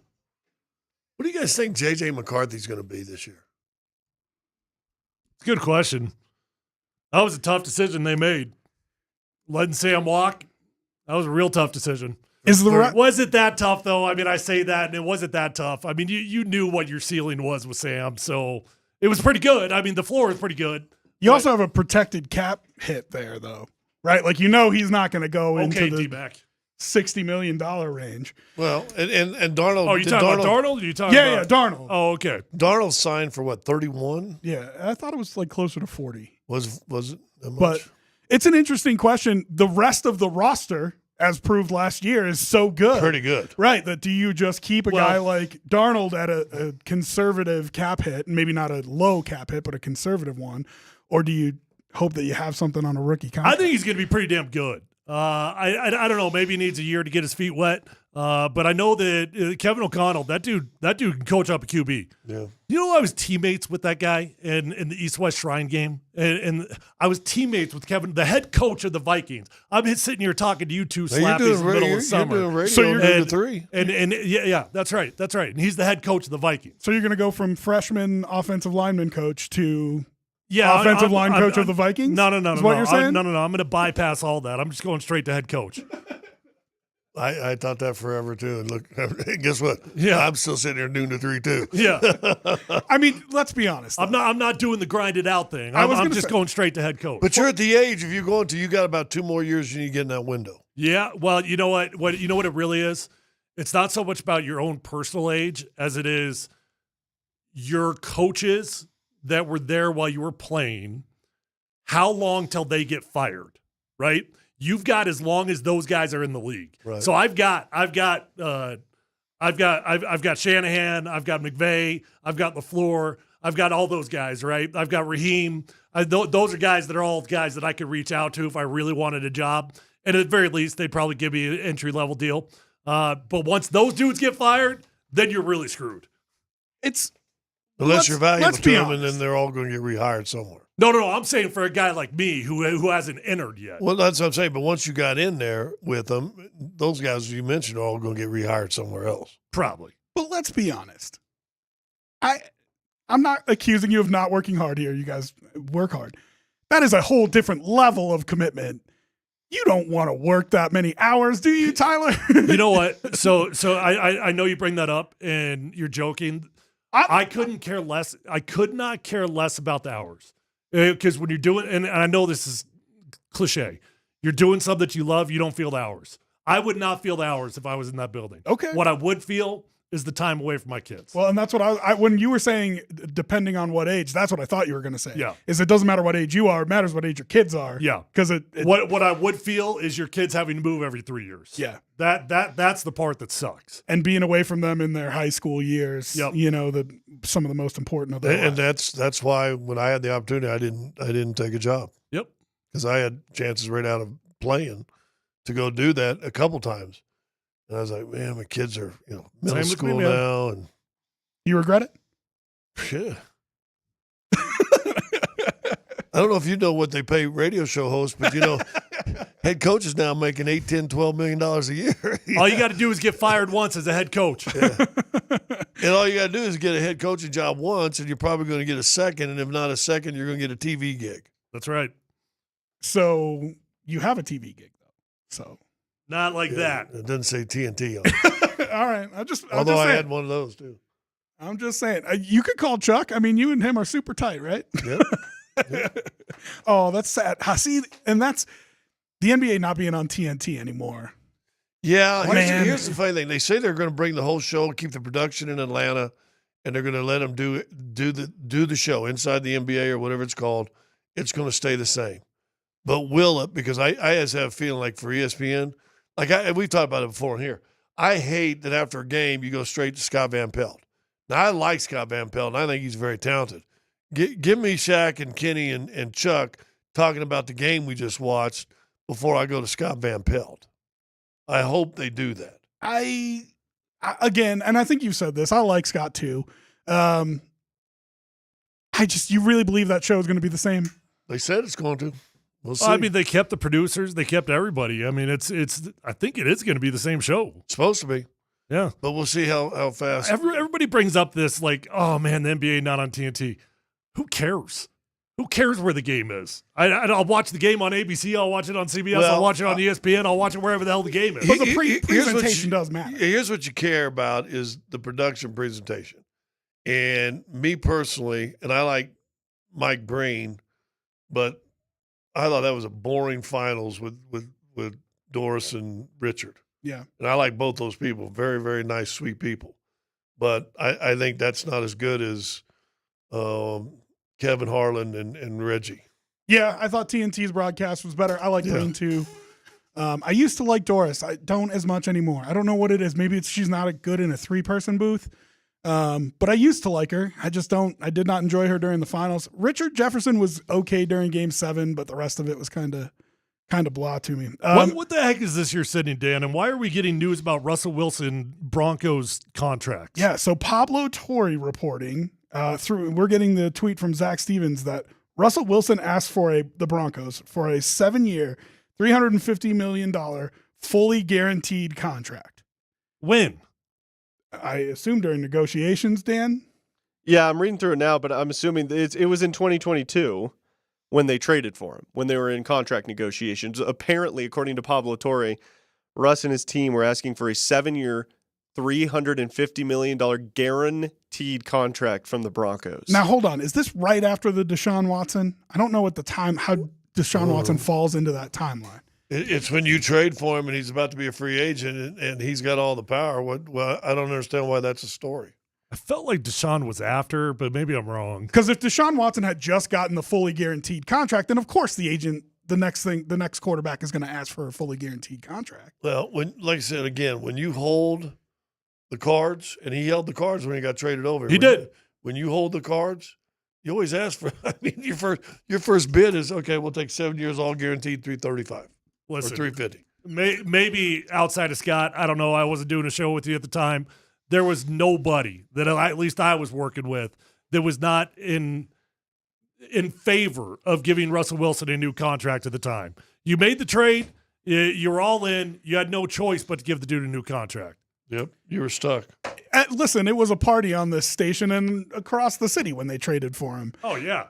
What do you guys think J.J. McCarthy's going to be this year? It's a good question. That was a tough decision they made. Letting Sam walk, that was a real tough decision. Was it that tough, though? I mean, I say that, and it wasn't that tough. I mean, you knew what your ceiling was with Sam, so it was pretty good. I mean, the floor is pretty good. You also have a protected cap hit there, though, right? Like, he's not going to go into the DMac. $60 million range. Well, and Darnold. Oh, you talking about Darnold? Or you talking yeah, about Darnold. Oh, okay. Darnold signed for what, 31? Yeah, I thought it was like closer to 40. Was it that much? But it's an interesting question. The rest of the roster, as proved last year, is so good. Pretty good. Right, that do you just keep a guy like Darnold at a conservative cap hit, maybe not a low cap hit, but a conservative one, or do you hope that you have something on a rookie contract? I think he's going to be pretty damn good. I don't know. Maybe he needs a year to get his feet wet. But I know that Kevin O'Connell, that dude can coach up a QB. Yeah. You know, I was teammates with that guy in the East-West Shrine game, and I was teammates with Kevin, the head coach of the Vikings. I'm sitting here talking to you two slappies in the middle of summer. You're doing radio, so you're doing 3. And yeah, that's right. And he's the head coach of the Vikings. So you're going to go from freshman offensive lineman coach to offensive line coach of the Vikings? No. Is what you're saying? No. I'm going to bypass all that. I'm just going straight to head coach. I thought that forever too. And look, guess what? Yeah, I'm still sitting here noon to 3 too. Yeah. I mean, let's be honest. I'm not doing the grinded out thing. I'm just going straight to head coach. But you're at the age, if you're going to, you got about 2 more years you need to get in that window. Yeah. Well, you know what? You know what it really is? It's not so much about your own personal age as it is your coaches that were there while you were playing. How long till they get fired, right? You've got as long as those guys are in the league. Right. So I've got Shanahan, I've got McVay, I've got LaFleur, I've got all those guys, right? I've got Raheem. Those are guys that are all guys that I could reach out to if I really wanted a job. And at the very least, they'd probably give me an entry-level deal. But once those dudes get fired, then you're really screwed. Unless you're valuable to them, and then they're all going to get rehired somewhere. No. I'm saying for a guy like me who hasn't entered yet. Well, that's what I'm saying. But once you got in there with them, those guys you mentioned are all going to get rehired somewhere else. Probably. But let's be honest. I'm not accusing you of not working hard here. You guys work hard. That is a whole different level of commitment. You don't want to work that many hours, do you, Tyler? You know what? So I know you bring that up and you're joking. I couldn't care less. I could not care less about the hours. Because when you're doing, and I know this is cliche, you're doing something that you love, you don't feel the hours. I would not feel the hours if I was in that building. Okay. What I would feel is the time away from my kids. Well, and that's what I when you were saying, depending on what age, that's what I thought you were going to say. Yeah. Is it doesn't matter what age you are, it matters what age your kids are. Yeah. Because what I would feel is your kids having to move every 3 years. Yeah. That's the part that sucks. And being away from them in their high school years, Yep. Some of the most important of their And lives. that's why when I had the opportunity, I didn't take a job. Yep. Because I had chances right out of playing to go do that a couple times. And I was like, man, my kids are, middle Same with school me, man. now. And You regret it? yeah. I don't know if you know what they pay radio show hosts, but head coaches now making $8, $10, $12 million a year. All you got to do is get fired once as a head coach. Yeah. And all you got to do is get a head coaching job once, and you're probably going to get a second. And if not a second, you're going to get a TV gig. That's right. So you have a TV gig, though. So not like that. It doesn't say TNT on it. All right. Although I had one of those, too. I'm just saying. You could call Chuck. I mean, you and him are super tight, right? Yep. Oh, that's sad. See, and that's the NBA not being on TNT anymore. Yeah, Man. here's the funny thing. They say they're going to bring the whole show, keep the production in Atlanta, and they're going to let them do the show inside the NBA or whatever it's called. It's going to stay the same. But will it? Because I just have a feeling like for ESPN, we've talked about it before in here. I hate that after a game you go straight to Scott Van Pelt. Now, I like Scott Van Pelt, and I think he's very talented. Give me Shaq and Kenny and Chuck talking about the game we just watched before I go to Scott Van Pelt. I hope they do that. Again, and I think you've said this, I like Scott too. You really believe that show is going to be the same? They said it's going to. We'll see. Well, I mean, they kept the producers, they kept everybody. I mean, it's. I think it is going to be the same show. It's supposed to be. Yeah, but we'll see how fast. Everybody brings up this like, oh man, the NBA not on TNT. Who cares? Who cares where the game is? I'll watch the game on ABC. I'll watch it on CBS. Well, I'll watch it on ESPN. I'll watch it wherever the hell the game is. But the presentation does matter. Here's what you care about is the production presentation. And me personally, and I like Mike Breen, but I thought that was a boring finals with Doris and Richard. Yeah. And I like both those people. Very, very nice, sweet people. But I think that's not as good as Kevin Harlan and Reggie. Yeah, I thought TNT's broadcast was better. I like Green too. I used to like Doris. I don't as much anymore. I don't know what it is. Maybe it's she's not good in a 3-person booth. But I used to like her. I did not enjoy her during the finals. Richard Jefferson was okay during Game 7, but the rest of it was kind of blah to me. What the heck is this you're sitting, Dan? And why are we getting news about Russell Wilson Broncos contracts? Yeah, so Pablo Torre reporting we're getting the tweet from Zach Stevens that Russell Wilson asked for the Broncos for a 7-year, $350 million fully guaranteed contract. When? I assume during negotiations, Dan? Yeah, I'm reading through it now, but I'm assuming it was in 2022 when they traded for him, when they were in contract negotiations. Apparently, according to Pablo Torre, Russ and his team were asking for a 7-year, $350 million guaranteed contract from the Broncos. Now, hold on. Is this right after the Deshaun Watson? I don't know what how Deshaun Watson falls into that timeline. It's when you trade for him and he's about to be a free agent and he's got all the power. Well, I don't understand why that's a story. I felt like Deshaun was after, but maybe I'm wrong. Because if Deshaun Watson had just gotten the fully guaranteed contract, then of course the next quarterback is going to ask for a fully guaranteed contract. Well, like I said again, when you hold the cards, and he held the cards when he got traded over. He did. When you hold the cards, you always ask for. I mean, your first bid is okay. We'll take 7 years, all guaranteed, $335 or $350. Maybe outside of Scott, I don't know. I wasn't doing a show with you at the time. There was nobody that at least I was working with that was not in favor of giving Russell Wilson a new contract at the time. You made the trade. You were all in. You had no choice but to give the dude a new contract. Yep, you were stuck. Listen, it was a party on this station and across the city when they traded for him. Oh yeah.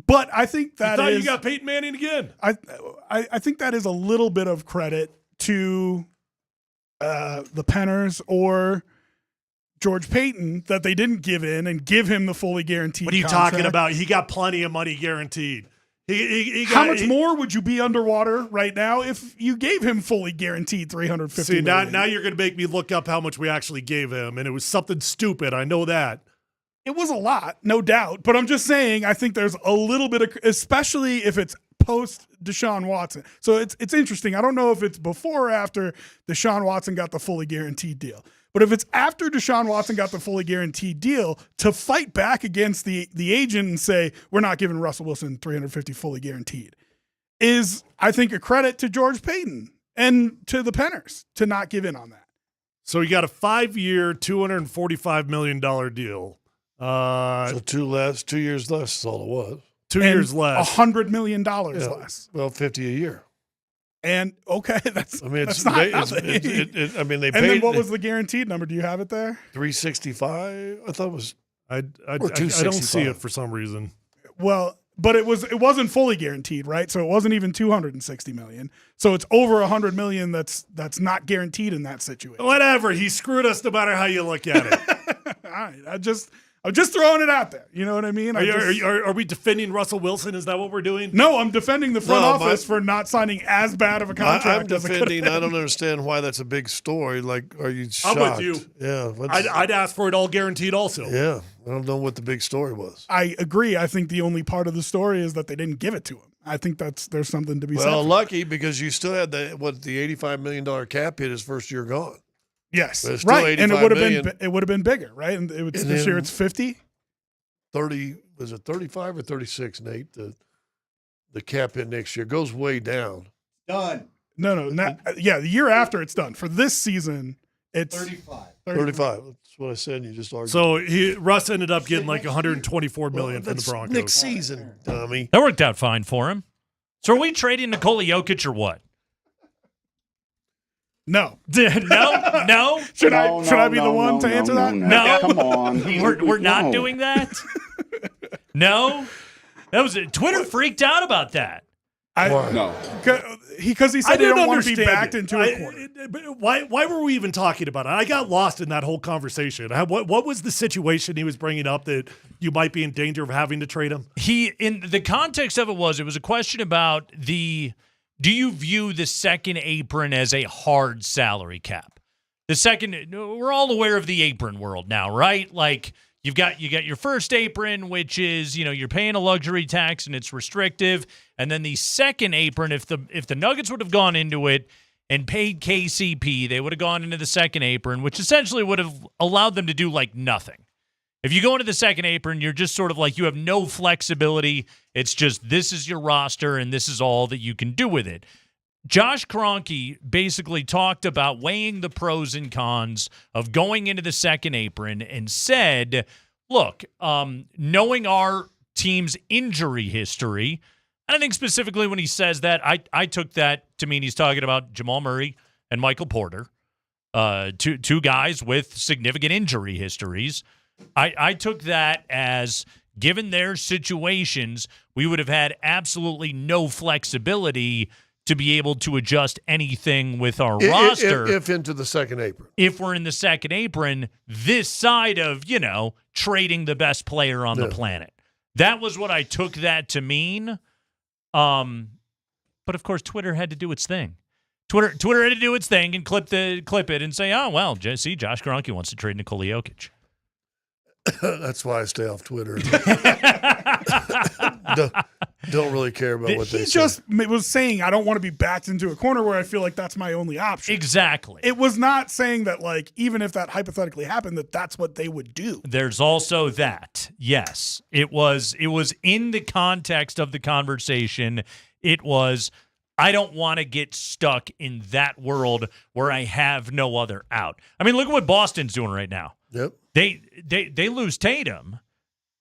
But I think that you got Peyton Manning again. I think that is a little bit of credit to the Penners or George Payton that they didn't give in and give him the fully guaranteed. What are you contract. talking about? He got plenty of money guaranteed. How much more would you be underwater right now if you gave him fully guaranteed $350 million? Now you're going to make me look up how much we actually gave him, and it was something stupid. I know that. It was a lot, no doubt. But I'm just saying, I think there's a little bit of, especially if it's post Deshaun Watson. So it's interesting. I don't know if it's before or after Deshaun Watson got the fully guaranteed deal. But if it's after Deshaun Watson got the fully guaranteed deal, to fight back against the agent and say, we're not giving Russell Wilson $350 fully guaranteed, is, I think, a credit to George Payton and to the Penners to not give in on that. So you got a 5-year, $245 million deal. So 2 years less is all it was. 2 years less. $100 million less. Well, $50 a year. And okay, that's I mean, that's not nothing. I mean, they and paid. then what was the guaranteed number? Do you have it there? 365. I thought it was. I don't see it for some reason. Well, but it wasn't fully guaranteed, right? So it wasn't even $260 million. So it's over $100 million that's not guaranteed in that situation. Whatever. He screwed us no matter how you look at it. All right, I'm just throwing it out there. You know what I mean? Are we defending Russell Wilson? Is that what we're doing? No, I'm defending the front office for not signing as bad of a contract. I'm defending. I don't understand why that's a big story. Like, are you shocked? I'm with you. Yeah, I'd ask for it all guaranteed also. Yeah, I don't know what the big story was. I agree. I think the only part of the story is that they didn't give it to him. I think there's something to be said. Well, lucky because you still had the $85 million cap hit his first year gone. Yes, right, and it would have been bigger, right? And this year it's 50. 30 was it 35 or 36, Nate? The cap hit next year goes way down. Done. No, the year after it's done. For this season, it's 35. 35. That's what I said. You just argued. So Russ ended up getting like $124 million from the Broncos next season, dummy. That worked out fine for him. So are we trading Nikola Jokic or what? No. No? Should I be the one to answer that? No. Come on. We're not No. doing that? No? That was it. Twitter freaked out about that. No. Because he said they don't want to be backed into a corner. Why were we even talking about it? I got lost in that whole conversation. What was the situation he was bringing up that you might be in danger of having to trade him? In the context of it was a question about do you view the second apron as a hard salary cap? We're all aware of the apron world now, right? Like you got your first apron, which is, you're paying a luxury tax and it's restrictive. And then the second apron, if the Nuggets would have gone into it and paid KCP, they would have gone into the second apron, which essentially would have allowed them to do like nothing. If you go into the second apron, you're just sort of like you have no flexibility. It's just this is your roster and this is all that you can do with it. Josh Kroenke basically talked about weighing the pros and cons of going into the second apron and said, look, knowing our team's injury history, and I think specifically when he says that, I took that to mean he's talking about Jamal Murray and Michael Porter, two guys with significant injury histories. I took that as, given their situations, we would have had absolutely no flexibility to be able to adjust anything with our roster. If into the second apron. If we're in the second apron, this side of, trading the best player on the planet. That was what I took that to mean. But, of course, Twitter had to do its thing. Twitter had to do its thing and clip it and say, oh, well, see, Josh Kroenke wants to trade Nikola Jokic. That's why I stay off Twitter. don't really care about what they say. He just was saying, I don't want to be backed into a corner where I feel like that's my only option. Exactly. It was not saying that, like, even if that hypothetically happened, that's what they would do. There's also that. Yes. It was in the context of the conversation. It was, I don't want to get stuck in that world where I have no other out. I mean, look at what Boston's doing right now. Yep. They lose Tatum,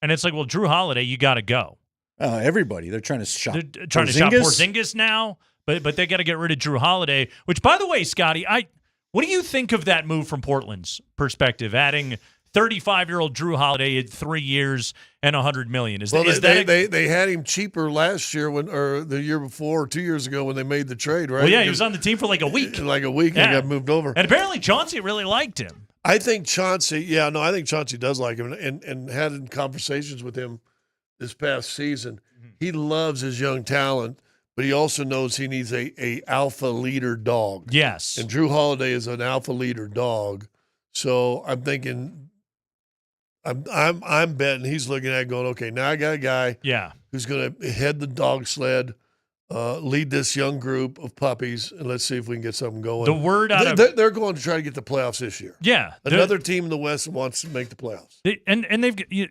and it's like, well, Drew Holiday, you got to go. Everybody, they're trying to shop. They're trying to shop Porzingis now, but they got to get rid of Drew Holiday. Which, by the way, Scotty, what do you think of that move from Portland's perspective? Adding 35-year-old Drew Holiday at 3 years and $100 million. They had him cheaper last year or the year before, or 2 years ago when they made the trade, right? Well, yeah, he was on the team for like a week. And got moved over. And apparently Chauncey really liked him. I think Chauncey does like him, and had in conversations with him this past season. He loves his young talent, but he also knows he needs a alpha leader dog. Yes. And Drew Holiday is an alpha leader dog. So I'm thinking, I'm betting he's looking at it going, okay, now I got a guy who's going to head the dog sled, lead this young group of puppies, and let's see if we can get something going. The word they're going to try to get the playoffs this year. Yeah. Another team in the West wants to make the playoffs. And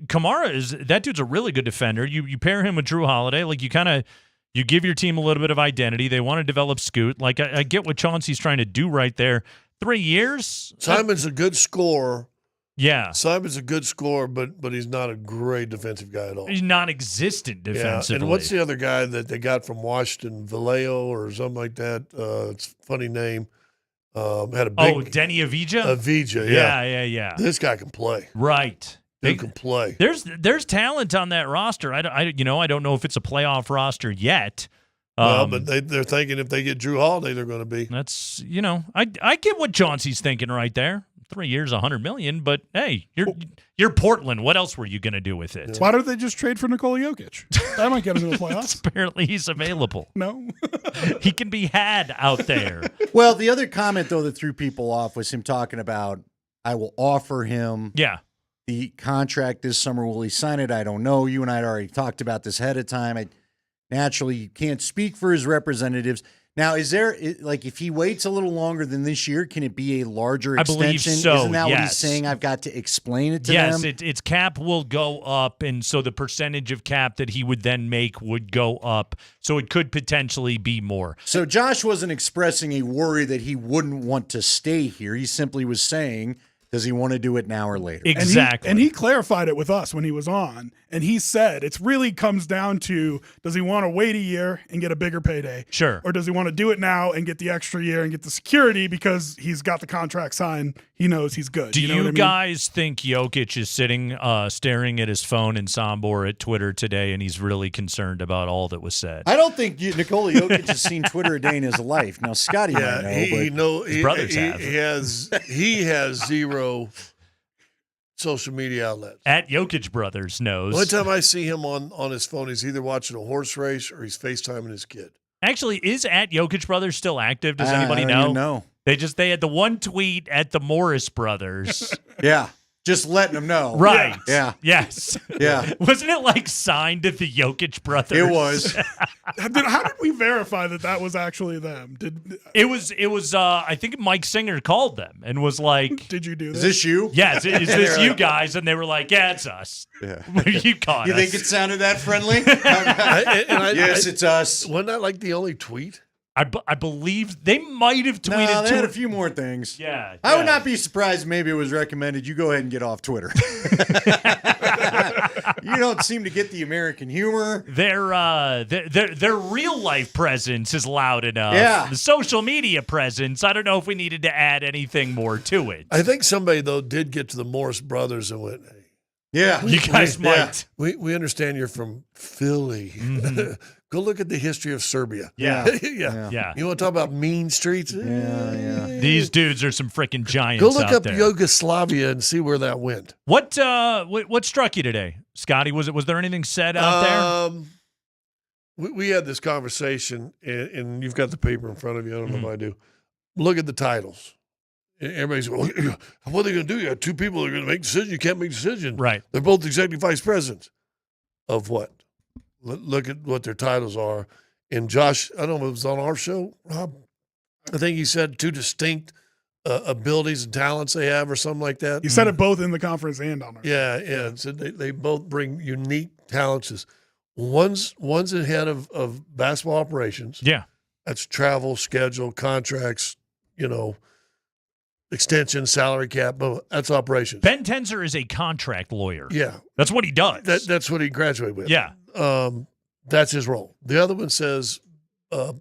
Kamara that dude's a really good defender. You pair him with Drew Holiday, like you give your team a little bit of identity. They want to develop Scoot. Like I get what Chauncey's trying to do right there. 3 years. Simon's a good scorer. Yeah. Simon's a good scorer, but he's not a great defensive guy at all. He's non-existent defensively. Yeah. And what's the other guy that they got from Washington, Vallejo or something like that? It's a funny name. Had a big Denny Avdija? Avdija, yeah. This guy can play. Right. He can play. There's talent on that roster. I don't know if it's a playoff roster yet. But they're thinking if they get Drew Holiday, they're going to be. That's I get what Chauncey's thinking right there. 3 years, $100 million, but hey, you're Portland. What else were you going to do with it? Why don't they just trade for Nikola Jokic? That might get him to the playoffs. Apparently, he's available. No, he can be had out there. Well, the other comment though that threw people off was him talking about, I will offer him the contract this summer. Will he sign it? I don't know. You and I had already talked about this ahead of time. Naturally, you can't speak for his representatives. Now, is there, like, if he waits a little longer than this year, can it be a larger extension? I believe so, Isn't that what he's saying? I've got to explain it to them? Yes, its cap will go up, and so the percentage of cap that he would then make would go up, so it could potentially be more. So Josh wasn't expressing a worry that he wouldn't want to stay here. He simply was saying Does he want to do it now or later? Exactly. And he clarified it with us when he was on. And he said it really comes down to, does he want to wait a year and get a bigger payday? Sure. Or does he want to do it now and get the extra year and get the security because he's got the contract signed? He knows he's good. Do you know you what I mean? guys think Jokic is sitting, staring at his phone in Sombor at Twitter today, and he's really concerned about all that was said? I don't think Nikola Jokic has seen Twitter a day in his life. Now, Scotty might know, but his brothers have. He has zero social media outlets. At Jokic Brothers knows. The only time I see him on his phone, he's either watching a horse race or he's FaceTiming his kid. Actually, is at Jokic Brothers still active? Does anybody I don't know? even know. They had the one tweet at the Morris Brothers. Yeah. Just letting them know. Right. Yeah. Yes. Yeah. Wasn't it like signed to the Jokic Brothers? It was. How did we verify that was actually them? It was I think Mike Singer called them and was like, "Did you do this? Is this you?" Yes, is this you guys? And they were like, "Yeah, it's us." Yeah. You caught You us. think it sounded that friendly? Yes, it's us. Wasn't that like the only tweet? I believe they might have tweeted. No, they had a few more things. Yeah, I would not be surprised. Maybe it was recommended you go ahead and get off Twitter. You don't seem to get the American humor. Their real life presence is loud enough. Yeah. The social media presence, I don't know if we needed to add anything more to it. I think somebody, though, did get to the Morris brothers and went, hey, yeah, you guys might. We understand you're from Philly. Mm-hmm. Go look at the history of Serbia. Yeah. Yeah. You want to talk about mean streets? Yeah. These dudes are some freaking giants. Go look out up there. Yugoslavia and see where that went. What struck you today, Scotty? Was there anything said out there? We had this conversation, and you've got the paper in front of you. I don't know if I do. Look at the titles. Everybody's going, what are they going to do? You got two people that are going to make decisions. You can't make decisions. Right. They're both executive vice presidents. Of what? Look at what their titles are. And Josh, I don't know if it was on our show, Rob. I think he said two distinct abilities and talents they have or something like that. You said it both in the conference and on our Yeah. So they both bring unique talents. One's the head of basketball operations. Yeah. That's travel, schedule, contracts, extension, salary cap. That's operations. Ben Tenzer is a contract lawyer. Yeah. That's what he does. That's what he graduated with. Yeah. That's his role. The other one says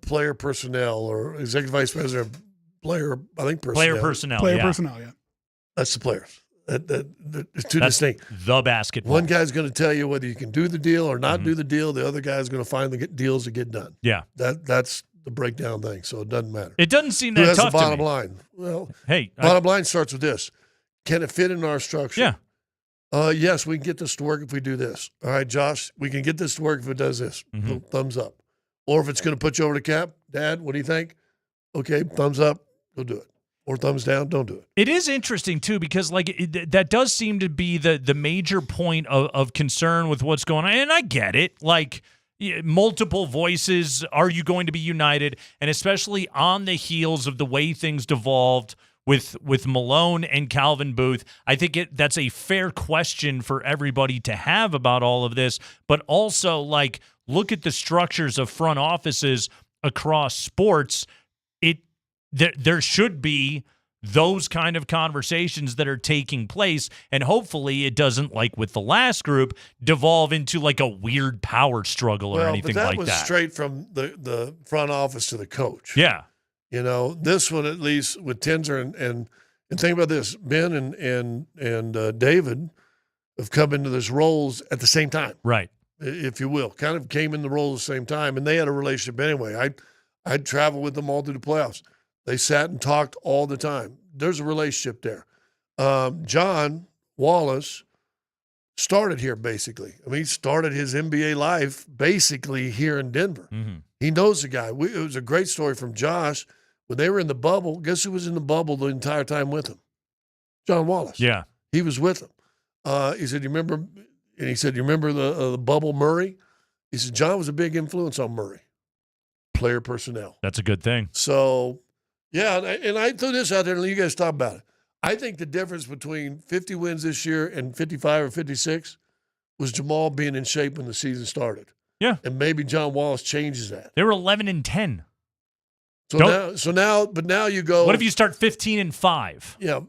player personnel or executive vice president of player, I think personnel. Player personnel, yeah. That's the players. It's two distinct. The basketball. One guy's going to tell you whether you can do the deal or not do the deal. The other guy's going to find the deals to get done. Yeah. That's the breakdown thing, so it doesn't matter. It doesn't seem Who that has tough the bottom to me. line? Well, hey, bottom line starts with this. Can it fit in our structure? Yeah. Yes, we can get this to work if we do this. All right, Josh, we can get this to work if it does this. Thumbs up. Or if it's going to put you over the cap, Dad, what do you think? Okay, thumbs up, go do it. Or thumbs down, don't do it. It is interesting, too, because that does seem to be the major point of concern with what's going on. And I get it. Multiple voices, are you going to be united? And especially on the heels of the way things devolved with Malone and Calvin Booth, I think that's a fair question for everybody to have about all of this. But also, look at the structures of front offices across sports. There should be those kind of conversations that are taking place, and hopefully it doesn't, like with the last group, devolve into a weird power struggle or anything like that. But that was straight from the front office to the coach. Yeah. This one, at least with Tenzer and think about this, Ben and David have come into this roles at the same time. Right. If you will. Kind of came in the role at the same time, and they had a relationship anyway. I'd travel with them all through the playoffs. They sat and talked all the time. There's a relationship there. John Wallace started here, basically. He started his NBA life basically here in Denver. Mm-hmm. He knows the guy. It was a great story from Josh. When they were in the bubble, guess who was in the bubble the entire time with him? John Wallace. Yeah. He was with him. He said, you remember? And he said, you remember the bubble Murray? He said, John was a big influence on Murray. Player personnel. That's a good thing. So, yeah, and I threw this out there and let you guys talk about it. I think the difference between 50 wins this year and 55 or 56 was Jamal being in shape when the season started. Yeah. And maybe John Wallace changes that. They were 11-10. But now you go. What if you start 15-5? Yeah.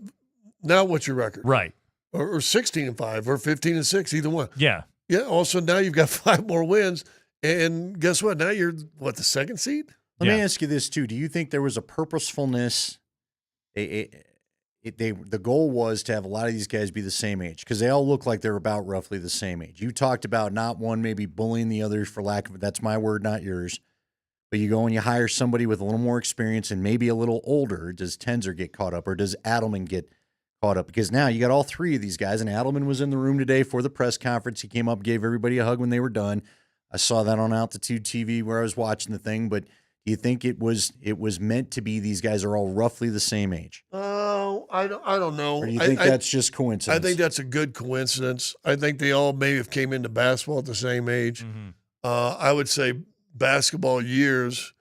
Now what's your record? Right. Or 16-5 or 15-6, either one. Yeah. Yeah. Also, now you've got 5 more wins, and guess what? Now you're the second seed. Let me ask you this too: do you think there was a purposefulness? The goal was to have a lot of these guys be the same age because they all look like they're about roughly the same age. You talked about not one maybe bullying the others for lack of that's my word, not yours. But you go and you hire somebody with a little more experience and maybe a little older. Does Tenzer get caught up or does Adelman get caught up? Because now you got all 3 of these guys, and Adelman was in the room today for the press conference. He came up, gave everybody a hug when they were done. I saw that on Altitude TV where I was watching the thing, but do you think it was meant to be these guys are all roughly the same age? Oh, I don't know. Or do you think that's just coincidence? I think that's a good coincidence. I think they all maybe have came into basketball at the same age. I would say basketball years.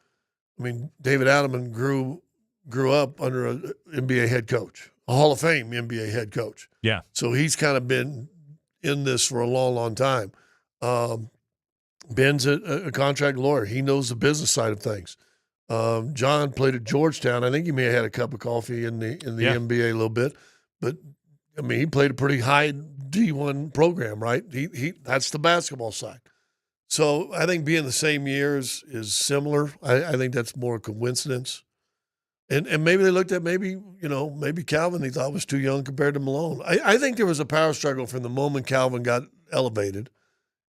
I mean, David Adelman grew up under an NBA head coach, a Hall of Fame NBA head coach. Yeah. So he's kind of been in this for a long, long time. Ben's a contract lawyer. He knows the business side of things. John played at Georgetown. I think he may have had a cup of coffee in the NBA a little bit, but I mean, he played a pretty high D1 program, right? He that's the basketball side. So I think being the same year is similar. I think that's more a coincidence. And maybe they looked at maybe Calvin they thought was too young compared to Malone. I think there was a power struggle from the moment Calvin got elevated.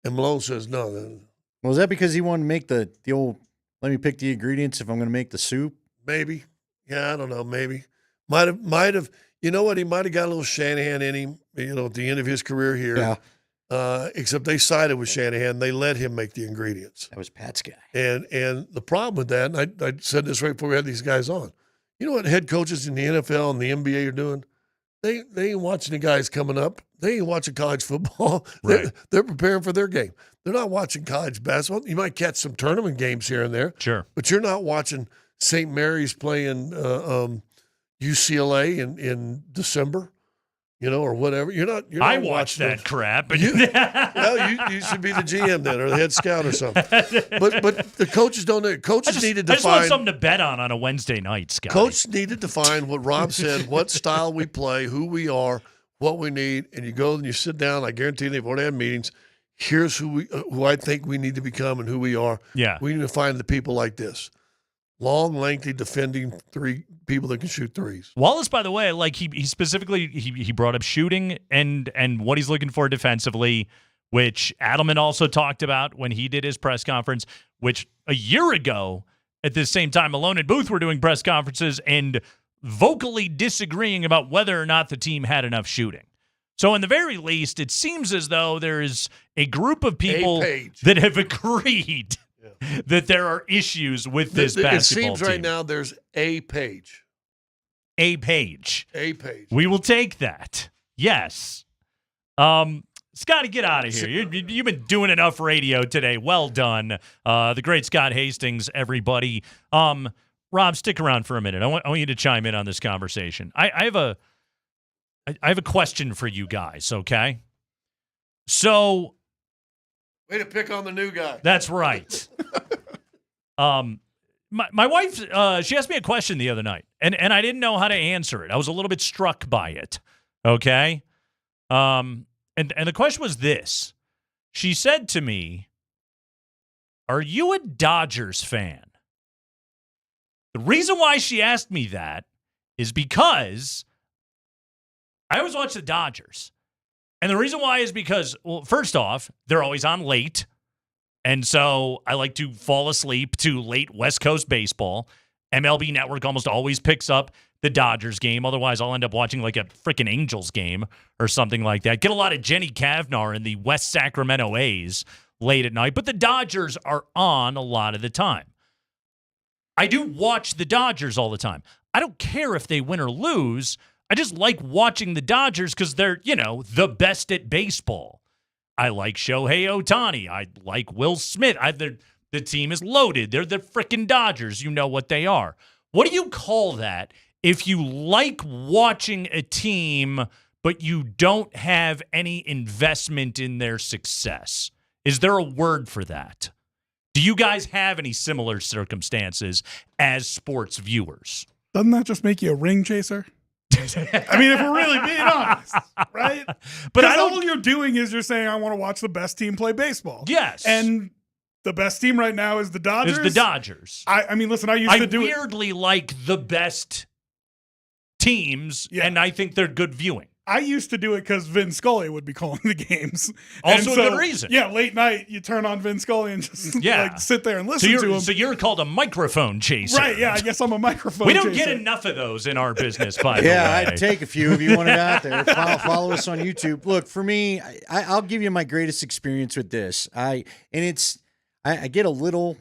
And Malone says, no. Well, was that because he wanted to make the old, let me pick the ingredients if I'm going to make the soup? Maybe. Yeah, I don't know. Maybe. Might have. You know what? He might have got a little Shanahan in him, at the end of his career here. Yeah. Except they sided with Shanahan. They let him make the ingredients. That was Pat's guy. And the problem with that, and I said this right before we had these guys on, you know what head coaches in the NFL and the NBA are doing? They ain't watching the guys coming up. They ain't watching college football. Right. They're preparing for their game. They're not watching college basketball. You might catch some tournament games here and there. Sure. But you're not watching St. Mary's playing UCLA in December, or whatever. You're not I watched that crap. But you should be the GM then or the head scout or something. But the coaches don't know. Coaches need to define. I just want something to bet on a Wednesday night, Scott. Coach need to define what Rob said, what style we play, who we are, what we need, and you go and you sit down. I guarantee they've already had meetings. Here's who I think we need to become and who we are. Yeah. We need to find the people like this. Long, lengthy, defending people that can shoot threes. Wallace, by the way, like he specifically he brought up shooting and what he's looking for defensively, which Adelman also talked about when he did his press conference, which a year ago at the same time Malone and Booth were doing press conferences and vocally disagreeing about whether or not the team had enough shooting. So in the very least, it seems as though there is a group of people that have agreed that there are issues with this basketball team. It seems right now there's a page. A page. A page. We will take that. Yes. Scotty, get out of here. You've been doing enough radio today. Well done. The great Scott Hastings, everybody. Rob, stick around for a minute. I want you to chime in on this conversation. I have a question for you guys, okay? So, way to pick on the new guy. That's right. My wife, she asked me a question the other night, and I didn't know how to answer it. I was a little bit struck by it, okay? And the question was this. She said to me, "Are you a Dodgers fan?" The reason why she asked me that is because I always watch the Dodgers. And the reason why is because, well, first off, they're always on late. And so I like to fall asleep to late West Coast baseball. MLB Network almost always picks up the Dodgers game. Otherwise, I'll end up watching like a freaking Angels game or something like that. Get a lot of Jenny Kavnar in the West Sacramento A's late at night. But the Dodgers are on a lot of the time. I do watch the Dodgers all the time. I don't care if they win or lose. I just like watching the Dodgers because they're, the best at baseball. I like Shohei Ohtani. I like Will Smith. The team is loaded. They're the freaking Dodgers. You know what they are. What do you call that if you like watching a team but you don't have any investment in their success? Is there a word for that? Do you guys have any similar circumstances as sports viewers? Doesn't that just make you a ring chaser? I mean, if we're really being honest, right? But all you're doing is you're saying, I want to watch the best team play baseball. Yes. And the best team right now is the Dodgers. Is the Dodgers. I mean, listen, I used to do it. I weirdly like the best teams, and I think they're good viewing. I used to do it because Vin Scully would be calling the games. Also a good reason. Yeah, late night, you turn on Vin Scully and just like, sit there and listen to him. So you're called a microphone chaser. Right, yeah, I guess I'm a microphone We don't chaser. get enough of those in our business, by the way. Yeah, I'd take a few if you want it out there. Follow us on YouTube. Look, for me, I'll give you my greatest experience with this. I get a little...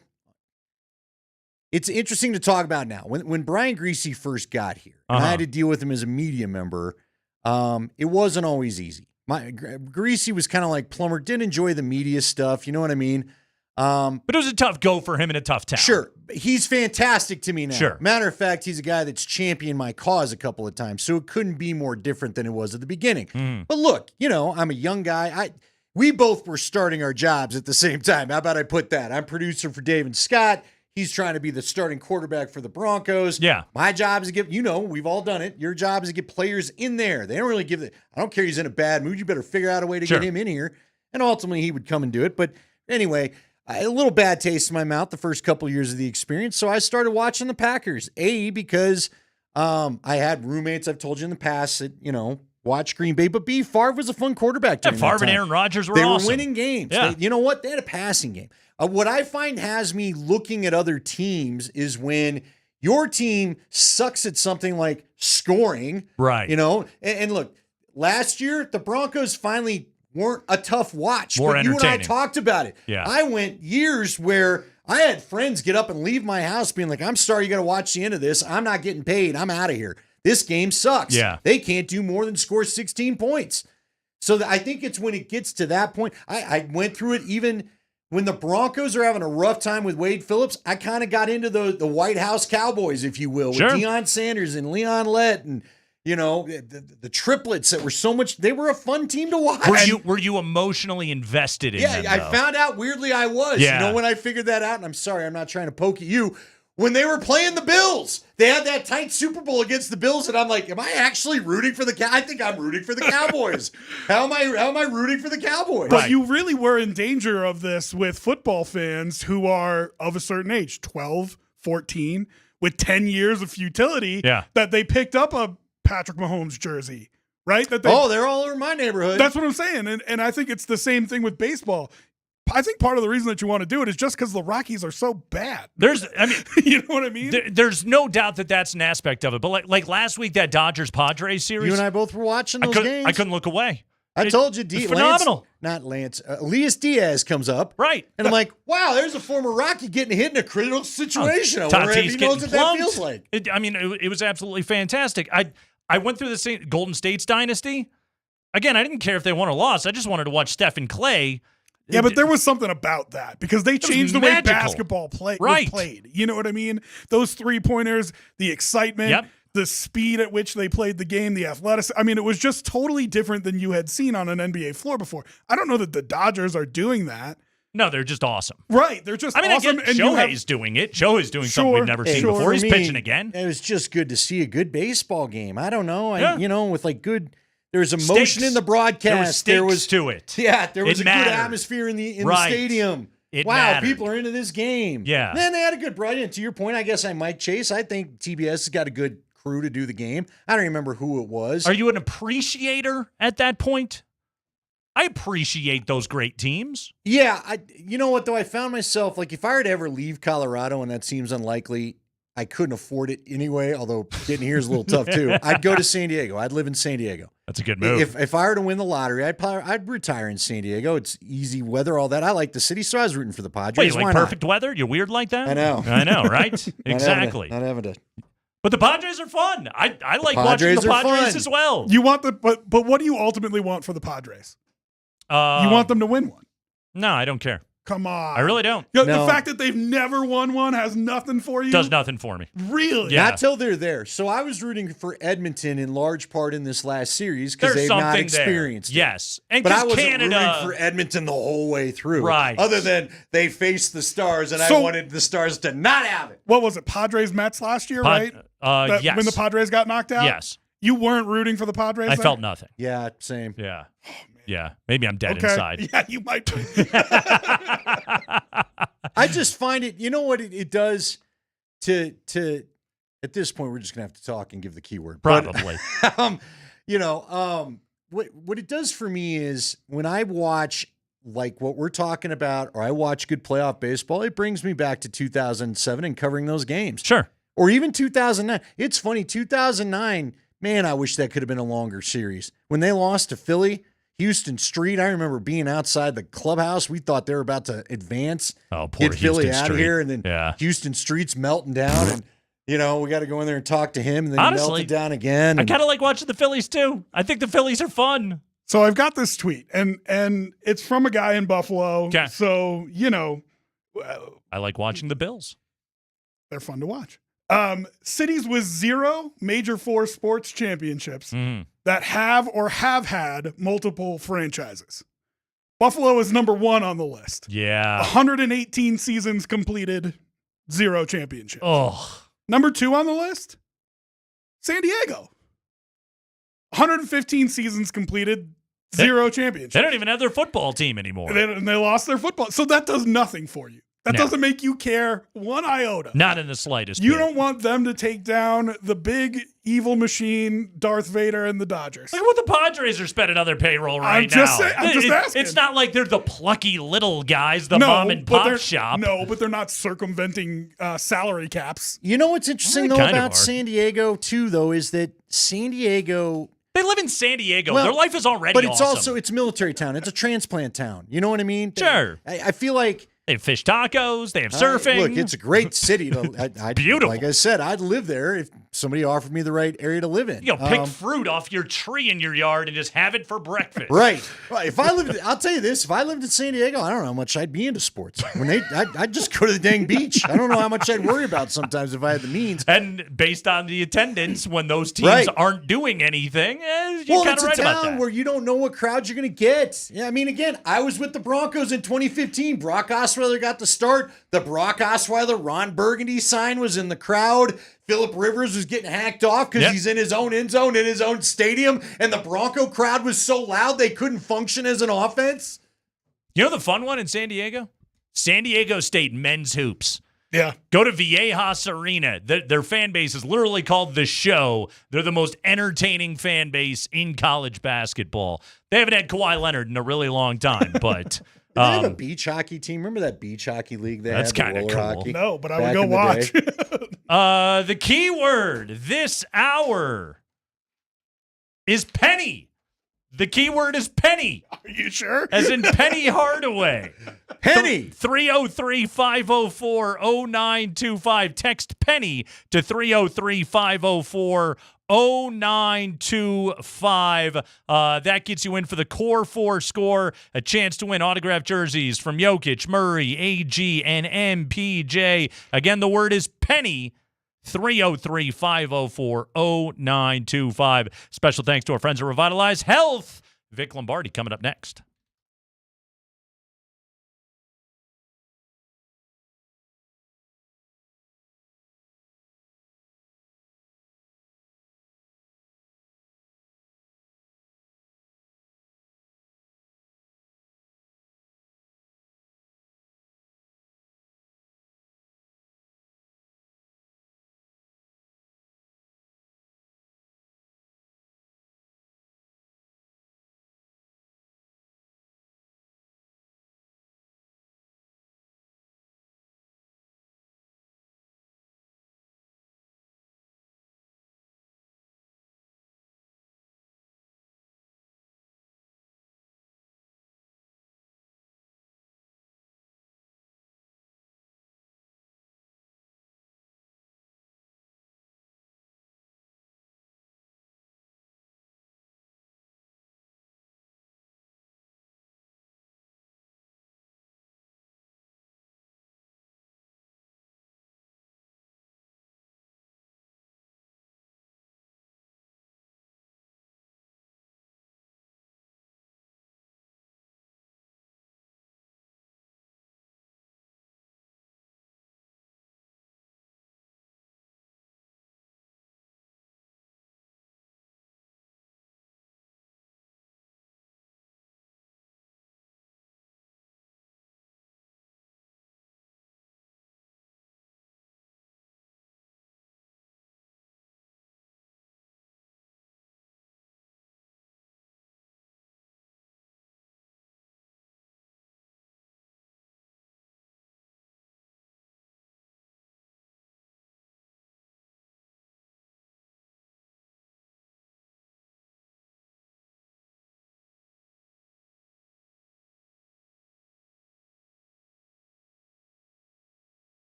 It's interesting to talk about now. When Brian Griese first got here, and I had to deal with him as a media member, it wasn't always easy. Griese was kind of like Plummer, didn't enjoy the media stuff, you know what I mean? But it was a tough go for him in a tough town. Sure. He's fantastic to me now. Sure. Matter of fact, he's a guy that's championed my cause a couple of times, so it couldn't be more different than it was at the beginning. But look, I'm a young guy. We both were starting our jobs at the same time. How about I put that? I'm producer for Dave and Scott. He's trying to be the starting quarterback for the Broncos. Yeah. My job is to get, we've all done it. Your job is to get players in there. They don't really give it. I don't care he's in a bad mood. You better figure out a way to get him in here. And ultimately, he would come and do it. But anyway, a little bad taste in my mouth the first couple of years of the experience. So I started watching the Packers. Because I had roommates, I've told you in the past, that, watch Green Bay. But B, Favre was a fun quarterback during that Favre time. and Aaron Rodgers were They awesome. were winning games. Yeah. You know what? They had a passing game. What I find has me looking at other teams is when your team sucks at something like scoring. Right. And look, last year, the Broncos finally weren't a tough watch. More but you and I entertaining. talked about it. Yeah. I went years where I had friends get up and leave my house being like, I'm sorry you got to watch the end of this. I'm not getting paid. I'm out of here. This game sucks. Yeah. They can't do more than score 16 points. So I think it's when it gets to that point. I went through it even when the Broncos are having a rough time with Wade Phillips. I kind of got into the White House Cowboys, if you will, with Deion Sanders and Leon Lett and, the triplets that were so much. They were a fun team to watch. Were you emotionally invested in them, I though? found out weirdly I was. Yeah. When I figured that out, and I'm sorry, I'm not trying to poke at you. When they were playing the Bills, they had that tight Super Bowl against the Bills, and I'm like, am I actually rooting for the I think I'm rooting for the Cowboys. How am I rooting for the Cowboys? But you really were in danger of this with football fans who are of a certain age, 12, 14, with 10 years of futility, that they picked up a Patrick Mahomes jersey, right? They're all over my neighborhood. That's what I'm saying. And I think it's the same thing with baseball. I think part of the reason that you want to do it is just because the Rockies are so bad. You know what I mean? There's no doubt that that's an aspect of it. But like last week, that Dodgers-Padres series. You and I both were watching those games. I couldn't look away. I told you, it's phenomenal. Elias Diaz comes up. Right. And I'm like, wow, there's a former Rocky getting hit in a critical situation. Tatis He knows what that feels like. It was absolutely fantastic. I went through the Golden State's dynasty. Again, I didn't care if they won or lost. I just wanted to watch Steph and Clay. Yeah, but there was something about that because they changed the way basketball was played. You know what I mean? Those three-pointers, the excitement, the speed at which they played the game, the athleticism. I mean, it was just totally different than you had seen on an NBA floor before. I don't know that the Dodgers are doing that. No, they're just awesome. Right. They're just awesome. Again, Shohei's doing it. Shohei's doing something we've never seen before. He's pitching again. It was just good to see a good baseball game. I don't know. With like good... There was emotion in the broadcast. There was stakes to it. Yeah, there was it a mattered. good atmosphere in the stadium. Wow, mattered. people are into this game. Yeah. Then they had a good broadcast. To your point, I guess I might chase. I think TBS has got a good crew to do the game. I don't remember who it was. Are you an appreciator at that point? I appreciate those great teams. Yeah, you know what, though? I found myself, like, if I were to ever leave Colorado, and that seems unlikely, I couldn't afford it anyway, although getting here is a little tough, too. I'd go to San Diego. I'd live in San Diego. That's a good move. If I were to win the lottery, I'd retire in San Diego. It's easy weather, all that. I like the city, so I was rooting for the Padres. Wait, you like Why perfect not? weather? You're weird like that? I know. Right? Exactly. Not having to. But the Padres are fun. I like watching the Padres as well. You want but what do you ultimately want for the Padres? You want them to win one? No, I don't care. Come on. I really don't. The fact that they've never won one has nothing for you? Does nothing for me. Really? Yeah. Not till they're there. So I was rooting for Edmonton in large part in this last series because they've not experienced it. Yes. And but I wasn't Canada... rooting for Edmonton the whole way through. Right. Other than they faced the Stars, and I wanted the Stars to not have it. What was it, Padres-Mets last year, right? Yes. When the Padres got knocked out? Yes. You weren't rooting for the Padres? I then? felt nothing. Yeah, same. Yeah. Yeah. Maybe I'm dead Okay. inside. Yeah, you might be. I just find it, you know what it does to at this point, we're just going to have to talk and give the keyword. Probably. But, what it does for me is when I watch like what we're talking about, or I watch good playoff baseball, it brings me back to 2007 and covering those games. Sure. Or even 2009. It's funny, 2009, man, I wish that could have been a longer series. When they lost to Philly, Houston Street, I remember being outside the clubhouse. We thought they were about to advance, Poor get Philly Houston out of Street. here, and then Houston Street's melting down, and we got to go in there and talk to him, and then Honestly, he melted down again. I kind of like watching the Phillies too. I think the Phillies are fun. So I've got this tweet, and it's from a guy in Buffalo. Okay. So, I like watching the Bills. They're fun to watch. Cities with 0 Major 4 sports championships that have or have had multiple franchises. Buffalo is number 1 on the list. Yeah. 118 seasons completed, 0 championships. Oh. Number 2 on the list, San Diego. 115 seasons completed, 0 championships. They don't even have their football team anymore. And they lost their football. So that does nothing for you. That No. doesn't make you care one iota. Not in the slightest. You bit. don't want them to take down the big evil machine, Darth Vader, and the Dodgers. Look at what the Padres are spending on their payroll right I'm just now. saying- I'm just asking. It's not like they're the plucky little guys, the mom and but pop they're- shop. No, but they're not circumventing salary caps. You know what's interesting, They though, kind of about are. San Diego, too, though, is that San Diego... They live in San Diego. Well, Their life is already But it's awesome. also, it's a military town. It's a transplant town. You know what I mean? Sure. I feel like... They have fish tacos. They have surfing. Look, it's a great city. Beautiful. Like I said, I'd live there if somebody offered me the right area to live in. You know, pick fruit off your tree in your yard and just have it for breakfast. Right. Well, if I lived, I'll tell you this: if I lived in San Diego, I don't know how much I'd be into sports. I'd just go to the dang beach. I don't know how much I'd worry about sometimes if I had the means. And based on the attendance, when those teams Right. aren't doing anything, you're Well, kind it's of right a about town that. where you don't know what crowd you're going to get. Yeah, I mean, again, I was with the Broncos in 2015. Brock Osweiler got the start. The Brock Osweiler, Ron Burgundy sign was in the crowd. Phillip Rivers was getting hacked off because he's in his own end zone in his own stadium, and the Bronco crowd was so loud they couldn't function as an offense. You know the fun one in San Diego? San Diego State men's hoops. Yeah. Go to Viejas Arena. Their fan base is literally called The Show. They're the most entertaining fan base in college basketball. They haven't had Kawhi Leonard in a really long time, but... Did they have a beach hockey team? Remember that beach hockey league they That's had? kinda roller cool. hockey No, but I would back go in the watch. day? The key word this hour is penny. The key word is penny. Are you sure? As in Penny Hardaway. Penny. 303-504-0925. Text penny to 303-504-0925. That gets you in for the Core 4 score. A chance to win autographed jerseys from Jokic, Murray, AG, and MPJ. Again, the word is penny. 303-504-0925. Special thanks to our friends at Revitalize Health. Vic Lombardi coming up next.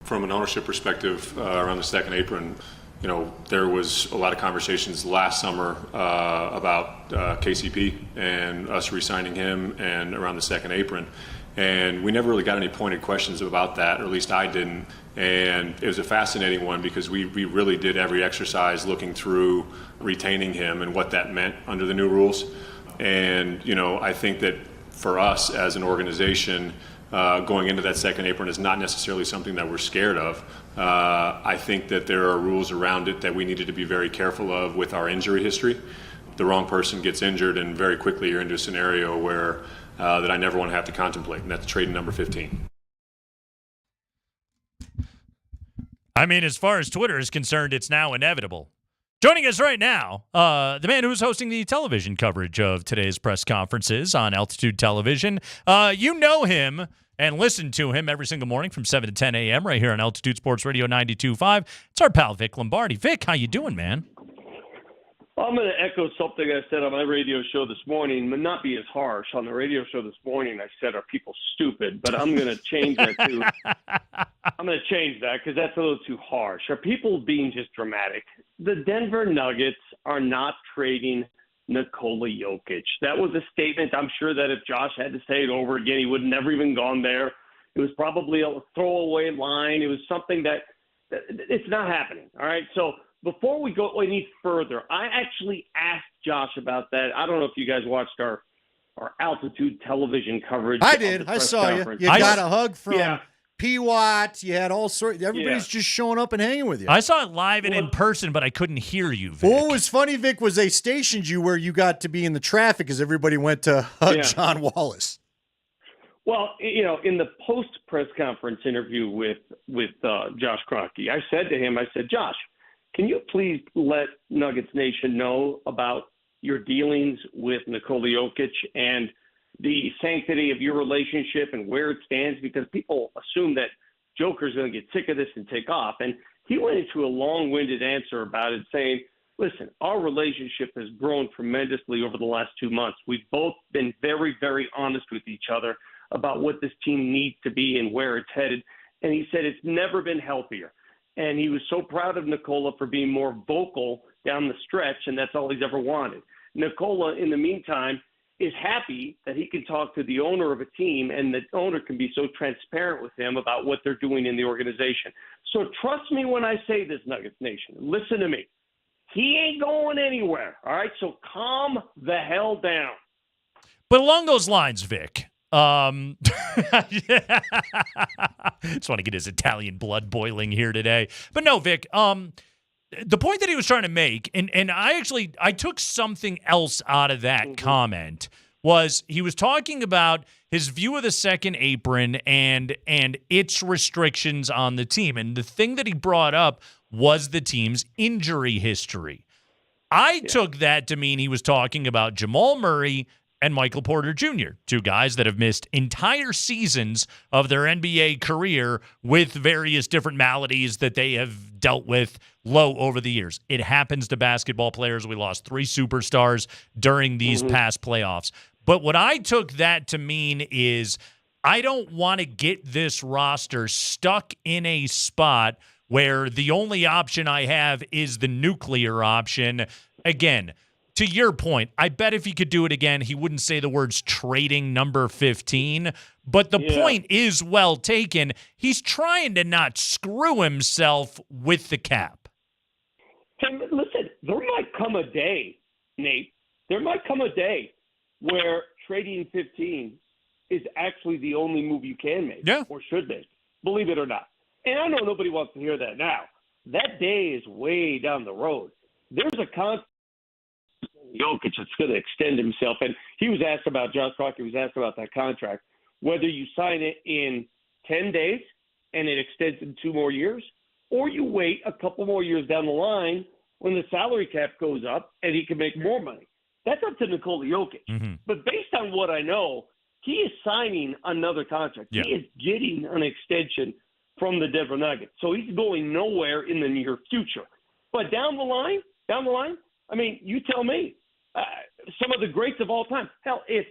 From an ownership perspective, around the second apron, there was a lot of conversations last summer about KCP and us re-signing him and around the second apron. And we never really got any pointed questions about that, or at least I didn't. And it was a fascinating one because we really did every exercise looking through retaining him and what that meant under the new rules. And, I think that for us as an organization, going into that second apron is not necessarily something that we're scared of. I think that there are rules around it that we needed to be very careful of with our injury history. The wrong person gets injured, and very quickly you're into a scenario where that I never want to have to contemplate, and that's trading number 15. I mean, as far as Twitter is concerned, it's now inevitable. Joining us right now, the man who's hosting the television coverage of today's press conferences on Altitude Television. You know him and listen to him every single morning from 7 to 10 a.m. right here on Altitude Sports Radio 92.5. It's our pal, Vic Lombardi. Vic, how you doing, man? Well, I'm going to echo something I said on my radio show this morning, but not be as harsh. On the radio show this morning, I said, are people stupid? But I'm going to change that to I'm going to change that because that's a little too harsh. Are people being just dramatic? The Denver Nuggets are not trading Nikola Jokic. That was a statement. I'm sure that if Josh had to say it over again, he would have never even gone there. It was probably a throwaway line. It was something that it's not happening. All right. So before we go any further, I actually asked Josh about that. I don't know if you guys watched our Altitude Television coverage. I did. I saw you. You got a hug from P-Watt. You had all sorts. Everybody's just showing up and hanging with you. I saw it live and in person, but I couldn't hear you, Vic. Well, what was funny, Vic, was they stationed you where you got to be in the traffic as everybody went to hug John Wallace. Well, in the post-press conference interview with Josh Kroenke, I said to him, Josh, can you please let Nuggets Nation know about your dealings with Nikola Jokic and the sanctity of your relationship and where it stands? Because people assume that Joker's going to get sick of this and take off. And he went into a long-winded answer about it, saying, listen, our relationship has grown tremendously over the last 2 months. We've both been very, very honest with each other about what this team needs to be and where it's headed. And he said it's never been healthier. And he was so proud of Nikola for being more vocal down the stretch, and that's all he's ever wanted. Nikola, in the meantime, is happy that he can talk to the owner of a team, and the owner can be so transparent with him about what they're doing in the organization. So trust me when I say this, Nuggets Nation. Listen to me. He ain't going anywhere, all right? So calm the hell down. But along those lines, Vic, just want to get his Italian blood boiling here today. But no, Vic, the point that he was trying to make, and I took something else out of that comment, was he was talking about his view of the second apron and its restrictions on the team. And the thing that he brought up was the team's injury history. I took that to mean he was talking about Jamal Murray and Michael Porter Jr., two guys that have missed entire seasons of their NBA career with various different maladies that they have dealt with low over the years. It happens to basketball players. We lost 3 superstars during these past playoffs. But what I took that to mean is I don't want to get this roster stuck in a spot where the only option I have is the nuclear option. Again, to your point, I bet if he could do it again, he wouldn't say the words trading number 15. But the point is well taken. He's trying to not screw himself with the cap. Hey, listen, there might come a day, Nate, there might come a day where trading 15 is actually the only move you can make or should make, believe it or not. And I know nobody wants to hear that now. That day is way down the road. There's a concept Jokic that's going to extend himself. And he was asked about, Josh Kroenke was asked about that contract, whether you sign it in 10 days and it extends in 2 more years, or you wait a couple more years down the line when the salary cap goes up and he can make more money. That's up to Nikola Jokic. But based on what I know, he is signing another contract. He is getting an extension from the Denver Nuggets. So he's going nowhere in the near future. But down the line, I mean, you tell me. Some of the greats of all time. Hell, if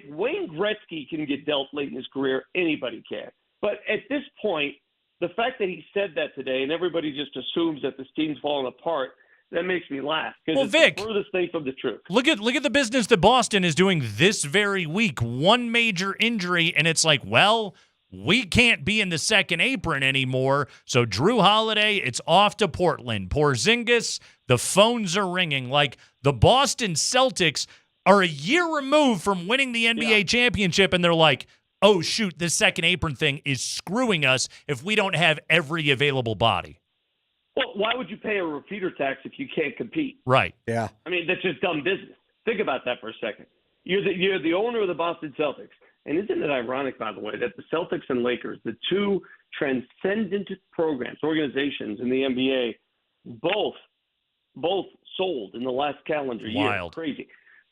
Wayne Gretzky can get dealt late in his career, anybody can. But at this point, the fact that he said that today and everybody just assumes that this team's falling apart, that makes me laugh. Because it's Vic, the furthest thing from the truth. Look at the business that Boston is doing this very week. One major injury, and it's like, well, we can't be in the second apron anymore. So Drew Holiday, it's off to Portland. Porzingis, the phones are ringing. Like, the Boston Celtics are a year removed from winning the NBA championship, and they're like, oh, shoot, this second apron thing is screwing us if we don't have every available body. Well, why would you pay a repeater tax if you can't compete? Right. Yeah. I mean, that's just dumb business. Think about that for a second. You're the owner of the Boston Celtics. And isn't it ironic, by the way, that the Celtics and Lakers, the two transcendent programs, organizations in the NBA, both sold in the last calendar year? Wild. Crazy.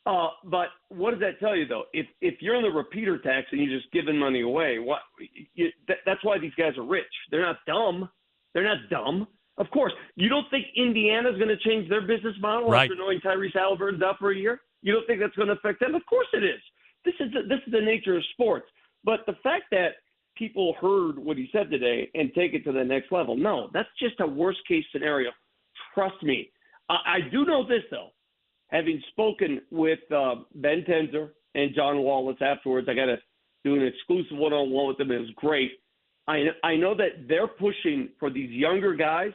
But what does that tell you, though? If you're in the repeater tax and you're just giving money away, that's why these guys are rich. They're not dumb. Of course, you don't think Indiana's going to change their business model after knowing Tyrese Halliburton's out for a year? You don't think that's going to affect them? Of course it is. This is the nature of sports. But the fact that people heard what he said today and take it to the next level, no, that's just a worst-case scenario. Trust me. I do know this, though. Having spoken with Ben Tenzer and John Wallace afterwards, I got to do an exclusive one-on-one with them. It was great. I know that they're pushing for these younger guys,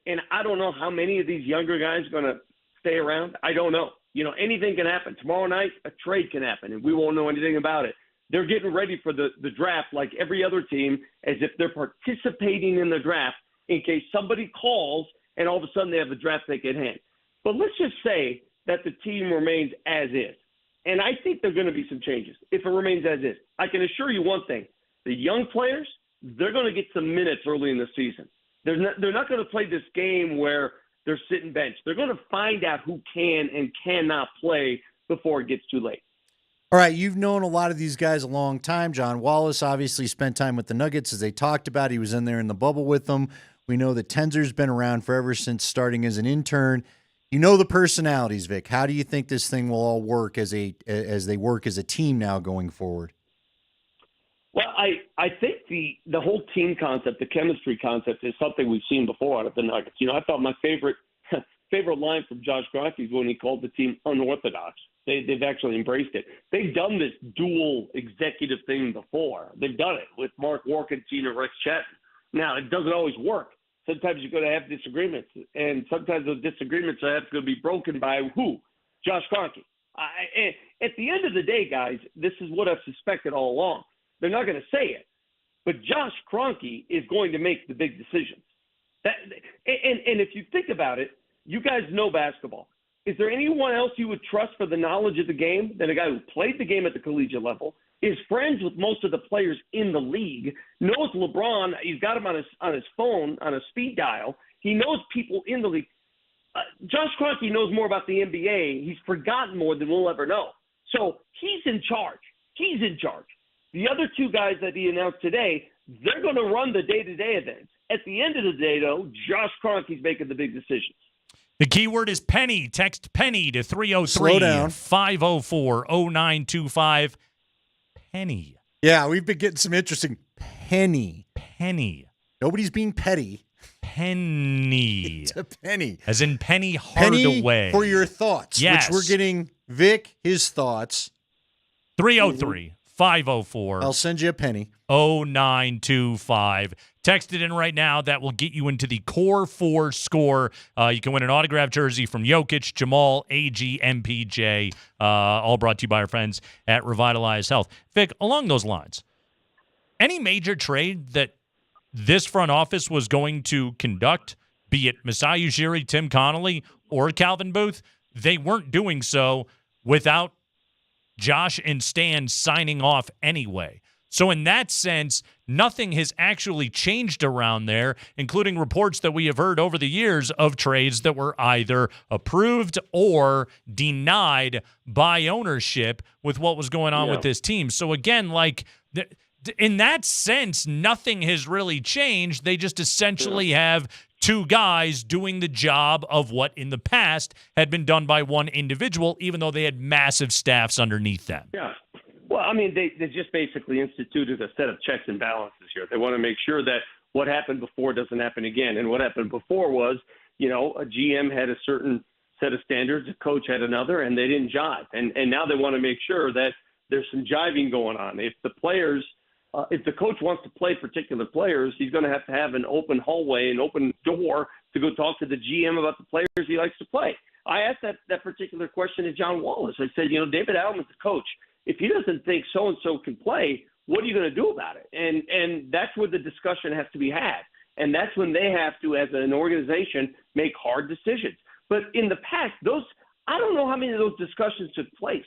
and I don't know how many of these younger guys are going to stay around. I don't know. Anything can happen. Tomorrow night, a trade can happen, and we won't know anything about it. They're getting ready for the draft like every other team, as if they're participating in the draft in case somebody calls and all of a sudden they have a draft pick at hand. But let's just say that the team remains as is. And I think there are going to be some changes if it remains as is. I can assure you one thing. The young players, they're going to get some minutes early in the season. They're not going to play this game where they're sitting bench. They're going to find out who can and cannot play before it gets too late. All right, you've known a lot of these guys a long time. John Wallace obviously spent time with the Nuggets, as they talked about. He was in there in the bubble with them. We know that Tenzer's been around forever since starting as an intern. You know the personalities, Vic. How do you think this thing will all work as they work as a team now going forward? Well, I think the whole team concept, the chemistry concept, is something we've seen before out of the Nuggets. I thought my favorite line from Josh Kroenke is when he called the team unorthodox. They've actually embraced it. They've done this dual executive thing before. They've done it with Mark Warkentine and Rex Chapman. Now, it doesn't always work. Sometimes you're going to have disagreements, and sometimes those disagreements are going to be broken by who? Josh Kroenke. At the end of the day, guys, this is what I've suspected all along. They're not going to say it, but Josh Kroenke is going to make the big decisions. And if you think about it, you guys know basketball. Is there anyone else you would trust for the knowledge of the game than a guy who played the game at the collegiate level, is friends with most of the players in the league, knows LeBron, he's got him on his phone, on a speed dial. He knows people in the league. Josh Kroenke knows more about the NBA. He's forgotten more than we'll ever know. So he's in charge. He's in charge. The other two guys that he announced today, they're going to run the day-to-day events. At the end of the day, though, Josh Kroenke's making the big decisions. The keyword is Penny. Text Penny to 303-504-0925. Penny. Yeah, we've been getting some interesting penny. Nobody's being petty. Penny. It's a penny. As in Penny Hardaway. Penny for your thoughts. Yes. Which we're getting Vic, his thoughts. 303-504. I'll send you a penny. 0925. Text it in right now. That will get you into the Core 4 score. You can win an autographed jersey from Jokic, Jamal, AG, MPJ, all brought to you by our friends at Revitalize Health. Vic, along those lines, any major trade that this front office was going to conduct, be it Masai Ujiri, Tim Connolly, or Calvin Booth, they weren't doing so without Josh and Stan signing off anyway. So in that sense, nothing has actually changed around there, including reports that we have heard over the years of trades that were either approved or denied by ownership with what was going on with this team. So again, like in that sense, nothing has really changed. They just essentially have two guys doing the job of what in the past had been done by one individual, even though they had massive staffs underneath them. Yeah. Well, I mean, they just basically instituted a set of checks and balances here. They want to make sure that what happened before doesn't happen again. And what happened before was, you know, a GM had a certain set of standards, a coach had another, and they didn't jive. And now they want to make sure that there's some jiving going on. If the players, if the coach wants to play particular players, he's going to have an open hallway, an open door to go talk to the GM about the players he likes to play. I asked that particular question to John Wallace. I said, you know, David Allen's the coach. If he doesn't think so-and-so can play, what are you going to do about it? And that's where the discussion has to be had. And that's when they have to, as an organization, make hard decisions. But in the past, I don't know how many of those discussions took place.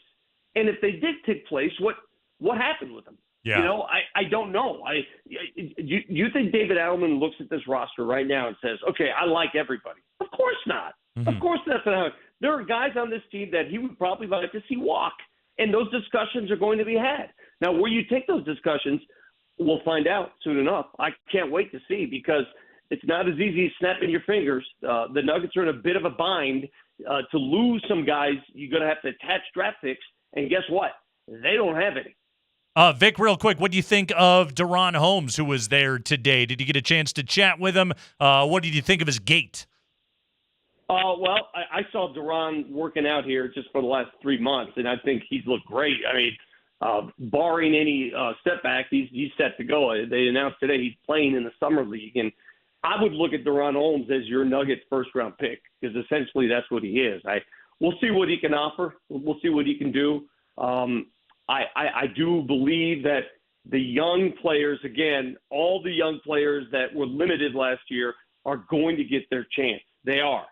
And if they did take place, what happened with them? Yeah. You know, I don't know. You think David Allen looks at this roster right now and says, okay, I like everybody? Of course not. Mm-hmm. Of course that's not. There are guys on this team that he would probably like to see walk, and those discussions are going to be had. Now, where you take those discussions, we'll find out soon enough. I can't wait to see, because it's not as easy as snapping your fingers. The Nuggets are in a bit of a bind. To lose some guys, you're going to have to attach draft picks, and guess what? They don't have any. Vic, real quick, what do you think of Deron Holmes, who was there today? Did you get a chance to chat with him? What did you think of his gait? Well, I saw Deron working out here just for the last 3 months, and I think he's looked great. I mean, barring any setback, he's set to go. They announced today he's playing in the summer league, and I would look at Deron Holmes as your Nuggets first-round pick, because essentially that's what he is. We'll see what he can offer. We'll see what he can do. I do believe that the young players, again, all the young players that were limited last year are going to get their chance. They are.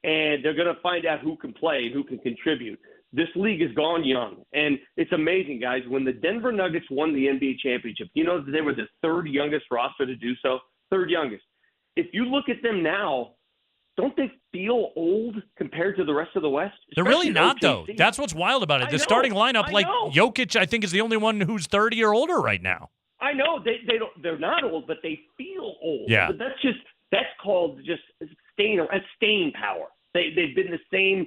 And they're going to find out who can play and who can contribute. This league has gone young. And it's amazing, guys. When the Denver Nuggets won the NBA championship, you know that they were the third youngest roster to do so? Third youngest. If you look at them now, don't they feel old compared to the rest of the West? They're really not, OKC. though. That's what's wild about it. The starting lineup, like Jokic, I think, is the only one who's 30 or older right now. I know they're not old, but they feel old. Yeah. But that's called just staying power. They've been the same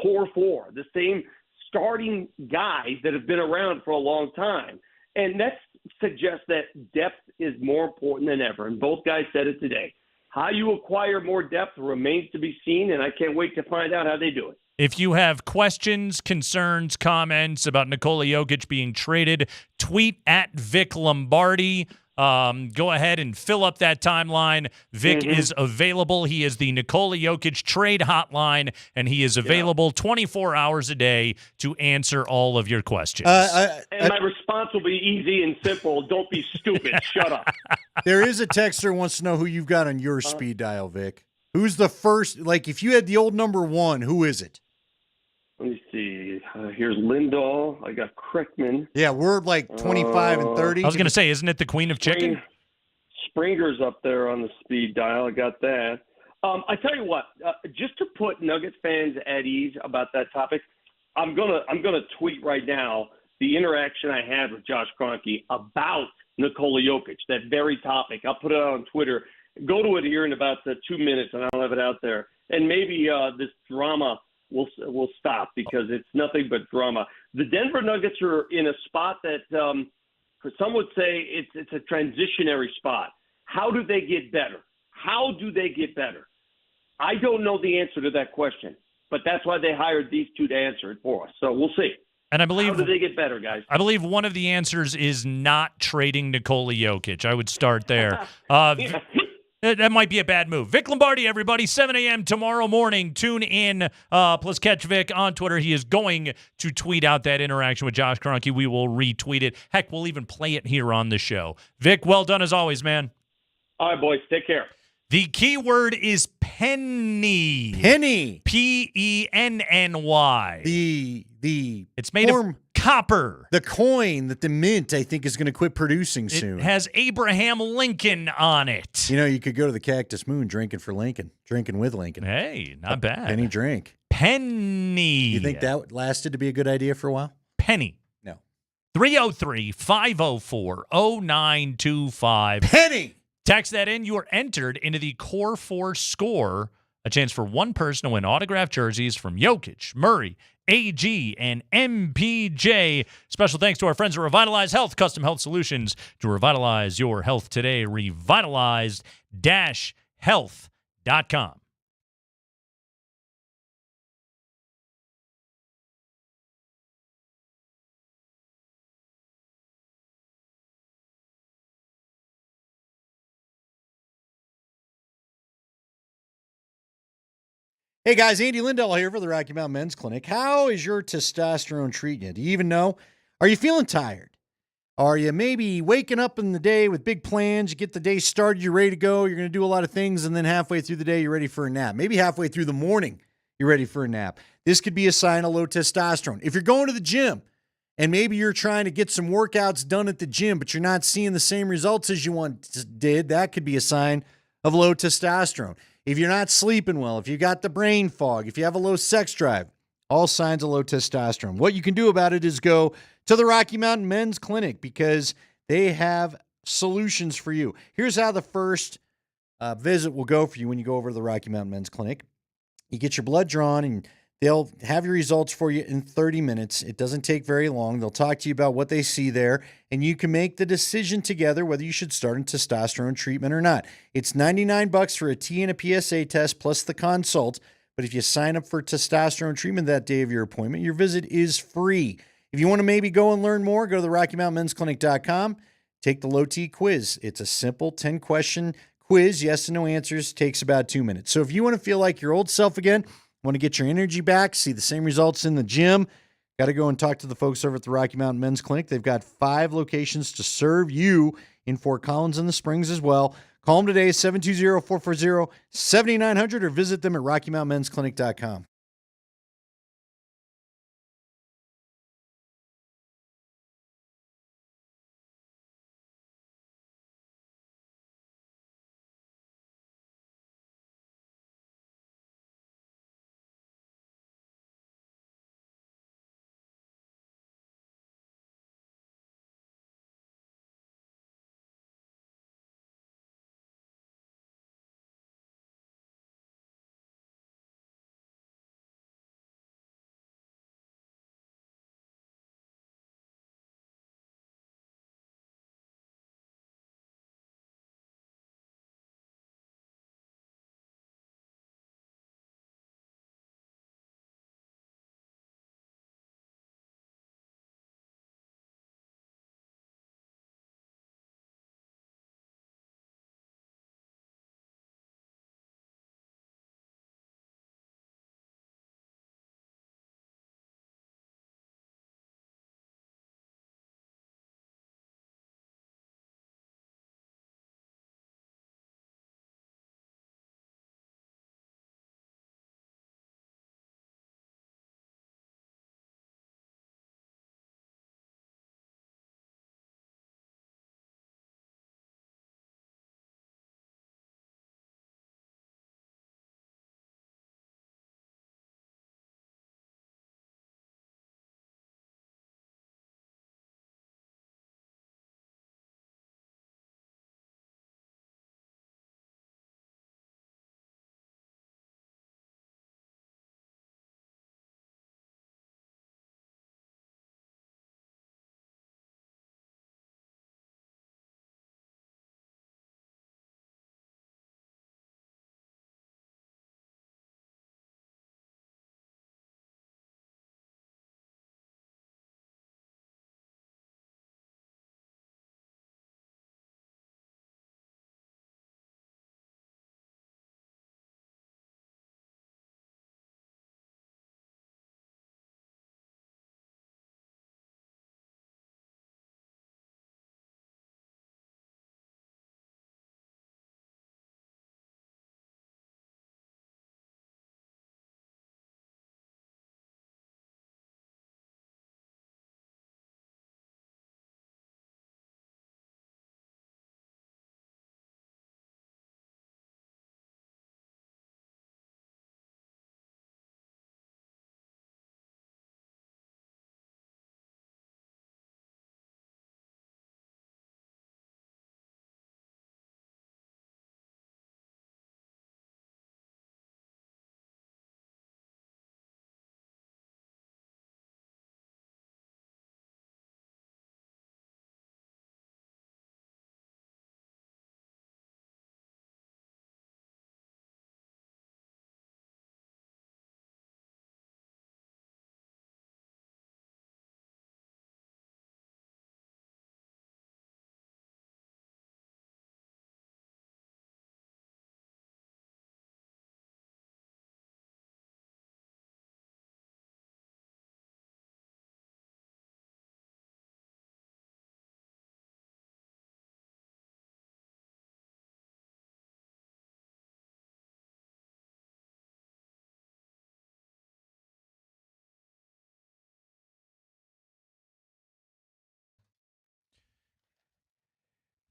core four, the same starting guys that have been around for a long time, and that suggests that depth is more important than ever. And both guys said it today. How you acquire more depth remains to be seen, and I can't wait to find out how they do it. If you have questions, concerns, comments about Nikola Jokic being traded, tweet at Vic Lombardi. Go ahead and fill up that timeline. Vic is available. He is the Nikola Jokic trade hotline, and he is available 24 hours a day to answer all of your questions. And my response will be easy and simple. Don't be stupid. Shut up. There is a texter who wants to know who you've got on your speed dial, Vic. Who's the first? Like, if you had the old number one, who is it? Let me see. Here's Lindahl. I got Kreckman. Yeah, we're like 25 and 30. I was going to say, isn't it the Queen of Chicken? Springer's up there on the speed dial. I got that. I tell you what, just to put Nuggets fans at ease about that topic, I'm gonna tweet right now the interaction I had with Josh Kroenke about Nikola Jokic, that very topic. I'll put it out on Twitter. Go to it here in about 2 minutes, and I'll have it out there. And maybe this drama will stop, because it's nothing but drama. The Denver Nuggets are in a spot that some would say it's a transitionary spot. How do they get better? How do they get better? I don't know the answer to that question, but that's why they hired these two to answer it for us. So we'll see. And I believe, how do they get better, guys? I believe one of the answers is not trading Nikola Jokic. I would start there. That might be a bad move. Vic Lombardi, everybody, 7 a.m. tomorrow morning. Tune in, plus catch Vic on Twitter. He is going to tweet out that interaction with Josh Kroenke. We will retweet it. Heck, we'll even play it here on the show. Vic, well done as always, man. All right, boys. Take care. The key word is penny. Penny. Penny. It's made of copper. The coin that the mint, I think, is going to quit producing soon. It has Abraham Lincoln on it. You know, you could go to the Cactus Moon drinking with Lincoln. Hey, not bad. Penny drink. Penny. You think that lasted to be a good idea for a while? Penny. No. 303-504-0925. Penny. Text that in. You are entered into the Core 4 score A chance for one person to win autographed jerseys from Jokic, Murray, AG, and MPJ. Special thanks to our friends at Revitalize Health, custom health solutions to revitalize your health today. Revitalized-health.com. Hey guys, Andy Lindahl here for the Rocky Mountain Men's Clinic. How is your testosterone treating you? Do you even know? Are you feeling tired? Are you maybe waking up in the day with big plans? You get the day started, you're ready to go, you're going to do a lot of things, and then halfway through the day, you're ready for a nap. Maybe halfway through the morning, you're ready for a nap. This could be a sign of low testosterone. If you're going to the gym and maybe you're trying to get some workouts done at the gym, but you're not seeing the same results as you did, that could be a sign of low testosterone. If you're not sleeping well, if you got the brain fog, if you have a low sex drive, all signs of low testosterone. What you can do about it is go to the Rocky Mountain Men's Clinic because they have solutions for you. Here's how the first visit will go for you when you go over to the Rocky Mountain Men's Clinic. You get your blood drawn and they'll have your results for you in 30 minutes. It doesn't take very long. They'll talk to you about what they see there, and you can make the decision together whether you should start a testosterone treatment or not. It's $99 for a T and a PSA test plus the consult, but if you sign up for testosterone treatment that day of your appointment, your visit is free. If you want to maybe go and learn more, go to the RockyMountainMen'sClinic.com. Take the low T quiz. It's a simple 10-question quiz, yes and no answers, takes about 2 minutes. So if you want to feel like your old self again, want to get your energy back, see the same results in the gym, got to go and talk to the folks over at the Rocky Mountain Men's Clinic. They've got 5 locations to serve you in Fort Collins and the Springs as well. Call them today, 720-440-7900, or visit them at RockyMountainMen'sClinic.com.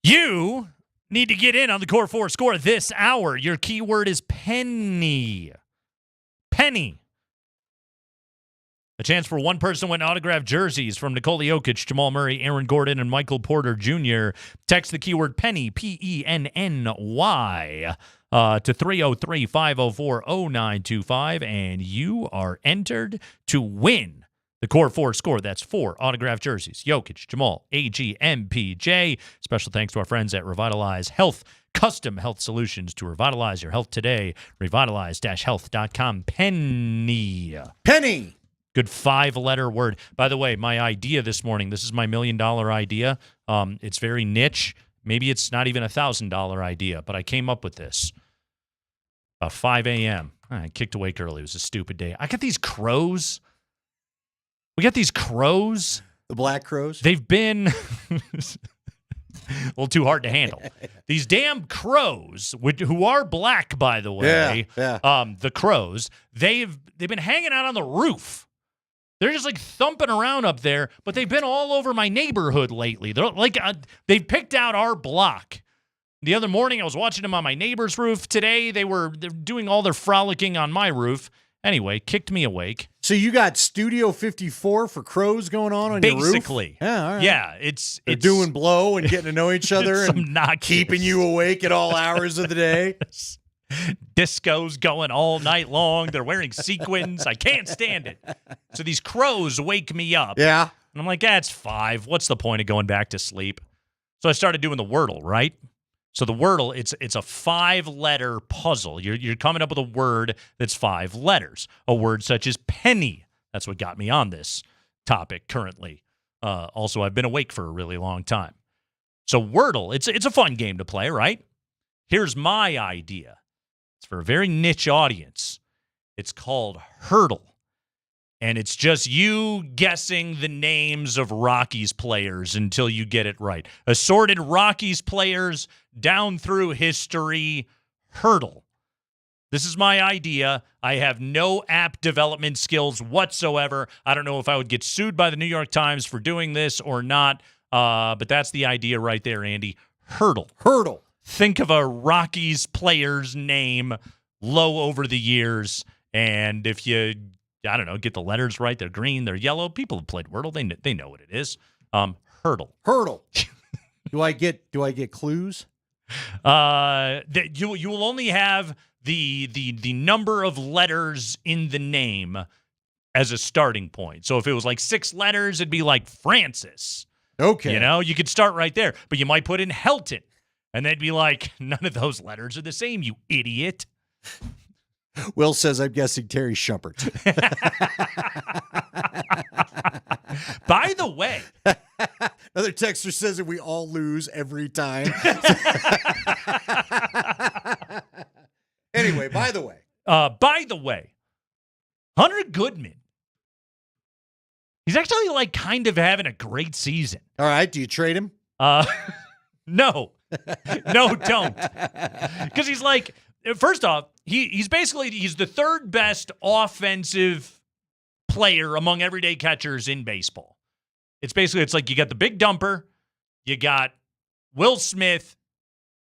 You need to get in on the Core 4 score this hour. Your keyword is penny. Penny. A chance for one person to win autographed jerseys from Nikola Jokic, Jamal Murray, Aaron Gordon, and Michael Porter Jr. Text the keyword penny, Penny, to 303-504-0925, and you are entered to win the Core 4 score. That's 4 autographed jerseys. Jokic, Jamal, AG, MPJ. Special thanks to our friends at Revitalize Health, custom health solutions to revitalize your health today. Revitalize-health.com. Penny. Penny. Good 5-letter word. By the way, my idea this morning, this is my $1 million idea. It's very niche. Maybe it's not even $1,000 idea, but I came up with this. About 5 a.m. I kicked awake early. It was a stupid day. I got these crows. We got these crows. The black crows? They've been a little too hard to handle. These damn crows, who are black, by the way, the crows, they've been hanging out on the roof. They're just like thumping around up there, but they've been all over my neighborhood lately. They're like they've picked out our block. The other morning, I was watching them on my neighbor's roof. Today, they're doing all their frolicking on my roof. Anyway, kicked me awake. So you got Studio 54 for crows going on your roof? Basically. Yeah, all right. Yeah, They're doing blow and getting to know each other and not keeping you awake at all hours of the day. Disco's going all night long. They're wearing sequins. I can't stand it. So these crows wake me up. Yeah. And I'm like, it's 5. What's the point of going back to sleep? So I started doing the Wordle, right? So the Wordle, it's a 5-letter puzzle. You're coming up with a word that's 5 letters. A word such as penny. That's what got me on this topic currently. Also, I've been awake for a really long time. So Wordle, it's a fun game to play, right? Here's my idea. It's for a very niche audience. It's called Hurdle. And it's just you guessing the names of Rockies players until you get it right. Assorted Rockies players down through history. Hurdle. This is my idea. I have no app development skills whatsoever. I don't know if I would get sued by the New York Times for doing this or not, but that's the idea right there, Andy. Hurdle. Hurdle. Think of a Rockies player's name low over the years, and if you, I don't know, get the letters right, they're green, they're yellow. People have played Wordle. They know what it is. Hurdle. Hurdle. Do I get clues? You will only have the number of letters in the name as a starting point. So if it was like 6 letters, it'd be like Francis. Okay. You know, you could start right there, but you might put in Helton, and they'd be like, none of those letters are the same, you idiot. Will says, I'm guessing Terry Shumpert. By the way, another texter says that we all lose every time. Anyway, by the way, Hunter Goodman. He's actually like kind of having a great season. All right. Do you trade him? No. No, don't. Because he's like, first off, he's the third best offensive player among everyday catchers in baseball. It's like you got the big dumper, you got Will Smith,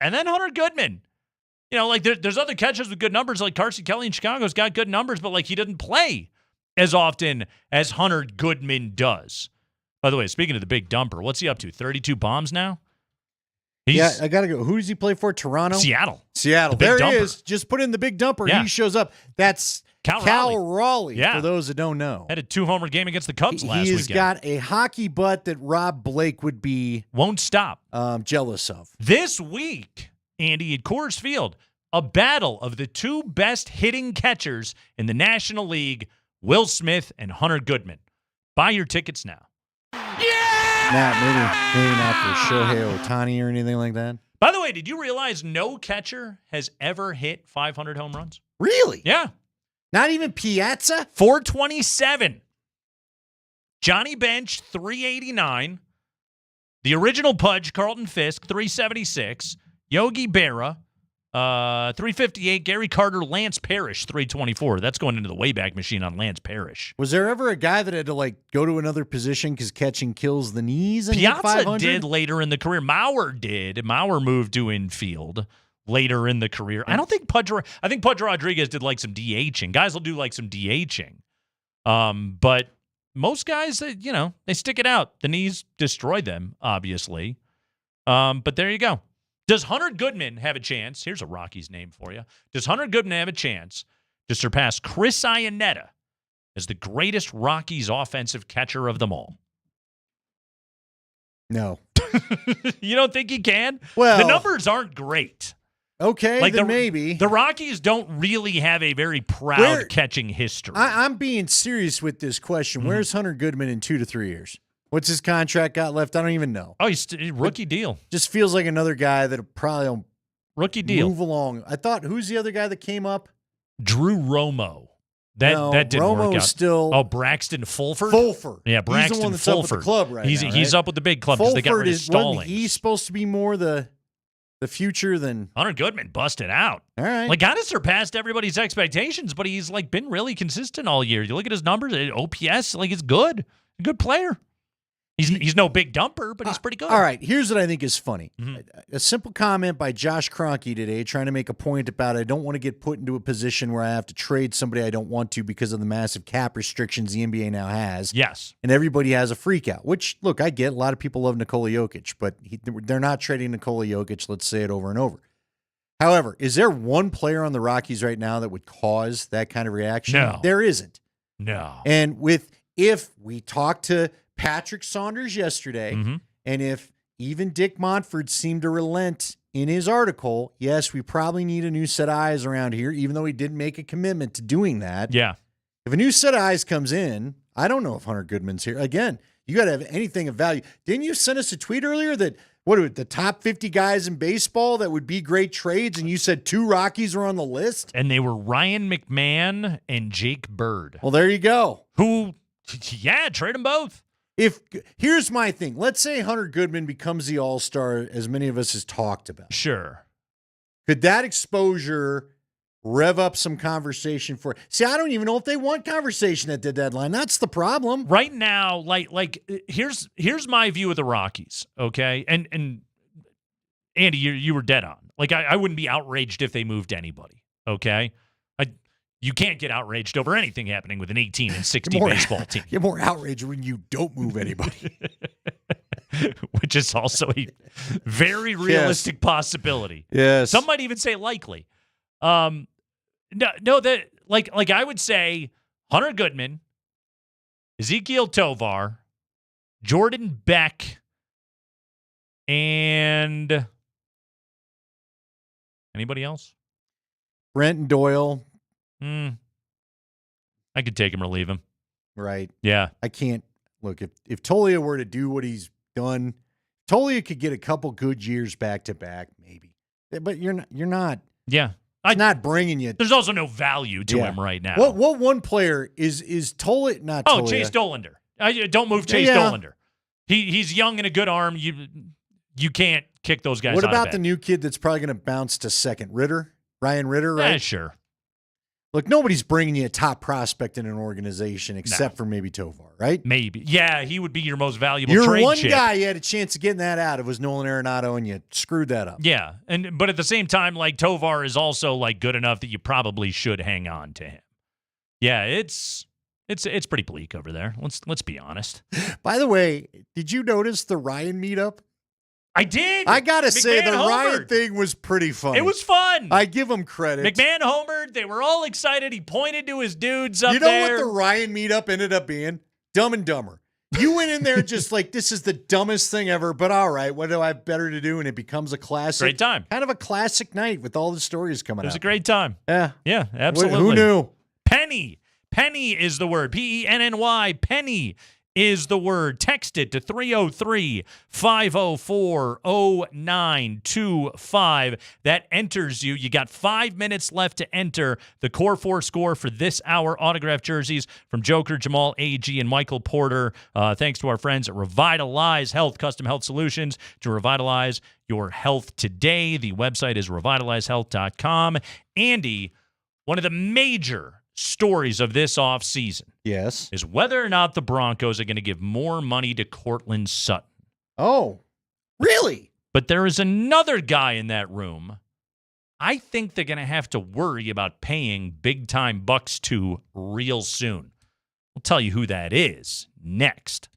and then Hunter Goodman. You know, like there's other catchers with good numbers, like Carson Kelly in Chicago's got good numbers, but like he doesn't play as often as Hunter Goodman does. By the way, speaking of the big dumper, what's he up to? 32 bombs now? Yeah, I got to go. Who does he play for? Toronto? Seattle. The there he is. Just put in the big dumper. Yeah. He shows up. That's Cal Raleigh, yeah. for those that don't know. Had a 2-homer game against the Cubs last weekend. He's got a hockey butt that Rob Blake would be... Won't stop. Jealous of. This week, Andy, at Coors Field, a battle of the 2 best hitting catchers in the National League, Will Smith and Hunter Goodman. Buy your tickets now. Maybe not for Shohei Ohtani or anything like that. By the way, did you realize no catcher has ever hit 500 home runs? Really? Yeah. Not even Piazza? 427. Johnny Bench, 389. The original Pudge, Carlton Fisk, 376. Yogi Berra, $358. Gary Carter, Lance Parrish, $324. That's going into the Wayback Machine on Lance Parrish. Was there ever a guy that had to go to another position because catching kills the knees? And Piazza did later in the career. Maurer did. Maurer moved to infield later in the career. I think Pudge Rodriguez did some DHing. Guys will do some DHing. But most guys, they stick it out. The knees destroyed them, obviously. But there you go. Does Hunter Goodman have a chance? Here's a Rockies name for you. Does Hunter Goodman have a chance to surpass Chris Iannetta as the greatest Rockies offensive catcher of them all? No. You don't think he can? Well, the numbers aren't great. Okay, then maybe. The Rockies don't really have a very proud catching history. I'm being serious with this question. Where's Hunter Goodman in 2 to 3 years? What's his contract got left? I don't even know. Oh, he's rookie deal. Just feels like another guy that'll probably rookie deal. Move along. I thought, who's the other guy that came up? Drew Romo. That didn't work out. Still. Braxton Fulford. Yeah, Braxton he's the one that's Fulford. up with the club right now. He's up with the big club because they got rid of Stallings. Wasn't he supposed to be more the future than Hunter Goodman? Busted out. All right, kind of surpassed everybody's expectations, but he's been really consistent all year. You look at his numbers, OPS, it's good. A good player. He's no big dumper, but he's pretty good. All right, here's what I think is funny. A simple comment by Josh Kroenke today trying to make a point about I don't want to get put into a position where I have to trade somebody I don't want to because of the massive cap restrictions the NBA now has. Yes. And everybody has a freak out, which, look, I get. A lot of people love Nikola Jokic, but they're not trading Nikola Jokic. Let's say it over and over. However, is there one player on the Rockies right now that would cause that kind of reaction? No. There isn't. No. And if we talk to Patrick Saunders yesterday, and if even Dick Montford seemed to relent in his article, yes, we probably need a new set of eyes around here, even though he didn't make a commitment to doing that. Yeah. If a new set of eyes comes in, I don't know if Hunter Goodman's here. Again, you got to have anything of value. Didn't you send us a tweet earlier that, the top 50 guys in baseball that would be great trades, and you said 2 Rockies were on the list? And they were Ryan McMahon and Jake Bird. Well, there you go. Trade them both. Here's my thing. Let's say Hunter Goodman becomes the all-star, as many of us has talked about. Sure. Could that exposure rev up some conversation for? See, I don't even know if they want conversation at the deadline. That's the problem. Right now, here's my view of the Rockies, okay? And Andy, you were dead on. I wouldn't be outraged if they moved anybody, okay? You can't get outraged over anything happening with an 18 and 60 baseball team. You're more outraged when you don't move anybody. Which is also a very realistic possibility. Yes. Some might even say likely. I would say Hunter Goodman, Ezekiel Tovar, Jordan Beck, and anybody else? Brenton Doyle. I could take him or leave him. Right. Yeah. I can't. Look, if Tolia were to do what he's done, Tolia could get a couple good years back to back, maybe. But you're not. Yeah. Not bringing you. There's also no value to him right now. What one player is Tolia? Not Tolia. Chase Dollander. Don't move Chase Dollander. He's young and a good arm. You can't kick those guys out of bed. What about the new kid that's probably going to bounce to second? Ryan Ritter, right? Yeah, sure. Look, nobody's bringing you a top prospect in an organization except for maybe Tovar, right? Maybe. Yeah, he would be your most valuable Your trade one chip. guy you had a chance of getting that out of was Nolan Arenado, and you screwed that up. Yeah, but at the same time, Tovar is also good enough that you probably should hang on to him. Yeah, it's pretty bleak over there. Let's be honest. By the way, did you notice the Ryan meetup? I did. I gotta say, the homered. Ryan thing was pretty funny. It was fun. I give him credit. McMahon homered. They were all excited. He pointed to his dudes up there. You know what the Ryan meetup ended up being? Dumb and Dumber. You went in there just this is the dumbest thing ever, but all right, what do I have better to do? And it becomes a classic. Great time. Kind of a classic night with all the stories coming out. It was a great time. Yeah. Yeah, absolutely. Who knew? Penny. Penny is the word. Penny. is the word. Text it to 303-504-0925. That enters you. You got 5 minutes left to enter the Core 4 score for this hour. Autographed jerseys from Joker, Jamal, AG, and Michael Porter. Thanks to our friends at Revitalize Health, Custom Health Solutions, to revitalize your health today. The website is revitalizehealth.com. Andy, one of the major stories of this offseason is whether or not the Broncos are going to give more money to Courtland Sutton. Oh, really? But there is another guy in that room I think they're going to have to worry about paying big-time bucks to real soon. We'll tell you who that is next.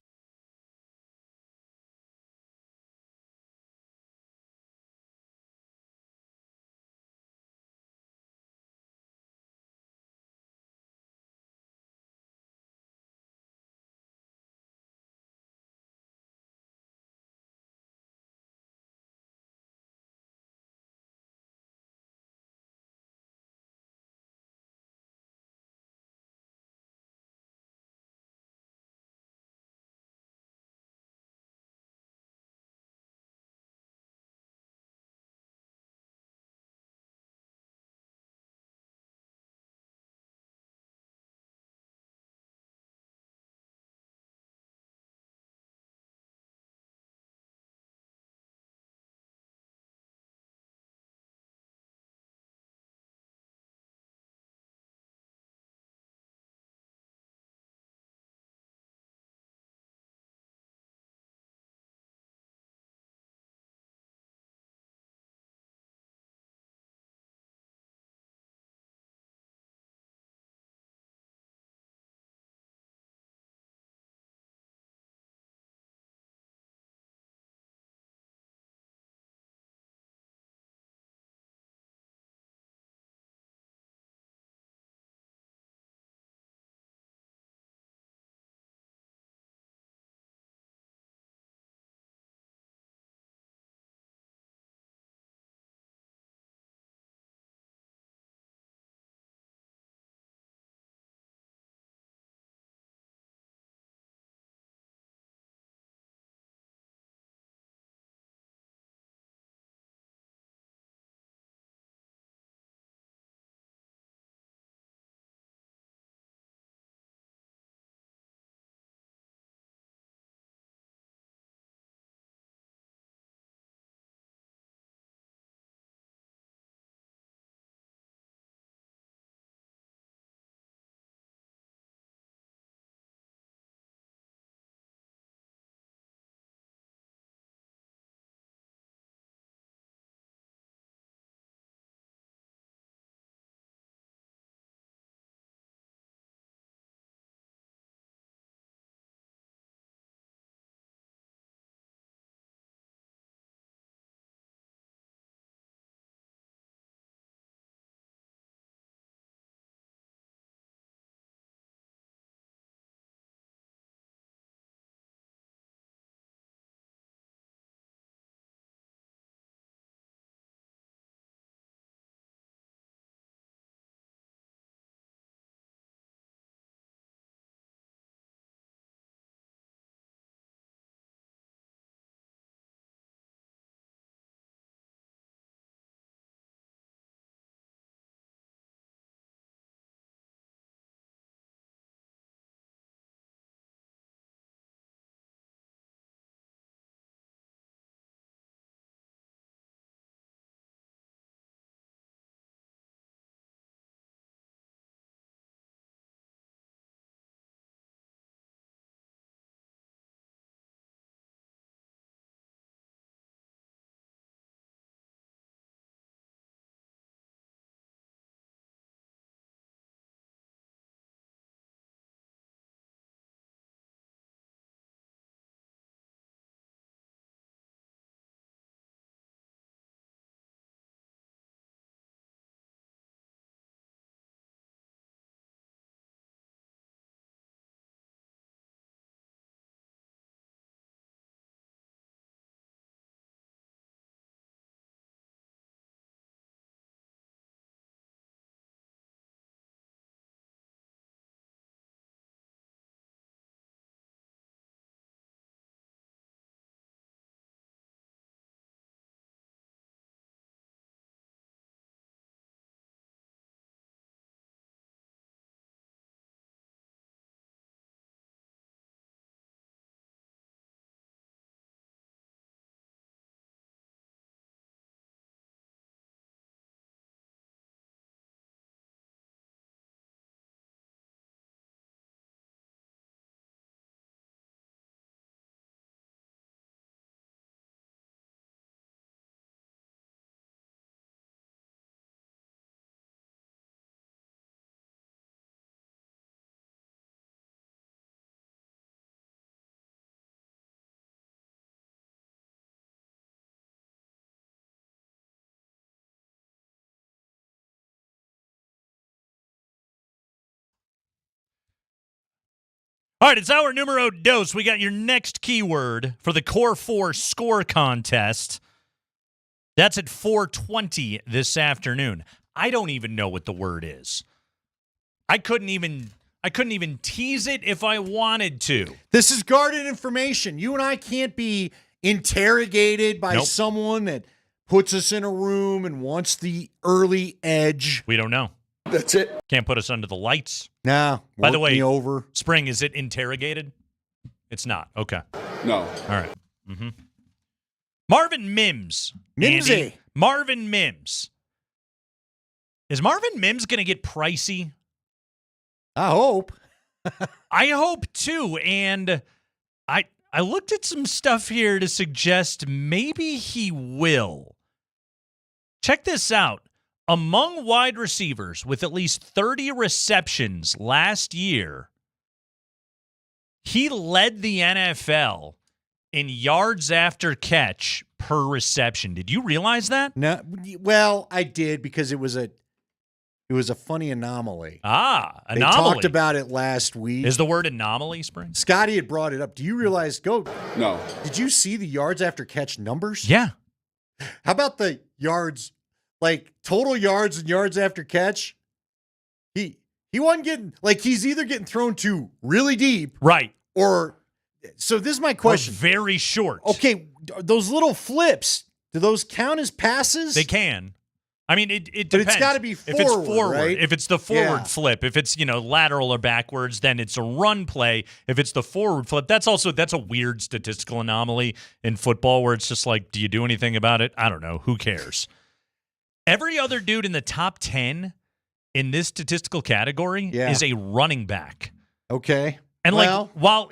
All right, it's our numero dos. We got your next keyword for the Core 4 score contest. That's at 4:20 this afternoon. I don't even know what the word is. I couldn't even tease it if I wanted to. This is guarded information. You and I can't be interrogated by someone that puts us in a room and wants the early edge. We don't know. That's it. Can't put us under the lights. Nah. By the way, me over. Spring, is it interrogated? It's not. Okay. No. All right. Mm-hmm. Marvin Mims. Mimsy. Andy. Marvin Mims. Is Marvin Mims going to get pricey? I hope. I hope too. And I looked at some stuff here to suggest maybe he will. Check this out. Among wide receivers with at least 30 receptions last year, he led the NFL in yards after catch per reception. Did you realize that? No. Well, I did because it was a funny anomaly. Anomaly. They talked about it last week. Is the word anomaly, Spring? Scotty had brought it up. Do you realize, No. Did you see the yards after catch numbers? Yeah. How about the yards, like total yards and yards after catch? He wasn't getting, like he's either getting thrown to really deep. Right. Or, so this is my question. Or very short. Okay, those little flips, do those count as passes? They can. I mean, it depends. But it's got to be forward, if it's forward, right? If it's the forward flip, if it's, lateral or backwards, then it's a run play. If it's the forward flip, that's a weird statistical anomaly in football where it's just like, do you do anything about it? I don't know. Who cares? Every other dude in the top 10 in this statistical category is a running back. Okay. And while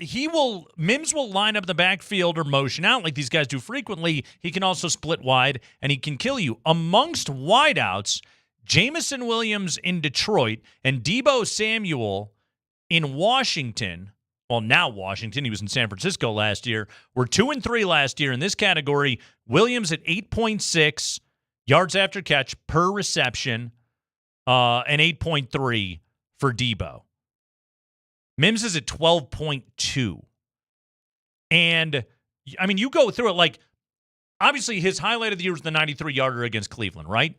Mims will line up in the backfield or motion out like these guys do frequently, he can also split wide and he can kill you. Amongst wideouts, Jamison Williams in Detroit and Deebo Samuel in Washington, well, now Washington, he was in San Francisco last year, were 2 and 3 last year in this category. Williams at 8.6 yards after catch per reception, and 8.3 for Deebo. Mims is at 12.2. And, I mean, you go through it like, obviously his highlight of the year was the 93-yarder against Cleveland, right?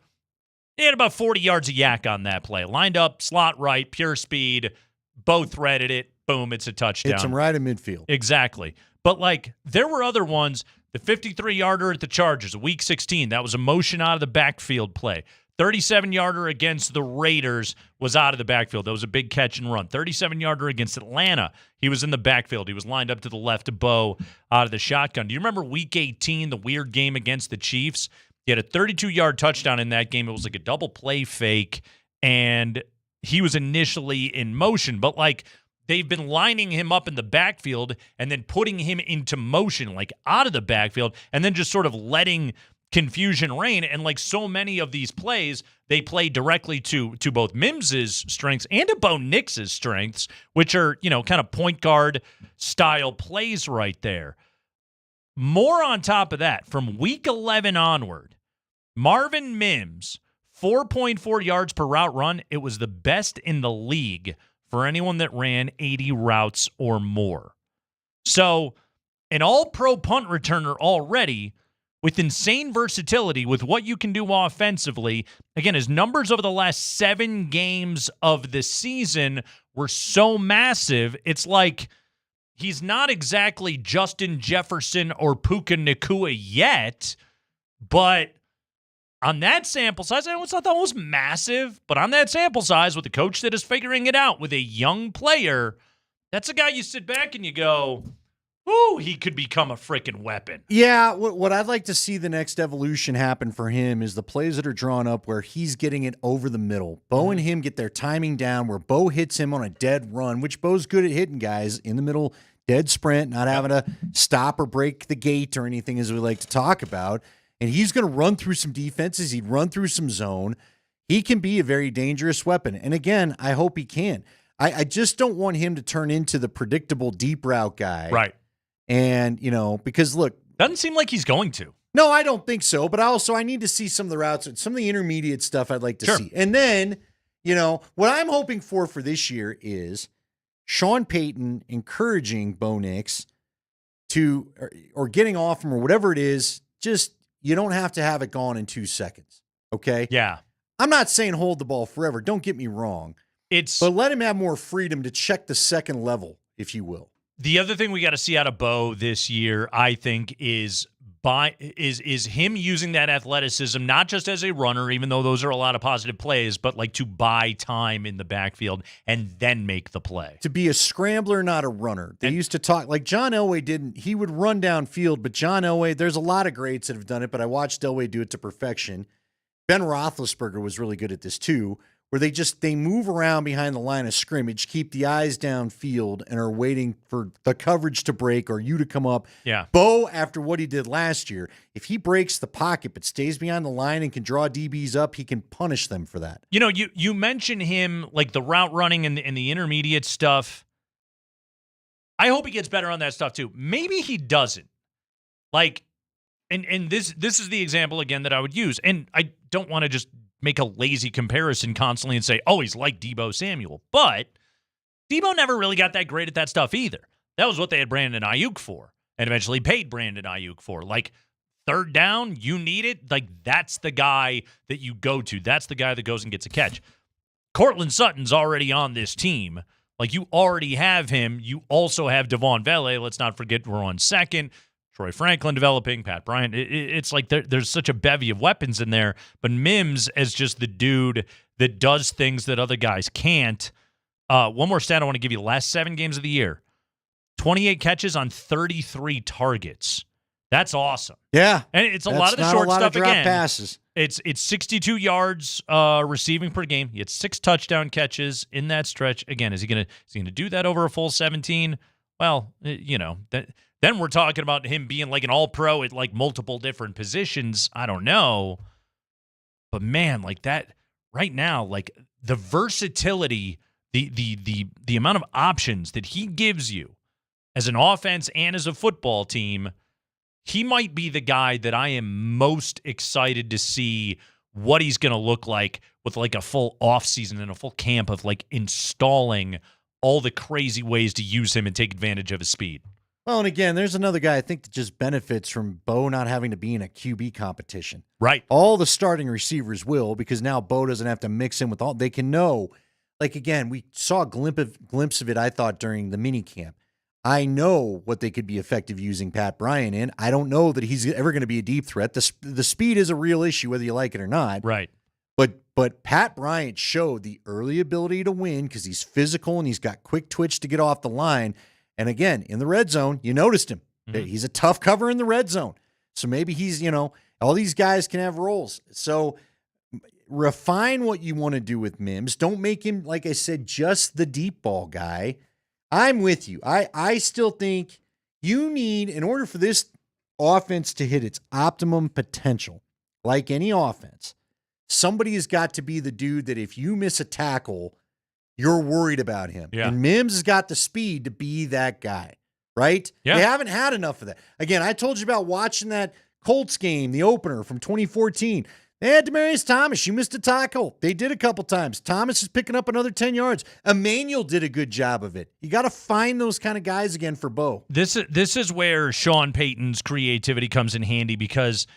He had about 40 yards of yak on that play. Lined up, slot right, pure speed, both threaded it, boom, it's a touchdown. Hits him right in midfield. Exactly. But, there were other ones. The 53-yarder at the Chargers, Week 16, that was a motion out of the backfield play. 37-yarder against the Raiders was out of the backfield. That was a big catch and run. 37-yarder against Atlanta. He was in the backfield. He was lined up to the left of Bo out of the shotgun. Do you remember Week 18, the weird game against the Chiefs? He had a 32-yard touchdown in that game. It was like a double play fake, and he was initially in motion. But, they've been lining him up in the backfield and then putting him into motion, out of the backfield, and then just sort of letting confusion reign. And so many of these plays, they play directly to both Mims's strengths and to Bo Nix's strengths, which are, kind of point guard style plays right there. More on top of that, from week 11 onward, Marvin Mims, 4.4 yards per route run. It was the best in the league for anyone that ran 80 routes or more. So an all-pro punt returner already, with insane versatility, with what you can do offensively. Again, his numbers over the last 7 games of the season were so massive, it's like he's not exactly Justin Jefferson or Puka Nacua yet, but on that sample size, I know it's not the most massive, but on that sample size, with a coach that is figuring it out with a young player, that's a guy you sit back and you go, ooh, he could become a freaking weapon. Yeah, what I'd like to see the next evolution happen for him is the plays that are drawn up where he's getting it over the middle. Bo and him get their timing down where Bo hits him on a dead run, which Bo's good at hitting guys in the middle, dead sprint, not having to stop or break the gate or anything, as we like to talk about. And he's going to run through some defenses. He'd run through some zone. He can be a very dangerous weapon. And again, I hope he can. I just don't want him to turn into the predictable deep route guy. Right. And, because look. Doesn't seem like he's going to. No, I don't think so. But I need to see some of the routes, some of the intermediate stuff I'd like to see. And then, what I'm hoping for this year is Sean Payton encouraging Bo Nix to, or getting off him or whatever it is, just, you don't have to have it gone in 2 seconds. Okay? Yeah. I'm not saying hold the ball forever. Don't get me wrong. But let him have more freedom to check the second level, if you will. The other thing we got to see out of Bo this year, I think, is him using that athleticism, not just as a runner, even though those are a lot of positive plays, but like to buy time in the backfield and then make the play. To be a scrambler, not a runner. They used to talk, like John Elway he would run downfield, but John Elway, there's a lot of greats that have done it, but I watched Elway do it to perfection. Ben Roethlisberger was really good at this too, where they move around behind the line of scrimmage, keep the eyes downfield, and are waiting for the coverage to break or you to come up. Yeah. Bo, after what he did last year, if he breaks the pocket but stays behind the line and can draw DBs up, he can punish them for that. You know, you mention him, like the route running and the intermediate stuff. I hope he gets better on that stuff too. Maybe he doesn't. Like, and this is the example again that I would use. And I don't want to just make a lazy comparison constantly and say, oh, he's like Deebo Samuel. But Deebo never really got that great at that stuff either. That was what they had Brandon Ayuk for, and eventually paid Brandon Ayuk for. Like, third down, you need it. Like, that's the guy that you go to. That's the guy that goes and gets a catch. Cortland Sutton's already on this team. Like, you already have him. You also have Devon Vele. Let's not forget we're on second. Troy Franklin developing, Pat Bryant. It's like there's such a bevy of weapons in there. But Mims as just the dude that does things that other guys can't. One more stat I want to give you. Last 7 games of the year, 28 catches on 33 targets. That's awesome. Yeah. And it's a lot of the short stuff again. Passes. It's 62 yards receiving per game. He had 6 touchdown catches in that stretch. Again, is he gonna do that over a full 17? Well, you know, then we're talking about him being like an all-pro at like multiple different positions. I don't know. But man, like that right now, like the versatility, the amount of options that he gives you as an offense and as a football team, he might be the guy that I am most excited to see what he's going to look like with like a full offseason and a full camp of like installing all the crazy ways to use him and take advantage of his speed. Well, and again, there's another guy I think that just benefits from Bo not having to be in a QB competition. Right. All the starting receivers will, because now Bo doesn't have to mix in with all. They can know. Like, again, we saw a glimpse of it, I thought, during the mini camp. I know what they could be effective using Pat Bryant in. I don't know that he's ever going to be a deep threat. The speed is a real issue, whether you like it or not. Right. But Pat Bryant showed the early ability to win because he's physical and he's got quick twitch to get off the line. And again, in the red zone, you noticed him. Mm-hmm. He's a tough cover in the red zone. So maybe he's, all these guys can have roles. So refine what you want to do with Mims. Don't make him, like I said, just the deep ball guy. I'm with you. I still think you need, in order for this offense to hit its optimum potential, like any offense, somebody has got to be the dude that if you miss a tackle, you're worried about him. Yeah. And Mims has got the speed to be that guy, right? Yeah. They haven't had enough of that. Again, I told you about watching that Colts game, the opener from 2014. They had Demaryius Thomas. You missed a tackle. They did a couple times. Thomas is picking up another 10 yards. Emmanuel did a good job of it. You got to find those kind of guys again for Bo. This is where Sean Payton's creativity comes in handy, because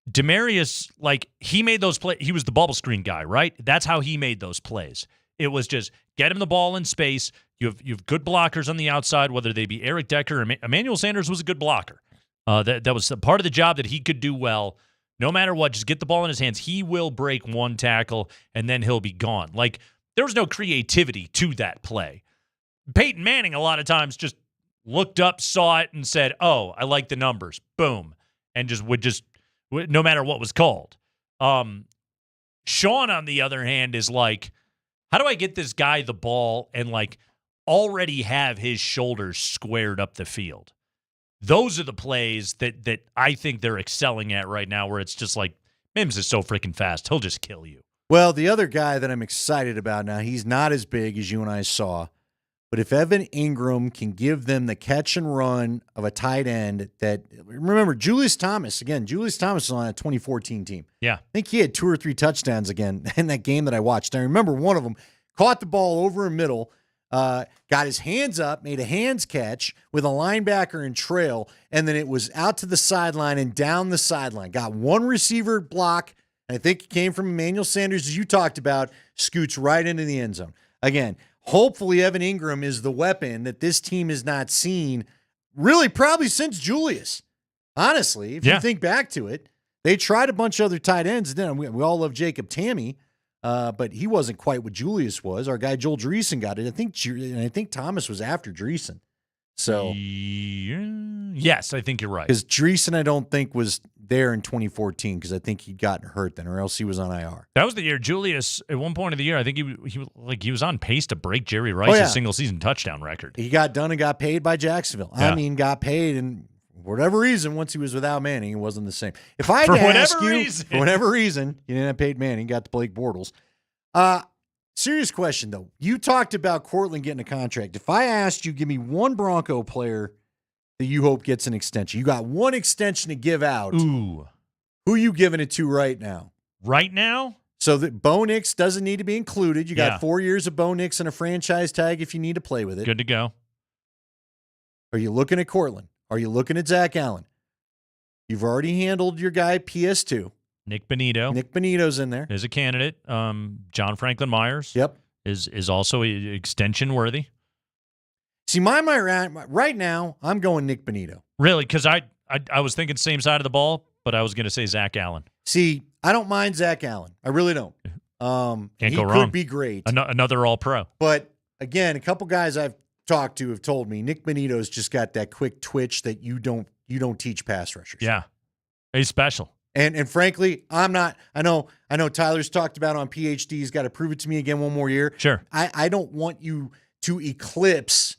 Demaryius, like, he made those plays. He was the bubble screen guy, right? That's how he made those plays. It was just get him the ball in space. You have good blockers on the outside, whether they be Eric Decker or Emmanuel Sanders was a good blocker. That was a part of the job that he could do well. No matter what, just get the ball in his hands. He will break one tackle, and then he'll be gone. Like, there was no creativity to that play. Peyton Manning a lot of times just looked up, saw it, and said, oh, I like the numbers. Boom. And would no matter what was called. Sean, on the other hand, is like, how do I get this guy the ball and, like, already have his shoulders squared up the field? Those are the plays that I think they're excelling at right now, where it's just like, Mims is so freaking fast. He'll just kill you. Well, the other guy that I'm excited about now, he's not as big as you and I saw, but if Evan Ingram can give them the catch and run of a tight end that, remember, Julius Thomas is on that 2014 team. Yeah. I think he had 2 or 3 touchdowns again in that game that I watched. I remember one of them caught the ball over a middle. got his hands up, made a hands catch with a linebacker in trail, and then it was out to the sideline and down the sideline. Got one receiver block, and I think it came from Emmanuel Sanders, as you talked about, scoots right into the end zone. Again, hopefully Evan Ingram is the weapon that this team has not seen really probably since Julius. Honestly, if you think back to it, they tried a bunch of other tight ends. Then we all love Jacob Tamme. But he wasn't quite what Julius was. Our guy Joel Dreesen got it. I think Thomas was after Dreesen. So yes, I think you're right. Because Dreesen, I don't think was there in 2014 because I think he'd gotten hurt then, or else he was on IR. That was the year Julius. At one point of the year, I think he was on pace to break Jerry Rice's single season touchdown record. He got done and got paid by Jacksonville. Yeah. I mean, got paid and. For whatever reason, once he was without Manning, it wasn't the same. If I had to ask you, for whatever reason, you didn't have paid Manning, got to Blake Bortles. Serious question, though. You talked about Cortland getting a contract. If I asked you, give me one Bronco player that you hope gets an extension. You got one extension to give out. Ooh. Who are you giving it to right now? Right now? So that Bo Nix doesn't need to be included. You got 4 years of Bo Nix and a franchise tag if you need to play with it. Good to go. Are you looking at Cortland? Are you looking at Zach Allen? You've already handled your guy PS2. Nick Bonito. Nick Bonito's in there. Is a candidate. John Franklin Myers. Yep. Is also extension worthy. See, my right now, I'm going Nick Bonito. Really? Because I was thinking same side of the ball, but I was going to say Zach Allen. See, I don't mind Zach Allen. I really don't. Can't go wrong. He could be great. Another All-Pro. But, again, a couple guys I've talked to have told me Nick Bonito's just got that quick twitch that you don't teach pass rushers. Yeah. He's special. And frankly, I'm not. I know Tyler's talked about on PhD. He's got to prove it to me again one more year. Sure. I don't want you to eclipse.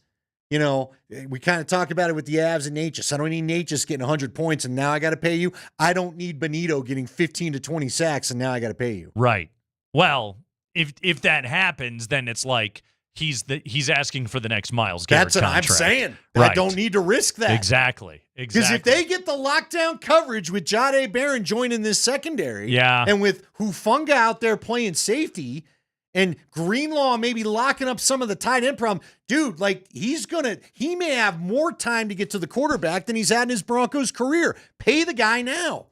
You know, we kind of talked about it with the Avs and Natchez. I don't need Natchez getting 100 points and now I got to pay you. I don't need Bonito getting 15 to 20 sacks and now I got to pay you. Right. Well, if that happens, then it's like he's asking for the next Myles Garrett contract. That's what I'm saying. Right. I don't need to risk that. Exactly. Because if they get the lockdown coverage with Jahdae Barron joining this secondary, and with Hufunga out there playing safety, and Greenlaw maybe locking up some of the tight end problem, dude, like he may have more time to get to the quarterback than he's had in his Broncos career. Pay the guy now.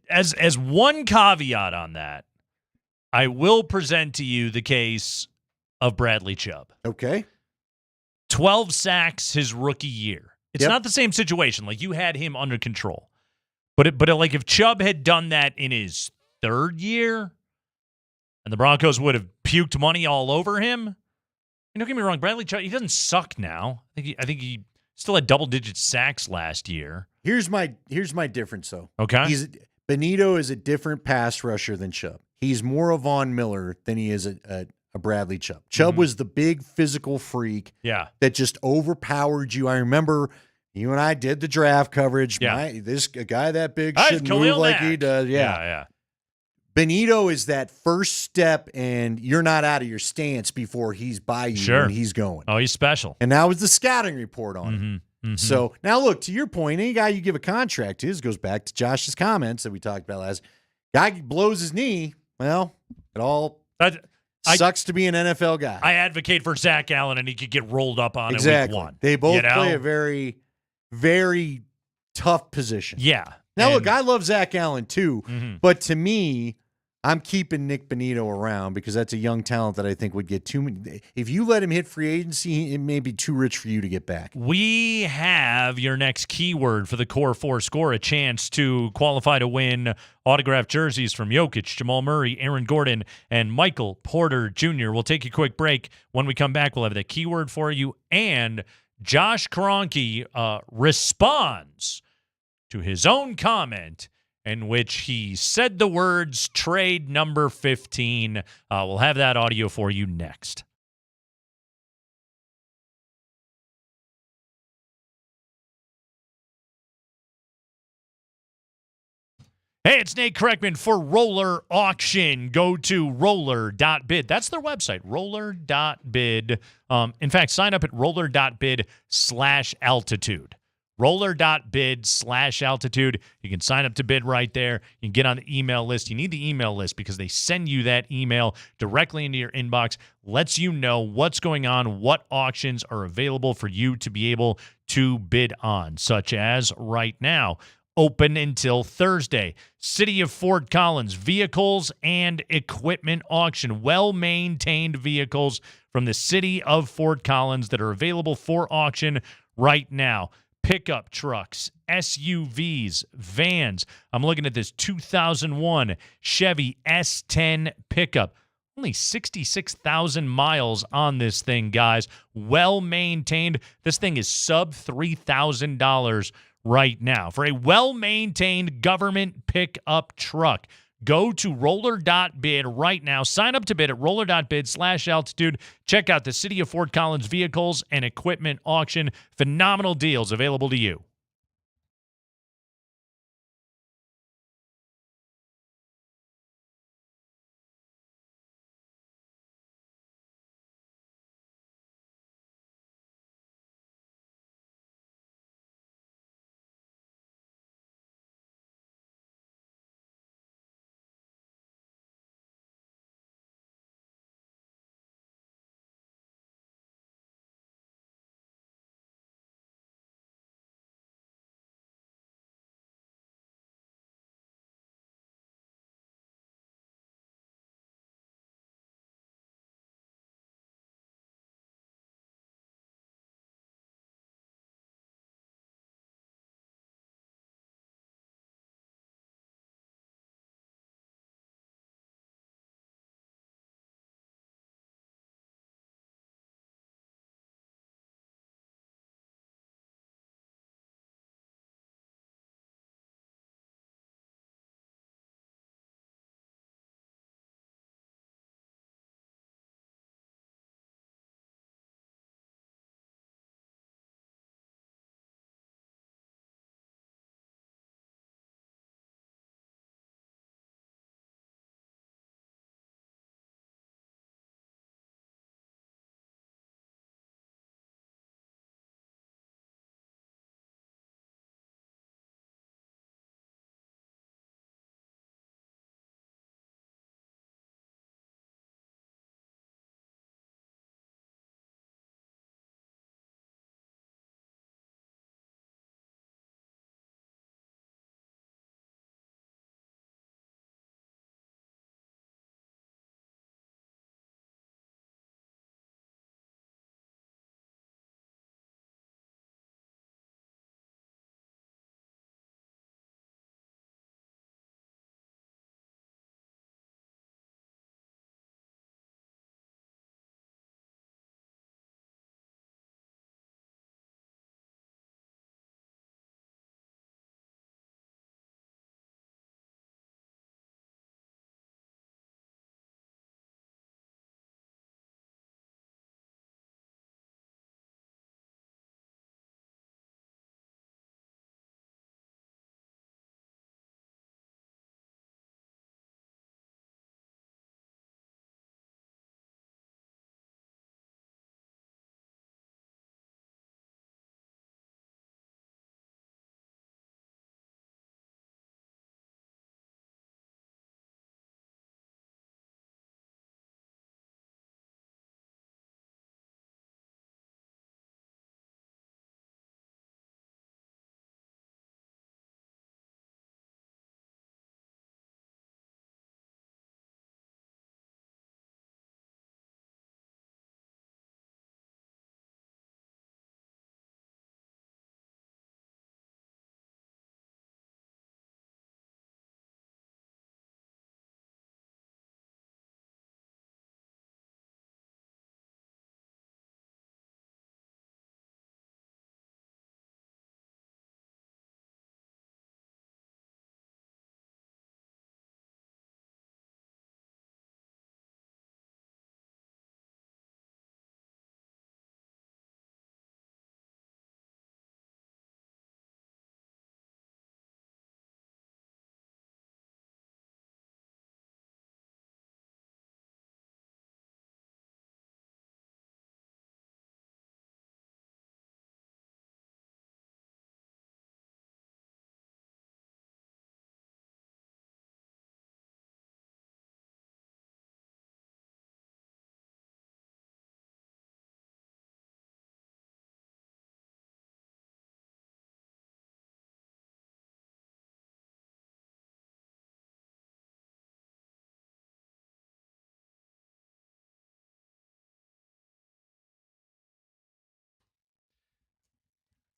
As one caveat on that, I will present to you the case of Bradley Chubb. Okay. 12 sacks his rookie year. It's not the same situation. Like, you had him under control. But like, if Chubb had done that in his third year and the Broncos would have puked money all over him, don't get me wrong, Bradley Chubb, he doesn't suck now. I think he still had double-digit sacks last year. Here's my difference, though. Okay. Benito is a different pass rusher than Chubb. He's more a Von Miller than he is a Bradley Chubb. Chubb was the big physical freak that just overpowered you. I remember you and I did the draft coverage. A guy that big shouldn't move like he does. Yeah. Benito is that first step, and you're not out of your stance before he's by you when he's going. Oh, he's special. And that was the scouting report on him. Mm-hmm. So now look, to your point, any guy you give a contract to, this goes back to Josh's comments that we talked about last. Guy blows his knee, well, it all sucks to be an NFL guy. I advocate for Zach Allen, and he could get rolled up on in week one. They both play a very, very tough position. Yeah. Now, look, I love Zach Allen too, but to me, I'm keeping Nick Bonito around because that's a young talent that I think would get too many. If you let him hit free agency, it may be too rich for you to get back. We have your next keyword for the Core 4 score, a chance to qualify to win autographed jerseys from Jokic, Jamal Murray, Aaron Gordon, and Michael Porter Jr. We'll take a quick break. When we come back, we'll have the keyword for you, and Josh Kroenke responds to his own comment in which he said the words trade number 15. We'll have that audio for you next. Hey, it's Nate Kreckman for Roller Auction. Go to roller.bid. That's their website, roller.bid. In fact, sign up at roller.bid/altitude. roller.bid/altitude. You can sign up to bid right there. You can get on the email list. You need the email list because they send you that email directly into your inbox, lets you know what's going on, what auctions are available for you to be able to bid on, such as right now. Open until Thursday. City of Fort Collins vehicles and equipment auction. Well-maintained vehicles from the city of Fort Collins that are available for auction right now. Pickup trucks, SUVs, vans. I'm looking at this 2001 Chevy S10 pickup. Only 66,000 miles on this thing, guys. Well-maintained. This thing is sub $3,000 right now for a well-maintained government pickup truck. Go to roller.bid right now. Sign up to bid at roller.bid/altitude. Check out the City of Fort Collins vehicles and equipment auction. Phenomenal deals available to you.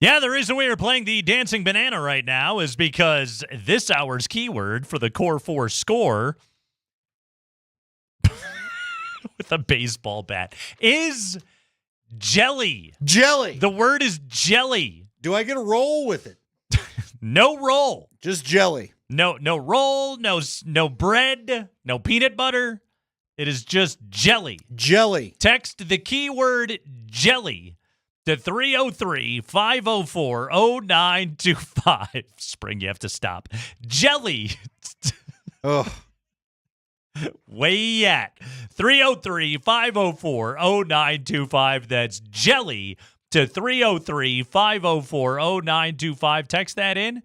Yeah, the reason we are playing the Dancing Banana right now is because this hour's keyword for the Core 4 score with a baseball bat is jelly. Jelly. The word is jelly. Do I get a roll with it? No roll. Just jelly. No roll, no bread, no peanut butter. It is just jelly. Jelly. Text the keyword jelly to 303-504-0925. Spring, you have to stop. Jelly. Oh. Way at 303-504-0925. That's jelly to 303-504-0925. Text that in,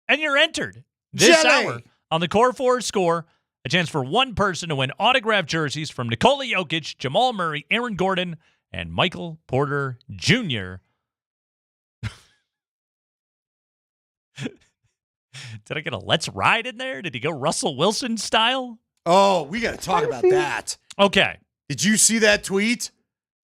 and you're entered. This Jelly. hour on the Core 4 score, a chance for one person to win autographed jerseys from Nikola Jokic, Jamal Murray, Aaron Gordon, and Michael Porter Jr. Did I get a Let's Ride in there? Did he go Russell Wilson style? Oh, we got to talk about that. Okay. Did you see that tweet?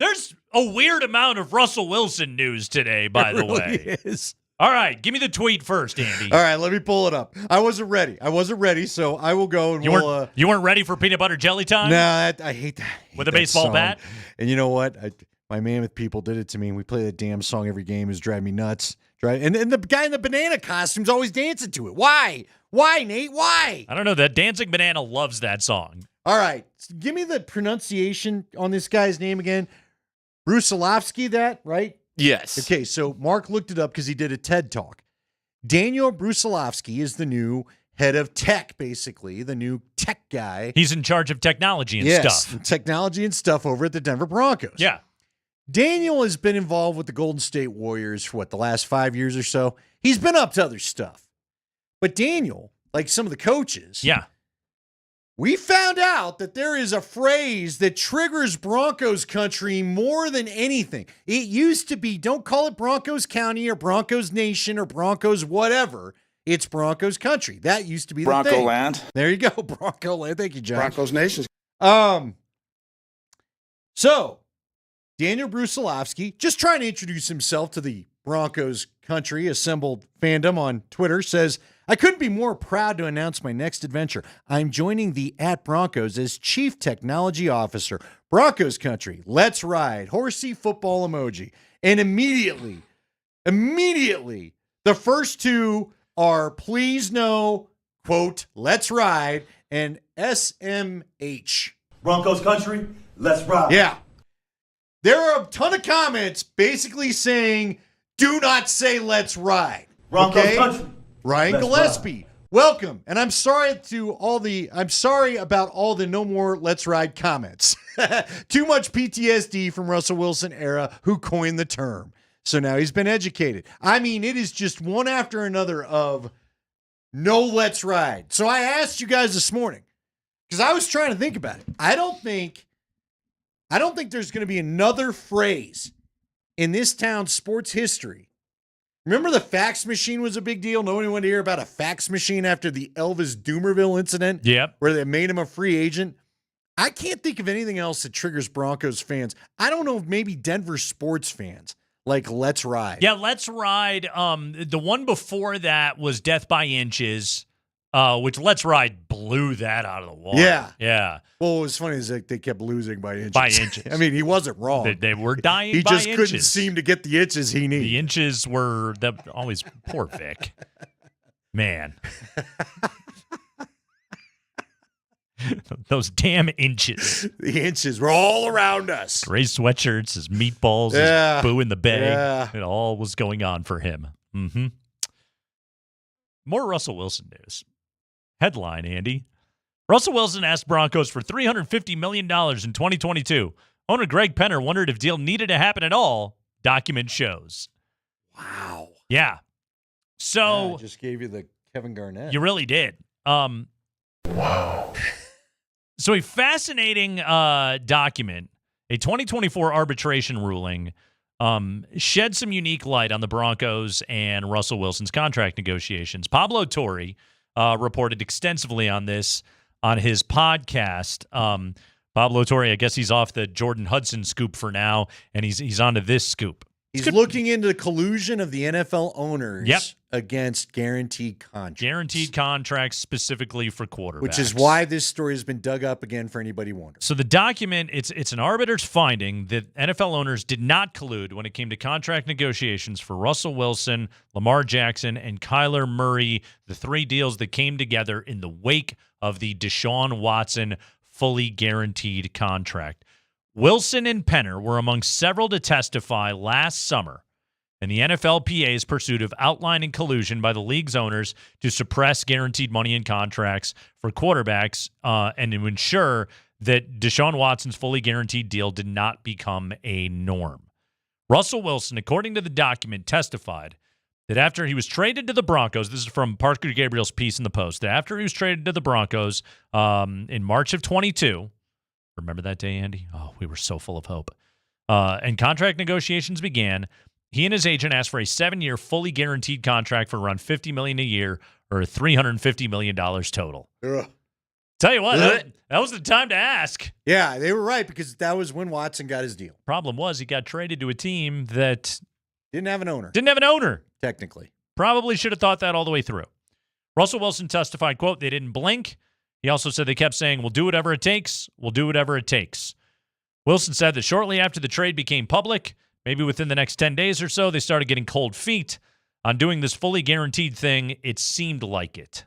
There's a weird amount of Russell Wilson news today, by the way. It is. All right, give me the tweet first, Andy. All right, let me pull it up. I wasn't ready, so I will go and you weren't ready for peanut butter jelly time? No, I hate that. With a baseball song. bat? And you know what? My Mammoth people did it to me. We play that damn song every game. It's driving me nuts. And the guy in the banana costume's always dancing to it. Why? Why, Nate? Why? I don't know. That Dancing Banana loves that song. All right, give me the pronunciation on this guy's name again. Brusilovsky, that, right? Yes. Okay, so Mark looked it up because he did a TED Talk. Daniel Brusilovsky is the new head of tech, basically, the new tech guy. He's in charge of technology and stuff. Technology and stuff over at the Denver Broncos. Yeah. Daniel has been involved with the Golden State Warriors for, the last 5 years or so. He's been up to other stuff. But Daniel, like some of the coaches, we found out that there is a phrase that triggers Broncos country more than anything. It used to be, don't call it Broncos County or Broncos Nation or Broncos whatever. It's Broncos country. That used to be the thing. Bronco land. There you go, Bronco land. Thank you, John. Broncos Nation. So, Daniel Brusilovsky, just trying to introduce himself to the Broncos country assembled fandom on Twitter, says, I couldn't be more proud to announce my next adventure. I'm joining the @Broncos as Chief Technology Officer. Broncos country, let's ride. Horsey football emoji. And immediately, the first two are please no, quote, let's ride, and SMH. Broncos country, let's ride. Yeah. There are a ton of comments basically saying, do not say let's ride. Broncos country. Ryan Gillespie, welcome. And I'm sorry about all the no more let's ride comments. Too much PTSD from Russell Wilson era who coined the term. So now he's been educated. I mean, it is just one after another of no let's ride. So I asked you guys this morning because I was trying to think about it. I don't think there's going to be another phrase in this town's sports history. Remember the fax machine was a big deal? Nobody wanted to hear about a fax machine after the Elvis Doomerville incident. Yep. Where they made him a free agent. I can't think of anything else that triggers Broncos fans. I don't know if maybe Denver sports fans like let's ride. Yeah, let's ride. The one before that was Death by Inches, which let's ride blew that out of the water. Yeah. Well, what was funny is that they kept losing by inches. By inches. I mean, he wasn't wrong. They were dying He by just inches. couldn't seem to get the inches he needed. The inches were always poor Vic. Man. Those damn inches. The inches were all around us. Gray sweatshirts, his meatballs, his boo in the bag. Yeah. It all was going on for him. Mm-hmm. More Russell Wilson news. Headline, Andy. Russell Wilson asked Broncos for $350 million in 2022. Owner Greg Penner wondered if deal needed to happen at all. Document shows. Wow. Yeah. So I just gave you the Kevin Garnett. You really did. Wow. So a fascinating document, a 2024 arbitration ruling, shed some unique light on the Broncos and Russell Wilson's contract negotiations. Pablo Torre reported extensively on this on his podcast. Pablo Torre, I guess he's off the Jordan Hudson scoop for now, and he's onto this scoop. He's looking into the collusion of the NFL owners against guaranteed contracts. Guaranteed contracts specifically for quarterbacks. Which is why this story has been dug up again for anybody wondering. So the document, it's an arbiter's finding that NFL owners did not collude when it came to contract negotiations for Russell Wilson, Lamar Jackson, and Kyler Murray, the three deals that came together in the wake of the Deshaun Watson fully guaranteed contract. Wilson and Penner were among several to testify last summer in the NFLPA's pursuit of outlining collusion by the league's owners to suppress guaranteed money in contracts for quarterbacks and to ensure that Deshaun Watson's fully guaranteed deal did not become a norm. Russell Wilson, according to the document, testified that after he was traded to the Broncos, this is from Parker Gabriel's piece in the Post, that after he was traded to the Broncos in March of 22, remember that day, Andy? Oh, we were so full of hope. And contract negotiations began. He and his agent asked for a 7-year fully guaranteed contract for around $50 million a year or $350 million total. Tell you what, that was the time to ask. Yeah, they were right because that was when Watson got his deal. Problem was he got traded to a team that didn't have an owner. Technically. Probably should have thought that all the way through. Russell Wilson testified, quote, they didn't blink. He also said they kept saying, we'll do whatever it takes. We'll do whatever it takes. Wilson said that shortly after the trade became public, maybe within the next 10 days or so, they started getting cold feet on doing this fully guaranteed thing. It seemed like it.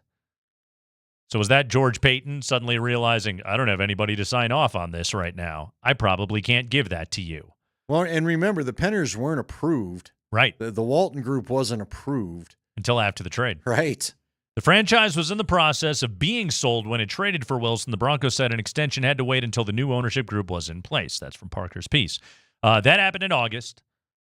So was that George Payton suddenly realizing, I don't have anybody to sign off on this right now. I probably can't give that to you. Well, and remember, the Penners weren't approved. Right. The Walton Group wasn't approved. Until after the trade. Right. The franchise was in the process of being sold when it traded for Wilson. The Broncos said an extension had to wait until the new ownership group was in place. That's from Parker's piece. That happened in August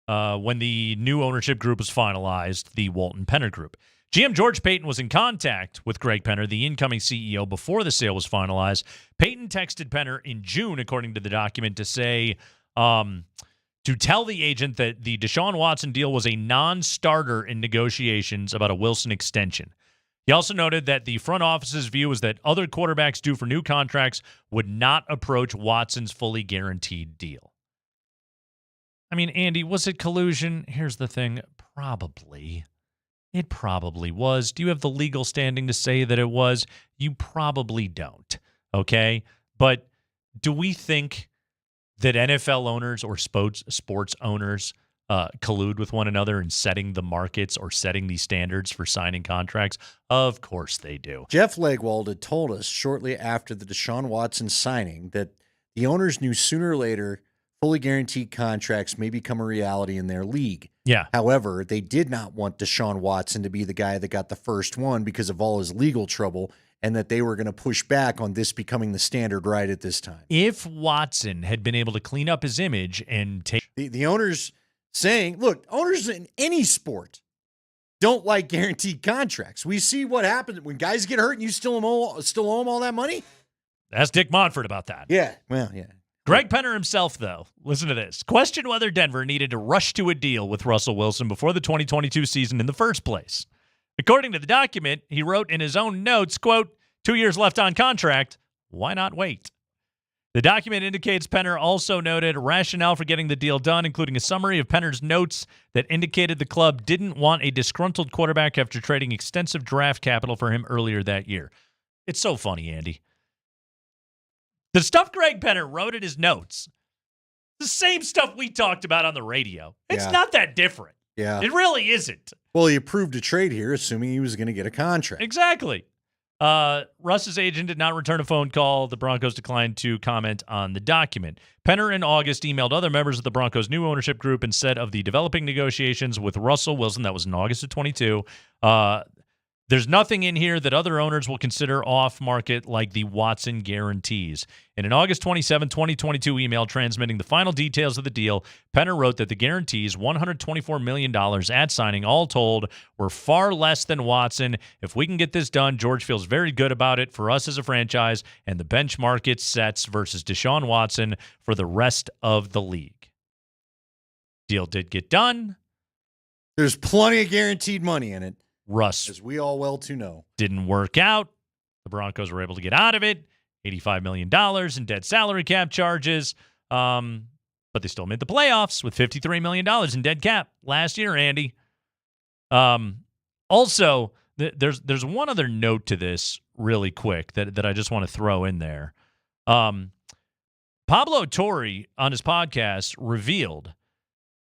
when the new ownership group was finalized, the Walton Penner Group. GM George Payton was in contact with Greg Penner, the incoming CEO, before the sale was finalized. Payton texted Penner in June, according to the document, to say to tell the agent that the Deshaun Watson deal was a non-starter in negotiations about a Wilson extension. He also noted that the front office's view was that other quarterbacks due for new contracts would not approach Watson's fully guaranteed deal. I mean, Andy, was it collusion? Here's the thing. Probably. It probably was. Do you have the legal standing to say that it was? You probably don't. Okay? But do we think that NFL owners or sports owners collude with one another in setting the markets or setting the standards for signing contracts? Of course they do. Jeff Legwold had told us shortly after the Deshaun Watson signing that the owners knew sooner or later fully guaranteed contracts may become a reality in their league. Yeah. However, they did not want Deshaun Watson to be the guy that got the first one because of all his legal trouble, and that they were going to push back on this becoming the standard right at this time. If Watson had been able to clean up his image and take the owners saying, look, owners in any sport don't like guaranteed contracts. We see what happens when guys get hurt and you still owe them all that money. Ask Dick Monfort about that. Yeah, well, yeah. Greg Penner himself, though, listen to this, questioned whether Denver needed to rush to a deal with Russell Wilson before the 2022 season in the first place. According to the document, he wrote in his own notes, quote, 2 years left on contract, why not wait? The document indicates Penner also noted rationale for getting the deal done, including a summary of Penner's notes that indicated the club didn't want a disgruntled quarterback after trading extensive draft capital for him earlier that year. It's so funny, Andy. The stuff Greg Penner wrote in his notes, the same stuff we talked about on the radio. It's not that different. Yeah. It really isn't. Well, he approved a trade here, assuming he was going to get a contract. Exactly. Russ's agent did not return a phone call. The Broncos declined to comment on the document. Penner in August emailed other members of the Broncos' new ownership group and said of the developing negotiations with Russell Wilson, that was in August of 22, there's nothing in here that other owners will consider off-market like the Watson guarantees. In an August 27, 2022 email transmitting the final details of the deal, Penner wrote that the guarantees, $124 million at signing, all told, were far less than Watson. If we can get this done, George feels very good about it for us as a franchise and the benchmark it sets versus Deshaun Watson for the rest of the league. Deal did get done. There's plenty of guaranteed money in it. Russ, as we all well to know, didn't work out. The Broncos were able to get out of it. $85 million in dead salary cap charges. but they still made the playoffs with $53 million in dead cap last year, Andy. Also, there's one other note to this really quick that I just want to throw in there. Pablo Torre on his podcast revealed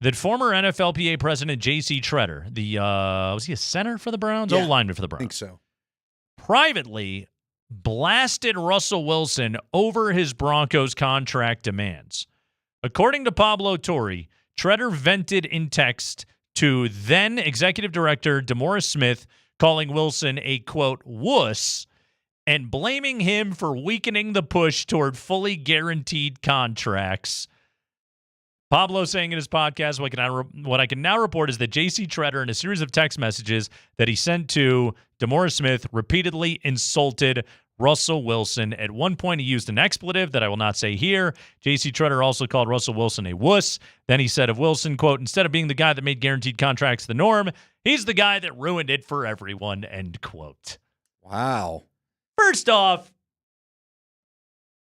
that former NFLPA president J.C. Tretter, was he a center for the Browns? Yeah, O-lineman for the Browns. I think so. Privately blasted Russell Wilson over his Broncos contract demands. According to Pablo Torre, Tretter vented in text to then executive director DeMaurice Smith, calling Wilson a, quote, wuss, and blaming him for weakening the push toward fully guaranteed contracts. Pablo saying in his podcast, what I can now report is that J.C. Tretter, in a series of text messages that he sent to DeMaurice Smith, repeatedly insulted Russell Wilson. At one point, he used an expletive that I will not say here. J.C. Tretter also called Russell Wilson a wuss. Then he said of Wilson, quote, instead of being the guy that made guaranteed contracts the norm, he's the guy that ruined it for everyone, end quote. Wow. First off,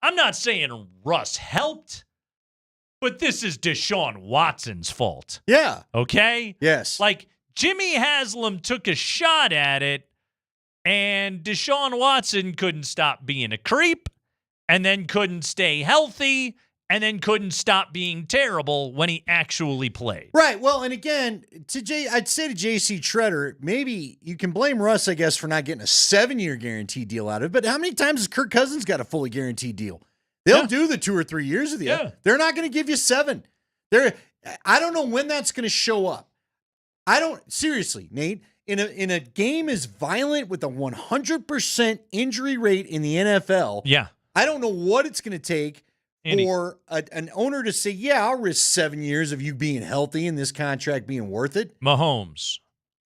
I'm not saying Russ helped, but this is Deshaun Watson's fault. Yeah. Okay? Yes. Like, Jimmy Haslam took a shot at it, and Deshaun Watson couldn't stop being a creep, and then couldn't stay healthy, and then couldn't stop being terrible when he actually played. Right. Well, and again, I'd say to J.C. Tretter, maybe you can blame Russ, I guess, for not getting a 7-year guarantee deal out of it. But how many times has Kirk Cousins got a fully guaranteed deal? They'll do the 2 or 3 years with you. Yeah. They're not going to give you 7. I don't know when that's going to show up. Seriously, Nate, in a game as violent with a 100% injury rate in the NFL. Yeah. I don't know what it's going to take for an owner to say, yeah, I'll risk 7 years of you being healthy and this contract being worth it. Mahomes,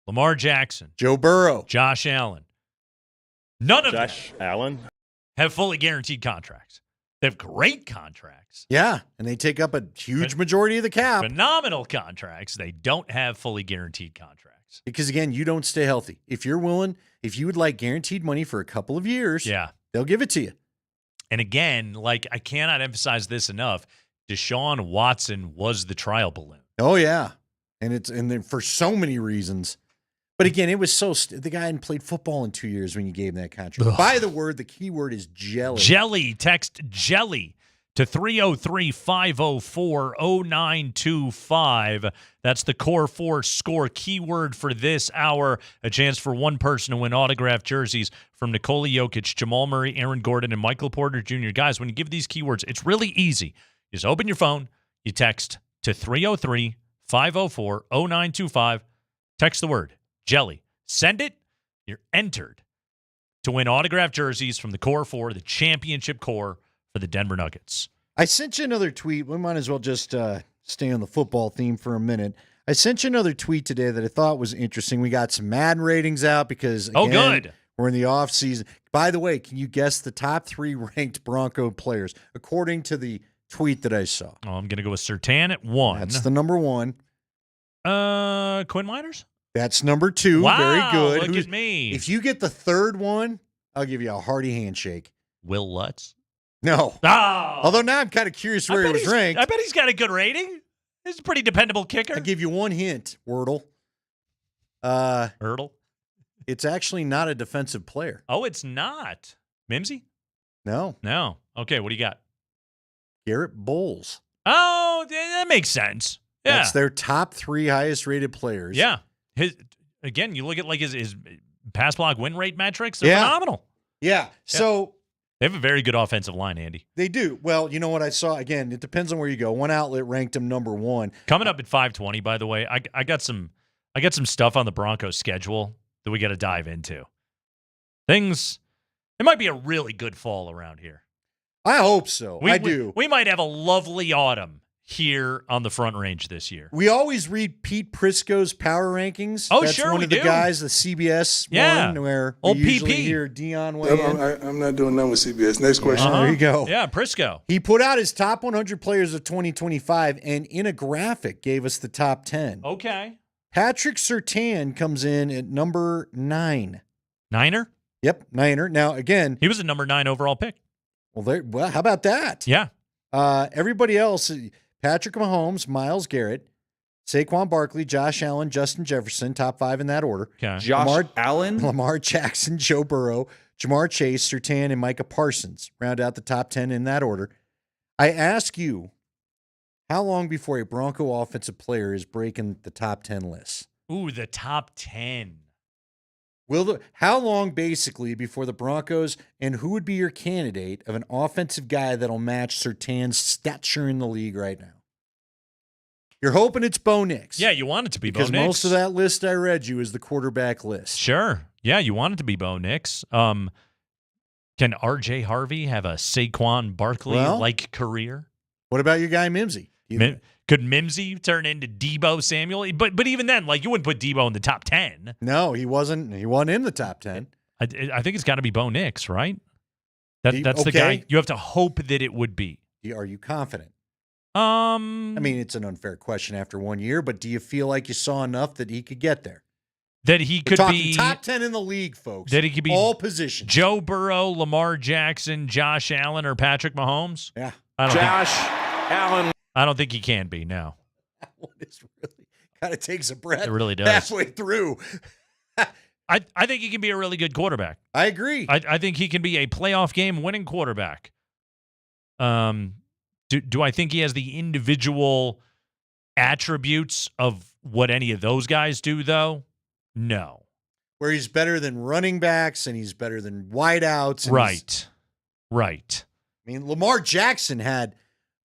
Lamar Jackson, Joe Burrow, Josh Allen. None of Josh Allen have fully guaranteed contracts. They have great contracts. Yeah, and they take up a huge majority of the cap. Phenomenal contracts. They don't have fully guaranteed contracts. Because, again, you don't stay healthy. If you would like guaranteed money for a couple of years, they'll give it to you. And again, I cannot emphasize this enough, Deshaun Watson was the trial balloon. Oh, yeah. And then for so many reasons. But again, it was the guy hadn't played football in 2 years when you gave him that contract. Ugh. By the word, the key word is jelly. Jelly. Text jelly to 303-504-0925. That's the Core 4 score keyword for this hour. A chance for one person to win autographed jerseys from Nikola Jokic, Jamal Murray, Aaron Gordon, and Michael Porter Jr. Guys, when you give these keywords, it's really easy. You just open your phone, you text to 303-504-0925. Text the word jelly. Send it. You're entered to win autographed jerseys from the Core 4, the championship core for the Denver Nuggets. I sent you another tweet. We might as well just stay on the football theme for a minute. I sent you another tweet today that I thought was interesting. We got some Madden ratings out because, again, good. We're in the off season. By the way, can you guess the top 3 ranked Bronco players according to the tweet that I saw? Oh, I'm going to go with Surtain at 1. That's the number 1. Quinn Miners? That's number 2. Wow, very good. Look at me. If you get the third one, I'll give you a hearty handshake. Will Lutz? No. Oh. Although now I'm kind of curious where he was ranked. I bet he's got a good rating. He's a pretty dependable kicker. I'll give you one hint, Wordle. Hurdle? It's actually not a defensive player. Oh, it's not. Mimsy? No. Okay, what do you got? Garrett Bowles. Oh, that makes sense. Yeah. That's their top 3 highest rated players. Yeah. Again, you look at his pass block win rate metrics, they're phenomenal. Yeah. So they have a very good offensive line, Andy. They do. Well, you know what I saw? Again, it depends on where you go. One outlet ranked him number 1. Coming up at 5:20, by the way, I got some stuff on the Broncos schedule that we got to dive into. It might be a really good fall around here. I hope so. I do. We might have a lovely autumn here on the Front Range this year. We always read Pete Prisco's power rankings. Oh, That's sure, one we of the do. guys, the CBS one, where Old we usually PP. hear Dion weigh in. I'm not doing none with CBS. Next question. There you go. Yeah, Prisco. He put out his top 100 players of 2025, and in a graphic gave us the top 10. Okay. Patrick Surtain comes in at number 9. Niner? Yep, Niner. Now, again, he was a number 9 overall pick. Well, how about that? Yeah. Everybody else, Patrick Mahomes, Myles Garrett, Saquon Barkley, Josh Allen, Justin Jefferson, top 5 in that order. Okay. Josh Allen? Lamar Jackson, Joe Burrow, Jamar Chase, Surtain, and Micah Parsons. Round out the top 10 in that order. I ask you, how long before a Bronco offensive player is breaking the top 10 lists? Ooh, the top 10. How long basically before the Broncos, and who would be your candidate of an offensive guy that'll match Surtain's stature in the league right now? You're hoping it's Bo Nix. Yeah, you want it to be Bo Nix. Because most of that list I read you is the quarterback list. Sure. Yeah, you want it to be Bo Nix. Can R.J. Harvey have a Saquon Barkley-like career? What about your guy Mimsy? Could Mimsy turn into Debo Samuel? But even then, like, you wouldn't put Debo in the top 10. No, he wasn't. He wasn't in the top 10. I think it's got to be Bo Nix, right? That's the guy. You have to hope that it would be. Are you confident? I mean, it's an unfair question after 1 year, but do you feel like you saw enough that he could get there? That he could be top 10 in the league, folks. That he could be all positions. Joe Burrow, Lamar Jackson, Josh Allen, or Patrick Mahomes? Yeah. Allen. I don't think he can be, no. That one is really kind of takes a breath. It really does. Halfway through. I think he can be a really good quarterback. I agree. I think he can be a playoff game winning quarterback. Do I think he has the individual attributes of what any of those guys do, though? No. Where he's better than running backs and he's better than wideouts. Right. Right. I mean, Lamar Jackson had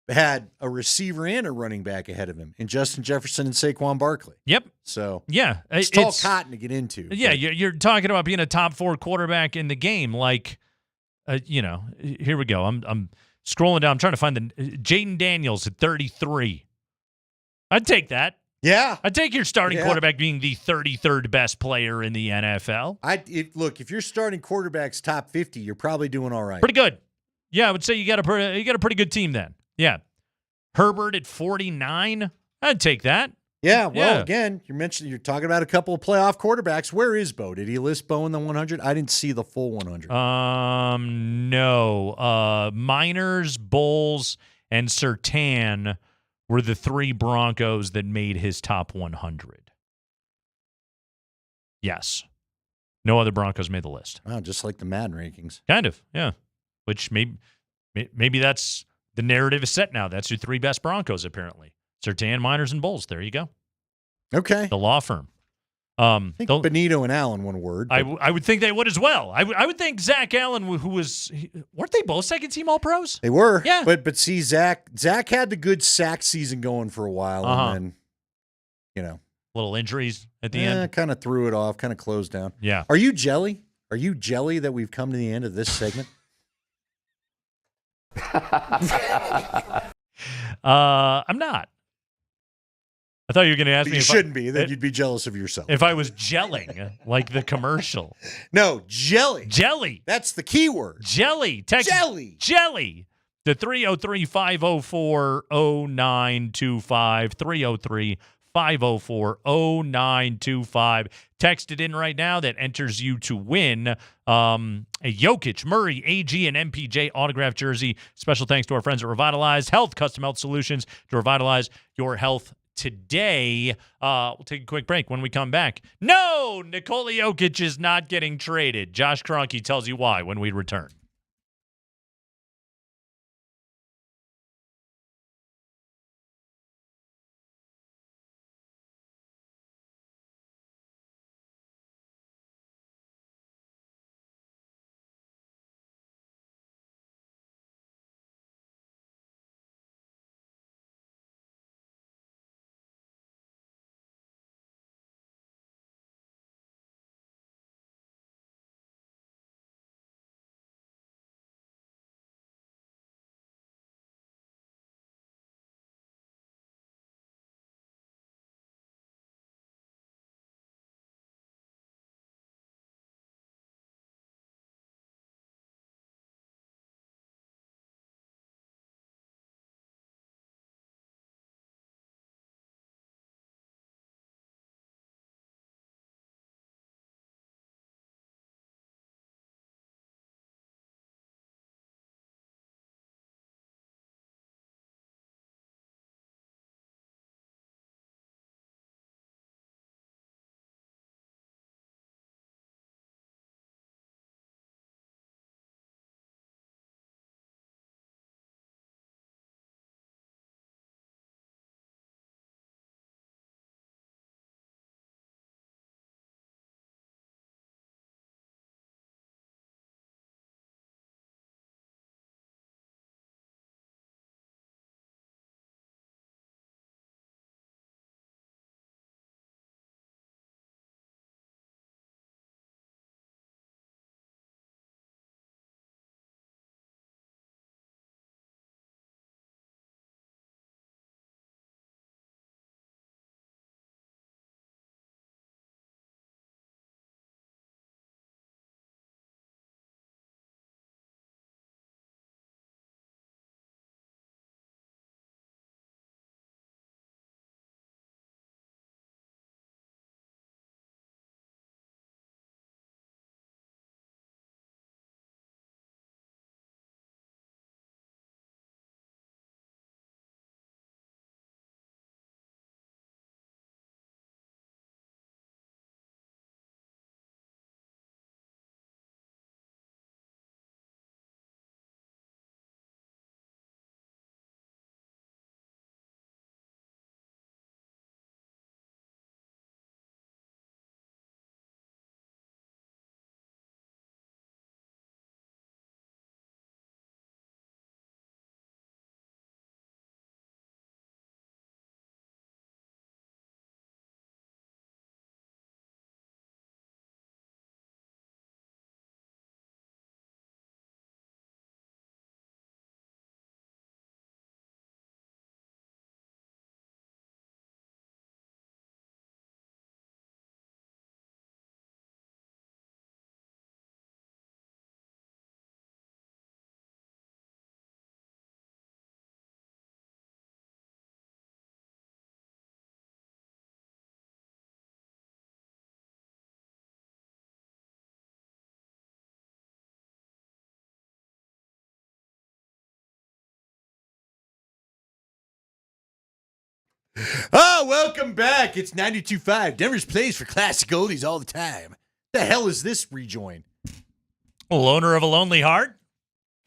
a receiver and a running back ahead of him in Justin Jefferson and Saquon Barkley. Yep. So, yeah, it's tall cotton to get into. Yeah, you're talking about being a top 4 quarterback in the game. Like, here we go. I'm scrolling down. I'm trying to find the Jaden Daniels at 33. I'd take that. Yeah. I'd take your starting quarterback being the 33rd best player in the NFL. Look, if you're starting quarterbacks top 50, you're probably doing all right. Pretty good. Yeah, I would say you got a pretty good team then. Yeah. Herbert at 49. I'd take that. Yeah, well, again, you're talking about a couple of playoff quarterbacks. Where is Bo? Did he list Bo in the 100? I didn't see the full 100. No. Miners, Bowles, and Surtain were the 3 Broncos that made his top 100. Yes. No other Broncos made the list. Wow, just like the Madden rankings. Kind of, yeah. Which maybe that's the narrative is set now. That's your 3 best Broncos, apparently. Surtain, Miners, and Bowles. There you go. Okay. The law firm. I think Benito and Allen, one word. I would think they would as well. I would think Zach Allen, weren't they both second-team All-Pros? They were. Yeah. But see, Zach had the good sack season going for a while, and then, little injuries at the end. Kind of threw it off, kind of closed down. Yeah. Are you jelly? Are you jelly that we've come to the end of this segment? I'm not. I thought you were going to ask me. You shouldn't be. Then you'd be jealous of yourself. If I was gelling, like the commercial. No, jelly. Jelly. That's the key word. Jelly. Text jelly. Jelly. The 303-504-0925. 303-504-0925. Text it in right now. That enters you to win a Jokic, Murray, AG, and MPJ autographed jersey. Special thanks to our friends at Revitalized Health, Custom Health Solutions to revitalize your health today. We'll take a quick break. When we come back, no, Nikola Jokic is not getting traded. Josh Kroenke tells you why when we return. Oh, welcome back. It's 92.5. Denver's plays for classic oldies all the time. The hell is this rejoin? Loner of a Lonely Heart?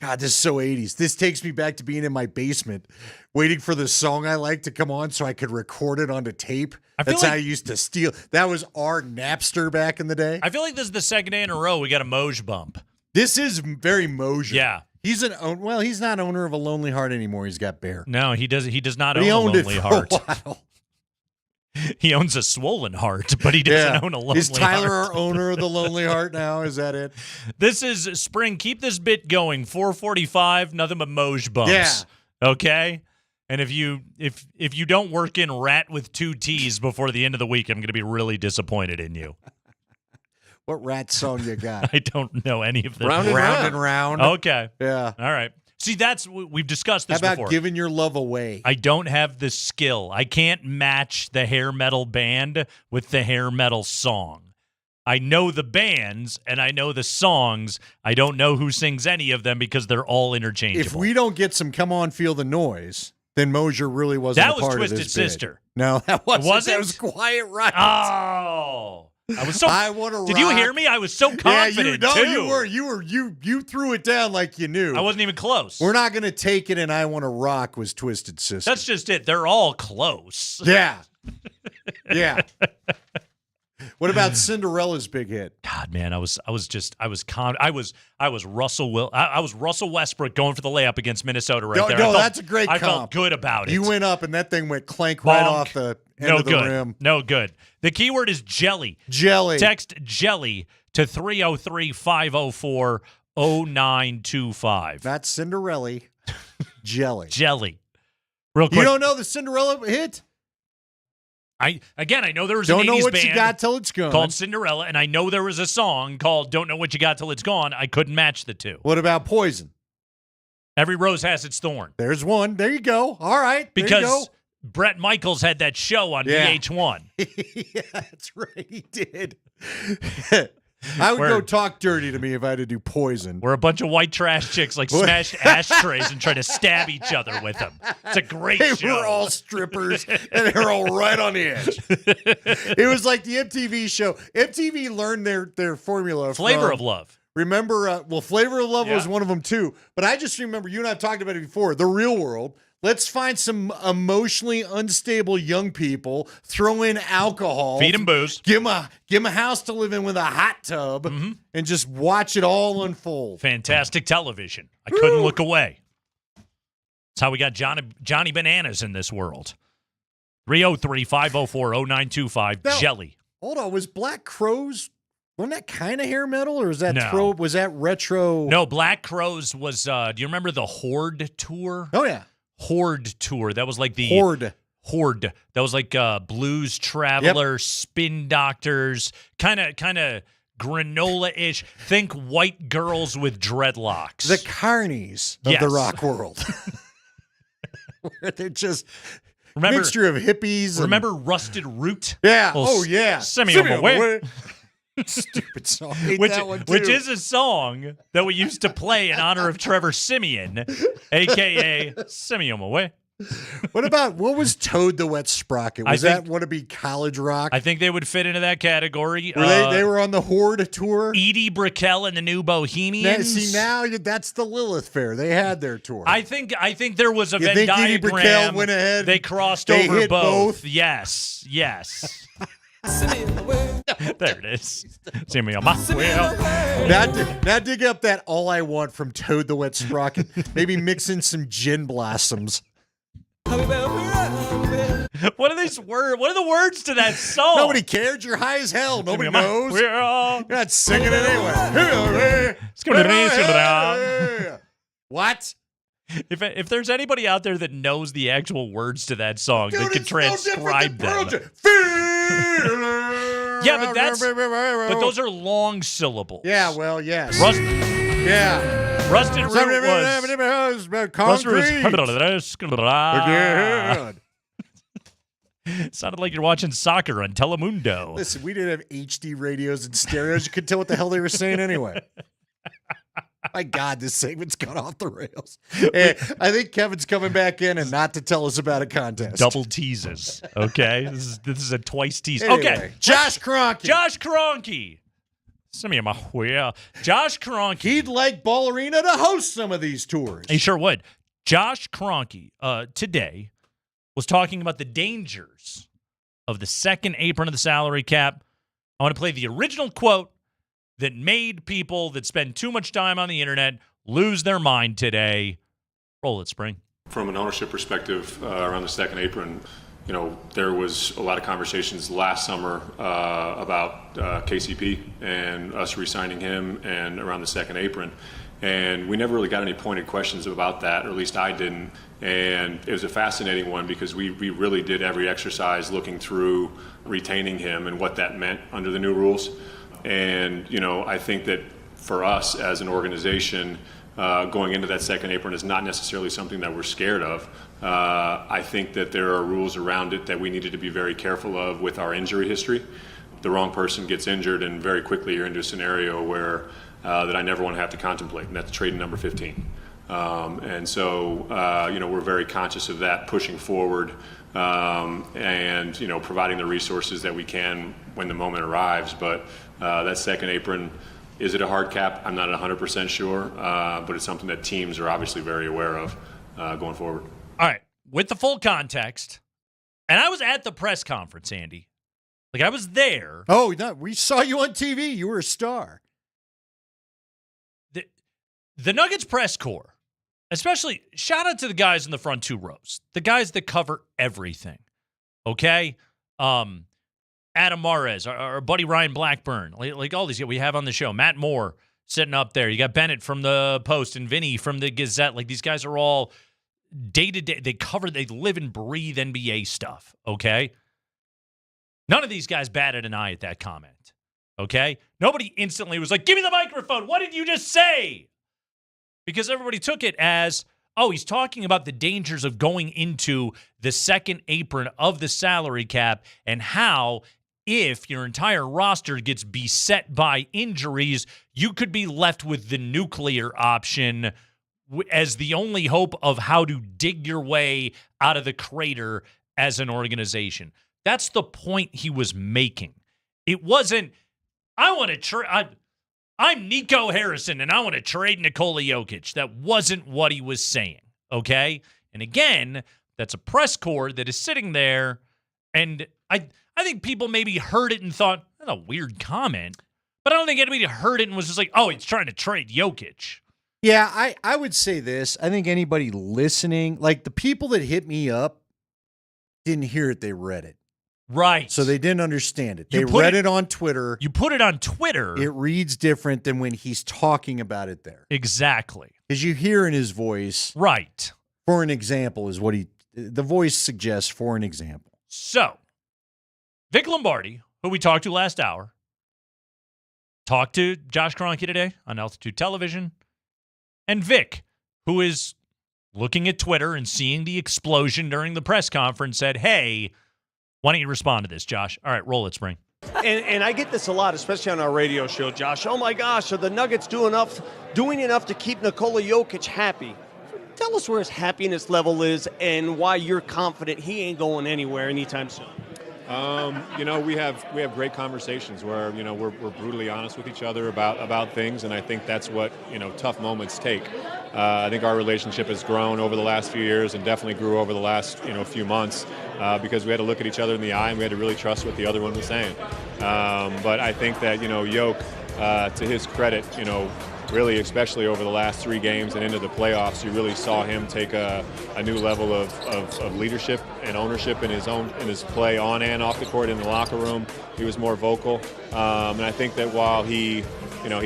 God, this is so 80s. This takes me back to being in my basement, waiting for the song I like to come on so I could record it onto tape. That's how I used to steal. That was our Napster back in the day. I feel like this is the second day in a row we got a Moj bump. This is very Moser. Yeah. He's not owner of a Lonely Heart anymore. He's got Bear. No, he does not But own he a owned Lonely it for Heart. a while. He owns a swollen heart, but he doesn't own a Lonely Heart. Is Tyler our owner of the Lonely Heart now? Is that it? This is spring. Keep this bit going. 4:45, nothing but Moj bumps. Yeah. Okay? And if you don't work in rat with 2 T's before the end of the week, I'm going to be really disappointed in you. What rat song you got? I don't know any of them. Round and round. Okay. Yeah. All right. See, we've discussed this How about before. giving your love away? I don't have the skill. I can't match the hair metal band with the hair metal song. I know the bands and I know the songs. I don't know who sings any of them because they're all interchangeable. If we don't get some "Come On, Feel the Noise," then Moser really wasn't That a part was of Twisted this bid. Sister. No, that wasn't. Was it? That was Quiet Riot. Oh. I was so. I want to. Did you hear me? I was so confident too. You threw it down like you knew. I wasn't even close. We're not going to take it, and I Want to Rock was Twisted Sister. That's just it. They're all close. Yeah. Yeah. What about Cinderella's big hit? God, man, I was Russell Westbrook going for the layup against Minnesota right there. No, that's a great I comp. felt good about it. You went up, and that thing went clank right Bonk. off the end of the rim. No good. The keyword is jelly. Jelly. Text jelly to 303-504-0925. Not Cinderella. Jelly. Jelly. Real quick. You don't know the Cinderella hit? I know there was Don't an know 80s what band you got till it's gone. called Cinderella, and I know there was a song called Don't Know What You Got Till It's Gone. I couldn't match the two. What about Poison? Every rose has its thorn. There's one. There you go. All right. There you Because go. Brett Michaels had that show on VH1. Yeah, that's right. He did. I would go talk dirty to me if I had to do Poison. Where a bunch of white trash chicks like smashed ashtrays and tried to stab each other with them. It's a great They show. were all strippers, and they were all right on the edge. It was like the MTV show. MTV learned their formula. Flavor of Love. Remember, Flavor of Love was one of them too. But I just remember, you and I have talked about it before, The Real World. Let's find some emotionally unstable young people, throw in alcohol. Feed them booze. Give them a house to live in with a hot tub, and just watch it all unfold. Fantastic television. I couldn't look away. That's how we got Johnny Bananas in this world. 303-504-0925. Jelly. Hold on, was Black Crowes, wasn't that kind of hair metal, or was that No. was that retro? No, Black Crowes was, do you remember the Horde tour? Oh, yeah. Horde tour. That was like the Horde. That was like Blues Traveler, Spin Doctors, kind of granola-ish. Think white girls with dreadlocks. The carnies of the rock world. Where they're just mixture of hippies. Remember Rusted Root? Yeah. Well, yeah. Send me away. Stupid song. Hate Which, that one too. which is a song that we used to play in honor of Trevor Simeon, a.k.a. Simeon Away. What was Toad the Wet Sprocket? Was that want to be college rock? I think they would fit into that category. They were on the Horde tour? Edie Brickell and the New Bohemians. Now that's the Lilith Fair. They had their tour. I think there was a You Venn think Edie diagram. Brickell went ahead? They crossed They over hit both? Yes. There it is. See me on my wheel. Now dig up that All I Want from Toad the Wet Sprocket. Maybe mix in some gin blossoms. What are these words? What are the words to that song? Nobody cared. You're high as hell. Nobody knows. You're not singing it anyway. What? If there's anybody out there that knows the actual words to that song, Dude, that can it's no transcribe different them. than Pearl Yeah, but those are long syllables. Yeah, well, yes. Rusted Root was Good. Sounded like you're watching soccer on Telemundo. Listen, we didn't have HD radios and stereos. You couldn't tell what the hell they were saying anyway. My God, this segment's gone off the rails. I think Kevin's coming back in and not to tell us about a contest. Double teases. Okay, this is a twice tease. Anyway, Okay, Josh Kroenke. Josh Kroenke. Josh Kroenke. He'd like Ball Arena to host some of these tours. He sure would. Josh Kroenke today was talking about the dangers of the second apron of the salary cap. I want to play the original quote that made people that spend too much time on the internet lose their mind today. Roll it, Spring. From an ownership perspective, around the second apron, there was a lot of conversations last summer about KCP and us re-signing him and around the second apron. And we never really got any pointed questions about that, or at least I didn't. And it was a fascinating one because we really did every exercise looking through retaining him and what that meant under the new rules. And, I think that for us as an organization, going into that second apron is not necessarily something that we're scared of. I think that there are rules around it that we needed to be very careful of with our injury history. The wrong person gets injured and very quickly you're into a scenario where that I never want to have to contemplate, and that's trade number 15. And so, we're very conscious of that pushing forward and, providing the resources that we can when the moment arrives. But that second apron, is it a hard cap? I'm not 100% sure, but it's something that teams are obviously very aware of going forward. All right, with the full context, and I was at the press conference, Andy. Like, I was there. Oh, no, we saw you on TV. You were a star. The Nuggets press corps, especially, shout out to the guys in the front two rows, the guys that cover everything, okay? Adam Mares, our buddy Ryan Blackburn, like all these we have on the show. Matt Moore sitting up there. You got Bennett from the Post and Vinny from the Gazette. Like, these guys are all day-to-day. They live and breathe NBA stuff, okay? None of these guys batted an eye at that comment, okay? Nobody instantly was like, give me the microphone. What did you just say? Because everybody took it as, oh, he's talking about the dangers of going into the second apron of the salary cap and how if your entire roster gets beset by injuries, you could be left with the nuclear option as the only hope of how to dig your way out of the crater as an organization. That's the point he was making. It wasn't, I'm Nico Harrison, and I want to trade Nikola Jokic. That wasn't what he was saying, okay? And again, that's a press corps that is sitting there, and I think people maybe heard it and thought, that's a weird comment. But I don't think anybody heard it and was just like, oh, he's trying to trade Jokic. Yeah, I would say this. I think anybody listening, like the people that hit me up, didn't hear it, they read it. Right. So they didn't understand it. They read it on Twitter. You put it on Twitter. It reads different than when he's talking about it there. Exactly. Because you hear in his voice. Right. For an example is what the voice suggests for an example. So, Vic Lombardi, who we talked to last hour, talked to Josh Kroenke today on Altitude Television. And Vic, who is looking at Twitter and seeing the explosion during the press conference, said, hey, why don't you respond to this, Josh? All right, roll it, Spring. And I get this a lot, especially on our radio show, Josh. Oh, my gosh, are the Nuggets doing enough to keep Nikola Jokic happy? Tell us where his happiness level is and why you're confident he ain't going anywhere anytime soon. We have great conversations where we're brutally honest with each other about things, and I think that's what tough moments take. I think our relationship has grown over the last few years and definitely grew over the last few months because we had to look at each other in the eye and we had to really trust what the other one was saying. But I think that Yoke, to his credit, really, especially over the last 3 games and into the playoffs, you really saw him take a new level of leadership and ownership in his play on and off the court in the locker room. He was more vocal, and I think that while he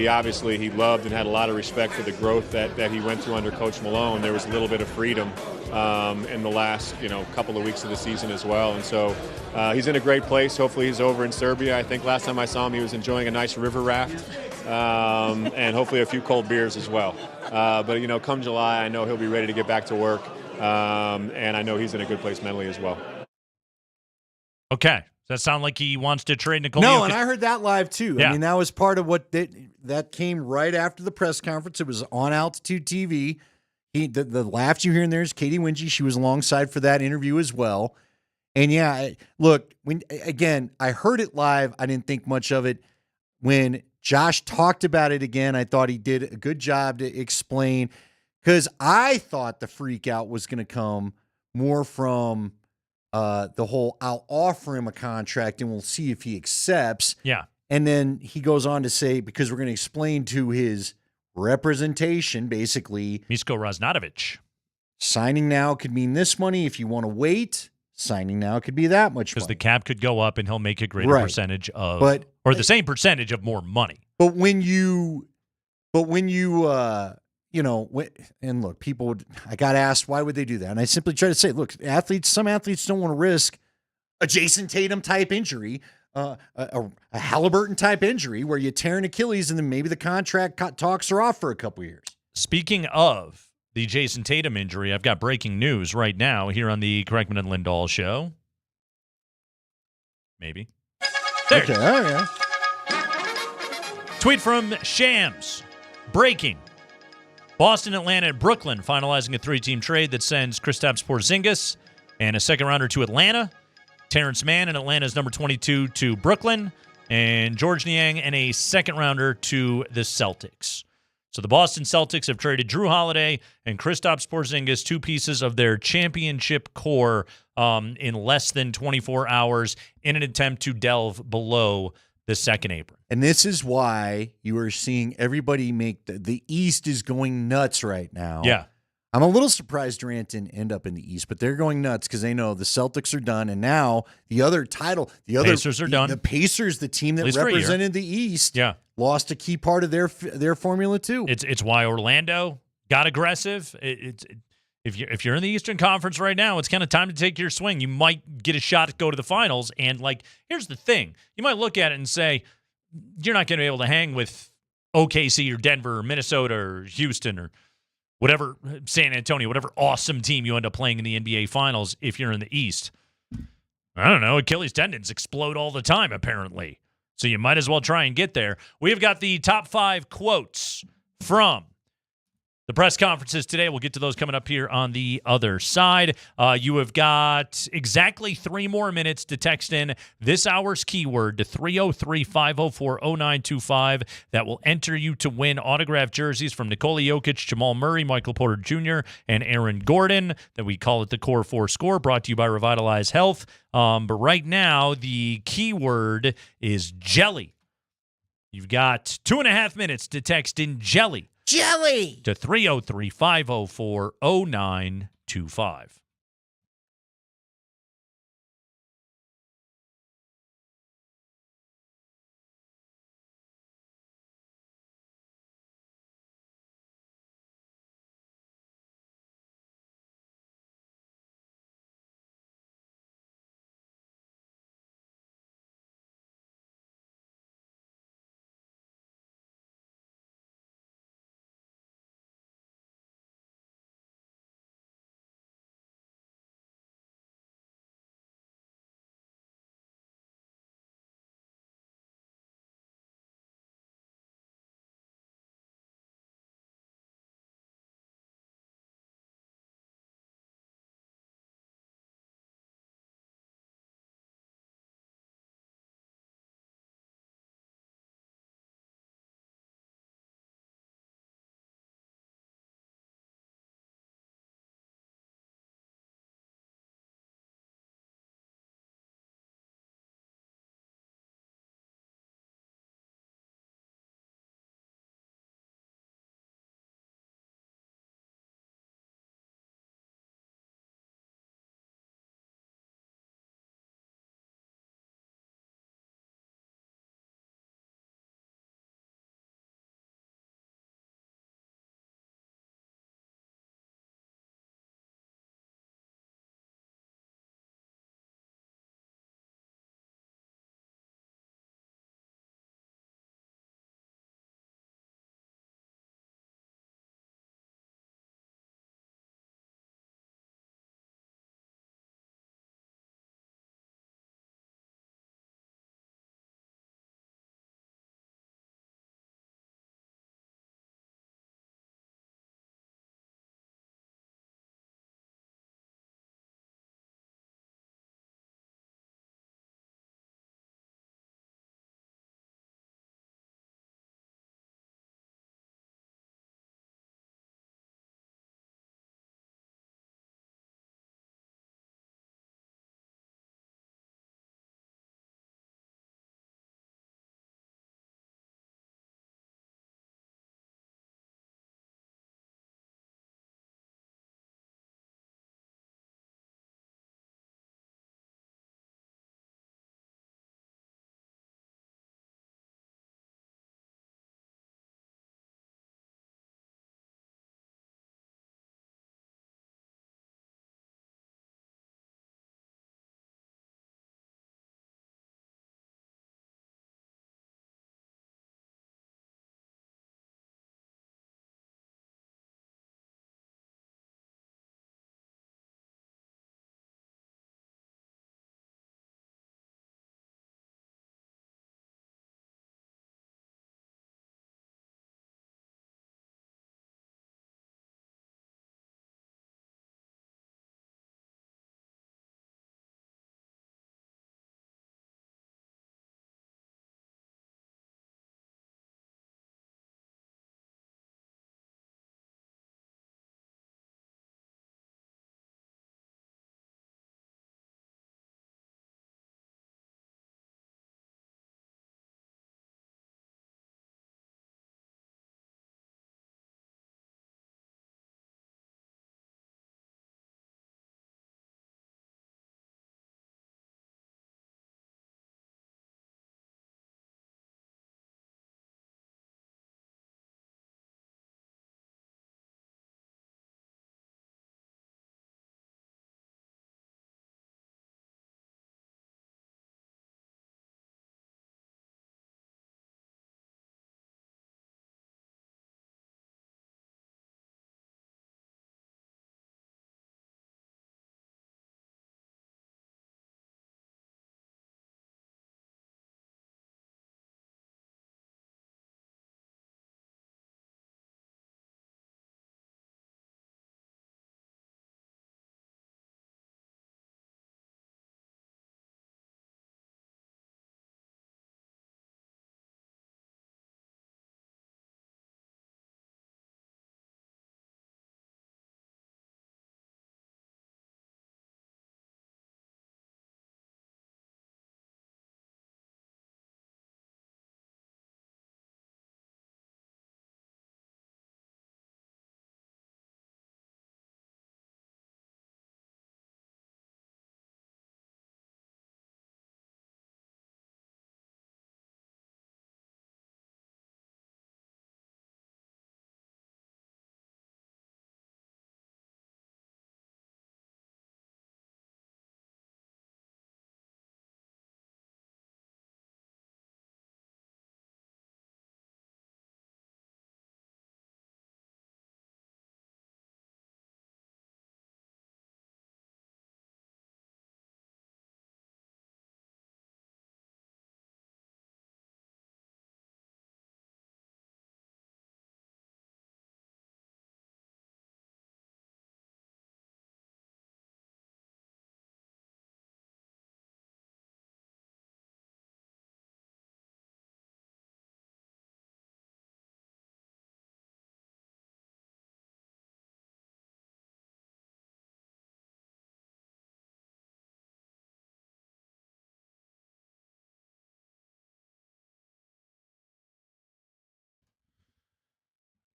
obviously loved and had a lot of respect for the growth that he went through under Coach Malone, there was a little bit of freedom in the last couple of weeks of the season as well. And so he's in a great place. Hopefully he's over in Serbia. I think last time I saw him, he was enjoying a nice river raft. And hopefully a few cold beers as well. But come July, I know he'll be ready to get back to work, and I know he's in a good place mentally as well. Okay. Does that sound like he wants to trade Nikola No, Jokic? and I heard that live too. Yeah. I mean, that was part of what that came right after the press conference. It was on Altitude TV. The laughs you hear in there is Katie Wingy. She was alongside for that interview as well. And yeah, look, I heard it live. I didn't think much of it. When Josh talked about it again, I thought he did a good job to explain, because I thought the freak out was going to come more from the whole I'll offer him a contract and we'll see if he accepts. Yeah. And then he goes on to say, because we're going to explain to his representation, basically, Misko Raznadovic, signing now could mean this money. If you want to wait, signing now could be that much because money. the cap could go up and he'll make a greater Right. percentage of, But the same percentage of more money. But when you and look, I got asked, why would they do that? And I simply try to say, look, some athletes don't want to risk a Jason Tatum type injury, a Halliburton type injury where you tear an Achilles and then maybe the contract talks are off for a couple years. Speaking of the Jason Tatum injury, I've got breaking news right now here on the Kreckman and Lindahl show. Maybe. There. Okay, all right. Tweet from Shams. Breaking. Boston, Atlanta, and Brooklyn finalizing a 3-team trade that sends Kristaps Porzingis and a second-rounder to Atlanta, Terrence Mann and Atlanta's number 22 to Brooklyn, and George Niang and a second-rounder to the Celtics. So the Boston Celtics have traded Drew Holiday and Kristaps Porzingis, two pieces of their championship core, in less than 24 hours in an attempt to delve below the second apron. And this is why you are seeing everybody make the East is going nuts right now. Yeah. I'm a little surprised Durant didn't end up in the East, but they're going nuts because they know the Celtics are done. And now the other title, Pacers are done. The Pacers, the team that At least for a year. represented the East, Yeah. lost a key part of their formula too. It's why Orlando got aggressive. If you're in the Eastern Conference right now, it's kind of time to take your swing. You might get a shot to go to the finals. And here's the thing: you might look at it and say you're not going to be able to hang with OKC or Denver or Minnesota or Houston or whatever, San Antonio, whatever awesome team you end up playing in the NBA Finals if you're in the East. I don't know. Achilles tendons explode all the time, apparently. So you might as well try and get there. We've got the top 5 quotes from the press conferences today. We'll get to those coming up here on the other side. You have got exactly 3 more minutes to text in this hour's keyword to 303-504-0925. That will enter you to win autographed jerseys from Nikola Jokic, Jamal Murray, Michael Porter Jr., and Aaron Gordon. That we call it the Core 4 Score, brought to you by Revitalize Health. But right now, the keyword is jelly. You've got 2.5 minutes to text in jelly. Jelly! To 303-504-0925.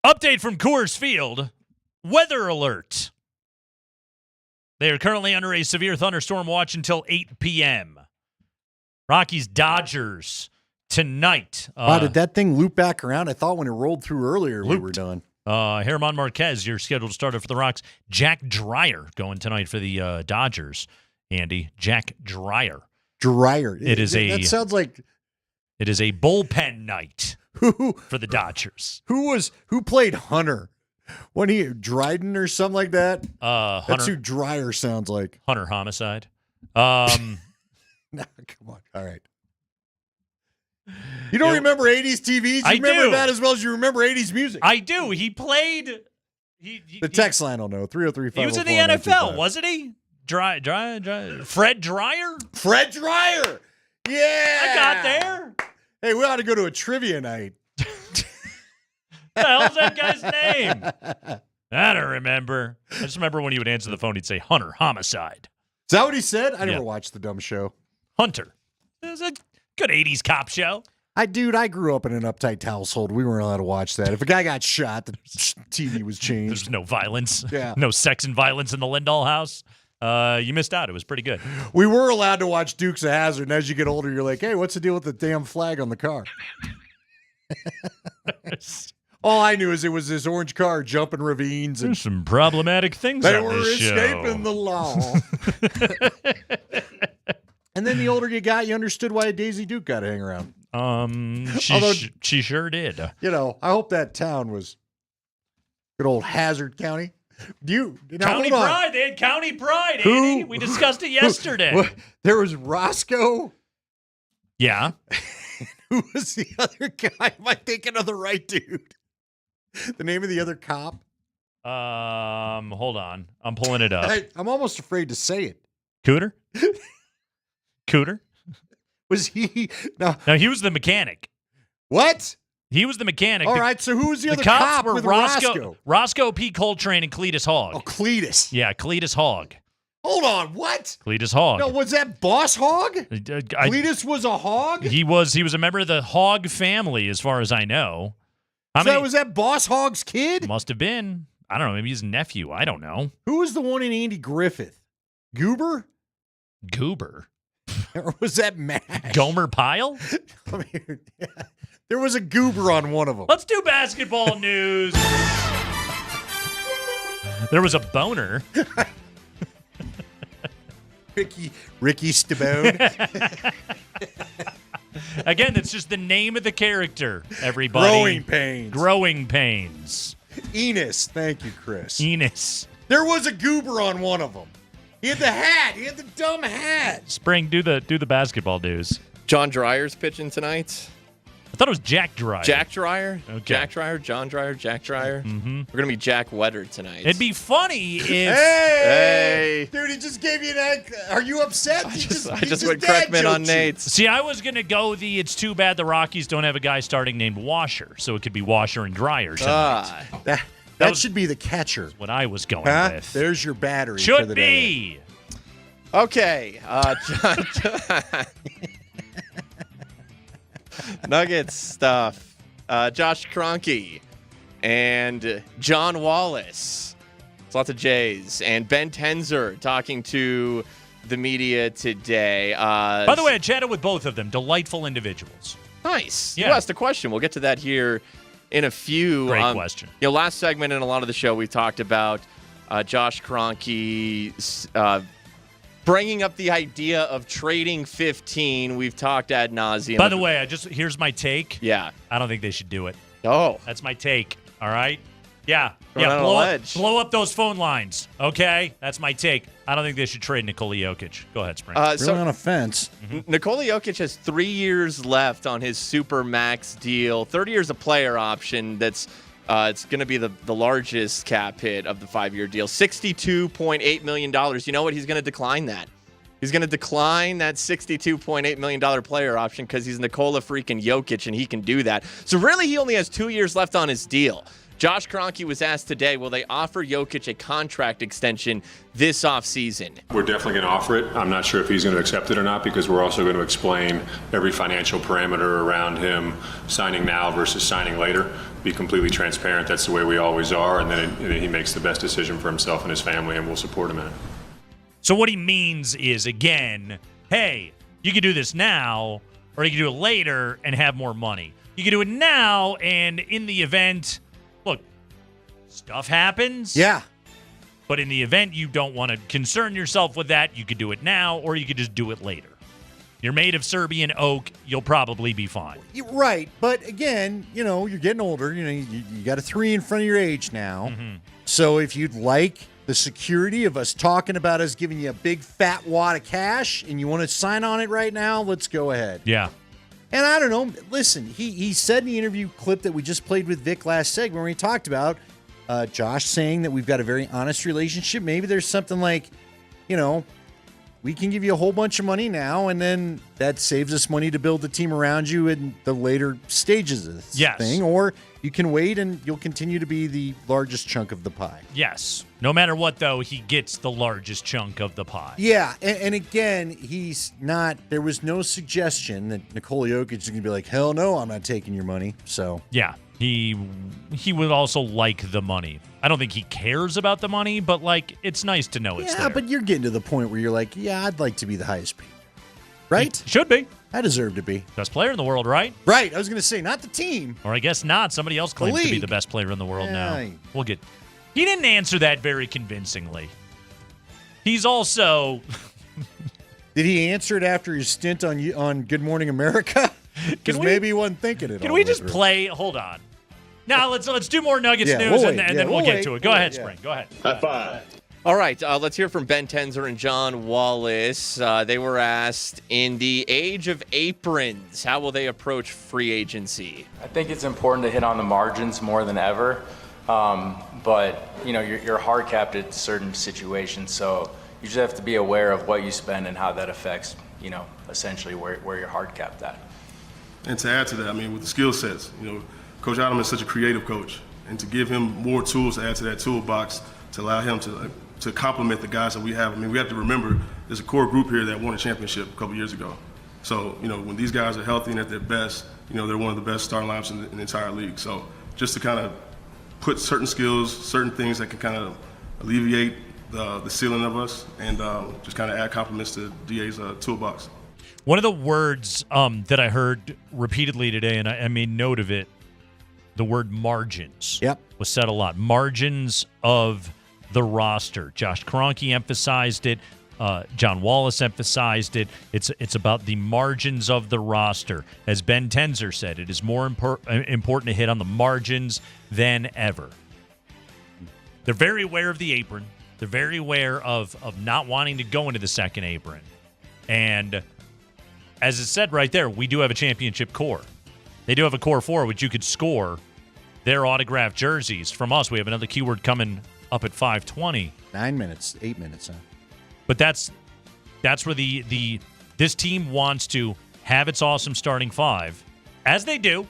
Update from Coors Field. Weather alert. They are currently under a severe thunderstorm watch until 8 p.m. Rockies Dodgers tonight. Wow, did that thing loop back around? I thought when it rolled through earlier we were done. German Marquez, your scheduled starter for the Rocks. Jack Dreyer going tonight for the Dodgers. Andy, Jack Dreyer. That sounds like it is a bullpen night for the Dodgers. Who played Hunter? When he Dryden or something like that? Hunter, that's who Dreyer sounds like. Hunter Homicide. No, come on. All right. You don't remember 80s TVs? You remember that as well as you remember 80s music. I do. He played. The text line will know. 303-504-925. He was in the NFL, wasn't he? Dry. Fred Dreyer? Fred Dreyer. Yeah. I got there. Hey, we ought to go to a trivia night. What the hell's that guy's name? I don't remember. I just remember when he would answer the phone, he'd say Hunter Homicide. Is that what he said? I never watched the dumb show. Hunter. It was a good 80s cop show. I grew up in an uptight household. We weren't allowed to watch that. If a guy got shot, the TV was changed. There's no violence. Yeah. No sex and violence in the Lindahl house. You missed out. It was pretty good. We were allowed to watch Dukes of Hazzard, and as you get older, you're like, hey, what's the deal with the damn flag on the car? All I knew is it was this orange car jumping ravines. And there's some problematic things they on were this show. escaping the law. And then the older you got, you understood why Daisy Duke got to hang around. She sure did. You know, I hope that town was good old Hazard County. County Pride. They had County Pride, Andy. We discussed it yesterday. There was Roscoe. Yeah. Who was the other guy? Am I thinking of the right dude? The name of the other cop? Hold on. I'm pulling it up. I'm almost afraid to say it. Cooter? Cooter? Was he? No, he was the mechanic. What? He was the mechanic. All right, so who was the other cops cop were with Roscoe? Roscoe P. Coltrane and Cletus Hogg. Oh, Cletus. Yeah, Cletus Hogg. Hold on, what? Cletus Hogg. No, was that Boss Hogg? Cletus was a hog? He was a member of the Hogg family, as far as I know. Was that Boss Hogg's kid? Must have been. I don't know, maybe his nephew. I don't know. Who was the one in Andy Griffith? Goober? Or was that Mash? Gomer Pyle? There was a goober on one of them. Let's do basketball news. There was a boner. Ricky Stabone. Again, that's just the name of the character, everybody. Growing Pains. Enos. Thank you, Chris. Enos. There was a goober on one of them. He had the hat. He had the dumb hat. Spring, do the basketball news. John Dreyer's pitching tonight. I thought it was Jack Dreyer. Jack Dreyer? Okay. Jack Dreyer, John Dreyer, Jack Dreyer. Mm-hmm. We're going to be Jack Wetter tonight. It'd be funny if... Hey! Dude, he just gave you an egg. Are you upset? I just went Kreckman on Nate's. See, I was going to go it's too bad the Rockies don't have a guy starting named Washer, so it could be Washer and Dryer tonight. That should be the catcher. What I was going with. There's your battery. Should for the be. Day. Okay. Nuggets stuff. Josh Kroenke and John Wallace. It's lots of J's. And Ben Tenzer talking to the media today. By the way, I chatted with both of them. Delightful individuals. Nice. Yeah. You asked a question. We'll get to that here in a few. Great question. Last segment in a lot of the show, we talked about Josh Kroenke bringing up the idea of trading 15. We've talked ad nauseum. By the way, here's my take. Yeah. I don't think they should do it. Oh. That's my take. All right? Yeah. Blow up those phone lines. Okay? That's my take. I don't think they should trade Nikola Jokic. Go ahead, Spring. Really on a fence. Nikola Jokic has 3 years left on his super max deal. 30 years a player option. That's it's going to be the largest cap hit of the 5-year deal. $62.8 million. You know what? He's going to decline that. He's going to decline that $62.8 million player option because he's Nikola freaking Jokic, and he can do that. So really, he only has 2 years left on his deal. Josh Kroenke was asked today, will they offer Jokic a contract extension this offseason? We're definitely going to offer it. I'm not sure if he's going to accept it or not, because we're also going to explain every financial parameter around him signing now versus signing later. Be completely transparent. That's the way we always are. And then he makes the best decision for himself and his family, and we'll support him in it. So what he means is, again, hey, you can do this now, or you can do it later and have more money. You can do it now, and in the event, look, stuff happens. Yeah. But in the event you don't want to concern yourself with that, you could do it now, or you could just do it later. You're made of Serbian oak, you'll probably be fine. Right. But again, you're getting older. You got a 3 in front of your age now. Mm-hmm. So if you'd like the security of us talking about us giving you a big fat wad of cash and you want to sign on it right now, let's go ahead. Yeah. And I don't know. Listen, he said in the interview clip that we just played with Vic last segment where he talked about Josh saying that we've got a very honest relationship. Maybe there's something like, we can give you a whole bunch of money now, and then that saves us money to build the team around you in the later stages of this thing. Or you can wait, and you'll continue to be the largest chunk of the pie. Yes. No matter what, though, he gets the largest chunk of the pie. Yeah, and again, he's not – there was no suggestion that Nikola Jokic is going to be like, hell no, I'm not taking your money. So yeah, he would also like the money. I don't think he cares about the money, but, it's nice to know it's there. Yeah, but you're getting to the point where you're like, yeah, I'd like to be the highest paid. Right? He should be. I deserve to be. Best player in the world, right? Right. I was going to say, not the team. Or I guess not. Somebody else claims to be the best player in the world now. We'll get... He didn't answer that very convincingly. He's also... Did he answer it after his stint on Good Morning America? Because maybe he wasn't thinking it all. Can we just play... Hold on. Now, let's do more Nuggets news, and then we'll get to it. Go ahead, Spring. Go ahead. High five. All right, let's hear from Ben Tenzer and John Wallace. They were asked, in the age of aprons, how will they approach free agency? I think it's important to hit on the margins more than ever. But, you're hard capped at certain situations, so you just have to be aware of what you spend and how that affects, essentially where you're hard capped at. And to add to that, with the skill sets, Coach Adam is such a creative coach, and to give him more tools to add to that toolbox to allow him to complement the guys that we have. We have to remember there's a core group here that won a championship a couple years ago. So, when these guys are healthy and at their best, they're one of the best starting lineups in the entire league. So just to kind of put certain skills, certain things that can kind of alleviate the ceiling of us and just kind of add compliments to DA's toolbox. One of the words that I heard repeatedly today, and I made note of it, the word margins was said a lot. Margins of the roster. Josh Kroenke emphasized it. John Wallace emphasized it. It's about the margins of the roster. As Ben Tenzer said, it is more important to hit on the margins than ever. They're very aware of the apron. They're very aware of not wanting to go into the second apron. And as it said right there, we do have a championship core. They do have a core four, which you could score their autographed jerseys from us. We have another keyword coming up at 5:20. 9 minutes, 8 minutes, huh? But that's where this team wants to have its awesome starting five, as they do,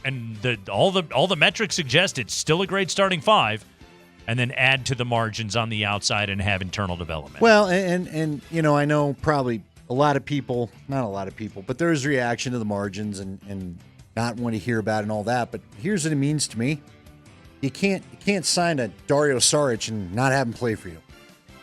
and all the metrics suggest it's still a great starting five, and then add to the margins on the outside and have internal development. Well, and I know probably a lot of people, not a lot of people, but there's reaction to the margins and not want to hear about it and all that. But here's what it means to me: you can't sign a Dario Saric and not have him play for you.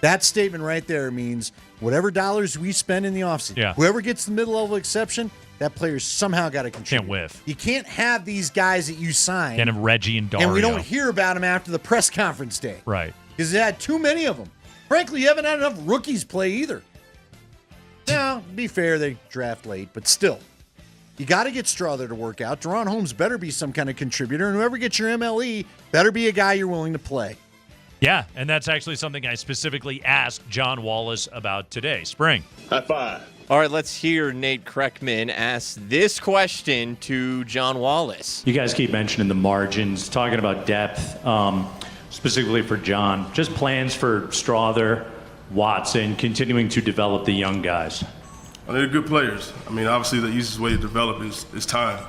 That statement right there means whatever dollars we spend in the offseason, whoever gets the mid-level exception, that player's somehow got to contribute. Can't whiff. You can't have these guys that you sign. And Reggie and Dario. And we don't hear about them after the press conference day. Right. Because they had too many of them. Frankly, you haven't had enough rookies play either. Now, to be fair, they draft late, but still. You got to get Strother to work out. Deron Holmes better be some kind of contributor, and whoever gets your MLE better be a guy you're willing to play. Yeah, and that's actually something I specifically asked John Wallace about today. Spring. High five. All right, let's hear Nate Kreckman ask this question to John Wallace. You guys keep mentioning the margins, talking about depth, specifically for John. Just plans for Strother, Watson, continuing to develop the young guys? They're good players. I mean, obviously the easiest way to develop is time.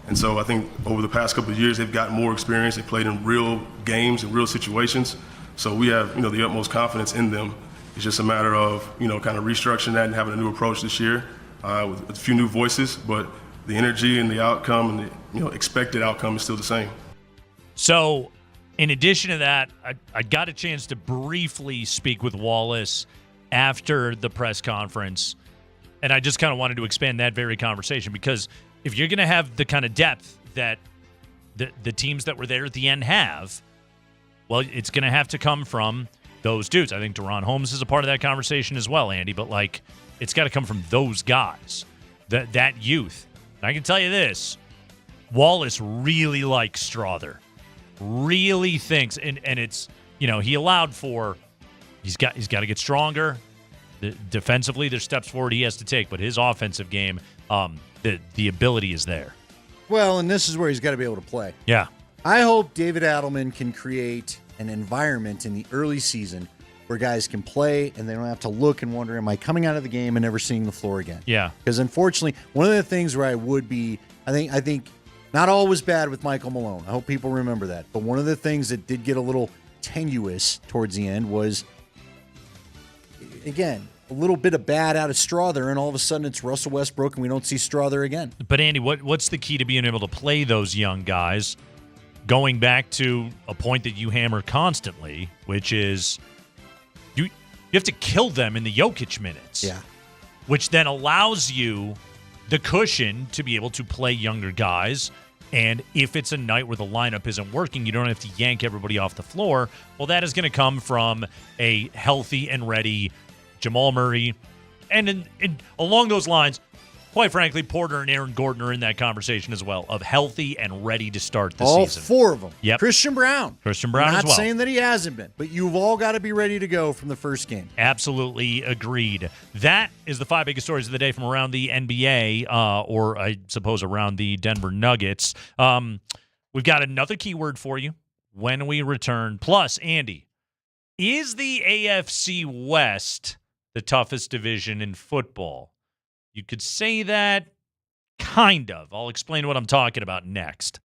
And so I think over the past couple of years, they've gotten more experience. They played in real games and real situations. So we have, the utmost confidence in them. It's just a matter of, kind of restructuring that and having a new approach this year with a few new voices. But the energy and the outcome and the, expected outcome is still the same. So in addition to that, I got a chance to briefly speak with Wallace after the press conference. And I just kind of wanted to expand that very conversation because if you're going to have the kind of depth that the teams that were there at the end have, well, it's going to have to come from those dudes. I think Deron Holmes is a part of that conversation as well, Andy, but it's got to come from those guys, that youth. And I can tell you this, Wallace really likes Strother, really thinks, and it's, he allowed for, he's got to get stronger. Defensively, there's steps forward he has to take, but his offensive game, the ability is there. Well, and this is where he's got to be able to play. Yeah. I hope David Adelman can create an environment in the early season where guys can play and they don't have to look and wonder, am I coming out of the game and never seeing the floor again? Yeah. Because unfortunately, one of the things where I would be, I think not all was bad with Michael Malone. I hope people remember that. But one of the things that did get a little tenuous towards the end was, again, a little bit of bad out of Strother, and all of a sudden it's Russell Westbrook, and we don't see Strother again. But, Andy, what's the key to being able to play those young guys? Going back to a point that you hammer constantly, which is you have to kill them in the Jokic minutes. Yeah. Which then allows you the cushion to be able to play younger guys. And if it's a night where the lineup isn't working, you don't have to yank everybody off the floor. Well, that is going to come from a healthy and ready Jamal Murray. And along those lines, quite frankly, Porter and Aaron Gordon are in that conversation as well, of healthy and ready to start the season. All four of them. Yep. Christian Brown as well. Not saying that he hasn't been, but you've all got to be ready to go from the first game. Absolutely agreed. That is the 5 biggest stories of the day from around the NBA, or I suppose around the Denver Nuggets. We've got another keyword for you when we return. Plus, Andy, is the AFC West the toughest division in football? You could say that, kind of. I'll explain what I'm talking about next.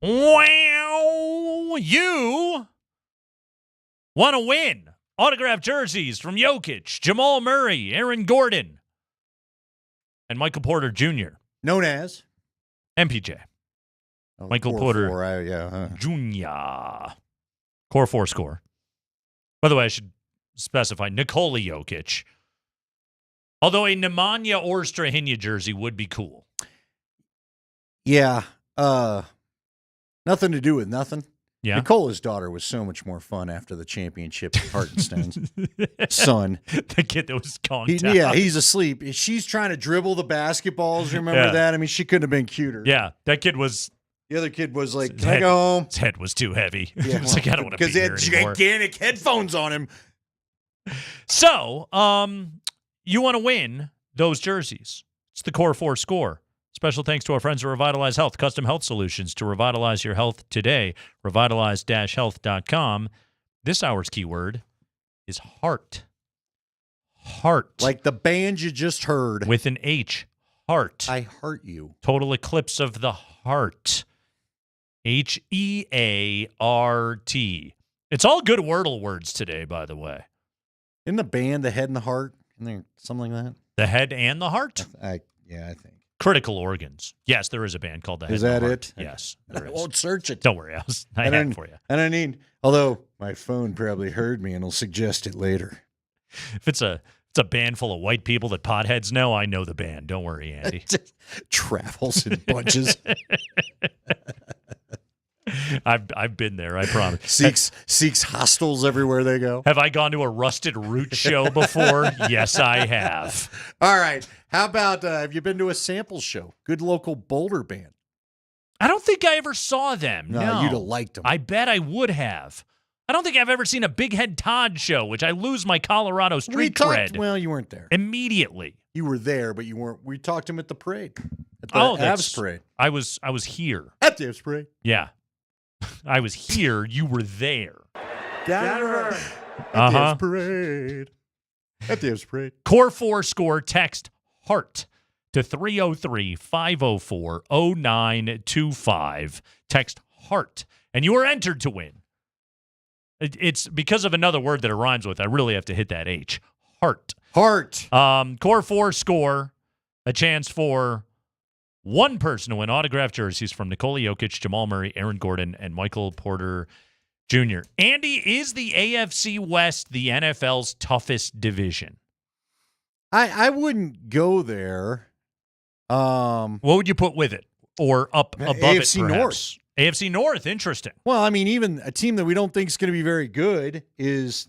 Wow, you want to win autographed jerseys from Jokic, Jamal Murray, Aaron Gordon, and Michael Porter Jr. Known as MPJ. Michael Porter Jr. Core 4 score. By the way, I should specify Nikola Jokic. Although a Nemanja or Strahinja jersey would be cool. Yeah. Nothing to do with nothing. Yeah. Nikola's daughter was so much more fun after the championship at Hartenstone's son. The kid that was conked out. Yeah, he's asleep. She's trying to dribble the basketballs. Remember that? I mean, she couldn't have been cuter. Yeah, that kid was... The other kid was like, can I go home? His head was too heavy. Yeah, He was like, I don't want to be because he here had anymore. gigantic headphones on him. So, you want to win those jerseys. It's the Core 4 score. Special thanks to our friends at Revitalize Health, custom health solutions to revitalize your health today. Revitalize-health.com. This hour's keyword is heart. Heart. Like the band you just heard. With an H. Heart. I heart you. Total eclipse of the heart. H-E-A-R-T. It's all good Wordle words today, by the way. In the band, the head and the heart, isn't there something like that? The head and the heart? I think. Critical Organs. Yes, there is a band called The Head Is and the that Heart. it? Yes, there I is. won't search it. Don't worry, I had it for you. And I need, although my phone probably heard me and will suggest it later. If it's a band full of white people that potheads know, I know the band. Don't worry, Andy. Travels in bunches. I've been there, I promise. Seeks hostels everywhere they go. Have I gone to a Rusted Root show before? Yes, I have. All right. How about, have you been to a sample show? Good local Boulder band. I don't think I ever saw them. No. You'd have liked them. I bet I would have. I don't think I've ever seen a Big Head Todd show, which I lose my Colorado street cred. Well, you weren't there. Immediately. You were there, but you weren't. We talked to him at the parade. At the Avs parade. I was here. At the Avs parade. Yeah. I was here. You were there. Denver. At the Avs parade. At the Avs parade. Core 4 score, text HEART to 303-504-0925. Text HEART. And you are entered to win. It's because of another word that it rhymes with. I really have to hit that H. Heart. Heart. Core 4 score, a chance for one person to win autographed jerseys from Nikola Jokic, Jamal Murray, Aaron Gordon, and Michael Porter Jr. Andy, is the AFC West the NFL's toughest division? I wouldn't go there. What would you put with it? Or up above AFC it, perhaps? North. AFC North, interesting. Well, I mean, even a team that we don't think is going to be very good is,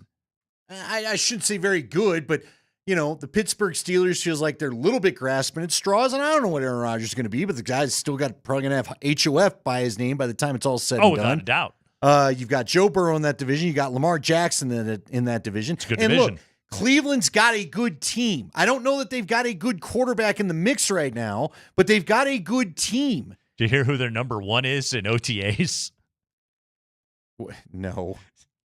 I shouldn't say very good, but, you know, the Pittsburgh Steelers feels like they're a little bit grasping at straws, and I don't know what Aaron Rodgers is going to be, but the guy's still probably going to have HOF by his name by the time it's all said and done. Without a doubt. You've got Joe Burrow in that division. You got Lamar Jackson in that division. It's a good and division. Look, Cleveland's got a good team. I don't know that they've got a good quarterback in the mix right now, but they've got a good team. Do you hear who their number one is in OTAs? No.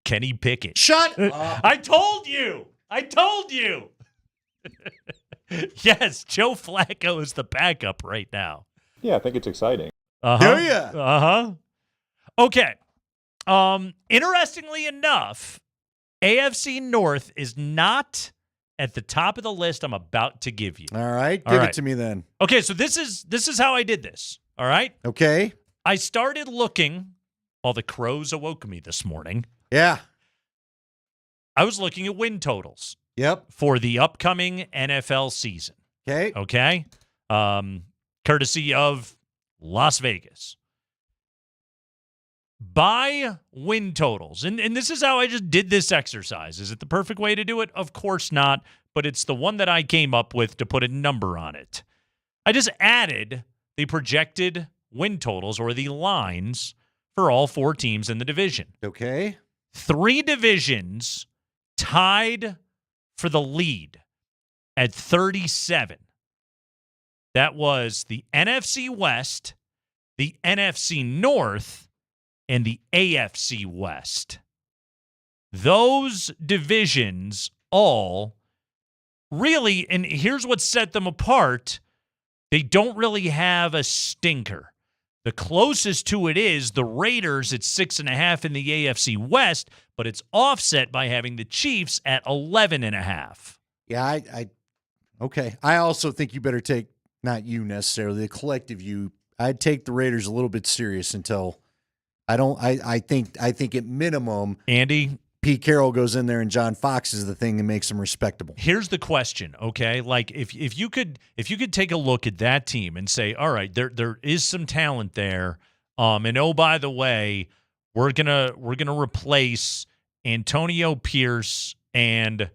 Kenny Pickett. Shut up. I told you. Yes, Joe Flacco is the backup right now. Yeah, I think it's exciting. Uh-huh. Do ya? Uh-huh. Okay. Interestingly enough, AFC North is not at the top of the list I'm about to give you. All right. Give it to me then. Okay, so this is how I did this. All right? Okay. I started looking while the crows awoke me this morning. Yeah. I was looking at win totals. Yep. For the upcoming NFL season. Okay. Okay. Courtesy of Las Vegas. By win totals. And this is how I just did this exercise. Is it the perfect way to do it? Of course not. But it's the one that I came up with to put a number on it. I just added the projected win totals or the lines for all four teams in the division. Okay. 3 divisions tied for the lead at 37. That was the NFC West, the NFC North, and the AFC West. Those divisions all really, and here's what set them apart, they don't really have a stinker. The closest to it is the Raiders at 6.5 in the AFC West, but it's offset by having the Chiefs at 11.5. Yeah, okay. I also think you better take, not you necessarily, the collective you. I'd take the Raiders a little bit serious until I think at minimum, Andy, Pete Carroll goes in there and John Fox is the thing that makes them respectable. Here's the question, okay? Like if you could take a look at that team and say, all right, there is some talent there, and oh, by the way, we're gonna replace Antonio Pierce and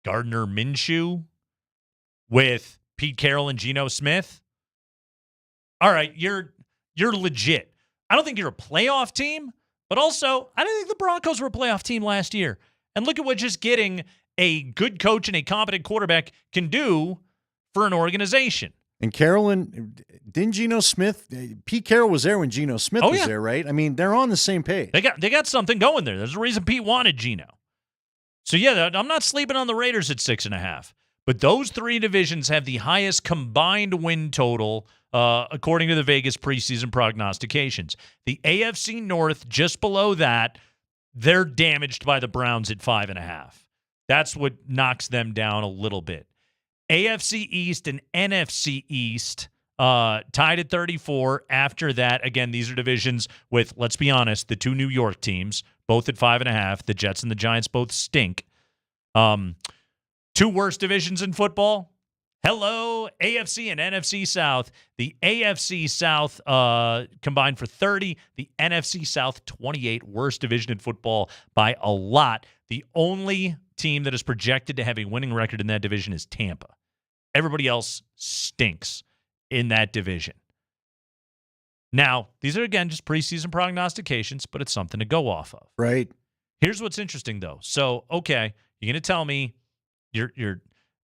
Gardner Minshew with Pete Carroll and Geno Smith. All right, you're legit. I don't think you're a playoff team. But also, I don't think the Broncos were a playoff team last year. And look at what just getting a good coach and a competent quarterback can do for an organization. And didn't Geno Smith, Pete Carroll was there when Geno Smith was there, right? I mean, they're on the same page. They got something going there. There's a reason Pete wanted Geno. So, yeah, I'm not sleeping on the Raiders at 6.5. But those three divisions have the highest combined win total according to the Vegas preseason prognostications. The AFC North, just below that, they're damaged by the Browns at 5.5. That's what knocks them down a little bit. AFC East and NFC East tied at 34. After that, again, these are divisions with, let's be honest, the two New York teams, both at 5.5. The Jets and the Giants both stink. Two worst divisions in football. Hello, AFC and NFC South. The AFC South combined for 30. The NFC South, 28. Worst division in football by a lot. The only team that is projected to have a winning record in that division is Tampa. Everybody else stinks in that division. Now, these are, again, just preseason prognostications, but it's something to go off of. Right. Here's what's interesting, though. So, okay, you're going to tell me your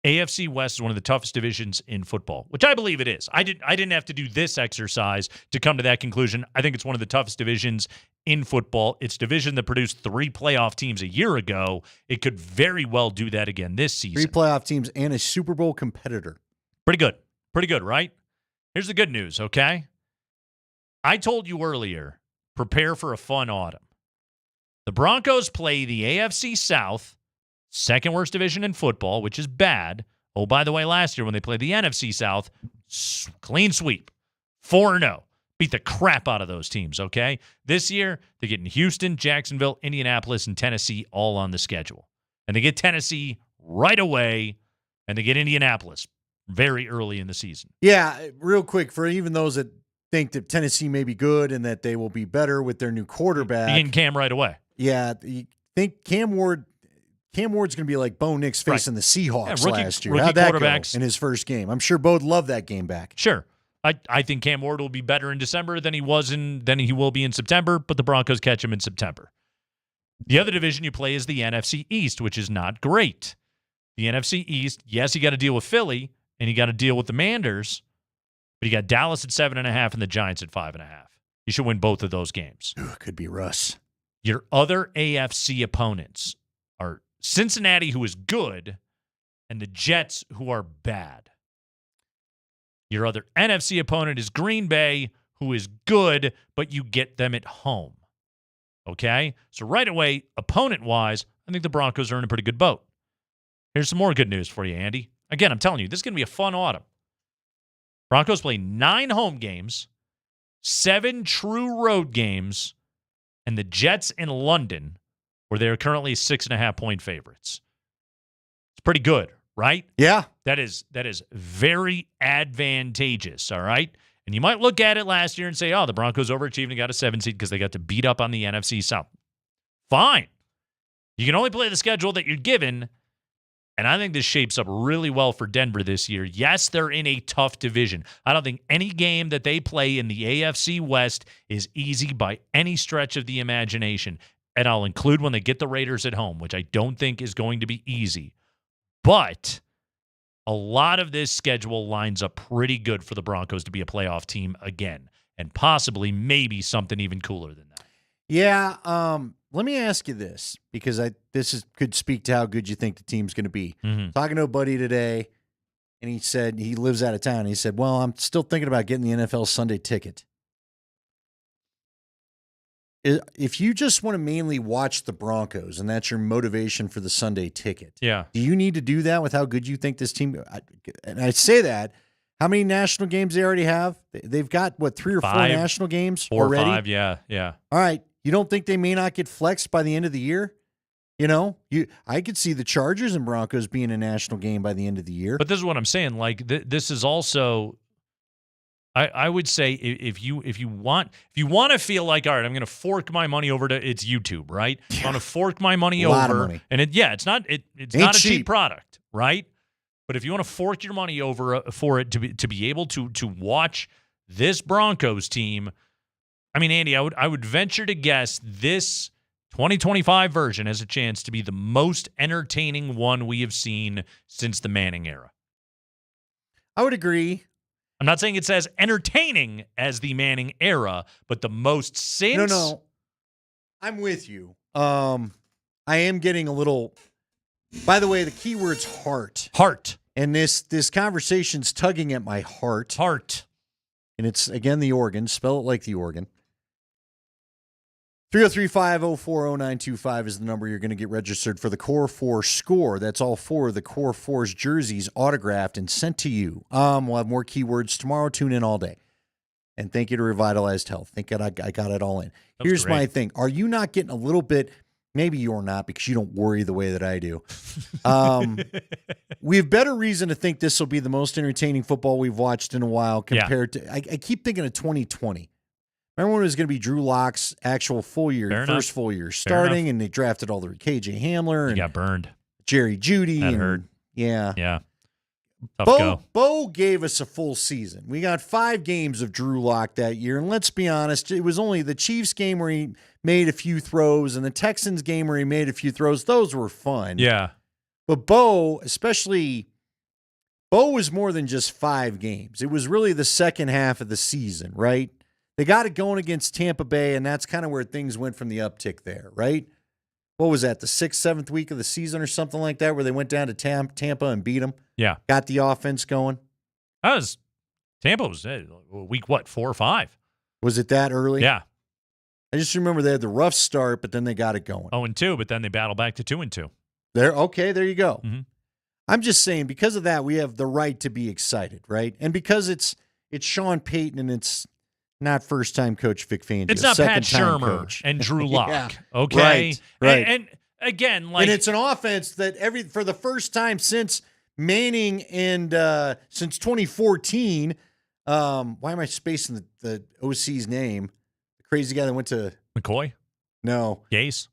AFC West is one of the toughest divisions in football, which I believe it is. I didn't have to do this exercise to come to that conclusion. I think it's one of the toughest divisions in football. It's a division that produced 3 playoff teams a year ago. It could very well do that again this season. 3 playoff teams and a Super Bowl competitor. Pretty good. Pretty good, right? Here's the good news, okay? I told you earlier, prepare for a fun autumn. The Broncos play the AFC South, second worst division in football, which is bad. Oh, by the way, last year when they played the NFC South, clean sweep, 4-0. Beat the crap out of those teams, okay? This year, they're getting Houston, Jacksonville, Indianapolis, and Tennessee all on the schedule. And they get Tennessee right away, and they get Indianapolis very early in the season. Yeah, real quick, for even those that think that Tennessee may be good and that they will be better with their new quarterback. You're getting Cam right away. Yeah, you think Cam Ward's going to be like Bo Nix facing the Seahawks last year. How'd that go in his first game? I'm sure Bo'd love that game back. Sure. I think Cam Ward will be better in December than he will be in September, but the Broncos catch him in September. The other division you play is the NFC East, which is not great. The NFC East, yes, you got to deal with Philly, and you got to deal with the Manders, but you got Dallas at 7.5 and the Giants at 5.5. You should win both of those games. Ooh, could be Russ. Your other AFC opponents are Cincinnati, who is good, and the Jets, who are bad. Your other NFC opponent is Green Bay, who is good, but you get them at home. Okay? So right away, opponent-wise, I think the Broncos are in a pretty good boat. Here's some more good news for you, Andy. Again, I'm telling you, this is going to be a fun autumn. Broncos play 9 home games, 7 true road games, and the Jets in London, where they're currently 6.5-point favorites. It's pretty good, right? Yeah. That is very advantageous, all right? And you might look at it last year and say, oh, the Broncos overachieved and got a 7 seed because they got to beat up on the NFC South. Fine. You can only play the schedule that you're given, and I think this shapes up really well for Denver this year. Yes, they're in a tough division. I don't think any game that they play in the AFC West is easy by any stretch of the imagination. And I'll include when they get the Raiders at home, which I don't think is going to be easy. But a lot of this schedule lines up pretty good for the Broncos to be a playoff team again, and possibly maybe something even cooler than that. Yeah, let me ask you this, because could speak to how good you think the team's going to be. Mm-hmm. Talking to a buddy today, and he said he lives out of town. He said, well, I'm still thinking about getting the NFL Sunday ticket. if you just want to mainly watch the Broncos and that's your motivation for the Sunday ticket, Yeah. do you need to do that with how good you think this team? And I say that. How many national games they already have? They've got, what, 3 or 4 national games 4 already? or 5, yeah. All right. You don't think they may not get flexed by the end of the year? I could see the Chargers and Broncos being a national game by the end of the year. But this is what I'm saying. Like, this is also, I would say, if you want to feel like, all right, I'm going to fork my money over to it's YouTube, right? I'm going to fork my money A over, lot of money. and it's not a cheap product, right? But if you want to fork your money over for it to be able to watch this Broncos team, I mean, Andy, I would venture to guess this 2025 version has a chance to be the most entertaining one we have seen since the Manning era. I would agree. I'm not saying it's as entertaining as the Manning era, but the most since. No. I'm with you. I am getting a little. By the way, the keyword's heart. Heart. And this conversation's tugging at my heart. Heart. And it's, again, the organ. Spell it like the organ. 303-504-0925 is the number you're going to get registered for the Core 4 score. That's all 4 of the Core 4's jerseys autographed and sent to you. We'll have more keywords tomorrow. Tune in all day. And thank you to Revitalized Health. Thank God I got it all in. Here's my thing. Are you not getting a little bit, maybe you're not because you don't worry the way that I do. We have better reason to think this will be the most entertaining football we've watched in a while compared to, I keep thinking of 2020. Remember when it was going to be Drew Lock's actual full year, first full year starting, and they drafted all the KJ Hamler and got burned. Jerry Jeudy. That hurt. Yeah. Yeah. Tough go. Bo gave us a full season. We got 5 games of Drew Lock that year, and let's be honest, it was only the Chiefs game where he made a few throws and the Texans game where he made a few throws. Those were fun. Yeah. But Bo was more than just 5 games. It was really the second half of the season, right? They got it going against Tampa Bay, and that's kind of where things went from the uptick there, right? What was that, the 6th, 7th week of the season or something like that, where they went down to Tampa and beat them? Yeah. Got the offense going? Tampa was week, 4 or 5? Was it that early? Yeah. I just remember they had the rough start, but then they got it going. 0-2, but then they battled back to 2-2. There you go. Mm-hmm. I'm just saying, because of that, we have the right to be excited, right? And because it's Sean Payton and it's not first-time coach Vic Fangio. It's not Pat second-time Shurmur coach. and Drew Lock, Yeah. okay? Right. And again, and it's an offense that for the first time since Manning and since 2014, why am I spacing the OC's name? The crazy guy that went to McCoy? No. Gase?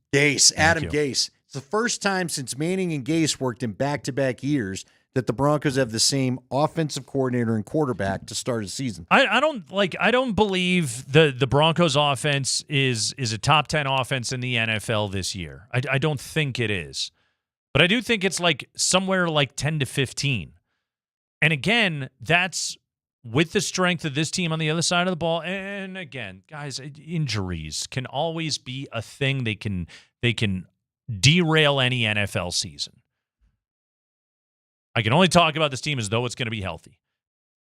Adam Gase. It's the first time since Manning and Gase worked in back-to-back years that the Broncos have the same offensive coordinator and quarterback to start a season. I don't believe the Broncos offense is a top 10 offense in the NFL this year. I don't think it is. But I do think it's like somewhere like 10 to 15. And again, that's with the strength of this team on the other side of the ball. And again, guys, injuries can always be a thing. They can derail any NFL season. I can only talk about this team as though it's going to be healthy.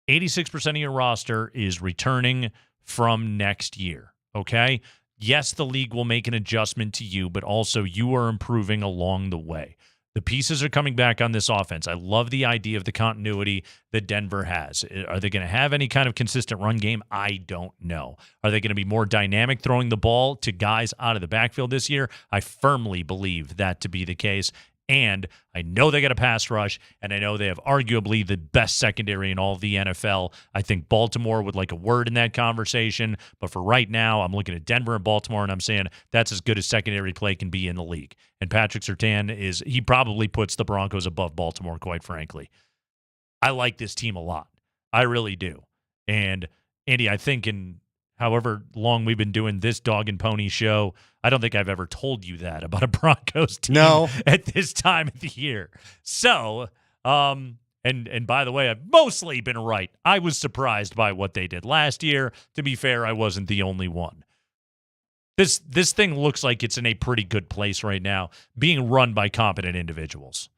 86% of your roster is returning from next year, okay? Yes, the league will make an adjustment to you, but also you are improving along the way. The pieces are coming back on this offense. I love the idea of the continuity that Denver has. Are they going to have any kind of consistent run game? I don't know. Are they going to be more dynamic throwing the ball to guys out of the backfield this year? I firmly believe that to be the case. And I know they got a pass rush, and I know they have arguably the best secondary in all of the NFL. I think Baltimore would like a word in that conversation. But for right now, I'm looking at Denver and Baltimore, and I'm saying that's as good as secondary play can be in the league. And Patrick Surtain he probably puts the Broncos above Baltimore, quite frankly. I like this team a lot. I really do. And, Andy, I think in however long we've been doing this dog and pony show, I don't think I've ever told you that about a Broncos team at this time of the year. So, and by the way, I've mostly been right. I was surprised by what they did last year. To be fair, I wasn't the only one. This thing looks like it's in a pretty good place right now, being run by competent individuals.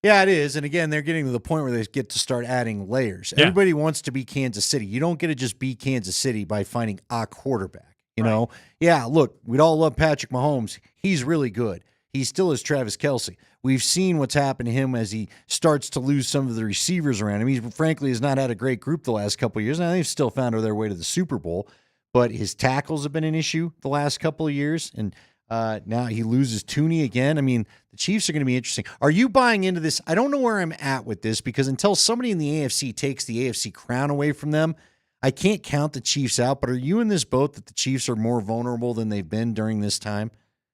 Yeah, it is. And again, they're getting to the point where they get to start adding layers. Yeah. Everybody wants to be Kansas City. You don't get to just be Kansas City by finding a quarterback. You know? Yeah, look, we'd all love Patrick Mahomes. He's really good. He still is Travis Kelce. We've seen what's happened to him as he starts to lose some of the receivers around him. He, frankly, has not had a great group the last couple of years. Now, they've still found their way to the Super Bowl, but his tackles have been an issue the last couple of years, and now he loses Tooney again. I mean, the Chiefs are going to be interesting. Are you buying into this? I don't know where I'm at with this, because until somebody in the AFC takes the AFC crown away from them, I can't count the Chiefs out. But are you in this boat that the Chiefs are more vulnerable than they've been during this time,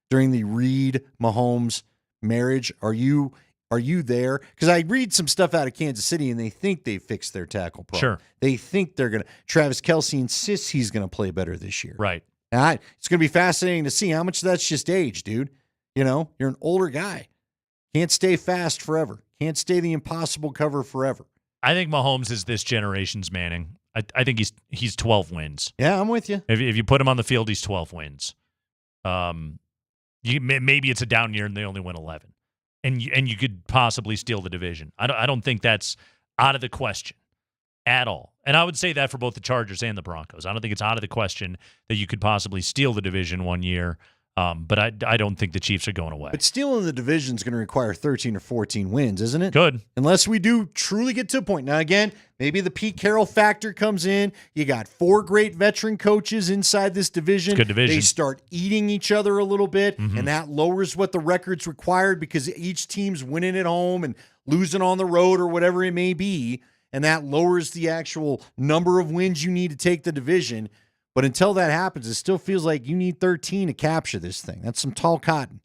during the Reid-Mahomes marriage? Are you there? Because I read some stuff out of Kansas City, and they think they fixed their tackle problem. Sure. They think they're going to. Travis Kelce insists he's going to play better this year. Right. Now, it's going to be fascinating to see how much of that's just age, dude. You know, you're an older guy. Can't stay fast forever. Can't stay the impossible cover forever. I think Mahomes is this generation's Manning. I think he's 12 wins. Yeah, I'm with you. If you put him on the field, he's 12 wins. Maybe it's a down year and they only win 11, and you could possibly steal the division. I don't think that's out of the question at all. And I would say that for both the Chargers and the Broncos. I don't think it's out of the question that you could possibly steal the division one year. But I don't think the Chiefs are going away. But stealing the division is going to require 13 or 14 wins, isn't it? Good. Unless we do truly get to a point. Now, again, maybe the Pete Carroll factor comes in. You got 4 great veteran coaches inside this division. It's a good division. They start eating each other a little bit, and that lowers what the record's required because each team's winning at home and losing on the road or whatever it may be, and that lowers the actual number of wins you need to take the division. But until that happens, it still feels like you need 13 to capture this thing. That's some tall cotton.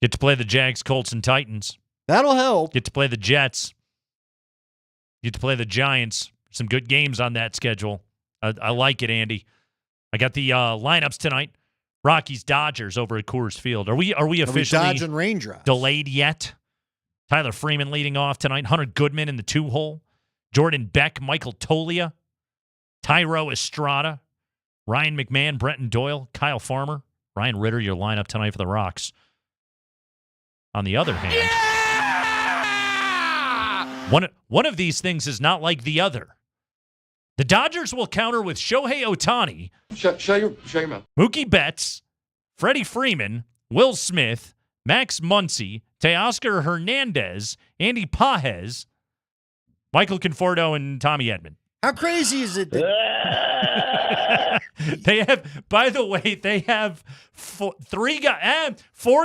Get to play the Jags, Colts, and Titans. That'll help. Get to play the Jets. Get to play the Giants. Some good games on that schedule. I like it, Andy. I got the lineups tonight. Rockies, Dodgers over at Coors Field. Are we officially dodging raindrops? Delayed yet? Tyler Freeman leading off tonight. Hunter Goodman in the 2-hole. Jordan Beck, Michael Tolia, Tyro Estrada, Ryan McMahon, Brenton Doyle, Kyle Farmer, Ryan Ritter, your lineup tonight for the Rocks. On the other hand, one of these things is not like the other. The Dodgers will counter with Shohei Ohtani, Shut your mouth. Mookie Betts, Freddie Freeman, Will Smith, Max Muncy, Teoscar Hernandez, Andy Pages, Michael Conforto, and Tommy Edman. How crazy is it that they have, by the way, they have 4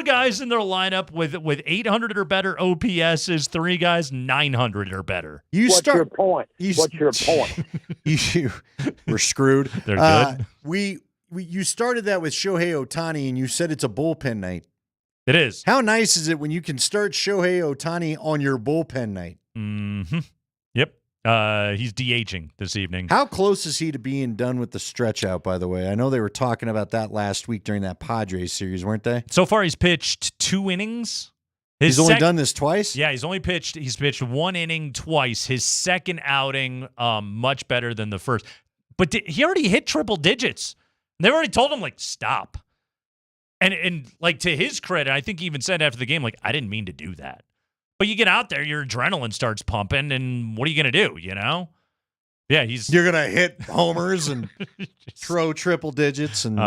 guys in their lineup with 800 or better OPSs, 3 guys 900 or better. What's your point? What's your point? We're screwed. They're good. You started that with Shohei Ohtani, and you said it's a bullpen night. It is. How nice is it when you can start Shohei Ohtani on your bullpen night? Mm-hmm. Yep. He's DHing this evening. How close is he to being done with the stretch out, by the way? I know they were talking about that last week during that Padres series, weren't they? So far, he's pitched 2 innings. He's only done this twice? Yeah, he's pitched 1 inning twice. His second outing, much better than the first. But he already hit triple digits. They already told him, stop. And to his credit, I think he even said after the game, I didn't mean to do that. But you get out there, your adrenaline starts pumping, and what are you going to do, you know? Yeah, you're going to hit homers and throw triple digits and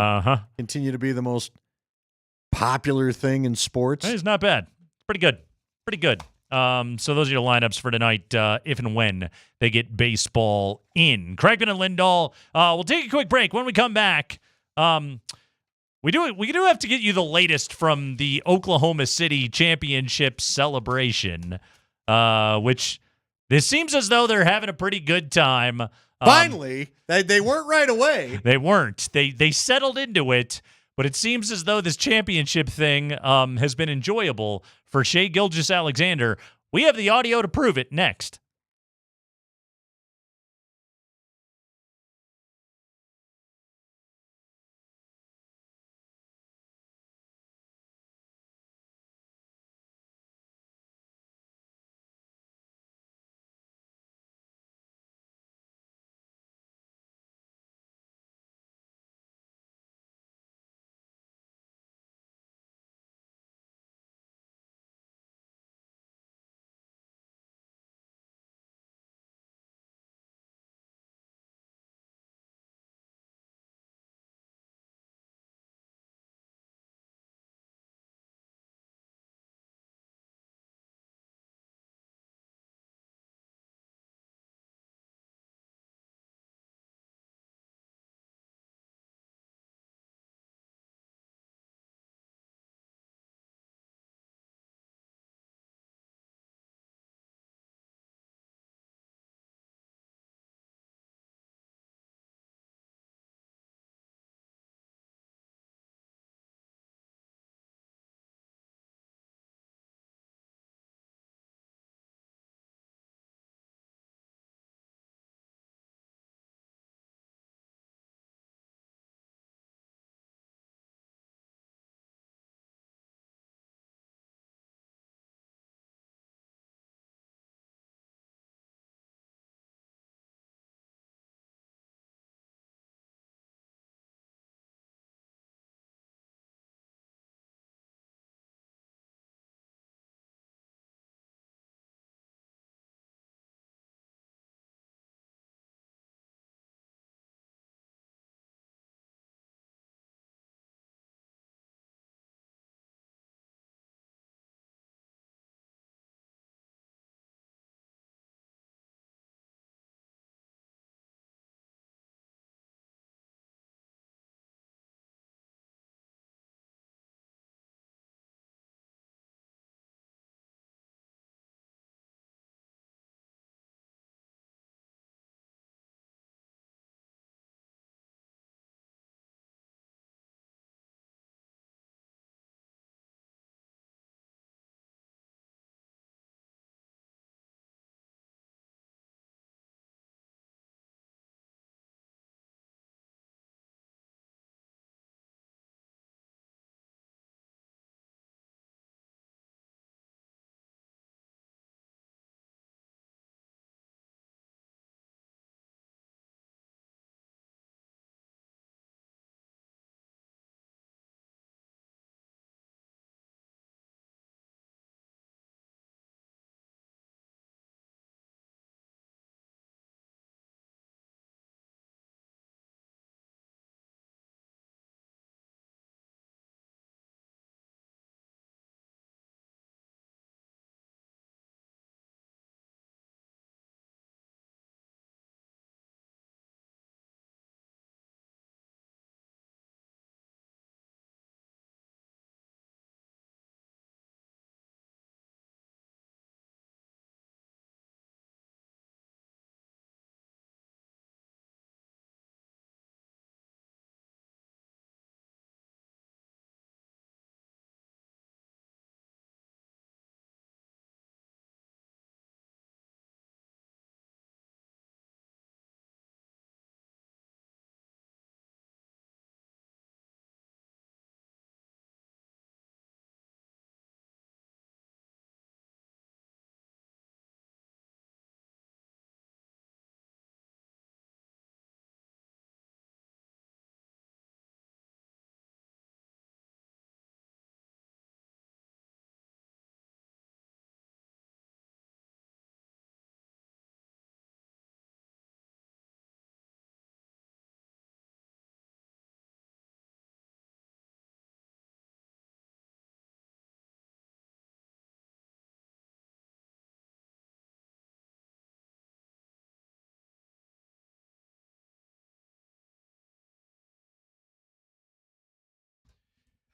continue to be the most popular thing in sports. It's not bad. It's pretty good. Pretty good. So those are your lineups for tonight, if and when they get baseball in. Kreckman and Lindahl. We'll take a quick break. When we come back, we do have to get you the latest from the Oklahoma City championship celebration, which this seems as though they're having a pretty good time. Finally, they weren't right away. They weren't. They settled into it, but it seems as though this championship thing has been enjoyable for Shai Gilgeous-Alexander. We have the audio to prove it next.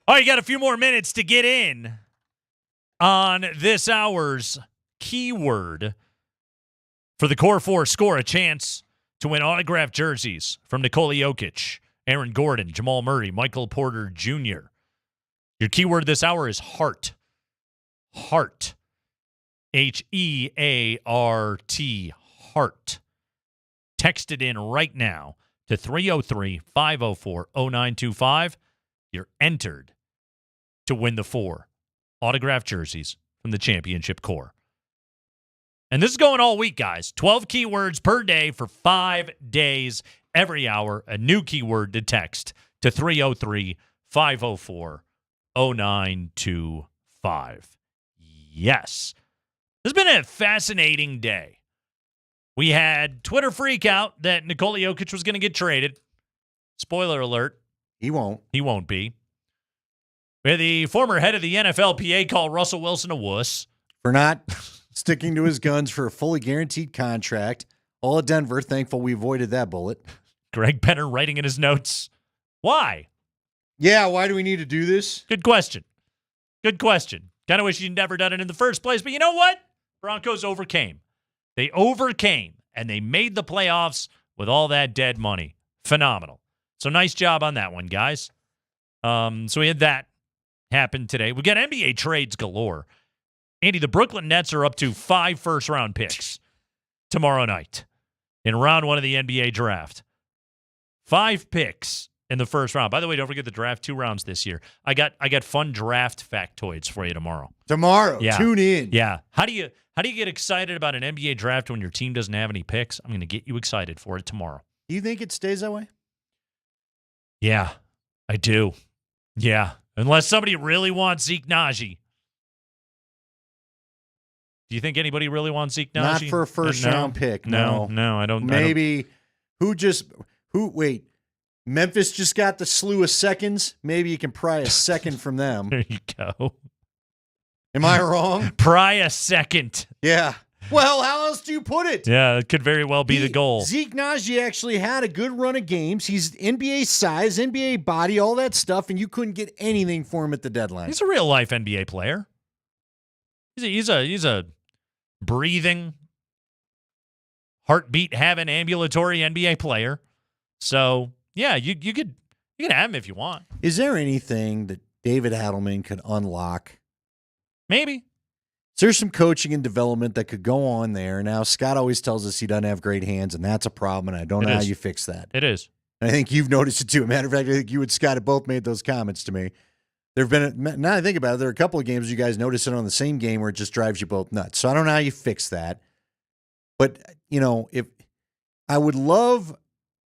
All right, you got a few more minutes to get in on this hour's keyword for the Core 4 score. A chance to win autographed jerseys from Nikola Jokic, Aaron Gordon, Jamal Murray, Michael Porter Jr. Your keyword this hour is heart. Heart. H-E-A-R-T. Heart. Text it in right now to 303-504-0925. You're entered to win the 4 autographed jerseys from the championship core. And this is going all week, guys. 12 keywords per day for 5 days. Every hour, a new keyword to text to 303-504-0925. Yes. This has been a fascinating day. We had Twitter freak out that Nikola Jokic was going to get traded. Spoiler alert. He won't. He won't be. We had the former head of the NFLPA call Russell Wilson a wuss. For not sticking to his guns for a fully guaranteed contract. All of Denver, thankful we avoided that bullet. Greg Penner writing in his notes. Why? Yeah, why do we need to do this? Good question. Good question. Kind of wish you'd never done it in the first place, but you know what? Broncos overcame. They overcame, and they made the playoffs with all that dead money. Phenomenal. So nice job on that one, guys. So we had that happen today. We got NBA trades galore. Andy, the Brooklyn Nets are up to 5 first-round picks tomorrow night in round 1 of the NBA draft. 5 picks in the first round. By the way, don't forget the draft 2 rounds this year. I got fun draft factoids for you tomorrow. Tomorrow, yeah. Tune in. Yeah. How do you get excited about an NBA draft when your team doesn't have any picks? I'm going to get you excited for it tomorrow. Do you think it stays that way? Yeah, I do. Yeah, unless somebody really wants Zeke Najee. Do you think anybody really wants Zeke Najee? Not for a first-round pick. No, I don't. Maybe wait. Memphis just got the slew of seconds. Maybe you can pry a second from them. There you go. Am I wrong? Pry a second. Yeah. Well, how else do you put it? Yeah, it could very well be the goal. Zeke Najee actually had a good run of games. He's NBA size, NBA body, all that stuff, and you couldn't get anything for him at the deadline. He's a real-life NBA player. He's a breathing, heartbeat-having, ambulatory NBA player. So, yeah, you could have him if you want. Is there anything that David Adelman could unlock? Maybe. There's some coaching and development that could go on there. Now, Scott always tells us he doesn't have great hands, and that's a problem, and I don't know how you fix that. It is. And I think you've noticed it, too. Matter of fact, I think you and Scott have both made those comments to me. There have been, now I think about it, there are a couple of games you guys notice it on the same game where it just drives you both nuts. So I don't know how you fix that. But, if I would love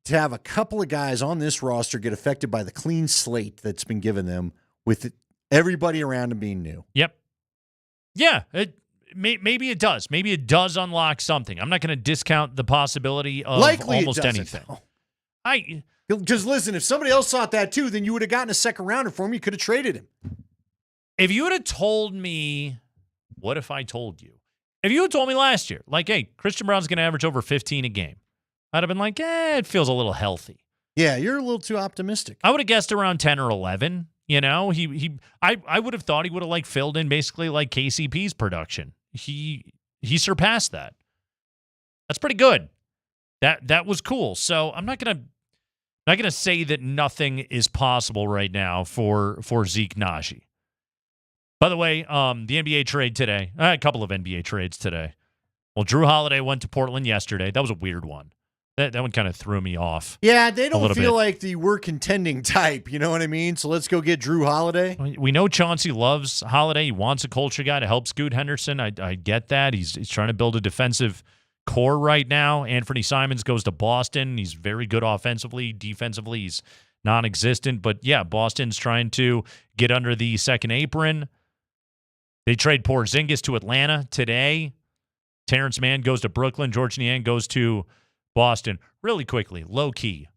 to have a couple of guys on this roster get affected by the clean slate that's been given them with everybody around them being new. Yep. Yeah, maybe it does. Maybe it does unlock something. I'm not going to discount the possibility of almost anything. Because listen, if somebody else thought that too, then you would have gotten a second rounder for him. You could have traded him. If you would have told me, what if I told you? If you had told me last year, like, hey, Christian Braun's going to average over 15 a game, I'd have been like, it feels a little healthy. Yeah, you're a little too optimistic. I would have guessed around 10 or 11. I would have thought he would have filled in basically like KCP's production. He surpassed that. That's pretty good. That was cool. So I'm not gonna say that nothing is possible right now for Zeke Najee. By the way, the NBA trade today, a couple of NBA trades today. Well, Drew Holiday went to Portland yesterday. That was a weird one. That one kind of threw me off. Yeah, they don't feel like the we're contending type. You know what I mean? So let's go get Drew Holiday. We know Chauncey loves Holiday. He wants a culture guy to help Scoot Henderson. I get that. He's trying to build a defensive core right now. Anthony Simons goes to Boston. He's very good offensively. Defensively, he's non-existent. But, yeah, Boston's trying to get under the second apron. They trade Porzingis to Atlanta today. Terrence Mann goes to Brooklyn. George Niang goes to Boston. Really quickly, low-key.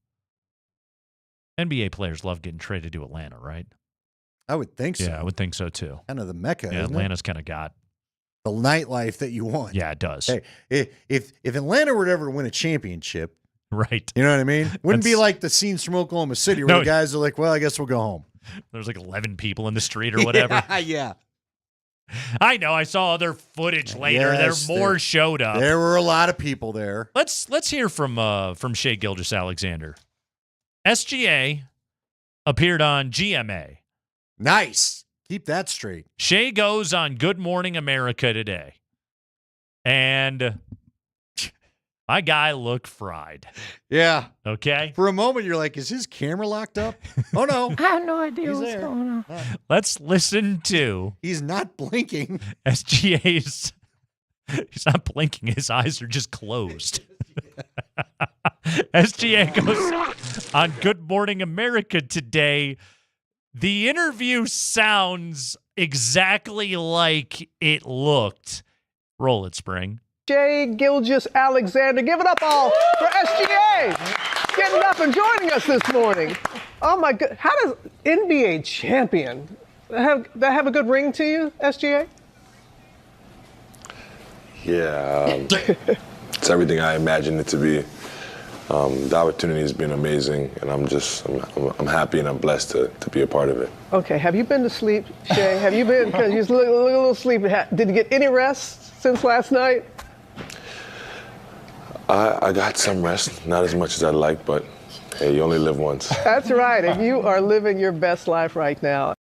NBA players love getting traded to Atlanta, right? I would think so. Yeah, I would think so, too. Kind of the mecca, yeah, isn't Atlanta's kind of got the nightlife that you want. Yeah, it does. Hey, if Atlanta were to ever win a championship, right? You know what I mean? Wouldn't be like the scenes from Oklahoma City where the guys are like, well, I guess we'll go home. There's like 11 people in the street or whatever. Yeah. I know. I saw other footage later. Yes, More showed up. There were a lot of people there. Let's hear from Shea Gilgeous-Alexander. SGA appeared on GMA. Nice. Keep that straight. Shea goes on Good Morning America today. And my guy looked fried. Yeah. Okay. For a moment, you're like, is his camera locked up? Oh, no. I have no idea He's what's there. going on. Let's listen to He's not blinking. SGA's. He's not blinking. His eyes are just closed. SGA goes on Good Morning America today. The interview sounds exactly like it looked. Roll it, Spring. Shea Gilgeous-Alexander. Give it up all for SGA. Getting up and joining us this morning. Oh, my God. How does NBA champion have a good ring to you, SGA? Yeah, it's everything I imagined it to be. The opportunity has been amazing, and I'm happy and I'm blessed to be a part of it. Okay, have you been to sleep, Shea? Have you been, because you look a little sleepy. Did you get any rest since last night? I got some rest, not as much as I'd like, but hey, you only live once. That's right, and you are living your best life right now.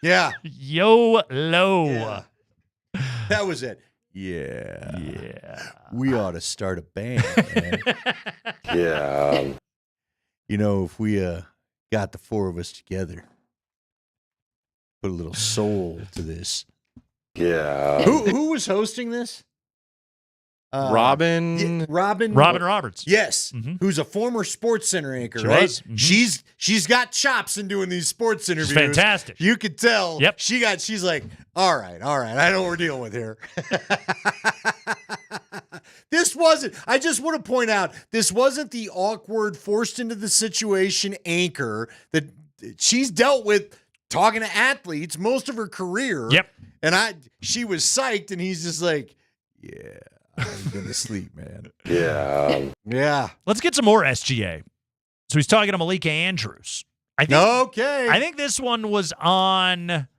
Yeah. YOLO. Yeah. That was it. Yeah. Yeah. We ought to start a band, man. Yeah. You know, if we got the four of us together, put a little soul to this. Yeah. Who was hosting this? Robin Roberts. Yes, who's a former Sports Center anchor, She right? was. Mhm. She's got chops in doing these sports interviews. fantastic. You could tell. Yep. She's like, all right, I know what we're dealing with here. This wasn't. I just want to point out, this wasn't the awkward, forced into the situation anchor that she's dealt with talking to athletes most of her career. Yep. And she was psyched, and he's just like, yeah. I'm going to sleep, man. Yeah. Yeah. Let's get some more SGA. So he's talking to Malika Andrews. I think this one was on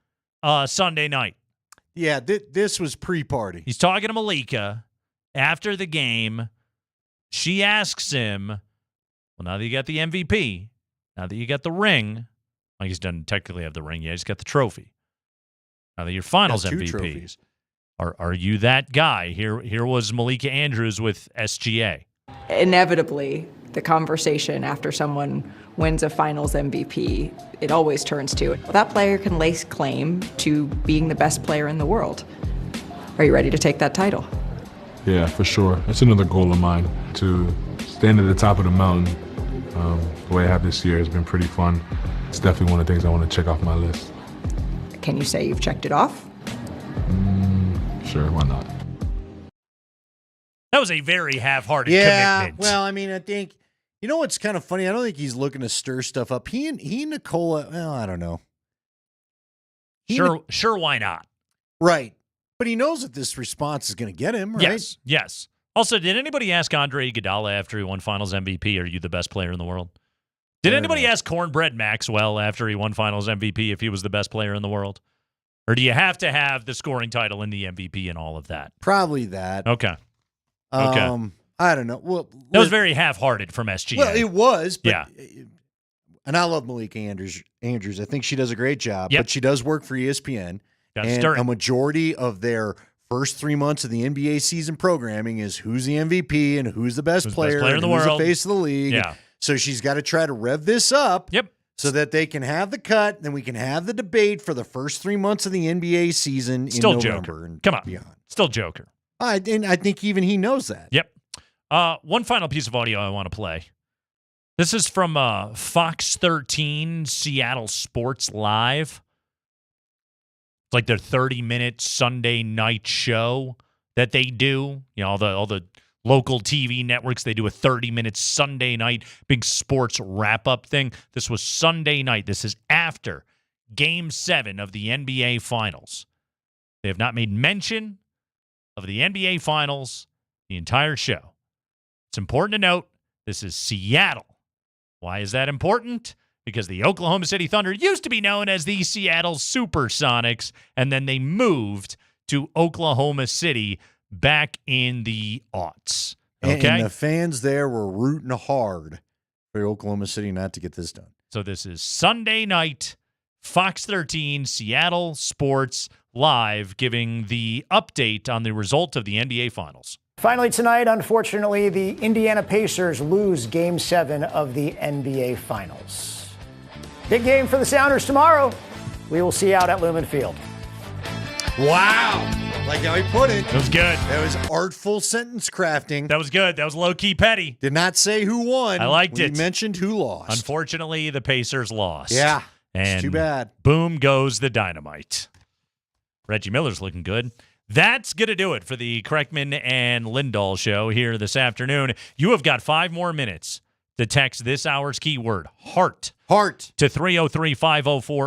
Sunday night. Yeah, this was pre-party. He's talking to Malika after the game. She asks him, well, now that you got the MVP, now that you got the ring, well, he doesn't technically have the ring yet, he's got the trophy. Now that you're finals That's two MVP. trophies. Are you that guy? Here was Malika Andrews with SGA. Inevitably, the conversation after someone wins a finals MVP, it always turns to, well, that player can lay claim to being the best player in the world. Are you ready to take that title? Yeah, for sure. That's another goal of mine, to stand at the top of the mountain. The way I have this year has been pretty fun. It's definitely one of the things I want to check off my list. Can you say you've checked it off? Sure, why not? That was a very half-hearted Yeah, commitment. well, I mean, I think, you know what's kind of funny? I don't think he's looking to stir stuff up. He and Nicola, well, I don't know. Sure, why not? Right. But he knows that this response is going to get him, right? Yes. Also, did anybody ask Andre Iguodala after he won Finals MVP, are you the best player in the world? Did anybody ask Cornbread Maxwell after he won Finals MVP if he was the best player in the world? Or do you have to have the scoring title and the MVP and all of that? Probably that. Okay. I don't know. Well, that was very half-hearted from SGA. Well, it was. But, yeah. And I love Malika Andrews. I think she does a great job. Yep. But she does work for ESPN. Gotta and stir it. a majority of their first 3 months of the NBA season programming is who's the MVP and who's the best player, in the who's world. the face of the league. Yeah. So she's got to try to rev this up. Yep. So that they can have the cut, then we can have the debate for the first 3 months of the NBA season Still in November. Joker. And Come on. beyond. Still Joker. And I think even he knows that. Yep. One final piece of audio I want to play. This is from Fox 13 Seattle Sports Live. It's like their 30-minute Sunday night show that they do. You know, all the local TV networks, they do a 30-minute Sunday night big sports wrap-up thing. This was Sunday night. This is after Game 7 of the NBA Finals. They have not made mention of the NBA Finals the entire show. It's important to note this is Seattle. Why is that important? because the Oklahoma City Thunder used to be known as the Seattle Supersonics, and then they moved to Oklahoma City back in the aughts. Okay? And the fans there were rooting hard for Oklahoma City not to get this done. So this is Sunday night, Fox 13, Seattle Sports Live, giving the update on the result of the NBA Finals. Finally tonight, unfortunately, the Indiana Pacers lose Game 7 of the NBA Finals. Big game for the Sounders tomorrow. We will see you out at Lumen Field. Wow. Like how he put it. That was good. That was artful sentence crafting. That was good. That was low-key petty. Did not say who won. I liked it. You mentioned who lost. Unfortunately, the Pacers lost. Yeah. And it's too bad. Boom goes the dynamite. Reggie Miller's looking good. That's going to do it for the Kreckman and Lindahl show here this afternoon. You have got 5 more minutes to text this hour's keyword, heart. Heart. To 303-504.